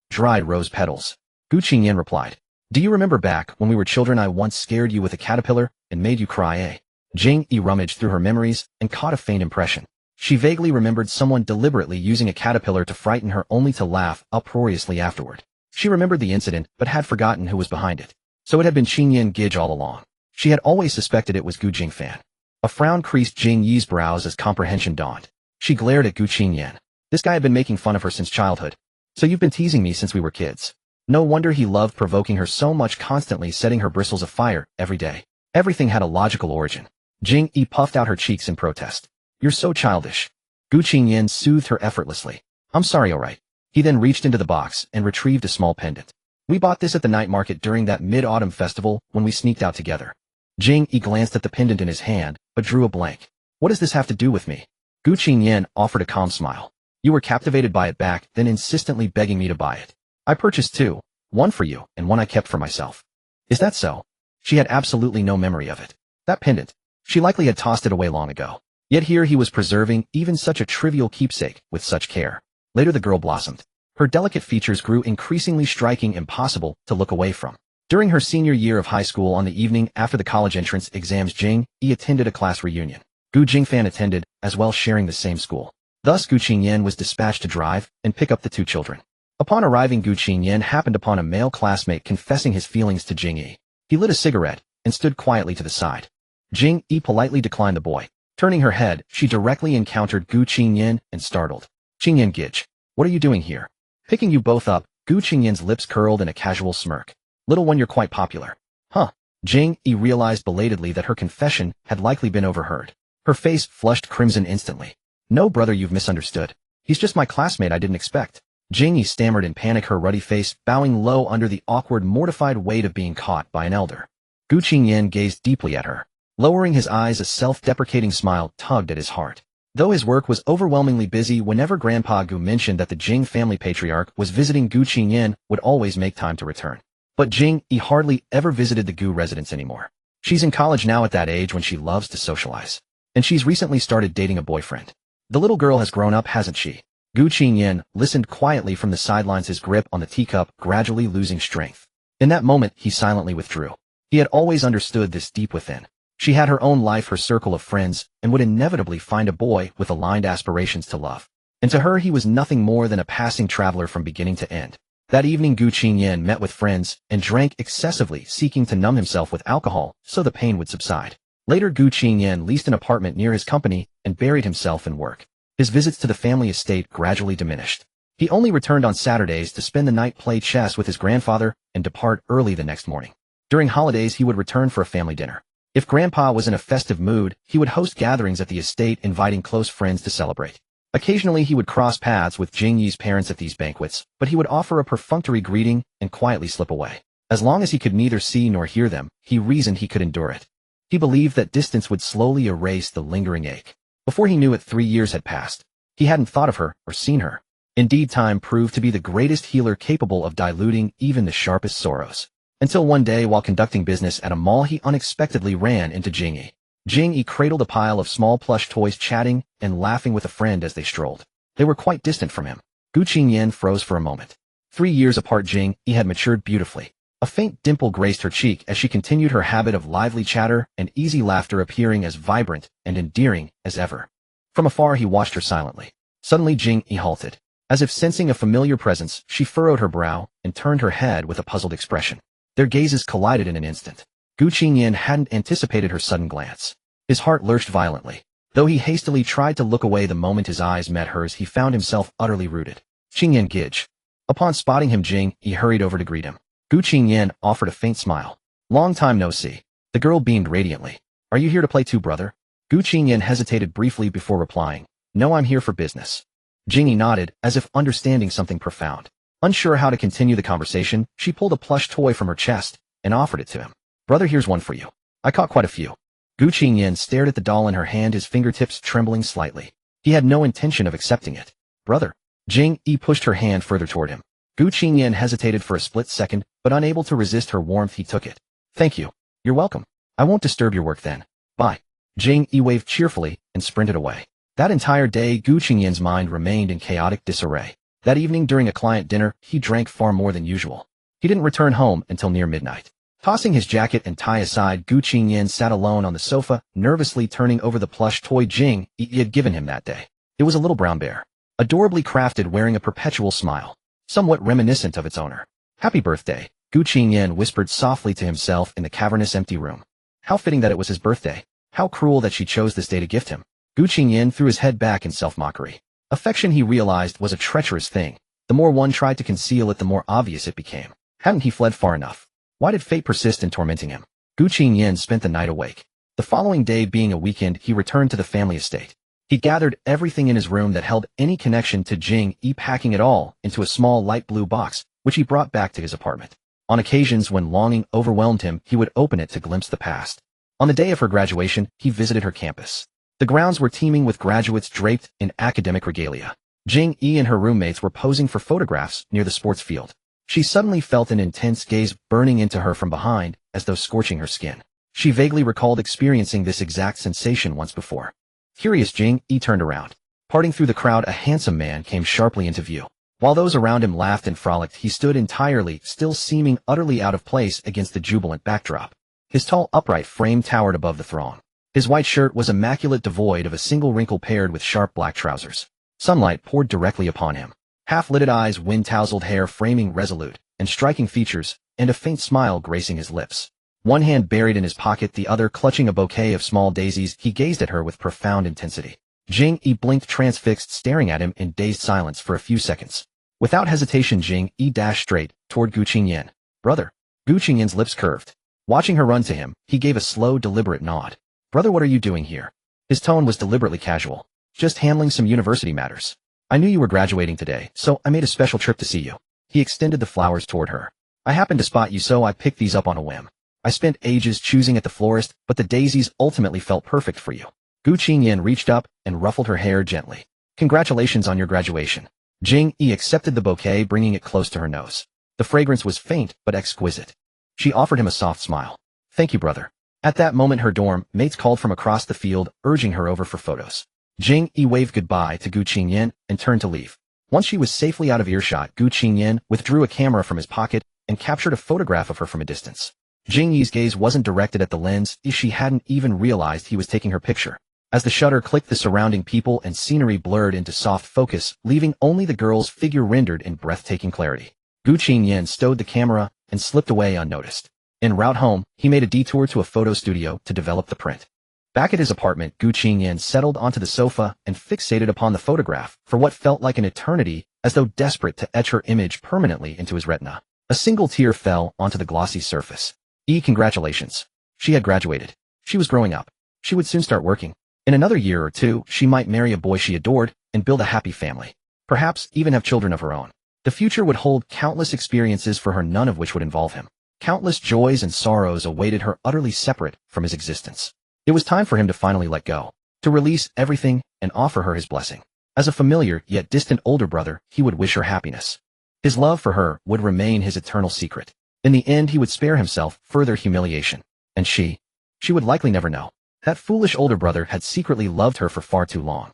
Dried rose petals. Gu Qingyan replied. Do you remember back when we were children, I once scared you with a caterpillar and made you cry, eh? Jing Yi rummaged through her memories and caught a faint impression. She vaguely remembered someone deliberately using a caterpillar to frighten her, only to laugh uproariously afterward. She remembered the incident but had forgotten who was behind it. So it had been Qingyan Gij all along. She had always suspected it was Gu Jingfan. A frown creased Jing Yi's brows as comprehension dawned. She glared at Gu Qingyan. This guy had been making fun of her since childhood. So you've been teasing me since we were kids. No wonder he loved provoking her so much, constantly setting her bristles afire every day. Everything had a logical origin. Jing Yi puffed out her cheeks in protest. You're so childish. Gu Qingyan soothed her effortlessly. I'm sorry, alright. He then reached into the box and retrieved a small pendant. We bought this at the night market during that mid-autumn festival when we sneaked out together. Jing Yi glanced at the pendant in his hand, but drew a blank. What does this have to do with me? Gu Qingyan offered a calm smile. You were captivated by it back then, insistently begging me to buy it. I purchased two, one for you and one I kept for myself. Is that so? She had absolutely no memory of it. That pendant. She likely had tossed it away long ago. Yet here he was preserving even such a trivial keepsake with such care. Later the girl blossomed. Her delicate features grew increasingly striking, impossible to look away from. During her senior year of high school, on the evening after the college entrance exams, Jing Yi attended a class reunion. Gu Jingfan attended, as well, sharing the same school. Thus Gu Qingyan was dispatched to drive and pick up the two children. Upon arriving, Gu Qingyan happened upon a male classmate confessing his feelings to Jing Yi. He lit a cigarette and stood quietly to the side. Jing Yi politely declined the boy. Turning her head, she directly encountered Gu Qingyan and startled. Qingyan Gij, what are you doing here? Picking you both up. Gu Qingyan's lips curled in a casual smirk. Little one, you're quite popular. Huh. Jing Yi realized belatedly that her confession had likely been overheard. Her face flushed crimson instantly. No, brother, you've misunderstood. He's just my classmate I didn't expect. Jing Yi stammered in panic, her ruddy face bowing low under the awkward, mortified weight of being caught by an elder. Gu Qingyan gazed deeply at her. Lowering his eyes, a self-deprecating smile tugged at his heart. Though his work was overwhelmingly busy, whenever Grandpa Gu mentioned that the Jing family patriarch was visiting, Gu Qingyan would always make time to return. But Jing Yi hardly ever visited the Gu residence anymore. She's in college now, at that age when she loves to socialize. And she's recently started dating a boyfriend. The little girl has grown up, hasn't she? Gu Qingyan listened quietly from the sidelines, his grip on the teacup gradually losing strength. In that moment, he silently withdrew. He had always understood this deep within. She had her own life, her circle of friends, and would inevitably find a boy with aligned aspirations to love. And to her, he was nothing more than a passing traveler from beginning to end. That evening, Gu Qingyan met with friends and drank excessively, seeking to numb himself with alcohol so the pain would subside. Later, Gu Qingyan leased an apartment near his company and buried himself in work. His visits to the family estate gradually diminished. He only returned on Saturdays to spend the night, play chess with his grandfather, and depart early the next morning. During holidays, he would return for a family dinner. If Grandpa was in a festive mood, he would host gatherings at the estate, inviting close friends to celebrate. Occasionally, he would cross paths with Jing Yi's parents at these banquets, but he would offer a perfunctory greeting and quietly slip away. As long as he could neither see nor hear them, he reasoned he could endure it. He believed that distance would slowly erase the lingering ache. Before he knew it, 3 years had passed. He hadn't thought of her or seen her. Indeed, time proved to be the greatest healer, capable of diluting even the sharpest sorrows. Until one day, while conducting business at a mall, he unexpectedly ran into Jing Yi. Jing Yi cradled a pile of small plush toys, chatting and laughing with a friend as they strolled. They were quite distant from him. Gu Qingyan froze for a moment. 3 years apart, Jing Yi had matured beautifully. A faint dimple graced her cheek as she continued her habit of lively chatter and easy laughter, appearing as vibrant and endearing as ever. From afar, he watched her silently. Suddenly, Jing Yi halted. As if sensing a familiar presence, she furrowed her brow and turned her head with a puzzled expression. Their gazes collided in an instant. Gu Qingyan hadn't anticipated her sudden glance. His heart lurched violently. Though he hastily tried to look away, the moment his eyes met hers, he found himself utterly rooted. Qingyan Gij. Upon spotting him, Jing Yi hurried over to greet him. Gu Qingyan offered a faint smile. Long time no see. The girl beamed radiantly. Are you here to play too, brother? Gu Qingyan hesitated briefly before replying. No, I'm here for business. Jing Yi nodded, as if understanding something profound. Unsure how to continue the conversation, she pulled a plush toy from her chest and offered it to him. Brother, here's one for you. I caught quite a few. Gu Qingyan stared at the doll in her hand, his fingertips trembling slightly. He had no intention of accepting it. Brother. Jing Yi pushed her hand further toward him. Gu Qingyan hesitated for a split second, but unable to resist her warmth, he took it. Thank you. You're welcome. I won't disturb your work then. Bye. Jing Yi waved cheerfully and sprinted away. That entire day, Gu Qingyan's mind remained in chaotic disarray. That evening, during a client dinner, he drank far more than usual. He didn't return home until near midnight. Tossing his jacket and tie aside, Gu Qingyan sat alone on the sofa, nervously turning over the plush toy Jing Yi had given him that day. It was a little brown bear, adorably crafted, wearing a perpetual smile, somewhat reminiscent of its owner. Happy birthday, Gu Qingyan whispered softly to himself in the cavernous empty room. How fitting that it was his birthday. How cruel that she chose this day to gift him. Gu Qingyan threw his head back in self-mockery. Affection, he realized, was a treacherous thing. The more one tried to conceal it, the more obvious it became. Hadn't he fled far enough? Why did fate persist in tormenting him? Gu Qingyan spent the night awake. The following day being a weekend, he returned to the family estate. He gathered everything in his room that held any connection to Jing Yi, packing it all into a small light blue box, which he brought back to his apartment. On occasions when longing overwhelmed him, he would open it to glimpse the past. On the day of her graduation, he visited her campus. The grounds were teeming with graduates draped in academic regalia. Jing Yi and her roommates were posing for photographs near the sports field. She suddenly felt an intense gaze burning into her from behind, as though scorching her skin. She vaguely recalled experiencing this exact sensation once before. Curious, Jing Yi turned around. Parting through the crowd, a handsome man came sharply into view. While those around him laughed and frolicked, he stood entirely still, seeming utterly out of place against the jubilant backdrop. His tall, upright frame towered above the throng. His white shirt was immaculate, devoid of a single wrinkle, paired with sharp black trousers. Sunlight poured directly upon him. Half-lidded eyes, wind-tousled hair framing resolute and striking features, and a faint smile gracing his lips. One hand buried in his pocket, the other clutching a bouquet of small daisies, he gazed at her with profound intensity. Jing Yi blinked, transfixed, staring at him in dazed silence for a few seconds. Without hesitation, Jing Yi dashed straight toward Gu Qingyan. Brother. Gu Qingyan's lips curved. Watching her run to him, he gave a slow, deliberate nod. Brother, what are you doing here? His tone was deliberately casual. Just handling some university matters. I knew you were graduating today, so I made a special trip to see you. He extended the flowers toward her. I happened to spot you, so I picked these up on a whim. I spent ages choosing at the florist, but the daisies ultimately felt perfect for you. Gu Qingyan reached up and ruffled her hair gently. Congratulations on your graduation. Jing Yi accepted the bouquet, bringing it close to her nose. The fragrance was faint but exquisite. She offered him a soft smile. Thank you, brother. At that moment her dorm mates called from across the field, urging her over for photos. Jing Yi waved goodbye to Gu Qingyan and turned to leave. Once she was safely out of earshot, Gu Qingyan withdrew a camera from his pocket and captured a photograph of her from a distance. Jing Yi's gaze wasn't directed at the lens, as she hadn't even realized he was taking her picture. As the shutter clicked, the surrounding people and scenery blurred into soft focus, leaving only the girl's figure rendered in breathtaking clarity. Gu Qingyan stowed the camera and slipped away unnoticed. En route home, he made a detour to a photo studio to develop the print. Back at his apartment, Gu Qingyan settled onto the sofa and fixated upon the photograph for what felt like an eternity, as though desperate to etch her image permanently into his retina. A single tear fell onto the glossy surface. Congratulations. She had graduated. She was growing up. She would soon start working. In another year or two, she might marry a boy she adored and build a happy family. Perhaps even have children of her own. The future would hold countless experiences for her, none of which would involve him. Countless joys and sorrows awaited her, utterly separate from his existence. It was time for him to finally let go, to release everything and offer her his blessing. As a familiar yet distant older brother, he would wish her happiness. His love for her would remain his eternal secret. In the end, he would spare himself further humiliation. And she would likely never know. That foolish older brother had secretly loved her for far too long.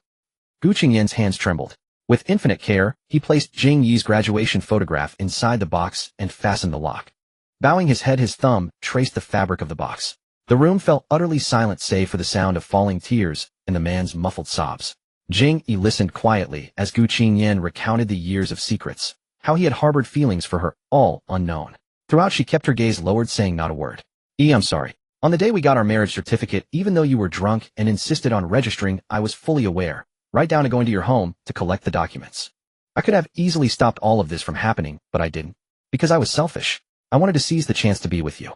Gu Qingyan's hands trembled. With infinite care, he placed Jing Yi's graduation photograph inside the box and fastened the lock. Bowing his head, his thumb traced the fabric of the box. The room fell utterly silent save for the sound of falling tears and the man's muffled sobs. Jing Yi listened quietly as Gu Qingyan recounted the years of secrets, how he had harbored feelings for her, all unknown. Throughout she kept her gaze lowered, saying not a word. I'm sorry. On the day we got our marriage certificate, even though you were drunk and insisted on registering, I was fully aware, right down to going to your home to collect the documents. I could have easily stopped all of this from happening, but I didn't. Because I was selfish. I wanted to seize the chance to be with you.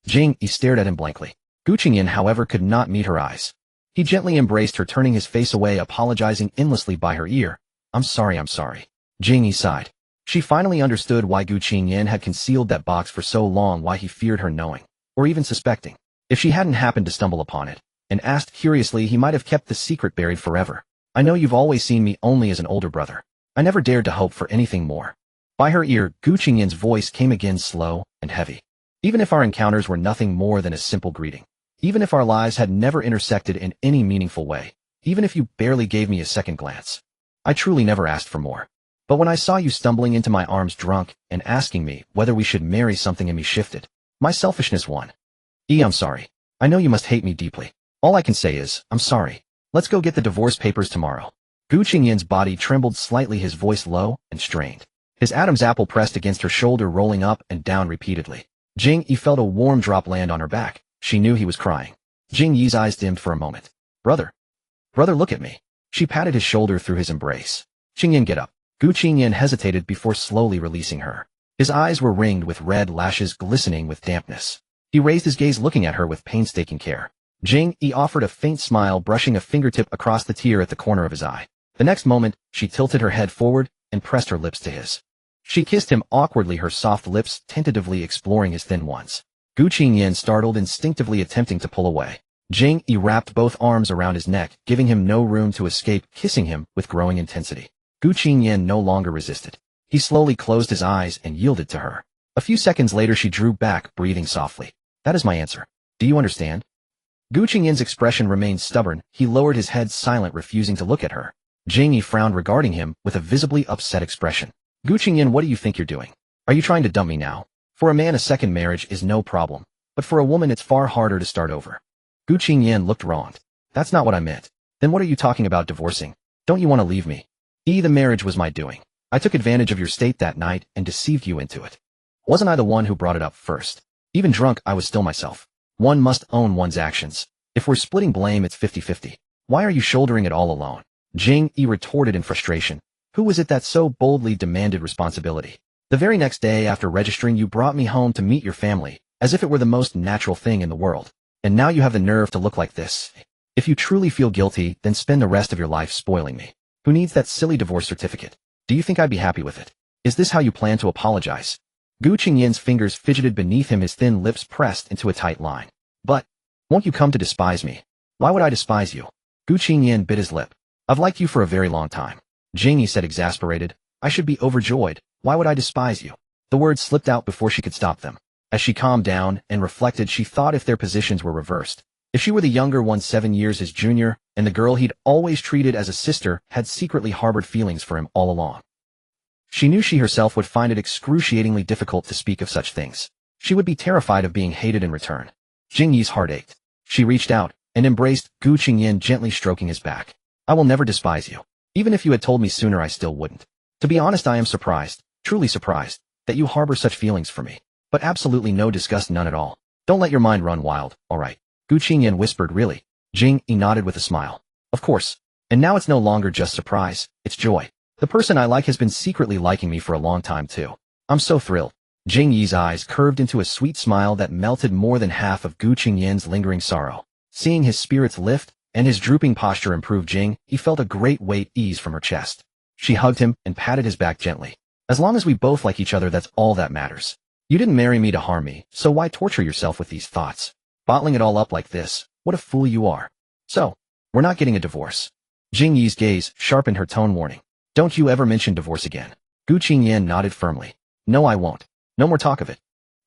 Jing Yi stared at him blankly. Gu Qingyan, however, could not meet her eyes. He gently embraced her, turning his face away, apologizing endlessly by her ear. I'm sorry. Jing Yi sighed. She finally understood why Gu Qingyan had concealed that box for so long, why he feared her knowing, or even suspecting. If she hadn't happened to stumble upon it, and asked curiously, he might have kept the secret buried forever. I know you've always seen me only as an older brother. I never dared to hope for anything more. By her ear, Gu Qingyan's voice came again, slow and heavy. Even if our encounters were nothing more than a simple greeting, even if our lives had never intersected in any meaningful way, even if you barely gave me a second glance, I truly never asked for more. But when I saw you stumbling into my arms drunk and asking me whether we should marry, something in me shifted. My selfishness won. I'm sorry. I know you must hate me deeply. All I can say is, I'm sorry. Let's go get the divorce papers tomorrow. Gu Qingyan's body trembled slightly, his voice low and strained. His Adam's apple pressed against her shoulder, rolling up and down repeatedly. Jing Yi felt a warm drop land on her back. She knew he was crying. Jing Yi's eyes dimmed for a moment. Brother, look at me. She patted his shoulder through his embrace. Qingyan, get up. Gu Qingyan hesitated before slowly releasing her. His eyes were ringed with red lashes glistening with dampness. He raised his gaze, looking at her with painstaking care. Jing Yi offered a faint smile, brushing a fingertip across the tear at the corner of his eye. The next moment, she tilted her head forward and pressed her lips to his. She kissed him awkwardly, her soft lips tentatively exploring his thin ones. Gu Qingyan startled, instinctively attempting to pull away. Jing Yi wrapped both arms around his neck, giving him no room to escape, kissing him with growing intensity. Gu Qingyan no longer resisted. He slowly closed his eyes and yielded to her. A few seconds later she drew back, breathing softly. That is my answer. Do you understand? Gu Qingyan's expression remained stubborn. He lowered his head, silent, refusing to look at her. Jing Yi frowned, regarding him with a visibly upset expression. Gu Qingyan, what do you think you're doing? Are you trying to dump me now? For a man, a second marriage is no problem, but for a woman it's far harder to start over. Gu Qingyan looked wronged. That's not what I meant. Then what are you talking about, divorcing? Don't you want to leave me? The marriage was my doing. I took advantage of your state that night and deceived you into it. Wasn't I the one who brought it up first? Even drunk, I was still myself. One must own one's actions. If we're splitting blame, it's 50-50. Why are you shouldering it all alone? Jing Yi retorted in frustration. Who was it that so boldly demanded responsibility? The very next day after registering, you brought me home to meet your family, as if it were the most natural thing in the world. And now you have the nerve to look like this. If you truly feel guilty, then spend the rest of your life spoiling me. Who needs that silly divorce certificate? Do you think I'd be happy with it? Is this how you plan to apologize? Gu Qingyan's fingers fidgeted beneath him, his thin lips pressed into a tight line. But, won't you come to despise me? Why would I despise you? Gu Qingyan bit his lip. I've liked you for a very long time. Jing Yi said, exasperated. I should be overjoyed. Why would I despise you? The words slipped out before she could stop them. As she calmed down and reflected, she thought if their positions were reversed. If she were the younger one 7 years his junior, and the girl he'd always treated as a sister had secretly harbored feelings for him all along. She knew she herself would find it excruciatingly difficult to speak of such things. She would be terrified of being hated in return. Jing Yi's heart ached. She reached out and embraced Gu Qingyan, gently stroking his back. I will never despise you. Even if you had told me sooner, I still wouldn't. To be honest, I am surprised, truly surprised, that you harbor such feelings for me. But absolutely no disgust, none at all. Don't let your mind run wild, all right? Gu Qingyan whispered. Really? Jing Yi nodded with a smile. Of course. And now it's no longer just surprise, it's joy. The person I like has been secretly liking me for a long time too. I'm so thrilled. Jing Yi's eyes curved into a sweet smile that melted more than half of Gu Qingyan's lingering sorrow. Seeing his spirits lift and his drooping posture improve, Jing Yi felt a great weight ease from her chest. She hugged him and patted his back gently. As long as we both like each other, that's all that matters. You didn't marry me to harm me, so why torture yourself with these thoughts? Bottling it all up like this, what a fool you are. So, we're not getting a divorce. Jing Yi's gaze sharpened, her tone warning. Don't you ever mention divorce again. Gu Qingyan nodded firmly. No, I won't. No more talk of it.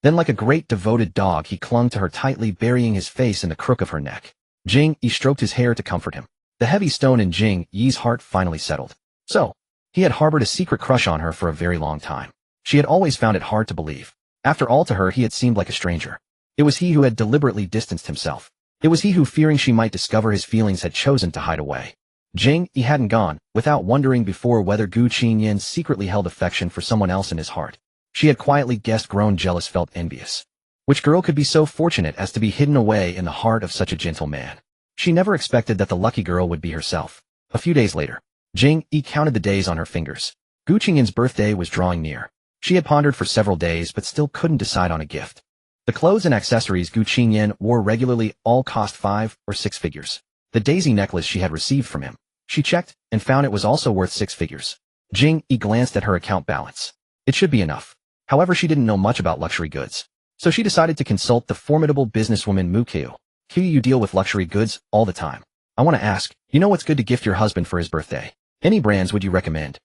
Then, like a great devoted dog, he clung to her tightly, burying his face in the crook of her neck. Jing Yi stroked his hair to comfort him. The heavy stone in Jing Yi's heart finally settled. So, he had harbored a secret crush on her for a very long time. She had always found it hard to believe. After all, to her, he had seemed like a stranger. It was he who had deliberately distanced himself. It was he who, fearing she might discover his feelings, had chosen to hide away. Jing Yi hadn't gone, without wondering before whether Gu Qingyan secretly held affection for someone else in his heart. She had quietly guessed, grown jealous, felt envious. Which girl could be so fortunate as to be hidden away in the heart of such a gentle man? She never expected that the lucky girl would be herself. A few days later, Jing Yi counted the days on her fingers. Gu Qingyan's birthday was drawing near. She had pondered for several days but still couldn't decide on a gift. The clothes and accessories Gu Qingyan wore regularly all cost 5 or 6 figures. The daisy necklace she had received from him. She checked and found it was also worth 6 figures. Jing Yi glanced at her account balance. It should be enough. However, she didn't know much about luxury goods. So she decided to consult the formidable businesswoman Mu Qiu. Qiu, you deal with luxury goods all the time. I want to ask, you know what's good to gift your husband for his birthday? Any brands would you recommend?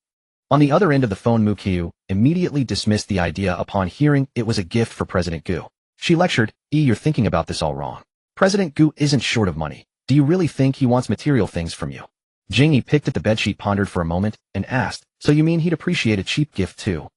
On the other end of the phone, Mu Qiu immediately dismissed the idea upon hearing it was a gift for President Gu. She lectured, You're thinking about this all wrong. President Gu isn't short of money. Do you really think he wants material things from you? Jing Yi picked at the bedsheet, pondered for a moment, and asked, So you mean he'd appreciate a cheap gift too?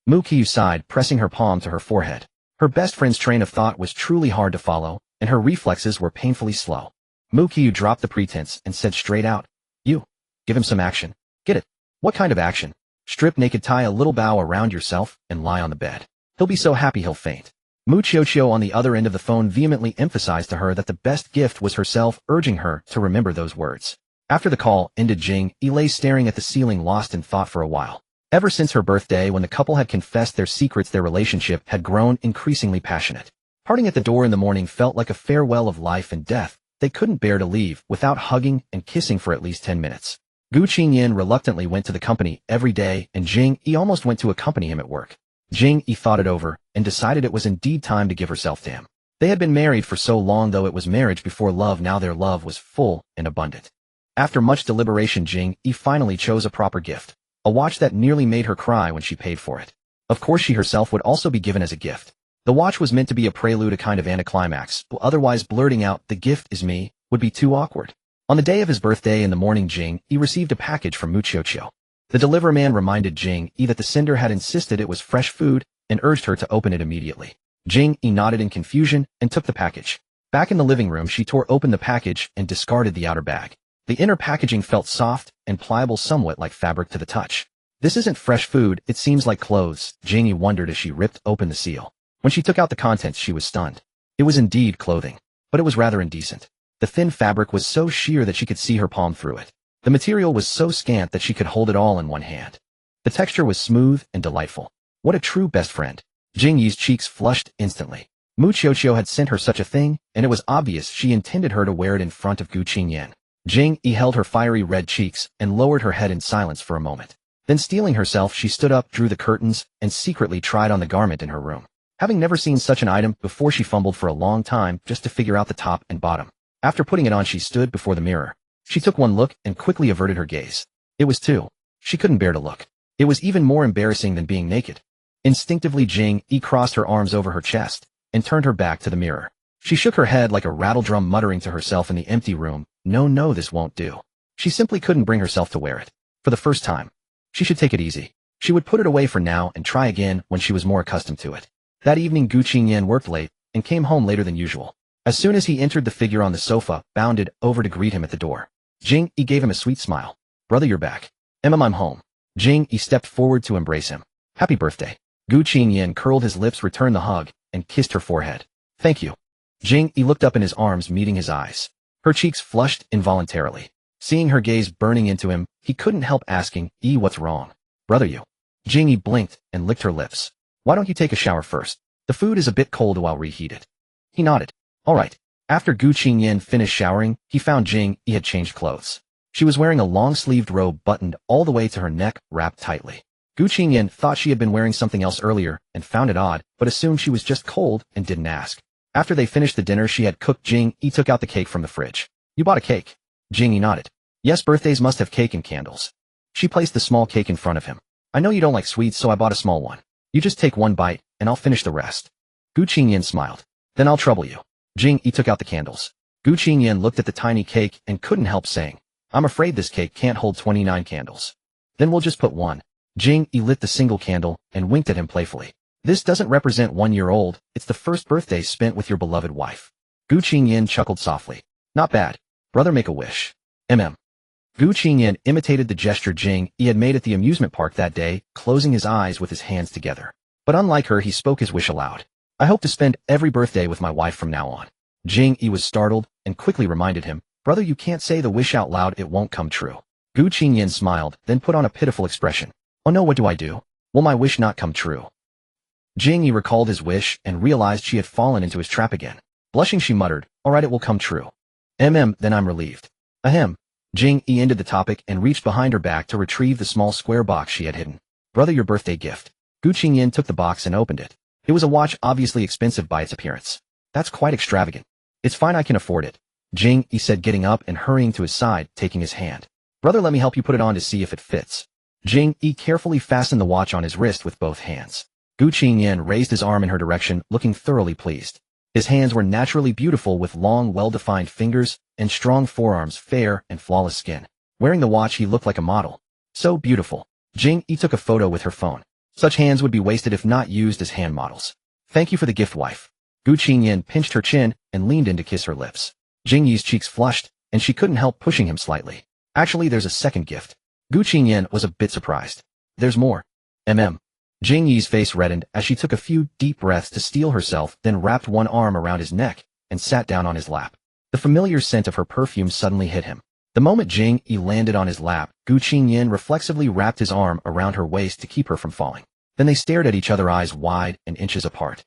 Mu Qiu sighed, pressing her palm to her forehead. Her best friend's train of thought was truly hard to follow, and her reflexes were painfully slow. Mu Qiu dropped the pretense and said straight out, You. Give him some action. Get it? What kind of action? Strip naked, tie a little bow around yourself, and lie on the bed. He'll be so happy he'll faint. Mu Qiu on the other end of the phone vehemently emphasized to her that the best gift was herself, urging her to remember those words. After the call ended, Jing Yi lay staring at the ceiling, lost in thought for a while. Ever since her birthday, when the couple had confessed their secrets, their relationship had grown increasingly passionate. Parting at the door in the morning felt like a farewell of life and death. They couldn't bear to leave without hugging and kissing for at least 10 minutes. Gu Qingyan reluctantly went to the company every day, and Jing Yi almost went to accompany him at work. Jing Yi thought it over and decided it was indeed time to give herself to him. They had been married for so long, though it was marriage before love. Now their love was full and abundant. After much deliberation, Jing Yi finally chose a proper gift. A watch that nearly made her cry when she paid for it. Of course, she herself would also be given as a gift. The watch was meant to be a prelude, a kind of anticlimax, but otherwise blurting out, "The gift is me," would be too awkward. On the day of his birthday in the morning, Jing Yi received a package from Mu Qiu. The deliverman reminded Jing Yi that the sender had insisted it was fresh food and urged her to open it immediately. Jing Yi nodded in confusion and took the package. Back in the living room, she tore open the package and discarded the outer bag. The inner packaging felt soft and pliable, somewhat like fabric to the touch. This isn't fresh food, it seems like clothes, Jing Yi wondered as she ripped open the seal. When she took out the contents, she was stunned. It was indeed clothing, but it was rather indecent. The thin fabric was so sheer that she could see her palm through it. The material was so scant that she could hold it all in one hand. The texture was smooth and delightful. What a true best friend. Jing Yi's cheeks flushed instantly. Mu Qiuqiu had sent her such a thing, and it was obvious she intended her to wear it in front of Gu Qingyan. Jing Yi held her fiery red cheeks and lowered her head in silence for a moment. Then steeling herself, she stood up, drew the curtains, and secretly tried on the garment in her room. Having never seen such an item before, she fumbled for a long time just to figure out the top and bottom. After putting it on, she stood before the mirror. She took one look and quickly averted her gaze. It was too. She couldn't bear to look. It was even more embarrassing than being naked. Instinctively, Jing Yi crossed her arms over her chest and turned her back to the mirror. She shook her head like a rattledrum, muttering to herself in the empty room, No, this won't do. She simply couldn't bring herself to wear it. For the first time. She should take it easy. She would put it away for now and try again when she was more accustomed to it. That evening, Gu Qingyan worked late and came home later than usual. As soon as he entered, the figure on the sofa bounded over to greet him at the door. Jing Yi gave him a sweet smile. Brother, you're back. I'm home. Jing Yi stepped forward to embrace him. Happy birthday. Gu Qingyan curled his lips, returned the hug, and kissed her forehead. Thank you. Jing Yi looked up in his arms, meeting his eyes. Her cheeks flushed involuntarily. Seeing her gaze burning into him, he couldn't help asking, what's wrong? Brother, you. Jing Yi blinked and licked her lips. Why don't you take a shower first? The food is a bit cold while reheated. He nodded. All right. After Gu Qingyan finished showering, he found Jing Yi had changed clothes. She was wearing a long-sleeved robe buttoned all the way to her neck, wrapped tightly. Gu Qingyan thought she had been wearing something else earlier and found it odd, but assumed she was just cold and didn't ask. After they finished the dinner she had cooked, Jing Yi took out the cake from the fridge. You bought a cake? Jing Yi nodded. Yes, birthdays must have cake and candles. She placed the small cake in front of him. I know you don't like sweets, so I bought a small one. You just take one bite, and I'll finish the rest. Gu Qingyan smiled. Then I'll trouble you. Jing Yi took out the candles. Gu Qingyan looked at the tiny cake and couldn't help saying, I'm afraid this cake can't hold 29 candles. Then we'll just put one. Jing Yi lit the single candle and winked at him playfully. This doesn't represent 1 year old, it's the first birthday spent with your beloved wife. Gu Qingyan chuckled softly. Not bad. Brother, make a wish. Gu Qingyan imitated the gesture Jing Yi had made at the amusement park that day, closing his eyes with his hands together. But unlike her, he spoke his wish aloud. I hope to spend every birthday with my wife from now on. Jing Yi was startled and quickly reminded him, Brother, you can't say the wish out loud, it won't come true. Gu Qingyan smiled, then put on a pitiful expression. Oh no, what do I do? Will my wish not come true? Jing Yi recalled his wish and realized she had fallen into his trap again. Blushing, she muttered, All right, it will come true. Then I'm relieved. Ahem. Jing Yi ended the topic and reached behind her back to retrieve the small square box she had hidden. Brother, your birthday gift. Gu Qingyan took the box and opened it. It was a watch, obviously expensive by its appearance. That's quite extravagant. It's fine, I can afford it. Jing Yi said, getting up and hurrying to his side, taking his hand. Brother, let me help you put it on to see if it fits. Jing Yi carefully fastened the watch on his wrist with both hands. Gu Qingyan raised his arm in her direction, looking thoroughly pleased. His hands were naturally beautiful with long, well-defined fingers and strong forearms, fair and flawless skin. Wearing the watch, he looked like a model. So beautiful. Jing Yi took a photo with her phone. Such hands would be wasted if not used as hand models. Thank you for the gift, wife. Gu Qingyan pinched her chin and leaned in to kiss her lips. Jing Yi's cheeks flushed, and she couldn't help pushing him slightly. Actually, there's a second gift. Gu Qingyan was a bit surprised. There's more. Jing Yi's face reddened as she took a few deep breaths to steel herself, then wrapped one arm around his neck and sat down on his lap. The familiar scent of her perfume suddenly hit him. The moment Jing Yi landed on his lap, Gu Qingyan reflexively wrapped his arm around her waist to keep her from falling. Then they stared at each other, eyes wide and inches apart.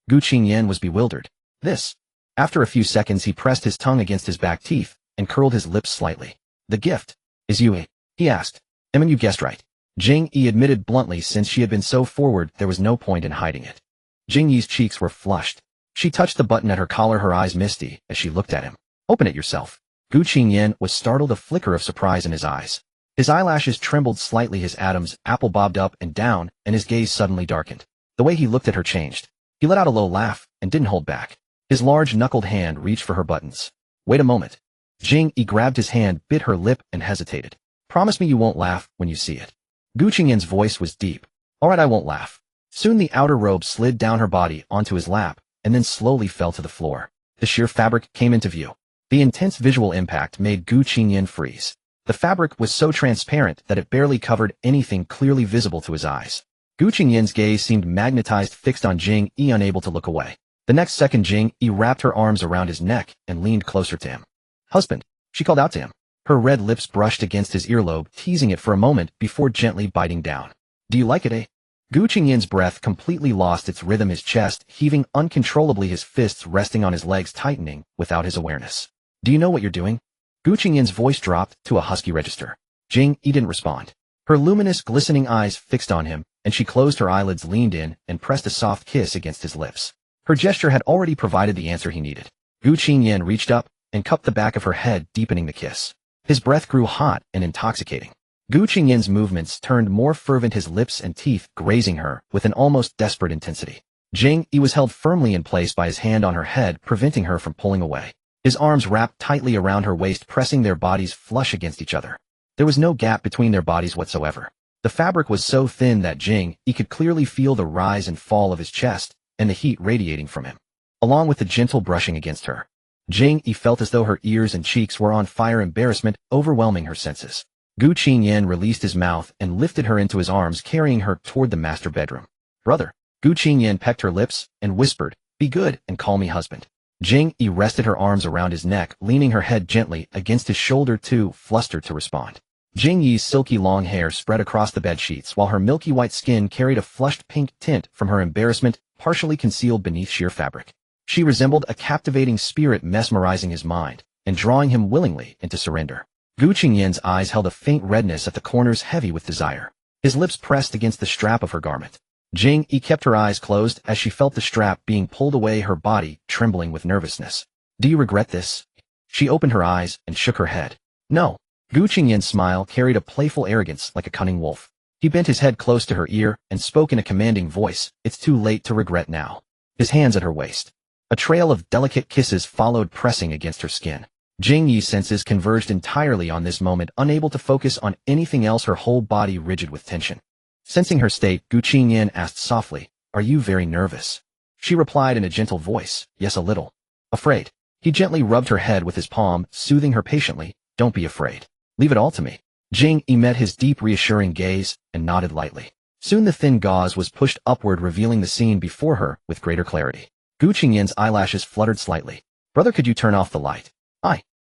Gu Qingyan was bewildered. This. After a few seconds, he pressed his tongue against his back teeth and curled his lips slightly. The gift is you, he asked. You guessed right. Jing Yi admitted bluntly, since she had been so forward there was no point in hiding it. Jing Yi's cheeks were flushed. She touched the button at her collar, her eyes misty as she looked at him. Open it yourself. Gu Qingyan was startled, a flicker of surprise in his eyes. His eyelashes trembled slightly, his Adam's apple bobbed up and down, and his gaze suddenly darkened. The way he looked at her changed. He let out a low laugh and didn't hold back. His large knuckled hand reached for her buttons. Wait a moment. Jing Yi grabbed his hand, bit her lip, and hesitated. Promise me you won't laugh when you see it. Gu Qingyan's voice was deep. All right, I won't laugh. Soon the outer robe slid down her body onto his lap, and then slowly fell to the floor. The sheer fabric came into view. The intense visual impact made Gu Qingyan freeze. The fabric was so transparent that it barely covered anything clearly visible to his eyes. Gu Qingyan's gaze seemed magnetized, fixed on Jing Yi, unable to look away. The next second, Jing Yi wrapped her arms around his neck and leaned closer to him. Husband, she called out to him. Her red lips brushed against his earlobe, teasing it for a moment before gently biting down. Do you like it, eh? Gu Qingyan's breath completely lost its rhythm, his chest heaving uncontrollably, his fists resting on his legs tightening without his awareness. Do you know what you're doing? Gu Qingyan's voice dropped to a husky register. Jing Yi didn't respond. Her luminous, glistening eyes fixed on him, and she closed her eyelids, leaned in, and pressed a soft kiss against his lips. Her gesture had already provided the answer he needed. Gu Qingyan reached up and cupped the back of her head, deepening the kiss. His breath grew hot and intoxicating. Gu Qingyan's movements turned more fervent, his lips and teeth grazing her with an almost desperate intensity. Jing Yi was held firmly in place by his hand on her head, preventing her from pulling away. His arms wrapped tightly around her waist, pressing their bodies flush against each other. There was no gap between their bodies whatsoever. The fabric was so thin that Jing Yi could clearly feel the rise and fall of his chest and the heat radiating from him, along with the gentle brushing against her. Jing Yi felt as though her ears and cheeks were on fire, embarrassment overwhelming her senses. Gu Qingyan released his mouth and lifted her into his arms, carrying her toward the master bedroom. Brother. Gu Qingyan pecked her lips and whispered, be good and call me husband. Jing Yi rested her arms around his neck, leaning her head gently against his shoulder, too flustered to respond. Jing Yi's silky long hair spread across the bed sheets, while her milky white skin carried a flushed pink tint from her embarrassment, partially concealed beneath sheer fabric. She resembled a captivating spirit, mesmerizing his mind and drawing him willingly into surrender. Gu Qingyan's eyes held a faint redness at the corners, heavy with desire. His lips pressed against the strap of her garment. Jing Yi kept her eyes closed as she felt the strap being pulled away, her body trembling with nervousness. Do you regret this? She opened her eyes and shook her head. No. Gu Qingyan's smile carried a playful arrogance like a cunning wolf. He bent his head close to her ear and spoke in a commanding voice. It's too late to regret now. His hands at her waist. A trail of delicate kisses followed, pressing against her skin. Jing Yi's senses converged entirely on this moment, unable to focus on anything else, her whole body rigid with tension. Sensing her state, Gu Qingyan asked softly, are you very nervous? She replied in a gentle voice, yes, a little. Afraid? He gently rubbed her head with his palm, soothing her patiently, don't be afraid. Leave it all to me. Jing Yi met his deep, reassuring gaze and nodded lightly. Soon the thin gauze was pushed upward, revealing the scene before her with greater clarity. Gu Qingyan's eyelashes fluttered slightly. Brother, could you turn off the light?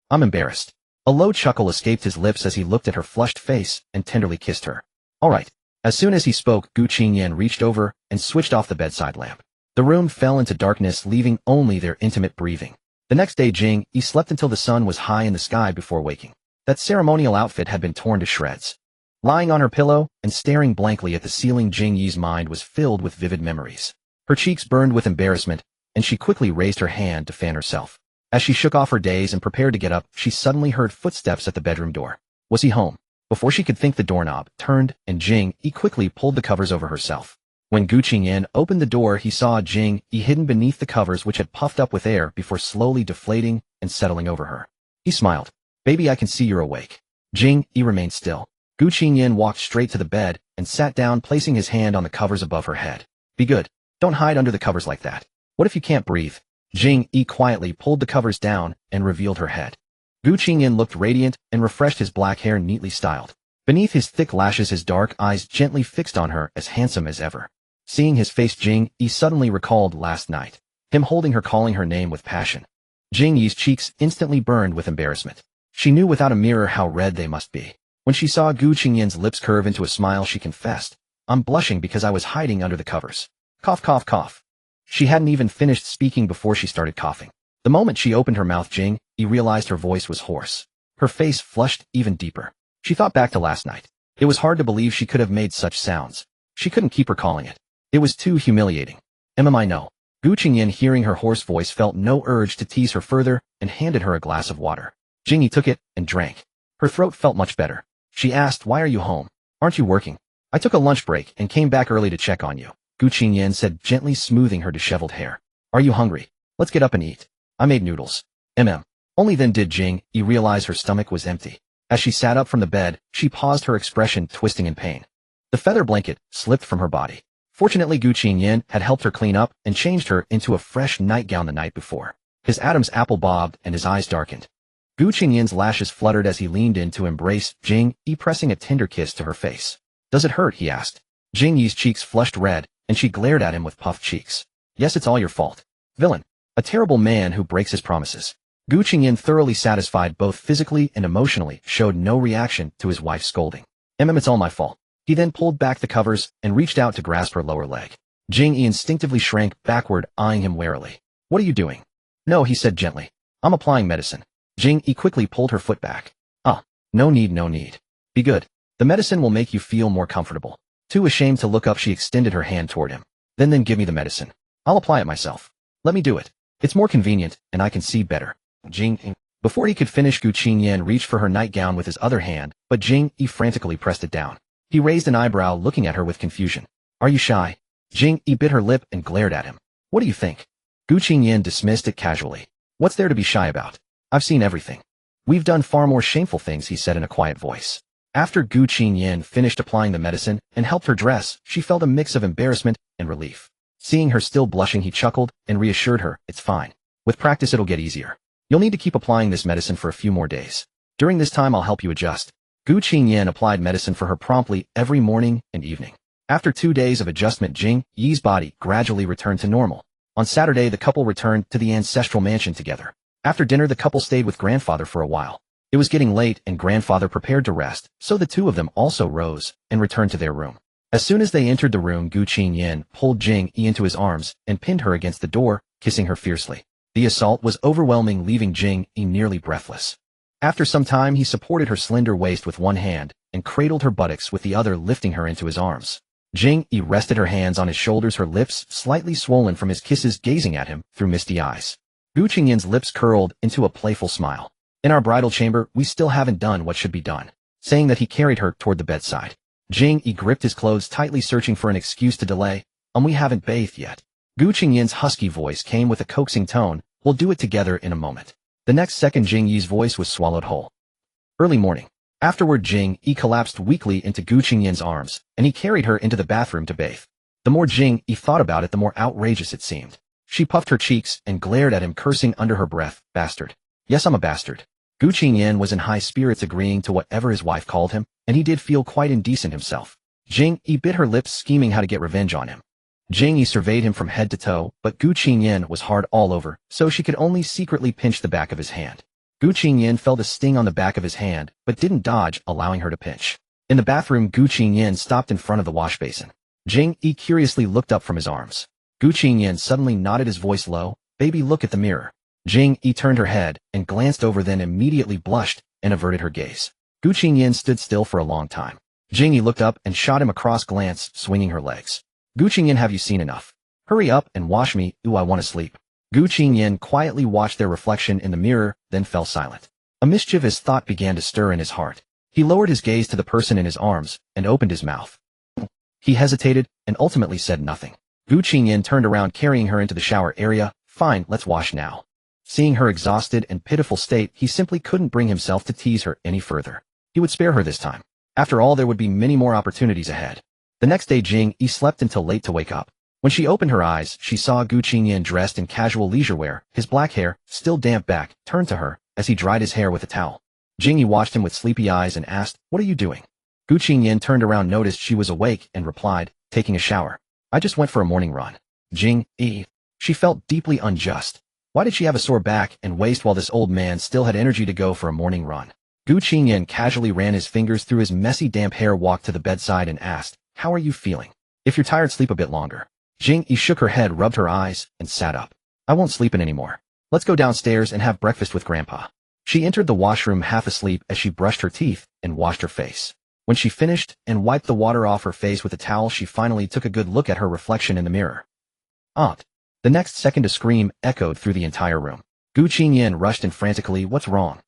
I'm embarrassed. A low chuckle escaped his lips as he looked at her flushed face and tenderly kissed her. All right. As soon as he spoke, Gu Qingyan reached over and switched off the bedside lamp. The room fell into darkness, leaving only their intimate breathing. The next day, Jing Yi slept until the sun was high in the sky before waking. That ceremonial outfit had been torn to shreds. Lying on her pillow and staring blankly at the ceiling, Jing Yi's mind was filled with vivid memories. Her cheeks burned with embarrassment, and she quickly raised her hand to fan herself. As she shook off her daze and prepared to get up, she suddenly heard footsteps at the bedroom door. Was he home? Before she could think, the doorknob turned, and Jing Yi quickly pulled the covers over herself. When Gu Qingyan opened the door, he saw Jing Yi hidden beneath the covers, which had puffed up with air before slowly deflating and settling over her. He smiled. Baby, I can see you're awake. Jing Yi remained still. Gu Qingyan walked straight to the bed and sat down, placing his hand on the covers above her head. Be good. Don't hide under the covers like that. What if you can't breathe? Jing Yi quietly pulled the covers down and revealed her head. Gu Qingyan looked radiant and refreshed, his black hair neatly styled. Beneath his thick lashes, his dark eyes gently fixed on her, as handsome as ever. Seeing his face, Jing Yi suddenly recalled last night. Him holding her, calling her name with passion. Jing Yi's cheeks instantly burned with embarrassment. She knew without a mirror how red they must be. When she saw Gu Qingyan's lips curve into a smile, she confessed, I'm blushing because I was hiding under the covers. Cough, cough, cough. She hadn't even finished speaking before she started coughing. The moment she opened her mouth, Jing Yi realized her voice was hoarse. Her face flushed even deeper. She thought back to last night. It was hard to believe she could have made such sounds. She couldn't keep recalling it. It was too humiliating. I know. Gu Qingyan, hearing her hoarse voice, felt no urge to tease her further and handed her a glass of water. Jing Yi took it and drank. Her throat felt much better. She asked, why are you home? Aren't you working? I took a lunch break and came back early to check on you, Gu Qingyan said, gently smoothing her disheveled hair. Are you hungry? Let's get up and eat. I made noodles. Only then did Jing Yi realize her stomach was empty. As she sat up from the bed, she paused, her expression twisting in pain. The feather blanket slipped from her body. Fortunately, Gu Qingyan had helped her clean up and changed her into a fresh nightgown the night before. His Adam's apple bobbed and his eyes darkened. Gu Qingyan's lashes fluttered as he leaned in to embrace Jing Yi, pressing a tender kiss to her face. Does it hurt? He asked. Jing Yi's cheeks flushed red, and she glared at him with puffed cheeks. Yes, it's all your fault. Villain. A terrible man who breaks his promises. Gu Qingyan, thoroughly satisfied both physically and emotionally, showed no reaction to his wife's scolding. It's all my fault. He then pulled back the covers and reached out to grasp her lower leg. Jing Yi instinctively shrank backward, eyeing him warily. What are you doing? No, he said gently. I'm applying medicine. Jing Yi quickly pulled her foot back. No need, no need. Be good. The medicine will make you feel more comfortable. Too ashamed to look up, she extended her hand toward him. Then give me the medicine. I'll apply it myself. Let me do it. It's more convenient, and I can see better. Jing Yi. Before he could finish, Gu Qingyan reached for her nightgown with his other hand, but Jing Yi frantically pressed it down. He raised an eyebrow, looking at her with confusion. Are you shy? Jing Yi bit her lip and glared at him. What do you think? Gu Qingyan dismissed it casually. What's there to be shy about? I've seen everything. We've done far more shameful things, he said in a quiet voice. After Gu Qingyan finished applying the medicine and helped her dress, she felt a mix of embarrassment and relief. Seeing her still blushing, he chuckled and reassured her, it's fine. With practice it'll get easier. You'll need to keep applying this medicine for a few more days. During this time I'll help you adjust. Gu Qingyan applied medicine for her promptly every morning and evening. After 2 days of adjustment, Jing Yi's body gradually returned to normal. On Saturday, the couple returned to the ancestral mansion together. After dinner, the couple stayed with grandfather for a while. It was getting late and grandfather prepared to rest, so the two of them also rose and returned to their room. As soon as they entered the room, Gu Qingyan pulled Jing Yi into his arms and pinned her against the door, kissing her fiercely. The assault was overwhelming, leaving Jing Yi nearly breathless. After some time, he supported her slender waist with one hand and cradled her buttocks with the other, lifting her into his arms. Jing Yi rested her hands on his shoulders, her lips slightly swollen from his kisses, gazing at him through misty eyes. Gu Qingyan's lips curled into a playful smile. In our bridal chamber, we still haven't done what should be done. Saying that, he carried her toward the bedside. Jing Yi gripped his clothes tightly, searching for an excuse to delay. We haven't bathed yet. Gu Qingyan's husky voice came with a coaxing tone. We'll do it together in a moment. The next second, Jing Yi's voice was swallowed whole. Early morning. Afterward, Jing Yi collapsed weakly into Gu Qingyan's arms, and he carried her into the bathroom to bathe. The more Jing Yi thought about it, the more outrageous it seemed. She puffed her cheeks and glared at him, cursing under her breath, bastard. Yes, I'm a bastard. Gu Qingyan was in high spirits, agreeing to whatever his wife called him, and he did feel quite indecent himself. Jing Yi bit her lips, scheming how to get revenge on him. Jing Yi surveyed him from head to toe, but Gu Qingyan was hard all over, so she could only secretly pinch the back of his hand. Gu Qingyan felt a sting on the back of his hand, but didn't dodge, allowing her to pinch. In the bathroom, Gu Qingyan stopped in front of the wash basin. Jing Yi curiously looked up from his arms. Gu Qingyan suddenly nodded, his voice low. Baby, look at the mirror. Jing Yi turned her head and glanced over, then immediately blushed and averted her gaze. Gu Qingyan stood still for a long time. Jing Yi looked up and shot him a cross glance, swinging her legs. Gu Qingyan, have you seen enough? Hurry up and wash me. Ooh, I want to sleep. Gu Qingyan quietly watched their reflection in the mirror, then fell silent. A mischievous thought began to stir in his heart. He lowered his gaze to the person in his arms and opened his mouth. He hesitated and ultimately said nothing. Gu Qingyan turned around, carrying her into the shower area. Fine, let's wash now. Seeing her exhausted and pitiful state, he simply couldn't bring himself to tease her any further. He would spare her this time. After all, there would be many more opportunities ahead. The next day, Jing Yi slept until late to wake up. When she opened her eyes, she saw Gu Qingyan dressed in casual leisure wear, his black hair, still damp back, turned to her as he dried his hair with a towel. Jing Yi watched him with sleepy eyes and asked, "What are you doing?" Gu Qingyan turned around, noticed she was awake, and replied, "Taking a shower. I just went for a morning run." Jing Yi. She felt deeply unjust. Why did she have a sore back and waist while this old man still had energy to go for a morning run? Gu Qingyan casually ran his fingers through his messy damp hair, walked to the bedside and asked, "How are you feeling? If you're tired, sleep a bit longer." Jing Yi shook her head, rubbed her eyes, and sat up. "I won't sleep in anymore. Let's go downstairs and have breakfast with Grandpa." She entered the washroom half asleep as she brushed her teeth and washed her face. When she finished and wiped the water off her face with a towel, she finally took a good look at her reflection in the mirror. Aunt. The next second, a scream echoed through the entire room. Gu Qingyan rushed in frantically. "What's wrong?"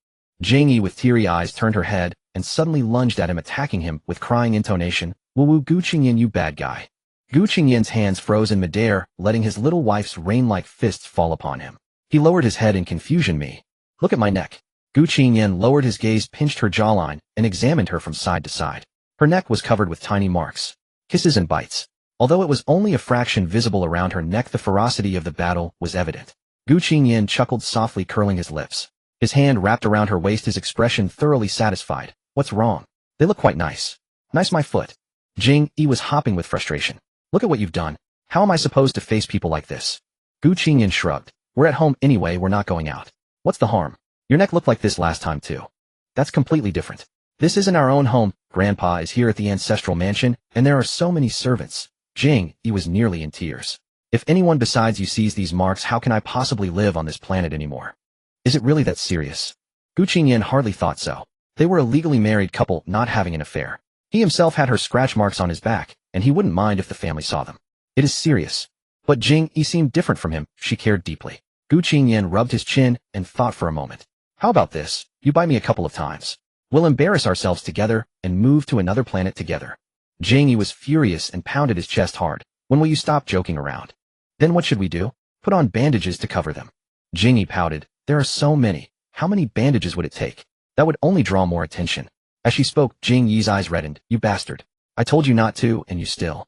Jing Yi with teary eyes turned her head and suddenly lunged at him, attacking him with crying intonation. "Woo-woo, Gu Qingyan, you bad guy." Gu Qingyan's hands froze in midair, letting his little wife's rain-like fists fall upon him. He lowered his head in confusion. "Me? Look at my neck." Gu Qingyan lowered his gaze, pinched her jawline, and examined her from side to side. Her neck was covered with tiny marks, kisses and bites. Although it was only a fraction visible around her neck, the ferocity of the battle was evident. Gu Qingyan chuckled softly, curling his lips. His hand wrapped around her waist, his expression thoroughly satisfied. "What's wrong? They look quite nice." "Nice, my foot." Jing Yi was hopping with frustration. "Look at what you've done. How am I supposed to face people like this?" Gu Qingyan shrugged. "We're at home anyway, we're not going out. What's the harm? Your neck looked like this last time too." "That's completely different." This isn't our own home. Grandpa is here at the ancestral mansion, and there are so many servants. Jing Yi was nearly in tears. If anyone besides you sees these marks, how can I possibly live on this planet anymore? Is it really that serious? Gu Qingyan hardly thought so. They were a legally married couple not having an affair. He himself had her scratch marks on his back, and he wouldn't mind if the family saw them. It is serious. But Jing Yi seemed different from him. She cared deeply. Gu Qingyan rubbed his chin and thought for a moment. How about this? You buy me a couple of times. We'll embarrass ourselves together and move to another planet together. Jing Yi was furious and pounded his chest hard. When will you stop joking around? Then what should we do? Put on bandages to cover them. Jing Yi pouted. There are so many. How many bandages would it take? That would only draw more attention. As she spoke, Jing Yi's eyes reddened. You bastard. I told you not to, and you still.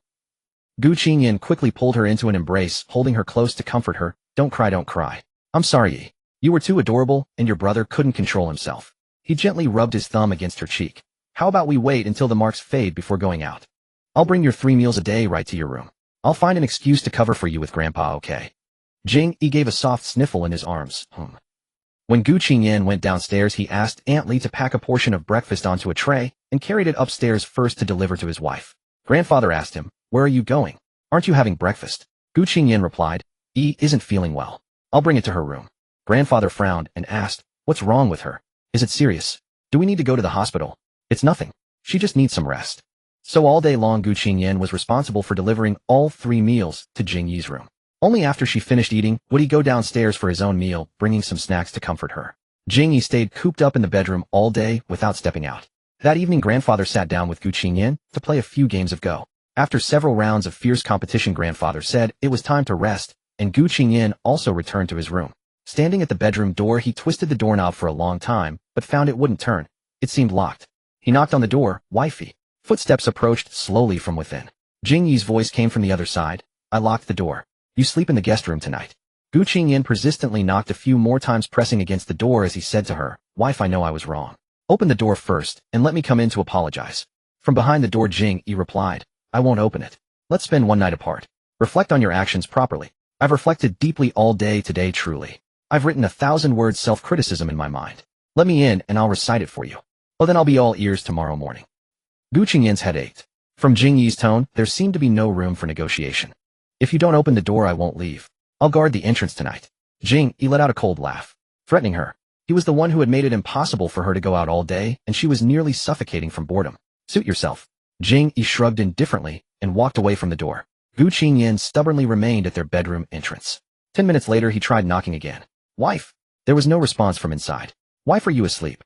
Gu Qingyan quickly pulled her into an embrace, holding her close to comfort her. Don't cry, don't cry. I'm sorry, Yi. You were too adorable, and your brother couldn't control himself. He gently rubbed his thumb against her cheek. How about we wait until the marks fade before going out? I'll bring your 3 meals a day right to your room. I'll find an excuse to cover for you with Grandpa, okay? Jing Yi gave a soft sniffle in his arms. When Gu Qingyan went downstairs, he asked Aunt Li to pack a portion of breakfast onto a tray and carried it upstairs first to deliver to his wife. Grandfather asked him, where are you going? Aren't you having breakfast? Gu Qingyan replied, Yi isn't feeling well. I'll bring it to her room. Grandfather frowned and asked, what's wrong with her? Is it serious? Do we need to go to the hospital? It's nothing. She just needs some rest. So all day long Gu Qingyan was responsible for delivering all 3 meals to Jing Yi's room. Only after she finished eating would he go downstairs for his own meal, bringing some snacks to comfort her. Jing Yi stayed cooped up in the bedroom all day without stepping out. That evening Grandfather sat down with Gu Qingyan to play a few games of Go. After several rounds of fierce competition, Grandfather said it was time to rest, and Gu Qingyan also returned to his room. Standing at the bedroom door, he twisted the doorknob for a long time, but found it wouldn't turn. It seemed locked. He knocked on the door. Wifey. Footsteps approached slowly from within. Jing Yi's voice came from the other side. I locked the door. You sleep in the guest room tonight. Gu Qingyan persistently knocked a few more times, pressing against the door as he said to her, Wife, I know I was wrong. Open the door first, and let me come in to apologize. From behind the door Jing Yi replied, I won't open it. Let's spend one night apart. Reflect on your actions properly. I've reflected deeply all day today, truly. I've written 1,000-word self-criticism in my mind. Let me in and I'll recite it for you. Oh, then I'll be all ears tomorrow morning. Gu Qingyan's head ached. From Jing Yi's tone, there seemed to be no room for negotiation. If you don't open the door, I won't leave. I'll guard the entrance tonight. Jing Yi let out a cold laugh, threatening her. He was the one who had made it impossible for her to go out all day, and she was nearly suffocating from boredom. Suit yourself. Jing Yi shrugged indifferently and walked away from the door. Gu Qingyan stubbornly remained at their bedroom entrance. 10 minutes later, he tried knocking again. Wife. There was no response from inside. Wife, are you asleep?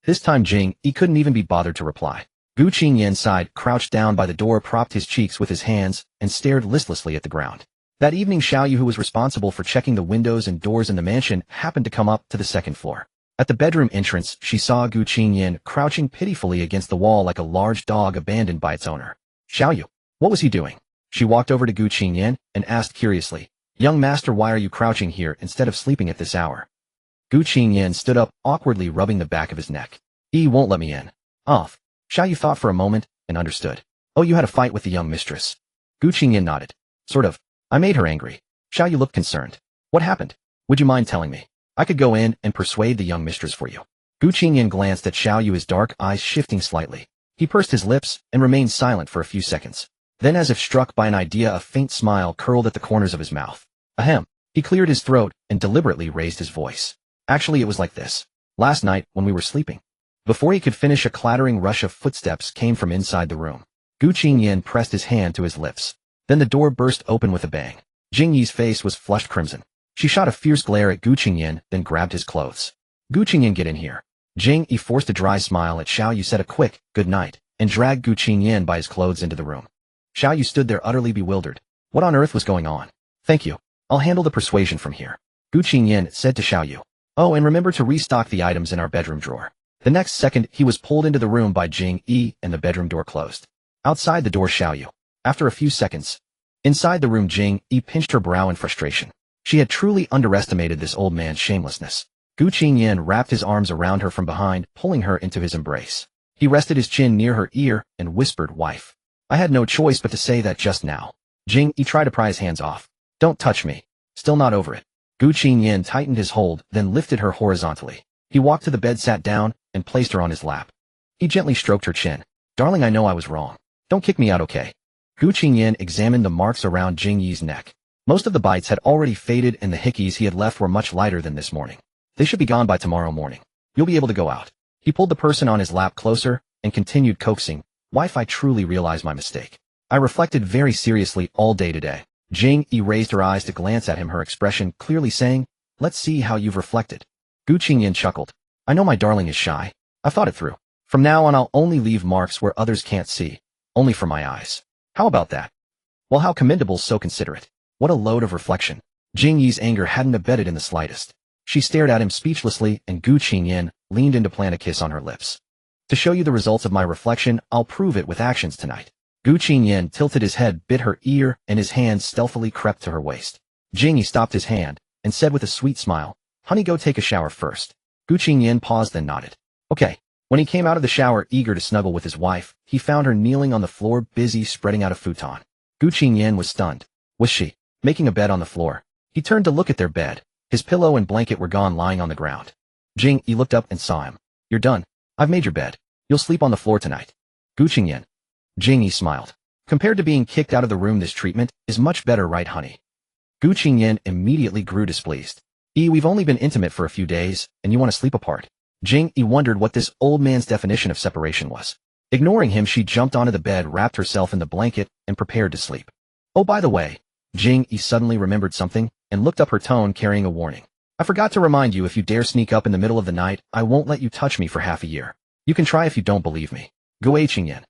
This time Jing Yi couldn't even be bothered to reply. Gu Qingyan sighed, crouched down by the door, propped his cheeks with his hands, and stared listlessly at the ground. That evening Xiao Yu, who was responsible for checking the windows and doors in the mansion, happened to come up to the second floor. At the bedroom entrance, she saw Gu Qingyan crouching pitifully against the wall like a large dog abandoned by its owner. Xiao Yu, what was he doing? She walked over to Gu Qingyan and asked curiously, Young master, why are you crouching here instead of sleeping at this hour? Gu Qingyan stood up, awkwardly rubbing the back of his neck. He won't let me in. Off. Xiao Yu thought for a moment and understood. Oh, you had a fight with the young mistress. Gu Qingyan nodded. Sort of. I made her angry. Xiao Yu looked concerned. What happened? Would you mind telling me? I could go in and persuade the young mistress for you. Gu Qingyan glanced at Xiao Yu, his dark eyes shifting slightly. He pursed his lips and remained silent for a few seconds. Then, as if struck by an idea, a faint smile curled at the corners of his mouth. Ahem. He cleared his throat and deliberately raised his voice. Actually, it was like this. Last night, when we were sleeping. Before he could finish, a clattering rush of footsteps came from inside the room. Gu Qingyan pressed his hand to his lips. Then the door burst open with a bang. Jing Yi's face was flushed crimson. She shot a fierce glare at Gu Qingyan, then grabbed his clothes. Gu Qingyan, get in here. Jing Yi forced a dry smile at Xiao Yu, said a quick, good night, and dragged Gu Qingyan by his clothes into the room. Xiao Yu stood there utterly bewildered. What on earth was going on? Thank you. I'll handle the persuasion from here. Gu Qingyan said to Xiao Yu. Oh, and remember to restock the items in our bedroom drawer. The next second, he was pulled into the room by Jing Yi and the bedroom door closed. Outside the door, Xiao Yu. After a few seconds. Inside the room, Jing Yi pinched her brow in frustration. She had truly underestimated this old man's shamelessness. Gu Qingyan wrapped his arms around her from behind, pulling her into his embrace. He rested his chin near her ear and whispered, Wife. I had no choice but to say that just now. Jing Yi tried to pry his hands off. Don't touch me. Still not over it. Gu Qingyan tightened his hold, then lifted her horizontally. He walked to the bed, sat down, and placed her on his lap. He gently stroked her chin. Darling, I know I was wrong. Don't kick me out, okay? Gu Qingyan examined the marks around Jing Yi's neck. Most of the bites had already faded and the hickeys he had left were much lighter than this morning. They should be gone by tomorrow morning. You'll be able to go out. He pulled the person on his lap closer and continued coaxing. Wife, I truly realize my mistake. I reflected very seriously all day today. Jing Yi raised her eyes to glance at him, her expression clearly saying, let's see how you've reflected. Gu Qingyan chuckled. I know my darling is shy. I've thought it through. From now on I'll only leave marks where others can't see. Only for my eyes. How about that? Well, how commendable, so considerate. What a load of reflection. Jing Yi's anger hadn't abated in the slightest. She stared at him speechlessly and Gu Qingyan leaned in to plant a kiss on her lips. To show you the results of my reflection, I'll prove it with actions tonight. Gu Qingyan tilted his head, bit her ear, and his hand stealthily crept to her waist. Jing Yi stopped his hand and said with a sweet smile, honey, go take a shower first. Gu Qingyan paused then nodded. Okay. When he came out of the shower eager to snuggle with his wife, he found her kneeling on the floor busy spreading out a futon. Gu Qingyan was stunned. Was she making a bed on the floor? He turned to look at their bed. His pillow and blanket were gone, lying on the ground. Jing Yi looked up and saw him. You're done. I've made your bed. You'll sleep on the floor tonight. Gu Qingyan. Jing Yi smiled. Compared to being kicked out of the room, this treatment is much better, right, honey? Gu Qingyan immediately grew displeased. We've only been intimate for a few days, and you want to sleep apart. Jing Yi wondered what this old man's definition of separation was. Ignoring him, she jumped onto the bed, wrapped herself in the blanket, and prepared to sleep. Oh, by the way, Jing Yi suddenly remembered something and looked up, her tone carrying a warning. I forgot to remind you, if you dare sneak up in the middle of the night, I won't let you touch me for half a year. You can try if you don't believe me. Gu Qingyan.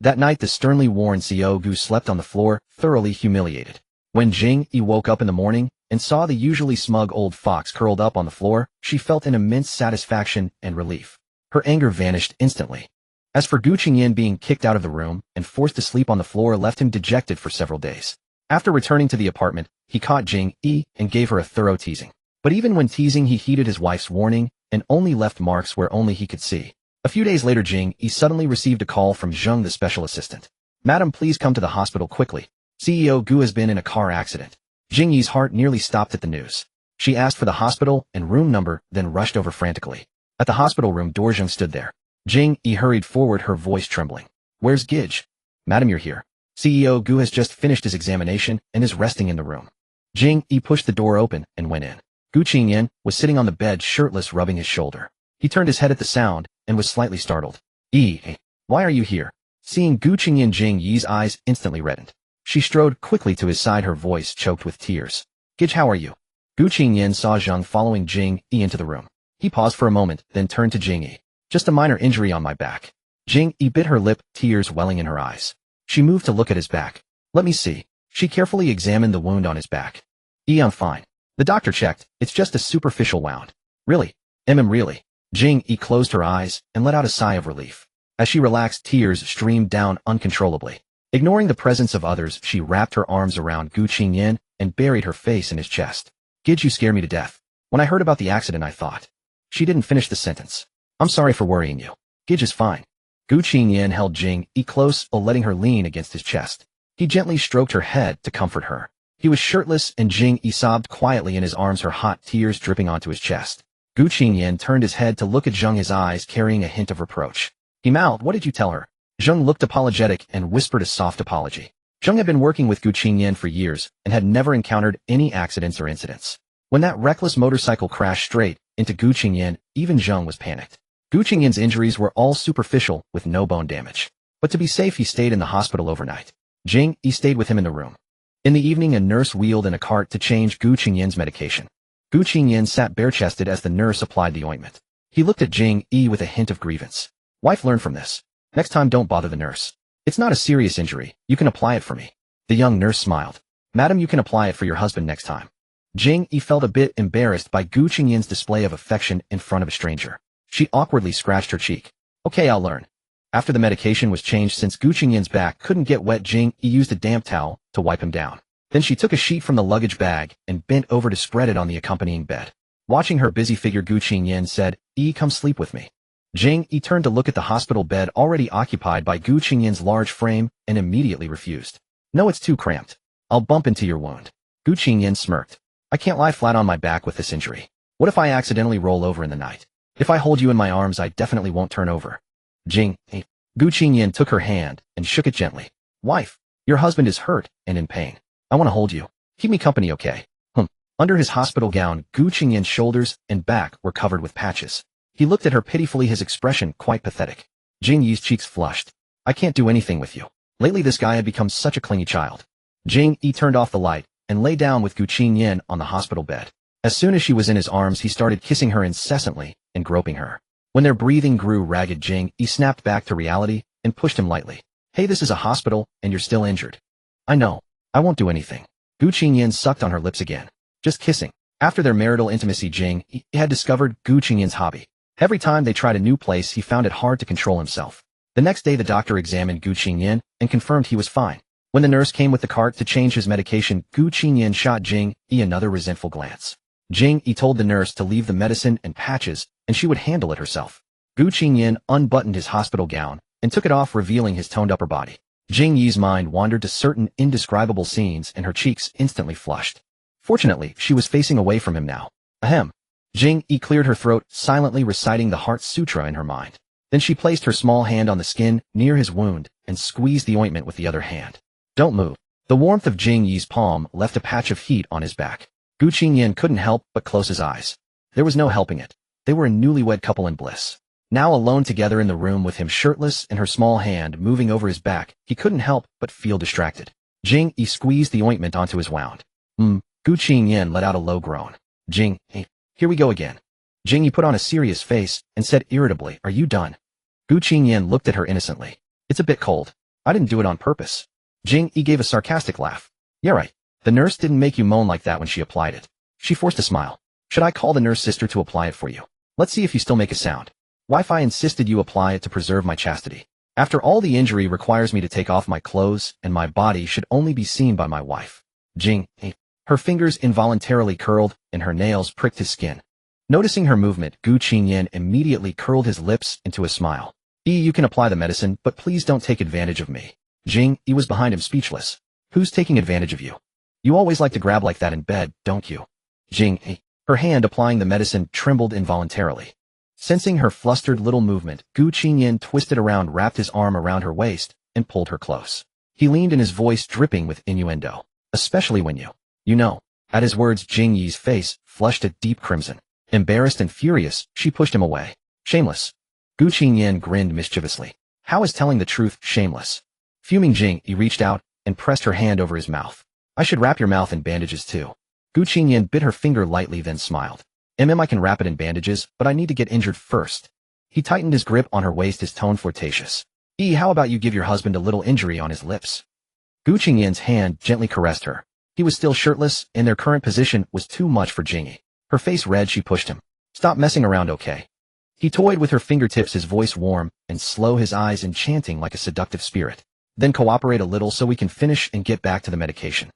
That night the sternly worn Xiao Gu slept on the floor, thoroughly humiliated. When Jing Yi woke up in the morning and saw the usually smug old fox curled up on the floor, she felt an immense satisfaction and relief. Her anger vanished instantly. As for Gu Qingyan, being kicked out of the room and forced to sleep on the floor left him dejected for several days. After returning to the apartment, he caught Jing Yi and gave her a thorough teasing. But even when teasing, he heeded his wife's warning and only left marks where only he could see. A few days later, Jing Yi suddenly received a call from Zheng, the special assistant. Madam, please come to the hospital quickly. CEO Gu has been in a car accident. Jing Yi's heart nearly stopped at the news. She asked for the hospital and room number, then rushed over frantically. At the hospital room door, Zheng stood there. Jing Yi hurried forward, her voice trembling. Where's Gij? Madam, you're here. CEO Gu has just finished his examination and is resting in the room. Jing Yi pushed the door open and went in. Gu Qingyan was sitting on the bed, shirtless, rubbing his shoulder. He turned his head at the sound and was slightly startled. Why are you here? Seeing Gu Qingyan, Jing Yi's eyes instantly reddened. She strode quickly to his side, her voice choked with tears. Gij, how are you? Gu Qingyan saw Zheng following Jing Yi into the room. He paused for a moment, then turned to Jing Yi. Just a minor injury on my back. Jing Yi bit her lip, tears welling in her eyes. She moved to look at his back. Let me see. She carefully examined the wound on his back. I'm fine. The doctor checked. It's just a superficial wound. Really? Really? Jing Yi closed her eyes and let out a sigh of relief. As she relaxed, tears streamed down uncontrollably. Ignoring the presence of others, she wrapped her arms around Gu Qingyan and buried her face in his chest. Gij, you scare me to death. When I heard about the accident, I thought. She didn't finish the sentence. I'm sorry for worrying you. Gij is fine. Gu Qingyan held Jing Yi close, letting her lean against his chest. He gently stroked her head to comfort her. He was shirtless and Jing Yi sobbed quietly in his arms, her hot tears dripping onto his chest. Gu Qingyan turned his head to look at Zheng, his eyes carrying a hint of reproach. He mouthed, what did you tell her? Zheng looked apologetic and whispered a soft apology. Zheng had been working with Gu Qingyan for years and had never encountered any accidents or incidents. When that reckless motorcycle crashed straight into Gu Qingyan, even Zheng was panicked. Gu Qingyan's injuries were all superficial with no bone damage. But to be safe, he stayed in the hospital overnight. Jing Yi stayed with him in the room. In the evening, a nurse wheeled in a cart to change Gu Qingyan's medication. Gu Qingyan sat bare-chested as the nurse applied the ointment. He looked at Jing Yi with a hint of grievance. Wife, learn from this. Next time, don't bother the nurse. It's not a serious injury. You can apply it for me. The young nurse smiled. Madam, you can apply it for your husband next time. Jing Yi felt a bit embarrassed by Gu Qingyan's display of affection in front of a stranger. She awkwardly scratched her cheek. Okay, I'll learn. After the medication was changed, since Gu Qingyan's back couldn't get wet, Jing Yi used a damp towel to wipe him down. Then she took a sheet from the luggage bag and bent over to spread it on the accompanying bed. Watching her busy figure, Gu Qingyan said, come sleep with me. Jing Yi turned to look at the hospital bed already occupied by Gu Qingyan's large frame and immediately refused. No, it's too cramped. I'll bump into your wound. Gu Qingyan smirked. I can't lie flat on my back with this injury. What if I accidentally roll over in the night? If I hold you in my arms, I definitely won't turn over. Jing Yi. Gu Qingyan took her hand and shook it gently. Wife, your husband is hurt and in pain. I want to hold you. Keep me company, okay? Under his hospital gown, Gu Qingyan's shoulders and back were covered with patches. He looked at her pitifully, his expression quite pathetic. Jing Yi's cheeks flushed. I can't do anything with you. Lately this guy had become such a clingy child. Jing Yi turned off the light and lay down with Gu Qingyan on the hospital bed. As soon as she was in his arms, he started kissing her incessantly and groping her. When their breathing grew ragged, Jing Yi snapped back to reality and pushed him lightly. Hey, this is a hospital and you're still injured. I know. I won't do anything. Gu Qingyan sucked on her lips again. Just kissing. After their marital intimacy, Jing Yi had discovered Gu Qingyan's hobby. Every time they tried a new place, he found it hard to control himself. The next day, the doctor examined Gu Qingyan and confirmed he was fine. When the nurse came with the cart to change his medication, Gu Qingyan shot Jing Yi another resentful glance. Jing Yi told the nurse to leave the medicine and patches, and she would handle it herself. Gu Qingyan unbuttoned his hospital gown and took it off, revealing his toned upper body. Jing Yi's mind wandered to certain indescribable scenes, and her cheeks instantly flushed. Fortunately, she was facing away from him now. Ahem. Jing Yi cleared her throat, silently reciting the Heart Sutra in her mind. Then she placed her small hand on the skin near his wound and squeezed the ointment with the other hand. Don't move. The warmth of Jing Yi's palm left a patch of heat on his back. Gu Qingyan couldn't help but close his eyes. There was no helping it. They were a newlywed couple in bliss. Now alone together in the room with him shirtless and her small hand moving over his back, he couldn't help but feel distracted. Jing Yi squeezed the ointment onto his wound. Gu Qingyan let out a low groan. Jing Yi, here we go again. Jing Yi put on a serious face and said irritably, are you done? Gu Qingyan looked at her innocently. It's a bit cold. I didn't do it on purpose. Jing Yi gave a sarcastic laugh. Yeah, right. The nurse didn't make you moan like that when she applied it. She forced a smile. Should I call the nurse sister to apply it for you? Let's see if you still make a sound. Wife, I insisted you apply it to preserve my chastity. After all, the injury requires me to take off my clothes, and my body should only be seen by my wife. Jing Yi. Her fingers involuntarily curled, and her nails pricked his skin. Noticing her movement, Gu Qingyan immediately curled his lips into a smile. You can apply the medicine, but please don't take advantage of me. Jing Yi was behind him, speechless. Who's taking advantage of you? You always like to grab like that in bed, don't you? Jing Yi. Her hand applying the medicine trembled involuntarily. Sensing her flustered little movement, Gu Qingyan twisted around, wrapped his arm around her waist, and pulled her close. He leaned in, his voice dripping with innuendo. Especially when you know. At his words, Jing Yi's face flushed a deep crimson. Embarrassed and furious, she pushed him away. Shameless. Gu Qingyan grinned mischievously. How is telling the truth shameless? Fuming, Jing Yi reached out and pressed her hand over his mouth. I should wrap your mouth in bandages too. Gu Qingyan bit her finger lightly, then smiled. I can wrap it in bandages, but I need to get injured first. He tightened his grip on her waist, his tone flirtatious. How about you give your husband a little injury on his lips? Gu Qingyan's hand gently caressed her. He was still shirtless, and their current position was too much for Jing Yi. Her face red, she pushed him. Stop messing around, okay? He toyed with her fingertips, his voice warm and slow, his eyes enchanting like a seductive spirit. Then cooperate a little so we can finish and get back to the medication.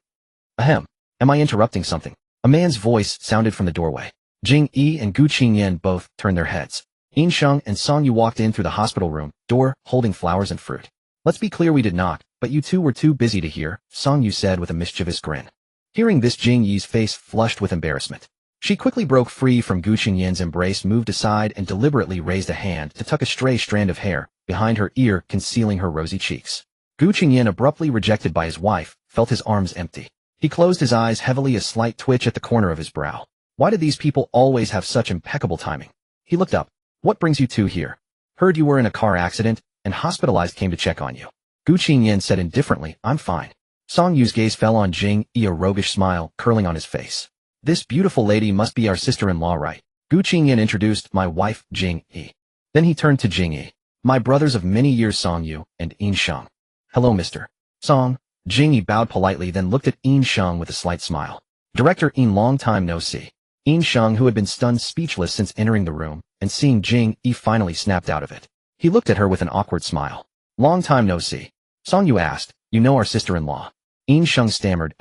Ahem. Am I interrupting something? A man's voice sounded from the doorway. Jing Yi and Gu Qingyan both turned their heads. Yin Sheng and Song Yu walked in through the hospital room door, holding flowers and fruit. Let's be clear, we did not, but you two were too busy to hear, Song Yu said with a mischievous grin. Hearing this, Jing Yi's face flushed with embarrassment. She quickly broke free from Gu Qingyan's embrace, moved aside, and deliberately raised a hand to tuck a stray strand of hair behind her ear, concealing her rosy cheeks. Gu Qingyan, abruptly rejected by his wife, felt his arms empty. He closed his eyes heavily, a slight twitch at the corner of his brow. Why did these people always have such impeccable timing? He looked up. What brings you two here? Heard you were in a car accident and hospitalized, came to check on you. Gu Qingyan said indifferently, I'm fine. Song Yu's gaze fell on Jing Yi, a roguish smile curling on his face. This beautiful lady must be our sister-in-law, right? Gu Qingyan introduced, my wife, Jing Yi. Then he turned to Jing Yi. My brothers of many years, Song Yu and Yin Sheng. Hello, Mr. Song. Jing Yi bowed politely, then looked at Yin Sheng with a slight smile. Director Yin, long time no see. Yin Sheng, who had been stunned speechless since entering the room, and seeing Jing Yi, finally snapped out of it. He looked at her with an awkward smile. Long time no see. Song Yu asked, you know our sister-in-law? Yin Sheng stammered,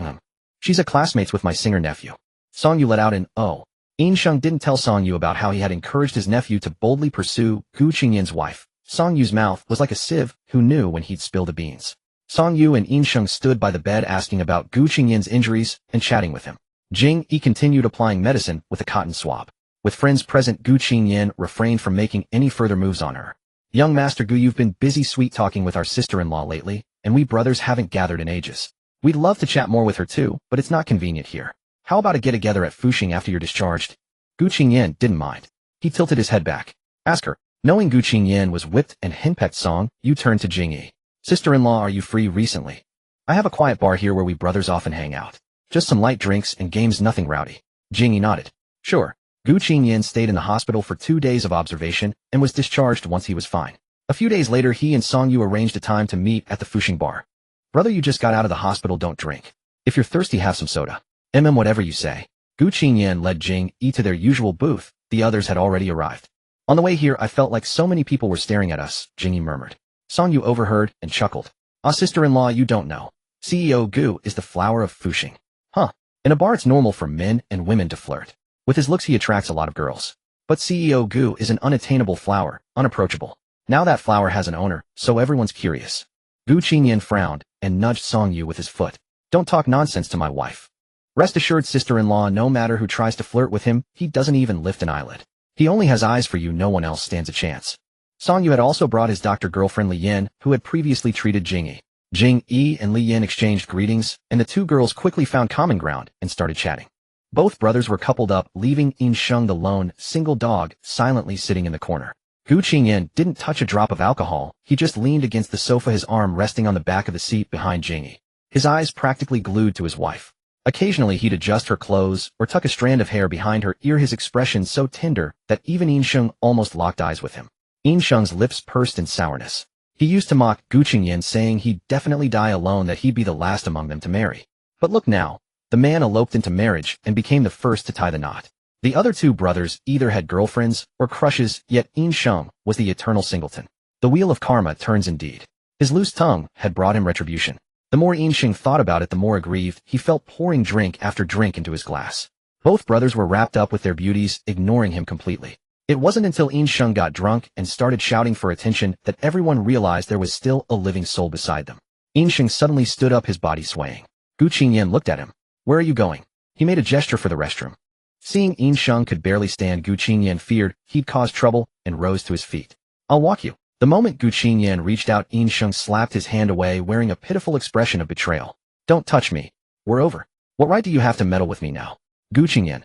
She's a classmate with my singer nephew. Song Yu let out an oh. Yin Sheng didn't tell Song Yu about how he had encouraged his nephew to boldly pursue Gu Qingyan's wife. Song Yu's mouth was like a sieve, who knew when he'd spill the beans. Song Yu and Yin Sheng stood by the bed, asking about Gu Qingyan's injuries and chatting with him. Jing Yi continued applying medicine with a cotton swab. With friends present, Gu Qingyan refrained from making any further moves on her. Young Master Gu, you've been busy sweet-talking with our sister-in-law lately, and we brothers haven't gathered in ages. We'd love to chat more with her too, but it's not convenient here. How about a get-together at Fuxing after you're discharged? Gu Qingyan didn't mind. He tilted his head back. Ask her. Knowing Gu Qingyan was whipped and henpecked Song, you turned to Jing Yi. Sister-in-law, are you free recently? I have a quiet bar here where we brothers often hang out. Just some light drinks and games, nothing rowdy. Jing Yi nodded. Sure. Gu Qingyan stayed in the hospital for 2 days of observation and was discharged once he was fine. A few days later, he and Song Yu arranged a time to meet at the Fuxing bar. Brother, you just got out of the hospital, don't drink. If you're thirsty, have some soda. Whatever you say. Gu Qingyan led Jing Yi to their usual booth. The others had already arrived. On the way here, I felt like so many people were staring at us, Jing Yi murmured. Song Yu overheard and chuckled. Ah, sister-in-law, you don't know. CEO Gu is the flower of Fuxing. Huh. In a bar, it's normal for men and women to flirt. With his looks, he attracts a lot of girls. But CEO Gu is an unattainable flower, unapproachable. Now that flower has an owner, so everyone's curious. Gu Qingyan frowned and nudged Song Yu with his foot. Don't talk nonsense to my wife. Rest assured, sister-in-law, no matter who tries to flirt with him, he doesn't even lift an eyelid. He only has eyes for you, no one else stands a chance. Song Yu had also brought his doctor girlfriend Li Yin, who had previously treated Jing Yi. Jing Yi and Li Yin exchanged greetings, and the two girls quickly found common ground and started chatting. Both brothers were coupled up, leaving Yin Sheng, the lone, single dog, silently sitting in the corner. Gu Qingyan didn't touch a drop of alcohol, he just leaned against the sofa, his arm resting on the back of the seat behind Jing Yi. His eyes practically glued to his wife. Occasionally he'd adjust her clothes or tuck a strand of hair behind her ear, his expression so tender that even Yin Sheng almost locked eyes with him. Yin Sheng's lips pursed in sourness. He used to mock Gu Qingyan, saying he'd definitely die alone, that he'd be the last among them to marry. But look now. The man eloped into marriage and became the first to tie the knot. The other two brothers either had girlfriends or crushes, yet Yin Sheng was the eternal singleton. The wheel of karma turns indeed. His loose tongue had brought him retribution. The more Yin Sheng thought about it, the more aggrieved he felt, pouring drink after drink into his glass. Both brothers were wrapped up with their beauties, ignoring him completely. It wasn't until Yin Sheng got drunk and started shouting for attention that everyone realized there was still a living soul beside them. Yin Sheng suddenly stood up, his body swaying. Gu Qingyan looked at him. Where are you going? He made a gesture for the restroom. Seeing Yin Sheng could barely stand, Gu Qingyan feared he'd cause trouble and rose to his feet. I'll walk you. The moment Gu Qingyan reached out, Yin Sheng slapped his hand away, wearing a pitiful expression of betrayal. Don't touch me. We're over. What right do you have to meddle with me now? Gu Qingyan.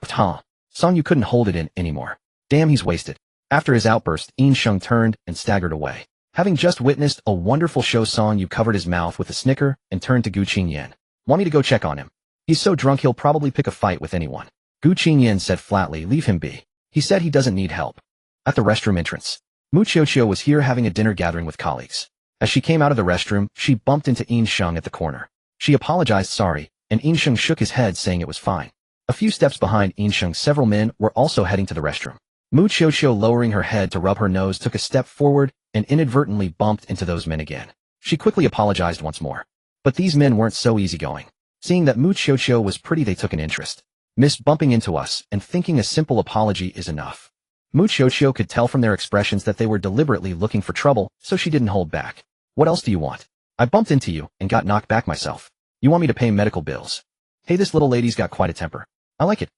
Huh. Song Yu couldn't hold it in anymore. Damn, he's wasted. After his outburst, Yin Sheng turned and staggered away. Having just witnessed a wonderful show, Song Yu covered his mouth with a snicker and turned to Gu Qingyan. Want me to go check on him? He's so drunk he'll probably pick a fight with anyone. Gu Qingyan said flatly, leave him be. He said he doesn't need help. At the restroom entrance, Mu Qiuqiu was here having a dinner gathering with colleagues. As she came out of the restroom, she bumped into Yin Sheng at the corner. She apologized, sorry, and Yin Sheng shook his head, saying it was fine. A few steps behind Yin Sheng, several men were also heading to the restroom. Mu Qiuqiu, lowering her head to rub her nose, took a step forward and inadvertently bumped into those men again. She quickly apologized once more. But these men weren't so easygoing. Seeing that Mu Qiuqiu was pretty, they took an interest. Miss bumping into us and thinking a simple apology is enough. Mu Qiuqiu could tell from their expressions that they were deliberately looking for trouble, so she didn't hold back. What else do you want? I bumped into you and got knocked back myself. You want me to pay medical bills? Hey, this little lady's got quite a temper. I like it.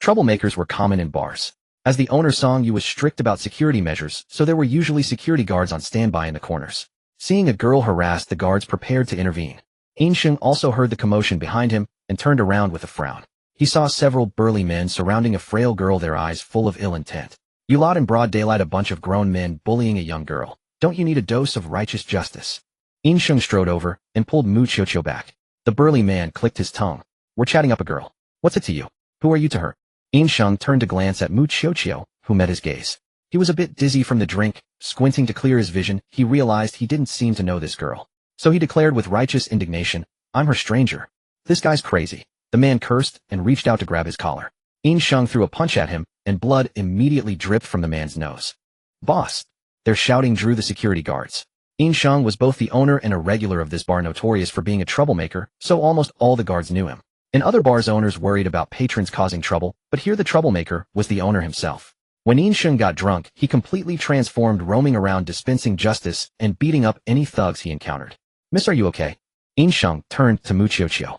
Troublemakers were common in bars. As the owner, Song Yu was strict about security measures, so there were usually security guards on standby in the corners. Seeing a girl harassed, the guards prepared to intervene. Yin Sheng also heard the commotion behind him and turned around with a frown. He saw several burly men surrounding a frail girl, their eyes full of ill intent. You lot in broad daylight, a bunch of grown men bullying a young girl. Don't you need a dose of righteous justice? Yin Sheng strode over and pulled Mu Qiuqiu back. The burly man clicked his tongue. We're chatting up a girl. What's it to you? Who are you to her? Yin Sheng turned to glance at Mu Qiuqiu, who met his gaze. He was a bit dizzy from the drink. Squinting to clear his vision, he realized he didn't seem to know this girl. So he declared with righteous indignation, I'm her stranger. This guy's crazy. The man cursed and reached out to grab his collar. Yin Sheng threw a punch at him, and blood immediately dripped from the man's nose. Boss! Their shouting drew the security guards. Yin Sheng was both the owner and a regular of this bar, notorious for being a troublemaker, so almost all the guards knew him. In other bars, owners worried about patrons causing trouble, but here the troublemaker was the owner himself. When Yin Sheng got drunk, he completely transformed, roaming around dispensing justice and beating up any thugs he encountered. Miss, are you okay? Yin Sheng turned to Mu Qiuqiu.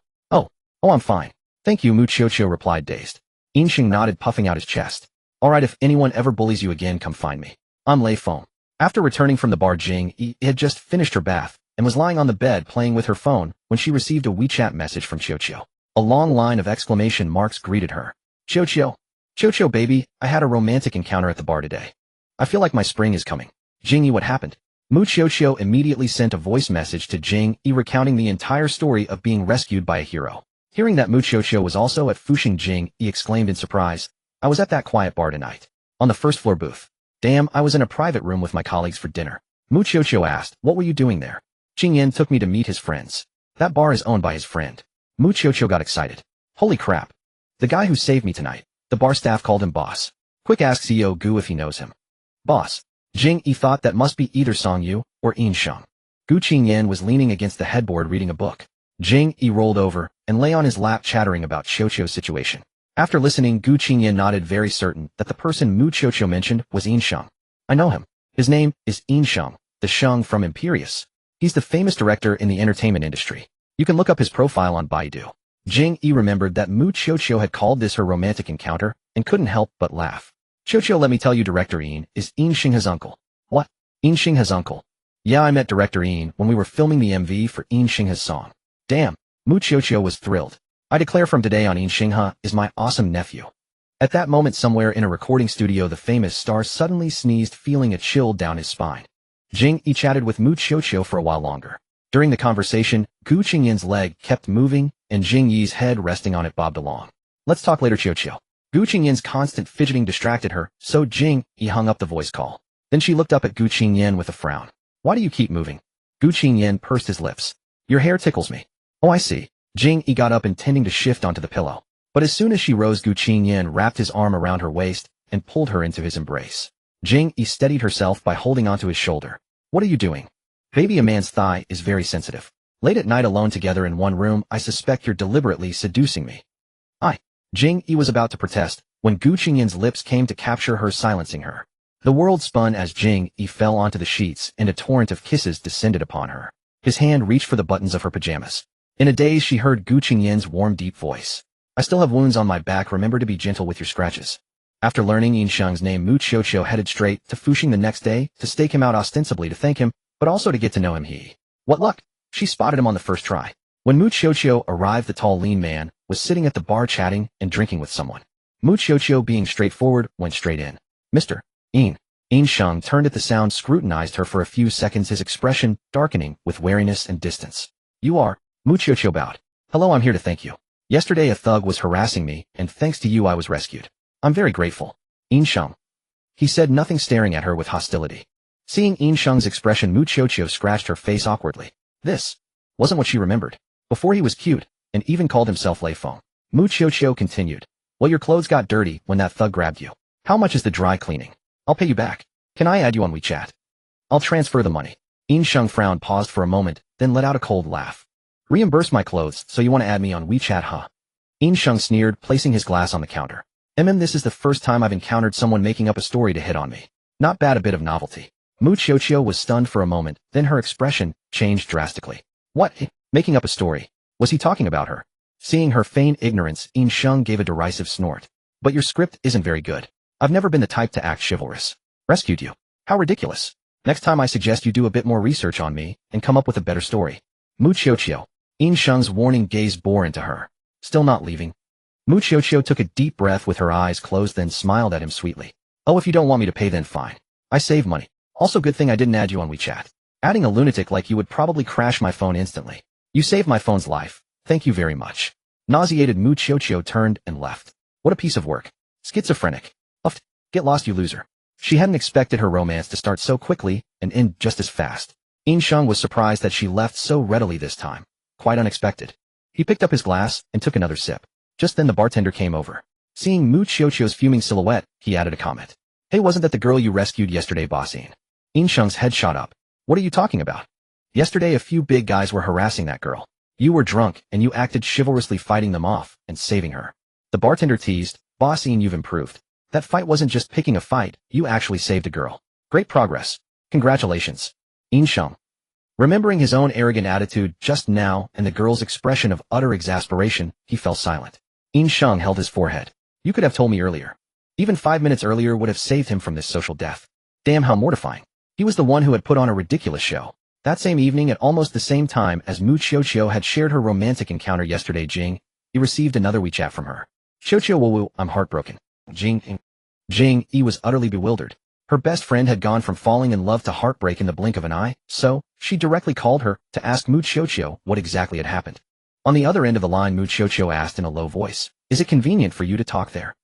Oh, I'm fine. Thank you, Mu Qiuqiu replied, dazed. Yin Sheng nodded, puffing out his chest. All right, if anyone ever bullies you again, come find me. I'm Lei Feng. After returning from the bar, Jing Yi had just finished her bath and was lying on the bed playing with her phone when she received a WeChat message from Qiu. A long line of exclamation marks greeted her. Qiu, baby, I had a romantic encounter at the bar today. I feel like my spring is coming. Jing Yi, what happened? Qiu immediately sent a voice message to Jing Yi recounting the entire story of being rescued by a hero. Hearing that Qiu was also at Fuxing, Jing Yi exclaimed in surprise, I was at that quiet bar tonight. On the first floor booth. Damn, I was in a private room with my colleagues for dinner. Qiu asked, what were you doing there? Qingyan took me to meet his friends. That bar is owned by his friend. Qiu got excited. Holy crap. The guy who saved me tonight. The bar staff called him boss. Quick, ask CEO Gu if he knows him. Boss. Jing Yi thought that must be either Song Yu or Yin Sheng. Gu Qingyan was leaning against the headboard reading a book. Jing Yi rolled over and lay on his lap chattering about Qiu's situation. After listening, Gu Qingyan nodded, very certain that the person Qiu mentioned was Yin Sheng. I know him. His name is Yin Sheng, the Sheng from Imperius. He's the famous director in the entertainment industry. You can look up his profile on Baidu. Jing Yi remembered that Qiu had called this her romantic encounter and couldn't help but laugh. Qiu, let me tell you, Director Yin is Yin Sheng's uncle. What? Yin Sheng's uncle? Yeah, I met Director Yin when we were filming the MV for Yin Sheng's song. Damn, Qiu was thrilled. I declare from today on, Yin Sheng is my awesome nephew. At that moment, somewhere in a recording studio, the famous star suddenly sneezed, feeling a chill down his spine. Jing Yi chatted with Qiu for a while longer. During the conversation, Gu Qingyan's leg kept moving, and Jing Yi's head resting on it bobbed along. Let's talk later, Qiu. Gu Qingyan's constant fidgeting distracted her, so Jing Yi hung up the voice call. Then she looked up at Gu Qingyan with a frown. Why do you keep moving? Gu Qingyan pursed his lips. Your hair tickles me. Oh, I see. Jing Yi got up, intending to shift onto the pillow. But as soon as she rose, Gu Qingyan wrapped his arm around her waist and pulled her into his embrace. Jing Yi steadied herself by holding onto his shoulder. What are you doing? Baby, a man's thigh is very sensitive. Late at night alone together in one room, I suspect you're deliberately seducing me. Jing Yi was about to protest when Gu Qingyan's lips came to capture her, silencing her. The world spun as Jing Yi fell onto the sheets and a torrent of kisses descended upon her. His hand reached for the buttons of her pajamas. In a daze, she heard Gu Qingyan's warm, deep voice. I still have wounds on my back, remember to be gentle with your scratches. After learning Yin Sheng's name, Qiu headed straight to Fuxing the next day to stake him out, ostensibly to thank him, but also to get to know him. What luck! She spotted him on the first try. When Qiu arrived, the tall, lean man was sitting at the bar chatting and drinking with someone. Qiu, being straightforward, went straight in. Mr. Yin. Yin Sheng turned at the sound, scrutinized her for a few seconds, his expression darkening with wariness and distance. You are? Qiu bowed. Hello, I'm here to thank you. Yesterday a thug was harassing me, and thanks to you I was rescued. I'm very grateful. Yin Sheng. He said, nothing, staring at her with hostility. Seeing Yin Sheng's expression, Qiu scratched her face awkwardly. This wasn't what she remembered. Before, he was cute, and even called himself Lei Feng. Qiu continued. Well, your clothes got dirty when that thug grabbed you. How much is the dry cleaning? I'll pay you back. Can I add you on WeChat? I'll transfer the money. Yin Sheng frowned, paused for a moment, then let out a cold laugh. Reimburse my clothes, so you want to add me on WeChat, huh? Yin Sheng sneered, placing his glass on the counter. This is the first time I've encountered someone making up a story to hit on me. Not bad, a bit of novelty. Qiu was stunned for a moment, then her expression changed drastically. What? Making up a story? Was he talking about her? Seeing her feigned ignorance, Yin Sheng gave a derisive snort. But your script isn't very good. I've never been the type to act chivalrous. Rescued you. How ridiculous. Next time I suggest you do a bit more research on me and come up with a better story. Qiu. Yin Sheng's warning gaze bore into her. Still not leaving? Qiu took a deep breath with her eyes closed, then smiled at him sweetly. Oh, if you don't want me to pay, then fine. I save money. Also, good thing I didn't add you on WeChat. Adding a lunatic like you would probably crash my phone instantly. You saved my phone's life. Thank you very much. Nauseated, Qiu turned and left. What a piece of work. Schizophrenic. Uffed. Get lost, you loser. She hadn't expected her romance to start so quickly and end just as fast. Yin Sheng was surprised that she left so readily this time. Quite unexpected. He picked up his glass and took another sip. Just then the bartender came over. Seeing Qiu's fuming silhouette, he added a comment. Hey, wasn't that the girl you rescued yesterday, boss Yin? Yin Sheng's head shot up. What are you talking about? Yesterday a few big guys were harassing that girl. You were drunk and you acted chivalrously, fighting them off and saving her. The bartender teased. Boss Yin, you've improved. That fight wasn't just picking a fight, you actually saved a girl. Great progress. Congratulations. Yin Sheng. Remembering his own arrogant attitude just now and the girl's expression of utter exasperation, he fell silent. Yin Sheng held his forehead. You could have told me earlier. Even 5 minutes earlier would have saved him from this social death. Damn, how mortifying. He was the one who had put on a ridiculous show. That same evening, at almost the same time as Mu Qiuqiu had shared her romantic encounter yesterday, Jing Yi received another WeChat from her. Qiuqiu Wu, I'm heartbroken. Jing Yi was utterly bewildered. Her best friend had gone from falling in love to heartbreak in the blink of an eye, so she directly called her to ask Mu Qiuqiu what exactly had happened. On the other end of the line, Mu Qiuqiu asked in a low voice, "Is it convenient for you to talk there?"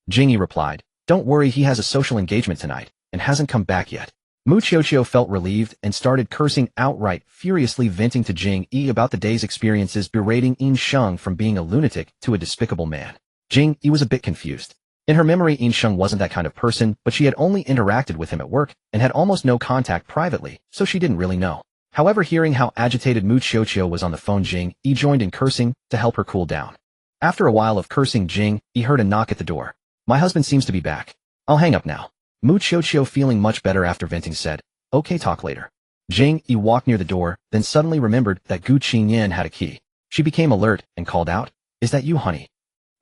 Jing Yi replied, "Don't worry, he has a social engagement tonight and hasn't come back yet." Mu Qiuqiu felt relieved and started cursing outright, furiously venting to Jing Yi about the day's experiences, berating Yin Sheng from being a lunatic to a despicable man. Jing Yi was a bit confused. In her memory, Yin Sheng wasn't that kind of person, but she had only interacted with him at work and had almost no contact privately, so she didn't really know. However, hearing how agitated Mu Qiuqiu was on the phone, Jing Yi joined in cursing to help her cool down. After a while of cursing, Jing Yi heard a knock at the door. "My husband seems to be back. I'll hang up now." Mu Qiuqiu, feeling much better after venting, said, "Okay, talk later." Jing Yi walked near the door, then suddenly remembered that Gu Qingyan had a key. She became alert and called out, "Is that you, honey?"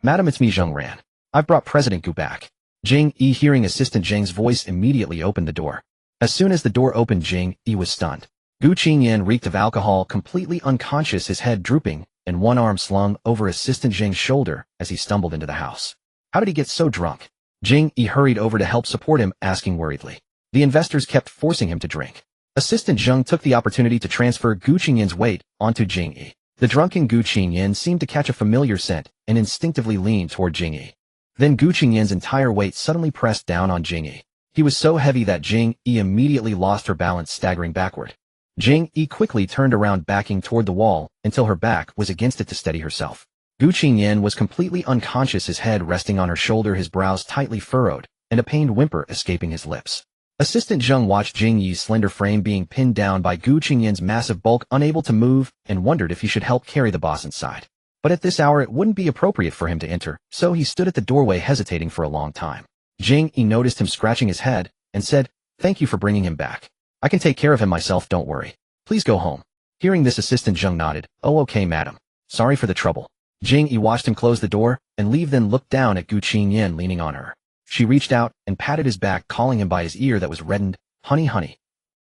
"Madam, it's me, Zheng Ran. I've brought President Gu back." Jing Yi, hearing Assistant Zheng's voice, immediately opened the door. As soon as the door opened, Jing Yi was stunned. Gu Qingyan reeked of alcohol, completely unconscious, his head drooping, and one arm slung over Assistant Zheng's shoulder as he stumbled into the house. How did he get so drunk? Jing Yi hurried over to help support him, asking worriedly. The investors kept forcing him to drink. Assistant Zheng took the opportunity to transfer Gu Qingyan's weight onto Jing Yi. The drunken Gu Qingyan seemed to catch a familiar scent and instinctively leaned toward Jing Yi. Then Gu Qingyan's entire weight suddenly pressed down on Jing Yi. He was so heavy that Jing Yi immediately lost her balance, staggering backward. Jing Yi quickly turned around, backing toward the wall until her back was against it to steady herself. Gu Qingyan was completely unconscious, his head resting on her shoulder, his brows tightly furrowed, and a pained whimper escaping his lips. Assistant Zheng watched Jing Yi's slender frame being pinned down by Gu Qingyan's massive bulk, unable to move, and wondered if he should help carry the boss inside. But at this hour it wouldn't be appropriate for him to enter, so he stood at the doorway hesitating for a long time. Jing Yi noticed him scratching his head, and said, "Thank you for bringing him back. I can take care of him myself, don't worry. Please go home." Hearing this, Assistant Zheng nodded. "Oh, okay, madam. Sorry for the trouble." Jing Yi watched him close the door and leave, then looked down at Gu Qingyan leaning on her. She reached out and patted his back, calling him by his ear that was reddened. "Honey, honey."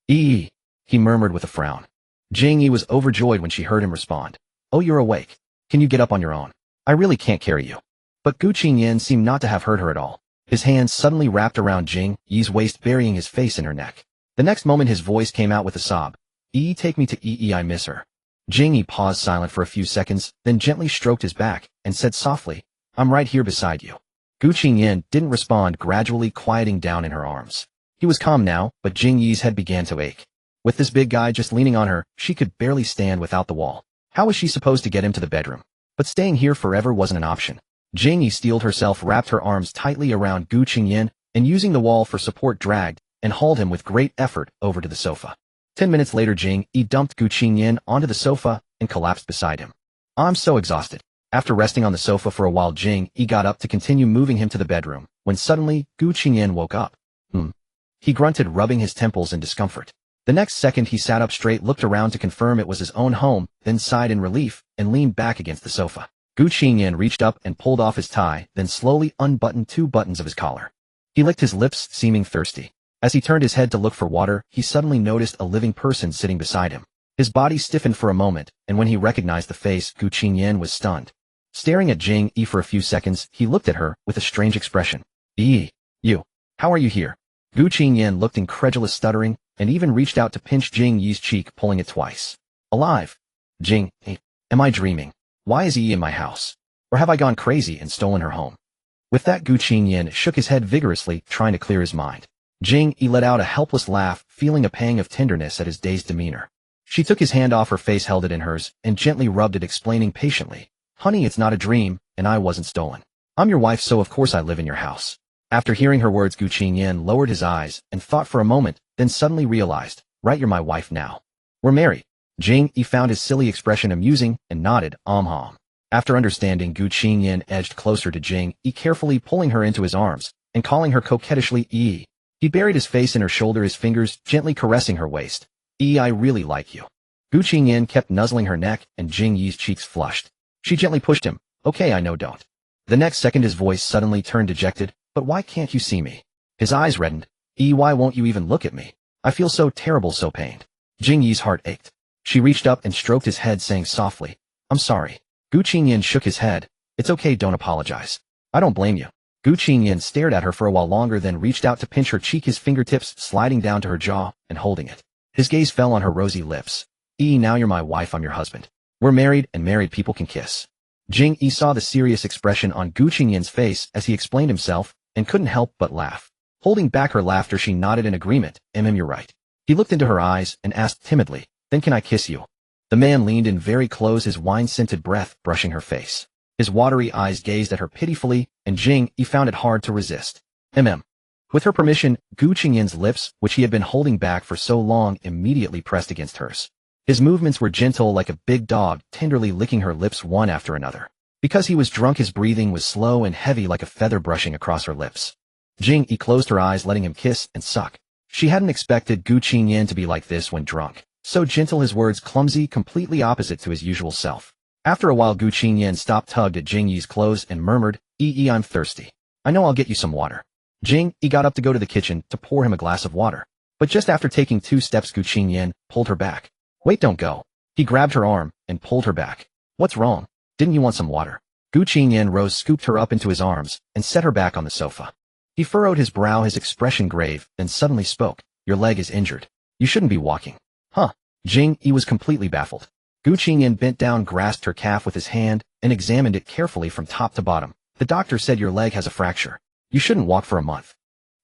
"Ee," he murmured with a frown. Jing Yi was overjoyed when she heard him respond. "Oh, you're awake. Can you get up on your own? I really can't carry you." But Gu Qingyan seemed not to have heard her at all. His hands suddenly wrapped around Jing Yi's waist, burying his face in her neck. The next moment his voice came out with a sob. "Ee, take me to Ee, I miss her." Jing Yi paused silent for a few seconds, then gently stroked his back and said softly, "I'm right here beside you." Gu Qingyan didn't respond, gradually quieting down in her arms. He was calm now, but Jing Yi's head began to ache. With this big guy just leaning on her, she could barely stand without the wall. How was she supposed to get him to the bedroom? But staying here forever wasn't an option. Jing Yi steeled herself, wrapped her arms tightly around Gu Qingyan, and using the wall for support dragged and hauled him with great effort over to the sofa. 10 minutes later, Jing Yi dumped Gu Qingyan onto the sofa and collapsed beside him. "I'm so exhausted." After resting on the sofa for a while, Jing Yi got up to continue moving him to the bedroom, when suddenly Gu Qingyan woke up. He grunted, rubbing his temples in discomfort. The next second he sat up straight, looked around to confirm it was his own home, then sighed in relief and leaned back against the sofa. Gu Qingyan reached up and pulled off his tie, then slowly unbuttoned 2 buttons of his collar. He licked his lips, seeming thirsty. As he turned his head to look for water, he suddenly noticed a living person sitting beside him. His body stiffened for a moment, and when he recognized the face, Gu Qingyan was stunned. Staring at Jing Yi for a few seconds, he looked at her with a strange expression. "Yi, you, how are you here?" Gu Qingyan looked incredulous, stuttering, and even reached out to pinch Jing Yi's cheek, pulling it twice. "Alive? Jing Yi, am I dreaming? Why is Yi in my house? Or have I gone crazy and stolen her home?" With that, Gu Qingyan shook his head vigorously, trying to clear his mind. Jing Yi let out a helpless laugh, feeling a pang of tenderness at his dazed demeanor. She took his hand off her face, held it in hers, and gently rubbed it, explaining patiently, "Honey, it's not a dream, and I wasn't stolen. I'm your wife, so of course I live in your house." After hearing her words, Gu Qingyan lowered his eyes and thought for a moment, then suddenly realized, "Right, you're my wife now. We're married." Jing Yi found his silly expression amusing and nodded, "Hum." After understanding, Gu Qingyan edged closer to Jing Yi, carefully pulling her into his arms and calling her coquettishly Yi. He buried his face in her shoulder, his fingers gently caressing her waist. "Yi, I really like you." Gu Qingyan kept nuzzling her neck, and Jing Yi's cheeks flushed. She gently pushed him. "Okay, I know, don't." The next second his voice suddenly turned dejected. "But why can't you see me?" His eyes reddened. "Yi, why won't you even look at me? I feel so terrible, so pained. Jing Yi's heart ached. She reached up and stroked his head, saying softly, I'm sorry. Gu Qingyan shook his head. It's okay, don't apologize. I don't blame you. Gu Qingyan stared at her for a while longer, then reached out to pinch her cheek, his fingertips sliding down to her jaw and holding it. His gaze fell on her rosy lips. Now you're my wife, I'm your husband. We're married, and married people can kiss. Jing Yi saw the serious expression on Gu Qingyan's face as he explained himself, and couldn't help but laugh. Holding back her laughter, she nodded in agreement. You're right. He looked into her eyes and asked timidly, then can I kiss you? The man leaned in very close, his wine-scented breath brushing her face. His watery eyes gazed at her pitifully, and Jing Yi found it hard to resist. With her permission, Gu Qingyan's lips, which he had been holding back for so long, immediately pressed against hers. His movements were gentle, like a big dog, tenderly licking her lips one after another. Because he was drunk, his breathing was slow and heavy, like a feather brushing across her lips. Jing Yi closed her eyes, letting him kiss and suck. She hadn't expected Gu Qingyan to be like this when drunk. So gentle, his words clumsy, completely opposite to his usual self. After a while, Gu Qingyan stopped, tugged at Jing Yi's clothes, and murmured, I'm thirsty. I know, I'll get you some water. Jing Yi got up to go to the kitchen to pour him a glass of water. But just after taking 2 steps, Gu Qingyan pulled her back. Wait, don't go. He grabbed her arm and pulled her back. What's wrong? Didn't you want some water? Gu Qingyan rose, scooped her up into his arms, and set her back on the sofa. He furrowed his brow, his expression grave, then suddenly spoke. Your leg is injured. You shouldn't be walking. Huh? Jing Yi was completely baffled. Gu Qingyan bent down, grasped her calf with his hand, and examined it carefully from top to bottom. The doctor said your leg has a fracture. You shouldn't walk for a month.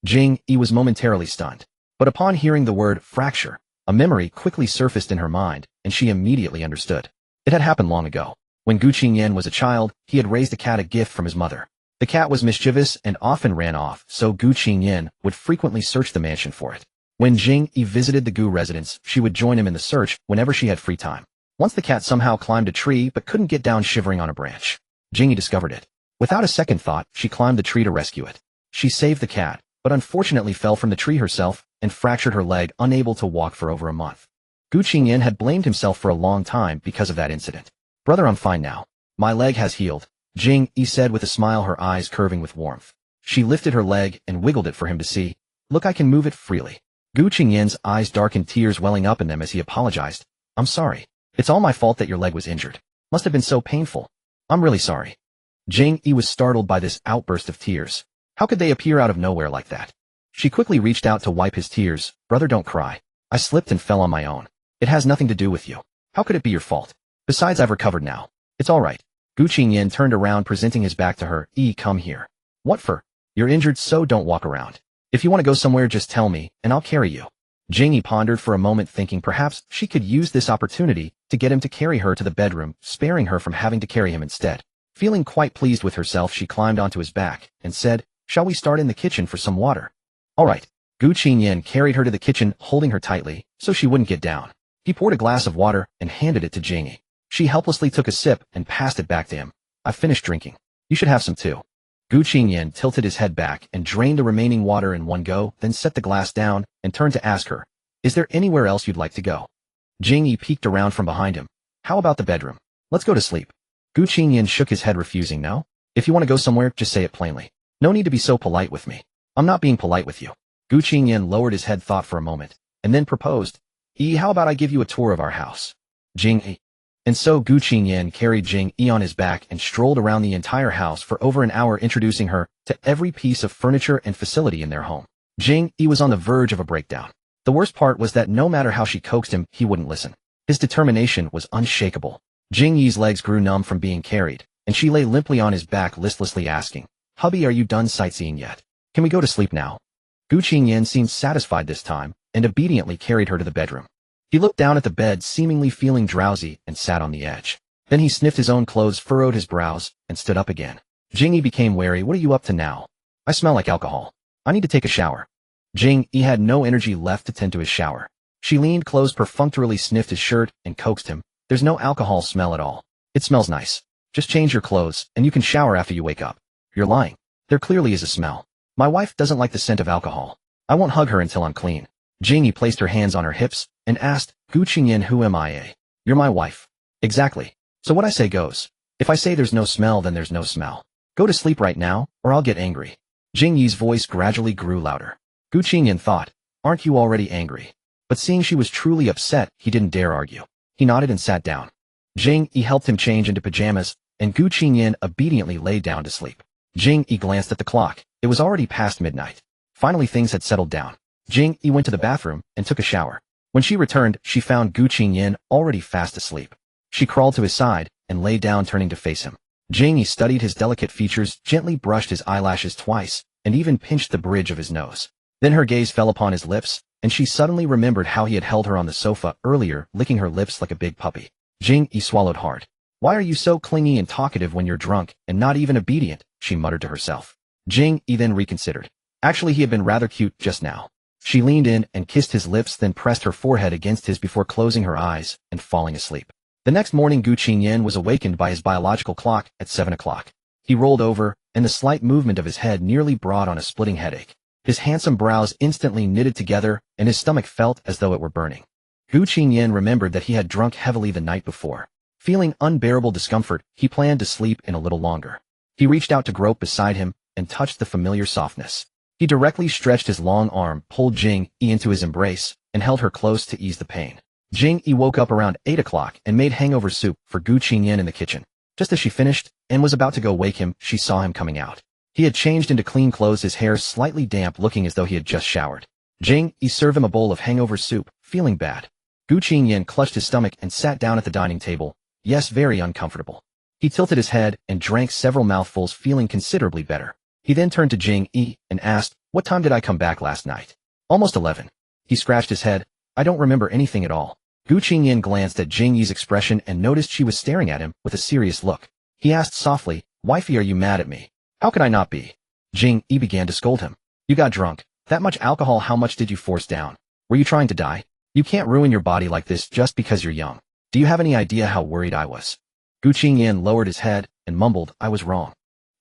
Jing Yi was momentarily stunned. But upon hearing the word fracture, a memory quickly surfaced in her mind, and she immediately understood. It had happened long ago. When Gu Qingyan was a child, he had raised a cat, a gift from his mother. The cat was mischievous and often ran off, so Gu Qingyan would frequently search the mansion for it. When Jing Yi visited the Gu residence, she would join him in the search whenever she had free time. Once the cat somehow climbed a tree but couldn't get down, shivering on a branch. Jing Yi discovered it. Without a second thought, she climbed the tree to rescue it. She saved the cat, but unfortunately fell from the tree herself and fractured her leg, unable to walk for over a month. Gu Qingyan had blamed himself for a long time because of that incident. Brother, I'm fine now. My leg has healed, Jing Yi said with a smile, her eyes curving with warmth. She lifted her leg and wiggled it for him to see. Look, I can move it freely. Gu Qingyan's eyes darkened, tears welling up in them as he apologized. I'm sorry. It's all my fault that your leg was injured. Must have been so painful. I'm really sorry. Jing Yi was startled by this outburst of tears. How could they appear out of nowhere like that? She quickly reached out to wipe his tears. Brother, don't cry. I slipped and fell on my own. It has nothing to do with you. How could it be your fault? Besides, I've recovered now. It's all right. Gu Qingyan turned around, presenting his back to her. Come here. What for? You're injured, so don't walk around. If you want to go somewhere, just tell me, and I'll carry you. Jing Yi pondered for a moment, thinking perhaps she could use this opportunity to get him to carry her to the bedroom, sparing her from having to carry him instead. Feeling quite pleased with herself, she climbed onto his back and said, shall we start in the kitchen for some water? All right. Gu Qingyan carried her to the kitchen, holding her tightly so she wouldn't get down. He poured a glass of water and handed it to Jing Yi. She helplessly took a sip and passed it back to him. I've finished drinking. You should have some too. Gu Qingyan tilted his head back and drained the remaining water in one go, then set the glass down and turned to ask her, is there anywhere else you'd like to go? Jing Yi peeked around from behind him. How about the bedroom? Let's go to sleep. Gu Qingyan shook his head, refusing. No? If you want to go somewhere, just say it plainly. No need to be so polite with me. I'm not being polite with you. Gu Qingyan lowered his head, thought for a moment, and then proposed. How about I give you a tour of our house? Jing Yi. And so Gu Qingyan carried Jing Yi on his back and strolled around the entire house for over an hour, introducing her to every piece of furniture and facility in their home. Jing Yi was on the verge of a breakdown. The worst part was that no matter how she coaxed him, he wouldn't listen. His determination was unshakable. Jing Yi's legs grew numb from being carried, and she lay limply on his back, listlessly asking, Hubby, are you done sightseeing yet? Can we go to sleep now? Gu Qingyan seemed satisfied this time, and obediently carried her to the bedroom. He looked down at the bed, seemingly feeling drowsy, and sat on the edge. Then he sniffed his own clothes, furrowed his brows, and stood up again. Jing Yi became wary. What are you up to now? I smell like alcohol. I need to take a shower. Jing Yi had no energy left to tend to his shower. She leaned close, perfunctorily sniffed his shirt, and coaxed him. There's no alcohol smell at all. It smells nice. Just change your clothes, and you can shower after you wake up. You're lying. There clearly is a smell. My wife doesn't like the scent of alcohol. I won't hug her until I'm clean. Jing Yi placed her hands on her hips and asked, Gu Qingyan, who am I? You're my wife. Exactly. So what I say goes. If I say there's no smell, then there's no smell. Go to sleep right now, or I'll get angry. Jing Yi's voice gradually grew louder. Gu Qingyan thought, Aren't you already angry? But seeing she was truly upset, he didn't dare argue. He nodded and sat down. Jing Yi helped him change into pajamas, and Gu Qingyan obediently lay down to sleep. Jing Yi glanced at the clock. It was already past midnight. Finally things had settled down. Jing Yi went to the bathroom and took a shower. When she returned, she found Gu Qingyan already fast asleep. She crawled to his side and lay down, turning to face him. Jing Yi studied his delicate features, gently brushed his eyelashes twice, and even pinched the bridge of his nose. Then her gaze fell upon his lips, and she suddenly remembered how he had held her on the sofa earlier, licking her lips like a big puppy. Jing Yi swallowed hard. Why are you so clingy and talkative when you're drunk, and not even obedient? She muttered to herself. Jing Yi then reconsidered. Actually, he had been rather cute just now. She leaned in and kissed his lips, then pressed her forehead against his before closing her eyes and falling asleep. The next morning, Gu Qingyan was awakened by his biological clock at 7 o'clock. He rolled over, and the slight movement of his head nearly brought on a splitting headache. His handsome brows instantly knitted together, and his stomach felt as though it were burning. Gu Qingyan remembered that he had drunk heavily the night before. Feeling unbearable discomfort, he planned to sleep in a little longer. He reached out to grope beside him and touched the familiar softness. He directly stretched his long arm, pulled Jing Yi into his embrace, and held her close to ease the pain. Jing Yi woke up around 8 o'clock and made hangover soup for Gu Qingyan in the kitchen. Just as she finished and was about to go wake him, she saw him coming out. He had changed into clean clothes, his hair slightly damp, looking as though he had just showered. Jing Yi served him a bowl of hangover soup, feeling bad. Gu Qingyan clutched his stomach and sat down at the dining table. Yes, very uncomfortable. He tilted his head and drank several mouthfuls, feeling considerably better. He then turned to Jing Yi and asked, "What time did I come back last night?" "Almost 11. He scratched his head. "I don't remember anything at all." Gu Qingyan glanced at Jing Yi's expression and noticed she was staring at him with a serious look. He asked softly, "Wifey, are you mad at me?" "How could I not be?" Jing Yi began to scold him. "You got drunk. That much alcohol, how much did you force down? Were you trying to die? You can't ruin your body like this just because you're young. Do you have any idea how worried I was?" Gu Qingyan lowered his head and mumbled, "I was wrong."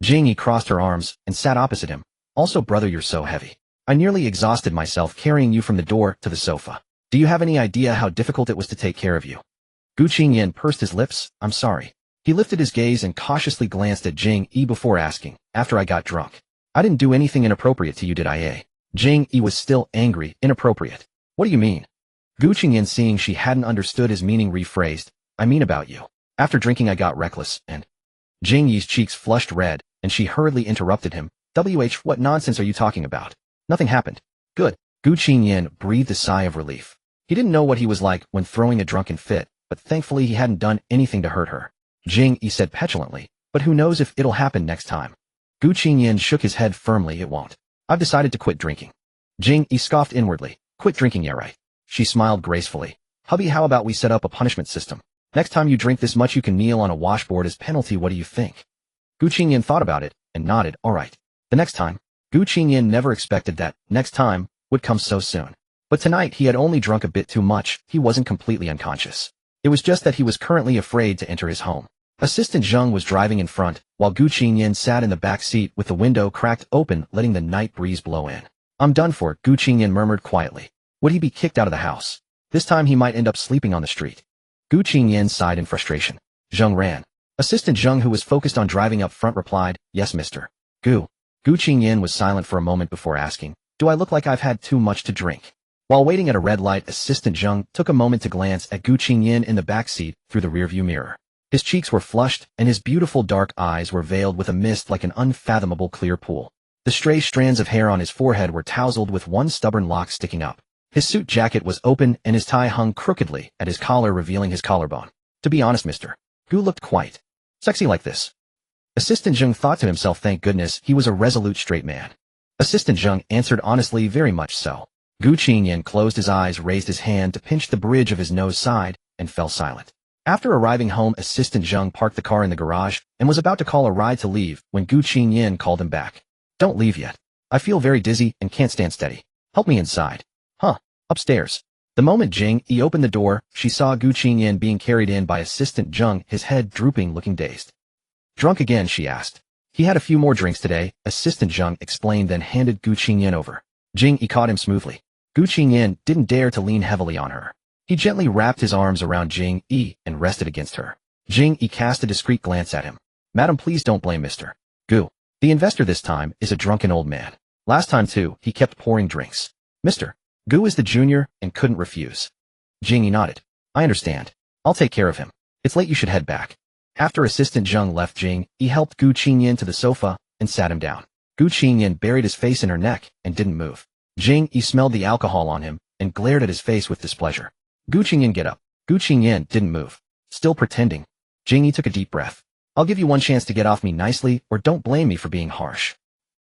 Jing Yi crossed her arms and sat opposite him. "Also, brother, you're so heavy. I nearly exhausted myself carrying you from the door to the sofa. Do you have any idea how difficult it was to take care of you?" Gu Qingyan pursed his lips. "I'm sorry." He lifted his gaze and cautiously glanced at Jing Yi before asking, "After I got drunk, I didn't do anything inappropriate to you, did I, eh?" Jing Yi was still angry. "Inappropriate? What do you mean?" Gu Qingyan, seeing she hadn't understood his meaning, rephrased, "I mean about you. After drinking I got reckless and—" Jing Yi's cheeks flushed red, and she hurriedly interrupted him. What nonsense are you talking about? Nothing happened." "Good." Gu Qingyan breathed a sigh of relief. He didn't know what he was like when throwing a drunken fit, but thankfully he hadn't done anything to hurt her. Jing Yi said petulantly, "But who knows if it'll happen next time?" Gu Qingyan shook his head firmly. "It won't. I've decided to quit drinking." Jing Yi scoffed inwardly. "Quit drinking, yeah, right." She smiled gracefully. "Hubby, how about we set up a punishment system? Next time you drink this much you can kneel on a washboard as penalty. What do you think?" Gu Qingyan thought about it and nodded. "All right. The next time." Gu Qingyan never expected that next time would come so soon. But tonight he had only drunk a bit too much. He wasn't completely unconscious. It was just that he was currently afraid to enter his home. Assistant Zheng was driving in front, while Gu Qingyan sat in the back seat with the window cracked open, letting the night breeze blow in. "I'm done for," Gu Qingyan murmured quietly. Would he be kicked out of the house? This time he might end up sleeping on the street. Gu Qingyan sighed in frustration. Zheng ran. Assistant Zheng, who was focused on driving up front, replied, "Yes, mister." Gu Qingyan was silent for a moment before asking, "Do I look like I've had too much to drink?" While waiting at a red light, Assistant Zheng took a moment to glance at Gu Qingyan in the back seat through the rearview mirror. His cheeks were flushed, and his beautiful dark eyes were veiled with a mist like an unfathomable clear pool. The stray strands of hair on his forehead were tousled, with one stubborn lock sticking up. His suit jacket was open, and his tie hung crookedly at his collar, revealing his collarbone. To be honest, Mr. Gu looked quite sexy like this. Assistant Zheng thought to himself, thank goodness he was a resolute straight man. Assistant Zheng answered honestly, very much so. Gu Qingyan closed his eyes, raised his hand to pinch the bridge of his nose side, and fell silent. After arriving home, Assistant Zheng parked the car in the garage and was about to call a ride to leave when Gu Qingyan called him back. "Don't leave yet. I feel very dizzy and can't stand steady. Help me inside." "Huh, upstairs." The moment Jing Yi opened the door, she saw Gu Qingyan being carried in by Assistant Zheng, his head drooping, looking dazed. "Drunk again?" she asked. "He had a few more drinks today," Assistant Zheng explained, then handed Gu Qingyan over. Jing Yi caught him smoothly. Gu Qingyan didn't dare to lean heavily on her. He gently wrapped his arms around Jing Yi and rested against her. Jing Yi cast a discreet glance at him. "Madam, please don't blame Mr. Gu. The investor this time is a drunken old man. Last time too, he kept pouring drinks." "Mr. Gu is the junior and couldn't refuse. Jing Yi nodded. I understand. I'll take care of him. It's late, you should head back. After Assistant Zheng left Jing, he helped Gu Qingyan to the sofa and sat him down. Gu Qingyan buried his face in her neck and didn't move. Jing Yi smelled the alcohol on him and glared at his face with displeasure. Gu Qingyan, get up. Gu Qingyan didn't move. Still pretending. Jing Yi took a deep breath. I'll give you one chance to get off me nicely, or don't blame me for being harsh.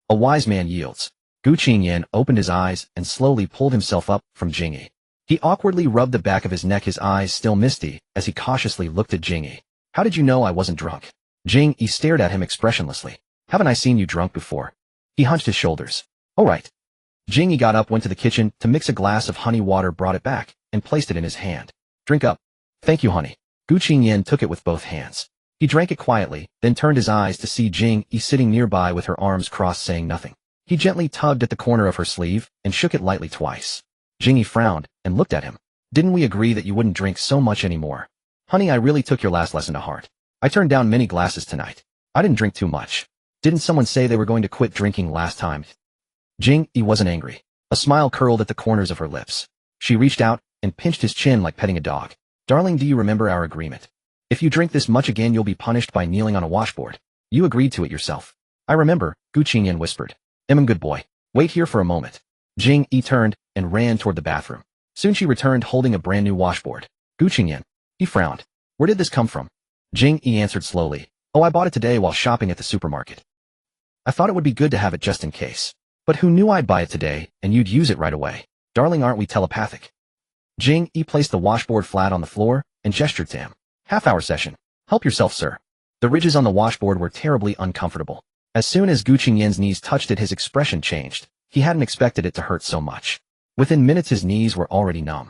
A wise man yields. Gu Qingyan opened his eyes and slowly pulled himself up from Jing Yi. He awkwardly rubbed the back of his neck, his eyes still misty, as he cautiously looked at Jing Yi. How did you know I wasn't drunk? Jing Yi stared at him expressionlessly. Haven't I seen you drunk before? He hunched his shoulders. All right. Jing Yi got up, went to the kitchen to mix a glass of honey water, brought it back, and placed it in his hand. Drink up. Thank you, honey. Gu Qingyan took it with both hands. He drank it quietly, then turned his eyes to see Jing Yi sitting nearby with her arms crossed, saying nothing. He gently tugged at the corner of her sleeve and shook it lightly twice. Jing Yi frowned and looked at him. Didn't we agree that you wouldn't drink so much anymore? Honey, I really took your last lesson to heart. I turned down many glasses tonight. I didn't drink too much. Didn't someone say they were going to quit drinking last time? Jing Yi wasn't angry. A smile curled at the corners of her lips. She reached out and pinched his chin like petting a dog. Darling, do you remember our agreement? If you drink this much again, you'll be punished by kneeling on a washboard. You agreed to it yourself. I remember, Gu Qingyan whispered. Good boy. Wait here for a moment. Jing Yi turned and ran toward the bathroom. Soon she returned holding a brand new washboard. Gu Qingyan. He frowned. Where did this come from? Jing Yi answered slowly. Oh, I bought it today while shopping at the supermarket. I thought it would be good to have it just in case. But who knew I'd buy it today and you'd use it right away? Darling, aren't we telepathic? Jing Yi placed the washboard flat on the floor and gestured to him. Half-hour session. Help yourself, sir. The ridges on the washboard were terribly uncomfortable. As soon as Gu Qingyan's knees touched it, his expression changed. He hadn't expected it to hurt so much. Within minutes, his knees were already numb.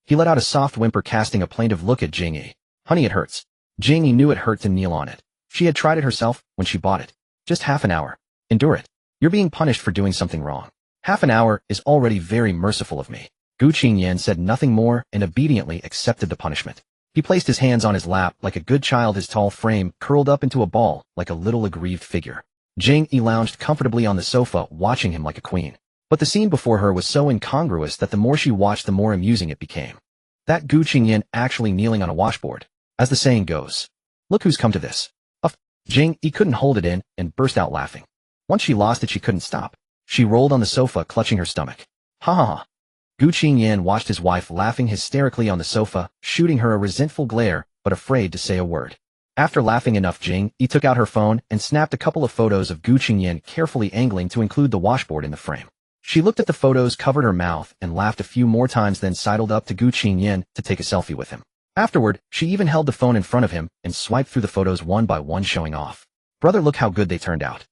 He let out a soft whimper, casting a plaintive look at Jing Yi. Honey, it hurts. Jing Yi knew it hurt to kneel on it. She had tried it herself when she bought it. Just half an hour. Endure it. You're being punished for doing something wrong. Half an hour is already very merciful of me. Gu Qingyan said nothing more and obediently accepted the punishment. He placed his hands on his lap like a good child, his tall frame curled up into a ball like a little aggrieved figure. Jing Yi lounged comfortably on the sofa, watching him like a queen. But the scene before her was so incongruous that the more she watched, the more amusing it became. That Gu Qingyan actually kneeling on a washboard. As the saying goes. Look who's come to this. Jing Yi couldn't hold it in and burst out laughing. Once she lost it, she couldn't stop. She rolled on the sofa, clutching her stomach. Ha ha ha. Gu Qingyan watched his wife laughing hysterically on the sofa, shooting her a resentful glare, but afraid to say a word. After laughing enough, Jing Yi took out her phone and snapped a couple of photos of Gu Qingyan, carefully angling to include the washboard in the frame. She looked at the photos, covered her mouth, and laughed a few more times, then sidled up to Gu Qingyan to take a selfie with him. Afterward, she even held the phone in front of him and swiped through the photos one by one, showing off. Brother, look how good they turned out.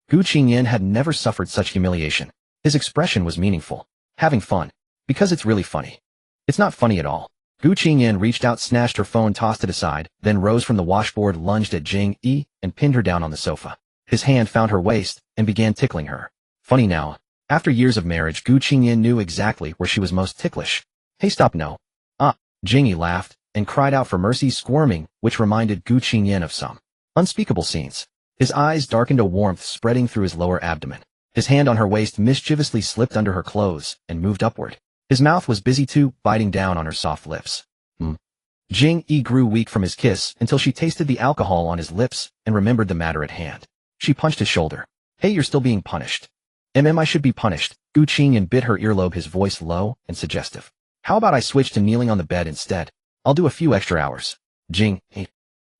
Gu Qingyan had never suffered such humiliation. His expression was meaningful. Having fun. Because it's really funny. It's not funny at all. Gu Qingyan reached out, snatched her phone, tossed it aside, then rose from the washboard, lunged at Jing Yi, and pinned her down on the sofa. His hand found her waist and began tickling her. Funny now. After years of marriage, Gu Qingyan knew exactly where she was most ticklish. Hey, stop, no. Jing Yi laughed and cried out for mercy, squirming, which reminded Gu Qingyan of some unspeakable scenes. His eyes darkened, a warmth spreading through his lower abdomen. His hand on her waist mischievously slipped under her clothes and moved upward. His mouth was busy too, biting down on her soft lips. Jing Yi grew weak from his kiss until she tasted the alcohol on his lips and remembered the matter at hand. She punched his shoulder. Hey, you're still being punished. I should be punished. Gu Qingyan bit her earlobe, his voice low and suggestive. How about I switch to kneeling on the bed instead? I'll do a few extra hours. Jing Yi.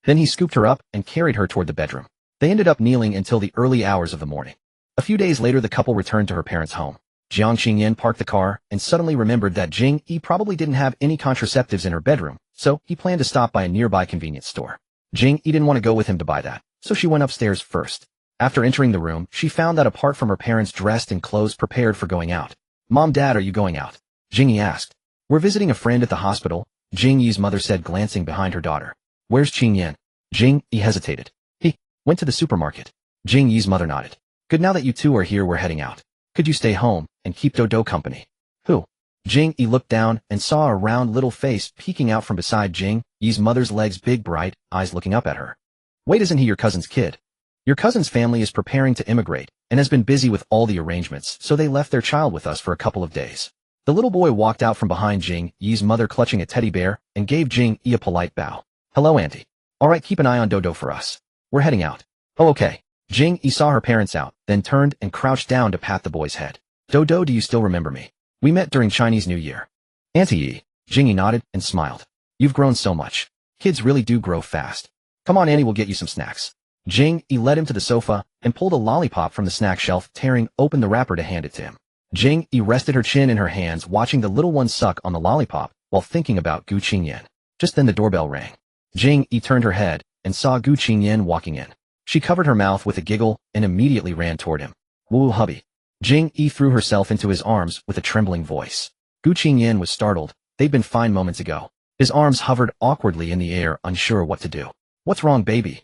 Then he scooped her up and carried her toward the bedroom. They ended up kneeling until the early hours of the morning. A few days later, the couple returned to her parents' home. Jiang Qingyan parked the car and suddenly remembered that Jing Yi probably didn't have any contraceptives in her bedroom, so he planned to stop by a nearby convenience store. Jing Yi didn't want to go with him to buy that, so she went upstairs first. After entering the room, she found that apart from her parents dressed in clothes prepared for going out. Mom, Dad, are you going out? Jing Yi asked. We're visiting a friend at the hospital, Jing Yi's mother said, glancing behind her daughter. Where's Qingyan? Jing Yi hesitated. He went to the supermarket. Jing Yi's mother nodded. Good, now that you two are here, we're heading out. Could you stay home and keep Dodo company? Who? Jing Yi looked down and saw a round little face peeking out from beside Jing Yi's mother's legs, big bright eyes looking up at her. Wait, isn't he your cousin's kid? Your cousin's family is preparing to immigrate and has been busy with all the arrangements, so they left their child with us for a couple of days. The little boy walked out from behind Jing Yi's mother clutching a teddy bear and gave Jing Yi a polite bow. Hello, Auntie. All right, keep an eye on Dodo for us. We're heading out. Oh, okay. Jing Yi saw her parents out, then turned and crouched down to pat the boy's head. Dodo, do you still remember me? We met during Chinese New Year. Auntie Yi. Jing Yi nodded and smiled. You've grown so much. Kids really do grow fast. Come on, Annie, we'll get you some snacks. Jing Yi led him to the sofa and pulled a lollipop from the snack shelf, tearing open the wrapper to hand it to him. Jing Yi rested her chin in her hands, watching the little one suck on the lollipop while thinking about Gu Qingyan. Just then the doorbell rang. Jing Yi turned her head and saw Gu Qingyan walking in. She covered her mouth with a giggle and immediately ran toward him. Woo, hubby. Jing Yi threw herself into his arms with a trembling voice. Gu Qingyan was startled. They'd been fine moments ago. His arms hovered awkwardly in the air, unsure what to do. What's wrong, baby?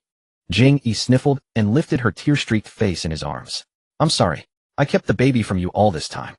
Jing Yi sniffled and lifted her tear-streaked face in his arms. I'm sorry. I kept the baby from you all this time.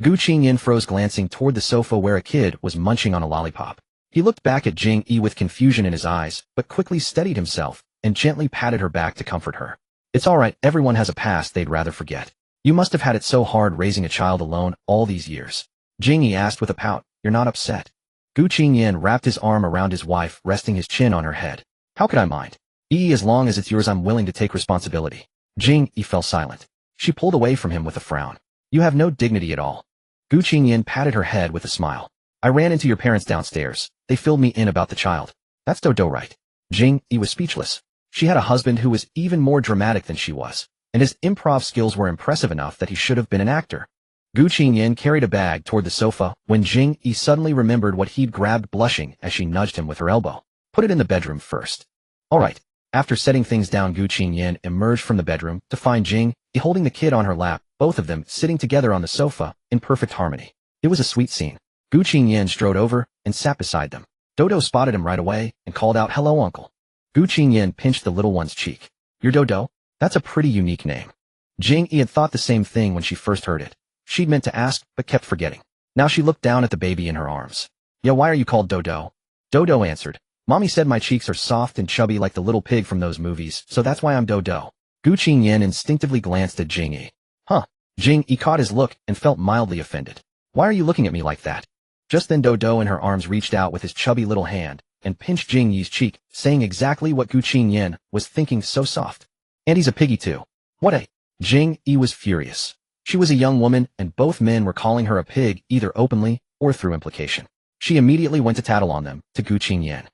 Gu Qingyan froze, glancing toward the sofa where a kid was munching on a lollipop. He looked back at Jing Yi with confusion in his eyes, but quickly steadied himself and gently patted her back to comfort her. It's all right, everyone has a past they'd rather forget. You must have had it so hard raising a child alone all these years. Jing Yi asked with a pout. You're not upset? Gu Qingyan wrapped his arm around his wife, resting his chin on her head. How could I mind? As long as it's yours, I'm willing to take responsibility. Jing Yi fell silent. She pulled away from him with a frown. You have no dignity at all. Gu Qingyan patted her head with a smile. I ran into your parents downstairs. They filled me in about the child. That's Dodo, right? Jing Yi was speechless. She had a husband who was even more dramatic than she was, and his improv skills were impressive enough that he should have been an actor. Gu Qingyan carried a bag toward the sofa when Jing Yi suddenly remembered what he'd grabbed, blushing as she nudged him with her elbow. Put it in the bedroom first. All right. After setting things down, Gu Qingyan emerged from the bedroom to find Jing Yi holding the kid on her lap, both of them sitting together on the sofa in perfect harmony. It was a sweet scene. Gu Qingyan strode over and sat beside them. Dodo spotted him right away and called out, Hello, uncle. Gu Qingyan pinched the little one's cheek. You're Dodo? That's a pretty unique name. Jing Yi had thought the same thing when she first heard it. She'd meant to ask, but kept forgetting. Now she looked down at the baby in her arms. Yeah, why are you called Dodo? Dodo answered. Mommy said my cheeks are soft and chubby like the little pig from those movies, so that's why I'm Dodo. Gu Qingyan instinctively glanced at Jing Yi. Huh. Jing Yi caught his look and felt mildly offended. Why are you looking at me like that? Just then Dodo in her arms reached out with his chubby little hand and pinched Jing Yi's cheek, saying exactly what Gu Qingyan was thinking, so soft. And he's a piggy too. What a... Jing Yi was furious. She was a young woman, and both men were calling her a pig either openly or through implication. She immediately went to tattle on them, to Gu Qingyan.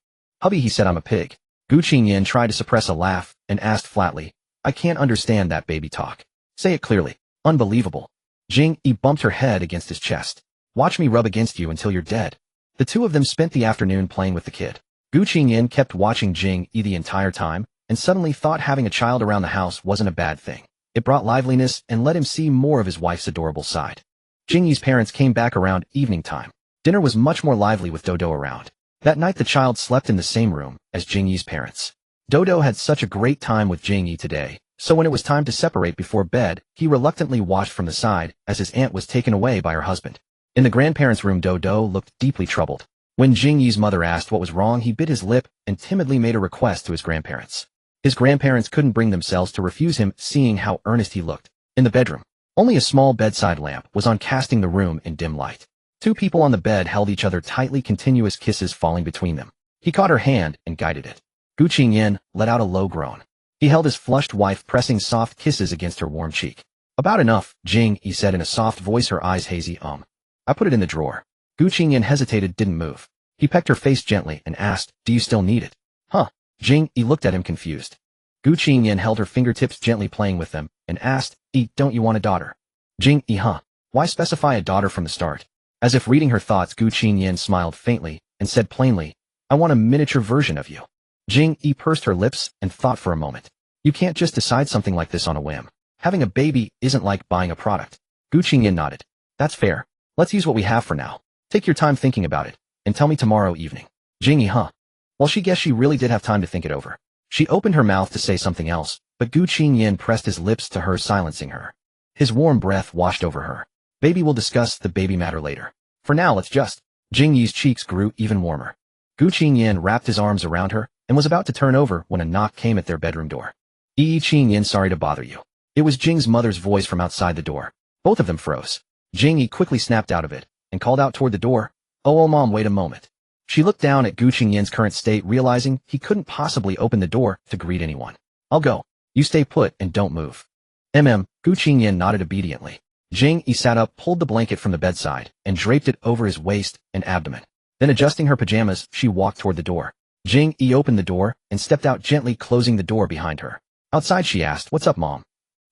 Hubby, he said I'm a pig. Gu Qingyan tried to suppress a laugh and asked flatly, I can't understand that baby talk. Say it clearly. Unbelievable. Jing Yi bumped her head against his chest. Watch me rub against you until you're dead. The two of them spent the afternoon playing with the kid. Gu Qingyan kept watching Jing Yi the entire time, and suddenly thought having a child around the house wasn't a bad thing. It brought liveliness and let him see more of his wife's adorable side. Jing Yi's parents came back around evening time. Dinner was much more lively with Dodo around. That night the child slept in the same room as Jing Yi's parents. Dodo had such a great time with Jing Yi today, so when it was time to separate before bed, he reluctantly watched from the side as his aunt was taken away by her husband. In the grandparents' room, Dodo looked deeply troubled. When Jing Yi's mother asked what was wrong, he bit his lip and timidly made a request to his grandparents. His grandparents couldn't bring themselves to refuse him, seeing how earnest he looked. In the bedroom, only a small bedside lamp was on, casting the room in dim light. Two people on the bed held each other tightly, continuous kisses falling between them. He caught her hand and guided it. Gu Qingyan let out a low groan. He held his flushed wife, pressing soft kisses against her warm cheek. About enough, Jing Yi said in a soft voice, her eyes hazy. I put it in the drawer. Gu Qingyan hesitated, didn't move. He pecked her face gently and asked, do you still need it? Huh. Jing Yi looked at him confused. Gu Qingyan held her fingertips, gently playing with them, and asked, don't you want a daughter? Jing Yi, huh? Why specify a daughter from the start? As if reading her thoughts, Gu Qingyan smiled faintly and said plainly, I want a miniature version of you. Jing Yi pursed her lips and thought for a moment. You can't just decide something like this on a whim. Having a baby isn't like buying a product. Gu Qingyan nodded. That's fair. Let's use what we have for now. Take your time thinking about it, and tell me tomorrow evening. Jing Yi, huh? Well, she guessed she really did have time to think it over. She opened her mouth to say something else, but Gu Qingyan pressed his lips to her, silencing her. His warm breath washed over her. Baby, we'll discuss the baby matter later. For now, let's just... Jing Yi's cheeks grew even warmer. Gu Qingyan wrapped his arms around her and was about to turn over when a knock came at their bedroom door. Qingyan, sorry to bother you. It was Jing's mother's voice from outside the door. Both of them froze. Jing Yi quickly snapped out of it and called out toward the door, "Oh, Mom, wait a moment." She looked down at Gu Qingyan's current state, realizing he couldn't possibly open the door to greet anyone. "I'll go. You stay put and don't move." Gu Qingyan nodded obediently. Jing Yi sat up, pulled the blanket from the bedside, and draped it over his waist and abdomen. Then adjusting her pajamas, she walked toward the door. Jing Yi opened the door and stepped out, gently closing the door behind her. Outside, she asked, "What's up, Mom?"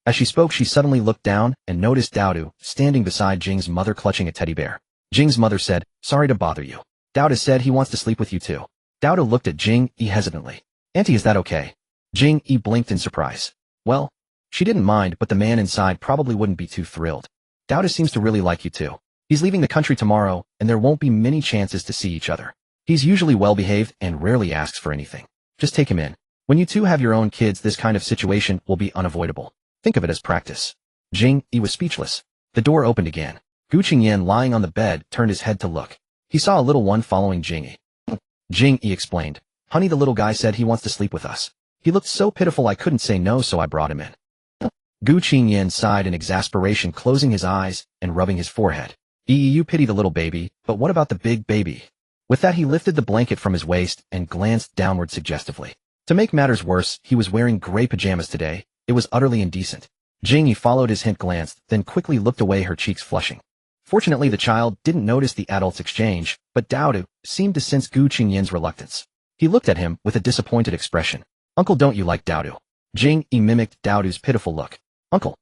As she spoke, she suddenly looked down and noticed Daodu standing beside Jing's mother, clutching a teddy bear. Jing's mother said, "Sorry to bother you. Daodu said he wants to sleep with you too." Daodu looked at Jing Yi hesitantly. "Auntie, is that okay?" Jing Yi blinked in surprise. Well, she didn't mind, but the man inside probably wouldn't be too thrilled. "Daodu seems to really like you too. He's leaving the country tomorrow, and there won't be many chances to see each other. He's usually well-behaved and rarely asks for anything. Just take him in. When you two have your own kids, this kind of situation will be unavoidable. Think of it as practice." Jing Yi was speechless. The door opened again. Gu Qingyan, lying on the bed, turned his head to look. He saw a little one following Jing Yi. Jing Yi explained, "Honey, the little guy said he wants to sleep with us. He looked so pitiful I couldn't say no, so I brought him in." Gu Qingyan sighed in exasperation, closing his eyes and rubbing his forehead. "You pity the little baby, but what about the big baby?" With that, he lifted the blanket from his waist and glanced downward suggestively. To make matters worse, he was wearing gray pajamas today. It was utterly indecent. Jing Yi followed his hint, glanced, then quickly looked away, her cheeks flushing. Fortunately, the child didn't notice the adult's exchange, but Daodu seemed to sense Gu Qingyan's reluctance. He looked at him with a disappointed expression. "Uncle, don't you like Daodu?" Jing Yi mimicked Daodu's pitiful look. "Uncle."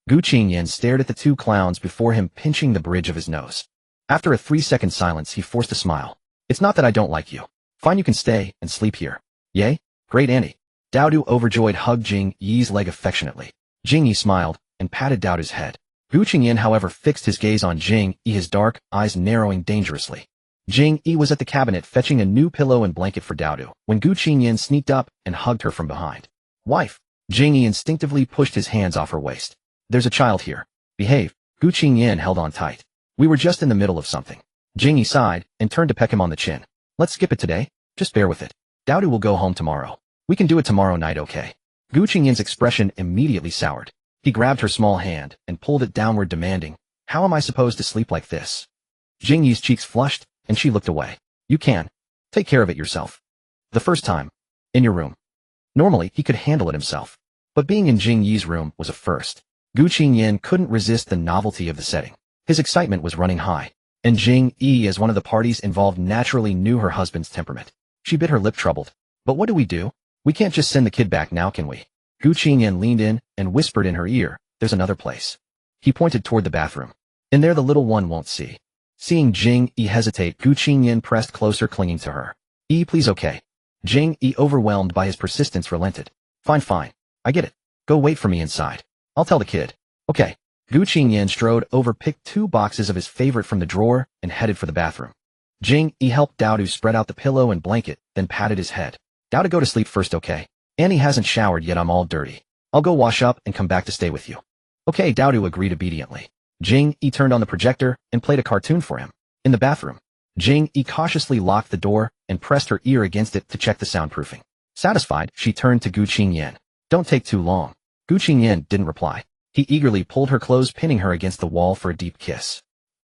Gu Qingyan stared at the two clowns before him, pinching the bridge of his nose. After a 3-second silence, he forced a smile. "It's not that I don't like you. Fine, you can stay and sleep here." "Yay? Great, Auntie." Daodu, overjoyed, hugged Jing Yi's leg affectionately. Jing Yi smiled and patted Daodu's head. Gu Qingyan, however, fixed his gaze on Jing Yi, his dark eyes narrowing dangerously. Jing Yi was at the cabinet fetching a new pillow and blanket for Daodu when Gu Qingyan sneaked up and hugged her from behind. "Wife." Jing Yi instinctively pushed his hands off her waist. "There's a child here. Behave." Gu Qingyan held on tight. "We were just in the middle of something." Jing Yi sighed and turned to peck him on the chin. "Let's skip it today. Just bear with it. Daodu will go home tomorrow. We can do it tomorrow night, okay?" Gu Qingyan's expression immediately soured. He grabbed her small hand and pulled it downward, demanding, "How am I supposed to sleep like this?" Jing Yi's cheeks flushed, and she looked away. "You can. Take care of it yourself. The first time. In your room." Normally, he could handle it himself. But being in Jing Yi's room was a first. Gu Qingyan couldn't resist the novelty of the setting. His excitement was running high. And Jing Yi, as one of the parties involved, naturally knew her husband's temperament. She bit her lip, troubled. "But what do? We can't just send the kid back now, can we?" Gu Qingyan leaned in and whispered in her ear, "There's another place." He pointed toward the bathroom. "In there the little one won't see." Seeing Jing Yi hesitate, Gu Qingyan pressed closer, clinging to her. Please, okay." Jing Yi, overwhelmed by his persistence, relented. Fine. I get it. Go wait for me inside. I'll tell the kid." "Okay." Gu Qingyan strode over, picked 2 boxes of his favorite from the drawer, and headed for the bathroom. Jing Yi helped Daodu spread out the pillow and blanket, then patted his head. "Daodu, go to sleep first, okay? Annie hasn't showered yet. I'm all dirty. I'll go wash up and come back to stay with you." "Okay." Daodu agreed obediently. Jing Yi turned on the projector and played a cartoon for him. In the bathroom, Jing Yi cautiously locked the door and pressed her ear against it to check the soundproofing. Satisfied, she turned to Gu Qingyan. "Don't take too long." Gu Qingyan didn't reply. He eagerly pulled her close, pinning her against the wall for a deep kiss.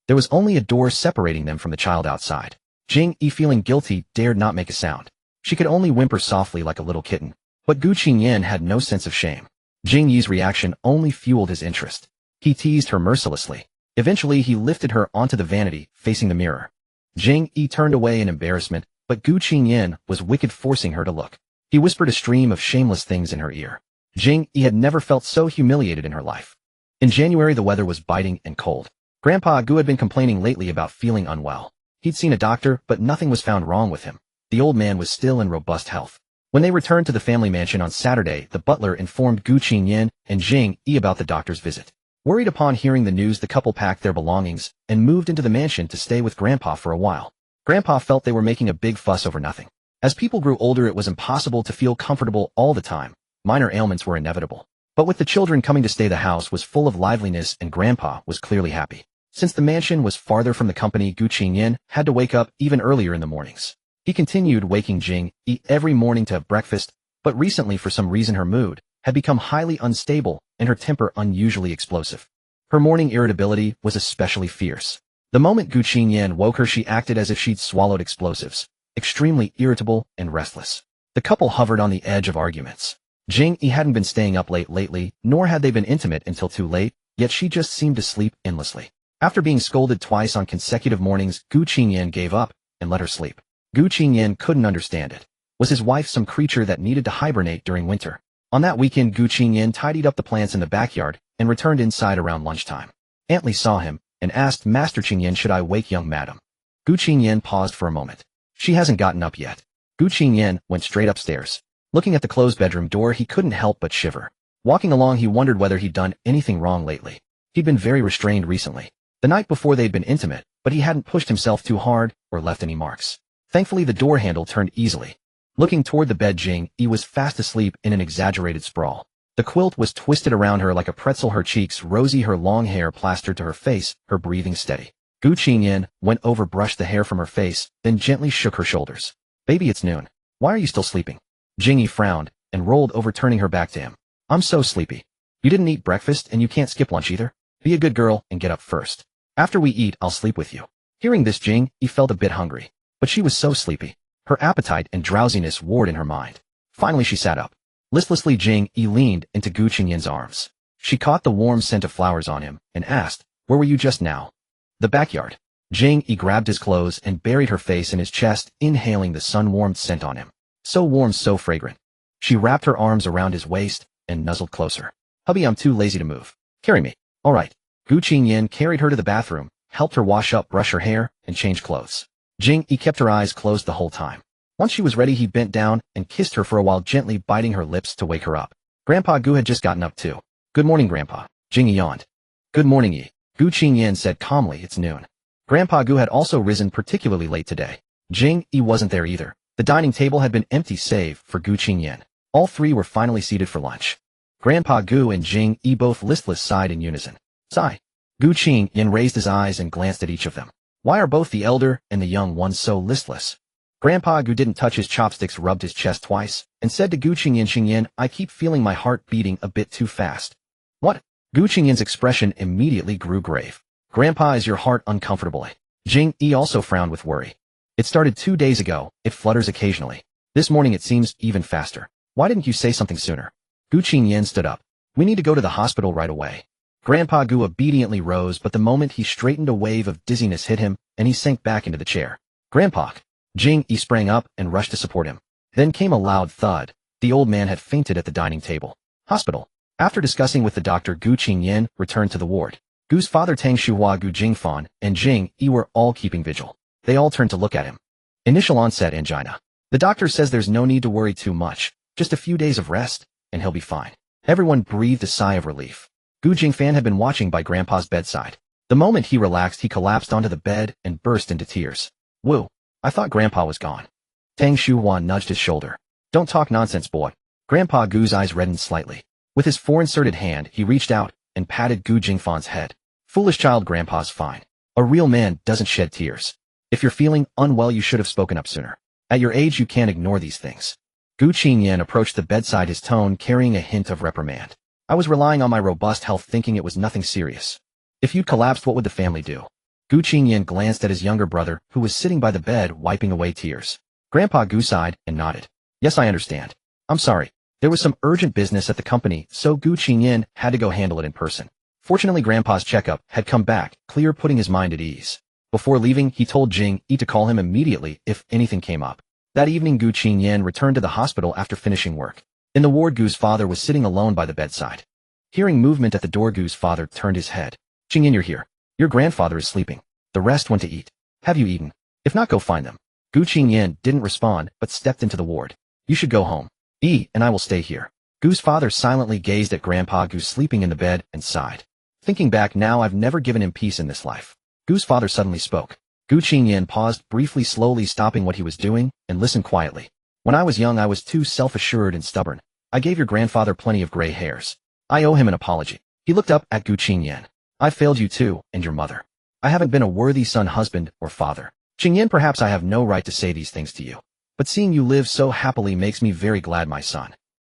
There was only a door separating them from the child outside. Jing Yi, feeling guilty, dared not make a sound. She could only whimper softly like a little kitten. But Gu Qingyan had no sense of shame. Jing Yi's reaction only fueled his interest. He teased her mercilessly. Eventually, he lifted her onto the vanity, facing the mirror. Jing Yi turned away in embarrassment, but Gu Qingyan was wicked, forcing her to look. He whispered a stream of shameless things in her ear. Jing Yi had never felt so humiliated in her life. In January, the weather was biting and cold. Grandpa Gu had been complaining lately about feeling unwell. He'd seen a doctor, but nothing was found wrong with him. The old man was still in robust health. When they returned to the family mansion on Saturday, the butler informed Gu Qingyan and Jing Yi about the doctor's visit. Worried upon hearing the news, the couple packed their belongings and moved into the mansion to stay with Grandpa for a while. Grandpa felt they were making a big fuss over nothing. As people grew older, it was impossible to feel comfortable all the time. Minor ailments were inevitable. But with the children coming to stay, the house was full of liveliness, and Grandpa was clearly happy. Since the mansion was farther from the company, Gu Qingyan had to wake up even earlier in the mornings. He continued waking Jing Yi every morning to have breakfast, but recently, for some reason, her mood had become highly unstable and her temper unusually explosive. Her morning irritability was especially fierce. The moment Gu Qingyan woke her, she acted as if she'd swallowed explosives, extremely irritable and restless. The couple hovered on the edge of arguments. Jing Yi hadn't been staying up late lately, nor had they been intimate until too late, yet she just seemed to sleep endlessly. After being scolded twice on consecutive mornings, Gu Qingyan gave up and let her sleep. Gu Qingyan couldn't understand it. Was his wife some creature that needed to hibernate during winter? On that weekend, Gu Qingyan tidied up the plants in the backyard and returned inside around lunchtime. Aunt Li saw him and asked, "Master Qingyan, should I wake young madam?" Gu Qingyan paused for a moment. She hasn't gotten up yet. Gu Qingyan went straight upstairs. Looking at the closed bedroom door, he couldn't help but shiver. Walking along, he wondered whether he'd done anything wrong lately. He'd been very restrained recently. The night before they'd been intimate, but he hadn't pushed himself too hard or left any marks. Thankfully, the door handle turned easily. Looking toward the bed, Jing Yi was fast asleep in an exaggerated sprawl. The quilt was twisted around her like a pretzel, her cheeks rosy, her long hair plastered to her face, her breathing steady. Gu Qingyan went over, brushed the hair from her face, then gently shook her shoulders. "Baby, it's noon. Why are you still sleeping?" Jing Yi frowned and rolled over, turning her back to him. "I'm so sleepy. You didn't eat breakfast and you can't skip lunch either. Be a good girl and get up first. After we eat, I'll sleep with you." Hearing this, Jing Yi felt a bit hungry, but she was so sleepy. Her appetite and drowsiness warred in her mind. Finally, she sat up. Listlessly, Jing Yi leaned into Gu Qingyan's arms. She caught the warm scent of flowers on him and asked, "Where were you just now?" "The backyard." Jing Yi grabbed his clothes and buried her face in his chest, inhaling the sun-warmed scent on him. So warm, so fragrant. She wrapped her arms around his waist and nuzzled closer. "Hubby, I'm too lazy to move. Carry me." "All right." Gu Qingyan carried her to the bathroom, helped her wash up, brush her hair, and change clothes. Jing Yi kept her eyes closed the whole time. Once she was ready, he bent down and kissed her for a while, gently biting her lips to wake her up. Grandpa Gu had just gotten up too. "Good morning, Grandpa." Jing Yi yawned. "Good morning, Yi." Gu Qingyan said calmly, "It's noon." Grandpa Gu had also risen particularly late today. Jing Yi wasn't there either. The dining table had been empty save for Gu Qingyan. All three were finally seated for lunch. Grandpa Gu and Jing Yi, both listless, sighed in unison. Sigh. Gu Qingyan raised his eyes and glanced at each of them. Why are both the elder and the young ones so listless? Grandpa Gu didn't touch his chopsticks, rubbed his chest twice, and said to Gu Qingyan, "Qingyan, I keep feeling my heart beating a bit too fast." "What?" Gu Qingyan's expression immediately grew grave. "Grandpa, is your heart uncomfortable?" Jing Yi also frowned with worry. "It started 2 days ago. It flutters occasionally. This morning it seems even faster. Why didn't you say something sooner?" Gu Qingyan stood up. "We need to go to the hospital right away." Grandpa Gu obediently rose, but the moment he straightened, a wave of dizziness hit him, and he sank back into the chair. "Grandpa!" Jing Yi sprang up and rushed to support him. Then came a loud thud. The old man had fainted at the dining table. Hospital. After discussing with the doctor, Gu Qingyan returned to the ward. Gu's father, Tang Shuhua, Gu Jingfan, and Jing Yi were all keeping vigil. They all turned to look at him. Initial onset angina. The doctor says there's no need to worry too much. Just a few days of rest, and he'll be fine. Everyone breathed a sigh of relief. Gu Jingfan had been watching by Grandpa's bedside. The moment he relaxed, he collapsed onto the bed and burst into tears. "Woo, I thought Grandpa was gone." Tang Shuhua nudged his shoulder. "Don't talk nonsense, boy." Grandpa Gu's eyes reddened slightly. With his fore-inserted hand, he reached out and patted Gu Jingfan's head. "Foolish child, Grandpa's fine. A real man doesn't shed tears. If you're feeling unwell, you should have spoken up sooner. At your age, you can't ignore these things." Gu Qingyan approached the bedside, his tone carrying a hint of reprimand. "I was relying on my robust health, thinking it was nothing serious. If you'd collapsed, what would the family do?" Gu Qingyan glanced at his younger brother, who was sitting by the bed, wiping away tears. Grandpa Gu sighed and nodded. "Yes, I understand. I'm sorry. There was some urgent business at the company, so Gu Qingyan had to go handle it in person." Fortunately, Grandpa's checkup had come back clear, putting his mind at ease. Before leaving, he told Jing Yi to call him immediately if anything came up. That evening, Gu Qingyan returned to the hospital after finishing work. In the ward, Gu's father was sitting alone by the bedside. Hearing movement at the door, Gu's father turned his head. "Qingyan, you're here. Your grandfather is sleeping. The rest went to eat. Have you eaten? If not, go find them." Gu Qingyan didn't respond, but stepped into the ward. "You should go home. Yi and I will stay here." Gu's father silently gazed at Grandpa Gu sleeping in the bed and sighed. "Thinking back now, I've never given him peace in this life." Gu's father suddenly spoke. Gu Qingyan paused briefly, slowly stopping what he was doing, and listened quietly. "When I was young, I was too self-assured and stubborn. I gave your grandfather plenty of gray hairs. I owe him an apology." He looked up at Gu Qingyan. "I failed you too, and your mother. I haven't been a worthy son, husband, or father. Qingyan, perhaps I have no right to say these things to you. But seeing you live so happily makes me very glad, my son."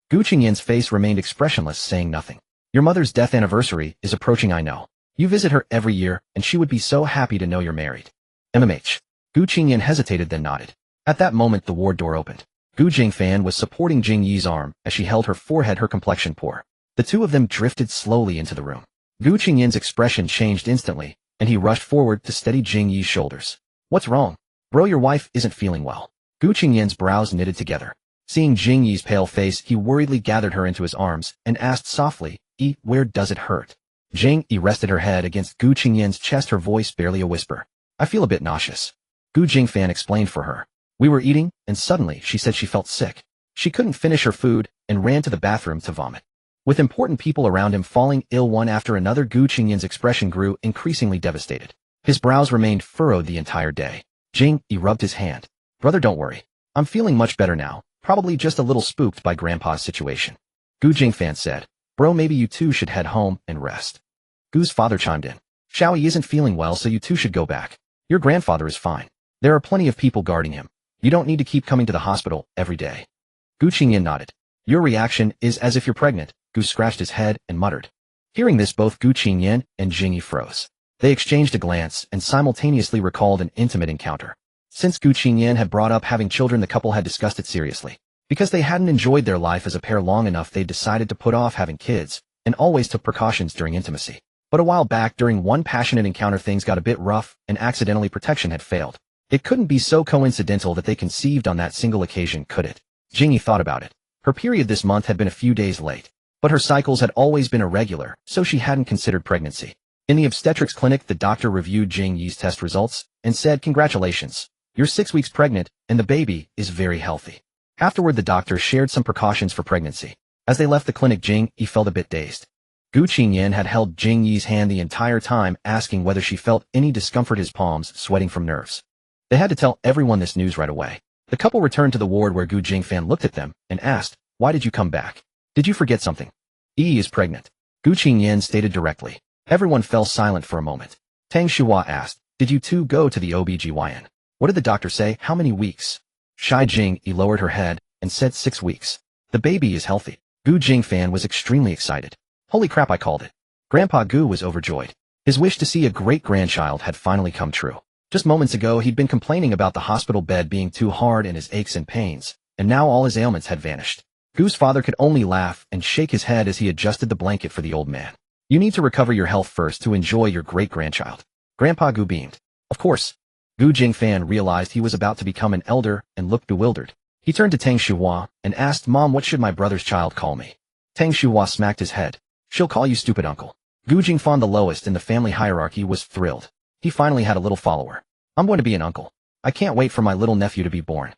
Gu Qingyan's face remained expressionless, saying nothing. "Your mother's death anniversary is approaching, I know. You visit her every year, and she would be so happy to know you're married. MMH. Gu Qingyan hesitated then nodded. At that moment the ward door opened. Gu Qingyan was supporting Jing Yi's arm as she held her forehead, her complexion poor. The two of them drifted slowly into the room. Gu Qingyan's expression changed instantly, and he rushed forward to steady Jing Yi's shoulders. What's wrong? Bro, your wife isn't feeling well. Gu Qingyan's brows knitted together. Seeing Jing Yi's pale face, he worriedly gathered her into his arms and asked softly, where does it hurt? Jing Yi rested her head against Gu Qingyan's chest, her voice barely a whisper. I feel a bit nauseous. Gu Qingyan explained for her. We were eating, and suddenly she said she felt sick. She couldn't finish her food and ran to the bathroom to vomit. With important people around him falling ill one after another, Gu Qingyan's expression grew increasingly devastated. His brows remained furrowed the entire day. Jing Yi rubbed his hand. Brother, don't worry. I'm feeling much better now, probably just a little spooked by Grandpa's situation. Gu Qingyan said. Bro, maybe you two should head home and rest. Gu's father chimed in. Xiaoyi isn't feeling well, so you two should go back. Your grandfather is fine. There are plenty of people guarding him. You don't need to keep coming to the hospital every day. Gu Qingyan nodded. Your reaction is as if you're pregnant. Gu scratched his head and muttered. Hearing this, both Gu Qingyan and Jing Yi froze. They exchanged a glance and simultaneously recalled an intimate encounter. Since Gu Qingyan had brought up having children, the couple had discussed it seriously. Because they hadn't enjoyed their life as a pair long enough, they decided to put off having kids, and always took precautions during intimacy. But a while back, during one passionate encounter, things got a bit rough, and accidentally protection had failed. It couldn't be so coincidental that they conceived on that single occasion, could it? Jing Yi thought about it. Her period this month had been a few days late, but her cycles had always been irregular, so she hadn't considered pregnancy. In the obstetrics clinic, the doctor reviewed Jing Yi's test results and said, Congratulations, you're 6 weeks pregnant, and the baby is very healthy. Afterward, the doctor shared some precautions for pregnancy. As they left the clinic, Jing Yi felt a bit dazed. Gu Qingyan had held Jing Yi's hand the entire time, asking whether she felt any discomfort, his palms sweating from nerves. They had to tell everyone this news right away. The couple returned to the ward where Gu Qingyan looked at them and asked, Why did you come back? Did you forget something? Yi is pregnant. Gu Qingyan stated directly. Everyone fell silent for a moment. Tang Shuhua asked, Did you two go to the OBGYN? What did the doctor say? How many weeks? Shai Jing Yi lowered her head and said 6 weeks. The baby is healthy. Gu Qingyan was extremely excited. Holy crap, I called it. Grandpa Gu was overjoyed. His wish to see a great-grandchild had finally come true. Just moments ago, he'd been complaining about the hospital bed being too hard and his aches and pains, and now all his ailments had vanished. Gu's father could only laugh and shake his head as he adjusted the blanket for the old man. You need to recover your health first to enjoy your great-grandchild. Grandpa Gu beamed. Of course. Gu Qingyan realized he was about to become an elder and looked bewildered. He turned to Tang Shuhua and asked, Mom, what should my brother's child call me? Tang Shuhua smacked his head. She'll call you stupid uncle. Gu Qingyan, the lowest in the family hierarchy, was thrilled. He finally had a little follower. I'm going to be an uncle. I can't wait for my little nephew to be born.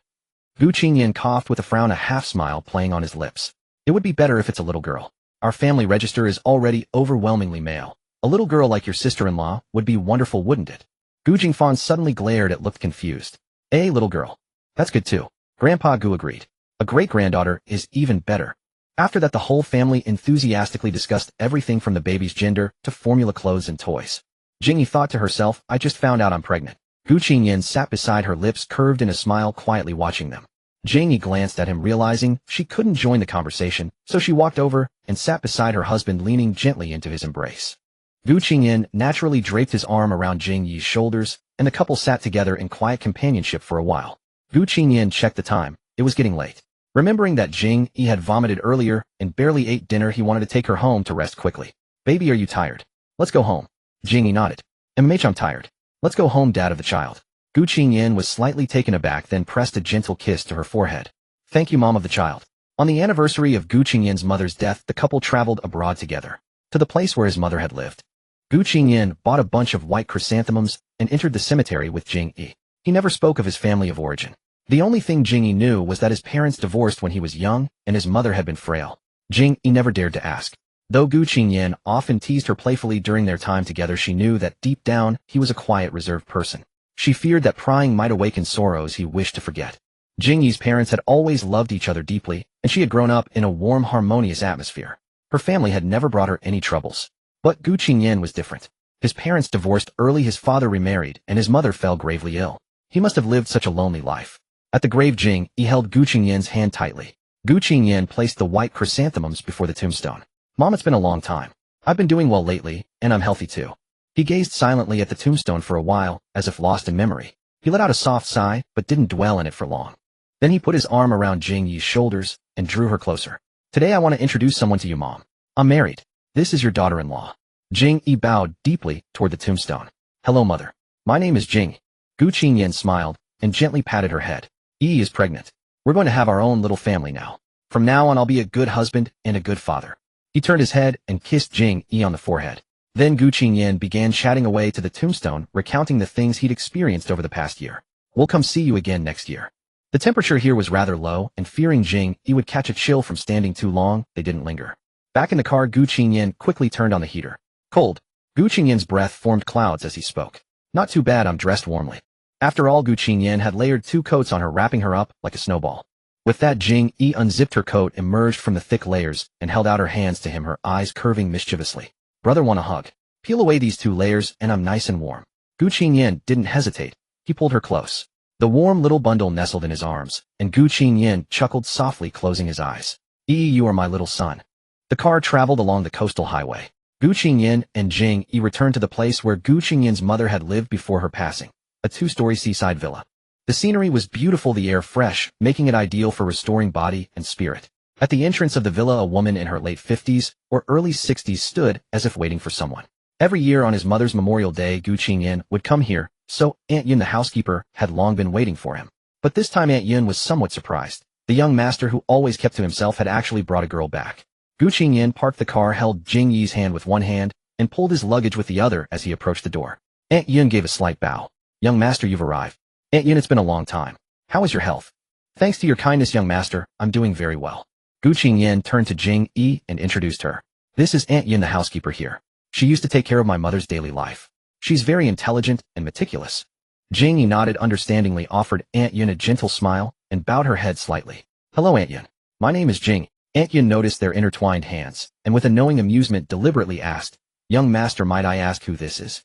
Gu Qingyan coughed with a frown, a half-smile playing on his lips. It would be better if it's a little girl. Our family register is already overwhelmingly male. A little girl like your sister-in-law would be wonderful, wouldn't it? Gu Qingyan suddenly glared at, looked confused. A little girl. That's good too. Grandpa Gu agreed. A great-granddaughter is even better. After that, the whole family enthusiastically discussed everything from the baby's gender to formula clothes and toys. Jing Yi thought to herself, I just found out I'm pregnant. Gu Qingyan sat beside her, lips curved in a smile, quietly watching them. Jing Yi glanced at him, realizing she couldn't join the conversation, so she walked over and sat beside her husband, leaning gently into his embrace. Gu Qingyan naturally draped his arm around Jing Yi's shoulders, and the couple sat together in quiet companionship for a while. Gu Qingyan checked the time. It was getting late. Remembering that Jing Yi had vomited earlier and barely ate dinner, he wanted to take her home to rest quickly. Baby, are you tired? Let's go home. Jing Yi nodded. MH, I'm tired. Let's go home, dad of the child. Gu Qingyan was slightly taken aback, then pressed a gentle kiss to her forehead. Thank you, mom of the child. On the anniversary of Gu Qingyan's mother's death, the couple traveled abroad together, to the place where his mother had lived. Gu Qingyan bought a bunch of white chrysanthemums and entered the cemetery with Jing Yi. He never spoke of his family of origin. The only thing Jing Yi knew was that his parents divorced when he was young and his mother had been frail. Jing Yi never dared to ask. Though Gu Qingyan often teased her playfully during their time together, she knew that deep down he was a quiet, reserved person. She feared that prying might awaken sorrows he wished to forget. Jing Yi's parents had always loved each other deeply, and she had grown up in a warm, harmonious atmosphere. Her family had never brought her any troubles. But Gu Qingyan was different. His parents divorced early, his father remarried, and his mother fell gravely ill. He must have lived such a lonely life. At the grave, Jing Yi held Gu Qingyan's hand tightly. Gu Qingyan placed the white chrysanthemums before the tombstone. Mom, it's been a long time. I've been doing well lately, and I'm healthy too. He gazed silently at the tombstone for a while, as if lost in memory. He let out a soft sigh, but didn't dwell in it for long. Then he put his arm around Jing Yi's shoulders and drew her closer. Today I want to introduce someone to you, Mom. I'm married. This is your daughter-in-law. Jing Yi bowed deeply toward the tombstone. Hello, Mother. My name is Jing. Gu Qingyan smiled and gently patted her head. Yi is pregnant. We're going to have our own little family now. From now on I'll be a good husband and a good father. He turned his head and kissed Jing Yi on the forehead. Then Gu Qingyan began chatting away to the tombstone, recounting the things he'd experienced over the past year. We'll come see you again next year. The temperature here was rather low, and fearing Jing Yi would catch a chill from standing too long, they didn't linger. Back in the car, Gu Qingyan quickly turned on the heater. Cold. Gu Qingyan's breath formed clouds as he spoke. Not too bad, I'm dressed warmly. After all, Gu Qingyan had layered 2 coats on her, wrapping her up like a snowball. With that, Jing Yi unzipped her coat, emerged from the thick layers, and held out her hands to him, her eyes curving mischievously. Brother, want a hug? Peel away these 2 layers and I'm nice and warm. Gu Qingyan didn't hesitate. He pulled her close. The warm little bundle nestled in his arms, and Gu Qingyan chuckled softly, closing his eyes. You are my little son. The car traveled along the coastal highway. Gu Qingyan and Jing Yi returned to the place where Gu Qingyan's mother had lived before her passing, a 2-story seaside villa. The scenery was beautiful, the air fresh, making it ideal for restoring body and spirit. At the entrance of the villa, a woman in her late 50s or early 60s stood as if waiting for someone. Every year on his mother's Memorial Day, Gu Qingyan would come here, so Aunt Yun, the housekeeper, had long been waiting for him. But this time Aunt Yun was somewhat surprised. The young master, who always kept to himself, had actually brought a girl back. Gu Qingyan parked the car, held Jing Yi's hand with one hand, and pulled his luggage with the other as he approached the door. Aunt Yun gave a slight bow. Young master, you've arrived. Aunt Yun, it's been a long time. How is your health? Thanks to your kindness, young master, I'm doing very well. Gu Qingyan turned to Jing Yi and introduced her. This is Aunt Yun, the housekeeper here. She used to take care of my mother's daily life. She's very intelligent and meticulous. Jing Yi nodded understandingly, offered Aunt Yun a gentle smile, and bowed her head slightly. Hello, Aunt Yun. My name is Jing. Aunt Yun noticed their intertwined hands, and with a knowing amusement deliberately asked, Young master, might I ask who this is?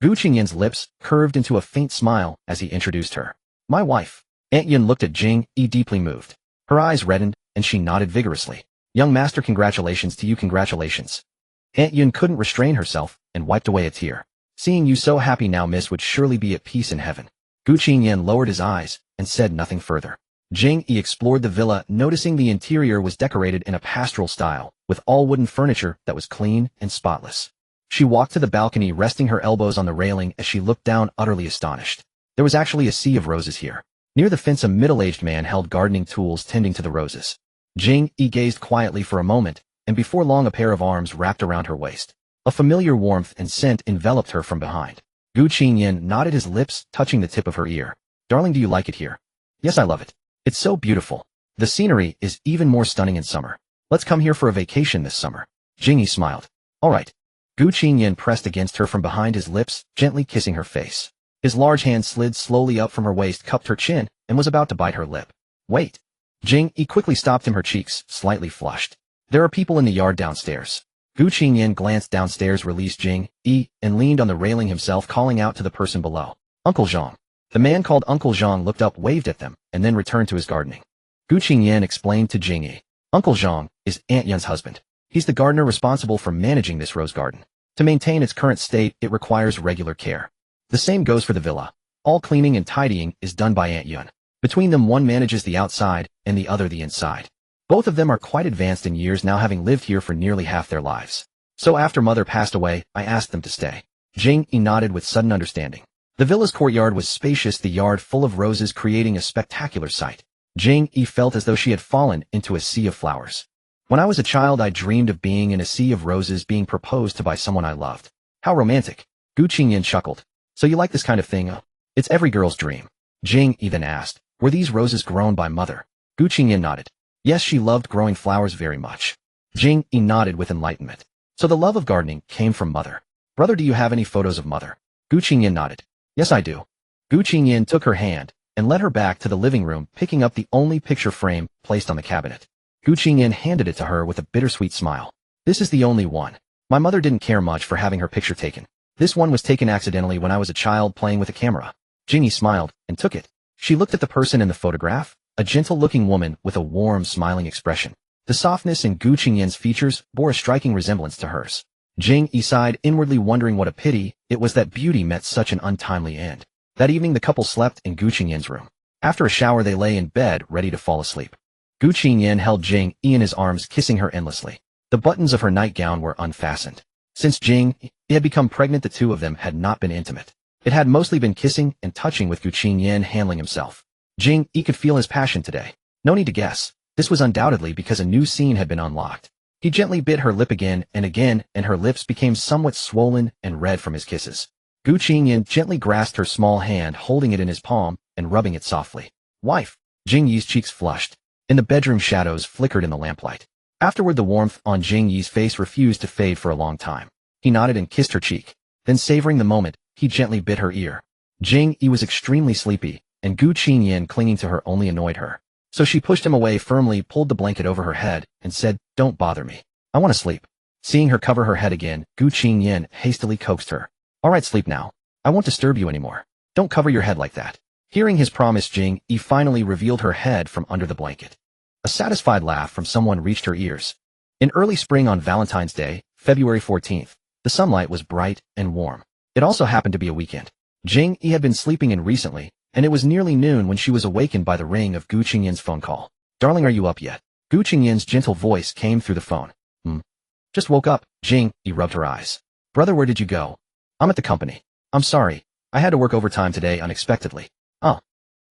Gu Qingyan's lips curved into a faint smile as he introduced her. My wife. Aunt Yun looked at Jing Yi, deeply moved. Her eyes reddened, and she nodded vigorously. Young master, congratulations to you, congratulations. Aunt Yun couldn't restrain herself and wiped away a tear. Seeing you so happy now, miss, would surely be at peace in heaven. Gu Qingyan lowered his eyes and said nothing further. Jing Yi explored the villa, noticing the interior was decorated in a pastoral style, with all wooden furniture that was clean and spotless. She walked to the balcony, resting her elbows on the railing as she looked down, utterly astonished. There was actually a sea of roses here. Near the fence, a middle-aged man held gardening tools, tending to the roses. Jing Yi gazed quietly for a moment, and before long a pair of arms wrapped around her waist. A familiar warmth and scent enveloped her from behind. Gu Qingyan nodded, his lips touching the tip of her ear. Darling, do you like it here? Yes, I love it. It's so beautiful. The scenery is even more stunning in summer. Let's come here for a vacation this summer. Jing Yi smiled. All right. Gu Qingyan pressed against her from behind, his lips gently kissing her face. His large hand slid slowly up from her waist, cupped her chin, and was about to bite her lip. Wait. Jing Yi quickly stopped him, her cheeks slightly flushed. There are people in the yard downstairs. Gu Qingyan glanced downstairs, released Jing Yi, and leaned on the railing himself, calling out to the person below. Uncle Zhang. The man called Uncle Zhang looked up, waved at them, and then returned to his gardening. Gu Qingyan explained to Jing Yi. Uncle Zhang is Aunt Yun's husband. He's the gardener responsible for managing this rose garden. To maintain its current state, it requires regular care. The same goes for the villa. All cleaning and tidying is done by Aunt Yun. Between them, one manages the outside and the other the inside. Both of them are quite advanced in years now, having lived here for nearly half their lives. So after mother passed away, I asked them to stay. Jing Yi nodded with sudden understanding. The villa's courtyard was spacious, the yard full of roses, creating a spectacular sight. Jing Yi felt as though she had fallen into a sea of flowers. When I was a child, I dreamed of being in a sea of roses, being proposed to by someone I loved. How romantic. Gu Qingyan chuckled. So you like this kind of thing? It's every girl's dream. Jing Yi then asked, were these roses grown by mother? Gu Qingyan nodded. Yes, she loved growing flowers very much. Jing Yi nodded with enlightenment. So the love of gardening came from mother. Brother, do you have any photos of mother? Gu Qingyan nodded. Yes, I do. Gu Qingyan took her hand and led her back to the living room, picking up the only picture frame placed on the cabinet. Gu Qingyan handed it to her with a bittersweet smile. This is the only one. My mother didn't care much for having her picture taken. This one was taken accidentally when I was a child playing with a camera. Jing Yi smiled and took it. She looked at the person in the photograph, a gentle-looking woman with a warm, smiling expression. The softness in Gu Qingyan's features bore a striking resemblance to hers. Jing Yi sighed, inwardly wondering what a pity it was that beauty met such an untimely end. That evening the couple slept in Gu Qingyan's room. After a shower they lay in bed, ready to fall asleep. Gu Qingyan held Jing Yi in his arms, kissing her endlessly. The buttons of her nightgown were unfastened. Since Jing Yi had become pregnant, the two of them had not been intimate. It had mostly been kissing and touching, with Gu Qingyan handling himself. Jing Yi could feel his passion today. No need to guess. This was undoubtedly because a new scene had been unlocked. He gently bit her lip again, and her lips became somewhat swollen and red from his kisses. Gu Qingyan gently grasped her small hand, holding it in his palm and rubbing it softly. Wife! Jing Yi's cheeks flushed, and the bedroom shadows flickered in the lamplight. Afterward, the warmth on Jing Yi's face refused to fade for a long time. He nodded and kissed her cheek. Then, savoring the moment, he gently bit her ear. Jing Yi was extremely sleepy, and Gu Qingyan clinging to her only annoyed her. So she pushed him away firmly, pulled the blanket over her head, and said, "Don't bother me. I want to sleep." Seeing her cover her head again, Gu Qingyan hastily coaxed her. "All right, sleep now. I won't disturb you anymore. Don't cover your head like that." Hearing his promise, Jing Yi finally revealed her head from under the blanket. A satisfied laugh from someone reached her ears. In early spring on Valentine's Day, February 14th, the sunlight was bright and warm. It also happened to be a weekend. Jing Yi had been sleeping in recently, and it was nearly noon when she was awakened by the ring of Gu Qingyan's phone call. "Darling, are you up yet?" Gu Qingyan's gentle voice came through the phone. Just woke up." Jing Yi rubbed her eyes. "Brother, where did you go?" "I'm at the company. I'm sorry. I had to work overtime today unexpectedly." "Oh."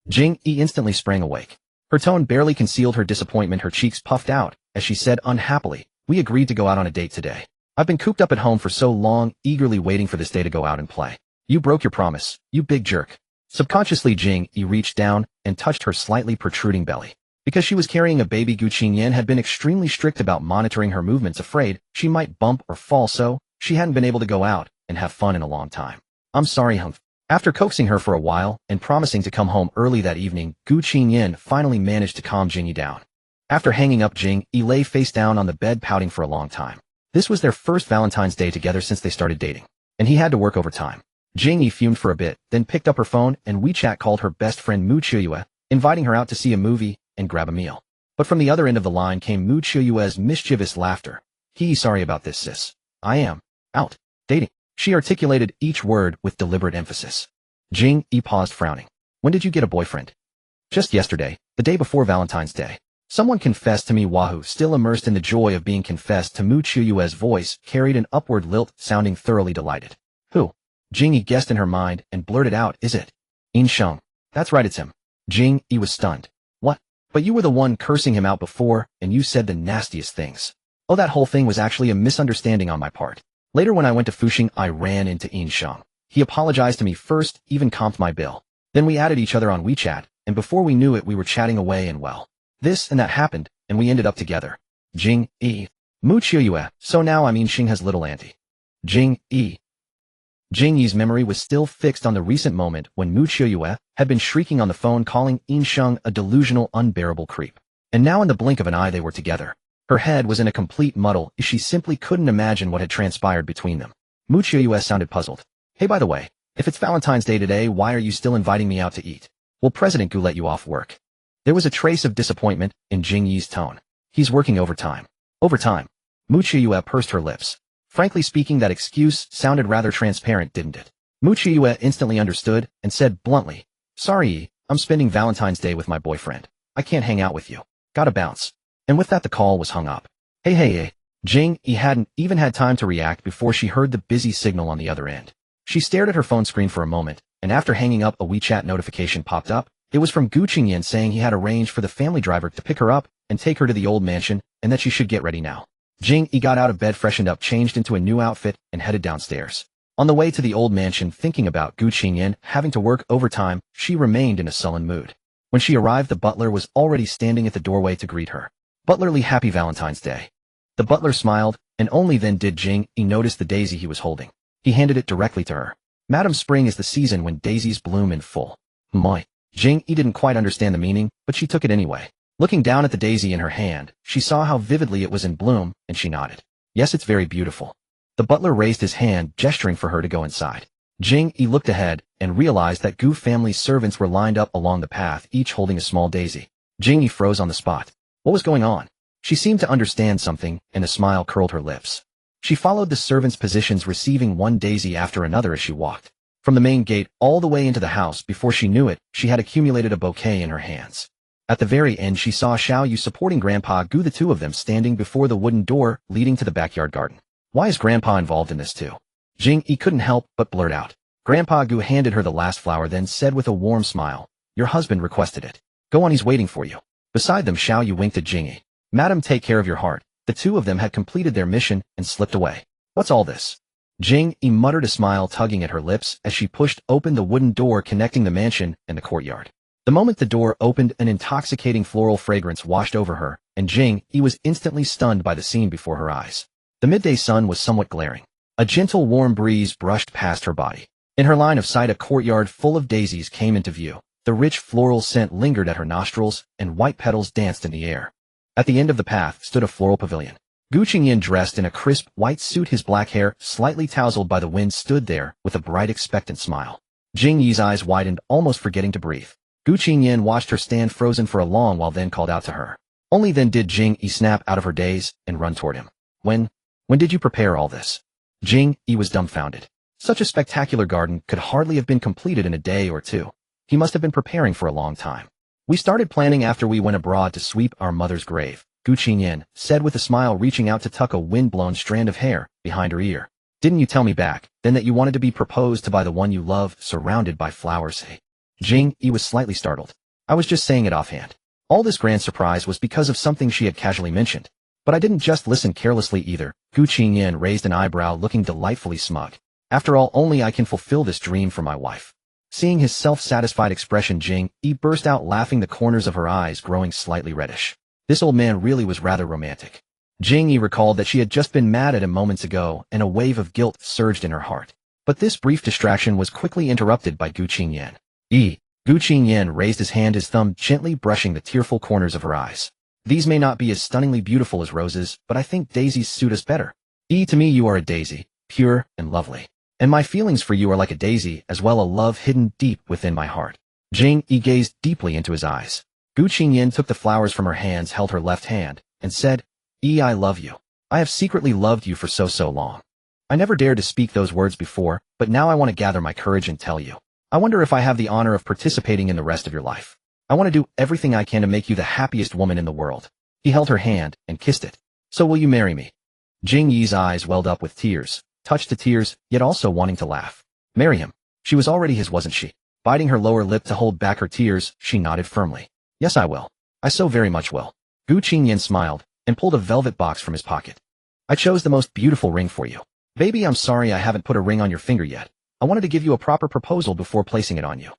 Jing Yi instantly sprang awake. Her tone barely concealed her disappointment. Her cheeks puffed out as she said unhappily, "We agreed to go out on a date today. I've been cooped up at home for so long, eagerly waiting for this day to go out and play. You broke your promise, you big jerk." Subconsciously, Jing Yi reached down and touched her slightly protruding belly. Because she was carrying a baby, Gu Qingyan had been extremely strict about monitoring her movements, afraid she might bump or fall, so she hadn't been able to go out and have fun in a long time. "I'm sorry, humph." After coaxing her for a while and promising to come home early that evening, Gu Qingyan finally managed to calm Jing Yi down. After hanging up, Jing Yi lay face down on the bed, pouting for a long time. This was their first Valentine's Day together since they started dating, and he had to work overtime. Jing Yi fumed for a bit, then picked up her phone and WeChat called her best friend Mu Qiyue, inviting her out to see a movie and grab a meal. But from the other end of the line came Mu Qiyue's mischievous laughter. Sorry about this, sis. I am out dating." She articulated each word with deliberate emphasis. Jing Yi paused, frowning. "When did you get a boyfriend?" "Just yesterday, the day before Valentine's Day. Someone confessed to me." Wahoo! Still immersed in the joy of being confessed to, Mu Qiyue's voice carried an upward lilt, sounding thoroughly delighted. "Who?" Jing Yi guessed in her mind and blurted out, "Is it In Sheng?" "That's right, it's him." Jing Yi was stunned. "What? But you were the one cursing him out before, and you said the nastiest things." "Oh, that whole thing was actually a misunderstanding on my part. Later when I went to Fuxing, I ran into In Sheng. He apologized to me first, even comped my bill. Then we added each other on WeChat, and before we knew it we were chatting away, and well, this and that happened, and we ended up together." Jing Yi. Mu Qiyue. "So now Sheng has little auntie." Jing Yi. Jing Yi's memory was still fixed on the recent moment when Mu Qiyue had been shrieking on the phone, calling In Sheng a delusional, unbearable creep. And now in the blink of an eye they were together. Her head was in a complete muddle as she simply couldn't imagine what had transpired between them. Mu Qiyue sounded puzzled. "Hey, by the way, if it's Valentine's Day today, why are you still inviting me out to eat? Will President Gu let you off work?" There was a trace of disappointment in Jing Yi's tone. "He's working overtime." "Overtime?" Mu Qiyue pursed her lips. Frankly speaking, that excuse sounded rather transparent, didn't it? Mu Qiyue instantly understood and said bluntly, "Sorry, I'm spending Valentine's Day with my boyfriend. I can't hang out with you. Gotta bounce." And with that the call was hung up. Hey. Jing Yi hadn't even had time to react before she heard the busy signal on the other end. She stared at her phone screen for a moment, and after hanging up, a WeChat notification popped up. It was from Gu Qingyan saying he had arranged for the family driver to pick her up and take her to the old mansion, and that she should get ready now. Jing Yi got out of bed, freshened up, changed into a new outfit, and headed downstairs. On the way to the old mansion, thinking about Gu Qingyan having to work overtime, she remained in a sullen mood. When she arrived, the butler was already standing at the doorway to greet her. "Butlerly, happy Valentine's Day." The butler smiled, and only then did Jing Yi notice the daisy he was holding. He handed it directly to her. "Madam, spring is the season when daisies bloom in full." "Moi." Jing Yi didn't quite understand the meaning, but she took it anyway. Looking down at the daisy in her hand, she saw how vividly it was in bloom, and she nodded. "Yes, it's very beautiful." The butler raised his hand, gesturing for her to go inside. Jing Yi looked ahead and realized that Gu family's servants were lined up along the path, each holding a small daisy. Jing Yi froze on the spot. What was going on? She seemed to understand something, and a smile curled her lips. She followed the servants' positions, receiving one daisy after another as she walked from the main gate all the way into the house. Before she knew it, she had accumulated a bouquet in her hands. At the very end, she saw Xiao Yu supporting Grandpa Gu, the two of them standing before the wooden door leading to the backyard garden. Why is Grandpa involved in this too? Jing Yi couldn't help but blurt out. Grandpa Gu handed her the last flower, then said with a warm smile, "Your husband requested it. Go on, he's waiting for you." Beside them, Xiao Yu winked at Jing Yi. "Madam, take care of your heart." The two of them had completed their mission and slipped away. "What's all this?" Jing Yi muttered, a smile tugging at her lips as she pushed open the wooden door connecting the mansion and the courtyard. The moment the door opened, an intoxicating floral fragrance washed over her, and Jing Yi was instantly stunned by the scene before her eyes. The midday sun was somewhat glaring. A gentle, warm breeze brushed past her body. In her line of sight, a courtyard full of daisies came into view. The rich floral scent lingered at her nostrils, and white petals danced in the air. At the end of the path stood a floral pavilion. Gu Qingyan, dressed in a crisp white suit, his black hair slightly tousled by the wind, stood there with a bright, expectant smile. Jing Yi's eyes widened, almost forgetting to breathe. Gu Qingyan watched her stand frozen for a long while, then called out to her. Only then did Jing Yi snap out of her daze and run toward him. When did you prepare all this?" Jing Yi was dumbfounded. Such a spectacular garden could hardly have been completed in a day or two. He must have been preparing for a long time. "We started planning after we went abroad to sweep our mother's grave," Gu Qingyan said with a smile, reaching out to tuck a wind-blown strand of hair behind her ear. "Didn't you tell me back then that you wanted to be proposed to by the one you love, surrounded by flowers?" Jing Yi was slightly startled. "I was just saying it offhand." All this grand surprise was because of something she had casually mentioned. "But I didn't just listen carelessly either." Gu Qingyan raised an eyebrow, looking delightfully smug. "After all, only I can fulfill this dream for my wife." Seeing his self-satisfied expression, Jing Yi burst out laughing, the corners of her eyes growing slightly reddish. This old man really was rather romantic. Jing Yi recalled that she had just been mad at him moments ago, and a wave of guilt surged in her heart. But this brief distraction was quickly interrupted by Gu Qingyan. Gu Qingyan raised his hand, his thumb gently brushing the tearful corners of her eyes. "These may not be as stunningly beautiful as roses, but I think daisies suit us better. To me you are a daisy, pure and lovely. And my feelings for you are like a daisy as well, a love hidden deep within my heart." Jing Yi gazed deeply into his eyes. Gu Qingyan took the flowers from her hands, held her left hand, and said, "I love you. I have secretly loved you for so long. I never dared to speak those words before, but now I want to gather my courage and tell you. I wonder if I have the honor of participating in the rest of your life. I want to do everything I can to make you the happiest woman in the world." He held her hand and kissed it. "So will you marry me?" Jing Yi's eyes welled up with tears, touched to tears, yet also wanting to laugh. Marry him? She was already his, wasn't she? Biting her lower lip to hold back her tears, she nodded firmly. "Yes, I will. I so very much will." Gu Qingyan smiled and pulled a velvet box from his pocket. "I chose the most beautiful ring for you. Baby, I'm sorry I haven't put a ring on your finger yet. I wanted to give you a proper proposal before placing it on you."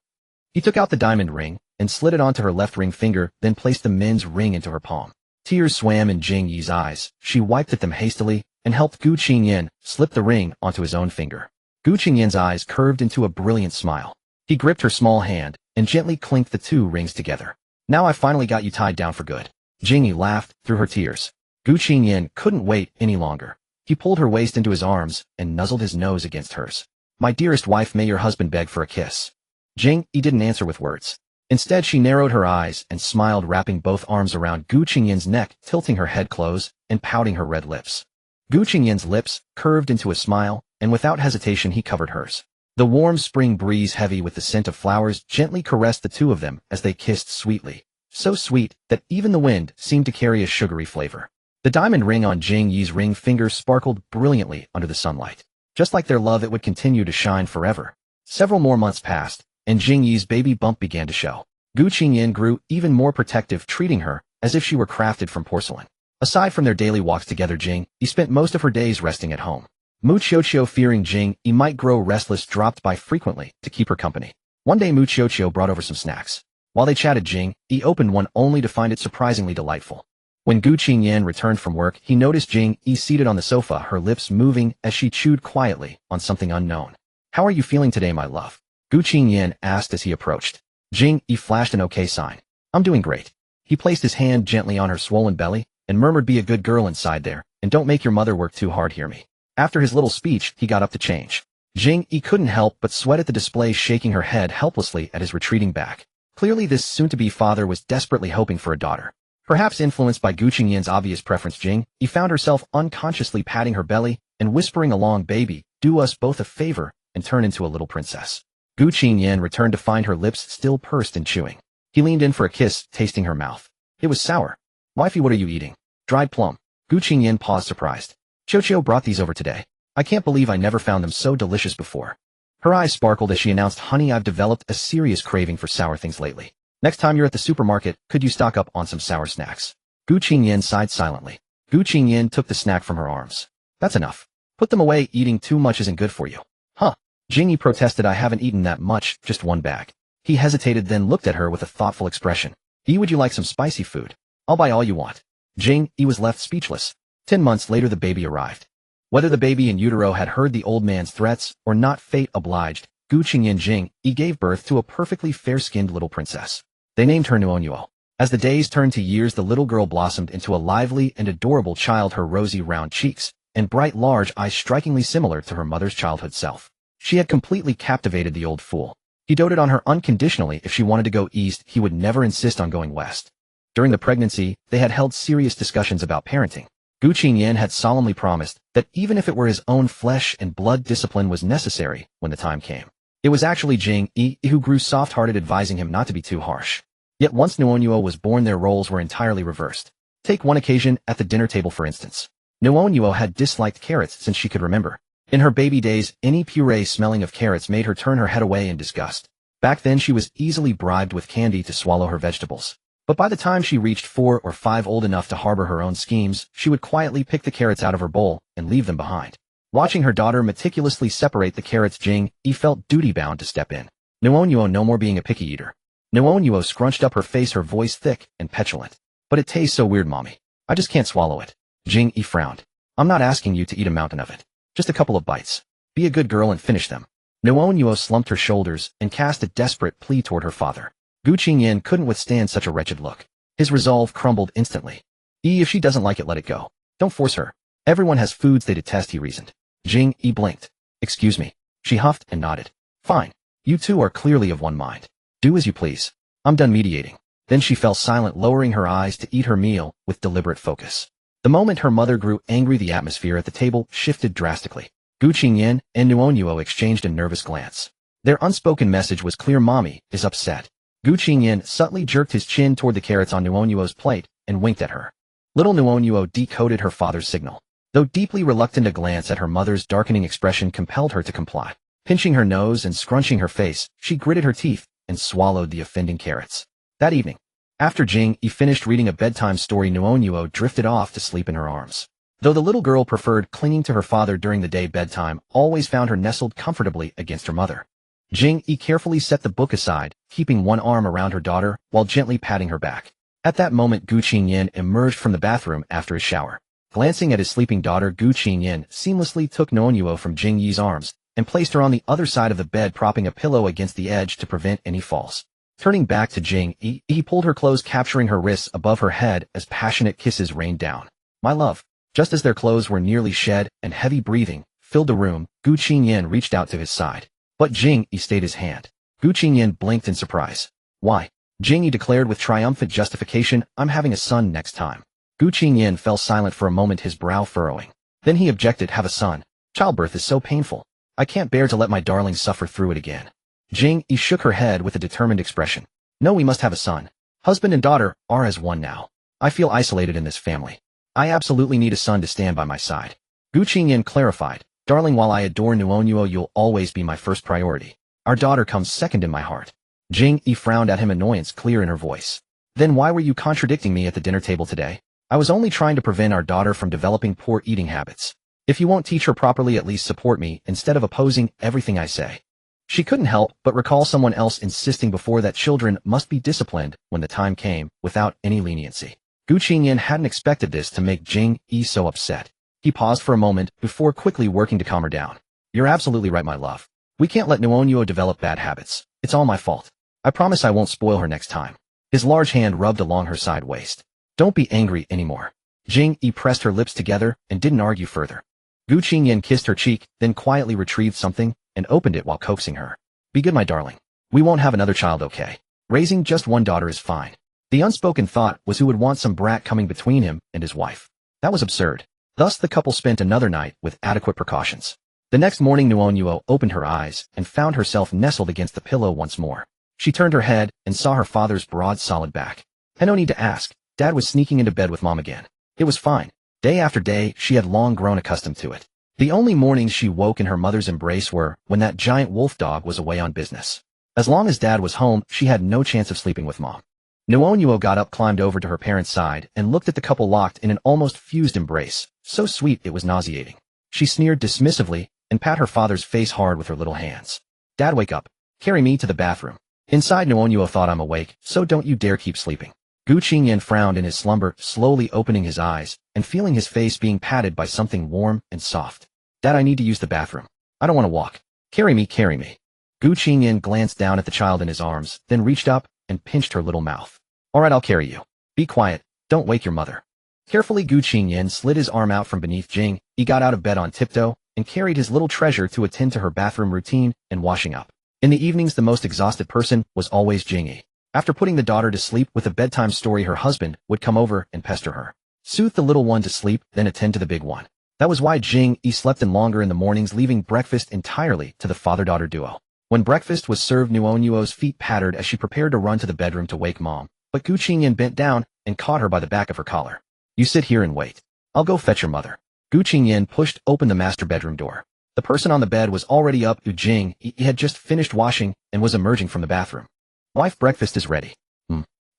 He took out the diamond ring and slid it onto her left ring finger, then placed the men's ring into her palm. Tears swam in Jing Yi's eyes. She wiped at them hastily and helped Gu Qingyan slip the ring onto his own finger. Gu Qingyan's eyes curved into a brilliant smile. He gripped her small hand and gently clinked the two rings together. "Now I finally got you tied down for good." Jing Yi laughed through her tears. Gu Qingyan couldn't wait any longer. He pulled her waist into his arms and nuzzled his nose against hers. "My dearest wife, may your husband beg for a kiss." Jing Yi didn't answer with words. Instead, she narrowed her eyes and smiled, wrapping both arms around Gu Qingyan's neck, tilting her head close and pouting her red lips. Gu Qingyan's lips curved into a smile, and without hesitation he covered hers. The warm spring breeze, heavy with the scent of flowers, gently caressed the two of them as they kissed sweetly. So sweet that even the wind seemed to carry a sugary flavor. The diamond ring on Jing Yi's ring finger sparkled brilliantly under the sunlight. Just like their love, it would continue to shine forever. Several more months passed, and Jing Yi's baby bump began to show. Gu Qingyan grew even more protective, treating her as if she were crafted from porcelain. Aside from their daily walks together, Jing Yi spent most of her days resting at home. Mu Qiuqiu, fearing Jing Yi might grow restless, dropped by frequently to keep her company. One day Mu Qiuqiu brought over some snacks. While they chatted, Jing Yi opened one only to find it surprisingly delightful. When Gu Qingyan returned from work, he noticed Jing Yi seated on the sofa, her lips moving as she chewed quietly on something unknown. "How are you feeling today, my love?" Gu Qingyan asked as he approached. Jing Yi flashed an okay sign. "I'm doing great." He placed his hand gently on her swollen belly and murmured, "Be a good girl inside there, and don't make your mother work too hard, hear me?" After his little speech, he got up to change. Jing Yi couldn't help but sweat at the display, shaking her head helplessly at his retreating back. Clearly this soon-to-be father was desperately hoping for a daughter. Perhaps influenced by Gu Qingyan's obvious preference, Jing Yi found herself unconsciously patting her belly and whispering along, "Baby, do us both a favor and turn into a little princess." Gu Qingyan returned to find her lips still pursed and chewing. He leaned in for a kiss, tasting her mouth. It was sour. "Wifey, what are you eating?" "Dried plum." Gu Qingyan paused, surprised. "Qiu brought these over today. I can't believe I never found them so delicious before." Her eyes sparkled as she announced, "Honey, I've developed a serious craving for sour things lately. Next time you're at the supermarket, could you stock up on some sour snacks?" Gu Qingyan sighed silently. Gu Qingyan took the snack from her arms. "That's enough. Put them away, eating too much isn't good for you." "Huh?" Jing Yi protested. "I haven't eaten that much, just one bag." He hesitated, then looked at her with a thoughtful expression. Would you like some spicy food?" "I'll buy all you want." Jing Yi was left speechless. 10 months later the baby arrived. Whether the baby in utero had heard the old man's threats or not, fate obliged. Gu Qingyan Jing Yi gave birth to a perfectly fair-skinned little princess. They named her Nuonyuo. As the days turned to years, the little girl blossomed into a lively and adorable child, her rosy round cheeks and bright large eyes strikingly similar to her mother's childhood self. She had completely captivated the old fool. He doted on her unconditionally. If she wanted to go east, he would never insist on going west. During the pregnancy, they had held serious discussions about parenting. Gu Qingyan had solemnly promised that even if it were his own flesh and blood, discipline was necessary when the time came. It was actually Jing Yi who grew soft-hearted, advising him not to be too harsh. Yet once Nuonyuo was born, their roles were entirely reversed. Take one occasion at the dinner table, for instance. Nuonyuo had disliked carrots since she could remember. In her baby days, any puree smelling of carrots made her turn her head away in disgust. Back then she was easily bribed with candy to swallow her vegetables. But by the time she reached 4 or 5, old enough to harbor her own schemes, she would quietly pick the carrots out of her bowl and leave them behind. Watching her daughter meticulously separate the carrots, Jing Yi felt duty-bound to step in. "Nuonyuo, no more being a picky eater." Nuonyuo scrunched up her face, her voice thick and petulant. "But it tastes so weird, Mommy. I just can't swallow it." Jing Yi frowned. "I'm not asking you to eat a mountain of it. Just a couple of bites. Be a good girl and finish them." Nuonyuo slumped her shoulders and cast a desperate plea toward her father. Gu Qingyan couldn't withstand such a wretched look. His resolve crumbled instantly. "If she doesn't like it, let it go. Don't force her. Everyone has foods they detest," he reasoned. Jing Yi blinked. "Excuse me." She huffed and nodded. "Fine. You two are clearly of one mind. Do as you please. I'm done mediating." Then she fell silent, lowering her eyes to eat her meal with deliberate focus. The moment her mother grew angry, the atmosphere at the table shifted drastically. Gu Qingyan and Nuonyuo exchanged a nervous glance. Their unspoken message was clear: Mommy is upset. Gu Qingyan subtly jerked his chin toward the carrots on Nuonyuo's plate and winked at her. Little Nuonyuo decoded her father's signal. Though deeply reluctant, a glance at her mother's darkening expression compelled her to comply. Pinching her nose and scrunching her face, she gritted her teeth and swallowed the offending carrots. That evening, after Jing Yi finished reading a bedtime story, Nuonyuo drifted off to sleep in her arms. Though the little girl preferred clinging to her father during the day, bedtime always found her nestled comfortably against her mother. Jing Yi carefully set the book aside, keeping one arm around her daughter while gently patting her back. At that moment, Gu Qingyan emerged from the bathroom after his shower. Glancing at his sleeping daughter, Gu Qingyan seamlessly took Nuonyuo from Jing Yi's arms and placed her on the other side of the bed, propping a pillow against the edge to prevent any falls. Turning back to Jing Yi, he pulled her close, capturing her wrists above her head as passionate kisses rained down. "My love." Just as their clothes were nearly shed and heavy breathing filled the room, Gu Qingyan reached out to his side. But Jing Yi stayed his hand. Gu Qingyan blinked in surprise. "Why?" Jing Yi declared with triumphant justification, "I'm having a son next time." Gu Qingyan fell silent for a moment, his brow furrowing. Then he objected, "Have a son. Childbirth is so painful. I can't bear to let my darling suffer through it again." Jing Yi shook her head with a determined expression. "No, we must have a son. Husband and daughter are as one now. I feel isolated in this family. I absolutely need a son to stand by my side." Gu Qingyan clarified, "Darling, while I adore Nuonyuo, you'll always be my first priority. Our daughter comes second in my heart." Jing Yi frowned at him, annoyance clear in her voice. "Then why were you contradicting me at the dinner table today?" "I was only trying to prevent our daughter from developing poor eating habits. If you won't teach her properly, at least support me instead of opposing everything I say." She couldn't help but recall someone else insisting before that children must be disciplined when the time came, without any leniency. Gu Qingyan hadn't expected this to make Jing Yi so upset. He paused for a moment before quickly working to calm her down. "You're absolutely right, my love. We can't let Nuonyuo develop bad habits. It's all my fault. I promise I won't spoil her next time." His large hand rubbed along her side waist. "Don't be angry anymore." Jing Yi pressed her lips together and didn't argue further. Gu Qingyan kissed her cheek, then quietly retrieved something and opened it while coaxing her. "Be good, my darling. We won't have another child, okay? Raising just one daughter is fine." The unspoken thought was who would want some brat coming between him and his wife. That was absurd. Thus the couple spent another night with adequate precautions. The next morning Nuonyuo opened her eyes and found herself nestled against the pillow once more. She turned her head and saw her father's broad solid back. And no need to ask, Dad was sneaking into bed with Mom again. It was fine. Day after day, she had long grown accustomed to it. The only mornings she woke in her mother's embrace were when that giant wolf dog was away on business. As long as Dad was home, she had no chance of sleeping with Mom. Nuonyuo got up, climbed over to her parents' side, and looked at the couple locked in an almost fused embrace, so sweet it was nauseating. She sneered dismissively and pat her father's face hard with her little hands. Dad, wake up. Carry me to the bathroom. Inside, Nuonyuo thought, I'm awake, so don't you dare keep sleeping. Gu Qingyan frowned in his slumber, slowly opening his eyes and feeling his face being patted by something warm and soft. Dad, I need to use the bathroom. I don't want to walk. Carry me, carry me. Gu Qingyan glanced down at the child in his arms, then reached up and pinched her little mouth. All right, I'll carry you. Be quiet. Don't wake your mother. Carefully, Gu Qingyan slid his arm out from beneath Jing. He got out of bed on tiptoe and carried his little treasure to attend to her bathroom routine and washing up. In the evenings, the most exhausted person was always Jing Yi. After putting the daughter to sleep with a bedtime story, her husband would come over and pester her. Soothe the little one to sleep, then attend to the big one. That was why Jing Yi slept in longer in the mornings, leaving breakfast entirely to the father-daughter duo. When breakfast was served, Nuonyuo's feet pattered as she prepared to run to the bedroom to wake Mom, but Gu Qingyan bent down and caught her by the back of her collar. You sit here and wait. I'll go fetch your mother. Gu Qingyan pushed open the master bedroom door. The person on the bed was already up. Jing Yi had just finished washing and was emerging from the bathroom. Wife, breakfast is ready.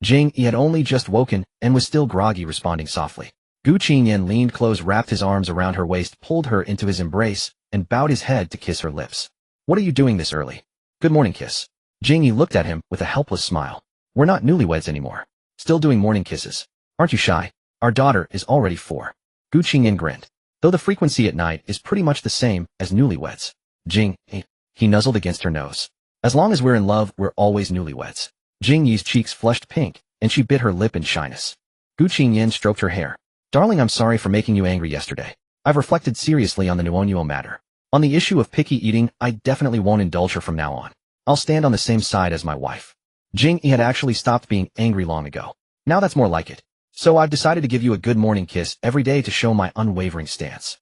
Jing Yi had only just woken and was still groggy, responding softly. Gu Qingyan leaned close, wrapped his arms around her waist, pulled her into his embrace, and bowed his head to kiss her lips. What are you doing this early? Good morning kiss. Jing Yi looked at him with a helpless smile. We're not newlyweds anymore. Still doing morning kisses. Aren't you shy? Our daughter is already 4. Gu Qingyan grinned. Though the frequency at night is pretty much the same as newlyweds. Jing Yi, he nuzzled against her nose. As long as we're in love, we're always newlyweds. Jing Yi's cheeks flushed pink, and she bit her lip in shyness. Gu Qingyan stroked her hair. Darling, I'm sorry for making you angry yesterday. I've reflected seriously on the Nuonyuo matter. On the issue of picky eating, I definitely won't indulge her from now on. I'll stand on the same side as my wife. Jing Yi had actually stopped being angry long ago. Now that's more like it. So I've decided to give you a good morning kiss every day to show my unwavering stance.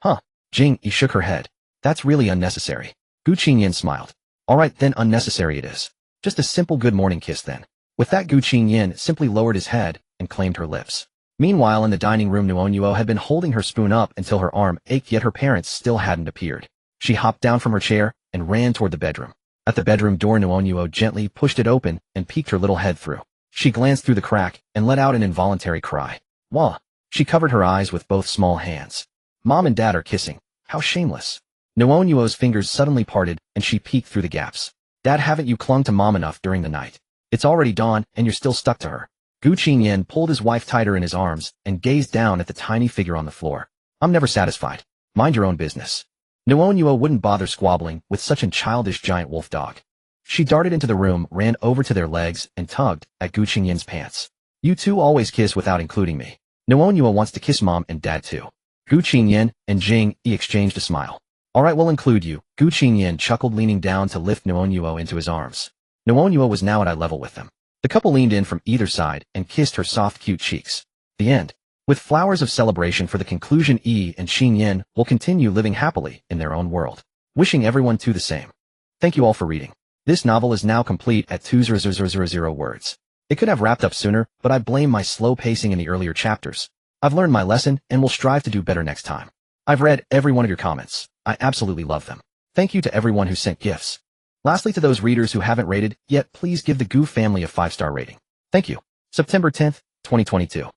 Huh? Jing Yi shook her head. That's really unnecessary. Gu Qingyan smiled. All right, then unnecessary it is. Just a simple good morning kiss then. With that, Gu Qingyan simply lowered his head and claimed her lips. Meanwhile, in the dining room, Nuonyuo had been holding her spoon up until her arm ached, yet her parents still hadn't appeared. She hopped down from her chair and ran toward the bedroom. At the bedroom door, Nuonyuo gently pushed it open and peeked her little head through. She glanced through the crack and let out an involuntary cry. Wah! She covered her eyes with both small hands. Mom and Dad are kissing. How shameless. Nuonyuo's fingers suddenly parted and she peeked through the gaps. Dad, haven't you clung to Mom enough during the night? It's already dawn and you're still stuck to her. Gu Qingyan pulled his wife tighter in his arms and gazed down at the tiny figure on the floor. I'm never satisfied. Mind your own business. Nuonyuo wouldn't bother squabbling with such a childish giant wolf dog. She darted into the room, ran over to their legs, and tugged at Gu Qingyan's pants. You two always kiss without including me. Nuonyuo wants to kiss Mom and Dad too. Gu Qingyan and Jing Yi exchanged a smile. All right, we'll include you. Gu Qingyan chuckled, leaning down to lift Nuonyuo into his arms. Nuonyuo was now at eye level with them. The couple leaned in from either side and kissed her soft, cute cheeks. The end. With flowers of celebration for the conclusion, Yi and Qingyan will continue living happily in their own world. Wishing everyone to the same. Thank you all for reading. This novel is now complete at 2,000 words. It could have wrapped up sooner, but I blame my slow pacing in the earlier chapters. I've learned my lesson and will strive to do better next time. I've read every one of your comments. I absolutely love them. Thank you to everyone who sent gifts. Lastly, to those readers who haven't rated yet, please give the Gu family a 5-star rating. Thank you. September 10th, 2022.